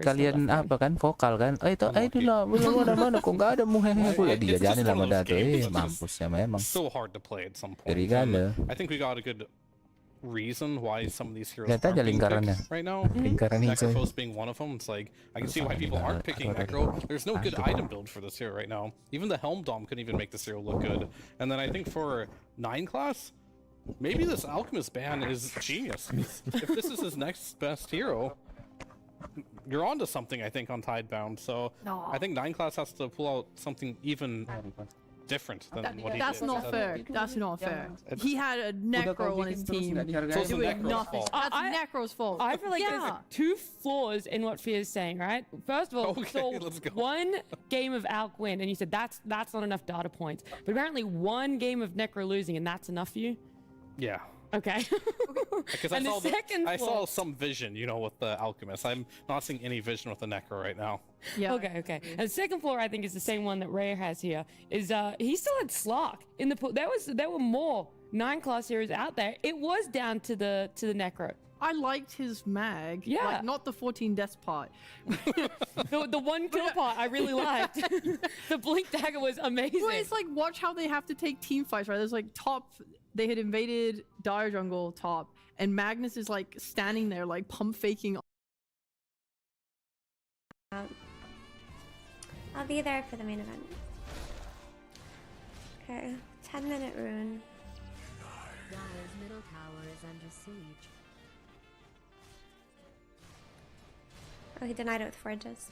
Speaker 9: Kalian apa kan vokal kan? Itu dulu mana kok nggak ada muhehe pula dia jadi lama Datu. Mampusnya memang.
Speaker 2: So hard to play at some point. I think we got a good reason why some of these heroes aren't being picked right now. Necrophos being one of them. It's like I can see why people aren't picking Necro. There's no good item build for this hero right now. Even the Helm Dom couldn't even make this hero look good. And then I think for 9 class, maybe this Alchemist ban is genius. If this is his next best hero, you're onto something, I think, on Tidebound. So I think 9 class has to pull out something even different than what he did.
Speaker 3: That's not fair. That's not fair. He had a Necro on his team doing nothing. That's Necro's fault.
Speaker 5: I feel like there's 2 flaws in what Fear's saying, right? First of all, one game of Alc win, and you said that's not enough data points. But apparently 1 game of Necro losing, and that's enough for you?
Speaker 2: Yeah.
Speaker 5: Okay.
Speaker 2: Because I saw some vision, with the Alchemist. I'm not seeing any vision with the Necro right now.
Speaker 5: Yeah. Okay. And the second floor, I think, is the same one that Ray has here. Is he still had Slark in the pool? There were more 9 class heroes out there. It was down to the Necro.
Speaker 3: I liked his mag.
Speaker 5: Yeah.
Speaker 3: Like, not the 14 deaths part.
Speaker 5: the 1 kill part I really liked. The Blink Dagger was amazing.
Speaker 3: Well, it's like, watch how they have to take team fights, right? There's like top, they had invaded Dire Jungle top, and Magnus is like standing there like pump faking.
Speaker 17: I'll be there for the main event. Okay, 10-minute rune.
Speaker 18: Dire's middle tower is under siege.
Speaker 17: Oh, he denied it with forges.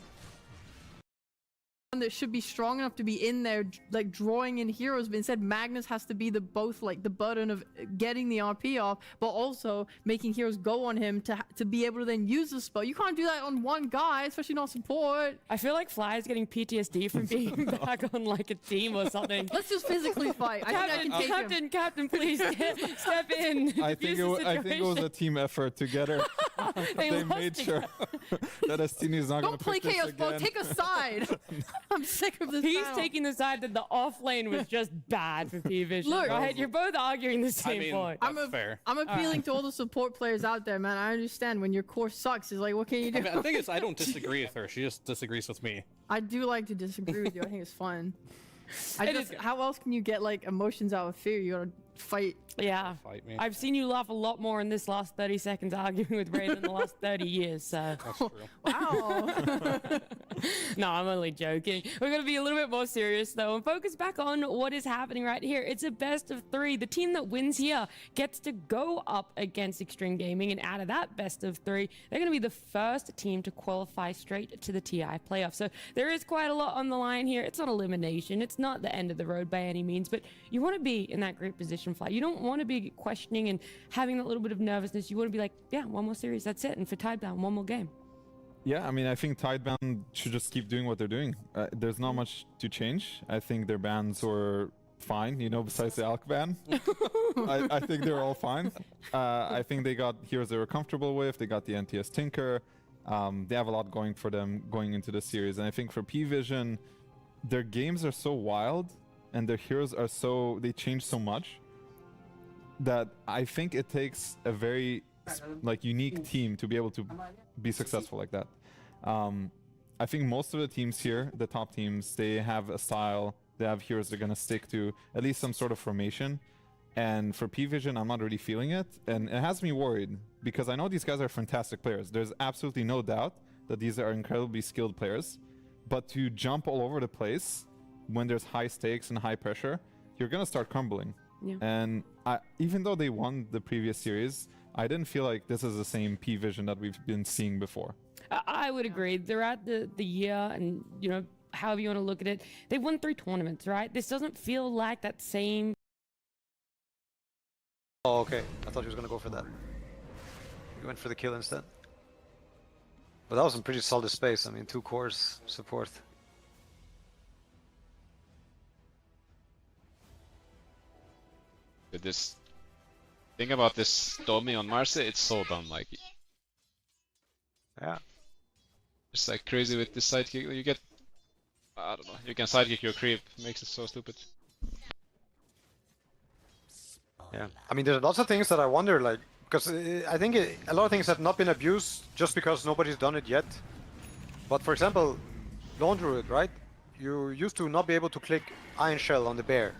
Speaker 3: that should be strong enough to be in there, like drawing in heroes, but instead Magnus has to be the both like the burden of getting the RP off, but also making heroes go on him to be able to then use the spell. You can't do that on one guy, especially not support.
Speaker 5: I feel like Fly is getting PTSD from being back on like a team or something.
Speaker 3: Let's just physically fight.
Speaker 5: Captain, please step in.
Speaker 4: I think it was a team effort together. They made sure that Astini is not going to
Speaker 3: play
Speaker 4: pick
Speaker 3: chaos
Speaker 4: this
Speaker 3: ball.
Speaker 4: again.
Speaker 3: Take a side. I'm sick of this.
Speaker 5: He's
Speaker 3: battle.
Speaker 5: taking the side that the off lane was just bad for P-Vision.
Speaker 3: Look,
Speaker 5: go ahead. You're both arguing the same point.
Speaker 3: I'm appealing to all the support players out there, man. I understand when your core sucks. Is like, what can you do?
Speaker 2: I mean, the thing is, I don't disagree with her. She just disagrees with me.
Speaker 3: I do like to disagree with you. I think it's fun. How else can you get like emotions out of fear? You gotta fight.
Speaker 5: Yeah.
Speaker 2: Fight me.
Speaker 5: I've seen you laugh a lot more in this last 30 seconds arguing with Ray than the last 30 years, so.
Speaker 2: That's true.
Speaker 3: Wow.
Speaker 5: No, I'm only joking. We're going to be a little bit more serious, though, and focus back on what is happening right here. It's a best of 3. The team that wins here gets to go up against Extreme Gaming, and out of that best of 3, they're going to be the first team to qualify straight to the TI playoff. So there is quite a lot on the line here. It's not elimination. It's not the end of the road by any means, but you want to be in that great position, Fly. You don't want to be questioning and having that little bit of nervousness. You want to be like, yeah, one more series, that's it. And for Tidebound, one more game.
Speaker 4: Yeah, I mean, I think Tidebound should just keep doing what they're doing. There's not much to change. I think their bans were fine, you know, besides the Alk ban. I think they're all fine. I think they got heroes they were comfortable with. They got the NTS Tinker. They have a lot going for them going into the series. And I think for P-Vision, their games are so wild and their heroes are so, they change so much that I think it takes a very like unique team to be able to be successful like that. I think most of the teams here, the top teams, they have a style, they have heroes they're gonna stick to, at least some sort of formation. And for P-Vision, I'm not really feeling it, and it has me worried because I know these guys are fantastic players. There's absolutely no doubt that these are incredibly skilled players, but to jump all over the place when there's high stakes and high pressure, you're gonna start crumbling.
Speaker 5: Yeah.
Speaker 4: And even though they won the previous series, I didn't feel like this is the same P-Vision that we've been seeing before.
Speaker 5: I would agree. Throughout the year, and you know, however you want to look at it, they've won 3 tournaments, right? This doesn't feel like that same.
Speaker 19: Oh, okay. I thought he was gonna go for that. He went for the kill instead. But that was some pretty solid space. I mean, 2 cores support.
Speaker 20: With this thing about this Domi on Marse, it's so dumb. Like,
Speaker 19: yeah,
Speaker 20: it's like crazy with this sidekick. You get, I don't know, you can sidekick your creep. Makes it so stupid.
Speaker 19: Yeah, I mean, there's lots of things that I wonder, like, because I think a lot of things have not been abused just because nobody's done it yet. But for example, Lone Druid, right? You used to not be able to click Iron Shell on the bear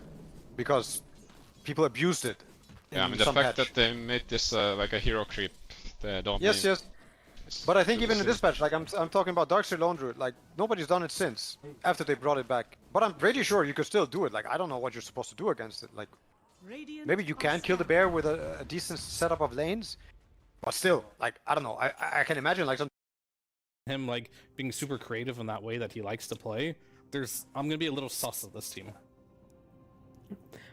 Speaker 19: because people abused it.
Speaker 20: Yeah, I mean the fact that they made this like a hero creep, they don't.
Speaker 19: Yes, yes. But I think even in this patch, like I'm talking about Darkseid Lone Druid, like nobody's done it since after they brought it back. But I'm pretty sure you could still do it. Like I don't know what you're supposed to do against it. Like maybe you can kill the bear with a decent setup of lanes, but still, like I don't know. I can imagine like some
Speaker 2: him like being super creative in that way that he likes to play. I'm gonna be a little sus of this team.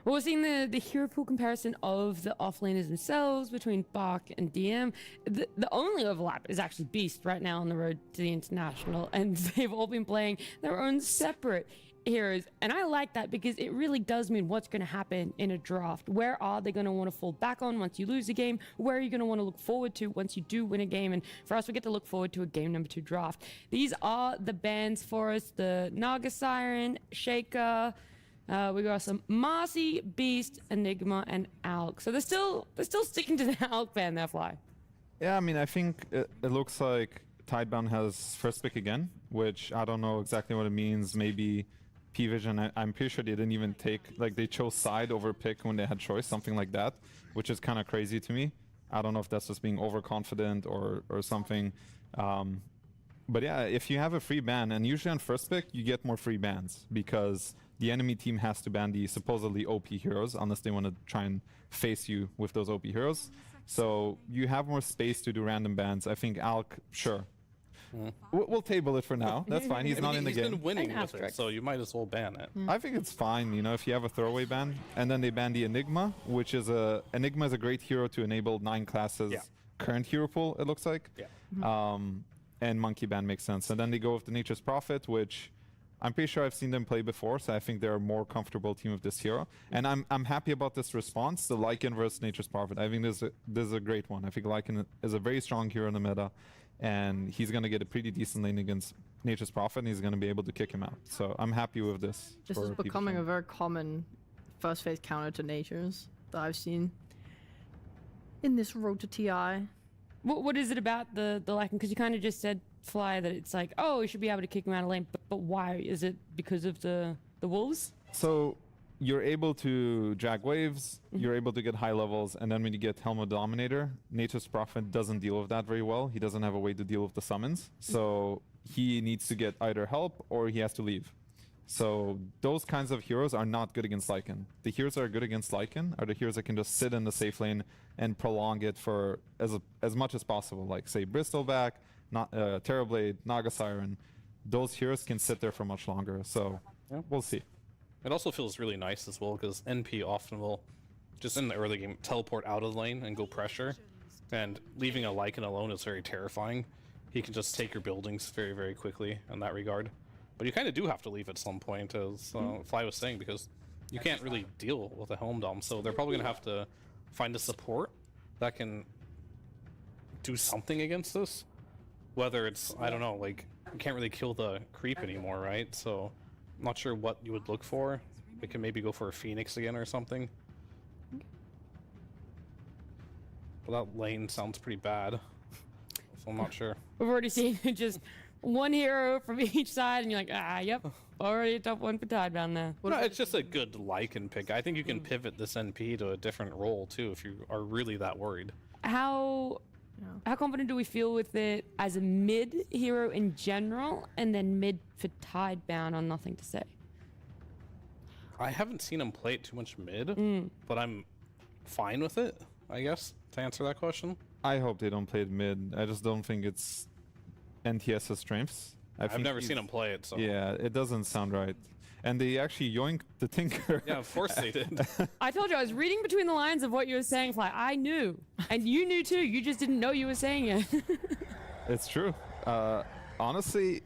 Speaker 5: Well, we're seeing the hero pool comparison of the offlaners themselves between Bach and DM. The only overlap is actually Beast right now on the road to the International, and they've all been playing their own separate heroes. And I like that because it really does mean what's going to happen in a draft. Where are they going to want to fall back on once you lose a game? Where are you going to want to look forward to once you do win a game? And for us, we get to look forward to a game number 2 draft. These are the bans for us: the Naga Siren, Shaker. We got some Marcy, Beast, Enigma, and Alk. So they're still sticking to the Alk ban there, Fly.
Speaker 4: Yeah, I mean, I think it looks like Tidebound has first pick again, which I don't know exactly what it means. Maybe P-Vision, I'm pretty sure they didn't even take, like they chose side over pick when they had choice, something like that, which is kind of crazy to me. I don't know if that's just being overconfident or something. But yeah, if you have a free ban, and usually on first pick, you get more free bans because the enemy team has to ban the supposedly OP heroes unless they want to try and face you with those OP heroes. So you have more space to do random bans. I think Alk, sure. We'll table it for now. That's fine. He's not in the
Speaker 2: he's
Speaker 4: game.
Speaker 2: been winning with it, so you might as well ban it.
Speaker 4: I think it's fine, you know, if you have a throwaway ban, and then they ban the Enigma, which is Enigma is a great hero to enable 9 classes current hero pool, it looks like. And Monkey Ban makes sense. And then they go with the Nature's Prophet, which I'm pretty sure I've seen them play before, so I think they're a more comfortable team with this hero. And I'm happy about this response, the Lycan versus Nature's Prophet. I think this is a great one. I think Lycan is a very strong hero in the meta, and he's going to get a pretty decent lane against Nature's Prophet, and he's going to be able to kick him out. So I'm happy with this.
Speaker 3: This is becoming a very common first phase counter to Nature's that I've seen in this road to TI.
Speaker 5: What is it about the Lycan? Because you kind of just said, Fly, that it's like, oh, you should be able to kick him out of lane, but why? Is it because of the wolves?
Speaker 4: So you're able to drag waves, you're able to get high levels, and then when you get Helmet Dominator, Nature's Prophet doesn't deal with that very well. He doesn't have a way to deal with the summons, so he needs to get either help or he has to leave. So those kinds of heroes are not good against Lycan. The heroes that are good against Lycan are the heroes that can just sit in the safe lane and prolong it for as much as possible. Like say Bristleback, Terrorblade, Naga Siren. Those heroes can sit there for much longer. So we'll see.
Speaker 2: It also feels really nice as well because NP often will, just in the early game, teleport out of the lane and go pressure. And leaving a Lycan alone is very terrifying. He can just take your buildings very, very quickly in that regard. But you kind of do have to leave at some point, as Fly was saying, because you can't really deal with a Helm Dom. So they're probably going to have to find a support that can do something against this. Whether it's, I don't know, like, you can't really kill the creep anymore, right? So I'm not sure what you would look for. We can maybe go for a Phoenix again or something. But that lane sounds pretty bad. So I'm not sure.
Speaker 5: We've already seen just one hero from each side, and you're like, yep, already a top one for Tidebound there.
Speaker 2: No, it's just a good Lycan pick. I think you can pivot this NP to a different role, too, if you are really that worried.
Speaker 5: How confident do we feel with it as a mid hero in general, and then mid for Tidebound on Nothing to Say?
Speaker 2: I haven't seen him play it too much mid, but I'm fine with it, I guess, to answer that question.
Speaker 4: I hope they don't play it mid. I just don't think it's NTS's strengths.
Speaker 2: I've never seen him play it, so...
Speaker 4: Yeah, it doesn't sound right. And they actually yoinked the Tinker.
Speaker 2: Yeah, of course they did.
Speaker 5: I told you, I was reading between the lines of what you were saying, Fly. I knew. And you knew too. You just didn't know you were saying it.
Speaker 4: It's true. Honestly,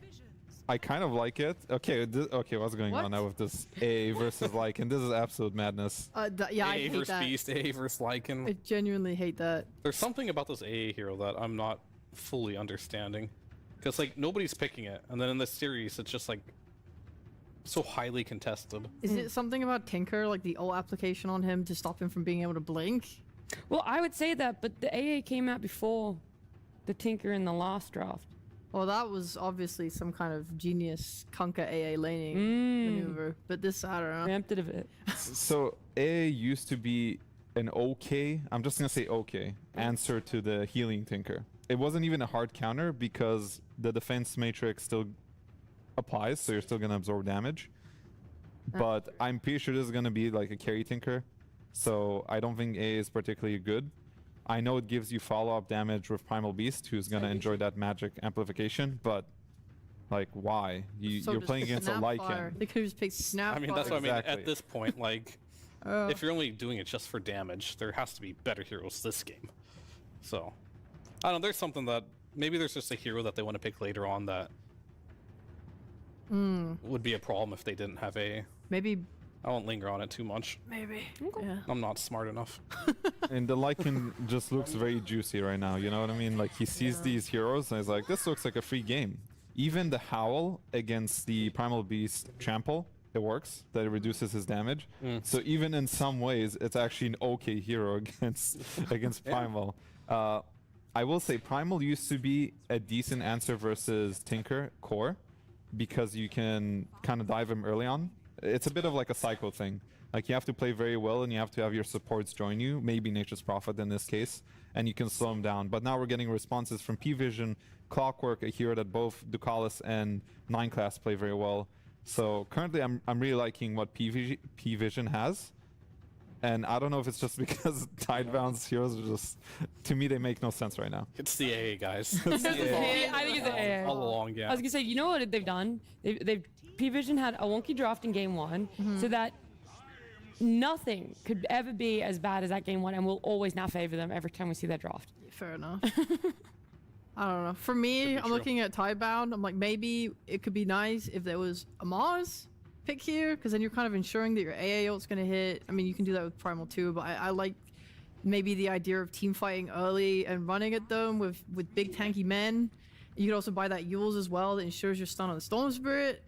Speaker 4: I kind of like it. Okay, okay, what's going on now with this A versus Lycan? This is absolute madness.
Speaker 3: Yeah, I
Speaker 2: A
Speaker 3: hate
Speaker 2: versus
Speaker 3: that.
Speaker 2: Beast, A versus Lycan.
Speaker 3: I genuinely hate that.
Speaker 2: There's something about this AA hero that I'm not fully understanding. Because, like, nobody's picking it. And then in this series, it's just, like, so highly contested.
Speaker 3: Is it something about Tinker, like the ult application on him to stop him from being able to blink?
Speaker 5: Well, I would say that, but the AA came out before the Tinker in the last draft.
Speaker 3: Well, that was obviously some kind of genius Kunkka AA laning maneuver. But this, I don't know.
Speaker 5: Preempted a bit.
Speaker 4: So AA used to be an okay, I'm just going to say okay, answer to the healing Tinker. It wasn't even a hard counter because the defense matrix still applies, so you're still going to absorb damage. But I'm pretty sure this is going to be like a carry Tinker, so I don't think A is particularly good. I know it gives you follow-up damage with Primal Beast, who's going to enjoy that magic amplification, but like, why? You're playing against a Lycan.
Speaker 3: They could just pick Snapfire.
Speaker 2: I mean, that's what I mean. At this point, like, if you're only doing it just for damage, there has to be better heroes this game. So, I don't know, there's something that, maybe there's just a hero that they want to pick later on that would be a problem if they didn't have A.
Speaker 3: Maybe.
Speaker 2: I won't linger on it too much.
Speaker 3: Maybe. Yeah.
Speaker 2: I'm not smart enough.
Speaker 4: And the Lycan just looks very juicy right now, you know what I mean? Like, he sees these heroes and he's like, this looks like a free game. Even the Howl against the Primal Beast Trample, it works, that it reduces his damage. So even in some ways, it's actually an okay hero against Primal. I will say Primal used to be a decent answer versus Tinker core, because you can kind of dive him early on. It's a bit of like a psycho thing. Like, you have to play very well and you have to have your supports join you, maybe Nature's Prophet in this case, and you can slow him down. But now we're getting responses from P-Vision, Clockwork, a hero that both Ducalis and 9 class play very well. So currently I'm really liking what P-Vision has. And I don't know if it's just because Tidebound's heroes are just, to me, they make no sense right now.
Speaker 2: It's the AA, guys.
Speaker 5: I think it's AA.
Speaker 2: All along, yeah.
Speaker 5: I was gonna say, you know what they've done? They've P-Vision had a wonky draft in game 1, so that nothing could ever be as bad as that game 1, and we'll always now favor them every time we see that draft.
Speaker 3: Fair enough. I don't know. For me, I'm looking at Tidebound. I'm like, maybe it could be nice if there was a Mars pick here, because then you're kind of ensuring that your AA ult's going to hit. I mean, you can do that with Primal too, but I like maybe the idea of team fighting early and running at them with big tanky men. You could also buy that Yules as well that ensures your stun on the Storm Spirit.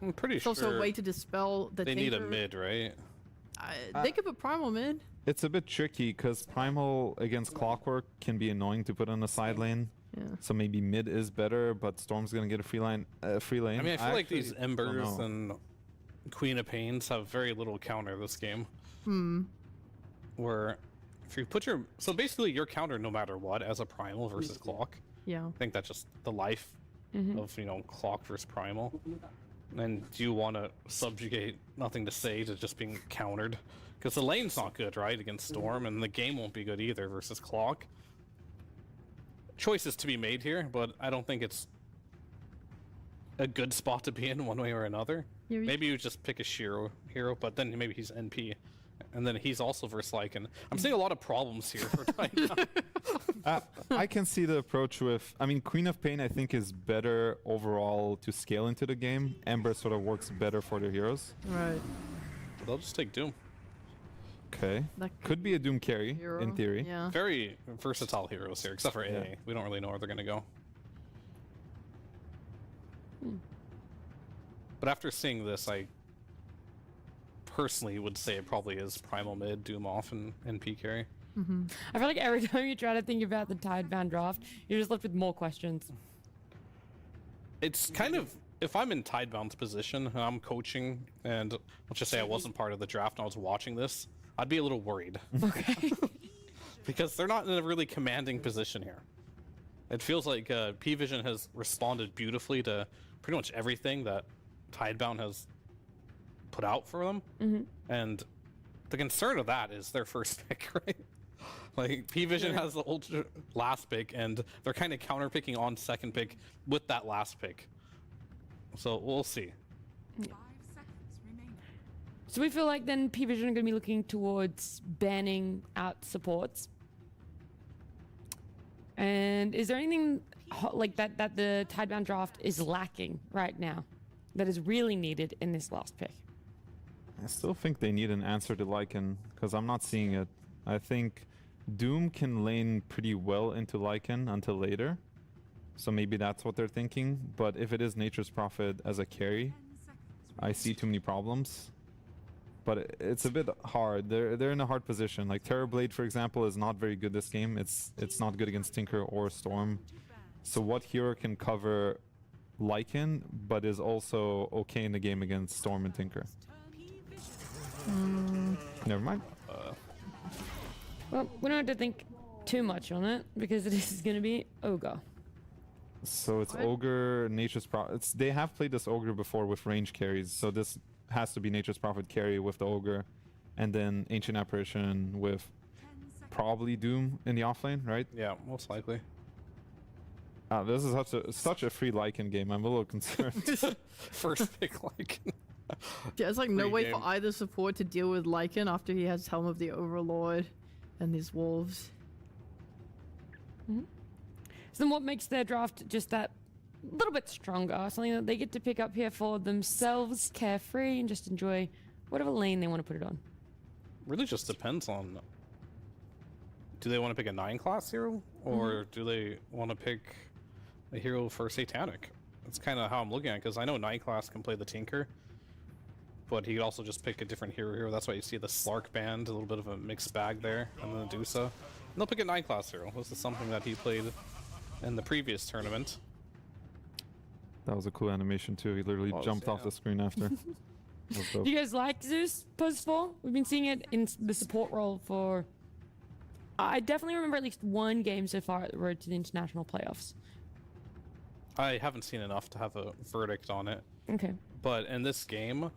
Speaker 2: I'm pretty
Speaker 3: it's
Speaker 2: sure
Speaker 3: also a way to dispel the
Speaker 2: they
Speaker 3: tinker.
Speaker 2: need a mid, right?
Speaker 3: They could put Primal mid.
Speaker 4: It's a bit tricky because Primal against Clockwork can be annoying to put on the side lane.
Speaker 3: Yeah.
Speaker 4: So maybe mid is better, but Storm's gonna get a free lane. Free lane.
Speaker 2: I mean, I feel like these
Speaker 4: actually
Speaker 2: Embers
Speaker 4: don't know.
Speaker 2: and Queen of Pains have very little counter this game. Where if you put your... So basically your counter no matter what as a Primal versus Clock.
Speaker 3: Yeah.
Speaker 2: I think that's just the life of, you know, Clock versus Primal. And do you want to subjugate Nothing to Say to just being countered? Because the lane's not good, right, against Storm, and the game won't be good either versus Clock. Choices to be made here, but I don't think it's a good spot to be in one way or another. Maybe you just pick a Shiro hero, but then maybe he's NP. And then he's also versus Lycan. I'm seeing a lot of problems here for
Speaker 4: I can see the approach with... I mean, Queen of Pain, I think, is better overall to scale into the game. Ember sort of works better for their heroes.
Speaker 3: Right.
Speaker 2: They'll just take Doom.
Speaker 4: Okay. Could be a Doom carry, in theory.
Speaker 3: Yeah.
Speaker 2: Very versatile heroes here, except for AA. We don't really know where they're going to go. But after seeing this, I personally would say it probably is Primal mid, Doom off, and NP carry.
Speaker 5: I feel like every time you try to think about the Tidebound draft, you're just left with more questions.
Speaker 2: It's kind of... If I'm in Tidebound's position and I'm coaching, and let's just say I wasn't part of the draft and I was watching this, I'd be a little worried.
Speaker 5: Okay.
Speaker 2: Because they're not in a really commanding position here. It feels like P-Vision has responded beautifully to pretty much everything that Tidebound has put out for them. And the concern of that is their first pick, right? Like, P-Vision has the ultra last pick, and they're kind of counter-picking on second pick with that last pick. So we'll see.
Speaker 5: So we feel like then P-Vision are going to be looking towards banning out supports. And is there anything like that the Tidebound draft is lacking right now that is really needed in this last pick?
Speaker 4: I still think they need an answer to Lycan, because I'm not seeing it. I think Doom can lane pretty well into Lycan until later. So maybe that's what they're thinking. But if it is Nature's Prophet as a carry, I see too many problems. But it's a bit hard. They're in a hard position. Like Terrorblade, for example, is not very good this game. It's not good against Tinker or Storm. So what hero can cover Lycan, but is also okay in the game against Storm and Tinker? Never mind.
Speaker 5: Well, we don't have to think too much on it, because this is going to be Ogre.
Speaker 4: So it's Ogre, Nature's Prophet. They have played this Ogre before with range carries, so this has to be Nature's Prophet carry with the Ogre, and then Ancient Apparition with probably Doom in the offlane, right?
Speaker 2: Yeah, most likely.
Speaker 4: This is such a free Lycan game. I'm a little concerned.
Speaker 2: First pick Lycan.
Speaker 3: Yeah, it's like no
Speaker 2: Free
Speaker 3: way
Speaker 2: game.
Speaker 3: for either support to deal with Lycan after he has Helm of the Overlord and these wolves.
Speaker 5: So then what makes their draft just that little bit stronger? Something that they get to pick up here for themselves, carefree, and just enjoy whatever lane they want to put it on.
Speaker 2: Really just depends on... Do they want to pick a 9 class hero? Or do they want to pick a hero for Satanic? That's kind of how I'm looking at it, because I know 9 class can play the Tinker, but he could also just pick a different hero. That's why you see the Slark band, a little bit of a mixed bag there, and then Dusa. And they'll pick a 9 class hero. This is something that he played in the previous tournament.
Speaker 4: That was a cool animation too. He literally jumped off the screen after.
Speaker 5: Do you guys like Zeus post-fall? We've been seeing it in the support role for... I definitely remember at least one game so far at the road to the international playoffs.
Speaker 2: I haven't seen enough to have a verdict on it.
Speaker 5: Okay.
Speaker 2: But in this game,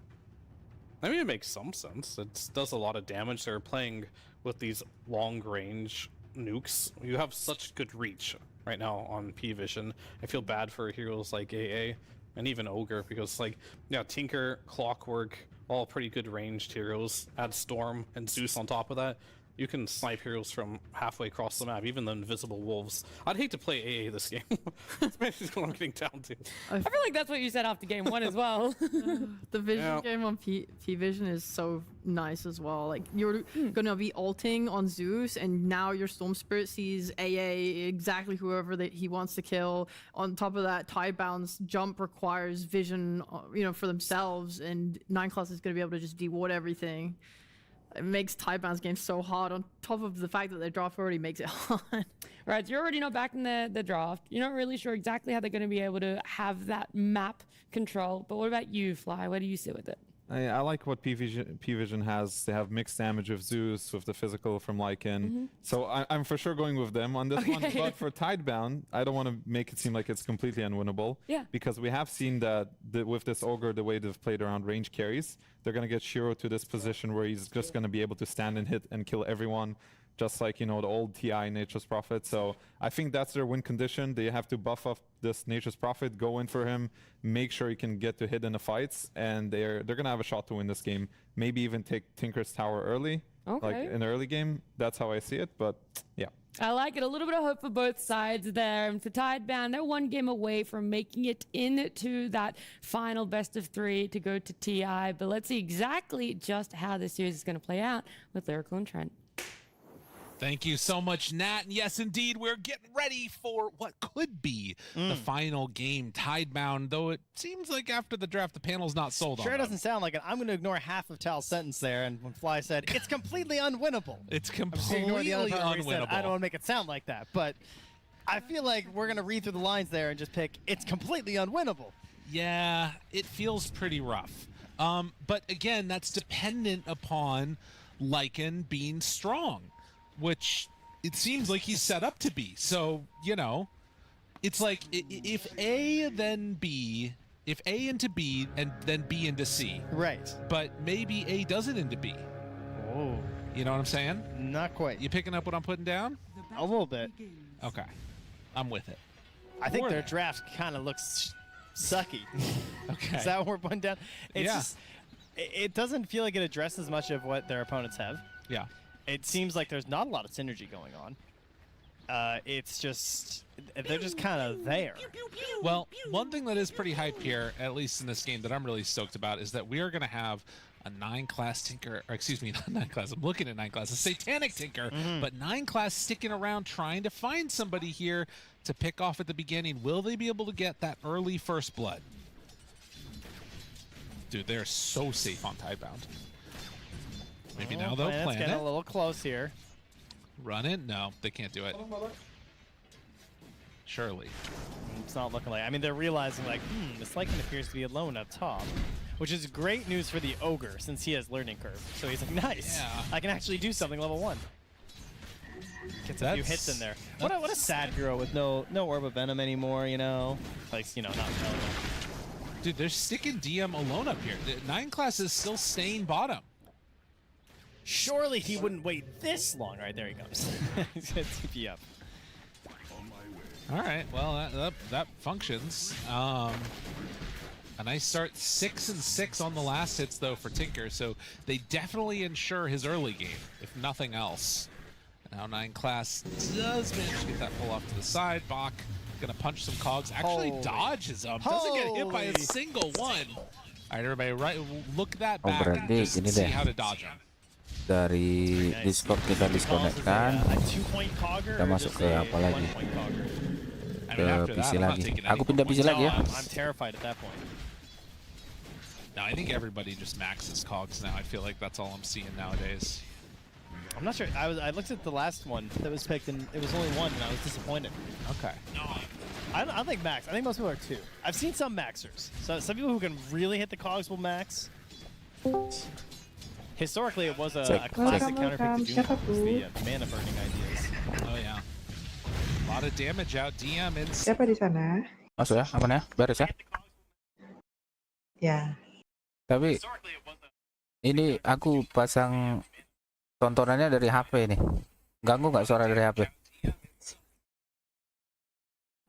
Speaker 2: I mean, it makes some sense. It does a lot of damage. They're playing with these long-range nukes. You have such good reach right now on P-Vision. I feel bad for heroes like AA and even Ogre because, like, yeah, Tinker, Clockwork, all pretty good ranged heroes. Add Storm and Zeus on top of that. You can snipe heroes from halfway across the map, even the invisible wolves. I'd hate to play AA this game. That's basically what I'm getting down to.
Speaker 5: I feel like that's what you said after game 1 as well.
Speaker 3: The Vision game on P-Vision is so nice as well. Like, you're gonna be ulting on Zeus, and now your Storm Spirit sees AA, exactly whoever that he wants to kill. On top of that, Tidebound's jump requires Vision, for themselves, and 9 class is gonna be able to just deward everything. It makes Tidebound's game so hard, on top of the fact that their draft already makes it hard.
Speaker 5: Right, you're already not back in the draft. You're not really sure exactly how they're going to be able to have that map control. But what about you, Fly? Where do you sit with it?
Speaker 4: I like what P-Vision has. They have mixed damage with Zeus, with the physical from Lycan. So I'm for sure going with them on this one. But for Tidebound, I don't want to make it seem like it's completely unwinnable.
Speaker 5: Yeah.
Speaker 4: Because we have seen that with this Ogre, the way they've played around range carries, they're going to get Shiro to this position where he's just going to be able to stand and hit and kill everyone. Just like, the old TI Nature's Prophet. So I think that's their win condition. They have to buff up this Nature's Prophet, go in for him, make sure he can get to hit in the fights, and they're going to have a shot to win this game. Maybe even take Tinker's Tower early, like in the early game. That's how I see it, but yeah.
Speaker 5: I like it. A little bit of hope for both sides there. And for Tidebound, they're one game away from making it into that final best of 3 to go to TI. But let's see exactly just how this series is going to play out with Lyrical and Trent.
Speaker 6: Thank you so much, Nat. And yes, indeed, we're getting ready for what could be the final game. Tidebound, though it seems like after the draft, the panel's not sold on
Speaker 7: Sure
Speaker 6: them.
Speaker 7: doesn't sound like it. I'm going to ignore half of Tal's sentence there, and when Fly said, it's completely unwinnable.
Speaker 6: It's
Speaker 7: I'm
Speaker 6: completely
Speaker 7: ignore the other part where he said,
Speaker 6: unwinnable.
Speaker 7: I don't want to make it sound like that, but I feel like we're going to read through the lines there and just pick, it's completely unwinnable.
Speaker 6: Yeah, it feels pretty rough. But again, that's dependent upon Lycan being strong, which it seems like he's set up to be. So, it's like if A, then B, if A into B, and then B into C.
Speaker 7: Right.
Speaker 6: But maybe A doesn't into B.
Speaker 7: Oh.
Speaker 6: You know what I'm saying?
Speaker 7: Not quite.
Speaker 6: You picking up what I'm putting down?
Speaker 7: A little bit.
Speaker 6: Okay. I'm with it.
Speaker 7: I think their draft kind of looks sucky.
Speaker 6: Okay.
Speaker 7: Is that what we're putting down? It's
Speaker 6: Yeah.
Speaker 7: just, it doesn't feel like it addresses much of what their opponents have.
Speaker 6: Yeah.
Speaker 7: It seems like there's not a lot of synergy going on. It's just, they're just kind of there.
Speaker 6: Well, one thing that is pretty hype here, at least in this game, that I'm really stoked about is that we are going to have a 9-class Tinker, or excuse me, not 9-class, I'm looking at 9-class, a Satanic Tinker, but 9-class sticking around trying to find somebody here to pick off at the beginning. Will they be able to get that early first blood? Dude, they're so safe on Tidebound. Maybe now they'll plan
Speaker 7: getting
Speaker 6: it.
Speaker 7: a little close here.
Speaker 6: Run it? No, they can't do it. Surely.
Speaker 7: It's not looking like. I mean, they're realizing like, this Lycan appears to be alone up top, which is great news for the Ogre since he has learning curve. So he's like, nice. Yeah. I can actually do something level 1. Gets a few hits in there. What a sad hero with no Orb of Venom anymore. Like not relevant.
Speaker 6: Dude, they're sticking DM alone up here. The 9-class is still staying bottom.
Speaker 7: Surely he wouldn't wait this long. All right, there he comes. He's gonna TP up.
Speaker 6: All right, well that functions. A nice start, 6 and 6 on the last hits though for Tinker, so they definitely ensure his early game, if nothing else. Now 9-class does manage to get that pull off to the side. Bach gonna punch some cogs. Actually dodges them. Doesn't get hit by a single one. All right, everybody, look that back and just see how to dodge them.
Speaker 9: Dari Discord kita disconnectkan. Kita masuk ke apa lagi? Ke PC lagi. Aku pindah PC lagi ya.
Speaker 7: I'm terrified at that point.
Speaker 6: No, I think everybody just maxes cogs now. I feel like that's all I'm seeing nowadays.
Speaker 7: I'm not sure. I looked at the last one that was picked, and it was only 1, and I was disappointed.
Speaker 6: Okay.
Speaker 7: I don't think max. I think most people are 2. I've seen some maxers. So some people who can really hit the cogs will max. Historically, it was a classic counterpick to Doom. The mana burning ideas.
Speaker 6: Oh yeah. A lot of damage out. DM in.
Speaker 14: Siapa di sana?
Speaker 9: Masuk ya, aman ya, beres ya.
Speaker 14: Ya.
Speaker 9: Tapi Ini aku pasang tontonannya dari HP nih. Ganggu nggak suara dari HP?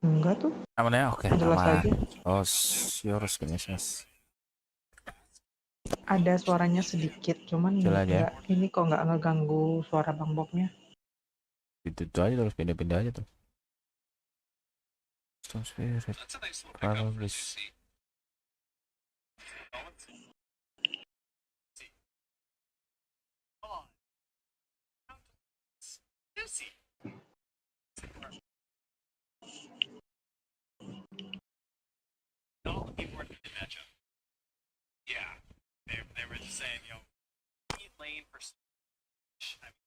Speaker 14: Enggak tuh.
Speaker 9: Aman ya? Oke,
Speaker 14: Jelas
Speaker 9: aman.
Speaker 14: aja.
Speaker 9: Oh, yoros yes.
Speaker 14: Ada suaranya sedikit, cuman
Speaker 9: Jelas ya.
Speaker 14: enggak. Ini kok nggak ngeganggu suara Bang Bobnya.
Speaker 9: Itu aja terus pindah-pindah aja tuh. Stone Spirit. Probably.
Speaker 21: All the people were in the matchup. Yeah, they were just saying, you know, lane for. I mean,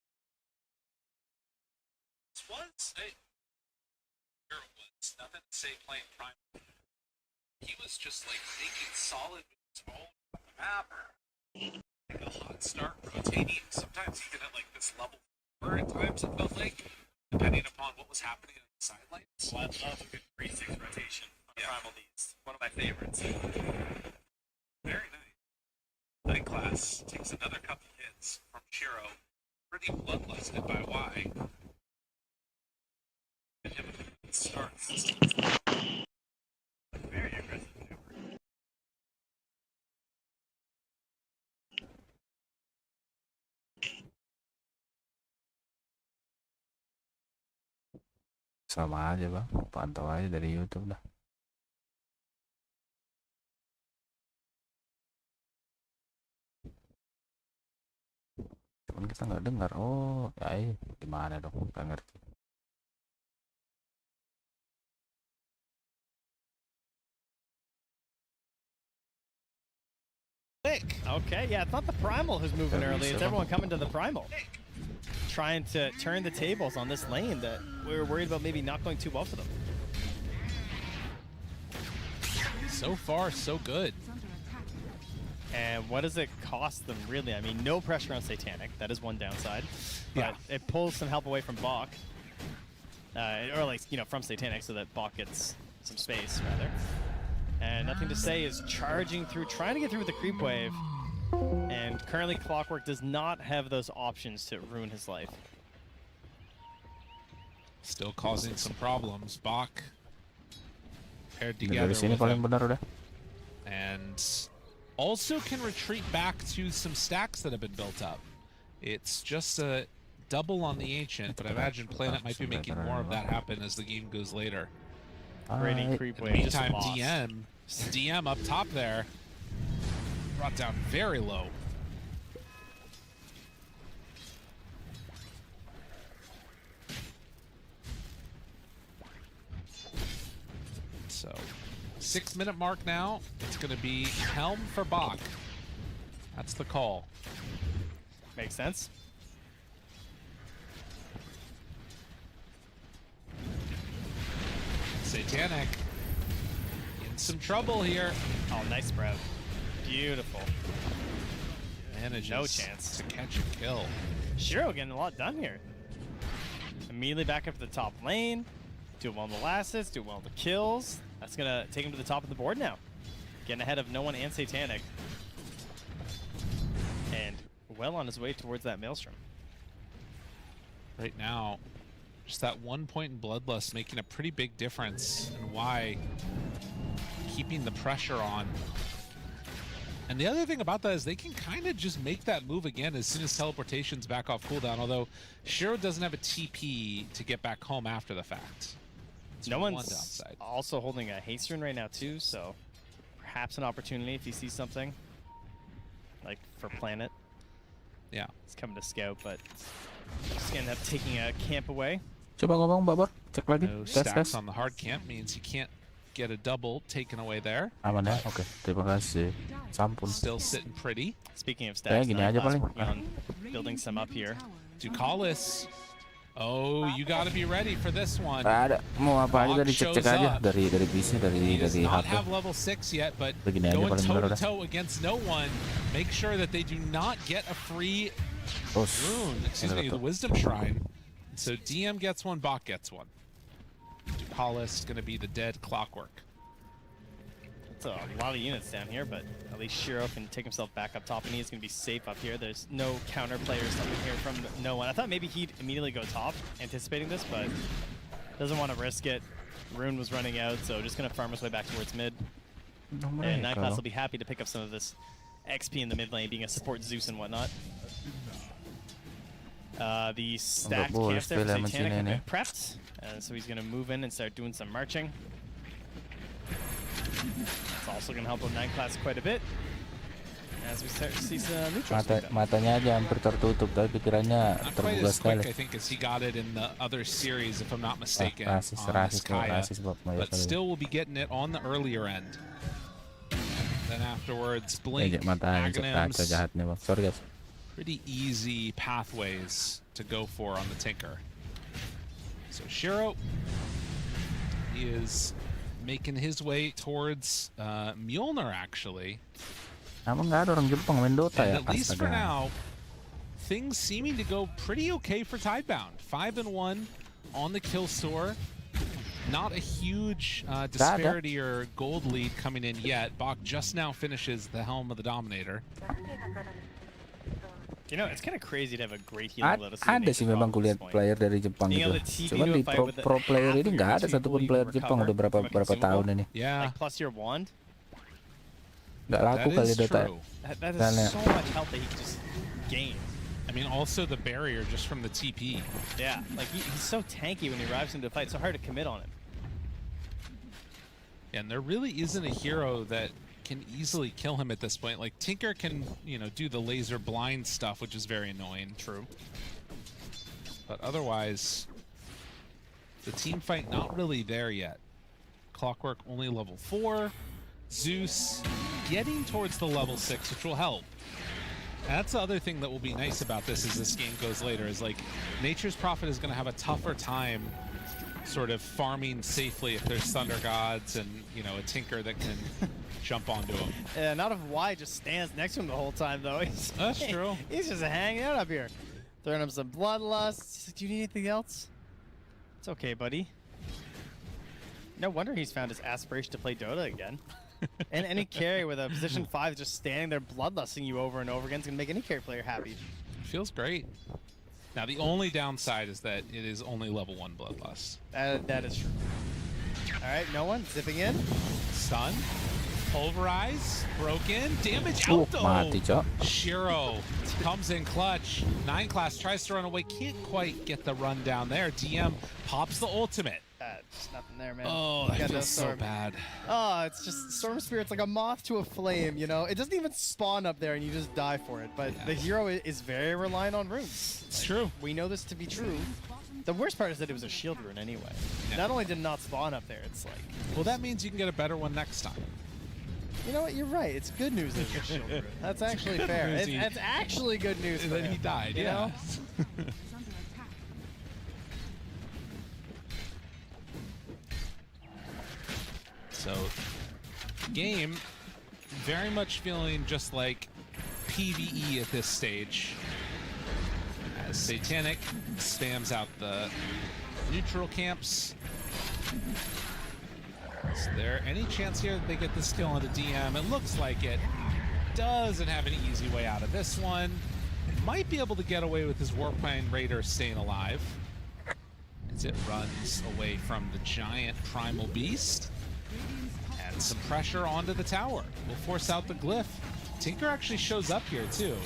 Speaker 21: this was nothing to say playing prime. He was just like making solid moves all over the map. Like a hot start, rotating. Sometimes even at like this level 4 at times it felt like, depending upon what was happening on the sidelines. Well, I love a good 3-6 rotation on Primal Beast. One of my favorites. Very nice. Night Class takes another couple hits from Shiro. Pretty bloodlusted by Y. And him starts. Very aggressive maneuver.
Speaker 9: Sama aja bang, pantau aja dari YouTube dah. Cuman kita nggak dengar. Oh, ya gimana dong? Nggak ngerti.
Speaker 7: Okay, yeah, I thought the Primal was moving early. It's everyone coming to the Primal. Trying to turn the tables on this lane that we were worried about maybe not going too well for them.
Speaker 6: So far, so good.
Speaker 7: And what does it cost them, really? I mean, no pressure on Satanic. That is one downside. But it pulls some help away from Bach. Or, like, you know, from Satanic so that Bach gets some space, rather. And Nothing to Say is charging through, trying to get through with the creep wave. And currently Clockwork does not have those options to ruin his life.
Speaker 6: Still causing some problems. Bach paired together
Speaker 9: Dari sini paling benar udah.
Speaker 6: And also can retreat back to some stacks that have been built up. It's just a double on the Ancient, but I imagine Planet might be making more of that happen as the game goes later.
Speaker 7: Raining creep wave.
Speaker 6: Meantime, DM up top there. Brought down very low. So, 6-minute mark now. It's going to be Helm for Bach. That's the call.
Speaker 7: Makes sense.
Speaker 6: Satanic in some trouble here.
Speaker 7: Oh, nice spread. Beautiful.
Speaker 6: Manages
Speaker 7: no chance
Speaker 6: to catch a kill.
Speaker 7: Shiro getting a lot done here. Immediately back up to the top lane. Doing well on the lasses, doing well on the kills. That's gonna take him to the top of the board now. Getting ahead of No One and Satanic. And well on his way towards that Maelstrom.
Speaker 6: Right now, just that 1 point in Bloodlust making a pretty big difference in why keeping the pressure on. And the other thing about that is they can kind of just make that move again as soon as teleportation's back off cooldown, although Shiro doesn't have a TP to get back home after the fact. It's
Speaker 7: No
Speaker 6: one
Speaker 7: One's
Speaker 6: downside.
Speaker 7: also holding a haste rune right now too, so perhaps an opportunity if he sees something. Like for Planet.
Speaker 6: Yeah.
Speaker 7: He's coming to scout, but just gonna end up taking a camp away.
Speaker 9: Coba ngomong Babor, cek lagi.
Speaker 6: No
Speaker 9: Tes,
Speaker 6: stacks
Speaker 9: tes.
Speaker 6: on the hard camp means he can't get a double taken away there.
Speaker 9: Aman ya? Oke, terima kasih. Sampun.
Speaker 6: Still sitting pretty.
Speaker 7: Speaking of stacks,
Speaker 9: gini aja paling.
Speaker 7: working on building some up here.
Speaker 6: Ducalis. Oh, you gotta be ready for this one.
Speaker 9: Ada, mau apa aja dari cek-cek aja dari PC
Speaker 6: He does
Speaker 9: dari
Speaker 6: not
Speaker 9: HP.
Speaker 6: have level 6 yet, but
Speaker 9: Begini aja
Speaker 6: going
Speaker 9: paling benar udah.
Speaker 6: toe-to-toe against no one, make sure that they do not get a free rune, excuse me, the Wisdom Shrine. So DM gets one, Bach gets one. Ducalis is gonna be the dead Clockwork.
Speaker 7: It's a lot of units down here, but at least Shiro can take himself back up top, and he's going to be safe up here. There's no counter players up in here from no one. I thought maybe he'd immediately go top, anticipating this, but doesn't want to risk it. Rune was running out, so just going to farm his way back towards mid. And 9 Class will be happy to pick up some of this XP in the mid lane, being a support Zeus and whatnot. The stacked camps there for Satanic have been prepped, so he's going to move in and start doing some marching. It's also going to help with 9 Class quite a bit as we start to see some neutrals.
Speaker 9: Matanya aja hampir tertutup, tapi pikirannya terbuka sekali.
Speaker 6: I think as he got it in the other series, if I'm not mistaken,
Speaker 9: Rasis,
Speaker 6: but still will be getting it on the earlier end. Then afterwards, Blink, Aghanims,
Speaker 9: sorry guys.
Speaker 6: pretty easy pathways to go for on the Tinker. So Shiro is making his way towards Mjolnir, actually.
Speaker 9: Emang nggak ada orang Jepang main Dota ya?
Speaker 6: At least for now, things seeming to go pretty okay for Tidebound. 5-1 on the kill store. Not a huge disparity or gold lead coming in yet. Bach just now finishes the Helm of the Dominator.
Speaker 7: You know, it's kind of crazy to have a great healing lotus.
Speaker 9: Ada sih memang kulihat player dari Jepang itu. Cuman di pro player ini nggak ada satupun player Jepang udah berapa tahun ini.
Speaker 7: Like plus your wand.
Speaker 9: Nggak laku kali Dota.
Speaker 7: That is so much health that he can just gain.
Speaker 6: I mean, also the barrier just from the TP.
Speaker 7: Yeah, like he's so tanky when he arrives into a fight. It's so hard to commit on him.
Speaker 6: And there really isn't a hero that can easily kill him at this point. Like Tinker can, you know, do the laser blind stuff, which is very annoying.
Speaker 7: True.
Speaker 6: But otherwise, the team fight not really there yet. Clockwork only level 4. Zeus getting towards the level 6, which will help. And that's the other thing that will be nice about this as this game goes later, is like Nature's Prophet is going to have a tougher time sort of farming safely if there's Thunder Gods and, you know, a Tinker that can jump onto him.
Speaker 7: Yeah, not if Y just stands next to him the whole time, though.
Speaker 6: That's true.
Speaker 7: He's just hanging out up here. Throwing him some Bloodlust. Do you need anything else? It's okay, buddy. No wonder he's found his aspiration to play Dota again. And any carry with a position 5 just standing there bloodlusting you over and over again is going to make any carry player happy.
Speaker 6: Feels great. Now, the only downside is that it is only level 1 Bloodlust.
Speaker 7: That is true. All right, no one zipping in.
Speaker 6: Stun. Pulverize. Broken. Damage out though. Shiro comes in clutch. 9 Class tries to run away. Can't quite get the run down there. DM pops the ultimate.
Speaker 7: Just nothing there, man.
Speaker 6: Oh, that feels so bad.
Speaker 7: Oh, it's just Storm Spirit's like a moth to a flame, you know? It doesn't even spawn up there and you just die for it. But the hero is very reliant on runes.
Speaker 6: It's true.
Speaker 7: We know this to be true. The worst part is that it was a shield rune anyway. Yeah. Not only did it not spawn up there, it's like...
Speaker 6: Well, that means you can get a better one next time.
Speaker 7: You know what? You're right. It's good news that it's a shield rune. That's actually fair. It's actually good news for
Speaker 6: that
Speaker 7: him,
Speaker 6: he died,
Speaker 7: you know?
Speaker 6: So, game very much feeling just like PvE at this stage. As Satanic spams out the neutral camps. Is there any chance here that they get the skill onto DM? It looks like it. Doesn't have an easy way out of this one. Might be able to get away with his Warpine Raider staying alive as it runs away from the giant primal beast. And some pressure onto the tower. We'll force out the glyph. Tinker actually shows up here too.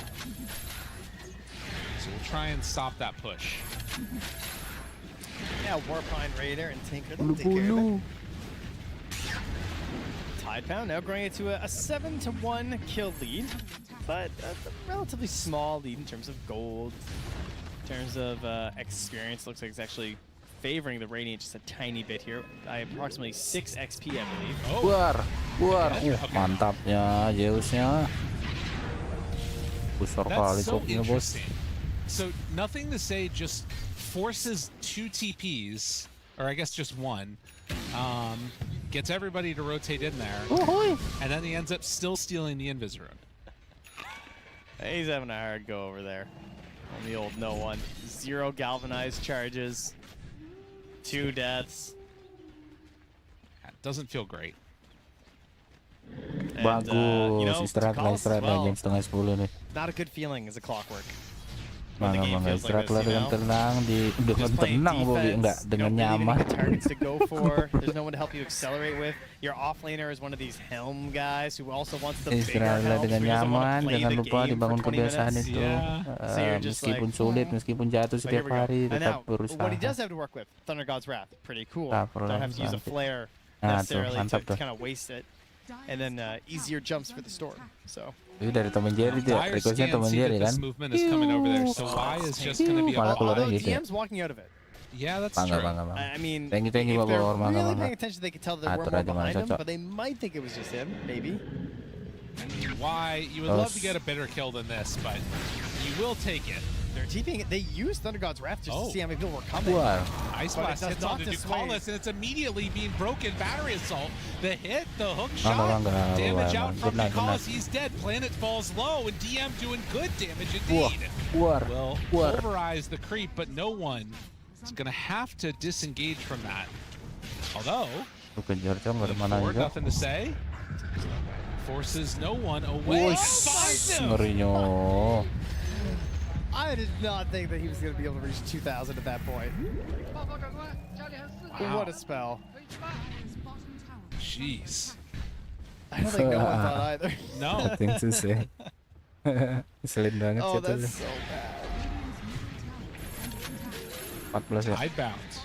Speaker 6: So we'll try and stop that push.
Speaker 7: Yeah, Warpine Raider and Tinker, they'll take care of it. Tidebound now growing it to a 7-1 kill lead, but a relatively small lead in terms of gold. In terms of experience, looks like it's actually favoring the Radiant just a tiny bit here by approximately 6 XP, I believe.
Speaker 9: Keluar. Mantapnya Zeusnya. Besar kali koknya, bos.
Speaker 6: So nothing to say, just forces 2 TPs, or I guess just 1. Gets everybody to rotate in there, and then he ends up still stealing the Invis rune.
Speaker 7: He's having a hard go over there on the old no one. 0 galvanized charges, 2 deaths.
Speaker 6: That doesn't feel great.
Speaker 9: Bagus, istirahat lah jam setengah 10 nih.
Speaker 7: Not a good feeling as a clockwork.
Speaker 9: Mangga istirahat lah dengan tenang dengan tenang Bobby, enggak dengan nyaman.
Speaker 7: Targets to go for. There's no one to help you accelerate with. Your offlaner is one of these helm guys who also wants the bigger
Speaker 9: Istirahatlah
Speaker 7: helm.
Speaker 9: dengan nyaman, jangan lupa dibangun kebiasaan itu. Meskipun sulit, meskipun jatuh setiap hari, tetap berusaha.
Speaker 7: What he does have to work with, Thunder God's Wrath, pretty cool. Don't have to use a flare necessarily to kind of waste it. And then easier jumps for the storm. So.
Speaker 9: Ini dari Tom and Jerry dia, requestnya Tom and Jerry kan. Malah keluarnya gitu.
Speaker 7: DM's walking out of it.
Speaker 20: Yeah, that's
Speaker 9: true.
Speaker 7: I mean,
Speaker 9: thank you
Speaker 7: if they're
Speaker 9: Bang.
Speaker 7: really paying attention, they could tell that there were more behind him, but they might think it was just him, maybe.
Speaker 6: I mean, why? You would love to get a better kill than this, but you will take it.
Speaker 7: They're TPing it. They used Thunder God's Wrath just to see how many people were coming.
Speaker 6: Ice Blast hits onto Ducalis, and it's immediately being broken. Battery Assault. The hit, the hook shot. Damage out from Ducalis. He's dead. Planet falls low, and DM doing good damage indeed. Will pulverize the creep, but no one is going to have to disengage from that. Although, nothing to say. Forces no one away.
Speaker 7: I did not think that he was going to be able to reach 2,000 at that point. Wow. What a spell.
Speaker 6: Jeez.
Speaker 7: I don't think no one thought either.
Speaker 6: No.
Speaker 9: Nothing to say. Selin banget
Speaker 7: oh,
Speaker 9: sih itu.
Speaker 7: That's so bad.
Speaker 9: 14 ya.
Speaker 6: Tidebound.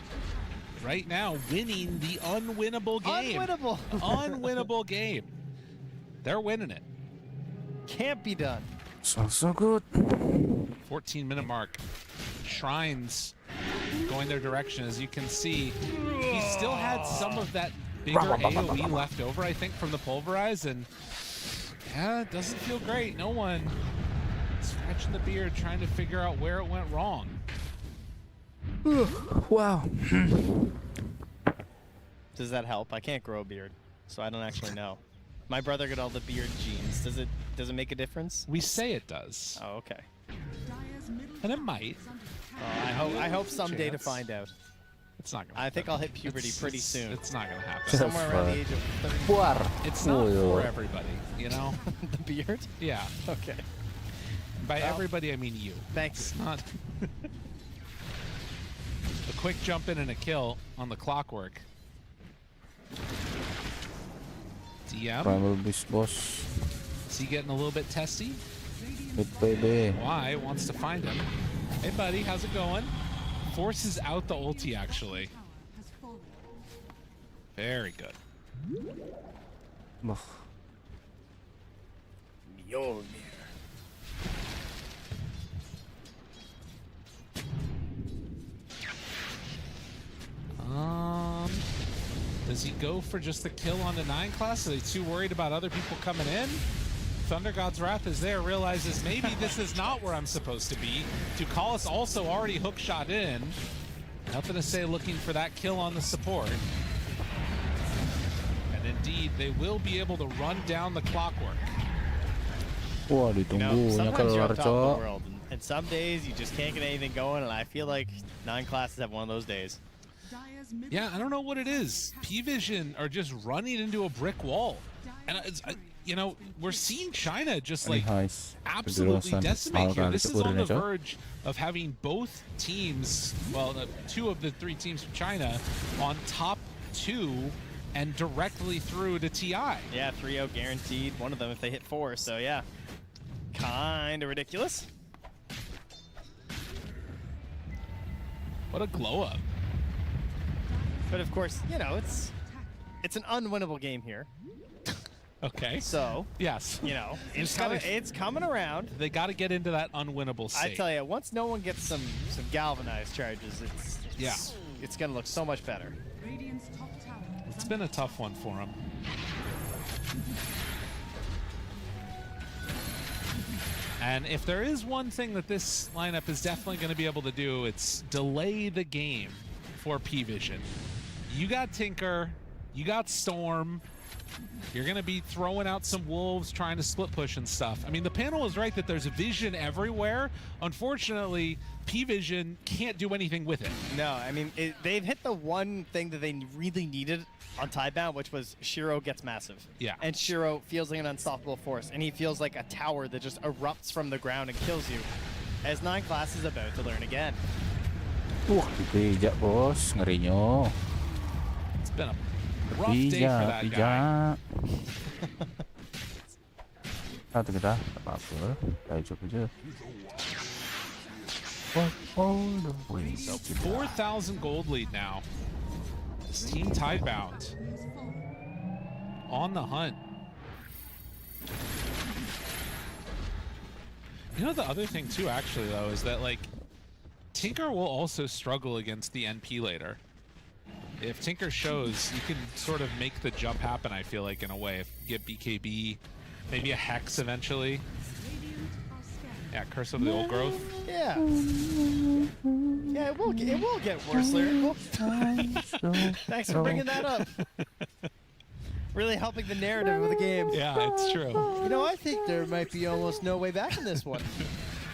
Speaker 6: Right now, winning the unwinnable game.
Speaker 7: Unwinnable.
Speaker 6: Unwinnable game. They're winning it.
Speaker 7: Can't be done.
Speaker 9: So good.
Speaker 6: 14-minute mark. Shrines going their direction. As you can see, he still had some of that bigger AoE left over, I think, from the pulverize, and yeah, it doesn't feel great. No one scratching the beard, trying to figure out where it went wrong.
Speaker 9: Wow.
Speaker 7: Does that help? I can't grow a beard, so I don't actually know. My brother got all the beard genes. Does it make a difference?
Speaker 6: We say it does.
Speaker 7: Oh, okay.
Speaker 6: And it might.
Speaker 7: I hope someday to find out.
Speaker 6: It's not gonna.
Speaker 7: I think I'll hit puberty pretty soon.
Speaker 6: It's not gonna happen.
Speaker 7: Somewhere around the age of 30.
Speaker 6: It's not for everybody, you know.
Speaker 7: The beard?
Speaker 6: Yeah.
Speaker 7: Okay.
Speaker 6: By everybody, I mean you.
Speaker 7: Thanks.
Speaker 6: It's not. A quick jump in and a kill on the clockwork. DM.
Speaker 9: Boss.
Speaker 6: Is he getting a little bit testy?
Speaker 9: Good baby.
Speaker 6: Why wants to find him. Hey buddy, how's it going? Forces out the ulti actually. Very good. Does he go for just the kill on the 9 class? Are they too worried about other people coming in? Thunder God's Wrath is there, realizes maybe this is not where I'm supposed to be. Ducalis also already hook shot in. Nothing to say, looking for that kill on the support. And indeed, they will be able to run down the clockwork.
Speaker 9: Wah, ditunggunya
Speaker 7: sometimes you're on
Speaker 9: keluar,
Speaker 7: top of the
Speaker 9: Cok.
Speaker 7: world, and some days you just can't get anything going, and I feel like 9 classes have one of those days.
Speaker 6: Yeah, I don't know what it is. P-Vision are just running into a brick wall. And it's, you know, we're seeing China just like absolutely decimate here. This is on the verge of having both teams, well, 2 of the 3 teams from China on top 2 and directly through to TI.
Speaker 7: Yeah, 3-0 guaranteed. One of them if they hit 4, so yeah. Kind of ridiculous.
Speaker 6: What a glow up.
Speaker 7: But of course, you know, it's an unwinnable game here.
Speaker 6: Okay.
Speaker 7: So,
Speaker 6: yes,
Speaker 7: you know, it's coming around.
Speaker 6: They got to get into that unwinnable state.
Speaker 7: I tell you, once no one gets some galvanized charges, it's gonna look so much better.
Speaker 6: It's been a tough one for him. And if there is one thing that this lineup is definitely going to be able to do, it's delay the game for P-Vision. You got Tinker, you got Storm, You're going to be throwing out some wolves, trying to split push and stuff. I mean, the panel is right that there's vision everywhere. Unfortunately, P-Vision can't do anything with it.
Speaker 7: No, I mean, they've hit the one thing that they really needed on Tidebound, which was Shiro gets massive.
Speaker 6: Yeah.
Speaker 7: And Shiro feels like an unstoppable force, and he feels like a tower that just erupts from the ground and kills you. As 9 Class is about to learn again.
Speaker 9: Dipijak bos, ngerinya.
Speaker 6: It's been a rough day for that guy.
Speaker 9: Satu kita, tak apa-apa. Kita coba je.
Speaker 6: So 4,000 gold lead now. This team Tidebound on the hunt. You know, the other thing too, actually, though, is that like Tinker will also struggle against the NP later. If Tinker shows, you can sort of make the jump happen, I feel like, in a way. If you get BKB, maybe a Hex eventually. Yeah, Curse of the Old Growth.
Speaker 7: Yeah. Yeah, it will get worse, Lyrical. Thanks for bringing that up. Really helping the narrative of the game.
Speaker 6: Yeah, it's true.
Speaker 7: You know, I think there might be almost no way back in this one.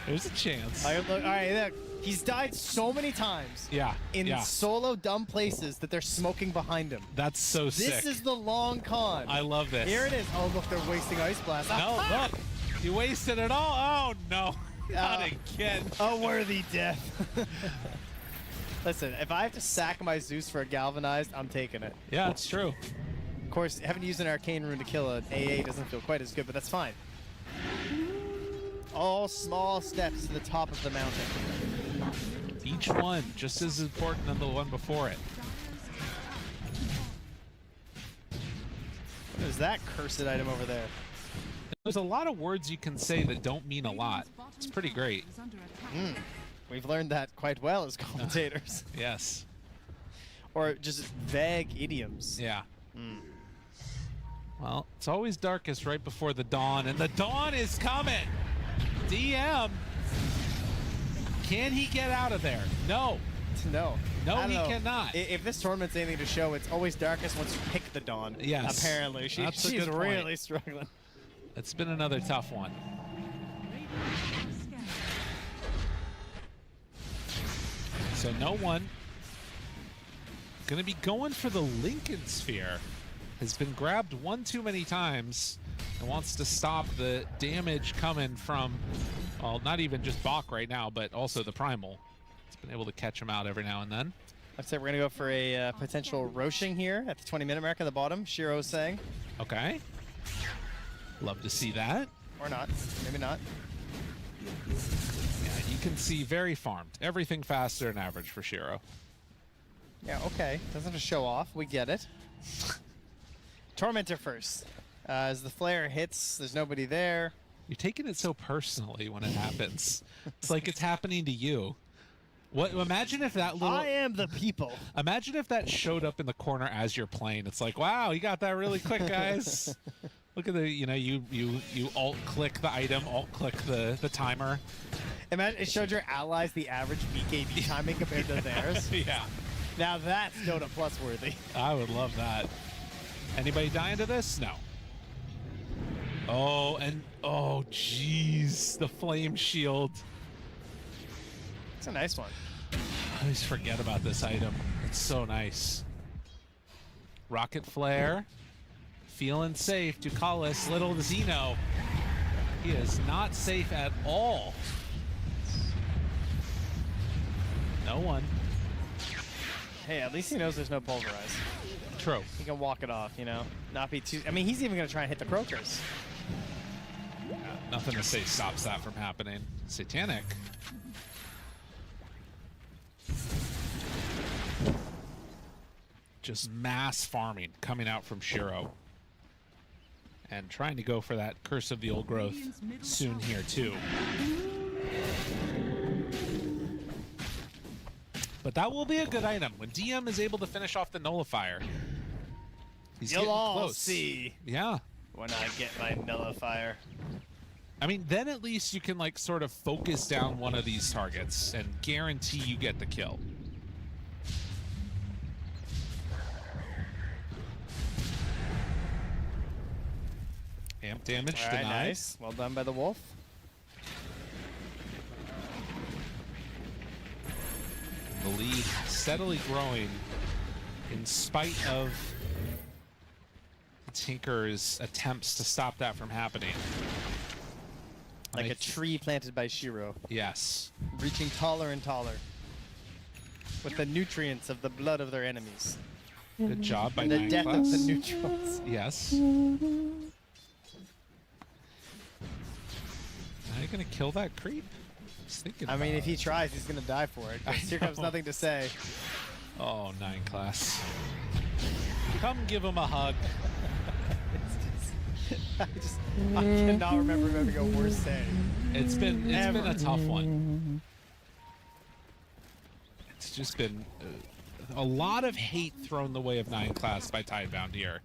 Speaker 6: There's a chance.
Speaker 7: All right, look. He's died so many times.
Speaker 6: Yeah.
Speaker 7: In solo dumb places that they're smoking behind him.
Speaker 6: That's so sick.
Speaker 7: This is the long con.
Speaker 6: I love this.
Speaker 7: Here it is. Oh, look, they're wasting Ice Blast.
Speaker 6: No, look. You wasted it all. Oh, no. Not again.
Speaker 7: A worthy death. Listen, if I have to sack my Zeus for a Galvanized, I'm taking it.
Speaker 6: Yeah, it's true.
Speaker 7: Of course, having to use an Arcane Rune to kill an AA doesn't feel quite as good, but that's fine. All small steps to the top of the mountain.
Speaker 6: Each one just as important as the one before it.
Speaker 7: What is that cursed item over there?
Speaker 6: There's a lot of words you can say that don't mean a lot. It's pretty great.
Speaker 7: We've learned that quite well as commentators.
Speaker 6: Yes.
Speaker 7: Or just vague idioms.
Speaker 6: Yeah. Well, it's always darkest right before the dawn, and the dawn is coming. DM. Can he get out of there? No.
Speaker 7: No.
Speaker 6: No, he cannot.
Speaker 7: If this tournament's anything to show, it's always darkest once you pick the dawn.
Speaker 6: Yes.
Speaker 7: Apparently.
Speaker 6: That's a
Speaker 7: she's
Speaker 6: good
Speaker 7: really
Speaker 6: point.
Speaker 7: struggling.
Speaker 6: It's been another tough one. So no one going to be going for the Lincoln Sphere. Has been grabbed one too many times and wants to stop the damage coming from, well, not even just Bach right now, but also the Primal. It's been able to catch him out every now and then.
Speaker 7: I'd say we're going to go for a potential Roshan here at the 20-minute mark at the bottom, Shiro's saying.
Speaker 6: Okay. Love to see that.
Speaker 7: Or not. Maybe not.
Speaker 6: Yeah, you can see very farmed. Everything faster than average for Shiro.
Speaker 7: Yeah, okay. Doesn't have to show off. We get it. Tormentor first. As the flare hits, there's nobody there.
Speaker 6: You're taking it so personally when it happens. It's like it's happening to you. What? Imagine if that little...
Speaker 7: I am the people.
Speaker 6: Imagine if that showed up in the corner as you're playing. It's like, wow, you got that really quick, guys. Look at the, you know, you alt-click the item, alt-click the timer.
Speaker 7: Imagine it showed your allies the average BKB timing compared to theirs.
Speaker 6: Yeah.
Speaker 7: Now that's DotA Plus worthy.
Speaker 6: I would love that. Anybody dying to this? No. Oh, and oh, jeez, the flame shield.
Speaker 7: It's a nice one.
Speaker 6: I always forget about this item. It's so nice. Rocket flare. Feeling safe. Ducalis, little Xeno. He is not safe at all. No one.
Speaker 7: Hey, at least he knows there's no pulverize.
Speaker 6: True.
Speaker 7: He can walk it off, you know? Not be too... I mean, he's even going to try and hit the Croakers.
Speaker 6: Yeah, nothing to say stops that from happening. Satanic. Just mass farming coming out from Shiro. And trying to go for that Curse of the Old Growth soon here, too. But that will be a good item. When DM is able to finish off the Nullifier, he's
Speaker 7: You'll
Speaker 6: getting
Speaker 7: all
Speaker 6: close.
Speaker 7: see.
Speaker 6: Yeah.
Speaker 7: When I get my Nullifier.
Speaker 6: I mean, then at least you can, like, sort of focus down one of these targets and guarantee you get the kill. Amp damage
Speaker 7: All right,
Speaker 6: denied.
Speaker 7: nice. Well done by the Wolf.
Speaker 6: The lead steadily growing in spite of Tinker's attempts to stop that from happening.
Speaker 7: Like a tree planted by Shiro.
Speaker 6: Yes.
Speaker 7: Reaching taller and taller. With the nutrients of the blood of their enemies.
Speaker 6: Good job by
Speaker 7: the
Speaker 6: Nine
Speaker 7: death
Speaker 6: Class.
Speaker 7: of the neutrals.
Speaker 6: Yes. Are you gonna kill that creep?
Speaker 7: I mean, if he tries, he's gonna die for it. 'Cause here comes nothing to say.
Speaker 6: Oh, 9 Class. Come give him a hug.
Speaker 7: I cannot remember him having a worse save.
Speaker 6: It's been a tough one. It's just been a lot of hate thrown the way of 9 Class by Tidebound here.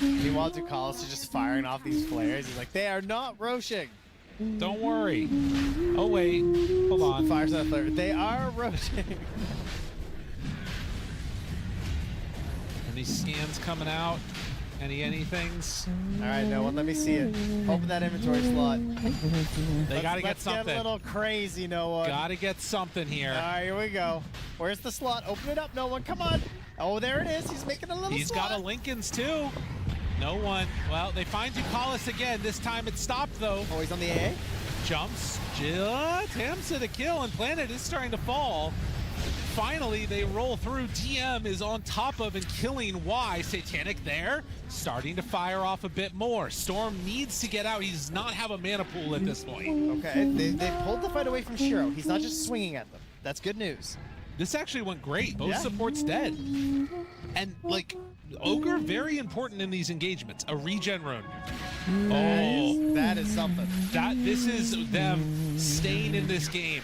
Speaker 7: Meanwhile, Ducalis is just firing off these flares. He's like, they are not roshing.
Speaker 6: Don't worry. Oh wait, hold on.
Speaker 7: Fires that flare. They are roshing.
Speaker 6: Any scans coming out? Anythings?
Speaker 7: All right, no one. Let me see it. Open that inventory slot.
Speaker 6: They gotta get something.
Speaker 7: Get a little crazy, no one.
Speaker 6: Gotta get something here.
Speaker 7: All right, here we go. Where's the slot? Open it up, no one. Come on. Oh, there it is. He's making a little
Speaker 6: He's
Speaker 7: slot.
Speaker 6: got a Lincoln's too. No one. Well, they find Ducalis again. This time it stopped though.
Speaker 7: Oh, he's on the AA?
Speaker 6: Jumps. Attempts to the kill, and Planet is starting to fall. Finally, they roll through. DM is on top of and killing Y. Satanic there, starting to fire off a bit more. Storm needs to get out. He does not have a mana pool at this point.
Speaker 7: Okay, they pulled the fight away from Shiro. He's not just swinging at them. That's good news.
Speaker 6: This actually went great. Both supports dead. And, like, Ogre, very important in these engagements. A regen rune. Oh,
Speaker 7: that is something.
Speaker 6: This is them staying in this game.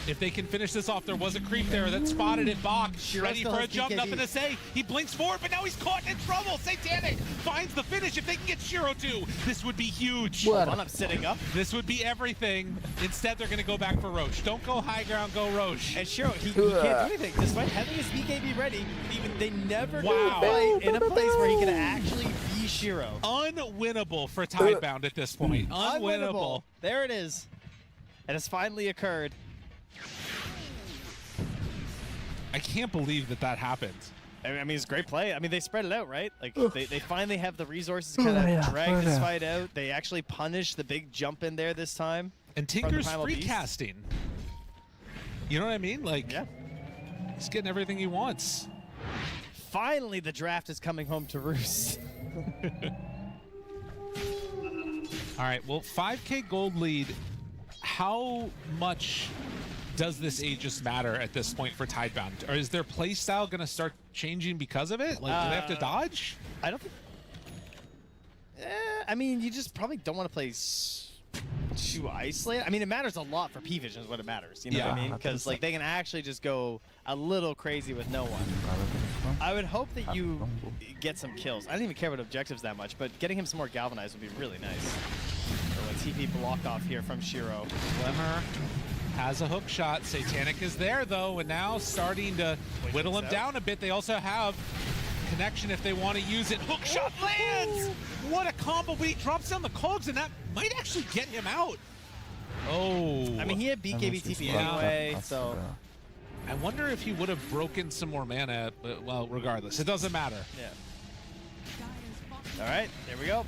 Speaker 6: If they can finish this off, there was a creep there that spotted it. Bach, ready for a jump, nothing to say. He blinks forward, but now he's caught in trouble. Satanic finds the finish. If they can get Shiro too, this would be huge.
Speaker 7: Hold on, I'm sitting up.
Speaker 6: This would be everything. Instead, they're going to go back for Roche. Don't go high ground, go Roche.
Speaker 7: And Shiro, he can't do anything. Despite having his BKB ready, they never do a fight in a place where he can actually be Shiro.
Speaker 6: Unwinnable for Tidebound at this point. Unwinnable.
Speaker 7: There it is. It has finally occurred.
Speaker 6: I can't believe that happened.
Speaker 7: I mean, it's great play. I mean, they spread it out, right? Like, they finally have the resources to kind of drag this fight out. They actually punish the big jump in there this time.
Speaker 6: And Tinker's free casting. You know what I mean? Like, he's getting everything he wants.
Speaker 7: Finally, the draft is coming home to roost.
Speaker 6: All right, well, 5K gold lead. How much does this Aegis matter at this point for Tidebound? Or is their playstyle going to start changing because of it? Like, do they have to dodge?
Speaker 7: I don't think... I mean, you just probably don't want to play too isolated. I mean, it matters a lot for P-Vision is what it matters. You know what I mean? Because, like, they can actually just go a little crazy with no one. I would hope that you get some kills. I don't even care about objectives that much, but getting him some more galvanized would be really nice. So a TP block off here from Shiro.
Speaker 6: Glimmer has a hook shot. Satanic is there though, and now starting to whittle him down a bit. They also have connection if they want to use it. Hook shot lands! What a combo, but he drops down the cogs, and that might actually get him out. Oh.
Speaker 7: I mean, he had BKB TP anyway, so...
Speaker 6: I wonder if he would have broken some more mana, but, well, regardless, it doesn't matter.
Speaker 7: Yeah. All right, there we go.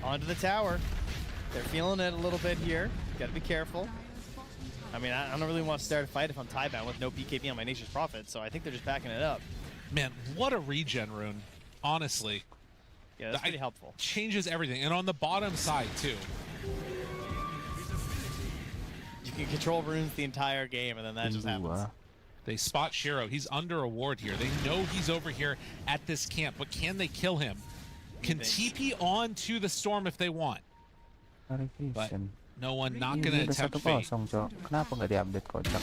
Speaker 7: Onto the tower. They're feeling it a little bit here. Got to be careful. I mean, I don't really want to start a fight if I'm Tidebound with no BKB on my Nature's Prophet, so I think they're just backing it up.
Speaker 6: Man, what a regen rune, honestly.
Speaker 7: Yeah, that's pretty helpful.
Speaker 6: Changes everything, and on the bottom side, too.
Speaker 7: You can control runes the entire game, and then that just happens.
Speaker 6: They spot Shiro. He's under a ward here. They know he's over here at this camp, but can they kill him? Can TP on to the storm if they want. But no one not going to attempt fate.
Speaker 9: Kenapa nggak diupdate kocak?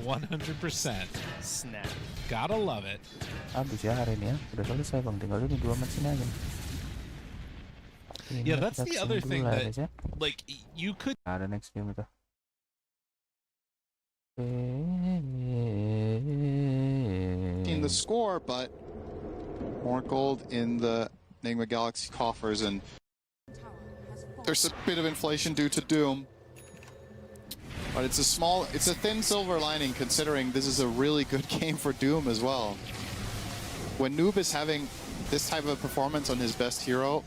Speaker 6: 100%.
Speaker 7: Snap.
Speaker 6: Gotta love it.
Speaker 9: Habis ya hari ini ya. Udah selesai bang. Tinggal ini 2 match ini aja.
Speaker 6: Yeah, that's the other thing that, like, you could...
Speaker 9: Ada next game itu.
Speaker 11: In the score, but More gold in the Enigma Galaxy coffers, and there's a bit of inflation due to Doom. But it's a thin silver lining considering this is a really good game for Doom as well. When Noob is having this type of performance on his best hero,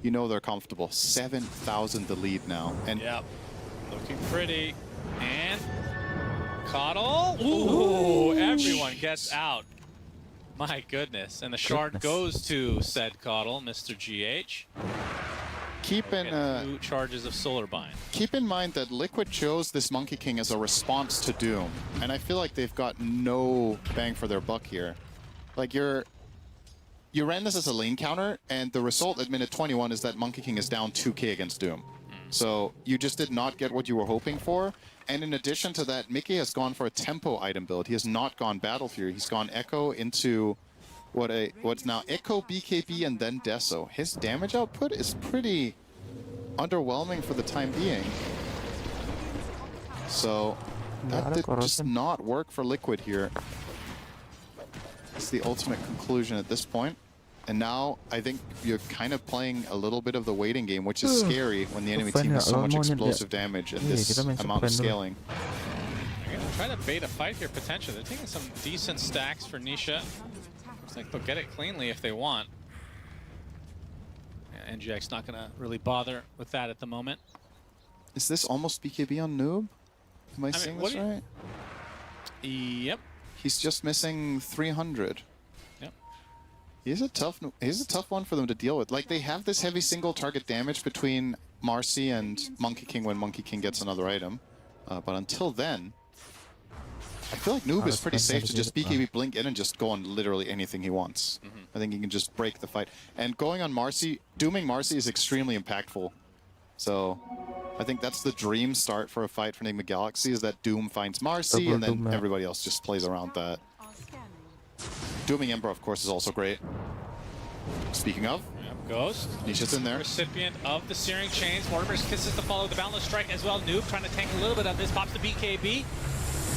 Speaker 11: you know they're comfortable. 7,000 the lead now. And
Speaker 12: yep, looking pretty. And Coddle. Ooh, everyone gets out. My goodness. And the shard goes to said Coddle, Mr. GH.
Speaker 11: Keep in
Speaker 12: 2 charges of Solar Bind.
Speaker 11: Keep in mind that Liquid chose this Monkey King as a response to Doom, and I feel like they've got no bang for their buck here. Like you ran this as a lane counter, and the result at minute 21 is that Monkey King is down 2k against Doom. So you just did not get what you were hoping for. And in addition to that, Mickey has gone for a tempo item build. He has not gone Battle Fury. He's gone Echo into what's now Echo, BKB, and then Deso. His damage output is pretty underwhelming for the time being. So that did just not work for Liquid here. It's the ultimate conclusion at this point. And now I think you're kind of playing a little bit of the waiting game, which is scary when the enemy team has so much explosive damage and this amount of scaling.
Speaker 12: They're going to try to bait a fight here potentially. They're taking some decent stacks for Nisha. Looks like they'll get it cleanly if they want. Yeah, NGX not going to really bother with that at the moment.
Speaker 11: Is this almost BKB on Noob? Am I seeing this right?
Speaker 12: Yep.
Speaker 11: He's just missing 300.
Speaker 12: Yep.
Speaker 11: He's a tough one for them to deal with. Like, they have this heavy single target damage between Marcy and Monkey King when Monkey King gets another item. But until then, I feel like Noob is pretty safe to just BKB blink in and just go on literally anything he wants. I think he can just break the fight. And going on Marcy, dooming Marcy is extremely impactful. So I think that's the dream start for a fight for Enigma Galaxy, is that Doom finds Marcy and then everybody else just plays around that. Dooming Emperor, of course, is also great. Speaking of,
Speaker 12: Ghost.
Speaker 11: Nisha's in there.
Speaker 12: Recipient of the Searing Chains. Mortimer's Kisses to follow the Boundless Strike as well. Noob trying to tank a little bit of this. Pops the BKB.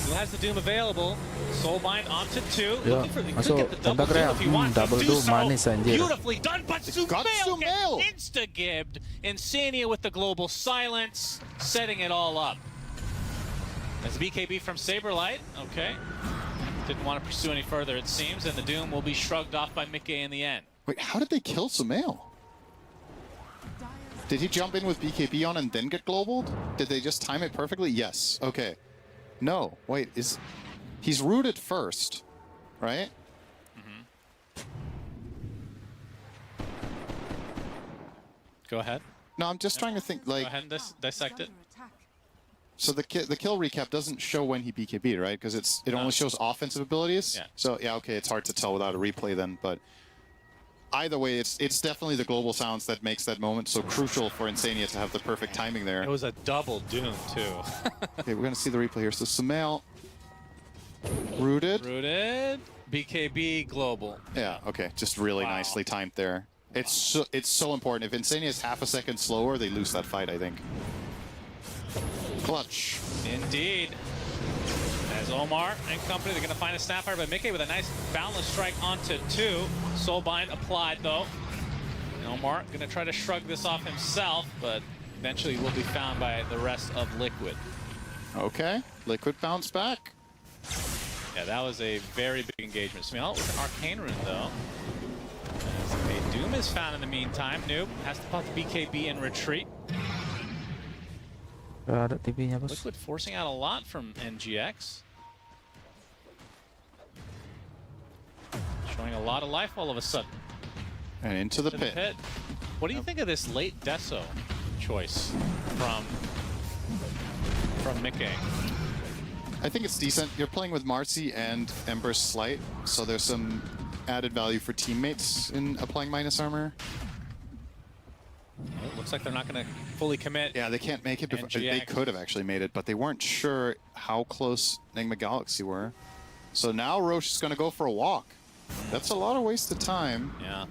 Speaker 12: Who has the Doom available? Soulbind onto 2. Looking for the get the double Doom if he wants to do so. Beautifully done, but Sumail gets insta-gibbed. Insania with the global silence, setting it all up. That's BKB from Saberlight. Okay. Didn't want to pursue any further, it seems, and the Doom will be shrugged off by Mickey in the end.
Speaker 11: Wait, how did they kill Sumail? Did he jump in with BKB on and then get globaled? Did they just time it perfectly? Yes. Okay. No. Wait, he's rooted first, right?
Speaker 12: Go ahead.
Speaker 11: No, I'm just trying to think, like...
Speaker 12: Go ahead and dissect it.
Speaker 11: So the kill recap doesn't show when he BKB'd, right? Because it only shows offensive abilities.
Speaker 12: Yeah.
Speaker 11: So yeah, okay, it's hard to tell without a replay then, but either way, it's definitely the global silence that makes that moment so crucial for Insania to have the perfect timing there.
Speaker 12: It was a double Doom too.
Speaker 11: Okay, we're gonna see the replay here. So Sumail rooted.
Speaker 12: Rooted. BKB global.
Speaker 11: Yeah. Okay. Just really nicely timed there. It's so important. If Insania is half a second slower, they lose that fight, I think. Clutch.
Speaker 12: Indeed. As Omar and company, they're going to find a Snapfire, but Mickey with a nice Boundless Strike onto 2. Soulbind applied, though. And Omar going to try to shrug this off himself, but eventually will be found by the rest of Liquid.
Speaker 11: Okay. Liquid bounce back.
Speaker 12: Yeah, that was a very big engagement. Sumail with an Arcane Rune, though. As a Doom is found in the meantime. Noob has to pop the BKB in retreat.
Speaker 9: Ada TP-nya, bos.
Speaker 12: Liquid forcing out a lot from NGX. Showing a lot of life all of a sudden.
Speaker 11: And into the pit.
Speaker 12: What do you think of this late Deso choice from Mickey?
Speaker 11: I think it's decent. You're playing with Marcy and Ember's Slight, so there's some added value for teammates in applying minus armor.
Speaker 12: Well, it looks like they're not going to fully commit.
Speaker 11: Yeah, they can't make it. They could have actually made it, but they weren't sure how close Enigma Galaxy were. So now Roche is going to go for a walk. That's a lot of wasted time.
Speaker 12: Yeah.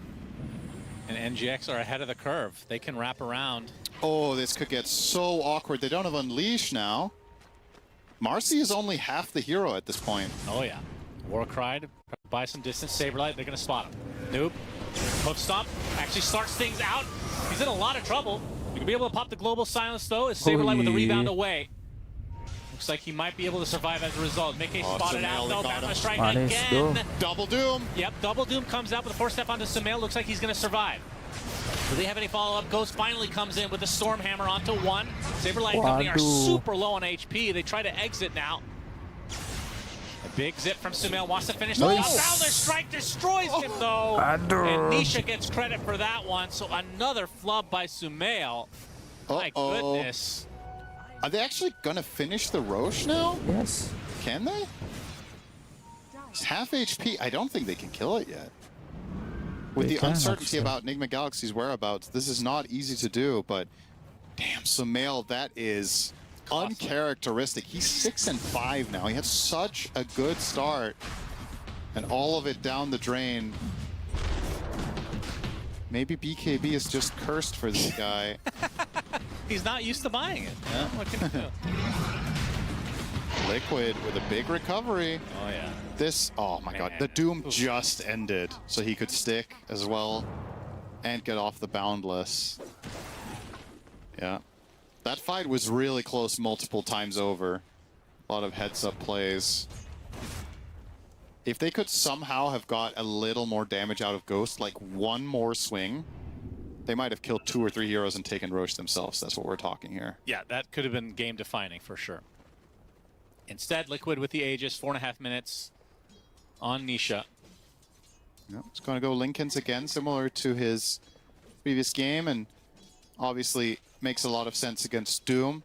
Speaker 12: And NGX are ahead of the curve. They can wrap around.
Speaker 11: Oh, this could get so awkward. They don't have Unleash now. Marcy is only half the hero at this point.
Speaker 12: Oh, yeah. Warcry
Speaker 15: By some distance, Saberlight, they're going to spot him. Noob, hoof stomp, actually starts things out. He's in a lot of trouble. You can be able to pop the global silence though, as Saberlight with the rebound away. Looks like he might be able to survive as a result. Mickey spotted out though, Batman strike again.
Speaker 11: Double Doom.
Speaker 15: Yep, Double Doom comes out with a 4-step onto Sumail. Looks like he's going to survive. Do they have any follow-up? Ghost finally comes in with the Storm Hammer onto one. Saberlight Company are super low on HP. They try to exit now. A big zip from Sumail, wants to finish. Oh, Fowler strike destroys him though. And Nisha gets credit for that one. So another flub by Sumail. My goodness.
Speaker 11: Are they actually gonna finish the Roche now?
Speaker 9: Yes.
Speaker 11: Can they? It's half HP. I don't think they can kill it yet. With the uncertainty about Enigma Galaxy's whereabouts, this is not easy to do, but damn, Sumail, that is uncharacteristic. He's 6-5 now. He had such a good start, and all of it down the drain. Maybe BKB is just cursed for this guy.
Speaker 15: He's not used to buying it. Yeah. What can he do?
Speaker 11: Liquid with a big recovery.
Speaker 15: Oh yeah.
Speaker 11: This, oh my god, the Doom just ended, so he could stick as well and get off the Boundless. Yeah. That fight was really close multiple times over. A lot of heads-up plays. If they could somehow have got a little more damage out of Ghost, like one more swing, they might have killed 2 or 3 heroes and taken Roche themselves. That's what we're talking here.
Speaker 15: Yeah, that could have been game-defining for sure. Instead, Liquid with the Aegis, 4.5 minutes on Nisha.
Speaker 11: Yeah, it's going to go Lincoln's again, similar to his previous game, and obviously makes a lot of sense against Doom.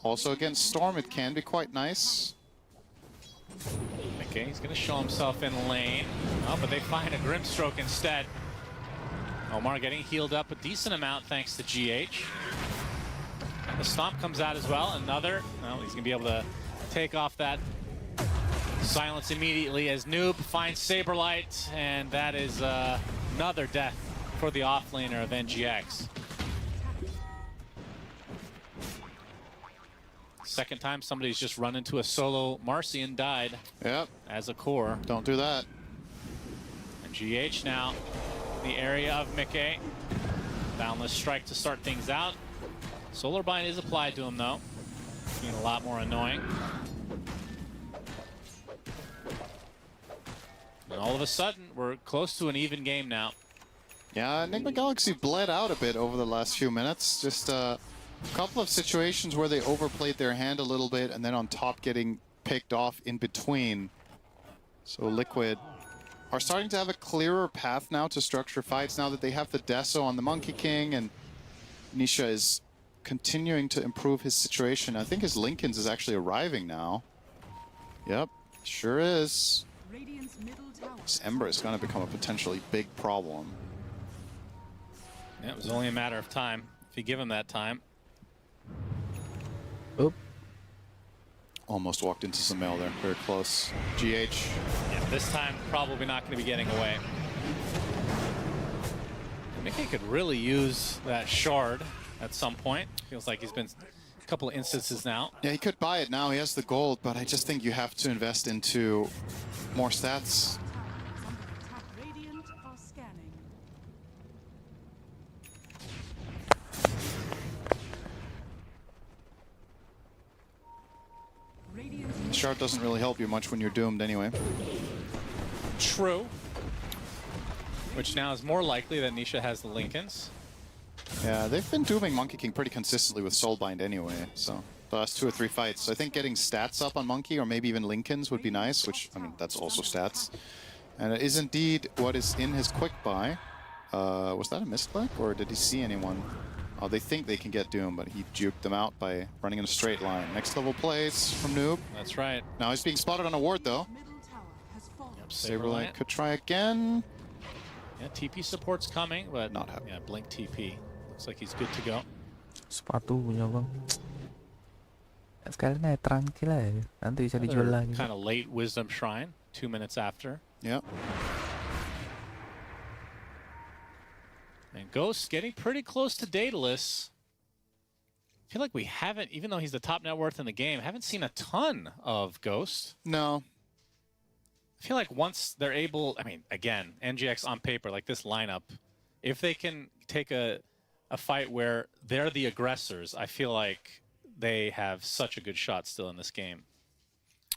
Speaker 11: Also against Storm, it can be quite nice.
Speaker 15: Okay, he's going to show himself in lane. Oh, but they find a Grimstroke instead. Omar getting healed up a decent amount thanks to GH. The Stomp comes out as well. Another. Well, he's going to be able to take off that silence immediately as Noob finds Saberlight, and that is another death for the offlaner of NGX. Second time somebody's just run into a solo Marcy and died.
Speaker 11: Yep.
Speaker 15: As a core.
Speaker 11: Don't do that.
Speaker 15: And GH now in the area of Mickey. Boundless strike to start things out. Solar Bind is applied to him though. Being a lot more annoying. And all of a sudden, we're close to an even game now.
Speaker 11: Yeah, Enigma Galaxy bled out a bit over the last few minutes. Just a couple of situations where they overplayed their hand a little bit, and then on top getting picked off in between. So Liquid are starting to have a clearer path now to structure fights now that they have the Deso on the Monkey King, and Nisha is continuing to improve his situation. I think his Lincoln's is actually arriving now. Yep, sure is. This Ember is going to become a potentially big problem.
Speaker 15: Yeah, it was only a matter of time if you give him that time.
Speaker 9: Oop.
Speaker 11: Almost walked into some mail there. Very close. GH.
Speaker 15: Yeah, this time probably not going to be getting away. Mickey could really use that shard at some point. Feels like he's been a couple of instances now.
Speaker 11: Yeah, he could buy it now. He has the gold, but I just think you have to invest into more stats. The shard doesn't really help you much when you're doomed anyway.
Speaker 15: True. Which now is more likely that Nisha has the Lincolns.
Speaker 11: Yeah, they've been dooming Monkey King pretty consistently with Soulbind anyway, so the last 2 or 3 fights. So I think getting stats up on Monkey, or maybe even Lincolns, would be nice, which, I mean, that's also stats. And it is indeed what is in his quick buy. Was that a misclick, or did he see anyone? Oh, they think they can get Doom, but he juked them out by running in a straight line. Next level plays from Noob.
Speaker 15: That's right.
Speaker 11: Now he's being spotted on a ward, though.
Speaker 15: Yep,
Speaker 11: Saberlight could try again.
Speaker 15: Yeah, TP support's coming, but
Speaker 11: not happening.
Speaker 15: Yeah, Blink TP. Looks like he's good to go.
Speaker 9: Sepatunya bang. Sekarang tranquil aja. Nanti bisa dijual lagi.
Speaker 15: Kind of late Wisdom Shrine, 2 minutes after.
Speaker 11: Yep.
Speaker 15: And Ghost getting pretty close to Daedalus. I feel like we haven't, even though he's the top net worth in the game, haven't seen a ton of Ghost.
Speaker 11: No. I
Speaker 12: I feel like once they're able, I mean, again, NGX on paper, like this lineup, if they can take a fight where they're the aggressors, I feel like they have such a good shot still in this game.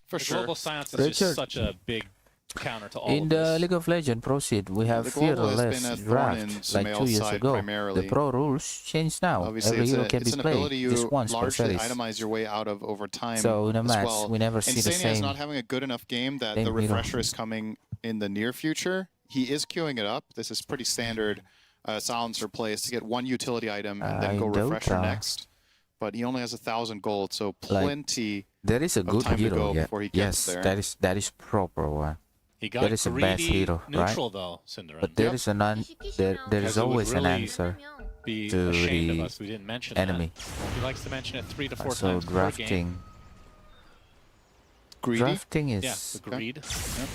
Speaker 11: For sure.
Speaker 12: Global Silence is just such a big counter to all
Speaker 9: In
Speaker 12: of
Speaker 9: the
Speaker 12: this.
Speaker 9: League of Legends proceed, we have
Speaker 11: the Global has
Speaker 9: fearless
Speaker 11: been a thorn in
Speaker 9: draft like 2
Speaker 11: Sumail's
Speaker 9: years
Speaker 11: side
Speaker 9: ago.
Speaker 11: primarily.
Speaker 9: The pro rules changed now.
Speaker 11: Obviously,
Speaker 9: Every hero can
Speaker 11: it's
Speaker 9: be
Speaker 11: an ability
Speaker 9: played
Speaker 11: you
Speaker 9: just once per
Speaker 11: largely
Speaker 9: series.
Speaker 11: itemize your way out of over time.
Speaker 9: So in a
Speaker 11: as
Speaker 9: match,
Speaker 11: well.
Speaker 9: we never see the
Speaker 11: Insania is
Speaker 9: same.
Speaker 11: not having a good enough game that
Speaker 9: same
Speaker 11: the
Speaker 9: hero.
Speaker 11: refresher is coming in the near future. He is queuing it up. This is pretty standard silencer plays to get one utility item and then go refresher
Speaker 9: DotA.
Speaker 11: next. But he only has 1,000 gold, so plenty.
Speaker 9: There is a
Speaker 11: of
Speaker 9: good
Speaker 11: time to
Speaker 9: hero,
Speaker 11: go
Speaker 9: yeah.
Speaker 11: before he gets
Speaker 9: Yes,
Speaker 11: there.
Speaker 9: that is proper one.
Speaker 12: He got
Speaker 9: There is a best
Speaker 12: greedy
Speaker 9: hero,
Speaker 12: neutral
Speaker 9: right?
Speaker 12: though, Cinderin.
Speaker 9: But there is there is
Speaker 12: Because it would
Speaker 9: always an
Speaker 12: really
Speaker 9: answer
Speaker 12: be
Speaker 9: to
Speaker 12: ashamed of
Speaker 9: the
Speaker 12: us. We didn't mention
Speaker 9: enemy.
Speaker 12: that. He likes to mention it 3 to 4
Speaker 9: So
Speaker 12: times per game.
Speaker 9: drafting,
Speaker 11: Greedy?
Speaker 9: drafting is
Speaker 12: Yeah, the greed. Yep.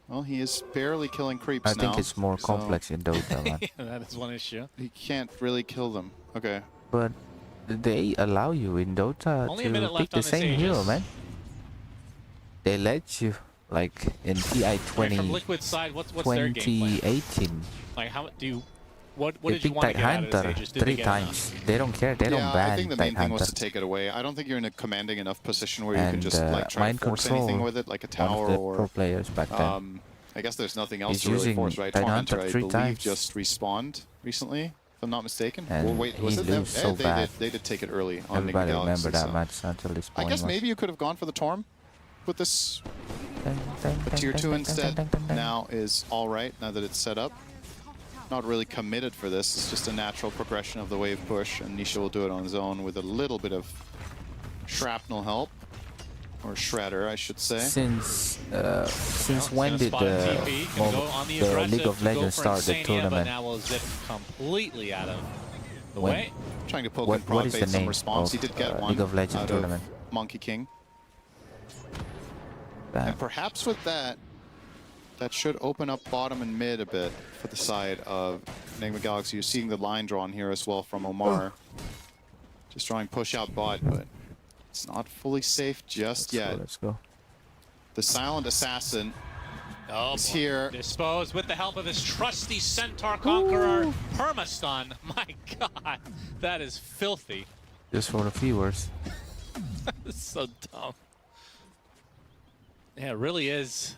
Speaker 11: Well, he is barely killing creeps
Speaker 9: I
Speaker 11: now.
Speaker 9: think it's more
Speaker 11: so
Speaker 9: complex in Dota, man.
Speaker 12: Yeah, that is one issue.
Speaker 11: He can't really kill them. Okay.
Speaker 9: But they allow you in Dota
Speaker 12: Only a minute
Speaker 9: to
Speaker 12: left
Speaker 9: pick the
Speaker 12: on this
Speaker 9: same hero,
Speaker 12: Aegis.
Speaker 9: man. They let you, like in TI
Speaker 12: Right, from Liquid side, what's their game plan?
Speaker 9: 2018.
Speaker 12: Like, how do you? What
Speaker 9: They
Speaker 12: did you
Speaker 9: picked
Speaker 12: want to
Speaker 9: Tide
Speaker 12: get out of this
Speaker 9: Hunter
Speaker 12: Aegis? Did they
Speaker 9: 3
Speaker 12: get
Speaker 9: times.
Speaker 12: enough?
Speaker 9: They don't care. They don't
Speaker 11: Yeah,
Speaker 9: ban
Speaker 11: I think the
Speaker 9: Tide
Speaker 11: main thing was to
Speaker 9: Hunter.
Speaker 11: take it away. I don't think you're in a commanding enough position where you can
Speaker 9: And
Speaker 11: just like try to
Speaker 9: mind
Speaker 11: force
Speaker 9: control.
Speaker 11: anything with it, like a
Speaker 9: One
Speaker 11: tower
Speaker 9: of the
Speaker 11: or
Speaker 9: pro players back then.
Speaker 11: I guess there's nothing else
Speaker 9: He's
Speaker 11: to really
Speaker 9: using
Speaker 11: force, right?
Speaker 9: Tide
Speaker 11: Tormentor,
Speaker 9: Hunter
Speaker 11: I
Speaker 9: 3
Speaker 11: believe,
Speaker 9: times.
Speaker 11: just respawned recently, if I'm not mistaken.
Speaker 9: And
Speaker 11: Well, wait, was
Speaker 9: he
Speaker 11: it them?
Speaker 9: lose so
Speaker 11: they
Speaker 9: bad.
Speaker 11: did take it early on
Speaker 9: Everybody
Speaker 11: Enlight
Speaker 9: remember
Speaker 11: Galaxy,
Speaker 9: that
Speaker 11: so.
Speaker 9: match until this point.
Speaker 11: I guess
Speaker 9: was-
Speaker 11: maybe you could have gone for the Torm with this.
Speaker 9: Dang, dang,
Speaker 11: The
Speaker 9: dang,
Speaker 11: tier
Speaker 9: dang,
Speaker 11: 2
Speaker 9: dang,
Speaker 11: instead
Speaker 9: dang, dang, dang.
Speaker 11: now is all right, now that it's set up. Not really committed for this. It's just a natural progression of the wave push, and Nisha will do it on his own with a little bit of shrapnel help. Or shredder, I should say.
Speaker 9: Since when
Speaker 12: Gonna
Speaker 9: did
Speaker 12: spot a TP, gonna go on the aggressive,
Speaker 9: League of
Speaker 12: to go
Speaker 9: Legends
Speaker 12: for
Speaker 9: start the
Speaker 12: Insania, But
Speaker 9: tournament?
Speaker 12: now will zip completely out of the
Speaker 9: When?
Speaker 12: way.
Speaker 11: Trying to poke
Speaker 9: What-
Speaker 11: and prod
Speaker 9: what is
Speaker 11: bait
Speaker 9: the
Speaker 11: some
Speaker 9: name
Speaker 11: response. He
Speaker 9: of,
Speaker 11: did get one
Speaker 9: League of Legends
Speaker 11: out
Speaker 9: tournament?
Speaker 11: of Monkey King.
Speaker 9: Damn.
Speaker 11: And perhaps with that, that should open up bottom and mid a bit for the side of Enigma Galaxy. You're seeing the line drawn here as well from Omar. Just drawing push out bot, but it's not fully safe just yet.
Speaker 9: Let's go.
Speaker 11: The Silent Assassin
Speaker 12: Oh,
Speaker 11: is
Speaker 12: boy.
Speaker 11: here.
Speaker 12: Disposed with the help of his trusty Centaur Conqueror. Permastun. My god, that is filthy.
Speaker 9: Just for the viewers.
Speaker 12: That's so dumb. Yeah, it really is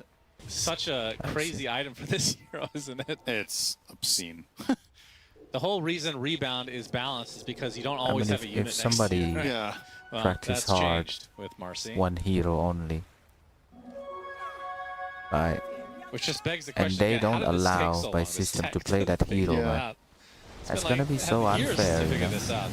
Speaker 12: such a crazy item for this hero, isn't it?
Speaker 11: It's obscene.
Speaker 12: The whole reason rebound is balanced is because you don't always
Speaker 9: I mean,
Speaker 12: have a
Speaker 9: if
Speaker 12: unit next
Speaker 9: somebody
Speaker 12: to you. Right?
Speaker 11: Yeah.
Speaker 12: Well,
Speaker 9: practice
Speaker 12: that's
Speaker 9: hard,
Speaker 12: changed with Marcy.
Speaker 9: one hero only. Right.
Speaker 12: Which just begs the
Speaker 9: And
Speaker 12: question,
Speaker 9: they
Speaker 12: again, how
Speaker 9: don't
Speaker 12: did this take
Speaker 9: allow
Speaker 12: so
Speaker 9: by
Speaker 12: long, this
Speaker 9: system
Speaker 12: tech
Speaker 9: to play that
Speaker 12: figure
Speaker 9: hero,
Speaker 12: it
Speaker 9: man.
Speaker 12: out? It's
Speaker 9: That's
Speaker 12: been
Speaker 9: gonna
Speaker 12: like
Speaker 9: be so
Speaker 12: years
Speaker 9: unfair,
Speaker 12: to
Speaker 9: you
Speaker 12: figure
Speaker 9: know?
Speaker 12: this out.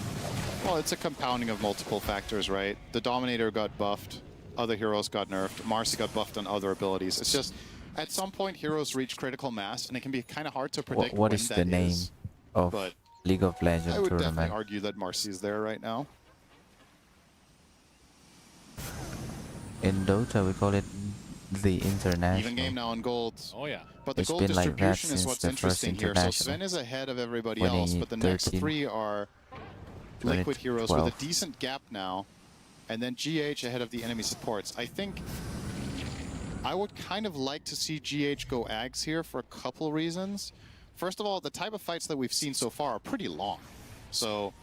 Speaker 11: Well, it's a compounding of multiple factors, right? The Dominator got buffed, other heroes got nerfed, Marcy got buffed on other abilities. It's just, at some point, heroes reach critical mass, and it can be kind of hard to predict
Speaker 9: What
Speaker 11: when
Speaker 9: is
Speaker 11: that
Speaker 9: the name
Speaker 11: is.
Speaker 9: of
Speaker 11: But
Speaker 9: League of Legends
Speaker 11: I would
Speaker 9: tournament?
Speaker 11: definitely argue that Marcy is there right now.
Speaker 9: In Dota, we call it the international.
Speaker 11: Even game now in gold.
Speaker 12: Oh yeah.
Speaker 11: But the
Speaker 9: It's
Speaker 11: gold
Speaker 9: been like that
Speaker 11: distribution is
Speaker 9: since
Speaker 11: what's
Speaker 9: the first
Speaker 11: interesting here. So
Speaker 9: international.
Speaker 11: Sven is ahead of everybody else, but the next
Speaker 9: 2013,
Speaker 11: three are liquid heroes with
Speaker 9: 2012.
Speaker 11: a decent gap now. And then GH ahead of the enemy supports. I think I would kind of like to see GH go Ags here for a couple reasons. First of all, the type of fights that we've seen so far are pretty long. So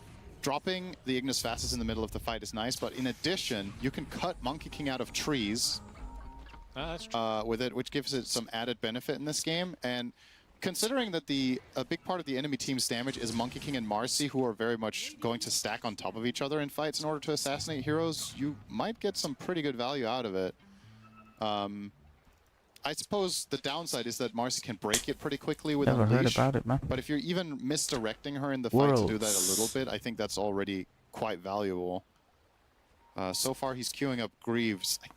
Speaker 11: dropping the Ignis Fastest in the middle of the fight is nice, but in addition, you can cut Monkey King out of trees
Speaker 12: That's true.
Speaker 11: with it, which gives it some added benefit in this game. And considering that a big part of the enemy team's damage is Monkey King and Marcy, who are very much going to stack on top of each other in fights in order to assassinate heroes, you might get some pretty good value out of it. I suppose the downside is that Marcy can break it pretty quickly with
Speaker 9: Never heard
Speaker 11: Unleash.
Speaker 9: about it, man.
Speaker 11: But if you're even misdirecting her in the fight to do that a little bit, I think that's already quite valuable. So far, he's queuing up Greaves. I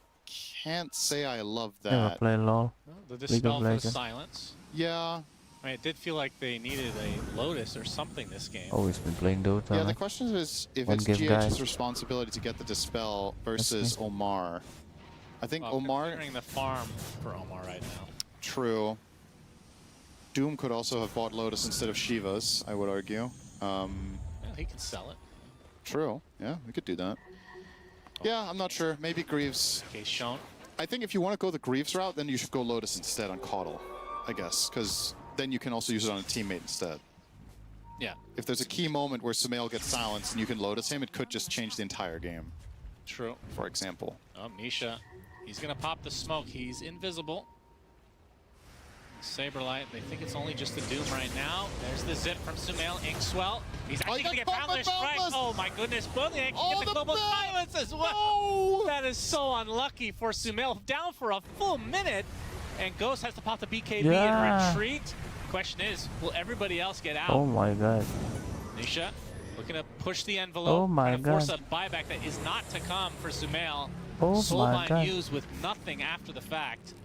Speaker 11: can't say I love
Speaker 9: Never
Speaker 11: that.
Speaker 9: play LOL.
Speaker 12: The
Speaker 9: League
Speaker 12: dispel
Speaker 9: of
Speaker 12: for the
Speaker 9: Legends.
Speaker 12: silence.
Speaker 11: Yeah.
Speaker 12: I mean, it did feel like they needed a Lotus or something this game.
Speaker 9: Always been playing Dota.
Speaker 11: Yeah, the
Speaker 9: man.
Speaker 11: question is if
Speaker 9: One
Speaker 11: it's
Speaker 9: game guy.
Speaker 11: GH's responsibility to get the dispel versus Omar. I think
Speaker 12: Well,
Speaker 11: Omar...
Speaker 12: considering the farm for Omar right now.
Speaker 11: True. Doom could also have bought Lotus instead of Shiva's, I would argue.
Speaker 12: Yeah, he can sell it.
Speaker 11: True. Yeah, we could do that. Yeah, I'm not sure. Maybe Greaves.
Speaker 12: Case shown.
Speaker 11: I think if you want to go the Greaves route, then you should go Lotus instead on Caudle, I guess, because then you can also use it on a teammate instead.
Speaker 12: Yeah.
Speaker 11: If there's a key moment where Sumail gets silenced and you can Lotus him, it could just change the entire game.
Speaker 12: True.
Speaker 11: For example.
Speaker 12: Oh, Misha. He's going to pop the smoke. He's invisible. Saberlight, they think it's only just the Doom right now. There's the zip from Sumail. Inkswell. He's actually going to get Boundless Strike. Oh my goodness. Both they actually get the global silence as well. No. That is so unlucky for Sumail. Down for a full minute. And Ghost has to pop the BKB and retreat. Question is, will everybody else get out?
Speaker 9: Oh my god.
Speaker 12: Nisha looking to push the envelope.
Speaker 9: Oh my
Speaker 12: god. Force
Speaker 9: god.
Speaker 12: a buyback that is not to come for Sumail.
Speaker 9: Oh
Speaker 12: Soulbind
Speaker 9: my god.
Speaker 12: used with nothing after the fact.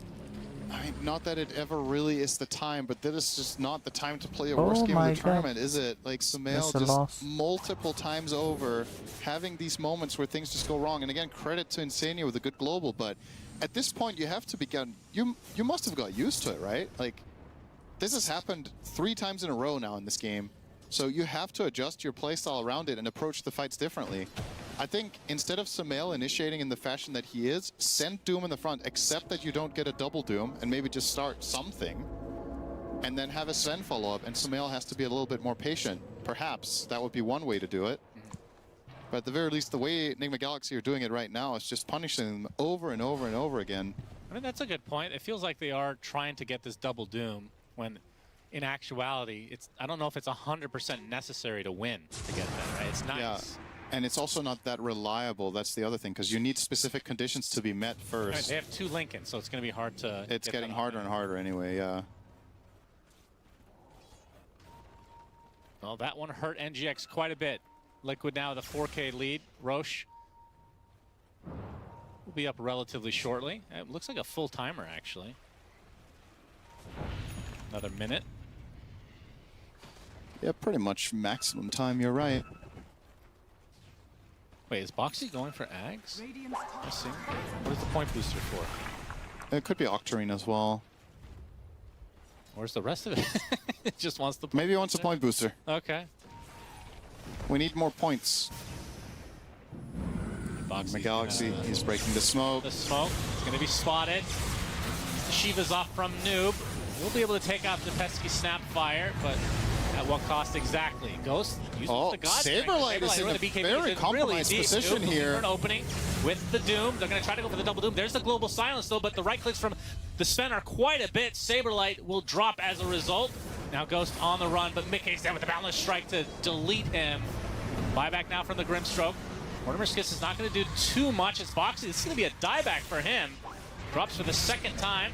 Speaker 11: I mean, not that it ever really is the time, but this is just not the time to play a
Speaker 9: Oh
Speaker 11: worst game
Speaker 9: my
Speaker 11: of the
Speaker 9: God.
Speaker 11: tournament, is it? Like, Sumail
Speaker 9: That's a loss.
Speaker 11: just multiple times over, having these moments where things just go wrong. And again, credit to Insania with a good global, but at this point, you have to begin, you must have got used to it, right? Like, this has happened 3 times in a row now in this game, so you have to adjust your playstyle around it and approach the fights differently. I think instead of Sumail initiating in the fashion that he is, send Doom in the front, accept that you don't get a double Doom, and maybe just start something, and then have a Sven follow up, and Sumail has to be a little bit more patient. Perhaps that would be one way to do it. But at the very least, the way Enigma Galaxy are doing it right now is just punishing them over and over and over again.
Speaker 12: I mean, that's a good point. It feels like they are trying to get this double Doom when in actuality, I don't know if it's 100% necessary to win to get that, right? It's nice.
Speaker 11: Yeah. And it's also not that reliable. That's the other thing, because you need specific conditions to be met first.
Speaker 12: Right, they have 2 Lincolns, so it's going to be hard to.
Speaker 11: It's getting harder and harder anyway, yeah.
Speaker 12: Well, that one hurt NGX quite a bit. Liquid now with a 4K lead. Roche will be up relatively shortly. It looks like a full timer, actually. Another minute.
Speaker 11: Yeah, pretty much maximum time, you're right.
Speaker 12: Wait, is Boxy going for Ags? Let's see. What is the point booster for?
Speaker 11: It could be Octarine as well.
Speaker 12: Where's the rest of it? It just wants the.
Speaker 11: Maybe he wants a point booster.
Speaker 12: Okay.
Speaker 11: We need more points.
Speaker 12: Boxy
Speaker 11: Galaxy is breaking the smoke.
Speaker 12: The smoke is going to be spotted. Shiva's off from Noob. We'll be able to take out the pesky Snapfire, but at what cost exactly? Ghost uses the God
Speaker 11: Saberlight is in a very compromised position here.
Speaker 12: An opening with the Doom. They're going to try to go for the double Doom. There's the global silence though, but the right clicks from the Sven are quite a bit. Saberlight will drop as a result. Now Ghost on the run, but Mickey's down with the Boundless Strike to delete him. Buyback now from the Grimstroke. Mortimer Skis is not going to do too much. It's Boxy. This is going to be a dieback for him. Drops for the 2nd time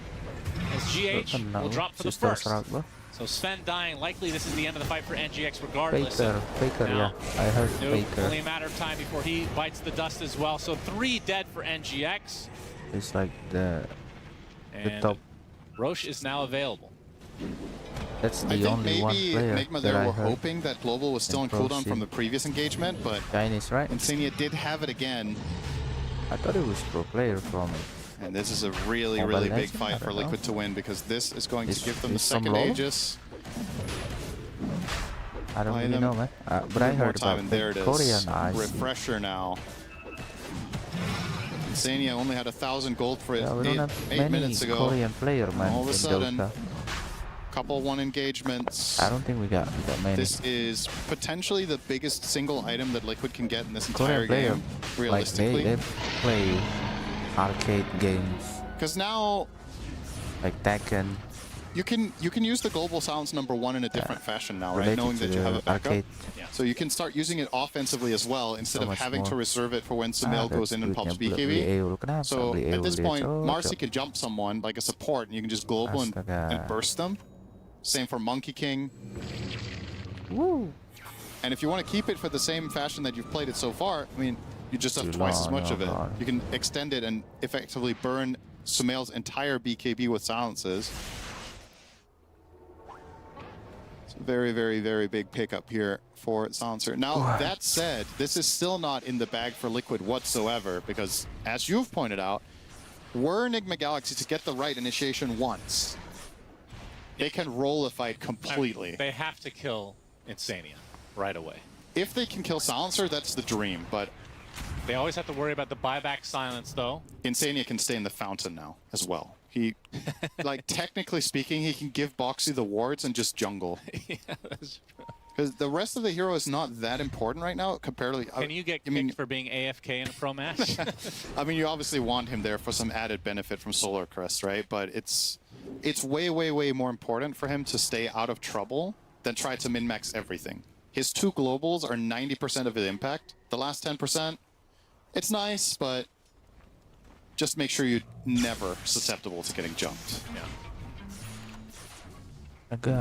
Speaker 12: as GH will drop for the 1st. So Sven dying, likely this is the end of the fight for NGX regardless.
Speaker 9: Faker, yeah. I heard Faker.
Speaker 12: Only a matter of time before he bites the dust as well. So 3 dead for NGX.
Speaker 9: It's like the top.
Speaker 12: Roche is now available.
Speaker 9: That's the only one player
Speaker 11: Enigma
Speaker 9: that I
Speaker 11: were
Speaker 9: heard.
Speaker 11: hoping that Global was still on cooldown from the previous engagement, but
Speaker 9: Chinese, right?
Speaker 11: Insania did have it again.
Speaker 9: I thought it was pro player from it.
Speaker 11: And this is a really,
Speaker 9: Mobile
Speaker 11: really big
Speaker 9: Legends?
Speaker 11: fight
Speaker 9: I
Speaker 11: for
Speaker 9: don't know.
Speaker 11: Liquid to win, because this is going to give them the
Speaker 9: is from
Speaker 11: 2nd
Speaker 9: LoL?
Speaker 11: Aegis.
Speaker 9: I don't
Speaker 11: Buy
Speaker 9: really
Speaker 11: them
Speaker 9: know, man. But I
Speaker 11: one more
Speaker 9: heard
Speaker 11: time,
Speaker 9: about
Speaker 11: and there it is.
Speaker 9: Korean eyes.
Speaker 11: Refresher now. Insania only had 1,000 gold for it
Speaker 9: Yeah, we don't have
Speaker 11: 8
Speaker 9: many
Speaker 11: minutes ago.
Speaker 9: Korean player, man.
Speaker 11: All of a
Speaker 9: in
Speaker 11: sudden,
Speaker 9: Dota.
Speaker 11: couple 1 engagements.
Speaker 9: I don't think we got many.
Speaker 11: This is potentially the biggest single item that Liquid can get in this
Speaker 9: Korean
Speaker 11: entire
Speaker 9: player,
Speaker 11: game, realistically.
Speaker 9: like they play arcade games.
Speaker 11: Because now
Speaker 9: like Tekken.
Speaker 11: you can use the global silence #1 in a different fashion now, right?
Speaker 9: related
Speaker 11: Knowing
Speaker 9: to
Speaker 11: that you have a
Speaker 9: the
Speaker 11: backup.
Speaker 9: arcade.
Speaker 11: So you can start using it offensively as well, instead
Speaker 9: So
Speaker 11: of
Speaker 9: much
Speaker 11: having to
Speaker 9: more.
Speaker 11: reserve it for when Sumail goes
Speaker 9: that's
Speaker 11: in and
Speaker 9: good.
Speaker 11: pops
Speaker 9: Yang
Speaker 11: BKB.
Speaker 9: beli EU, kenapa
Speaker 11: So
Speaker 9: beli
Speaker 11: at
Speaker 9: EU
Speaker 11: this
Speaker 9: dia,
Speaker 11: point,
Speaker 9: cocok?
Speaker 11: Marcy could jump someone like a support, and you can just global and
Speaker 9: Astaga.
Speaker 11: burst them. Same for Monkey King.
Speaker 9: Woo!
Speaker 11: And if you want to keep it for the same fashion that you've played it so far, I mean, you just have twice as much of it. You can extend it and effectively burn Sumail's entire BKB with silences. It's a very, very, very big pickup here for Silencer. Now, that said, this is still not in the bag for Liquid whatsoever, because as you've pointed out, were Enigma Galaxy to get the right initiation once, they can roll a fight completely.
Speaker 12: I mean, they have to kill Insania right away.
Speaker 11: If they can kill Silencer, that's the dream, but
Speaker 12: They always have to worry about the buyback silence, though.
Speaker 11: Insania can stay in the fountain now as well. He, like, technically speaking, he can give Boxy the wards and just jungle.
Speaker 12: Yeah, that's true.
Speaker 11: Because the rest of the hero is not that important right now, comparatively.
Speaker 12: Can you get kicked for being AFK in a pro match?
Speaker 11: I mean, you obviously want him there for some added benefit from Solar Crest, right? But it's way, way, way more important for him to stay out of trouble than try to min-max everything. His 2 globals are 90% of his impact. The last 10%, it's nice, but just make sure you're never susceptible to getting jumped.
Speaker 12: Yeah.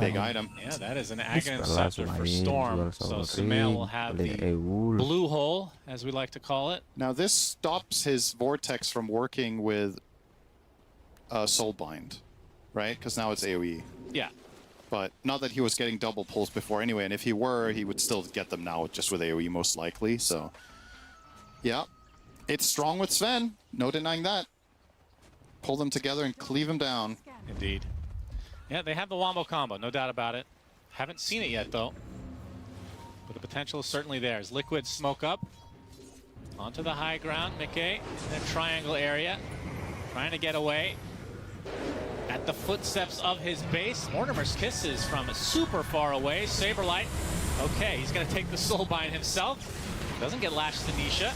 Speaker 11: Big item.
Speaker 12: Yeah, that is an Aghanim Scepter for Storm. So Sumail will have the blue hole, as we like to call it.
Speaker 11: Now this stops his Vortex from working with Soulbind, right? Because now it's AoE.
Speaker 12: Yeah.
Speaker 11: But not that he was getting double pulls before anyway, and if he were, he would still get them now just with AoE most likely, so... Yeah. It's strong with Sven, no denying that. Pull them together and cleave him down.
Speaker 12: Indeed. Yeah, they have the Wombo combo, no doubt about it. Haven't seen it yet, though. But the potential is certainly there. As Liquid smoke up. Onto the high ground, Mickey in the triangle area. Trying to get away. At the footsteps of his base. Mortimer's Kisses from super far away. Saberlight. Okay, he's going to take the Soulbind himself. Doesn't get lashed to Nisha.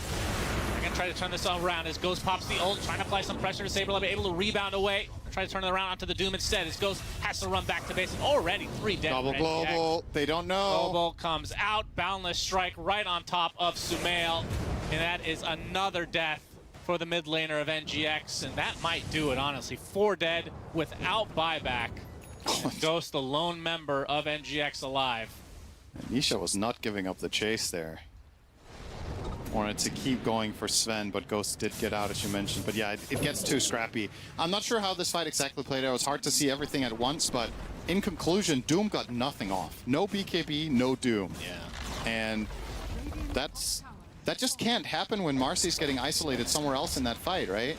Speaker 12: They're going to try to turn this all around as Ghost pops the ult, trying to apply some pressure to Saberlight, able to rebound away. Try to turn it around onto the Doom instead as Ghost has to run back to base. Already 3 dead.
Speaker 11: Double global. They don't know.
Speaker 12: Mobo comes out. Boundless Strike right on top of Sumail. And that is another death for the mid laner of NGX. And that might do it, honestly. 4 dead without buyback. Ghost, the lone member of NGX alive.
Speaker 11: Nisha was not giving up the chase there. Wanted to keep going for Sven, but Ghost did get out, as you mentioned. But yeah, it gets too scrappy. I'm not sure how this fight exactly played out. It was hard to see everything at once, but in conclusion, Doom got nothing off. No BKB, no Doom.
Speaker 12: Yeah.
Speaker 11: And that just can't happen when Marcy's getting isolated somewhere else in that fight, right?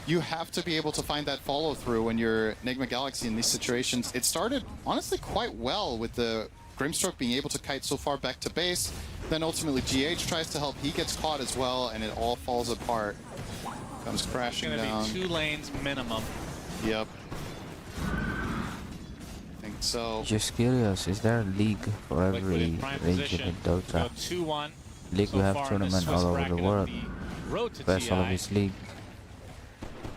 Speaker 11: You have to be able to find that follow-through when you're Enigma Galaxy in these situations. It started, honestly, quite well with the Grimstroke being able to kite so far back to base. Then ultimately GH tries to help, he gets caught as well, and it all falls apart. Comes crashing down.
Speaker 12: It's gonna be 2 lanes minimum.
Speaker 11: Yep. I think so.
Speaker 9: Just curious, is there a league for every region in Dota?
Speaker 12: 2-1.
Speaker 9: League
Speaker 12: So
Speaker 9: we have
Speaker 12: far in
Speaker 9: tournament
Speaker 12: Swiss
Speaker 9: all over the
Speaker 12: bracket
Speaker 9: world.
Speaker 12: of the road to
Speaker 9: Best all of
Speaker 12: TI.
Speaker 9: this league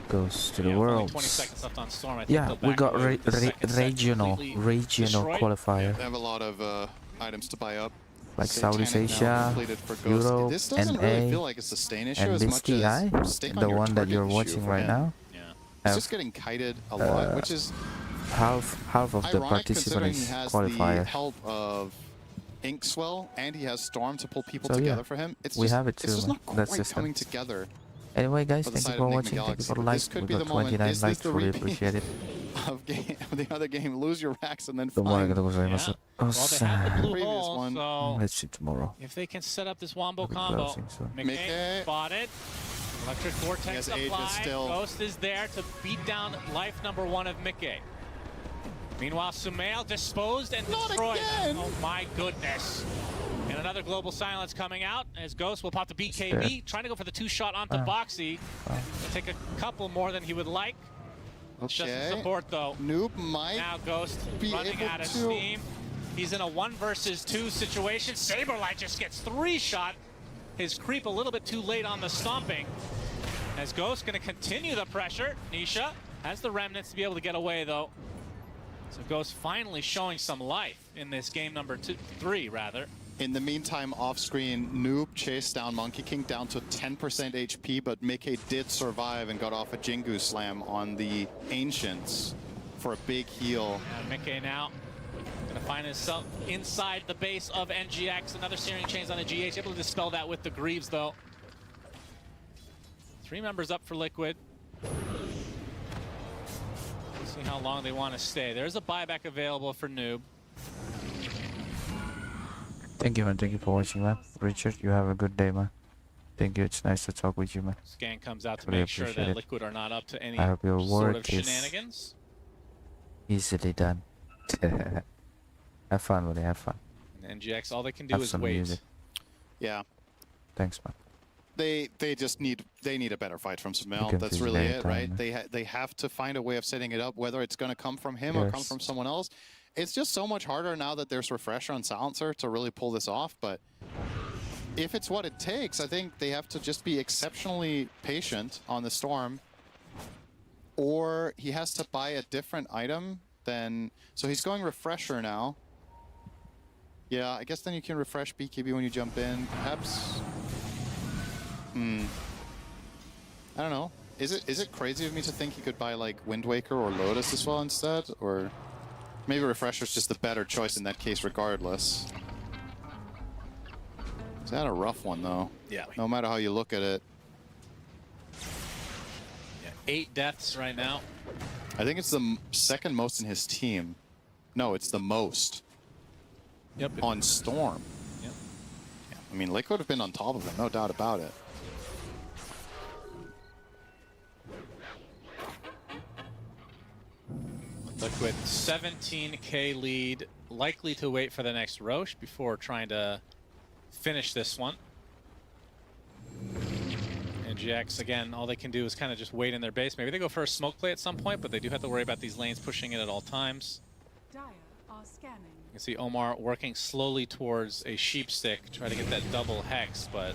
Speaker 9: goes to the
Speaker 12: Only
Speaker 9: world.
Speaker 12: 20 seconds left on Storm. I think
Speaker 9: Yeah,
Speaker 12: they'll
Speaker 9: we
Speaker 12: back
Speaker 9: got
Speaker 12: away with the second set
Speaker 9: regional
Speaker 12: completely destroyed.
Speaker 9: qualifier.
Speaker 11: They have a lot of items to buy up.
Speaker 9: Like
Speaker 11: Satanic
Speaker 9: Southeast
Speaker 11: now
Speaker 9: Asia,
Speaker 11: completed for Ghost.
Speaker 9: Europe,
Speaker 11: This doesn't really
Speaker 9: NA,
Speaker 11: feel like it's a stain issue
Speaker 9: and
Speaker 11: as
Speaker 9: this
Speaker 11: much
Speaker 9: TI,
Speaker 11: as stick on
Speaker 9: the
Speaker 11: your
Speaker 9: one that
Speaker 11: target
Speaker 9: you're
Speaker 11: issue
Speaker 9: watching
Speaker 11: for
Speaker 9: right
Speaker 11: him.
Speaker 9: now.
Speaker 12: Yeah.
Speaker 11: He's just getting kited a lot, which is
Speaker 9: half of the
Speaker 11: ironic considering
Speaker 9: participants
Speaker 11: he has
Speaker 9: qualifier.
Speaker 11: the help of Inkswell and he has Storm to pull people
Speaker 9: So, yeah,
Speaker 11: together for him. It's
Speaker 9: we
Speaker 11: just,
Speaker 9: have it
Speaker 11: it's
Speaker 9: too,
Speaker 11: just
Speaker 9: man.
Speaker 11: not
Speaker 9: That's
Speaker 11: quite
Speaker 9: system.
Speaker 11: coming together.
Speaker 9: Anyway, guys,
Speaker 11: for the
Speaker 9: thank you
Speaker 11: side
Speaker 9: for
Speaker 11: of Enigma
Speaker 9: watching. Thank you
Speaker 11: Galaxy.
Speaker 9: for the
Speaker 11: But
Speaker 9: like.
Speaker 11: this could
Speaker 9: We
Speaker 11: be the
Speaker 9: got
Speaker 11: moment.
Speaker 9: 29
Speaker 11: Is this
Speaker 9: likes.
Speaker 11: the
Speaker 9: Really
Speaker 11: repeat
Speaker 9: appreciate it.
Speaker 11: of the other game? Lose your racks and then
Speaker 9: どうもありが
Speaker 11: find
Speaker 9: とうございます。
Speaker 12: Well, they have the blue
Speaker 11: previous
Speaker 12: hole,
Speaker 11: one.
Speaker 12: so
Speaker 9: Let's see tomorrow.
Speaker 12: if they can set up this Wombo
Speaker 9: I'll be
Speaker 12: combo,
Speaker 9: browsing, so.
Speaker 12: McKay spotted. Electric
Speaker 11: He
Speaker 12: Vortex
Speaker 11: has Aegis
Speaker 12: applied.
Speaker 11: still.
Speaker 12: Ghost is there to beat down life number 1 of Mickey. Meanwhile, Sumail disposed and destroyed. Oh my goodness. And another global silence coming out as Ghost will pop the BKB, trying to go for the 2-shot onto Boxy. It'll take a couple more than he would like. It's just the support though.
Speaker 11: Noob might
Speaker 12: now Ghost
Speaker 11: be
Speaker 12: running
Speaker 11: able
Speaker 12: out of
Speaker 11: to-
Speaker 12: steam. He's in a 1 versus 2 situation. Saberlight just gets 3-shot. His creep a little bit too late on the stomping. As Ghost going to continue the pressure. Nisha has the remnants to be able to get away though. So Ghost finally showing some life in this game number 3 rather.
Speaker 11: In the meantime, off-screen, Noob chased down Monkey King down to 10% HP, but Mickey did survive and got off a Jingu Slam on the Ancients for a big heal.
Speaker 12: Mickey now gonna find himself inside the base of NGX. Another Searing Chains on the GH, able to dispel that with the Greaves though. 3 members up for Liquid. Let's see how long they want to stay. There's a buyback available for Noob.
Speaker 9: Thank you, man. Thank you for watching, man. Richard, you have a good day, man. Thank you. It's nice to talk with you, man.
Speaker 12: Scan comes out to
Speaker 9: Really
Speaker 12: make sure
Speaker 9: appreciate
Speaker 12: that
Speaker 9: it.
Speaker 12: Liquid are not up to any
Speaker 9: I hope your
Speaker 12: sort
Speaker 9: work
Speaker 12: of
Speaker 9: is
Speaker 12: shenanigans.
Speaker 9: easily done. Have fun, buddy. Have fun.
Speaker 12: And NGX, all they can do
Speaker 9: Have
Speaker 12: is
Speaker 9: some
Speaker 12: wait.
Speaker 9: music.
Speaker 11: Yeah.
Speaker 9: Thanks, man.
Speaker 11: They just need a better fight from Sumail. That's really it, right? They have to find a way of setting it up, whether it's going to come from him or come from someone else. It's just so much harder now that there's Refresher and Silencer to really pull this off. But if it's what it takes, I think they have to just be exceptionally patient on the Storm, or he has to buy a different item than. So he's going Refresher now. Yeah, I guess then you can refresh BKB when you jump in, perhaps. I don't know. Is it crazy of me to think he could buy like Wind Waker or Lotus as well instead, or maybe Refresher's just the better choice in that case, regardless. Is that a rough one though?
Speaker 12: Yeah.
Speaker 11: No matter how you look at it.
Speaker 12: Yeah, 8 deaths right now.
Speaker 11: I think it's the second most in his team. No, it's the most.
Speaker 12: Yep.
Speaker 11: On Storm.
Speaker 12: Yep.
Speaker 11: Yeah, I mean, Liquid have been on top of him, no doubt about it.
Speaker 12: Liquid 17k lead, likely to wait for the next Roche before trying to finish this one. And GX, again, all they can do is kind of just wait in their base. Maybe they go for a smoke play at some point, but they do have to worry about these lanes pushing it at all times.
Speaker 8: Dire are scanning.
Speaker 12: You can see Omar working slowly towards a sheep stick, try to get that double hex, but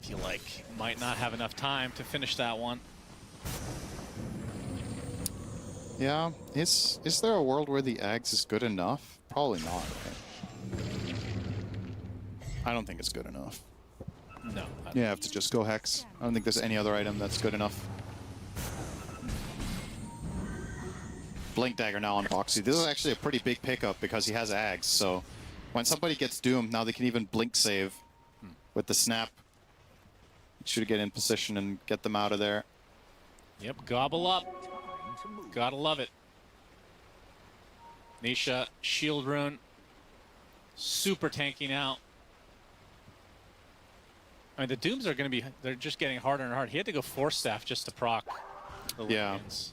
Speaker 12: feel like might not have enough time to finish that one.
Speaker 11: Yeah, is there a world where the Ags is good enough? Probably not, right? I don't think it's good enough.
Speaker 12: No.
Speaker 11: You have to just go Hex. I don't think there's any other item that's good enough. Blink Dagger now on Boxy. This is actually a pretty big pickup because he has Ags, so when somebody gets doomed, now they can even Blink save with the snap. Should get in position and get them out of there.
Speaker 12: Yep, gobble up. Gotta love it. Nisha, Shield Rune. Super tanky now. I mean, the Dooms are going to be, they're just getting harder and harder. He had to go Force Staff just to proc the Lions.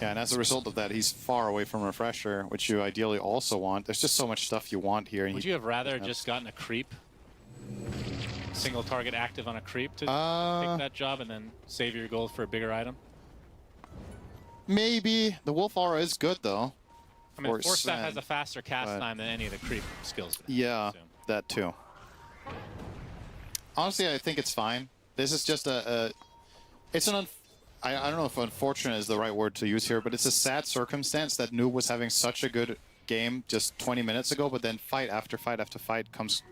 Speaker 11: Yeah, and as a result of that, he's far away from Refresher, which you ideally also want. There's just so much stuff you want here.
Speaker 12: Would you have rather just gotten a creep? Single target active on a creep to take that job and then save your gold for a bigger item?
Speaker 11: Maybe. The Wolf Aura is good, though.
Speaker 12: I mean, Force Staff has a faster cast time than any of the creep skills.
Speaker 11: Yeah, that too. Honestly, I think it's fine. This is just it's an I don't know if unfortunate is the right word to use here, but it's a sad circumstance that Noob was having such a good game just 20 minutes ago, but then fight after fight after fight comes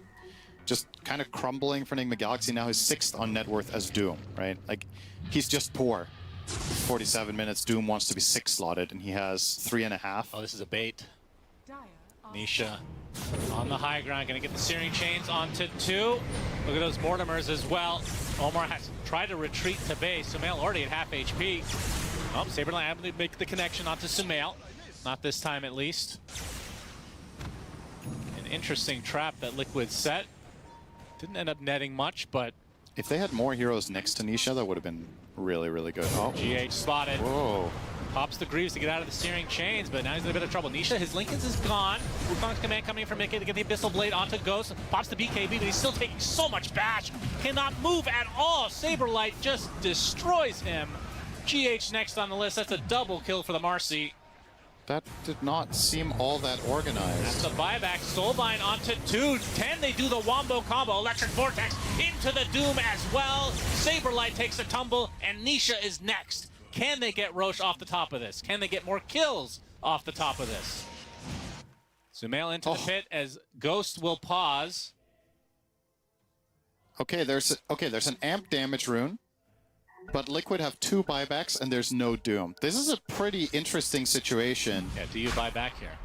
Speaker 11: just kind of crumbling for Enigma Galaxy. Now he's 6th on net worth as Doom, right? Like, he's just poor. 47 minutes, Doom wants to be 6 slotted, and he has 3.5.
Speaker 12: Oh, this is a bait. Nisha on the high ground, gonna get the Searing Chains onto 2. Look at those Mortimers as well. Omar has tried to retreat to base. Sumail already at half HP. Oh, Saberline able to make the connection onto Sumail. Not this time, at least. An interesting trap that Liquid set. Didn't end up netting much, but
Speaker 11: if they had more heroes next to Nisha, that would have been really, really good. Oh.
Speaker 12: GH spotted.
Speaker 11: Whoa.
Speaker 12: Pops the Greaves to get out of the Searing Chains, but now he's in a bit of trouble. Nisha, his Lincoln's is gone. Wukong's command coming in from Mickey to get the Abyssal Blade onto Ghost. Pops the BKB, but he's still taking so much bash. Cannot move at all. Saberlight just destroys him. GH next on the list. That's a double kill for the Marcy.
Speaker 11: That did not seem all that organized.
Speaker 12: That's a buyback. Soulbind onto 2. 10, they do the Wombo combo. Electric Vortex into the Doom as well. Saberlight takes a tumble, and Nisha is next. Can they get Roche off the top of this? Can they get more kills off the top of this? Sumail into the pit as Ghost will pause.
Speaker 11: Okay, there's an amp damage rune, but Liquid have 2 buybacks and there's no Doom. This is a pretty interesting situation.
Speaker 12: Yeah, do you buy back here?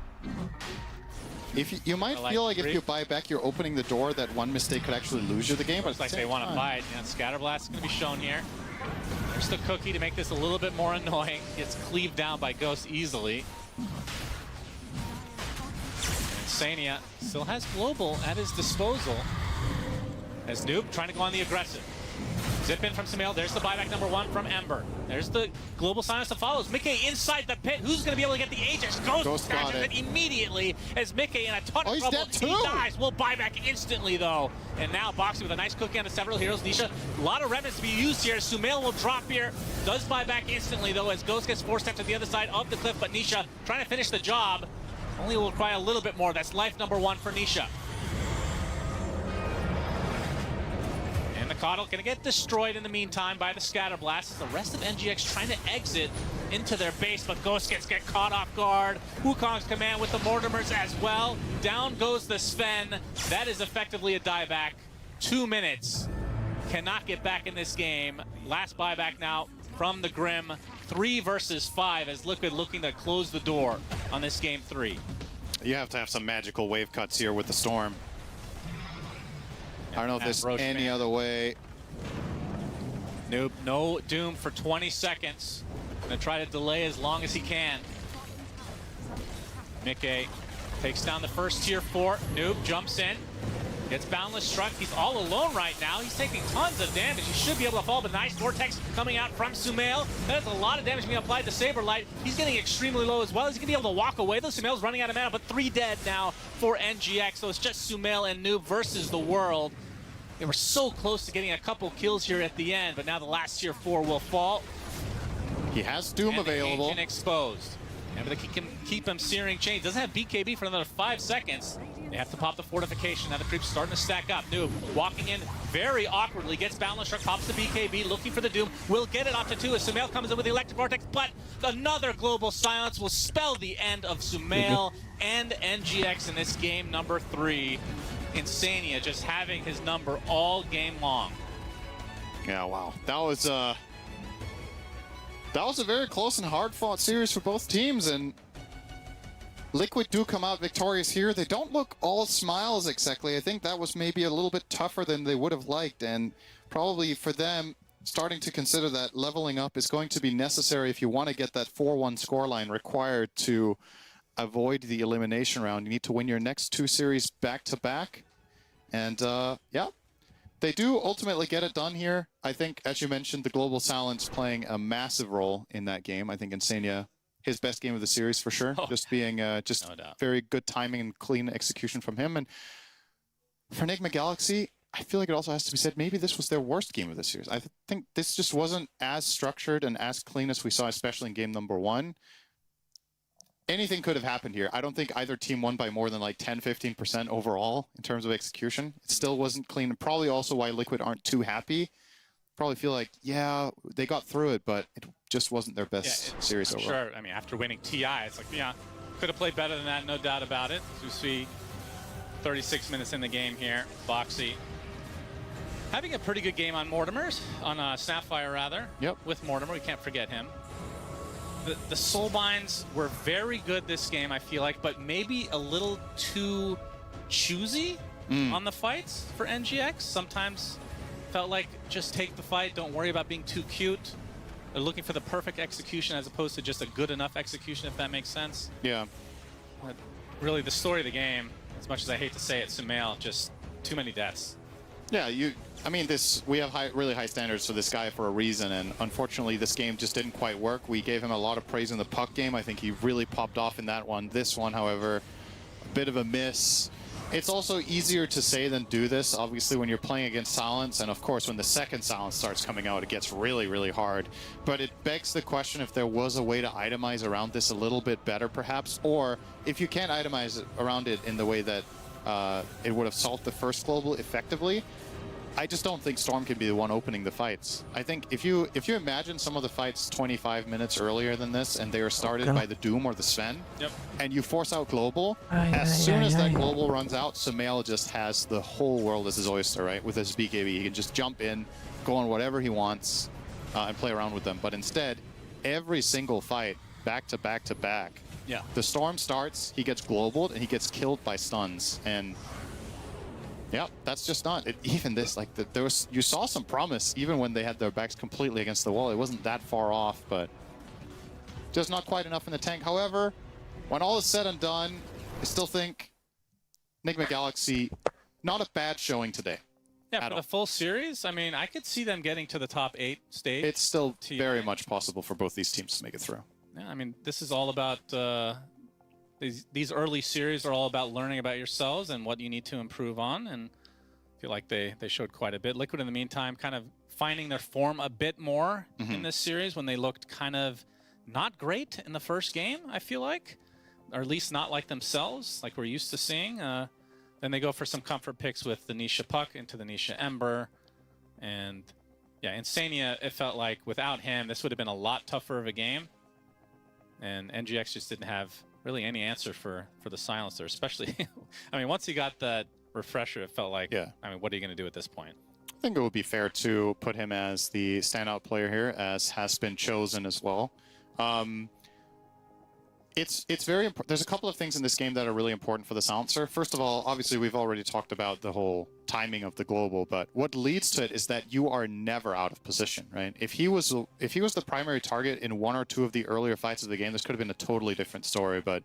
Speaker 11: If you might feel like if you buy back, you're opening the door that one mistake could actually lose you the game.
Speaker 12: Looks like they want to fight. Yeah, Scatterblast is going to be shown here. There's the cookie to make this a little bit more annoying. Gets cleaved down by Ghost easily. And Sania still has Global at his disposal. As Noob trying to go on the aggressive.
Speaker 15: Zip in from Sumail. There's the buyback number 1 from Ember. There's the global silence that follows. Mickey inside the pit. Who's going to be able to get the Ajax? Ghost catches it immediately as Mickey in a ton of trouble. He dies. Will buy back instantly, though. And now Boxy with a nice cookie on the several heroes. Nisha, a lot of remnants to be used here. Sumail will drop here. Does buy back instantly, though, as Ghost gets forced to the other side of the cliff. But Nisha trying to finish the job. Only will require a little bit more. That's life number 1 for Nisha. And the Coddle gonna get destroyed in the meantime by the Scatter Blast. The rest of NGX trying to exit into their base, but Ghost get caught off guard. Wukong's command with the Mortimers as well. Down goes the Sven. That is effectively a dieback. 2 minutes. Cannot get back in this game. Last buyback now from the Grim. 3 versus 5 as Liquid looking to close the door on this game 3.
Speaker 11: You have to have some magical wave cuts here with the Storm. I don't know if there's any other way.
Speaker 15: Nope, no Doom for 20 seconds. Gonna try to delay as long as he can. Mickey takes down the first tier 4. Noob jumps in. Gets Boundless struck. He's all alone right now. He's taking tons of damage. He should be able to fall, but nice Vortex coming out from Sumail. That's a lot of damage being applied to Saberlight. He's getting extremely low as well. He's going to be able to walk away, though. Sumail's running out of mana, but 3 dead now for NGX. So it's just Sumail and Noob versus the world. They were so close to getting a couple kills here at the end, but now the last tier 4 will fall.
Speaker 11: He has Doom available.
Speaker 15: Agent exposed. And they can keep him searing chains. Doesn't have BKB for another 5 seconds. They have to pop the fortification. Now the creep's starting to stack up. Noob walking in very awkwardly. Gets Boundless Struck, pops the BKB, looking for the Doom. Will get it off to 2 as Sumail comes in with the Electric Vortex, but another global silence will spell the end of Sumail and NGX in this game number 3. Insania just having his number all game long.
Speaker 11: Yeah, wow. That was a very close and hard-fought series for both teams, and Liquid do come out victorious here. They don't look all smiles exactly. I think that was maybe a little bit tougher than they would have liked, and probably for them, starting to consider that leveling up is going to be necessary if you want to get that 4-1 scoreline required to avoid the elimination round. You need to win your next 2 series back-to-back, and yeah. They do ultimately get it done here. I think, as you mentioned, the global silence playing a massive role in that game. I think Insania, his best game of the series for sure. Just being just very good timing and clean execution from him. And for Enigma Galaxy, I feel like it also has to be said, maybe this was their worst game of the series. I think this just wasn't as structured and as clean as we saw, especially in game number 1. Anything could have happened here. I don't think either team won by more than like 10-15% overall in terms of execution. It still wasn't clean, and probably also why Liquid aren't too happy. Probably feel like, yeah, they got through it, but it just wasn't their best series overall.
Speaker 2: Sure. I mean, after winning TI, it's like, yeah, could have played better than that, no doubt about it. So we see 36 minutes in the game here. Boxy having a pretty good game on Mortimer's, on Snapfire rather.
Speaker 11: Yep.
Speaker 2: With Mortimer, we can't forget him. The Soulbinds were very good this game, I feel like, but maybe a little too choosy on the fights for NGX. Sometimes felt like just take the fight, don't worry about being too cute. They're looking for the perfect execution as opposed to just a good enough execution, if that makes sense.
Speaker 11: Yeah.
Speaker 2: But really, the story of the game, as much as I hate to say it, Sumail, just too many deaths.
Speaker 11: Yeah, I mean, we have really high standards for this guy for a reason, and unfortunately this game just didn't quite work. We gave him a lot of praise in the puck game. I think he really popped off in that one. This one, however, a bit of a miss. It's also easier to say than do this, obviously, when you're playing against Silence, and of course when the second Silence starts coming out, it gets really, really hard. But it begs the question if there was a way to itemize around this a little bit better, perhaps, or if you can't itemize around it in the way that it would have solved the first global effectively, I just don't think Storm can be the one opening the fights. I think if you imagine some of the fights 25 minutes earlier than this, and they are started by the Doom or the Sven, and you force out global, as soon as that global runs out, Sumail just has the whole world as his oyster, right? With his BKB, he can just jump in, go on whatever he wants, and play around with them. But instead, every single fight, back to back to back, the Storm starts, he gets globaled, and he gets killed by stuns. And yeah, that's just not it. Even this, like you saw some promise even when they had their backs completely against the wall. It wasn't that far off, but just not quite enough in the tank. However, when all is said and done, I still think Enigma Galaxy, not a bad showing today.
Speaker 12: Yeah, for the full series, I mean, I could see them getting to the top 8 stage.
Speaker 11: It's still very much possible for both these teams to make it through.
Speaker 12: Yeah, I mean, this is all about these early series are all about learning about yourselves and what you need to improve on, and I feel like they showed quite a bit. Liquid, in the meantime, kind of finding their form a bit more in this series when they looked kind of not great in the first game, I feel like, or at least not like themselves, like we're used to seeing. Then they go for some comfort picks with the Nisha Puck into the Nisha Ember, and yeah, Insania, it felt like without him, this would have been a lot tougher of a game. And NGX just didn't have really any answer for the silencer, especially, I mean, once he got that refresher, it felt like, I mean, what are you going to do at this point?
Speaker 11: I think it would be fair to put him as the standout player here, as has been chosen as well. It's very important. There's a couple of things in this game that are really important for the silencer. First of all, obviously, we've already talked about the whole timing of the global, but what leads to it is that you are never out of position, right? If he was the primary target in one or two of the earlier fights of the game, this could have been a totally different story, but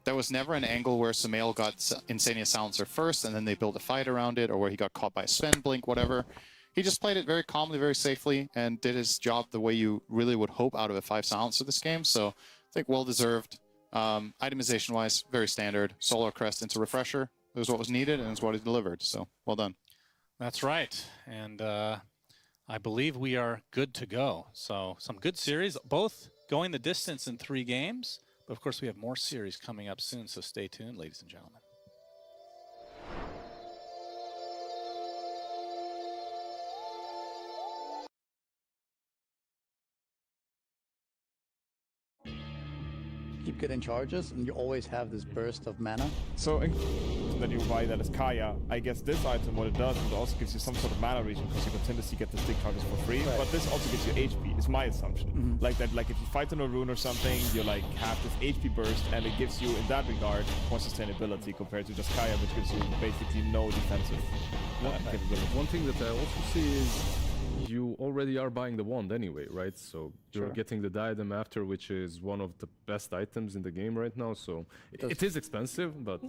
Speaker 11: there was never an angle where Sumail got Insania silencer first and then they built a fight around it, or where he got caught by Sven Blink, whatever. He just played it very calmly, very safely, and did his job the way you really would hope out of a 5 silencer this game. So I think well-deserved. Itemization-wise, very standard. Solar Crest into Refresher. It was what was needed, and it's what he delivered. So, well done.
Speaker 12: That's right. And I believe we are good to go. So, some good series, both going the distance in 3 games. But, of course, we have more series coming up soon, so stay tuned, ladies and gentlemen.
Speaker 10: Keep getting charges, and you always have this burst of mana.
Speaker 22: So, that you buy that as Kaya, I guess this item, what it does, it also gives you some sort of mana region, because you continuously get the stick charges for free, but this also gives you HP, is my assumption. Like that, like if you fight on a rune or something, you like have this HP burst, and it gives you, in that regard, more sustainability compared to just Kaya, which gives you basically no defensive capability.
Speaker 23: One thing that I also see is you already are buying the wand anyway, right? So you're getting the diadem after, which is one of the best items in the game right now. So it is expensive, but...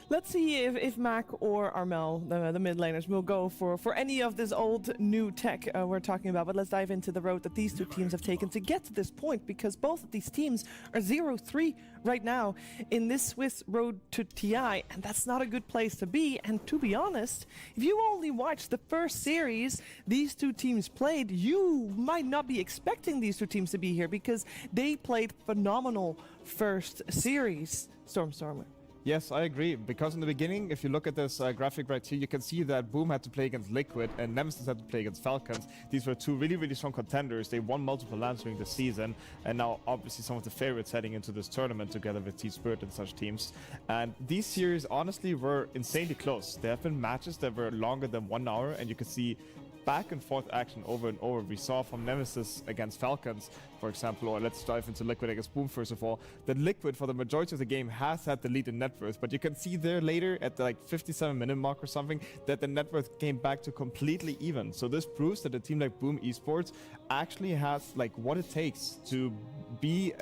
Speaker 24: Let's see if Mac or Armel, the mid laners, will go for any of this old new tech we're talking about. But let's dive into the road that these two teams have taken to get to this point, because both of these teams are 0-3 right now in this Swiss road to TI, and that's not a good place to be. And to be honest, if you only watch the first series these two teams played, you might not be expecting these two teams to be here, because they played phenomenal first series. Stormstormer.
Speaker 22: Yes, I agree, because in the beginning, if you look at this graphic right here, you can see that Boom had to play against Liquid and Nemesis had to play against Falcons. These were two really, really strong contenders. They won multiple lands during the season, and now obviously some of the favorites heading into this tournament together with T-Spirit and such teams. And these series honestly were insanely close. There have been matches that were longer than 1 hour, and you can see back and forth action over and over. We saw from Nemesis against Falcons, for example, or let's dive into Liquid against Boom first of all, that Liquid for the majority of the game has had the lead in net worth, but you can see there later at the 57-minute mark or something that the net worth came back to completely even. So this proves that a team like Boom Esports actually has like what it takes to be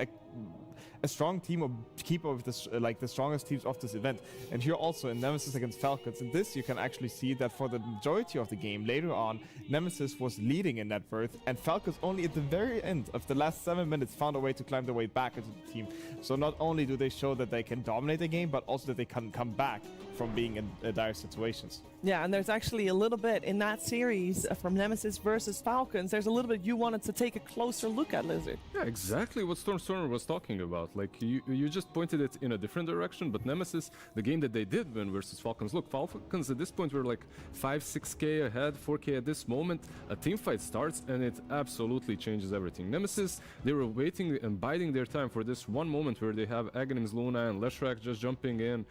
Speaker 22: a strong team or keep up with this, the strongest teams of this event. And here also in Nemesis against Falcons, in this you can actually see that for the majority of the game later on, Nemesis was leading in net worth, and Falcons only at the very end of the last 7 minutes found a way to climb their way back into the team. So not only do they show that they can dominate the game, but also that they can come back from being in dire situations.
Speaker 24: Yeah, and there's actually a little bit in that series from Nemesis versus Falcons. There's a little bit you wanted to take a closer look at, Lizard.
Speaker 23: Yeah, exactly what Stormstormer was talking about. Like, you just pointed it in a different direction, but Nemesis, the game that they did win versus Falcons, look, Falcons at this point were like 5-6k ahead, 4k at this moment. A team fight starts and it absolutely changes everything. Nemesis, they were waiting and biding their time for this one moment where they have Aghanim's Luna and Leshrac just jumping in,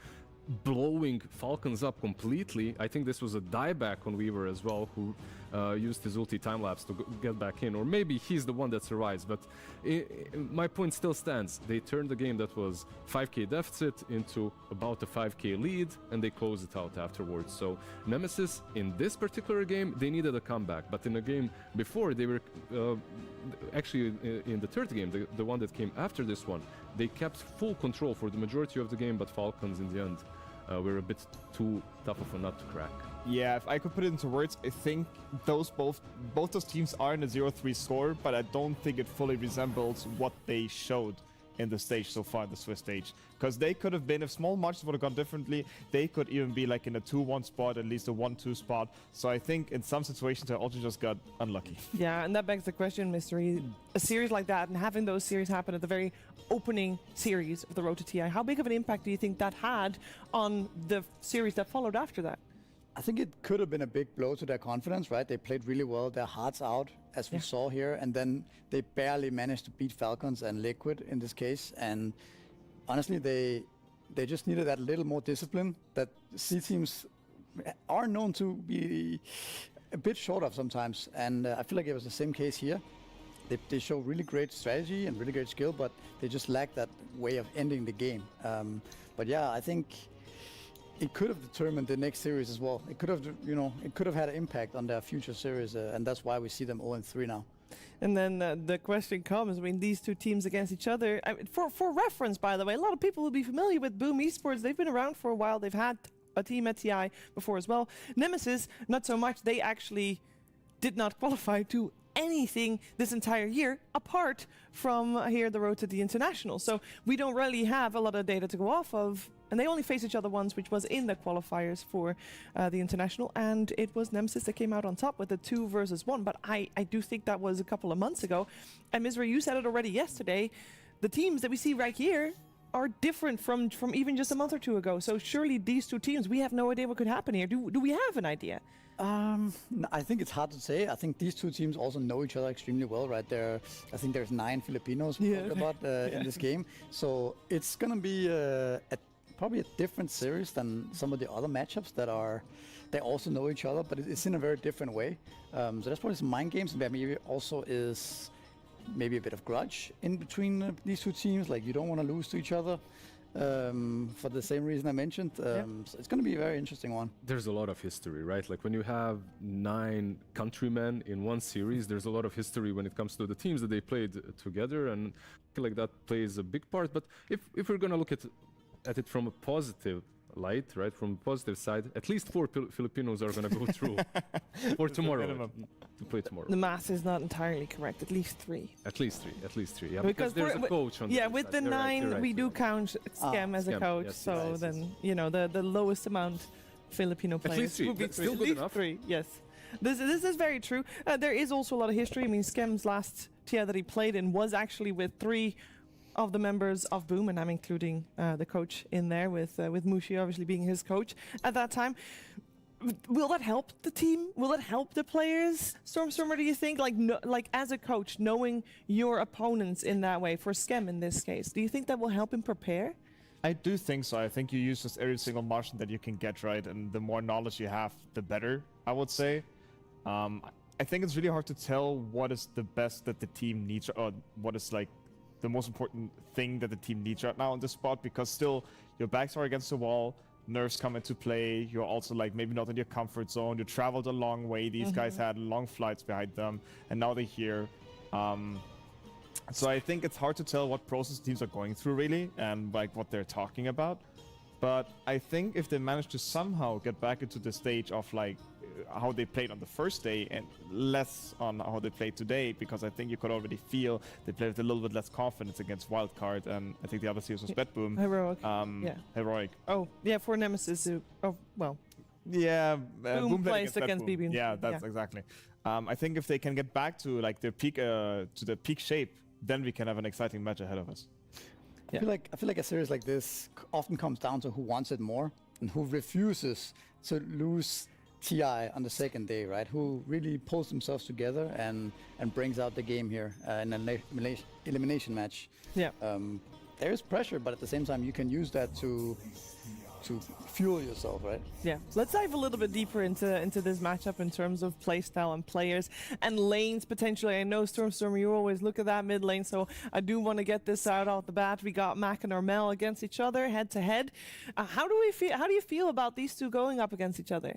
Speaker 23: blowing Falcons up completely. I think this was a dieback on Weaver as well, who used his ulti time-lapse to get back in, or maybe he's the one that survives, but my point still stands. They turned the game that was 5k deficit into about a 5k lead, and they closed it out afterwards. So Nemesis, in this particular game, they needed a comeback, but in a game before, they were actually in the third game, the one that came after this one, they kept full control for the majority of the game, but Falcons in the end we're a bit too tough of a nut to crack.
Speaker 22: Yeah, if I could put it into words, I think both those teams are in a 0-3 score, but I don't think it fully resembles what they showed in the stage so far, the Swiss stage. Because they could have been, if small marches would have gone differently, they could even be like in a 2-1 spot, at least a 1-2 spot. So I think in some situations I also just got unlucky.
Speaker 24: Yeah, and that begs the question, Mystery. A series like that and having those series happen at the very opening series of the Road to TI, how big of an impact do you think that had on the series that followed after that?
Speaker 10: I think it could have been a big blow to their confidence, right? They played really well, their hearts out, as we saw here, and then they barely managed to beat Falcons and Liquid in this case. And honestly, they just needed that little more discipline that C teams are known to be a bit short of sometimes. And I feel like it was the same case here. They show really great strategy and really great skill, but they just lack that way of ending the game. But yeah, I think it could have determined the next series as well. It could have, it could have had an impact on their future series, and that's why we see them 0-3 now.
Speaker 24: And then the question comes, I mean, these two teams against each other. I mean, for reference, by the way, a lot of people will be familiar with Boom Esports. They've been around for a while. They've had a team at TI before as well. Nemesis, not so much. They actually did not qualify to anything this entire year apart from here the road to the international. So we don't really have a lot of data to go off of. And they only faced each other once, which was in the qualifiers for the international. And it was Nemesis that came out on top with the 2 versus 1. But I do think that was a couple of months ago. And Misery, you said it already yesterday. The teams that we see right here are different from even just a month or two ago. So surely these two teams, we have no idea what could happen here. Do we have an idea?
Speaker 10: I think it's hard to say. I think these two teams also know each other extremely well, right? I think there's 9 Filipinos in this game. So it's going to be probably a different series than some of the other matchups they also know each other, but it's in a very different way. So that's probably some mind games. Maybe also is maybe a bit of grudge in between these two teams. Like you don't want to lose to each other for the same reason I mentioned. So it's going to be a very interesting one.
Speaker 23: There's a lot of history, right? Like when you have 9 countrymen in one series, there's a lot of history when it comes to the teams that they played together, and I feel like that plays a big part. But if we're going to look at it from a positive light, right? From a positive side, at least 4 Filipinos are going to go through for tomorrow, to play tomorrow.
Speaker 24: The math is not entirely correct. At least 3.
Speaker 23: At least 3. Yeah, because there's a coach on
Speaker 24: with
Speaker 23: side.
Speaker 24: the 9,
Speaker 23: right,
Speaker 24: we do count Scam as a coach.
Speaker 23: Yes,
Speaker 24: so then, the lowest amount Filipino players would be 3.
Speaker 23: Still good enough.
Speaker 24: 3, yes. This is very true. There is also a lot of history. I mean, Scam's last tier that he played in was actually with 3 of the members of Boom, and I'm including the coach in there with Mushi obviously being his coach at that time. Will that help the team? Will it help the players? Stormstormer, do you think, like as a coach, knowing your opponents in that way, for Scam in this case, do you think that will help him prepare?
Speaker 22: I do think so. I think you use just every single Martian that you can get, right? And the more knowledge you have, the better, I would say. I think it's really hard to tell what is the best that the team needs, or what is like the most important thing that the team needs right now on this spot, because still your backs are against the wall, nerfs come into play, you're also like maybe not in your comfort zone, you traveled a long way, these guys had long flights behind them, and now they're here. So I think it's hard to tell what process teams are going through really, and like what they're talking about. But I think if they manage to somehow get back into the stage of like how they played on the first day and less on how they played today, because I think you could already feel they played with a little bit less confidence against Wildcard, and I think the other series was Boom.
Speaker 24: Heroic.
Speaker 22: Heroic.
Speaker 24: Oh, yeah, for Nemesis.
Speaker 22: Yeah,
Speaker 24: Boom plays against BB.
Speaker 22: Yeah, that's exactly. I think if they can get back to like their peak, to the peak shape, then we can have an exciting match ahead of us.
Speaker 10: I feel like a series like this often comes down to who wants it more and who refuses to lose TI on the second day, right? Who really pulls themselves together and brings out the game here in an elimination match.
Speaker 24: Yeah.
Speaker 10: There is pressure, but at the same time, you can use that to fuel yourself, right?
Speaker 24: Yeah. Let's dive a little bit deeper into this matchup in terms of playstyle and players and lanes potentially. I know Stormstormer, you always look at that mid lane, so I do want to get this out off the bat. We got Mac and Armel against each other head to head. How do you feel about these two going up against each other?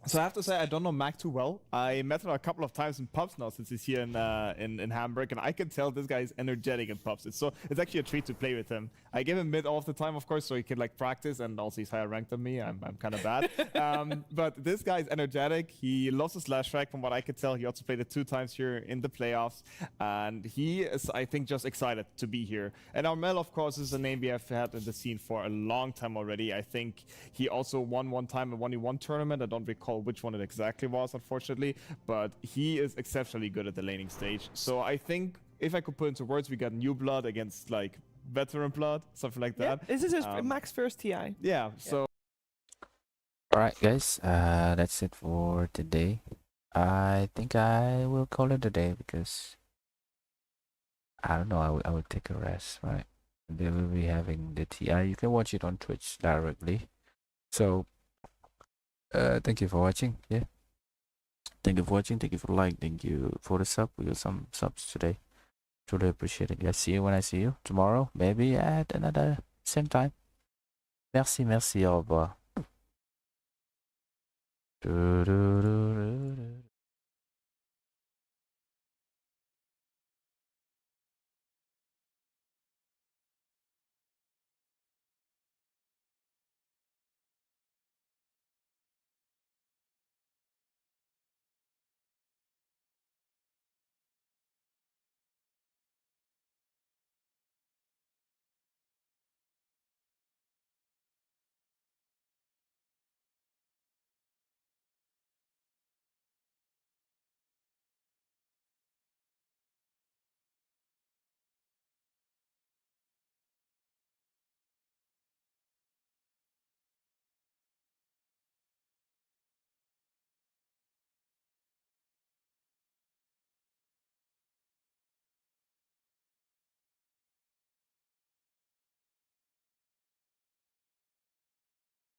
Speaker 22: So I have to say I don't know Mac too well. I met him a couple of times in pubs now since he's here in Hamburg, and I can tell this guy is energetic in pubs. It's actually a treat to play with him. I give him mid all of the time, of course, so he can like practice, and also he's higher ranked than me. I'm kind of bad. But this guy is energetic. He loves his slash track from what I could tell. He also played it 2 times here in the playoffs, and he is, I think, just excited to be here. And Armel, of course, is a name we have had in the scene for a long time already. I think he also won one time a 1v1 tournament. I don't recall which one it exactly was, unfortunately, but he is exceptionally good at the laning stage. So I think if I could put into words, we got new blood against like veteran blood, something like that.
Speaker 24: This is his Max first TI.
Speaker 22: Yeah, so.
Speaker 9: Alright guys, that's it for today. I think I will call it a day because I don't know, I will take a rest, right? They will be having the TI. You can watch it on Twitch directly. So thank you for watching. Yeah, thank you for watching, thank you for the like, thank you for the sub. We got some subs today, truly appreciate it guys. See you when I see you tomorrow, maybe at another same time. Merci, au revoir.